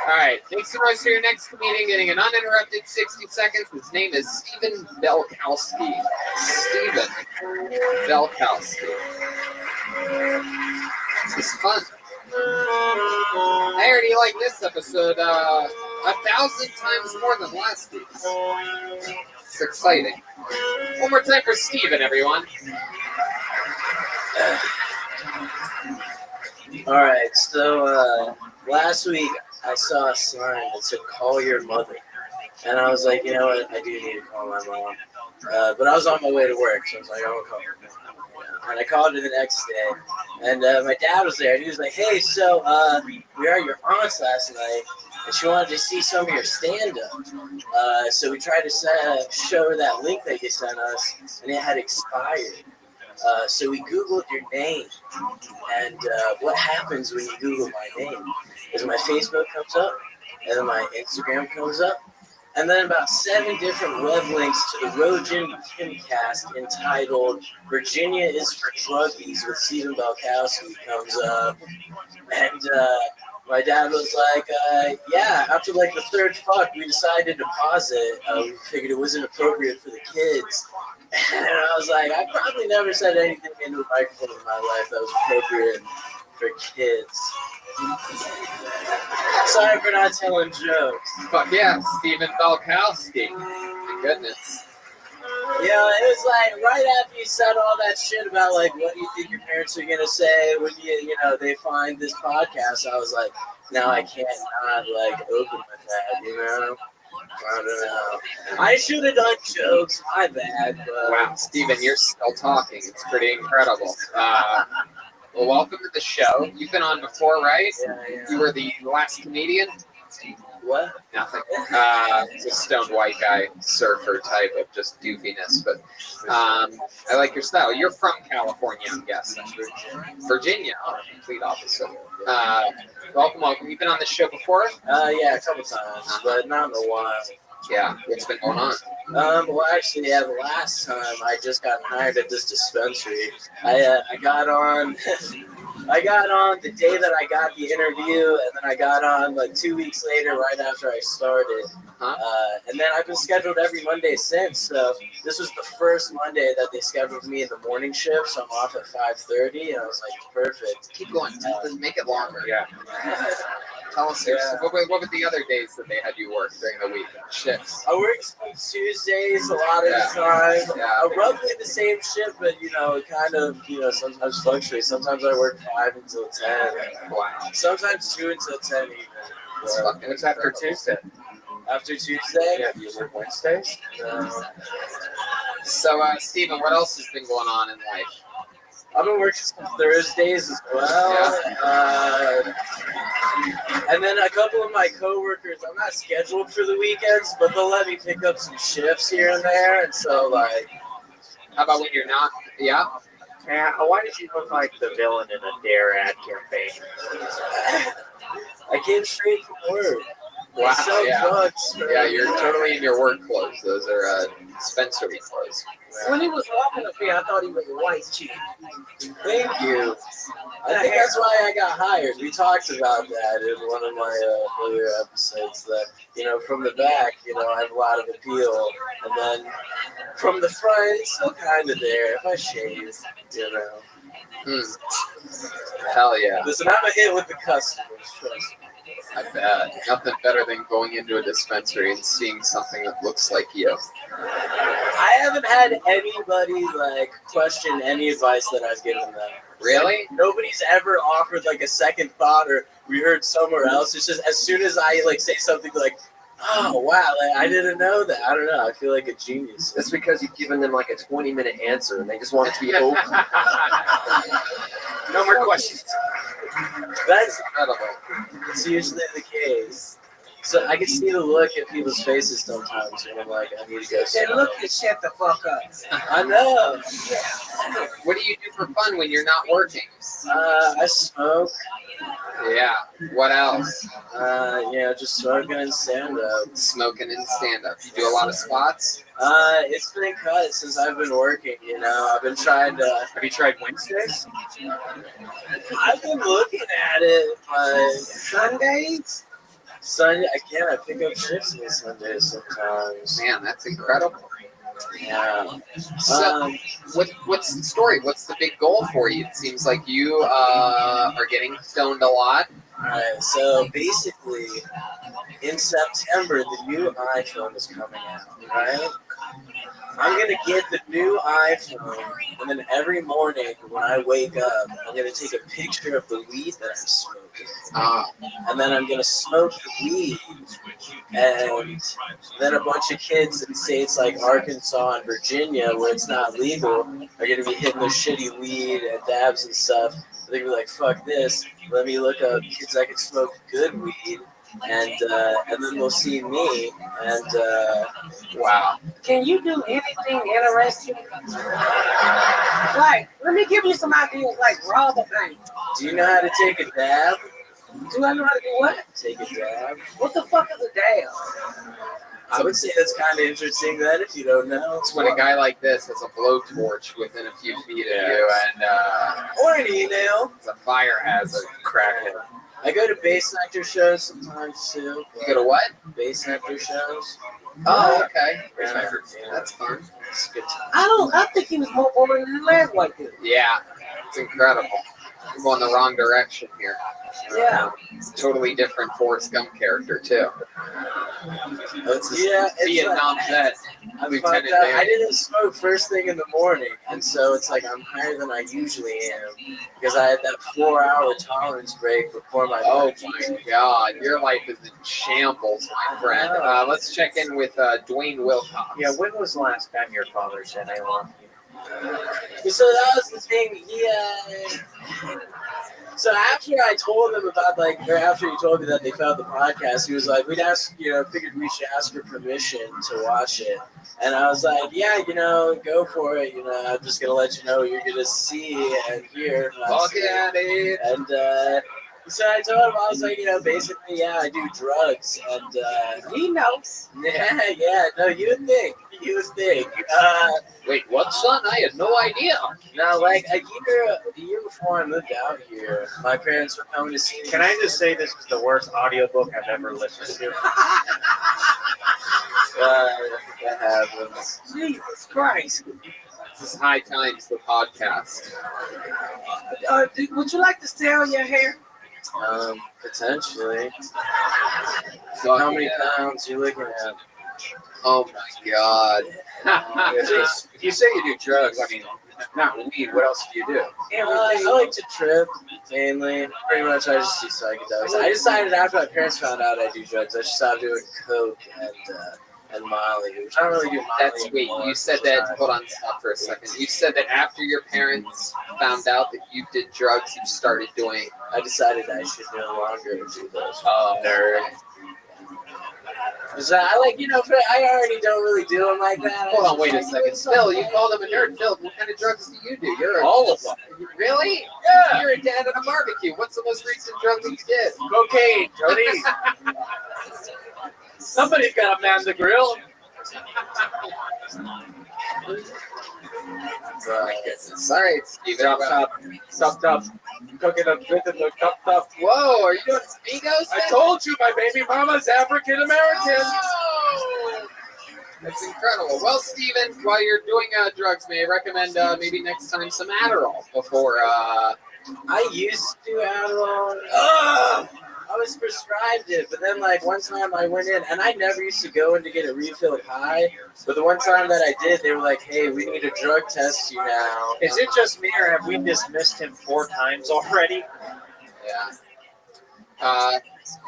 All right. Make some noise for your next meeting. Getting an uninterrupted 60 seconds. His name is Stephen Belkowski. Stephen Belkowski. This is fun. I already like this episode 1,000 times more than last week's. It's exciting. One more time for Stephen, everyone. All right, so last week I saw a sign that said "Call your mother," and I was like, you know what, I do need to call my mom. But I was on my way to work, so I was like, I won't call her. And I called her the next day, and my dad was there, and he was like, hey, so we were at your aunt's last night, and she wanted to see some of your stand-up. So we tried to show her that link that you sent us, and it had expired. So we Googled your name, and what happens when you Google my name is my Facebook comes up, and then my Instagram comes up, and then about 7 different web links to the Rogan Timcast entitled "Virginia is for Druggies" with Stephen Belkowski comes up, and my dad was like, yeah, after like the third fuck, we decided to pause it. We figured it wasn't appropriate for the kids. And I was like, I probably never said anything into a microphone in my life that was appropriate for kids. Sorry for not telling jokes. Fuck yeah, Stephen Belkowski. My goodness. You know, it was like right after you said all that shit about like what do you think your parents are gonna say when they find this podcast. I was like, now I can't not like open with that, you know. I don't know. I should have done jokes. My bad. But... Wow, Stephen, you're still talking. It's pretty incredible. Well, welcome to the show. You've been on before, right? Yeah. You were the last comedian. What? Nothing. It's a stoned white guy, surfer type of just doofiness. But I like your style. You're from California, I'm guessing. Virginia. Oh, complete opposite. Welcome. You've been on the show before? Yeah, a couple times, but not in a while. Yeah. What's been going on? Well, actually, the last time I just got hired at this dispensary. I got on. I got on the day that I got the interview, and then I got on like 2 weeks later, right after I started. And then I've been scheduled every Monday since. So this was the first Monday that they scheduled me in the morning shift. So I'm off at 5:30, and I was like, perfect. Keep going. Make it longer. Yeah. Tell us what were the other days that they had you work during the week? Shifts. I worked on Tuesdays a lot of the time. Yeah. Roughly the same shift, but it kind of sometimes fluctuates. Sometimes I work 5 until 10. Wow. Sometimes 2 until 10 even. It's after Tuesday. After Tuesday? Yeah, do you work Wednesdays? No. So, Steven, what else has been going on in life? I've been working some Thursdays as well. And then a couple of my coworkers, I'm not scheduled for the weekends, but they'll let me pick up some shifts here and there. And so, like, how about when you're not? Yeah. Yeah. Why did you look like the villain in a Dare ad campaign? I came straight from work. Wow. I sell drugs. Yeah, you're totally in your work clothes. Those are dispensary clothes. When he was walking up here, I thought he was a white chick. Thank you. I think that's why I got hired. We talked about that in one of my earlier episodes. That, you know, from the back, you know, I have a lot of appeal, and then from the front, it's still kind of there. If I shave, you know. Hell yeah. Listen, I'm a hit with the customers. Trust me. I bet. Nothing better than going into a dispensary and seeing something that looks like you. I haven't had anybody like question any advice that I've given them. Really? Like, nobody's ever offered like a second thought or we heard somewhere else. It's just as soon as I like say something like, oh wow, like, I didn't know that. I don't know. I feel like a genius. That's because you've given them like a 20-minute answer and they just want it to be over. No more questions. That's incredible. It's usually the case. So I can see the look at people's faces sometimes when I'm like, I need to go. They look and shut the fuck up. I know. What do you do for fun when you're not working? I smoke. Yeah. What else? You know, just smoking and stand-up. Smoking and stand-up. You do a lot of spots? It's been cut since I've been working, you know. I've been trying to... Have you tried Wednesdays? I've been looking at it, but... Sundays? Sunday, I pick up shifts on Sundays sometimes. Man, that's incredible. Yeah. So, what's the story? What's the big goal for you? It seems like you are getting stoned a lot. Alright, so basically, in September, the new iPhone is coming out, right? I'm going to get the new iPhone, and then every morning when I wake up, I'm going to take a picture of the weed that I'm smoking. And then I'm going to smoke the weed, and then a bunch of kids in states like Arkansas and Virginia, where it's not legal, are going to be hitting their shitty weed and dabs and stuff. They're going to be like, fuck this, let me look up kids that can smoke good weed. And then they'll see me, and wow. Can you do anything interesting? Like, let me give you some ideas, like rob a bank. Do you know how to take a dab? Do I know how to do what? Take a dab. What the fuck is a dab? I would say that's kind of interesting then, if you don't know. It's when a guy like this has a blowtorch within a few feet of you, and or an email. It's a fire hazard. Crackhead. I go to bass nectar shows sometimes too. You go to what? Bass nectar shows. Oh, okay. Yeah. That's fun. It's good time. I think he was more boring than the last white dude. Yeah, it's incredible. We're going the wrong direction here. Yeah. It's a totally different Forrest Gump character, too. Yeah, Vietnam vet. Lieutenant Dan. I didn't smoke first thing in the morning, and so it's like I'm higher than I usually am because I had that 4-hour tolerance break before my. Oh my God, your life is in shambles, my friend. Let's check in with Dwayne Wilcox. Yeah, when was the last time your father said I love you? So that was the thing. So after I told him about or after he told me that they found the podcast, he was like, "We'd ask, figured we should ask your permission to watch it." And I was like, "Yeah, go for it. I'm just gonna let you know what you're gonna see and hear." Look at it. And so I told him, I was like, basically, yeah, I do drugs, and he knows. Yeah, no, you would think. Wait, what, son? I had no idea. No, like a year before I moved out here, my parents were coming to see me. Can I just say this is the worst audiobook I've ever listened to? That happens. Jesus Christ. This is High Times, the podcast. Would you like to sell your hair? Potentially. So how many pounds you looking at? Oh my God. If you say you do drugs, I mean, Not weed. What else do you do? I like to trip, mainly. Pretty much, I just do psychedelics. I decided after my parents found out I do drugs, I should stop doing coke and Molly, which I don't really do Molly. That's wait. anymore. You said that. Hold on, stop for a second. You said that after your parents found out that you did drugs, you started doing. I decided I should no longer do those. Oh, nerd. So I like, I already don't really do them like that. Hold on, wait a second. Phil, you called him a nerd. Phil, what kind of drugs do you do? You're all of them. Really? Yeah. You're a dad at a barbecue. What's the most recent drug that you did? Cocaine, Jody. Somebody's got to man the grill. Sorry, Steven. Stop. Cooking up with the cup top. Whoa, are you doing amigos? I told you my baby mama's African American. That's incredible. Well, Steven, while you're doing drugs, may I recommend maybe next time some Adderall before. I used to do Adderall. I was prescribed it, but then like one time I went in, and I never used to go in to get a refill high, but the one time that I did, they were like, "Hey, we need to drug test you now." Is it just me, or have we dismissed him 4 times already? Yeah.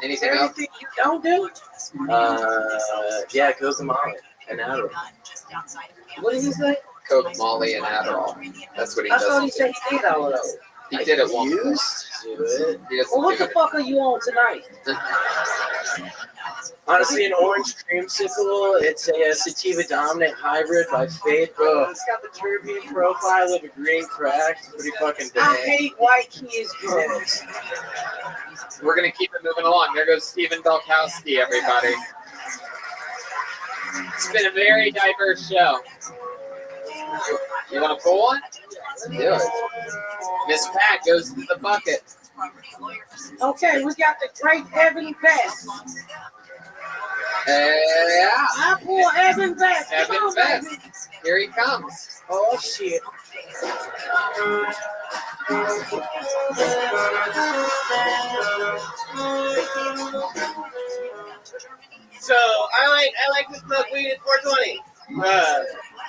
Anything else? Everything you don't do? Yeah, Coke and Molly and Adderall. What did he say? Coke, Molly, and Adderall. That's what he I does. thought he said he did all of those. He did it once. Do it. He doesn't Well, what do the fuck are you on tonight? Honestly, an orange creamsicle. It's a sativa dominant hybrid by Fate. Bro, it's got the terpene profile of a green crack. It's pretty fucking I dang. hate white kids drugs. We're gonna keep it moving along. There goes Stephen Belkowski, everybody. It's been a very diverse show. You want to pull one? Let's do it. Miss Pat goes to the bucket. Okay, we got the great Evan Vest. Yeah. I pull Evan Vest. Come Evan on, Vest. baby. Here he comes. Oh, shit. So I like to smoke weed at 420.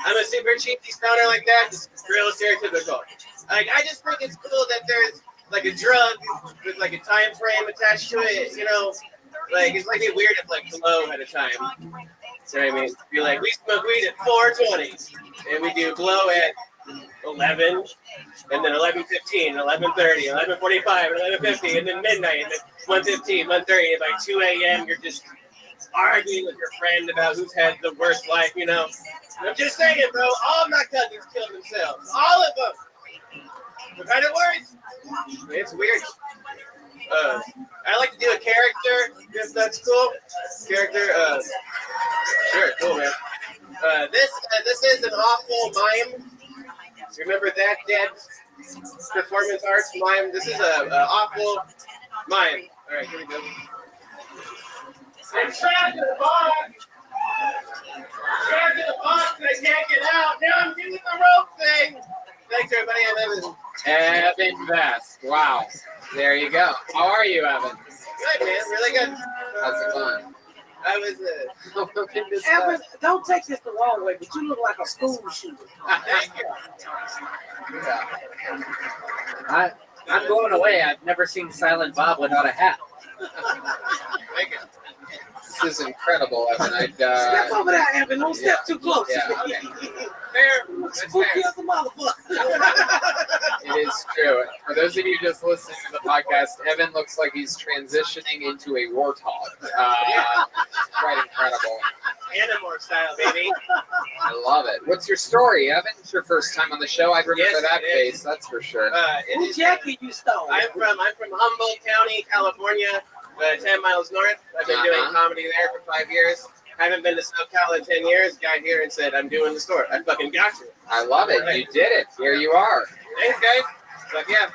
I'm a super cheesy stoner like that, just real stereotypical. Like I just think it's cool that there's like a drug with like a time frame attached to it. You know, like it's like weird if like Glow had a time. You know what I mean? Be like, we smoke weed at 420, and we do Glow at 11, and then 11:15, 11:30, 11:45, 11:50, and then midnight, and then 1:15, 1:30, and like 2 a.m. You're just arguing with your friend about who's had the worst life, you know. I'm just saying, bro, all of my cousins killed themselves. All of them. What kind of words? It's weird. I like to do a character, if that's cool. Character, sure, cool, man. This is an awful mime. Remember that, Dad? Performance arts mime. This is a awful mime. All right, here we go. I'm trapped in the box. Trapped in the box and I can't get out. Now I'm doing the rope thing. Thanks, everybody. I'm Evan. Evan Vest. Wow. There you go. How are you, Evan? Good, man. Really good. How's it going? I was Evan, don't take this the wrong way, but you look like a school shooter. Thank you. I'm going away. I've never seen Silent Bob without a hat. Thank you. This is incredible, Evan. Step over there, Evan. Don't step too close. Yeah, okay. Fair. Spooky as a motherfucker. It is true. For those of you just listening to the podcast, Evan looks like he's transitioning into a warthog. Quite incredible. Animorph style, baby. I love it. What's your story, Evan? It's your first time on the show. I remember Yes, that it is. face, that's for sure. Who jacket you stole? I'm from Humboldt County, California, 10 miles north. I've been doing comedy there for 5 years. Haven't been to SoCal in 10 years. Got here and said, I'm doing the store. I fucking got you. I love it. You did it. Here you are. Thanks, guys. But yeah.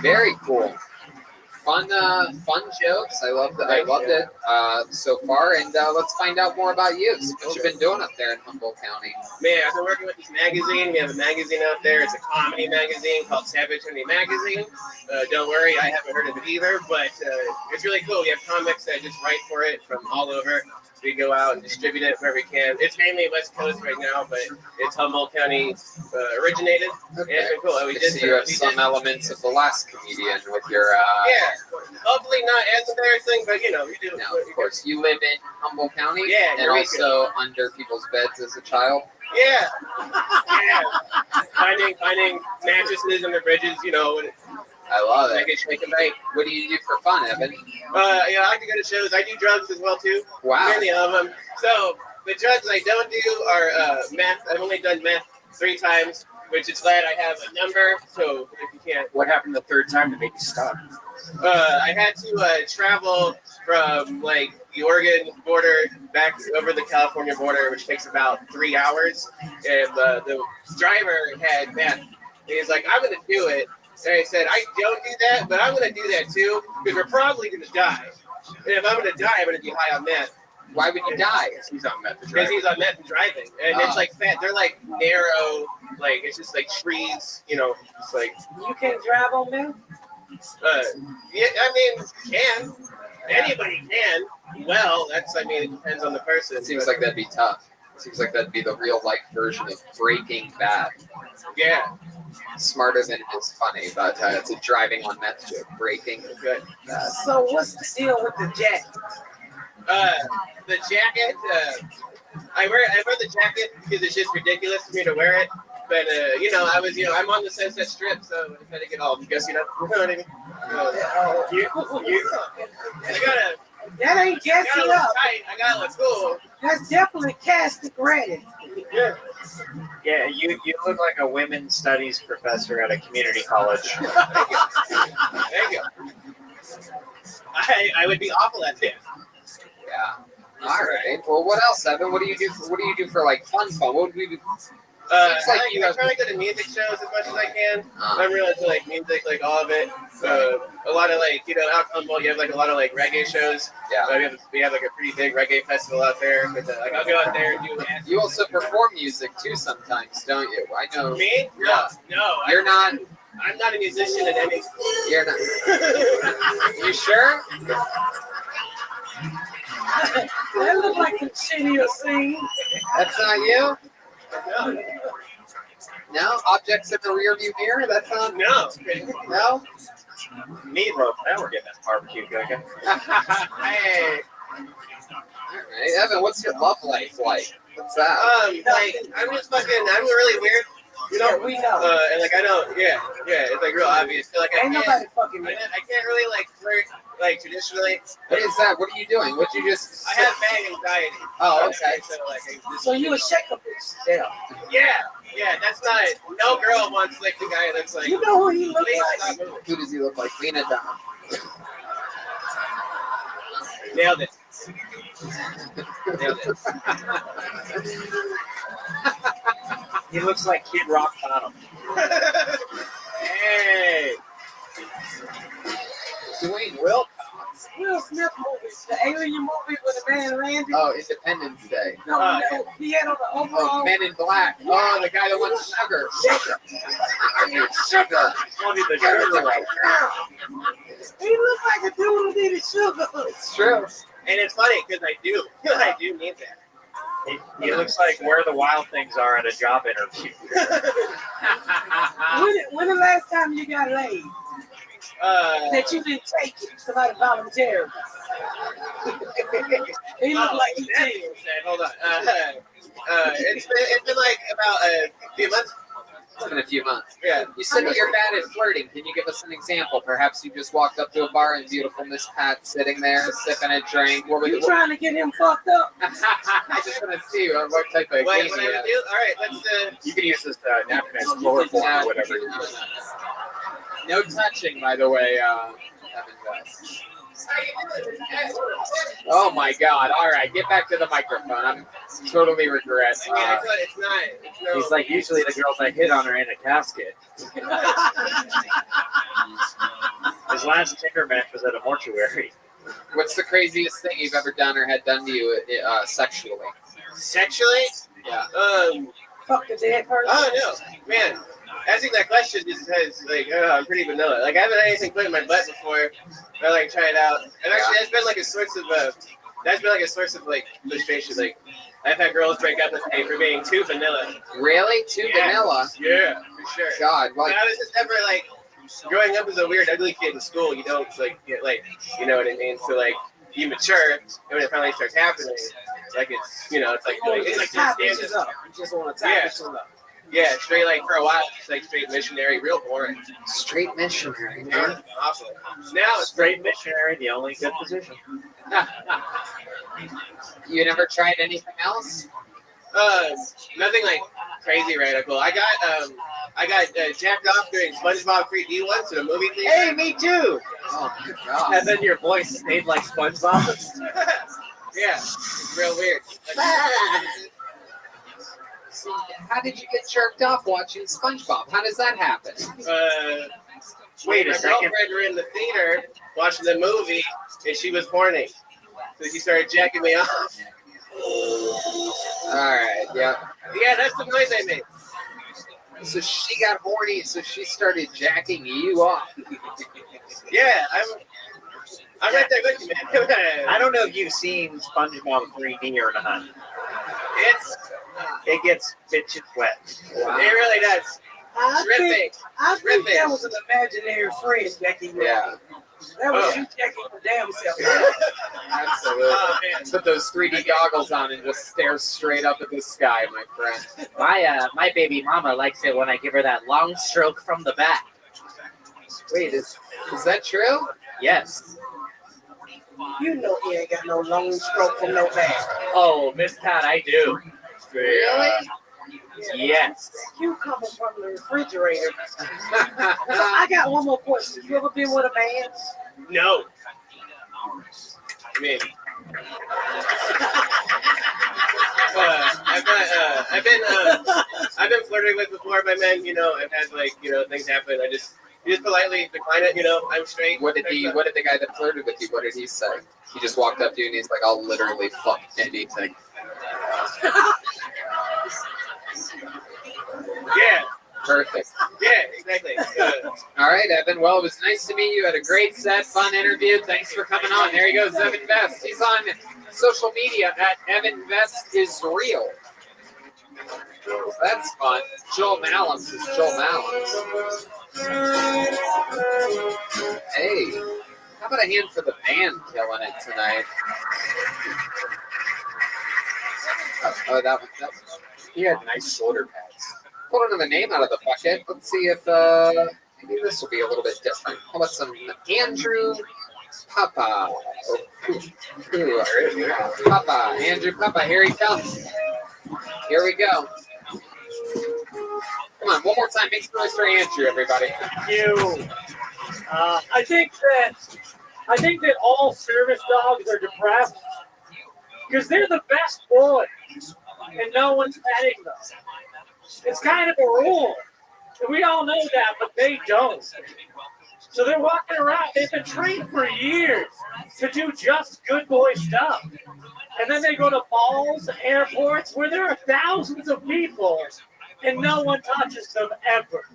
Very cool. Fun jokes. I loved it so far. And let's find out more about you. So what you've been doing up there in Humboldt County? Man, I've been working with this magazine. We have a magazine out there. It's a comedy magazine called Savage Honey Magazine. Don't worry, I haven't heard of it either, but it's really cool. We have comics that just write for it from all over. we go out and distribute it where we can. It's mainly West Coast right now, but it's Humboldt County originated. Okay. Yeah, it's been cool. And we I did. see you have we some did- elements of the last comedian with your. Yeah, hopefully not as embarrassing, but you know, we do. Now, of course, you live in Humboldt County. Yeah, and Eureka. also under people's beds as a child. Yeah, yeah. Finding mattresses under bridges, you know. I love it. Make it shake and bake. What do you do for fun, Evan? Yeah, I like to go to shows. I do drugs as well too. Wow. Mainly of them. So the drugs I don't do are meth. I've only done meth 3 times, which is glad I have a number. So if you can't. What happened the third time to make you stop? I had to travel from like the Oregon border back over the California border, which takes about 3 hours. And the driver had meth. And he's like, I'm gonna do it. And I said, I don't do that, but I'm gonna do that too, because we're probably gonna die. And if I'm gonna die, I'm gonna be high on meth. Why would you die? He's on meth. Because he's on meth and driving. And it's like fat. They're like narrow, like it's just like trees, you know. It's like You can't drive on meth? yeah, I mean, can. Anybody can. Well, that's I mean, it depends on the person. It seems like that'd be tough. It seems like that'd be the real life version of Breaking Bad. Yeah. Smarter than it is funny, but it's a driving on meth joke. Breaking Bad. So what's the deal with the jacket? The jacket. I wear the jacket because it's just ridiculous for me to wear it. But you know, I'm on the Sunset Strip, so I had to get all. Guess you know what I mean. I gotta. That ain't gassing look up. tight. I gotta look cool. That's definitely casting ready. Yeah. Yeah, you look like a women's studies professor at a community college. There you go. I would be awful at this. Yeah. All right. Well, what else, Evan? What do you do for like fun? What would we do? I try to go to music shows as much as I can. I'm really into like music, like all of it. A lot of like, you know, out in Humboldt, you have like a lot of like reggae shows. Yeah. We have like a pretty big reggae festival out there. But, like I'll go out there and do. You also perform music too sometimes, don't you? I know. Me? No. You're not. I'm not a musician in any. You're not. You sure? That look like the shit he'll sing. That's not you? No? Objects in the rearview mirror? That's not. No. No? Meatloaf. Now we're getting that barbecue cooking. Hey. All right, Evan, what's your love life like? What's that? Like I'm really weird. You know, we know. And like I don't, yeah, it's like real obvious. So, like Ain't nobody fucking me. I can't really like flirt like traditionally. What is that? What are you doing? What you just? I have bang anxiety. Oh, okay. So like, So you a shaker bitch? yeah. That's not. No girl wants like the guy that's like. You know who he looks please like? stop moving. Who does he look like? Lena Dunham. Nailed it. Nailed it. He looks like Kid Rock Bottom. Hey. Dwayne Wilcox. Will Smith movies, the alien movie where the man landed. Oh, Independence Day. No, he had on the overall. Oh, Men in Black. Oh, the guy that wants sugar. I need sugar. Only the sugar one. He looked like a dude who needed sugar. It's true. And it's funny because I do need that. He looks like where the wild things are at a job interview. When the last time you got laid? That you didn't take it, somebody volunteered. He looked like he did. Hold on. It's been like about a few months. It's been a few months. Yeah. You said that you're bad at flirting. Can you give us an example? Perhaps you just walked up to a bar and beautiful Miss Pat sitting there sipping a drink. What would You trying to get him fucked up? I just want to see what type of What game I you would have. do? All right, let's. You can use this napkin as chloroform or whatever. No touching, by the way. Evan does. Oh my God! All right, get back to the microphone. I'm totally regret. I mean, it's not. He's like, usually the girls I hit on are in a casket. His last Tinder match was at a mortuary. What's the craziest thing you've ever done or had done to you sexually? Sexually? Yeah. Fuck the dead person. Oh no, man. Asking that question just has like I'm pretty vanilla. Like I haven't had anything put in my butt before. I like try it out, and actually that's been like a source of that's been like a source of like frustration. Like I've had girls break up with me for being too vanilla. Really? Too vanilla? Yeah, for sure. God, like I was just never like growing up as a weird, ugly kid in school. You don't like get like, you know what I mean? So like you mature, and when it finally starts happening, like it's it's like tap bitches up. You just want to tap bitches up. Yeah, straight like for a while, it's like straight missionary, real boring. Straight missionary. Yeah, awful. Now it's Straight missionary, the only good position. You never tried anything else? Nothing like crazy radical. I got jacked off during SpongeBob 3D once in a movie theater. Hey, me too. Oh my God. And then your voice stayed like SpongeBob's. Yeah, it's real weird. So how did you get jerked off watching SpongeBob? How does that happen? Wait a my second. girlfriend were in the theater watching the movie, and she was horny, so she started jacking me off. All right, yeah. Yeah, that's the noise I made. So she got horny, so she started jacking you off. Yeah, I'm right there with you, man. I don't know if you've seen SpongeBob 3D or not. It gets bitches wet. Wow. It really does. I think that was an imaginary friend checking you. Yeah. That was you checking your damn self. Absolutely. Put those 3D goggles on and just stare straight up at the sky, my friend. My baby mama likes it when I give her that long stroke from the back. Wait, is that true? Yes. You know he ain't got no long stroke from no back. Oh, Miss Pat, I do. Really? Yes. You coming from the refrigerator. So I got one more question. You ever been with a man? No. I mean, I've been flirted with before by men. I've had like things happen. You just politely decline it. I'm straight. What did the guy that flirted with you? What did he say? He just walked up to you and he's like, "I'll literally fuck anything." Yeah. Perfect. Yeah, exactly. All right, Evan. Well, it was nice to meet you. Had a great set, fun interview. Thanks for coming on. There he goes, Evan Vest. He's on social media at Evan Vest is Real. That's fun. Joel Malums is Joel Malums. Hey, how about a hand for the band killing it tonight? Oh, that one. He had nice shoulder pads. Pulling the name out of the bucket. Let's see if maybe this will be a little bit different. How about some Andrew Papa? Papa, Andrew Papa. Here he comes. Here we go. Come on, one more time. Make some noise for Andrew, everybody. Thank you. I think that all service dogs are depressed because they're the best boys, and no one's petting them. It's kind of a rule. We all know that, but they don't. So they're walking around. They've been trained for years to do just good boy stuff. And then they go to malls, airports, where there are thousands of people, and no one touches them ever.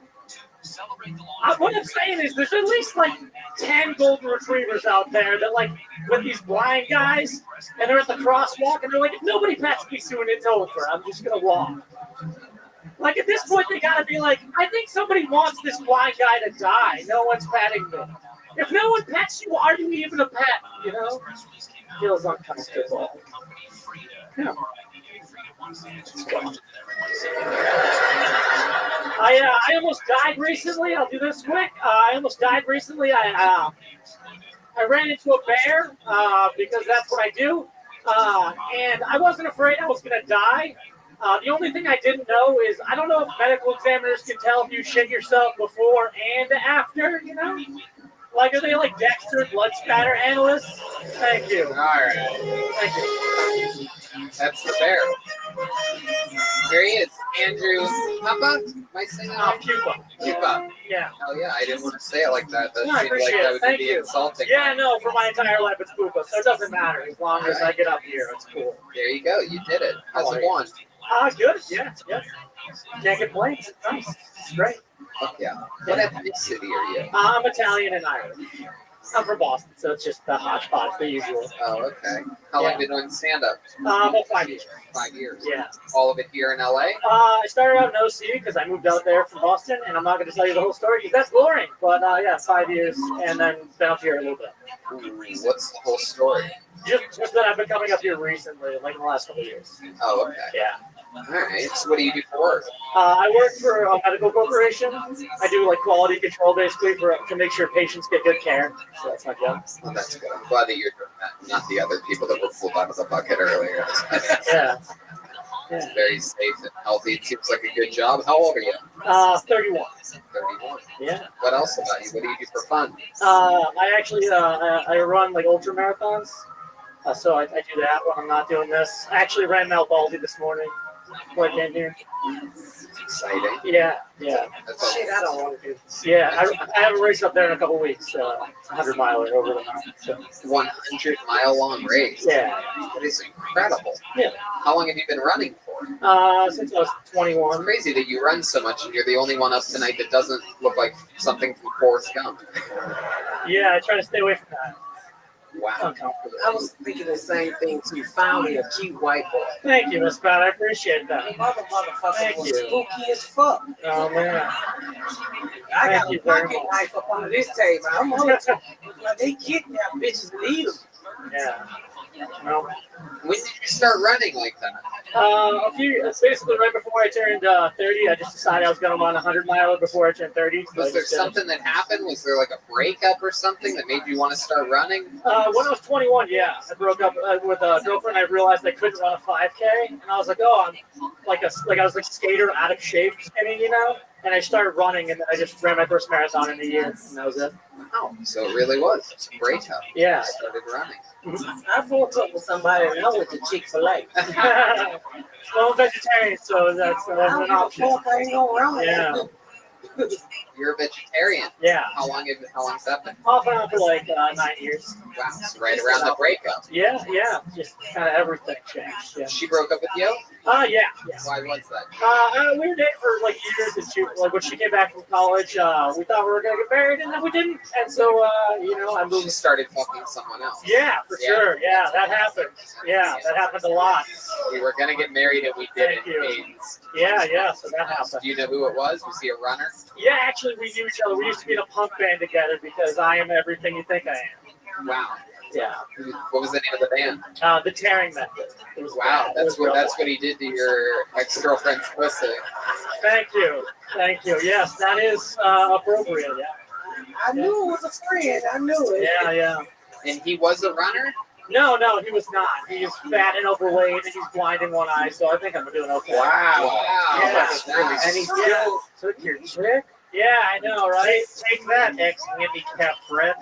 What I'm saying is there's at least like 10 golden retrievers out there that like with these blind guys, and they're at the crosswalk, and they're like, if nobody pets me soon, it's over. I'm just going to walk. Like, at this point, they got to be like, I think somebody wants this blind guy to die. No one's petting me. If no one pets you, are you even a pet? Feels uncomfortable. Yeah. I almost died recently. I'll do this quick. I almost died recently. I ran into a bear because that's what I do. And I wasn't afraid I was going to die. The only thing I didn't know is I don't know if medical examiners can tell if you shit yourself before and after, Like, are they like Dexter blood spatter analysts? Thank you. All right. Thank you. That's the bear. Here he is, Andrew Papa. Am I saying that? Pupa. Pupa. Yeah. Oh yeah, I didn't want to say it like that. That No, I seemed like appreciate that it. would Thank be you. insulting. Yeah, no, for my entire life it's Pupa, so it doesn't matter as long as I get up here. It's cool. There you go. You did it. How's it going? Good. Yeah. Can't complain. It's nice. It's great. Fuck yeah. What ethnicity are you? I'm Italian and Irish. I'm from Boston, so it's just the hodgepodge, the usual. Oh, okay. How long have you been doing stand-up? About 5 years. 5 years. Yeah. All of it here in LA? I started out in OC because I moved out there from Boston, and I'm not going to tell you the whole story because that's boring. But yeah, 5 years, and then been up here a little bit. Ooh, what's the whole story? Just that I've been coming up here recently, like in the last couple of years. Oh, okay. Yeah. All right. So what do you do for work? I work for a medical corporation. I do like quality control basically to make sure patients get good care. So that's my job. Oh, that's good. I'm glad that you're doing that, not the other people that were pulled out of the bucket earlier. Yeah. It's very safe and healthy. It seems like a good job. How old are you? 31. 31. Yeah. What else about you? What do you do for fun? I actually I run like ultra marathons. So I do that when I'm not doing this. I actually ran Mount Baldy this morning before I came here. It's exciting. Yeah. That's Shit, I don't want to do. Yeah, I have a race up there in a couple weeks. 100 miler over the mountain. So. 100-mile long race. Yeah. That is incredible. Yeah. How long have you been running for? Since I was 21. It's crazy that you run so much and you're the only one up tonight that doesn't look like something from Forrest Gump. Yeah, I try to stay away from that. Wow. I was thinking the same thing too. Finally, a cute white boy. Thank you, Miss Pat. I appreciate that. Motherfucker Thank was you. spooky as fuck. Oh, man. I got Thank you a very pocket much. knife up under this table. I'm on it. Like they kidnap bitches and eat them. Yeah. Well, when did you start running like that? Basically right before I turned 30, I just decided I was going to run 100 miler before I turned 30. So Was there something that happened? Was there like a breakup or something that made you want to start running? When I was 21, yeah, I broke up with a girlfriend. I realized I couldn't run a 5K, and I was like, oh, I'm I was like skater out of shape, skinny, you know. And I started running, and I just ran my first marathon in a year, and that was it. Wow, so it really was just a breakup. Yeah. I started running. I broke up with somebody and I went to Chick-fil-A. Well, I'm vegetarian, so that's an option. I ain't gonna run. Yeah. You're a vegetarian. Yeah. How long's that been? Off and on for like 9 years. Wow, so right around the breakup. Yeah. Just kind of everything changed. Yeah. She broke up with you? Yeah. Why was that? We were dating for like years, and she when she came back from college, we thought we were gonna get married, and then we didn't. And so, I moved. She started fucking someone else. Yeah, for sure. Yeah, that happened. Yeah, that happened a lot. We were gonna get married, and we didn't. Yeah. So that happened. Do you know who it was? Was he a runner? Yeah, actually, we knew each other. We used to be in a punk band together because I am everything you think I am. Wow. Yeah. What was the name of the band? The Tearing Method. It was wow, bad. that's what he did to your ex-girlfriend's pussy. Thank you. Yes, that is appropriate. Yeah. I knew it was a friend. I knew it. Yeah. And he was a runner? No, he was not. He's fat and overweight, and he's blind in one eye. So I think I'm doing okay. Wow. Yeah. That's really And he still took your chick. Yeah, I know, right? Take that, ex-handicapped friend.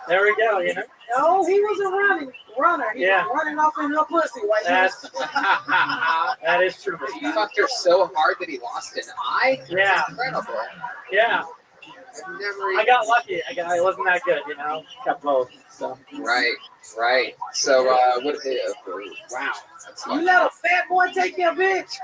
There we go, you know. No, he was a runner. He was running off in her pussy. That is true. He fucked her so hard that he lost an eye? Yeah. That's incredible. Yeah. I got lucky. I wasn't that good, you know. Got both. So. Right. So, wow. That's You let a fat boy take your bitch?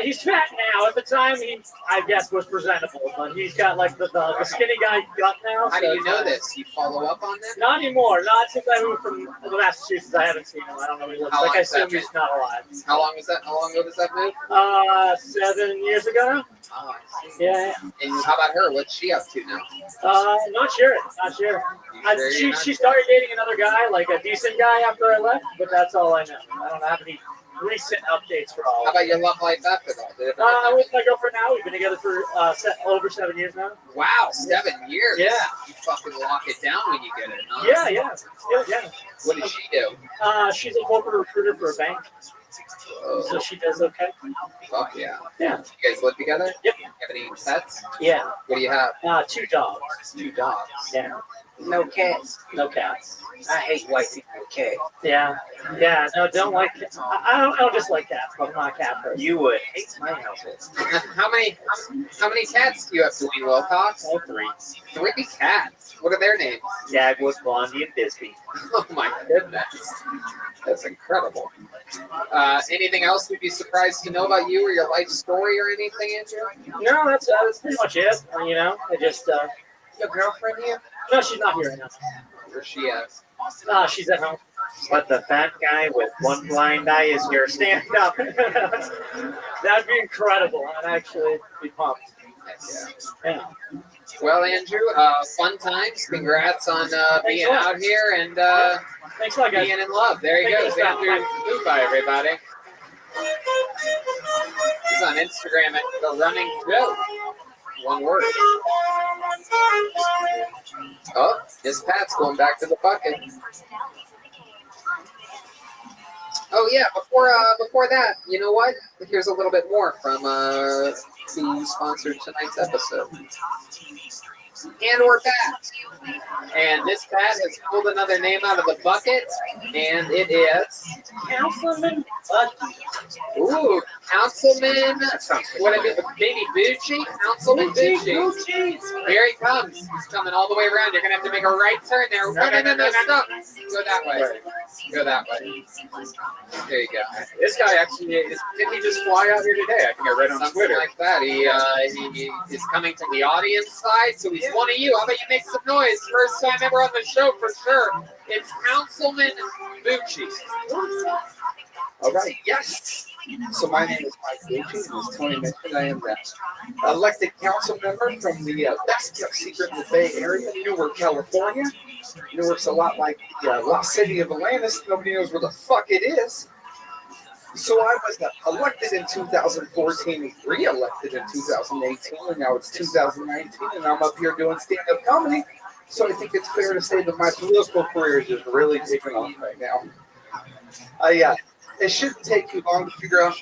He's fat now. At the time, he, I guess, was presentable, but he's got like the skinny guy gut now. How do you know this? You follow up on that? Not anymore. Not since I moved from Massachusetts. I haven't seen him. I don't know what he looks like. I assume he's not alive. How long was that? How long ago was that move? 7 years ago now. Oh, yeah. And how about her? What's she up to now? Not sure. She started dating another guy, like a decent guy, after I left, but that's all I know. I don't have any recent updates for all. How about your love life after that? With my girlfriend now, we've been together for over 7 years now. Wow, 7 years. Yeah. You fucking lock it down when you get it, huh? Yeah. What does she do? She's a corporate recruiter for a bank. So she does okay. Fuck yeah. Yeah. You guys live together? Yep. You have any pets? Yeah. What do you have? 2 dogs. 2 dogs. Yeah. No cats. No cats. I hate white people with cats. Yeah. No, don't like cats. I don't dislike cats, but I'm not a cat person. You would hate my household. How many cats do you have, Dwayne Wilcox? 3. 3 cats. What are their names? Jaguars, Blondie, and Bisbee. Oh my goodness. That's incredible. Anything else we'd be surprised to know about you or your life story or anything, Andrew? No, that's pretty much it. I just Your girlfriend here? No, she's not here right now. Where's she at? She's at home. But the fat guy with one blind eye is your stand-up. That'd be incredible. I'd actually be pumped. Yeah. Well, Andrew, fun times. Congrats on being a lot. out here and Thanks a lot, guys. being in love. There you Thank go. you. Andrew Goodbye, everybody. He's on Instagram at The Running Joe. One word. Oh, his Pat's going back to the bucket. Oh yeah, before that, you know what? Here's a little bit more from who sponsored tonight's episode. And we're back. And this Pat has pulled another name out of the bucket, and it is Councilman Bucky. Ooh, Councilman. What I mean, Baby Bucci, Councilman Bucci. Here he comes. He's coming all the way around. You're gonna have to make a right turn there. No, stop. Go that way. Go that way. There you go. This guy actually didn't he just fly out here today? I think I read on Something Twitter. like that. He is coming from the audience side, so he's one of you. How about you make some noise? First time ever on the show for sure. It's Councilman Bucci. All right, yes. So my name is Mike Bucci, and as Tony mentioned, I am the elected council member from the best kept secret in the Bay Area, Newark, California. Newark's a lot like the lost city of Atlantis. Nobody knows where the fuck it is. So I was elected in 2014, re-elected in 2018, and now it's 2019, and I'm up here doing stand-up comedy. So I think it's fair to say that my political career is just really taking off right now. It shouldn't take too long to figure out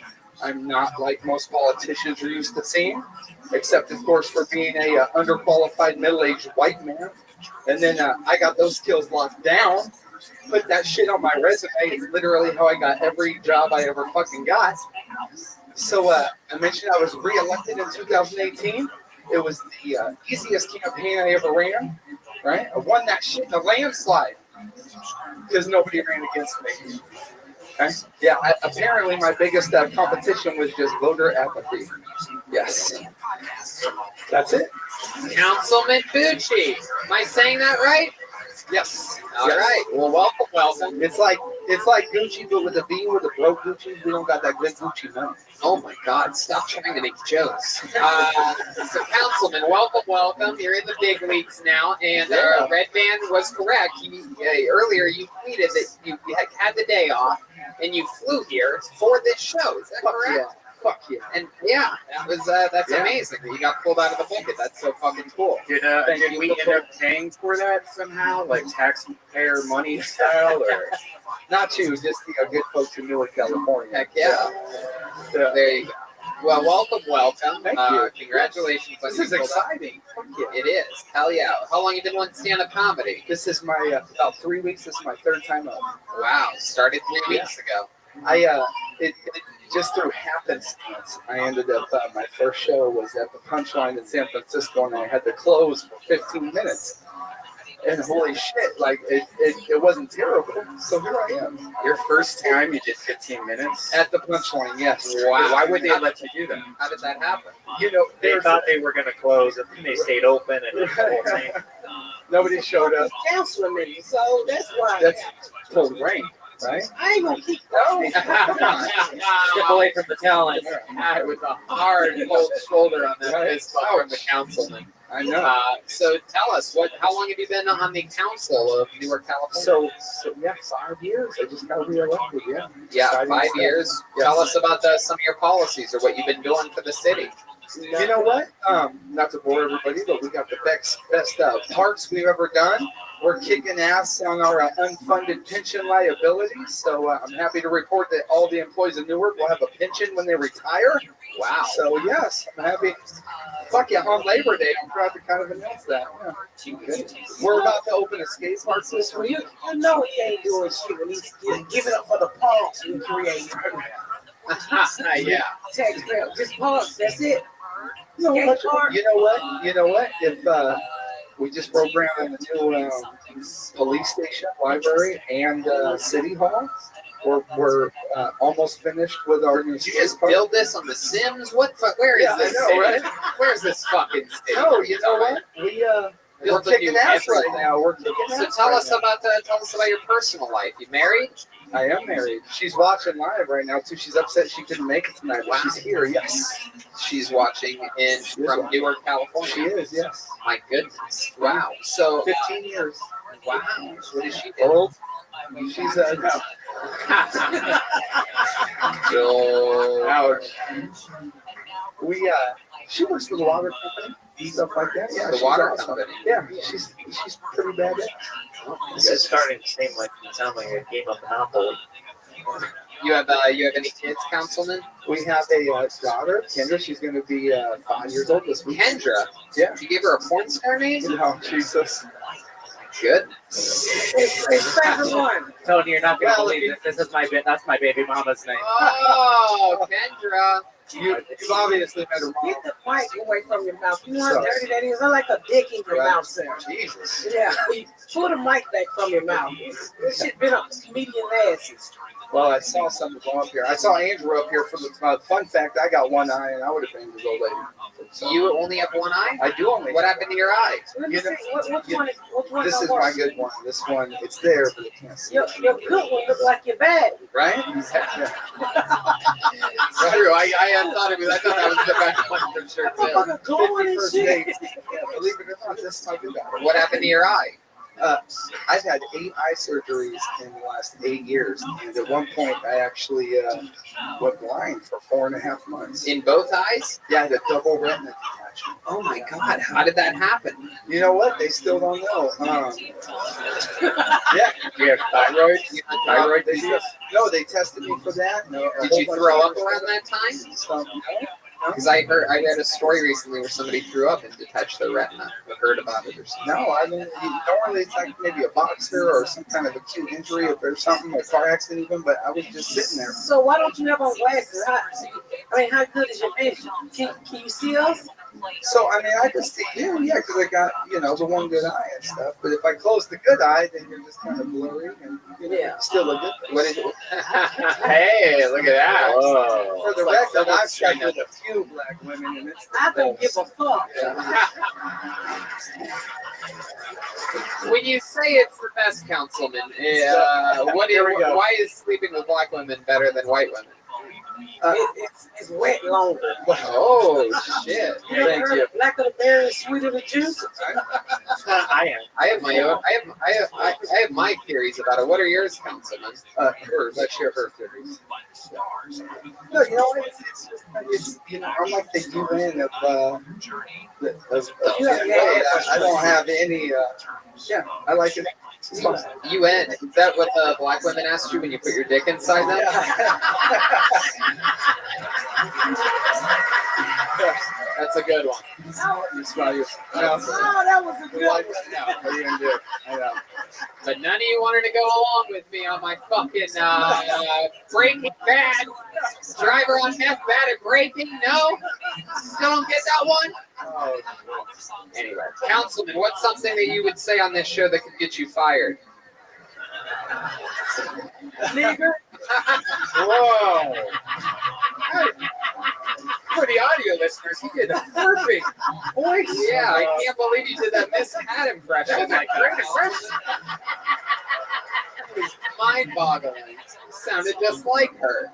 I'm not like most politicians are used to seeing, except, of course, for being a underqualified middle-aged white man. And then I got those skills locked down. Put that shit on my resume. It's literally how I got every job I ever fucking got. So I mentioned I was re-elected in 2018. It was the easiest campaign I ever ran, right? I won that shit in a landslide because nobody ran against me. Okay? Yeah, apparently my biggest competition was just voter apathy. Yes. That's it. Councilman Bucci. Am I saying that right? Yes. All right. Well, welcome. It's like Gucci, but with a B, with a broke Gucci. We don't got that good Gucci money. Oh my God! Stop trying to make jokes. So, Councilman, welcome. You're in the big leagues now, and Red Band was correct. Earlier, you tweeted that you had the day off, and you flew here for this show. Is that correct? Yeah. Fuck yeah. And yeah, that's amazing. You got pulled out of the bucket. That's so fucking cool. Did we end up paying for that somehow, like taxpayer money style, or not you? Just the good folks in Newark, California. Heck yeah. There you go. Well, welcome. Thank you. Congratulations. This is exciting. Yeah. It is. Hell yeah. How long you been doing stand-up comedy? This is my about 3 weeks. This is my third time up. Wow. Started 3 weeks ago. It just through happenstance, I ended up, my first show was at the Punchline in San Francisco, and I had to close for 15 minutes. And holy shit, like, it wasn't terrible. So here I am. Your first time you did 15 minutes? At the Punchline, yes. Wow. Why would they let you do that? How did that happen? You know, They thought they were going to close, and they stayed open, and the whole thing. Nobody showed up. Councilman, so that's why. That's totally right. Right? I ain't gonna keep going. Step away from the talent with a hard, cold shoulder on that fist from the councilman. I know. So tell us, how long have you been on the council of Newark, California? So yeah, 5 years. I just got reelected. Yeah. Yeah, 5 years. Yes. Tell us about some of your policies or what you've been doing for the city. You know what? Not to bore everybody, but we got the best parks we've ever done. We're kicking ass on our unfunded pension liabilities. So I'm happy to report that all the employees of Newark will have a pension when they retire. Wow. So yes, I'm happy. Fuck yeah, on Labor Day, I'm proud to kind of announce that. Yeah. We're about to open a skate park this week. You know he ain't doing shit when he's giving up for the parks we created. Yeah. Taxpayer, just parks, that's it. You know what? If we just broke ground on the new police station, library, and city hall. We're almost finished with our new. Did you just build this on The Sims? Where is this? I know, right? Where's this fucking city? No, you know what? Feels We're like kicking you ass right everything. now. We're kicking So ass tell right us now. about your personal life. You married? I am married. She's watching live right now too. She's upset she couldn't make it tonight, but she's here. Yes, She's watching from Newark, California. she is. Yes. My goodness. Wow. So 15 years. wow. What is she do? Old. She's no. So Ouch. We she works for the water company, stuff like that. Yeah, The she's water awesome. company. Yeah, she's pretty bad. This is starting to seem like it sounds like a game of Monopoly. you have any kids, Councilman? We have a daughter, Kendra. She's going to be 5 years old this week. Kendra. Yeah. You gave her a porn star name? No, Jesus. Good. It's favorite one. Tony, you're not gonna Well, believe this. This is that's my baby mama's name. Oh, Kendra. You've obviously met her mom. Get the mic away from your mouth. You know how Sorry. dirty that is? I like a dick in your Right. mouth, sir. Jesus. Yeah, pull the mic back from your mouth. This shit been up comedian asses. Well, I saw something go up here. I saw Andrew up here for the fun fact. I got one eye, and I would have been his old lady. So, You only have one eye? I do only. What happened to your eye? Let me You know, see. Which one? This don't is work? my good one. This one, it's there, but it can't see. Your good one look like your bad. Right? True. I thought it was. I thought that was the best one for sure too. Motherfucker glowing and 51st shit. date. Yeah, believe it or not, this is my good eye. What happened to your eye? I've had 8 eye surgeries in the last 8 years, and at one point I actually went blind for 4.5 months. In both eyes? Yeah, I had a double retina detachment. Oh my God! How did that happen? You know what? They still don't know. Yeah. You have thyroid? Thyroid They disease? no, they tested me for that. No, a Did whole you bunch throw of up other around stuff. that time? No. Because I read a story recently where somebody threw up and detached their retina. I heard about it or something. No, I mean, normally it's like maybe a boxer or some kind of acute injury if there's something, a car accident even, but I was just sitting there. So why don't you have on glasses? How good is your vision? Can you see us? So, I mean, I can see you, yeah, because I got, the one good eye and stuff. But if I close the good eye, then you're just kind of blurry and, still look good. What is it? Hey, look at that. Whoa. For the It's like record, someone I've straight got with a few black women, and it's I don't give a fuck. When you say it's the best, Councilman, why is sleeping with black women better than white women? It's wet longer. Oh shit! Thank you. Black of the berry, sweeter the juice. I have my own. I have my theories about it. What are yours, Councilman? Hers. Let's share her theories. No, you know what? It's I'm like the UN of I don't have any. Yeah, I like it. UN. Is that what the black women asked you when you put your dick inside them? That's a good one. You smell your. No, that was a good one. What are you gonna do? I know. But none of you wanted to go along with me on my fucking Breaking Bad. Driver on meth bad at braking? No? Still don't get that one? Oh, anyway, Councilman, what's something that you would say on this show that could get you fired? Nigger. Whoa. For the audio listeners, he did a perfect voice. Yeah, I can't believe you did that Miss Pat impression. Like, great impression. It was mind-boggling. Sounded just like her.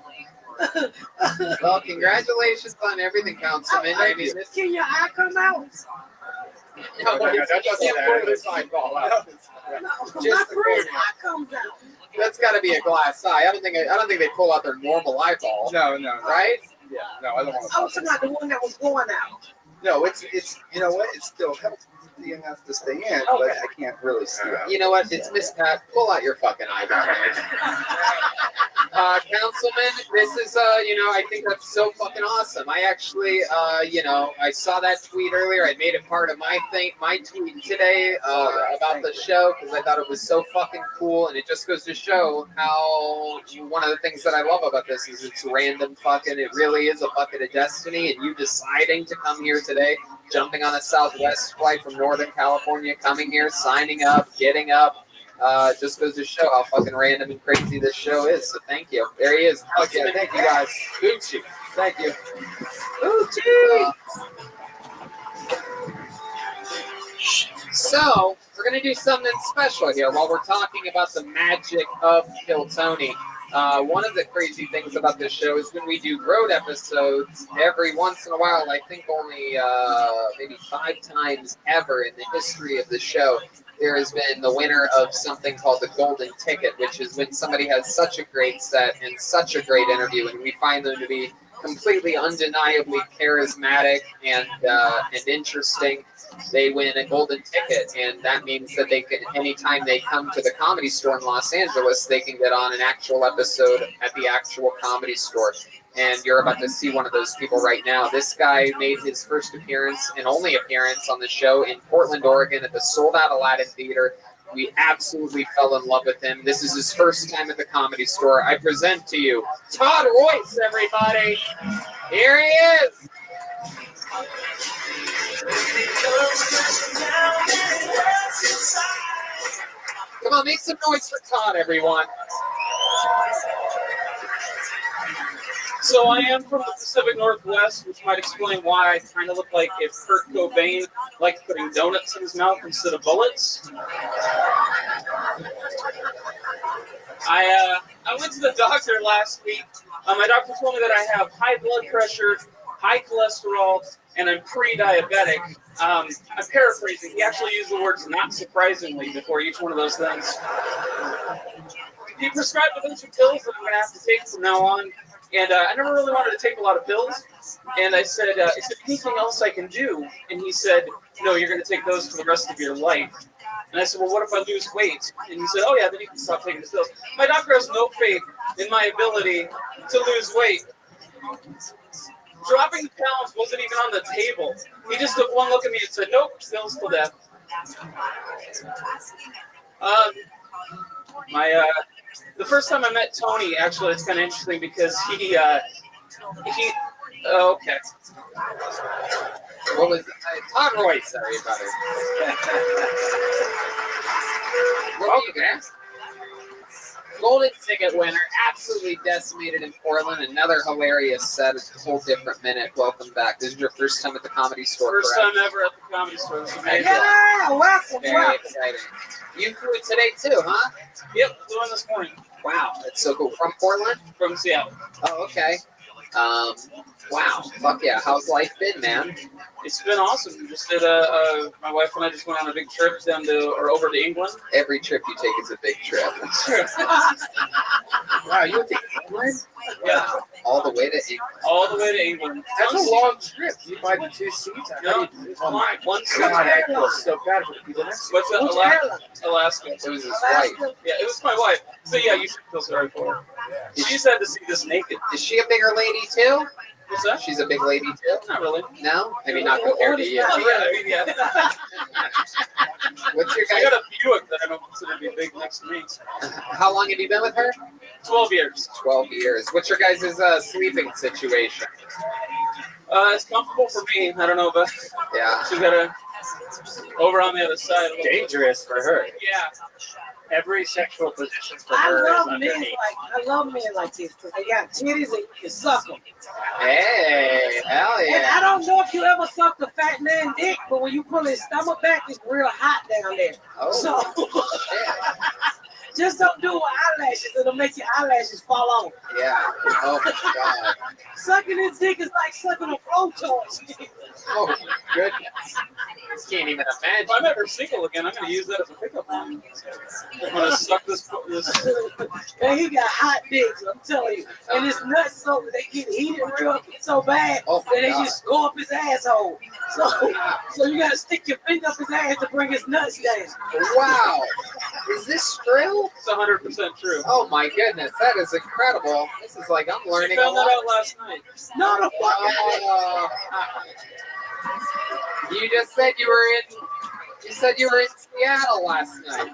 Well, congratulations on everything, Councilman. I mean, Can your eye come out? no, that doesn't pull this eyeball out. My friend's eye comes out. That's got to be a glass eye. I don't think they pull out their normal eyeball. No. Right? Yeah, no, I don't want to. I was talking about the one that was going out. No, it's you know what? It's still healthy enough to stay in, but I can't really see it. You know what? It's Miss Pat. Pull out your fucking eyeball. Councilman, this is, I think that's so fucking awesome. I actually, I saw that tweet earlier. I made it part of my tweet today about the show because I thought it was so fucking cool, and it just goes to show how one of the things that I love about this is it's random fucking. It really is a bucket of destiny, and you deciding to come here today, jumping on a Southwest flight from Northern California, coming here, signing up, getting up. Just goes to show how fucking random and crazy this show is. So thank you. There he is. Okay, thank you guys. Gucci. Thank you. Gucci. So, we're going to do something special here while we're talking about the magic of Kill Tony. One of the crazy things about this show is when we do road episodes, every once in a while, I think only maybe 5 times ever in the history of the show, there has been the winner of something called the Golden Ticket, which is when somebody has such a great set and such a great interview, and we find them to be completely undeniably charismatic and interesting. They win a golden ticket, and that means that they can, anytime they come to the Comedy Store in Los Angeles, they can get on an actual episode at the actual Comedy Store. And you're about to see one of those people right now. This guy made his first appearance and only appearance on the show in Portland, Oregon at the sold-out Aladdin Theater. We absolutely fell in love with him. This is his first time at the Comedy Store. I present to you Todd Royce, everybody. Here he is. Come on, make some noise for Todd, everyone. So I am from the Pacific Northwest, which might explain why I kind of look like if Kurt Cobain liked putting donuts in his mouth instead of bullets. I went to the doctor last week. My doctor told me that I have high blood pressure, high cholesterol, and I'm pre-diabetic. I'm paraphrasing. He actually used the words "not surprisingly" before each one of those things. He prescribed a bunch of pills that I'm going to have to take from now on. And I never really wanted to take a lot of pills. And I said, is there anything else I can do? And he said, no, you're going to take those for the rest of your life. And I said, well, what if I lose weight? And he said, oh, yeah, then you can stop taking the pills. My doctor has no faith in my ability to lose weight. Dropping the pounds wasn't even on the table. He just took one look at me and said, nope, pills till death. The first time I met Tony, actually, it's kind of interesting because he okay. What was it? Todd Royce, everybody. Welcome, man. Golden Ticket winner, absolutely decimated in Portland. Another hilarious set, a whole different minute. Welcome back. This is your first time at the Comedy Store, First correct? time ever at the Comedy Store. Yeah, welcome, Very welcome. exciting. You flew it today too, huh? Yep, flew in this morning. Wow, that's so cool. From Portland? From Seattle. Oh, okay. Wow, fuck yeah. How's life been, man? It's been awesome. We just did my wife and I just went on a big trip over to England. Every trip you take is a big trip. Wow, you went to England? Yeah. All the way to England. All the way to England. That's a long trip. You buy the 2 seats. No, one seat. God, I feel so bad for the people next to What's you. that? Alaska. It was his wife. Yeah, it was my wife. So yeah, you should feel sorry for her. She just had to see this naked. Is she a bigger lady too? What's that? She's a big lady too? Not really. No? I mean, not compared to you. Not really. I mean, yeah. What's your I guy? got a Buick that I don't consider to be big next to me. How long have you been with her? 12 years. 12 years. What's your guys' sleeping situation? It's comfortable for me. I don't know, but Yeah. she's got a over on the other side. Dangerous for her. Yeah. Every sexual position for I her is love men underneath. like this because they got titties and you can suck them. Hey, hell And yeah. I don't know if you ever sucked a fat man dick, but when you pull his stomach back, it's real hot down there. Oh, So just don't do it with eyelashes; it'll make your eyelashes fall off. yeah. Oh my God. Sucking his dick is like sucking a blowtorch. Oh my goodness. Can't even imagine. If I'm ever single again, I'm going to use that as a pickup line. I'm going to suck this. Man, he got hot dicks, I'm telling you. And his nuts so they get heated real so bad that they just go up his asshole. So you gotta stick your finger up his ass to bring his nuts down. Wow. Is this true? It's 100% true. Oh my goodness, that is incredible. This is like I'm learning I a found that lot. out last night. No, the fuck. You just said you were in Seattle last night.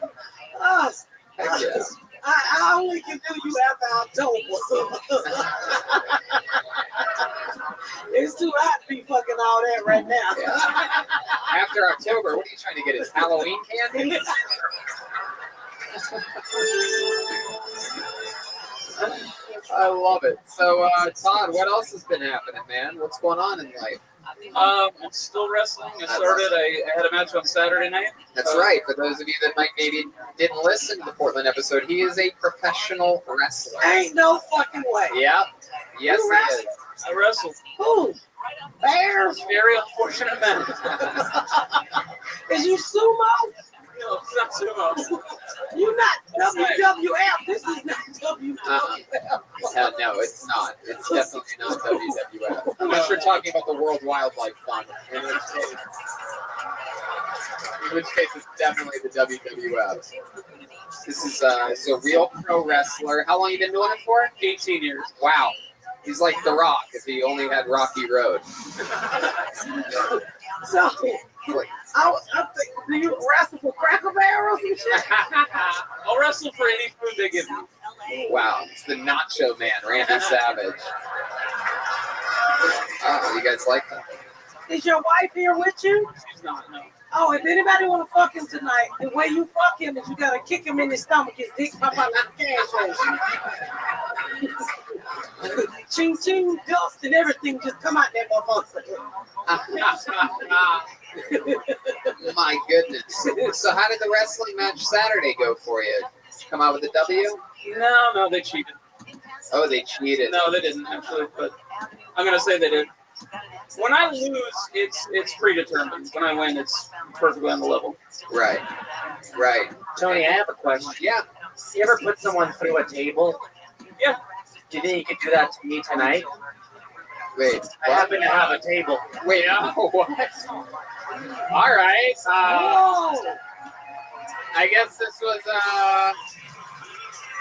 Heck yeah. I only can do you after October. It's too hot to be fucking all that right now. Yeah. After October, what are you trying to get? His Halloween candy? I love it. So, Todd, what else has been happening, man? What's going on in life? I'm still wrestling. I had a match on Saturday night. That's right. For those of you that might maybe didn't listen to the Portland episode, he is a professional wrestler. Ain't no fucking way. Yep. Yes, You he is. I wrestled. Who? Bears? Very unfortunate man. Is you sumo? No, it's not sumo. You not WWF. This is not WWF. No, it's not. It's definitely not WWF. Unless you're talking about the World Wildlife Fund, in which case it's definitely the WWF. This is a real pro wrestler. How long you been doing it for? 18 years. Wow. He's like The Rock if he only had Rocky Road. So, I'm thinking, do you wrestle for Cracker Barrels and shit? I'll wrestle for any food they give me. Wow, it's the Nacho Man, Randy Savage. Oh, you guys like that? Is your wife here with you? She's not, no. Oh, if anybody want to fuck him tonight, the way you fuck him is you got to kick him in his stomach. His dick pop out like a cash register. Ching, ching, dust and everything just come out that motherfucker. My goodness. So how did the wrestling match Saturday go for you? Come out with a W? No, they cheated. Oh, they cheated. No, they didn't actually, but I'm gonna say they did. When I lose, it's predetermined. When I win, it's perfectly on the level. Right. Tony, I have a question. Yeah. You ever put someone through a table? Yeah. Do you think you could do that to me tonight? Wait. I happen to have a table. Wait, what? All right. I guess this was,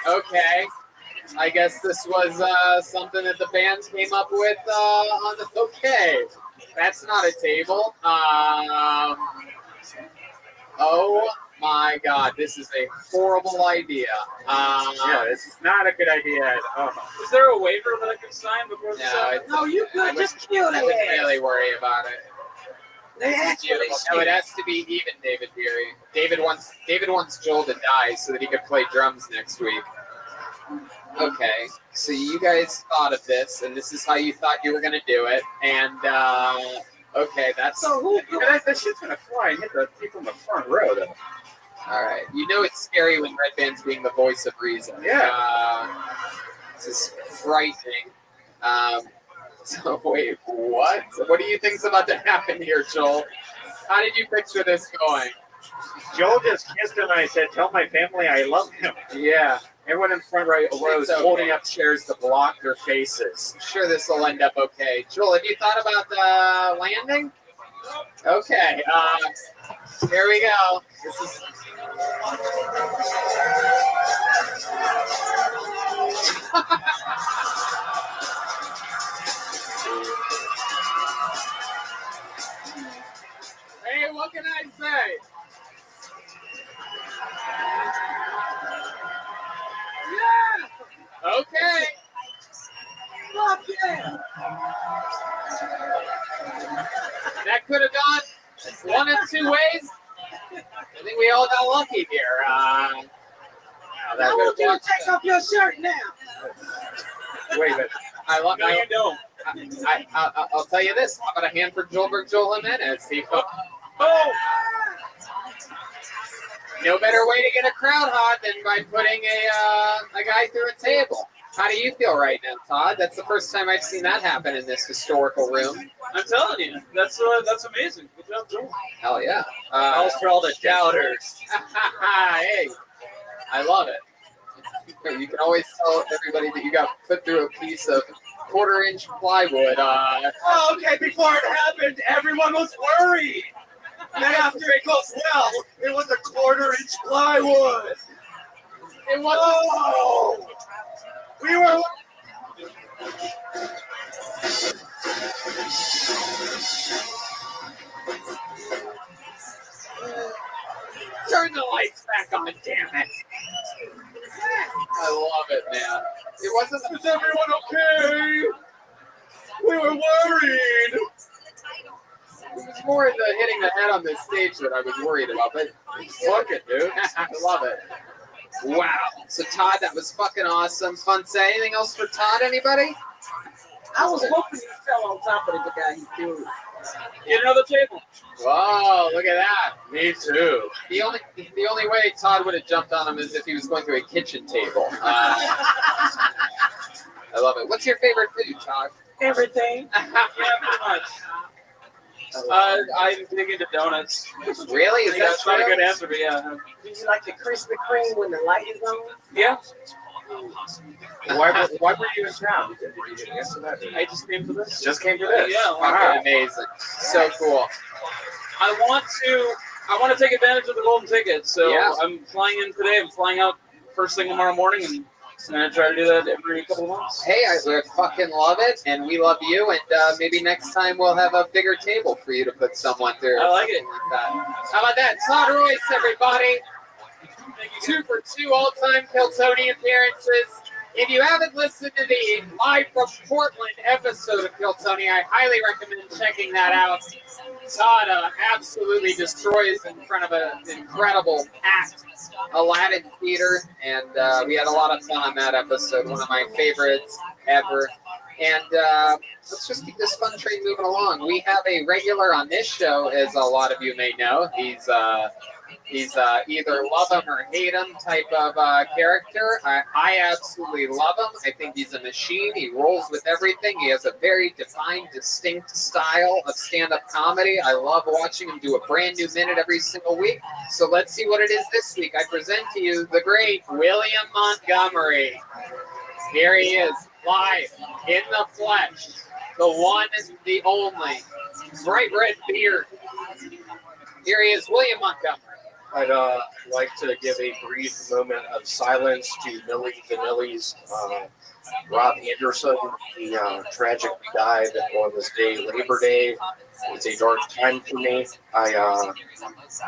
okay. I guess this was something that the band came up with on the, okay. That's not a table. Oh my God, this is a horrible idea. Yeah, this is not a good idea at all. Is there a waiver that I can sign before the show? No, you could just kill that. I wouldn't really worry about it. They asked for this No, shit. it has to be even, David Beery. David wants Joel to die so that he could play drums next week. Okay, so you guys thought of this, and this is how you thought you were going to do it, and, okay, that's... So who... That shit's going to fly and hit the people in the front row, though. All right, you know it's scary when Red Band's being the voice of reason. Yeah. This is frightening. So wait, what? What do you think's about to happen here, Joel? How did you picture this going? Joel just kissed him and I said, tell my family I love him. Yeah. Everyone in front row was okay. holding up chairs to block their faces. I'm sure this will end up okay. Joel, have you thought about landing? Okay. Here we go. This is... Hey, what can I say? Yeah. Okay. Fuck yeah. That could have gone one of two ways. I think we all got lucky here. I want you to take off your shirt now. Wait a minute. I'll tell you this. How about a hand for Joel Jimenez? Oh! No better way to get a crowd hot than by putting a guy through a table. How do you feel right now, Todd? That's the first time I've seen that happen in this historical room. I'm telling you, that's amazing. Good job, Joel. Hell yeah. That for all the doubters. Hey, I love it. You can always tell everybody that you got put through a piece of quarter-inch plywood. Oh, okay, before it happened, everyone was worried. And then after it goes well, it was a quarter-inch plywood. It was. Oh, we were. Turn the lights back on, damn it. I love it, man. It wasn't. Is everyone okay? We were worried. It was more the hitting the head on this stage that I was worried about, but fuck it, dude. I love it. Wow. So, Todd, that was fucking awesome. Fun say. Anything else for Todd, anybody? I was hoping he fell on top of the guy he threw. Get another table. Whoa, look at that. Me too. The only way Todd would have jumped on him is if he was going through a kitchen table. I love it. What's your favorite food, Todd? Everything. Yeah, pretty much. I'm big into donuts. Really? Is that That's not a true? good answer, but yeah. Do you like the Krispy Kreme when the light is on? Yeah. Why were you in town? Did you answer that? I just came for this. Just came for this. Yeah. Okay, amazing. So cool. I want to take advantage of the golden ticket. So Yeah. I'm flying in today. I'm flying out first thing tomorrow morning, and I'm gonna try to do that every couple of months. Hey, I fucking love it, and we love you, and maybe next time we'll have a bigger table for you to put someone through. I like it. Like that. How about that? Todd Royce, everybody. 2 for 2 all-time Kiltony appearances. If you haven't listened to the live from Portland episode of Kiltony, I highly recommend checking that out. Todd absolutely destroys in front of an incredible packed Aladdin Theater, and we had a lot of fun on that episode. One of my favorites ever. And let's just keep this fun train moving along. We have a regular on this show, as a lot of you may know. He's either love him or hate him type of character. I absolutely love him. I think he's a machine. He rolls with everything. He has a very defined, distinct style of stand-up comedy. I love watching him do a brand new minute every single week. So let's see what it is this week. I present to you the great William Montgomery. Here he is, live, in the flesh. The one and the only. Bright red beard. Here he is, William Montgomery. I'd like to give a brief moment of silence to Millie Vanilli's Rob Anderson. He tragically died on this day, Labor Day. It's a dark time for me. I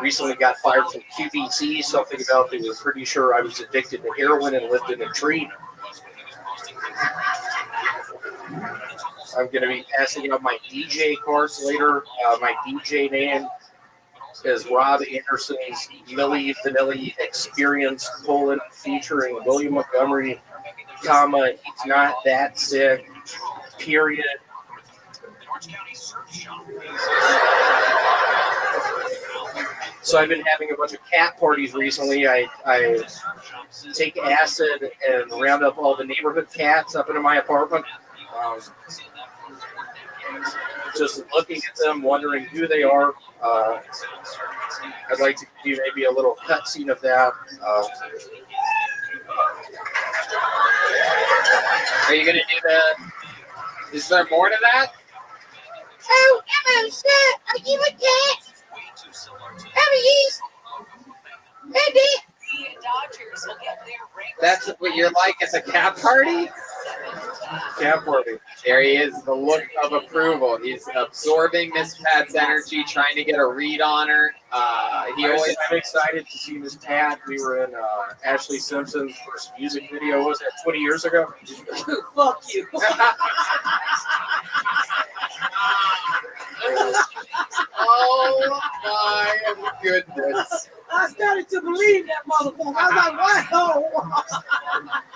recently got fired from QVC. Something about they were pretty sure I was addicted to heroin and lived in a tree. I'm going to be passing out my DJ cards later. My DJ name is Rob Anderson's Millie Vanilli Experience, featuring William Montgomery, comma, he's not that sick, period. So I've been having a bunch of cat parties recently. I take acid and round up all the neighborhood cats up into my apartment. Just looking at them, wondering who they are. I'd like to give you maybe a little cutscene of that. Are you going to do the... Is there more to that? Oh, hello, sir. Are you a cat? How are you? Hey, That's what you're like at the cat party? Cat party. There he is, the look of approval. He's absorbing Miss Pat's energy, trying to get a read on her. I'm excited to see Miss Pat. We were in Ashley Simpson's first music video. What was that, 20 years ago? Fuck you. Oh my goodness. I started to believe that motherfucker. I was like, wow.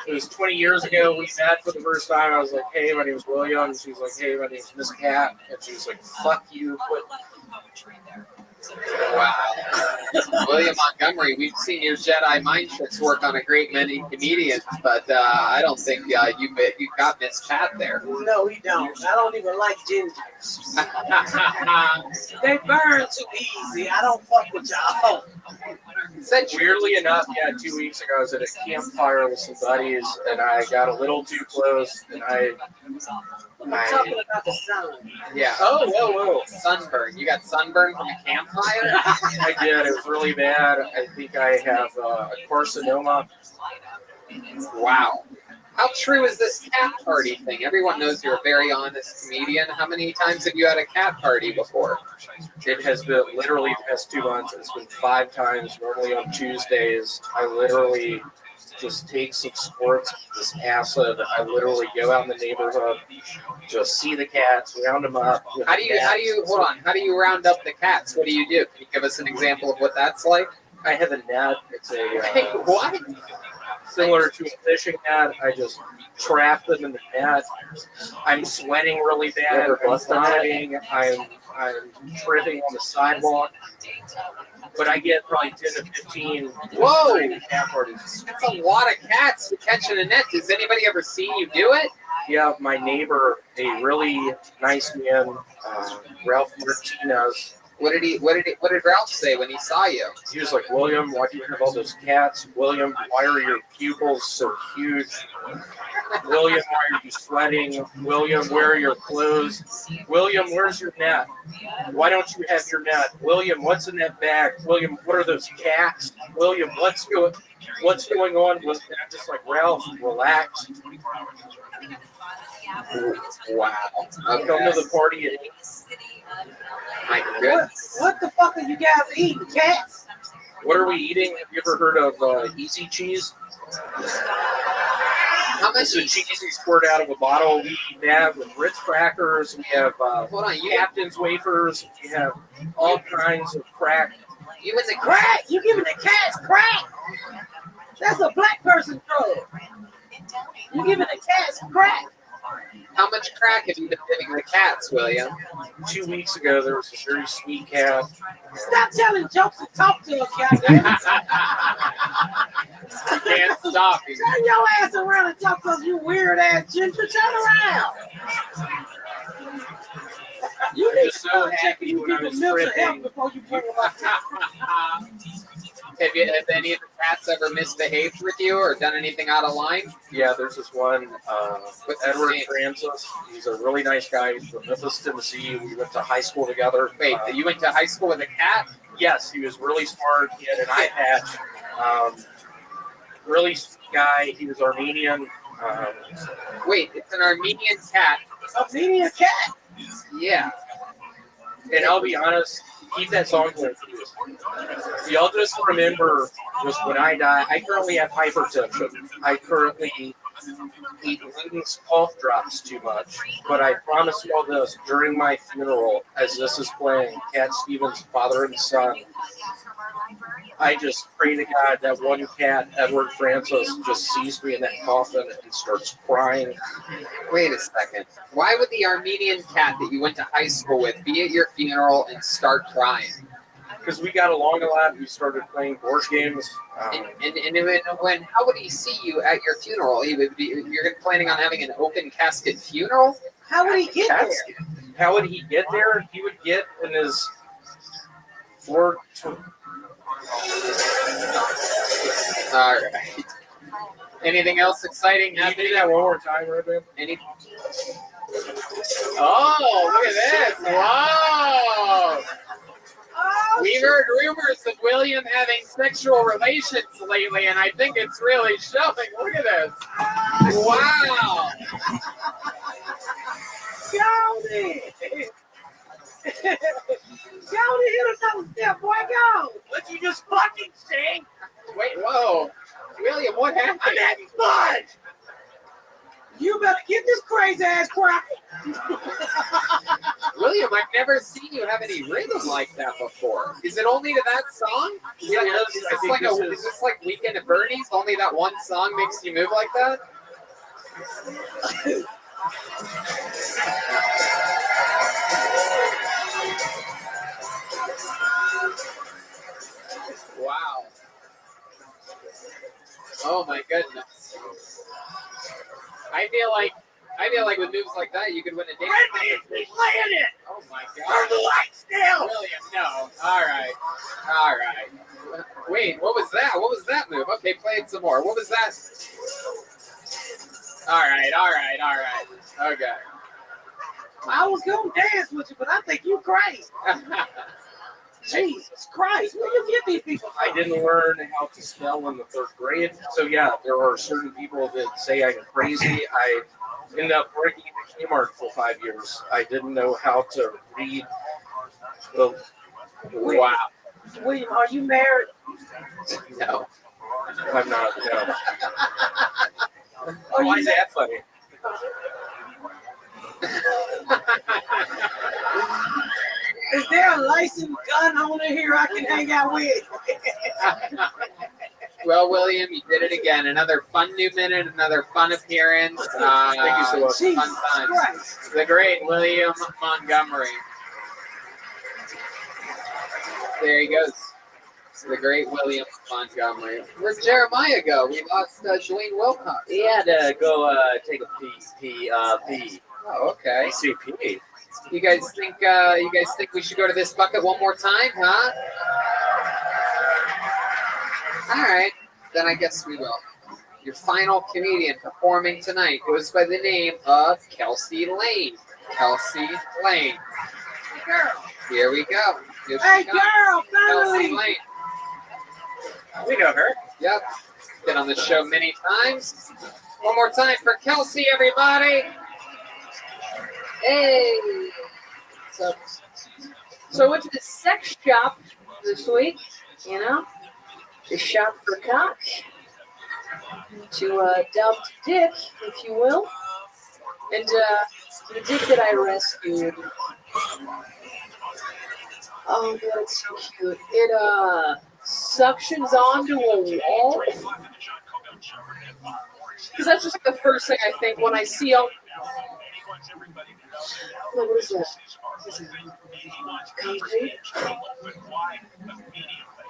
It was 20 years ago. We met for the first time. I was like, hey, my name is William. And she was like, hey, my name is Miss Cat. And she was like, fuck you. Wow. William Montgomery, we've seen your Jedi mind tricks work on a great many comedians, but I don't think you got Miss Pat there. No, he don't. I don't even like gingers. They burn too easy. I don't fuck with y'all. Weirdly enough, 2 weeks ago, I was at a campfire with some buddies, and I got a little too close, and I'm talking about the sun. Yeah. Oh, whoa. Sunburn. You got sunburn from a campfire? I did. It was really bad. I think I have a carcinoma. Wow. How true is this cat party thing? Everyone knows you're a very honest comedian. How many times have you had a cat party before? It has been literally the past 2 months. It's been 5 times, normally on Tuesdays. I literally just take some squirts of this acid. I literally go out in the neighborhood, just see the cats, round them up. How do you round up the cats? What do you do? Can you give us an example of what that's like? I have a net. It's a what? similar to a fishing net. I just trap them in the net. I'm sweating really bad. ever I'm bust on that? vomiting. I'm tripping on the sidewalk. But I get probably 10 to 15. Whoa! Cat parties. That's a lot of cats to catch in a net. Has anybody ever seen you do it? Yeah, my neighbor, a really nice man, Ralph Martinez. What did Ralph say when he saw you? He was like, William, why do you have all those cats? William, why are your pupils so huge? William, why are you sweating? William, where are your clothes? William, where's your net? Why don't you have your net? William, what's in that bag? William, what are those cats? William, what's going on with that? I'm just like, Ralph, relax. Wow. Come to the party at 8. My goodness. What the fuck are you guys eating, cats? What are we eating? Have you ever heard of Easy Cheese? How much is cheese we squirt out of a bottle? We eat that with Ritz crackers. We have Captain's wafers. We have all kinds of crack. You was a Crack? You giving the cats crack? That's a black person drug. You giving the cats crack? How much crack have you been giving the cats, William? 2 weeks ago, there was a very sweet cat. Stop telling jokes and talk to us, goddamn. Can't stop you. Turn your ass around and talk to us, you weird ass ginger. Turn around. You need to start checking you people's mental health before you bring them up. Have any of the cats ever misbehaved with you or done anything out of line? Yeah, there's this one, Edward Francis. He's a really nice guy. He's from Memphis, Tennessee. We went to high school together. Wait, you went to high school with a cat? Yes, he was really smart. He had an eye patch. Really sweet guy. He was Armenian. Wait, it's an Armenian cat. Armenian cat? Yeah. And I'll be honest, keep that song going. Y'all just remember, was when I die, I currently have hypertension. I currently eat Linden's cough drops too much. But I promise you all this, during my funeral, as this is playing, Cat Stevens' father and son, I just pray to God that one cat, Edward Francis, just sees me in that coffin and starts crying. Wait a second. Why would the Armenian cat that you went to high school with be at your funeral and start crying? Because we got along a lot. We started playing board games. And how would he see you at your funeral? You're planning on having an open casket funeral? How would he get there? How would he get there? He would get in his Ford. All right. Anything else exciting Can you do that one more time, Rabbi? Oh, look at this. Wow. We've heard rumors of William having sexual relations lately, and I think it's really showing. Look at this. Wow. Jody! Jody, hit another step, boy, go! What you just fucking sing? Wait, whoa. William, what happened? I'm having fun! You better get this crazy ass crack. William, I've never seen you have any rhythm like that before. Is it only to that song? Is this like Weekend at Bernie's? Only that one song makes you move like that? Wow. Oh my goodness. I feel like with moves like that, you could win a dance. Redman, keep playing it! Oh my God. Turn the lights down! William, no. All right. Wait, what was that? What was that move? Okay, play it some more. What was that? All right. Okay. I was gonna dance with you, but I think you crazy. Jesus Christ, where you get these people from? I didn't learn how to spell in the 3rd grade. So yeah, there are certain people that say I'm crazy. I ended up working at Kmart for 5 years. I didn't know how to read the... Wow. William, are you married? No. I'm not, no. Why is that funny? Is there a licensed gun owner here I can hang out with? Well, William, you did it again. Another fun new minute, another fun appearance. Thank you so much. Fun times. The great William Montgomery. There he goes. The great William Montgomery. Where'd Jeremiah go? We lost Dwayne Wilcox. He had to go take a pee. Oh, okay. CP. You guys think we should go to this bucket one more time, huh? All right, then I guess we will. Your final comedian performing tonight goes by the name of Kelsey Lane. Kelsey Lane. Here we go. Here she Hey, comes. girl, Kelsey finally. Lane. We know her. Yep. Been on the show many times. One more time for Kelsey, everybody. Hey. So I went to the sex shop this week, you know, to shop for cock, to dump dick, if you will. And the dick that I rescued, oh, God, it's so cute. It suctions onto a wall. Because that's just like the first thing I think when I see all. What is that? Concrete?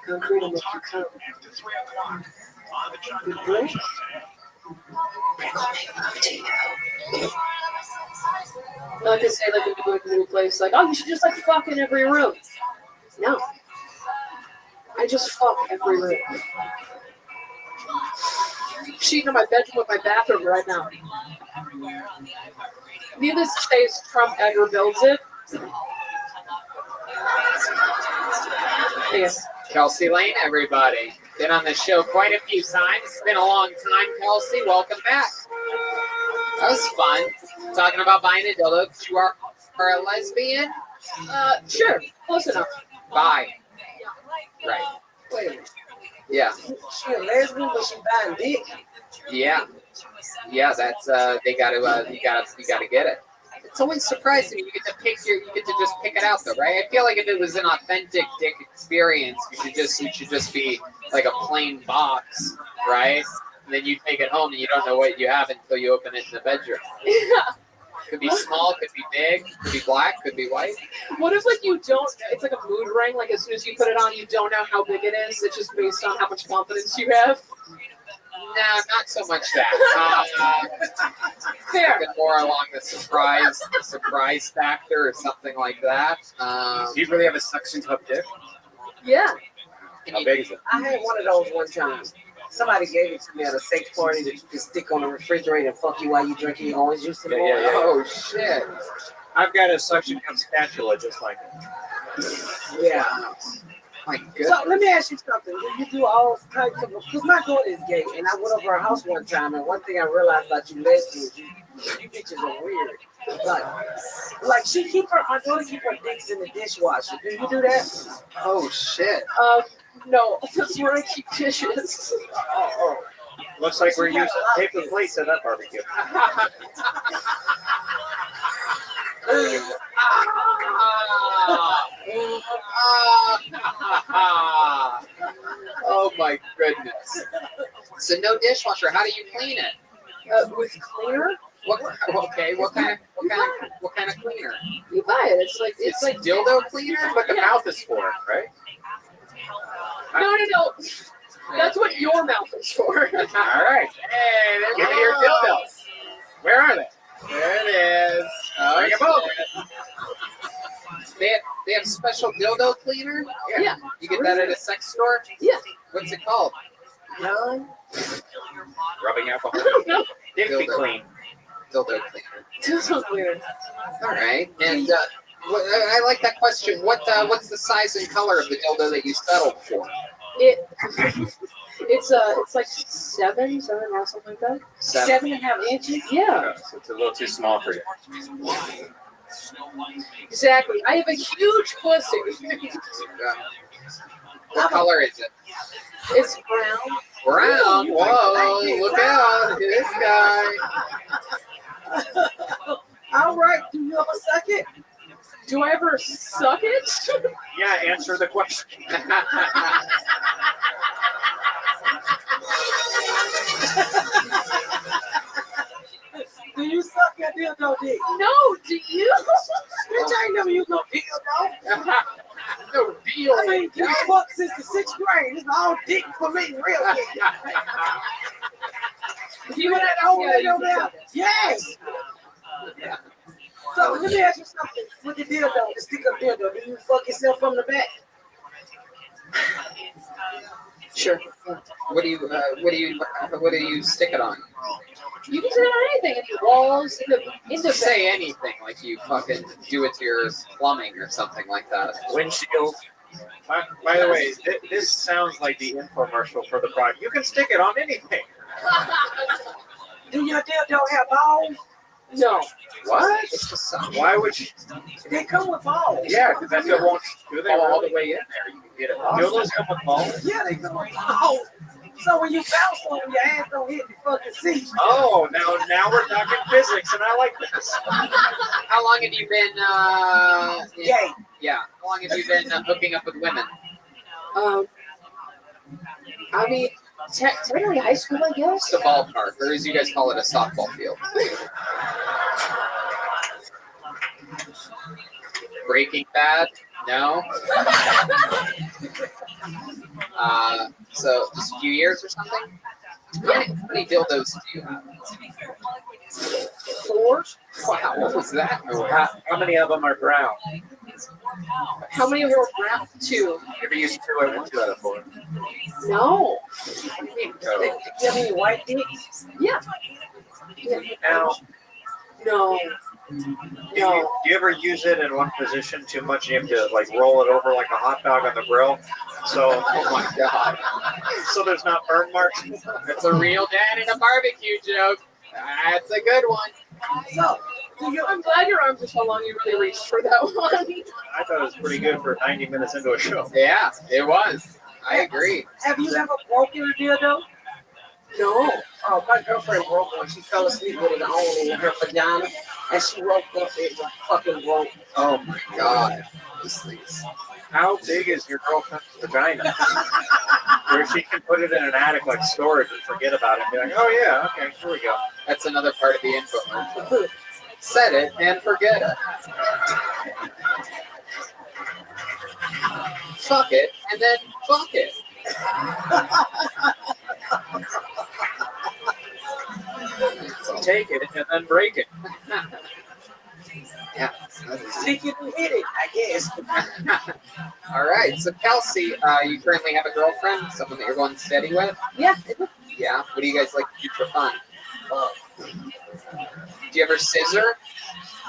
Concrete will make you come. Good brick? Brick will make love to you. Like I say, like a new place, like, oh, you should just like fuck in every room. No. I just fuck every room. Cheating on my bedroom with my bathroom right now. Needless to say, Trump ever builds it. Yeah. Kelsey Lane, everybody. Been on the show quite a few times. It's been a long time, Kelsey. Welcome back. That was fun. Talking about buying a dildo. You are a lesbian? Sure. Close enough. Bye. Right. Wait a minute. Yeah. She a lesbian, but she buying dick. Yeah. Yeah, that's you gotta get it. It's always surprising you get to just pick it out though, right? I feel like if it was an authentic dick experience, you should just be like a plain box, right? And then you take it home and you don't know what you have until you open it in the bedroom. Yeah. Could be small, could be big, could be black, could be white. What if like you don't? It's like a mood ring. Like as soon as you put it on, you don't know how big it is. It's just based on how much confidence you have. No, not so much that. Fair. More along the surprise factor or something like that. Do you really have a suction cup dick? Yeah. How big is it? I had one of those one time. Somebody gave it to me at a sex party that you can stick on the refrigerator and fuck you while you drink your orange juice in the morning. Oh shit! I've got a suction cup spatula just like it. Yeah. My goodness. So let me ask you something. Do you do all types of? Because my daughter is gay, and I went over her house one time, and one thing I realized about you lesbians, you bitches are weird. Like our daughter keep her dicks in the dishwasher. Do you do that? Oh shit. No, that's where I keep dishes. Oh. Looks like we're using paper plates at that barbecue. Oh my goodness. So no dishwasher. How do you clean it? With cleaner? What kind of cleaner? You buy it. It's like dildo cleaner, but the mouth is for it, right? No. That's what your mouth is for. All right. Hey, give me your dildos. Where are they? There it is. Bring them over. They have special dildo cleaner? Yeah. You get that at a sex store? Yeah. What's it called? None. Rubbing alcohol. Dildo clean. Dildo cleaner. Dildo cleaner. All right. And I like that question. What's the size and color of the dildo that you settled for? It's like 7.5, something like that. 7.5 inches? Yeah. So it's a little too small for you. Exactly. I have a huge pussy. What color is it? It's brown. Brown? Whoa, look out. This guy. All right. Do you ever suck it? Do I ever suck it? Yeah, answer the question. dick. No, do you? Bitch, I ain't never used no dildo. No deal. I mean, you fucked since the 6th grade. It's all dick for me, real dick. You want that old lady over there? Yes. So let me ask you something. With the dildo, the stick-up dildo, do you fuck yourself from the back? Sure. What do you stick it on? You can do it on anything. In the walls, in the Say anything like you fucking do it to your plumbing or something like that. Windshield. By the way, this sounds like the infomercial for the product. You can stick it on anything. Do your dildo have balls? No. What? It's just something. Why would you? They come with balls. Yeah, because that's what won't do they All all the way in there. You can get it. Dildos come with balls? Yeah, they come with balls. So when you bounce on them, your ass don't hit the fucking seat. Oh, now we're talking physics, and I like this. How long have you been? Gay. Yeah. How long have you been hooking up with women? I mean, technically high school, I guess. It's a ballpark, or as you guys call it, a softball field. Breaking Bad? No. So just a few years or something. How many dildos do you have? 4. Wow, what was that? How many of them are brown? How many were brown? 2. If you used 2, I won 2 out of 4. No. What do you mean? Do you have any white dicks? Yeah. Now, No. do you ever use it in one position too much? You have to like roll it over like a hot dog on the grill. So, Oh my god. so there's not burn marks. That's a real dad in a barbecue joke. That's a good one. So, I'm glad your arms are so long you really reached for that one. I thought it was pretty good for 90 minutes into a show. Yeah, it was. I agree. have you ever broken a dildo? No. Oh, my girlfriend broke one. She fell asleep with it on in her vagina, and she woke up, it was fucking broke. Oh my god. These things. How big is your girlfriend's vagina? Where she can put it in an attic like storage and forget about it and be like, oh yeah, okay, here we go. That's another part of the infomercial. Set it and forget it. Fuck it and then fuck it. Take it and then break it. Yeah. Stick it and hit it, I guess. All right. So Kelsey, you currently have a girlfriend, someone that you're going steady with? Yeah. Yeah. What do you guys like to do for fun? Do you ever scissor?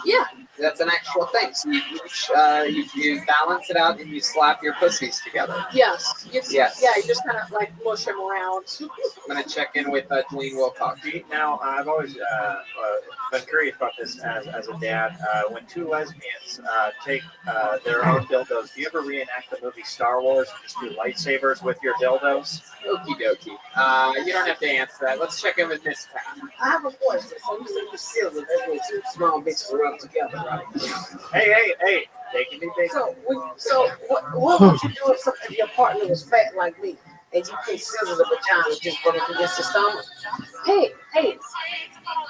Yeah. That's an actual thing. So you balance it out and you slap your pussies together. Yes. Yes. Yeah, you just kind of like mush them around. I'm gonna check in with Dwayne Wilcox. Now, I've always been curious about this as a dad. When two lesbians take their own dildos, do you ever reenact the movie Star Wars and just do lightsabers with your dildos? Okie dokie. You don't have to answer that. Let's check in with Miss Pat. I have a question. So you said you silver. That's when two small bitches rub together, right? Hey, taking me big. So what would you do if your partner was fat like me and you can scissor the vagina and just put it against the stomach? Hey,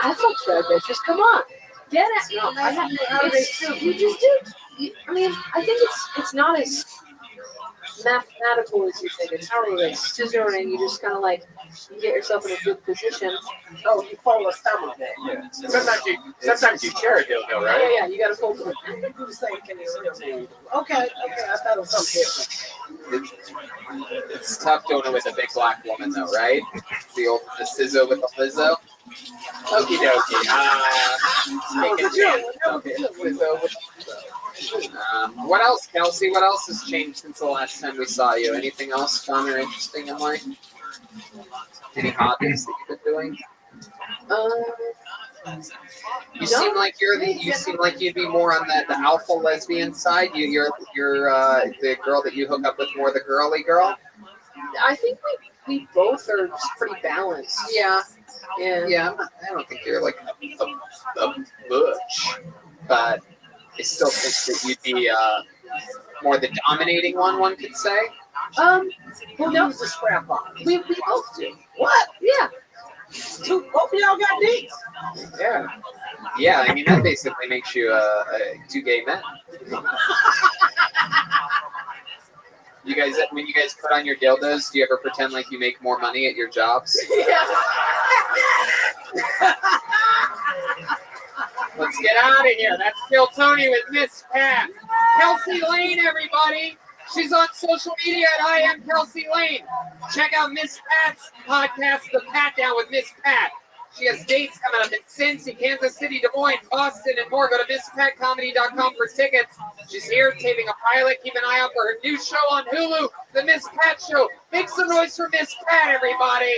I fucked that bitch. Just come on, get it. No, you just do. I mean, I think it's not as mathematical as you think. It's not really like scissoring. You just kind of like you get yourself in a good position. Oh, you fold a stomach there. Yeah. Sometimes you share a dildo, right? Yeah, you got to fold it. Do the same thing. Okay, I thought it was something different. It's tough doing it with a big black woman, though, right? The Sizzo with the Lizzo. Okie dokie. Sizzo with Lizzo. What else, Kelsey? What else has changed since the last time we saw you? Anything else fun or interesting in life? Any hobbies that you've been doing? You seem like you seem like you'd be more on the alpha lesbian side. You're the girl that you hook up with, more the girly girl. I think we both are just pretty balanced. Yeah. Yeah. I don't think you're like a butch, but I still think that you'd be more the dominating one could say. Well, no, the scrap on. we both do. What? Yeah. Both of y'all got dicks. Yeah. Yeah, I mean, that basically makes you two gay men. You guys, when you guys put on your dildos, do you ever pretend like you make more money at your jobs? Let's get out of here. That's Kill Tony with Miss Pat. Kelsey Lane, everybody. She's on social media at I am Kelsey Lane. Check out Miss Pat's podcast, The Pat Down with Miss Pat. She has dates coming up in Cincy, Kansas City, Des Moines, Boston, and more. Go to MissPatComedy.com for tickets. She's here taping a pilot. Keep an eye out for her new show on Hulu, The Miss Pat Show. Make some noise for Miss Pat, everybody.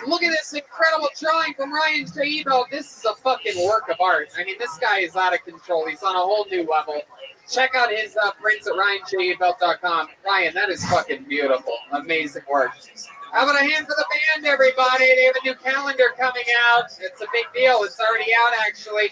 Look at this incredible drawing from Ryan J. Ebel. This is a fucking work of art. I mean, this guy is out of control. He's on a whole new level. Check out his prints at RyanJebel.com. Ryan, that is fucking beautiful. Amazing work. How about a hand for the band, everybody? They have a new calendar coming out. It's a big deal. It's already out, actually.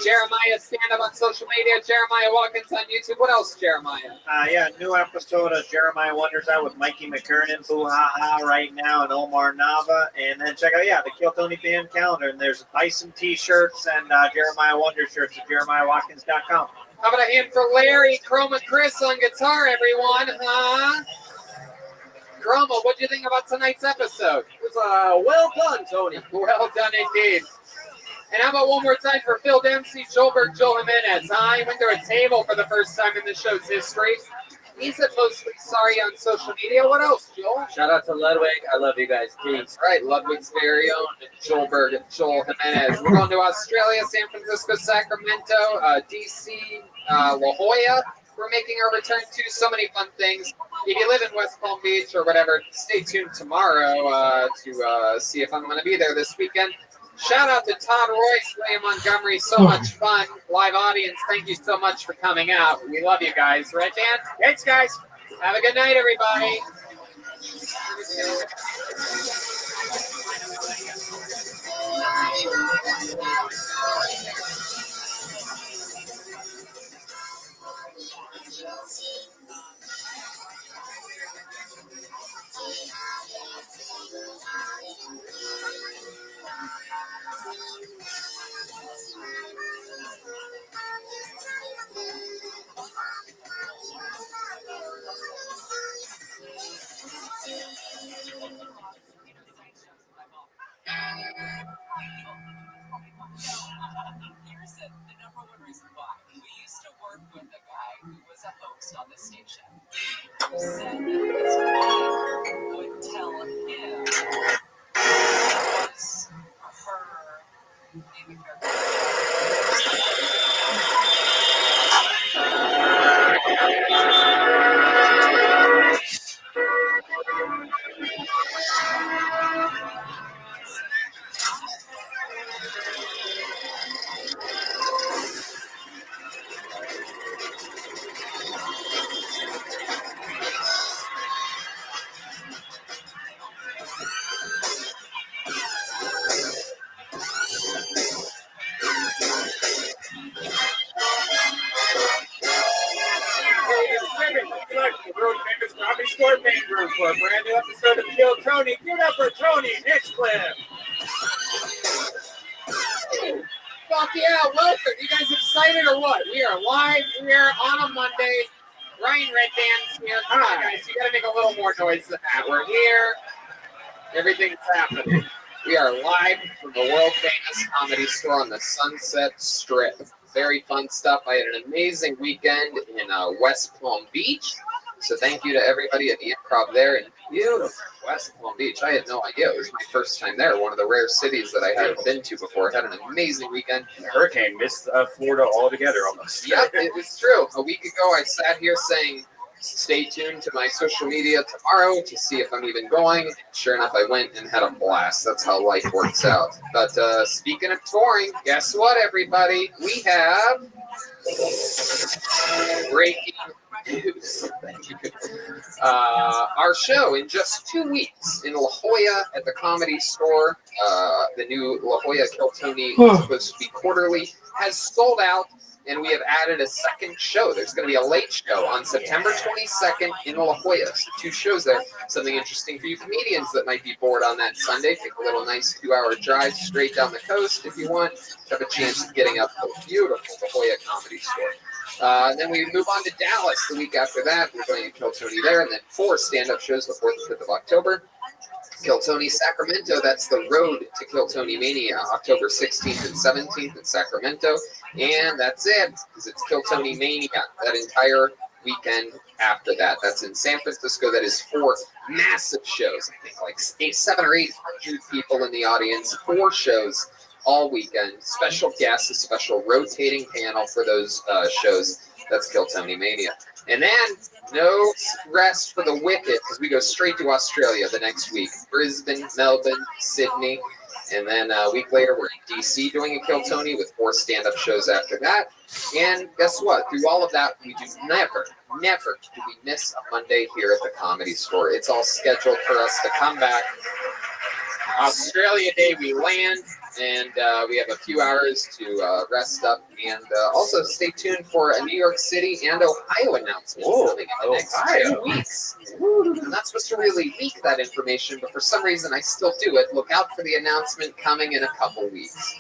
Jeremiah, stand up on social media. Jeremiah Watkins on YouTube. What else, Jeremiah? Yeah, new episode of Jeremiah Wonders Out with Mikey McKernan, Boo Ha Ha right now, and Omar Nava. And then check out, the Kill Tony Band calendar. And there's Bison t-shirts and Jeremiah Wonders shirts at JeremiahWatkins.com. How about a hand for Larry, Chroma Chris on guitar, everyone, huh? Chroma, what do you think about tonight's episode? It was well done, Tony. Well done indeed. And how about one more time for Phil Dempsey, Joelberg, Joel Jimenez, huh? He went to a table for the first time in the show's history. He's mostly sorry on social media. What else, Joel? Shout out to Ludwig. I love you guys. Peace. That's right. Ludwig's very own Joelberg and Joel Jimenez. We're going to Australia, San Francisco, Sacramento, DC, La Jolla. We're making our return to so many fun things. If you live in West Palm Beach or whatever, stay tuned tomorrow to see if I'm going to be there this weekend. Shout out to Todd Royce, William Montgomery. So much fun. Live audience, thank you so much for coming out. We love you guys. Right, Dan? Thanks, guys. Have a good night, everybody. Here's the number one reason why. We used to work with a guy who was a host on the station. Who said that his wife would tell him it was her leaving Robby Store Pain Group for a brand new episode of Kill Tony. Give it up for Tony Hinchcliffe. Fuck yeah, welcome. You guys excited or what? We are live here on a Monday. Ryan Reddand's here. Come on, guys. You got to make a little more noise than that. We're here. Everything's happening. We are live from the world famous Comedy Store on the Sunset Strip. Very fun stuff. I had an amazing weekend in West Palm Beach. So thank you to everybody at the Improv there in beautiful West Palm Beach. I had no idea. It was my first time there. One of the rare cities that I hadn't been to before. I had an amazing weekend. The hurricane missed Florida altogether almost. Yep, it was true. A week ago, I sat here saying, stay tuned to my social media tomorrow to see if I'm even going. Sure enough, I went and had a blast. That's how life works out. But speaking of touring, guess what, everybody? We have breaking news. Thank you. Our show in just 2 weeks in La Jolla at the Comedy Store. The new La Jolla Kill Tony, supposed to be quarterly, has sold out. and we have added a second show. There's going to be a late show on September 22nd in La Jolla. So 2 shows there. Something interesting for you comedians that might be bored on that Sunday. Take a little nice 2-hour drive straight down the coast if you want. Have a chance of getting up to a beautiful La Jolla Comedy Store. And then we move on to Dallas the week after that. We're going to Kill Tony there, and then 4 stand-up shows the 4th and 5th of October. Kill Tony Sacramento, that's the road to Kill Tony Mania, October 16th and 17th in Sacramento. And that's it, because it's Kill Tony Mania that entire weekend after that. That's in San Francisco. That is 4 massive shows. I think like 700 or 800 people in the audience, 4 shows all weekend. Special guests, a special rotating panel for those shows. That's Kill Tony Mania. And then no rest for the wicked, because we go straight to Australia the next week. Brisbane, Melbourne, Sydney. And then a week later, we're in D.C. doing a Kill Tony with 4 stand-up shows after that. And guess what? Through all of that, we do never do we miss a Monday here at the Comedy Store. It's all scheduled for us to come back. Australia Day, we land, and we have a few hours to rest up. And also stay tuned for a New York City and Ohio announcement coming in the next 2 weeks. I'm not supposed to really leak that information, but for some reason I still do it. Look out for the announcement coming in a couple weeks.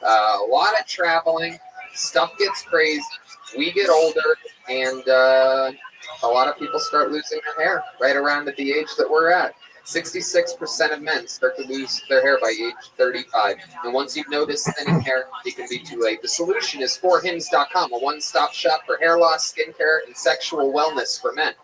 A lot of traveling. Stuff gets crazy. We get older, and a lot of people start losing their hair right around at the age that we're at. 66% of men start to lose their hair by age 35. And once you've noticed thinning hair, it can be too late. The solution is forhims.com, a one-stop shop for hair loss, skincare, and sexual wellness for men.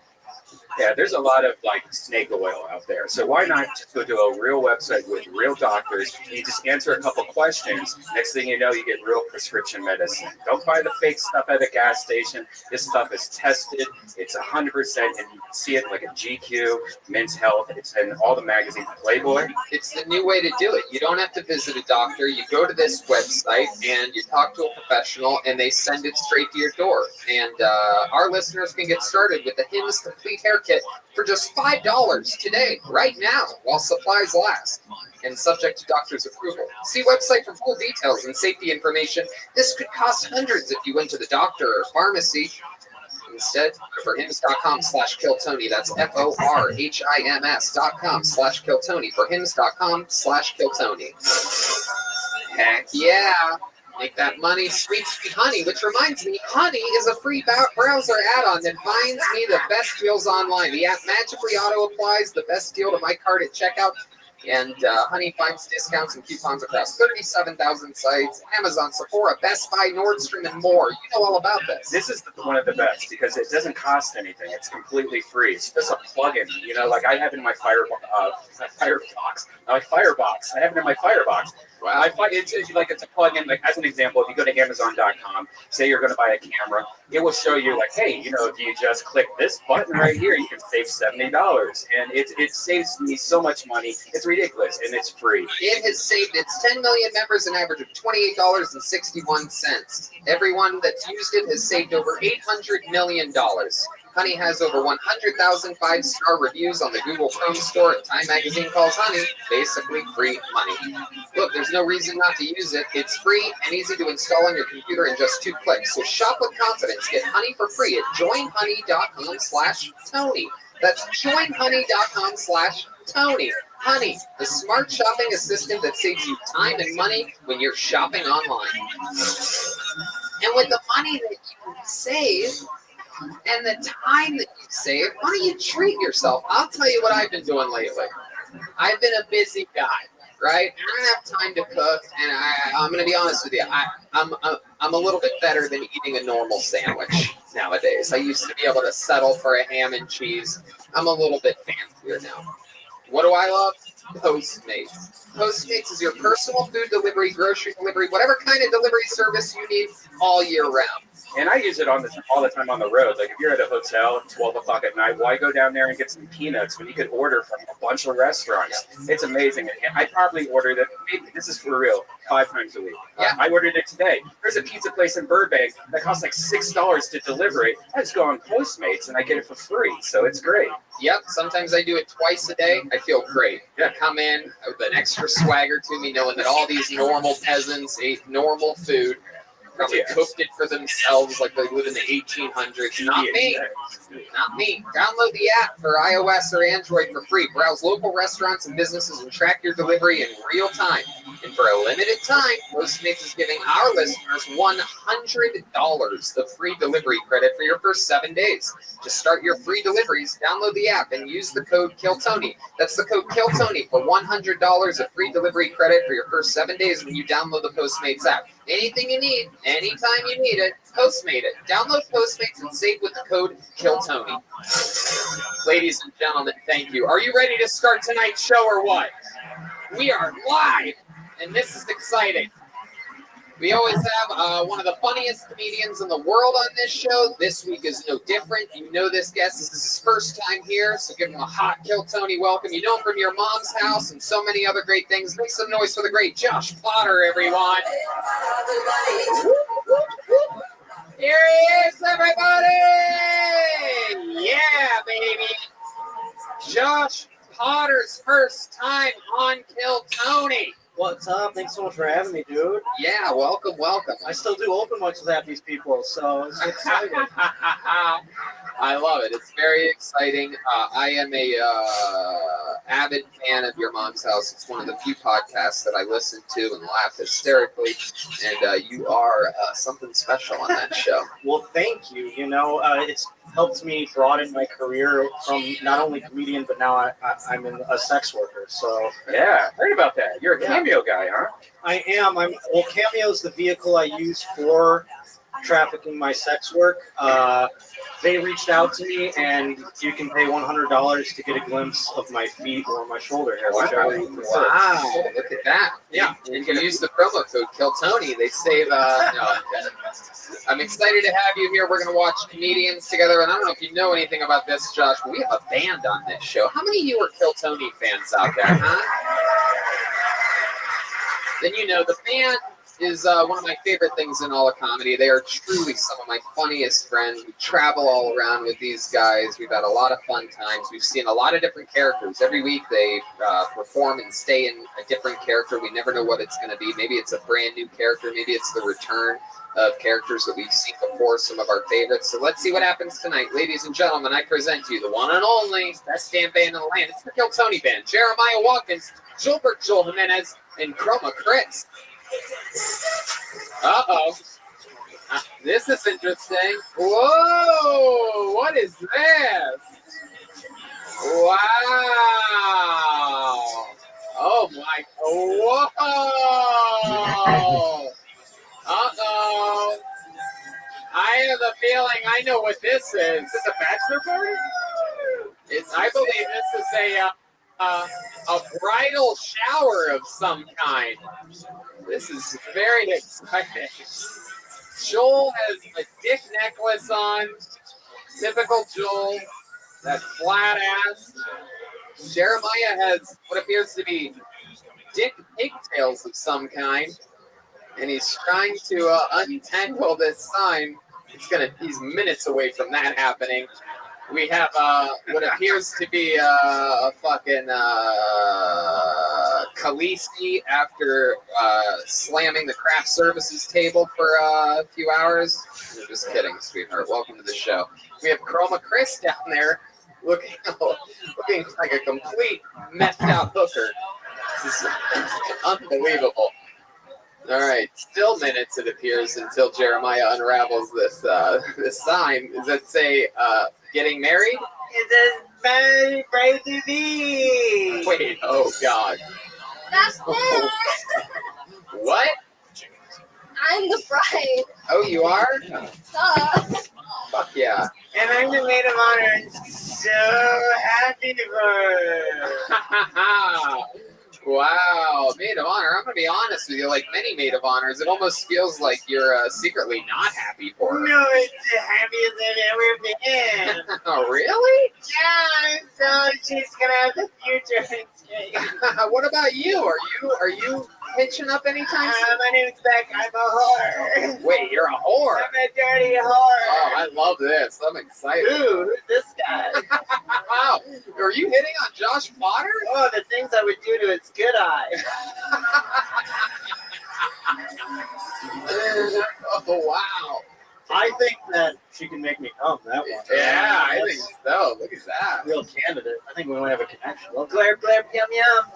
Yeah, there's a lot of like snake oil out there. So why not just go to a real website with real doctors? You just answer a couple questions. Next thing you know, you get real prescription medicine. Don't buy the fake stuff at a gas station. This stuff is tested. It's 100%, and you can see it like a GQ, Men's Health. It's in all the magazines, Playboy. It's the new way to do it. You don't have to visit a doctor. You go to this website and you talk to a professional, and they send it straight to your door. And our listeners can get started with the Hims Complete Hair Kit for just $5 today, right now, while supplies last, and subject to doctor's approval. See website for full details and safety information. This could cost hundreds if you went to the doctor or pharmacy. Instead, go for hims.com/killtony. That's forhims.com/killtony. For hims.com/killtony. Heck yeah. Make that money, sweet, sweet honey, which reminds me, Honey is a free browser add-on that finds me the best deals online. The app magically auto-applies the best deal to my card at checkout, and Honey finds discounts and coupons across 37,000 sites, Amazon, Sephora, Best Buy, Nordstrom, and more. You know all about this. This is one of the best because it doesn't cost anything. It's completely free. It's just a plug-in. You know, like I have in my Firebox. I have it in my Firebox. Wow. It's a plug-in. Like as an example, if you go to Amazon.com, say you're going to buy a camera, it will show you like, hey, you know, if you just click this button right here, you can save $70, and it saves me so much money. It's ridiculous, and it's free. It has saved its 10 million members an average of $28.61. Everyone that's used it has saved over $800 million. Honey has over 100,000 5-star reviews on the Google Chrome store. Time Magazine calls Honey basically free money. Look, there's no reason not to use it. It's free and easy to install on your computer in just 2 clicks. So shop with confidence. Get Honey for free at joinhoney.com/Tony. That's joinhoney.com/Tony. Honey, the smart shopping assistant that saves you time and money when you're shopping online. And with the money that you save and the time that you save, why don't you treat yourself? I'll tell you what I've been doing lately. I've been a busy guy, right? I don't have time to cook, and I'm going to be honest with you. I'm a little bit better than eating a normal sandwich nowadays. I used to be able to settle for a ham and cheese. I'm a little bit fancier now. What do I love? Postmates. Postmates is your personal food delivery, grocery delivery, whatever kind of delivery service you need all year round. And I use it all the time on the road. Like if you're at a hotel at 12 o'clock at night, why go down there and get some peanuts when you could order from a bunch of restaurants? It's amazing. And I probably ordered it, maybe this is for real, 5 times a week. Yeah. I ordered it today. There's a pizza place in Burbank that costs like $6 to deliver it. I just go on Postmates and I get it for free. So it's great. Yep. Sometimes I do it twice a day. I feel great. Yeah. Come in with an extra swagger to me, knowing that all these normal peasants ate normal food. probably cooked it for themselves like they live in the 1800s. Not me. Not me. Download the app for iOS or Android for free. Browse local restaurants and businesses and track your delivery in real time. And for a limited time, Postmates is giving our listeners $100 of free delivery credit for your first 7 days. To start your free deliveries, download the app and use the code KILLTONY. That's the code KILLTONY for $100 of free delivery credit for your first 7 days when you download the Postmates app. Anything you need, anytime you need it, Postmate it. Download Postmates and save with the code KILLTONY. Ladies and gentlemen, thank you. Are you ready to start tonight's show or what? We are live, and this is exciting. We always have one of the funniest comedians in the world on this show. This week is no different. You know this guest. This is his first time here, so give him a hot Kill Tony welcome. You know him from your mom's house and so many other great things. Make some noise for the great Josh Potter, everyone. Here he is, everybody! Yeah, baby. Josh Potter's first time on Kill Tony. What's up? Thanks so much for having me, dude. Yeah, welcome, welcome. I still do open mics with these people, so it's exciting. I love it. It's very exciting. I am a avid fan of Your Mom's House. It's one of the few podcasts that I listen to and laugh hysterically, and you are something special on that show. Well, thank you. You know, it's helped me broaden my career from not only comedian, but now I'm a sex worker. So yeah, heard about that. You're a Cameo guy, huh? I am. Well, Cameo is the vehicle I use for trafficking my sex work. They reached out to me, and you can pay $100 to get a glimpse of my feet or my shoulder hair, whichever you prefer. Wow, look at that. Yeah, and you can use the promo code KILLTONY. They save, I'm excited to have you here. We're going to watch comedians together, and I don't know if you know anything about this, Josh, but we have a band on this show. How many of you are Kill Tony fans out there, huh? Then you know the band is one of my favorite things in all of comedy. They are truly some of my funniest friends. We travel all around with these guys. We've had a lot of fun times. We've seen a lot of different characters. Every week they perform and stay in a different character. We never know what it's going to be. Maybe it's a brand new character. Maybe it's the return of characters that we've seen before, some of our favorites. So let's see what happens tonight. Ladies and gentlemen, I present to you the one and only best damn band in the land. It's the Kill Tony Band. Jeremiah Watkins, Gilbert Joel Jimenez, and Chroma Chris. Uh-oh. This is interesting. Whoa! What is this? Wow! Oh my! Whoa! Uh-oh! I have a feeling I know what this is. Is this a bachelor party? I believe this is a bridal shower of some kind. This is very exciting. Joel has a dick necklace on. Typical Joel. That flat ass. Jeremiah has what appears to be dick pigtails of some kind. And he's trying to untangle this sign. He's minutes away from that happening. We have what appears to be a fucking Khaleesi after slamming the craft services table for a few hours. I'm just kidding, sweetheart. Welcome to the show. We have Chroma Chris down there looking like a complete methed out hooker. This is unbelievable. All right, still minutes it appears until Jeremiah unravels this sign. Does it say getting married? It says married to be. Wait, oh God. That's it. What? I'm the bride. Oh, you are? Fuck yeah. And I'm the maid of honor, and so happy for her. Wow, maid of honor. I'm gonna be honest with you. Like many maid of honors, it almost feels like you're secretly not happy for her. No, it's the happiest I've ever been. Oh, really? Yeah, so she's gonna have the future. What about you? Are you hitching up anytime soon? My name's Beck. I'm a whore. Wait, you're a whore? I'm a dirty whore. Oh, I love this. I'm excited. Ooh, who's this guy? Wow, are you hitting on Josh Potter? Oh, the things I would do to its good eye. Oh wow. I think that she can make me come. That one. Yeah, I think so. Look at that. Real candidate. I think we might have a connection. Well, Claire, yum yum.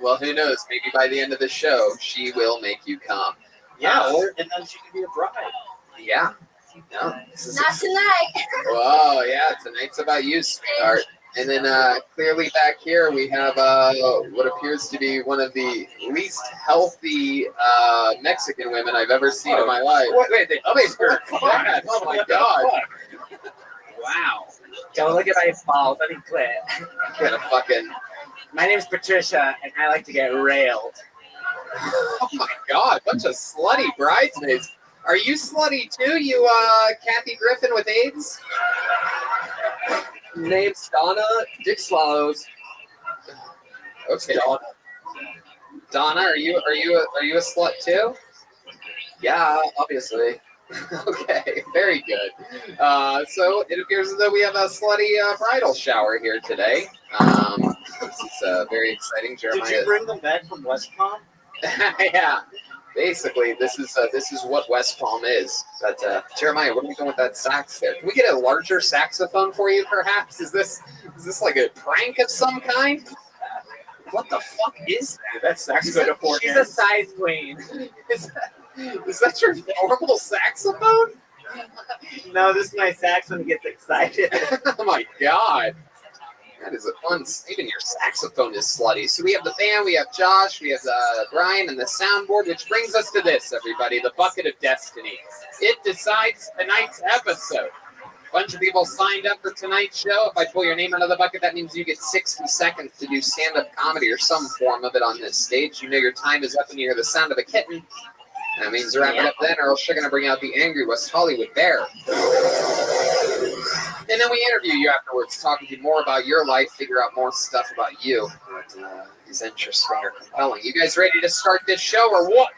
Well, who knows? Maybe by the end of the show, she will make you come. Yeah, and then she can be a bride. Yeah. No. Not tonight. Whoa, yeah, tonight's about you, sweetheart. And then clearly back here we have what appears to be one of the least healthy Mexican women I've ever seen in my life. Wait, the upskirt. Oh my god. Wow. Don't look at my balls. Let me quit. Kind of fucking. My name's Patricia, and I like to get railed. Oh my god, bunch of slutty bridesmaids. Are you slutty too, you Kathy Griffin with AIDS? Name's Donna Dick Swallows. Okay. Donna, are you a slut too? Yeah, obviously. Okay, very good. So it appears as though we have a slutty bridal shower here today. This is very exciting. Jeremiah. Did you bring them back from West Palm? Yeah. Basically, this is what West Palm is. But Jeremiah, what are we doing with that sax there? Can we get a larger saxophone for you, perhaps? Is this like a prank of some kind? What the fuck is that? That saxophone. She's a size queen. Is that your normal saxophone? No, this is my sax when it gets excited. Oh my god. That is a fun. Even your saxophone is slutty. So we have the band, we have Josh, we have Brian, and the soundboard, which brings us to this, everybody, the bucket of destiny. It decides tonight's episode. A bunch of people signed up for tonight's show. If I pull your name out of the bucket, that means you get 60 seconds to do stand-up comedy or some form of it on this stage. You know your time is up when you hear the sound of a kitten. That means wrap it up then, or else you're going to bring out the angry West Hollywood bear. And then we interview you afterwards, talking to you more about your life, figure out more stuff about you that is interesting or compelling. You guys ready to start this show or what?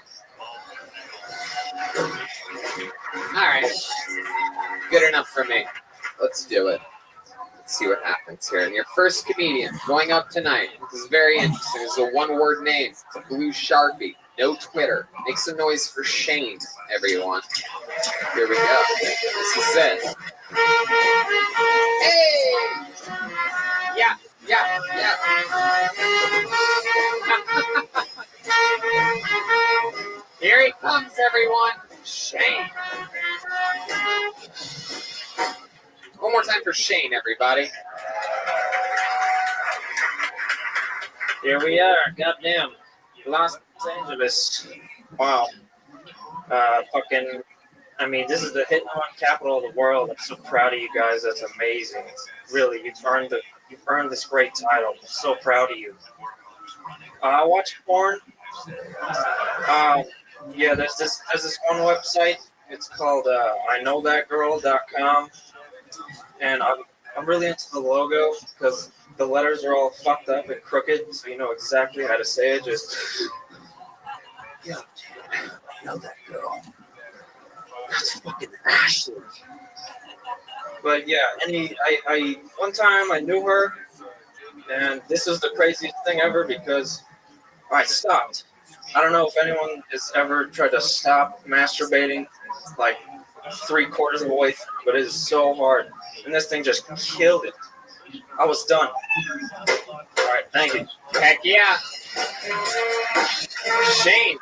All right. Good enough for me. Let's do it. Let's see what happens here. And your first comedian going up tonight. This is very interesting. This is a one-word name. It's a blue Sharpie. No Twitter. Make some noise for Shane, everyone. Here we go. This is it. Hey! Yeah. Here he comes, everyone. Shane. One more time for Shane, everybody. Here we are. Goddamn. Los Angeles. Wow. This is the hit one capital of the world. I'm so proud of you guys. That's amazing. Really, you've earned this great title. I'm so proud of you. I watch porn. Yeah, there's this one website. It's called iknowthatgirl.com, and I'm really into the logo because the letters are all fucked up and crooked, so you know exactly how to say it. Just yeah, I know that girl. That's fucking Ashley. But yeah, I one time I knew her, and this is the craziest thing ever because I stopped. I don't know if anyone has ever tried to stop masturbating like 3/4 of the way through, but it is so hard. And this thing just killed it. I was done. All right, thank you. Heck yeah. Shane,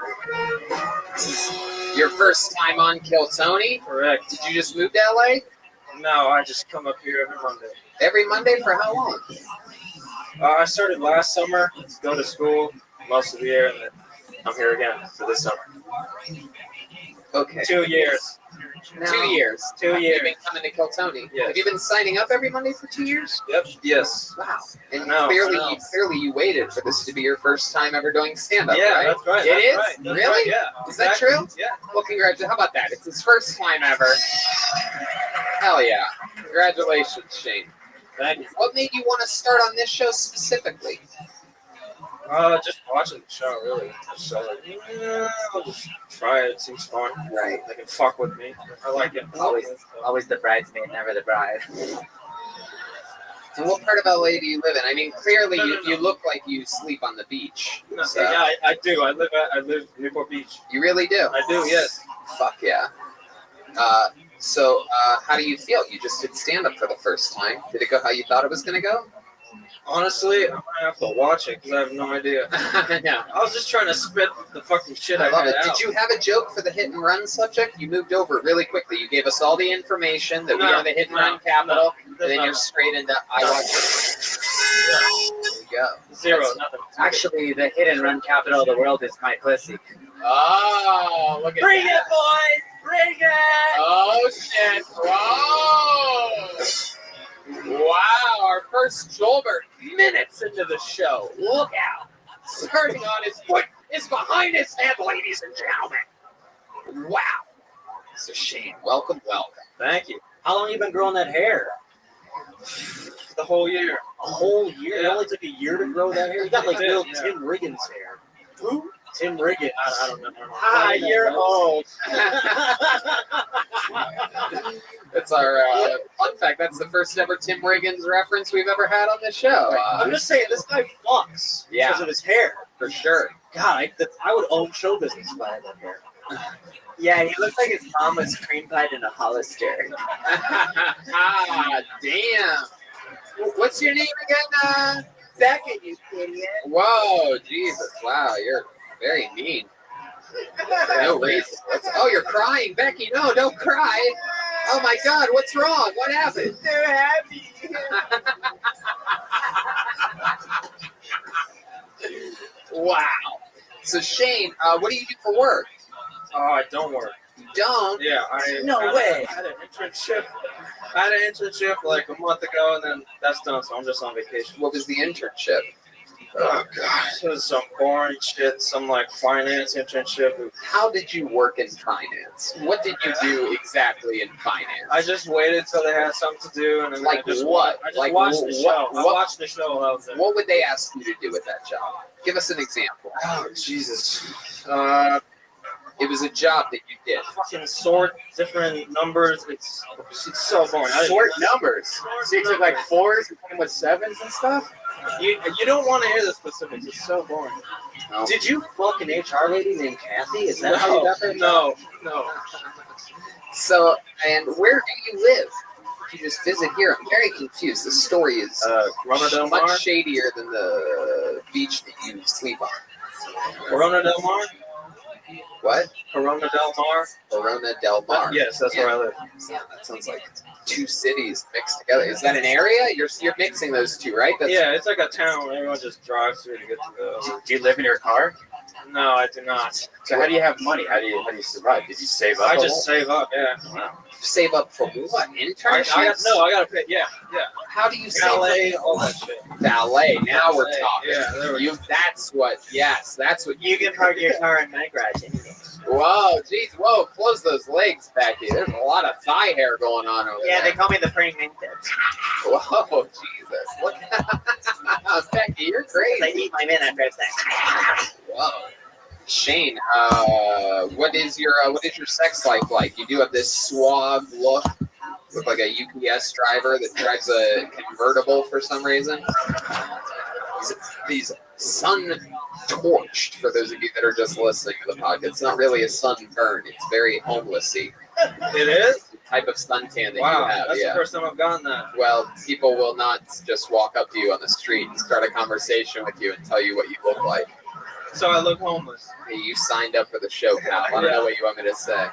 this is your first time on Kill Tony? Correct. Did you just move to LA? No, I just come up here every Monday. Every Monday for how long? I started last summer, go to school most of the year, and then I'm here again for this summer. Okay. 2 years. Now, 2 years. 2 years. You've been coming to Kill Tony. Yes. Have you been signing up every Monday for 2 years? Yep. Yes. Wow. And No, clearly no. you waited for this to be your first time ever doing stand-up, Yeah, right? that's right. It is? Right, that's Really? right, yeah. Is that true? Yeah. Well, congratulations. How about that? It's his first time ever. Hell yeah. Congratulations, Shane. Thank you. What made you want to start on this show specifically? Just watching the show, really. So, I'll just try it. It seems fun. Right. They can fuck with me. I like it. Always the bridesmaid, never the bride. And what part of LA do you live in? I mean, clearly you look like you sleep on the beach. No, So. yeah, I do. I live Newport Beach. You really do? I do, yes. Fuck yeah. So how do you feel? You just did stand-up for the first time. Did it go how you thought it was going to go? Honestly, I'm gonna have to watch it because I have no idea. Yeah. I was just trying to spit the fuking shit I love had it. out. Did you have a joke for the hit and run subject? You moved over really quickly. You gave us all the information that we are the hit and run capital, and then you're straight into I watch it. There you go. Zero, That's- nothing. Actually, the hit and run capital of the world is my pussy. Oh, look at Bring that. it, boys! Bring it! Oh, shit. Whoa. Wow, our first Joelbert minutes into the show. Look out. Starting on his foot is behind his head, ladies and gentlemen. Wow. Mr. Shane, welcome. Thank you. How long you been growing that hair? The whole year. A whole year? It only took a year to grow that hair? You got like It did, little yeah. Tim Riggins hair. Who? Tim Riggins. I don't know. Hi, you're old. That's our fun fact. That's the first ever Tim Riggins reference we've ever had on this show. I'm just saying, this guy fucks Yeah. because of his hair. For sure. God, I would own show business if I had that hair. Yeah, he looks like his mom was cream pied in a Hollister. Ah, damn. What's your name again? Beckett, you idiot. Whoa, Jesus. Wow, you're very mean. No reason. Oh, you're crying, Becky. No, don't cry. Oh my God, what's wrong? What happened? They're happy. Wow. So Shane, what do you do for work? Oh, I don't work. You don't? Yeah, No way. I had an internship. Like a month ago, and then that's done. So I'm just on vacation. What was the internship? Oh God, it was some boring shit. Some like finance internship. How did you work in finance? What did you do exactly in finance? I just waited till they had something to do, and then Like I just what? I just Like watched the show. I what- watched the show. While I was there. What would they ask you to do with that job? Give us an example. Oh Jesus. It was a job that you did. Fucking sort different numbers. It's so boring. Sort numbers. So you took like fours and came with sevens and stuff? You don't want to hear the specifics. It's so boring. No. Did you fuck an HR lady named Kathy? Is that how you got that? No. So, and where do you live? If you just visit here, I'm very confused. The story is Corona Del Mar? much shadier than the beach that you sleep on. Corona Del Mar? What? Corona Del Mar? Corona Del Mar. Yes, that's where I live. Yeah, that sounds like two cities mixed together. Is that an area? You're mixing those two, right? That's, Yeah, it's like a town. Everyone just drives through to get to the. Do you live in your car? No, I do not. So how do you have money? How do you survive? Did you save up? I just save up. Yeah. Wow. Save up for what? Internships? I gotta pay. Yeah. How do you save Valet, up? all that shit. Valet. Now we're Valet, talking. yeah, there we You. That's what. Yes, that's what You can park your car in my garage anyway. Whoa, geez, whoa! Close those legs, Becky. There's a lot of thigh hair going on over Yeah, there. they call me the praying mantis. Whoa, Jesus! Look, Becky, you're I crazy. eat my men after sex. Whoa, Shane, what is your sex life like? You do have this suave look, like a UPS driver that drives a convertible for some reason. These sun-torched, for those of you that are just listening to the podcast. It's not really a sunburn. It's very homelessy. It is? The type of suntan that Wow, you have. that's Yeah. the first time I've gotten that. Well, people will not just walk up to you on the street and start a conversation with you and tell you what you look like. So I look homeless. Hey, you signed up for the show, pal. I don't know what you want me to say.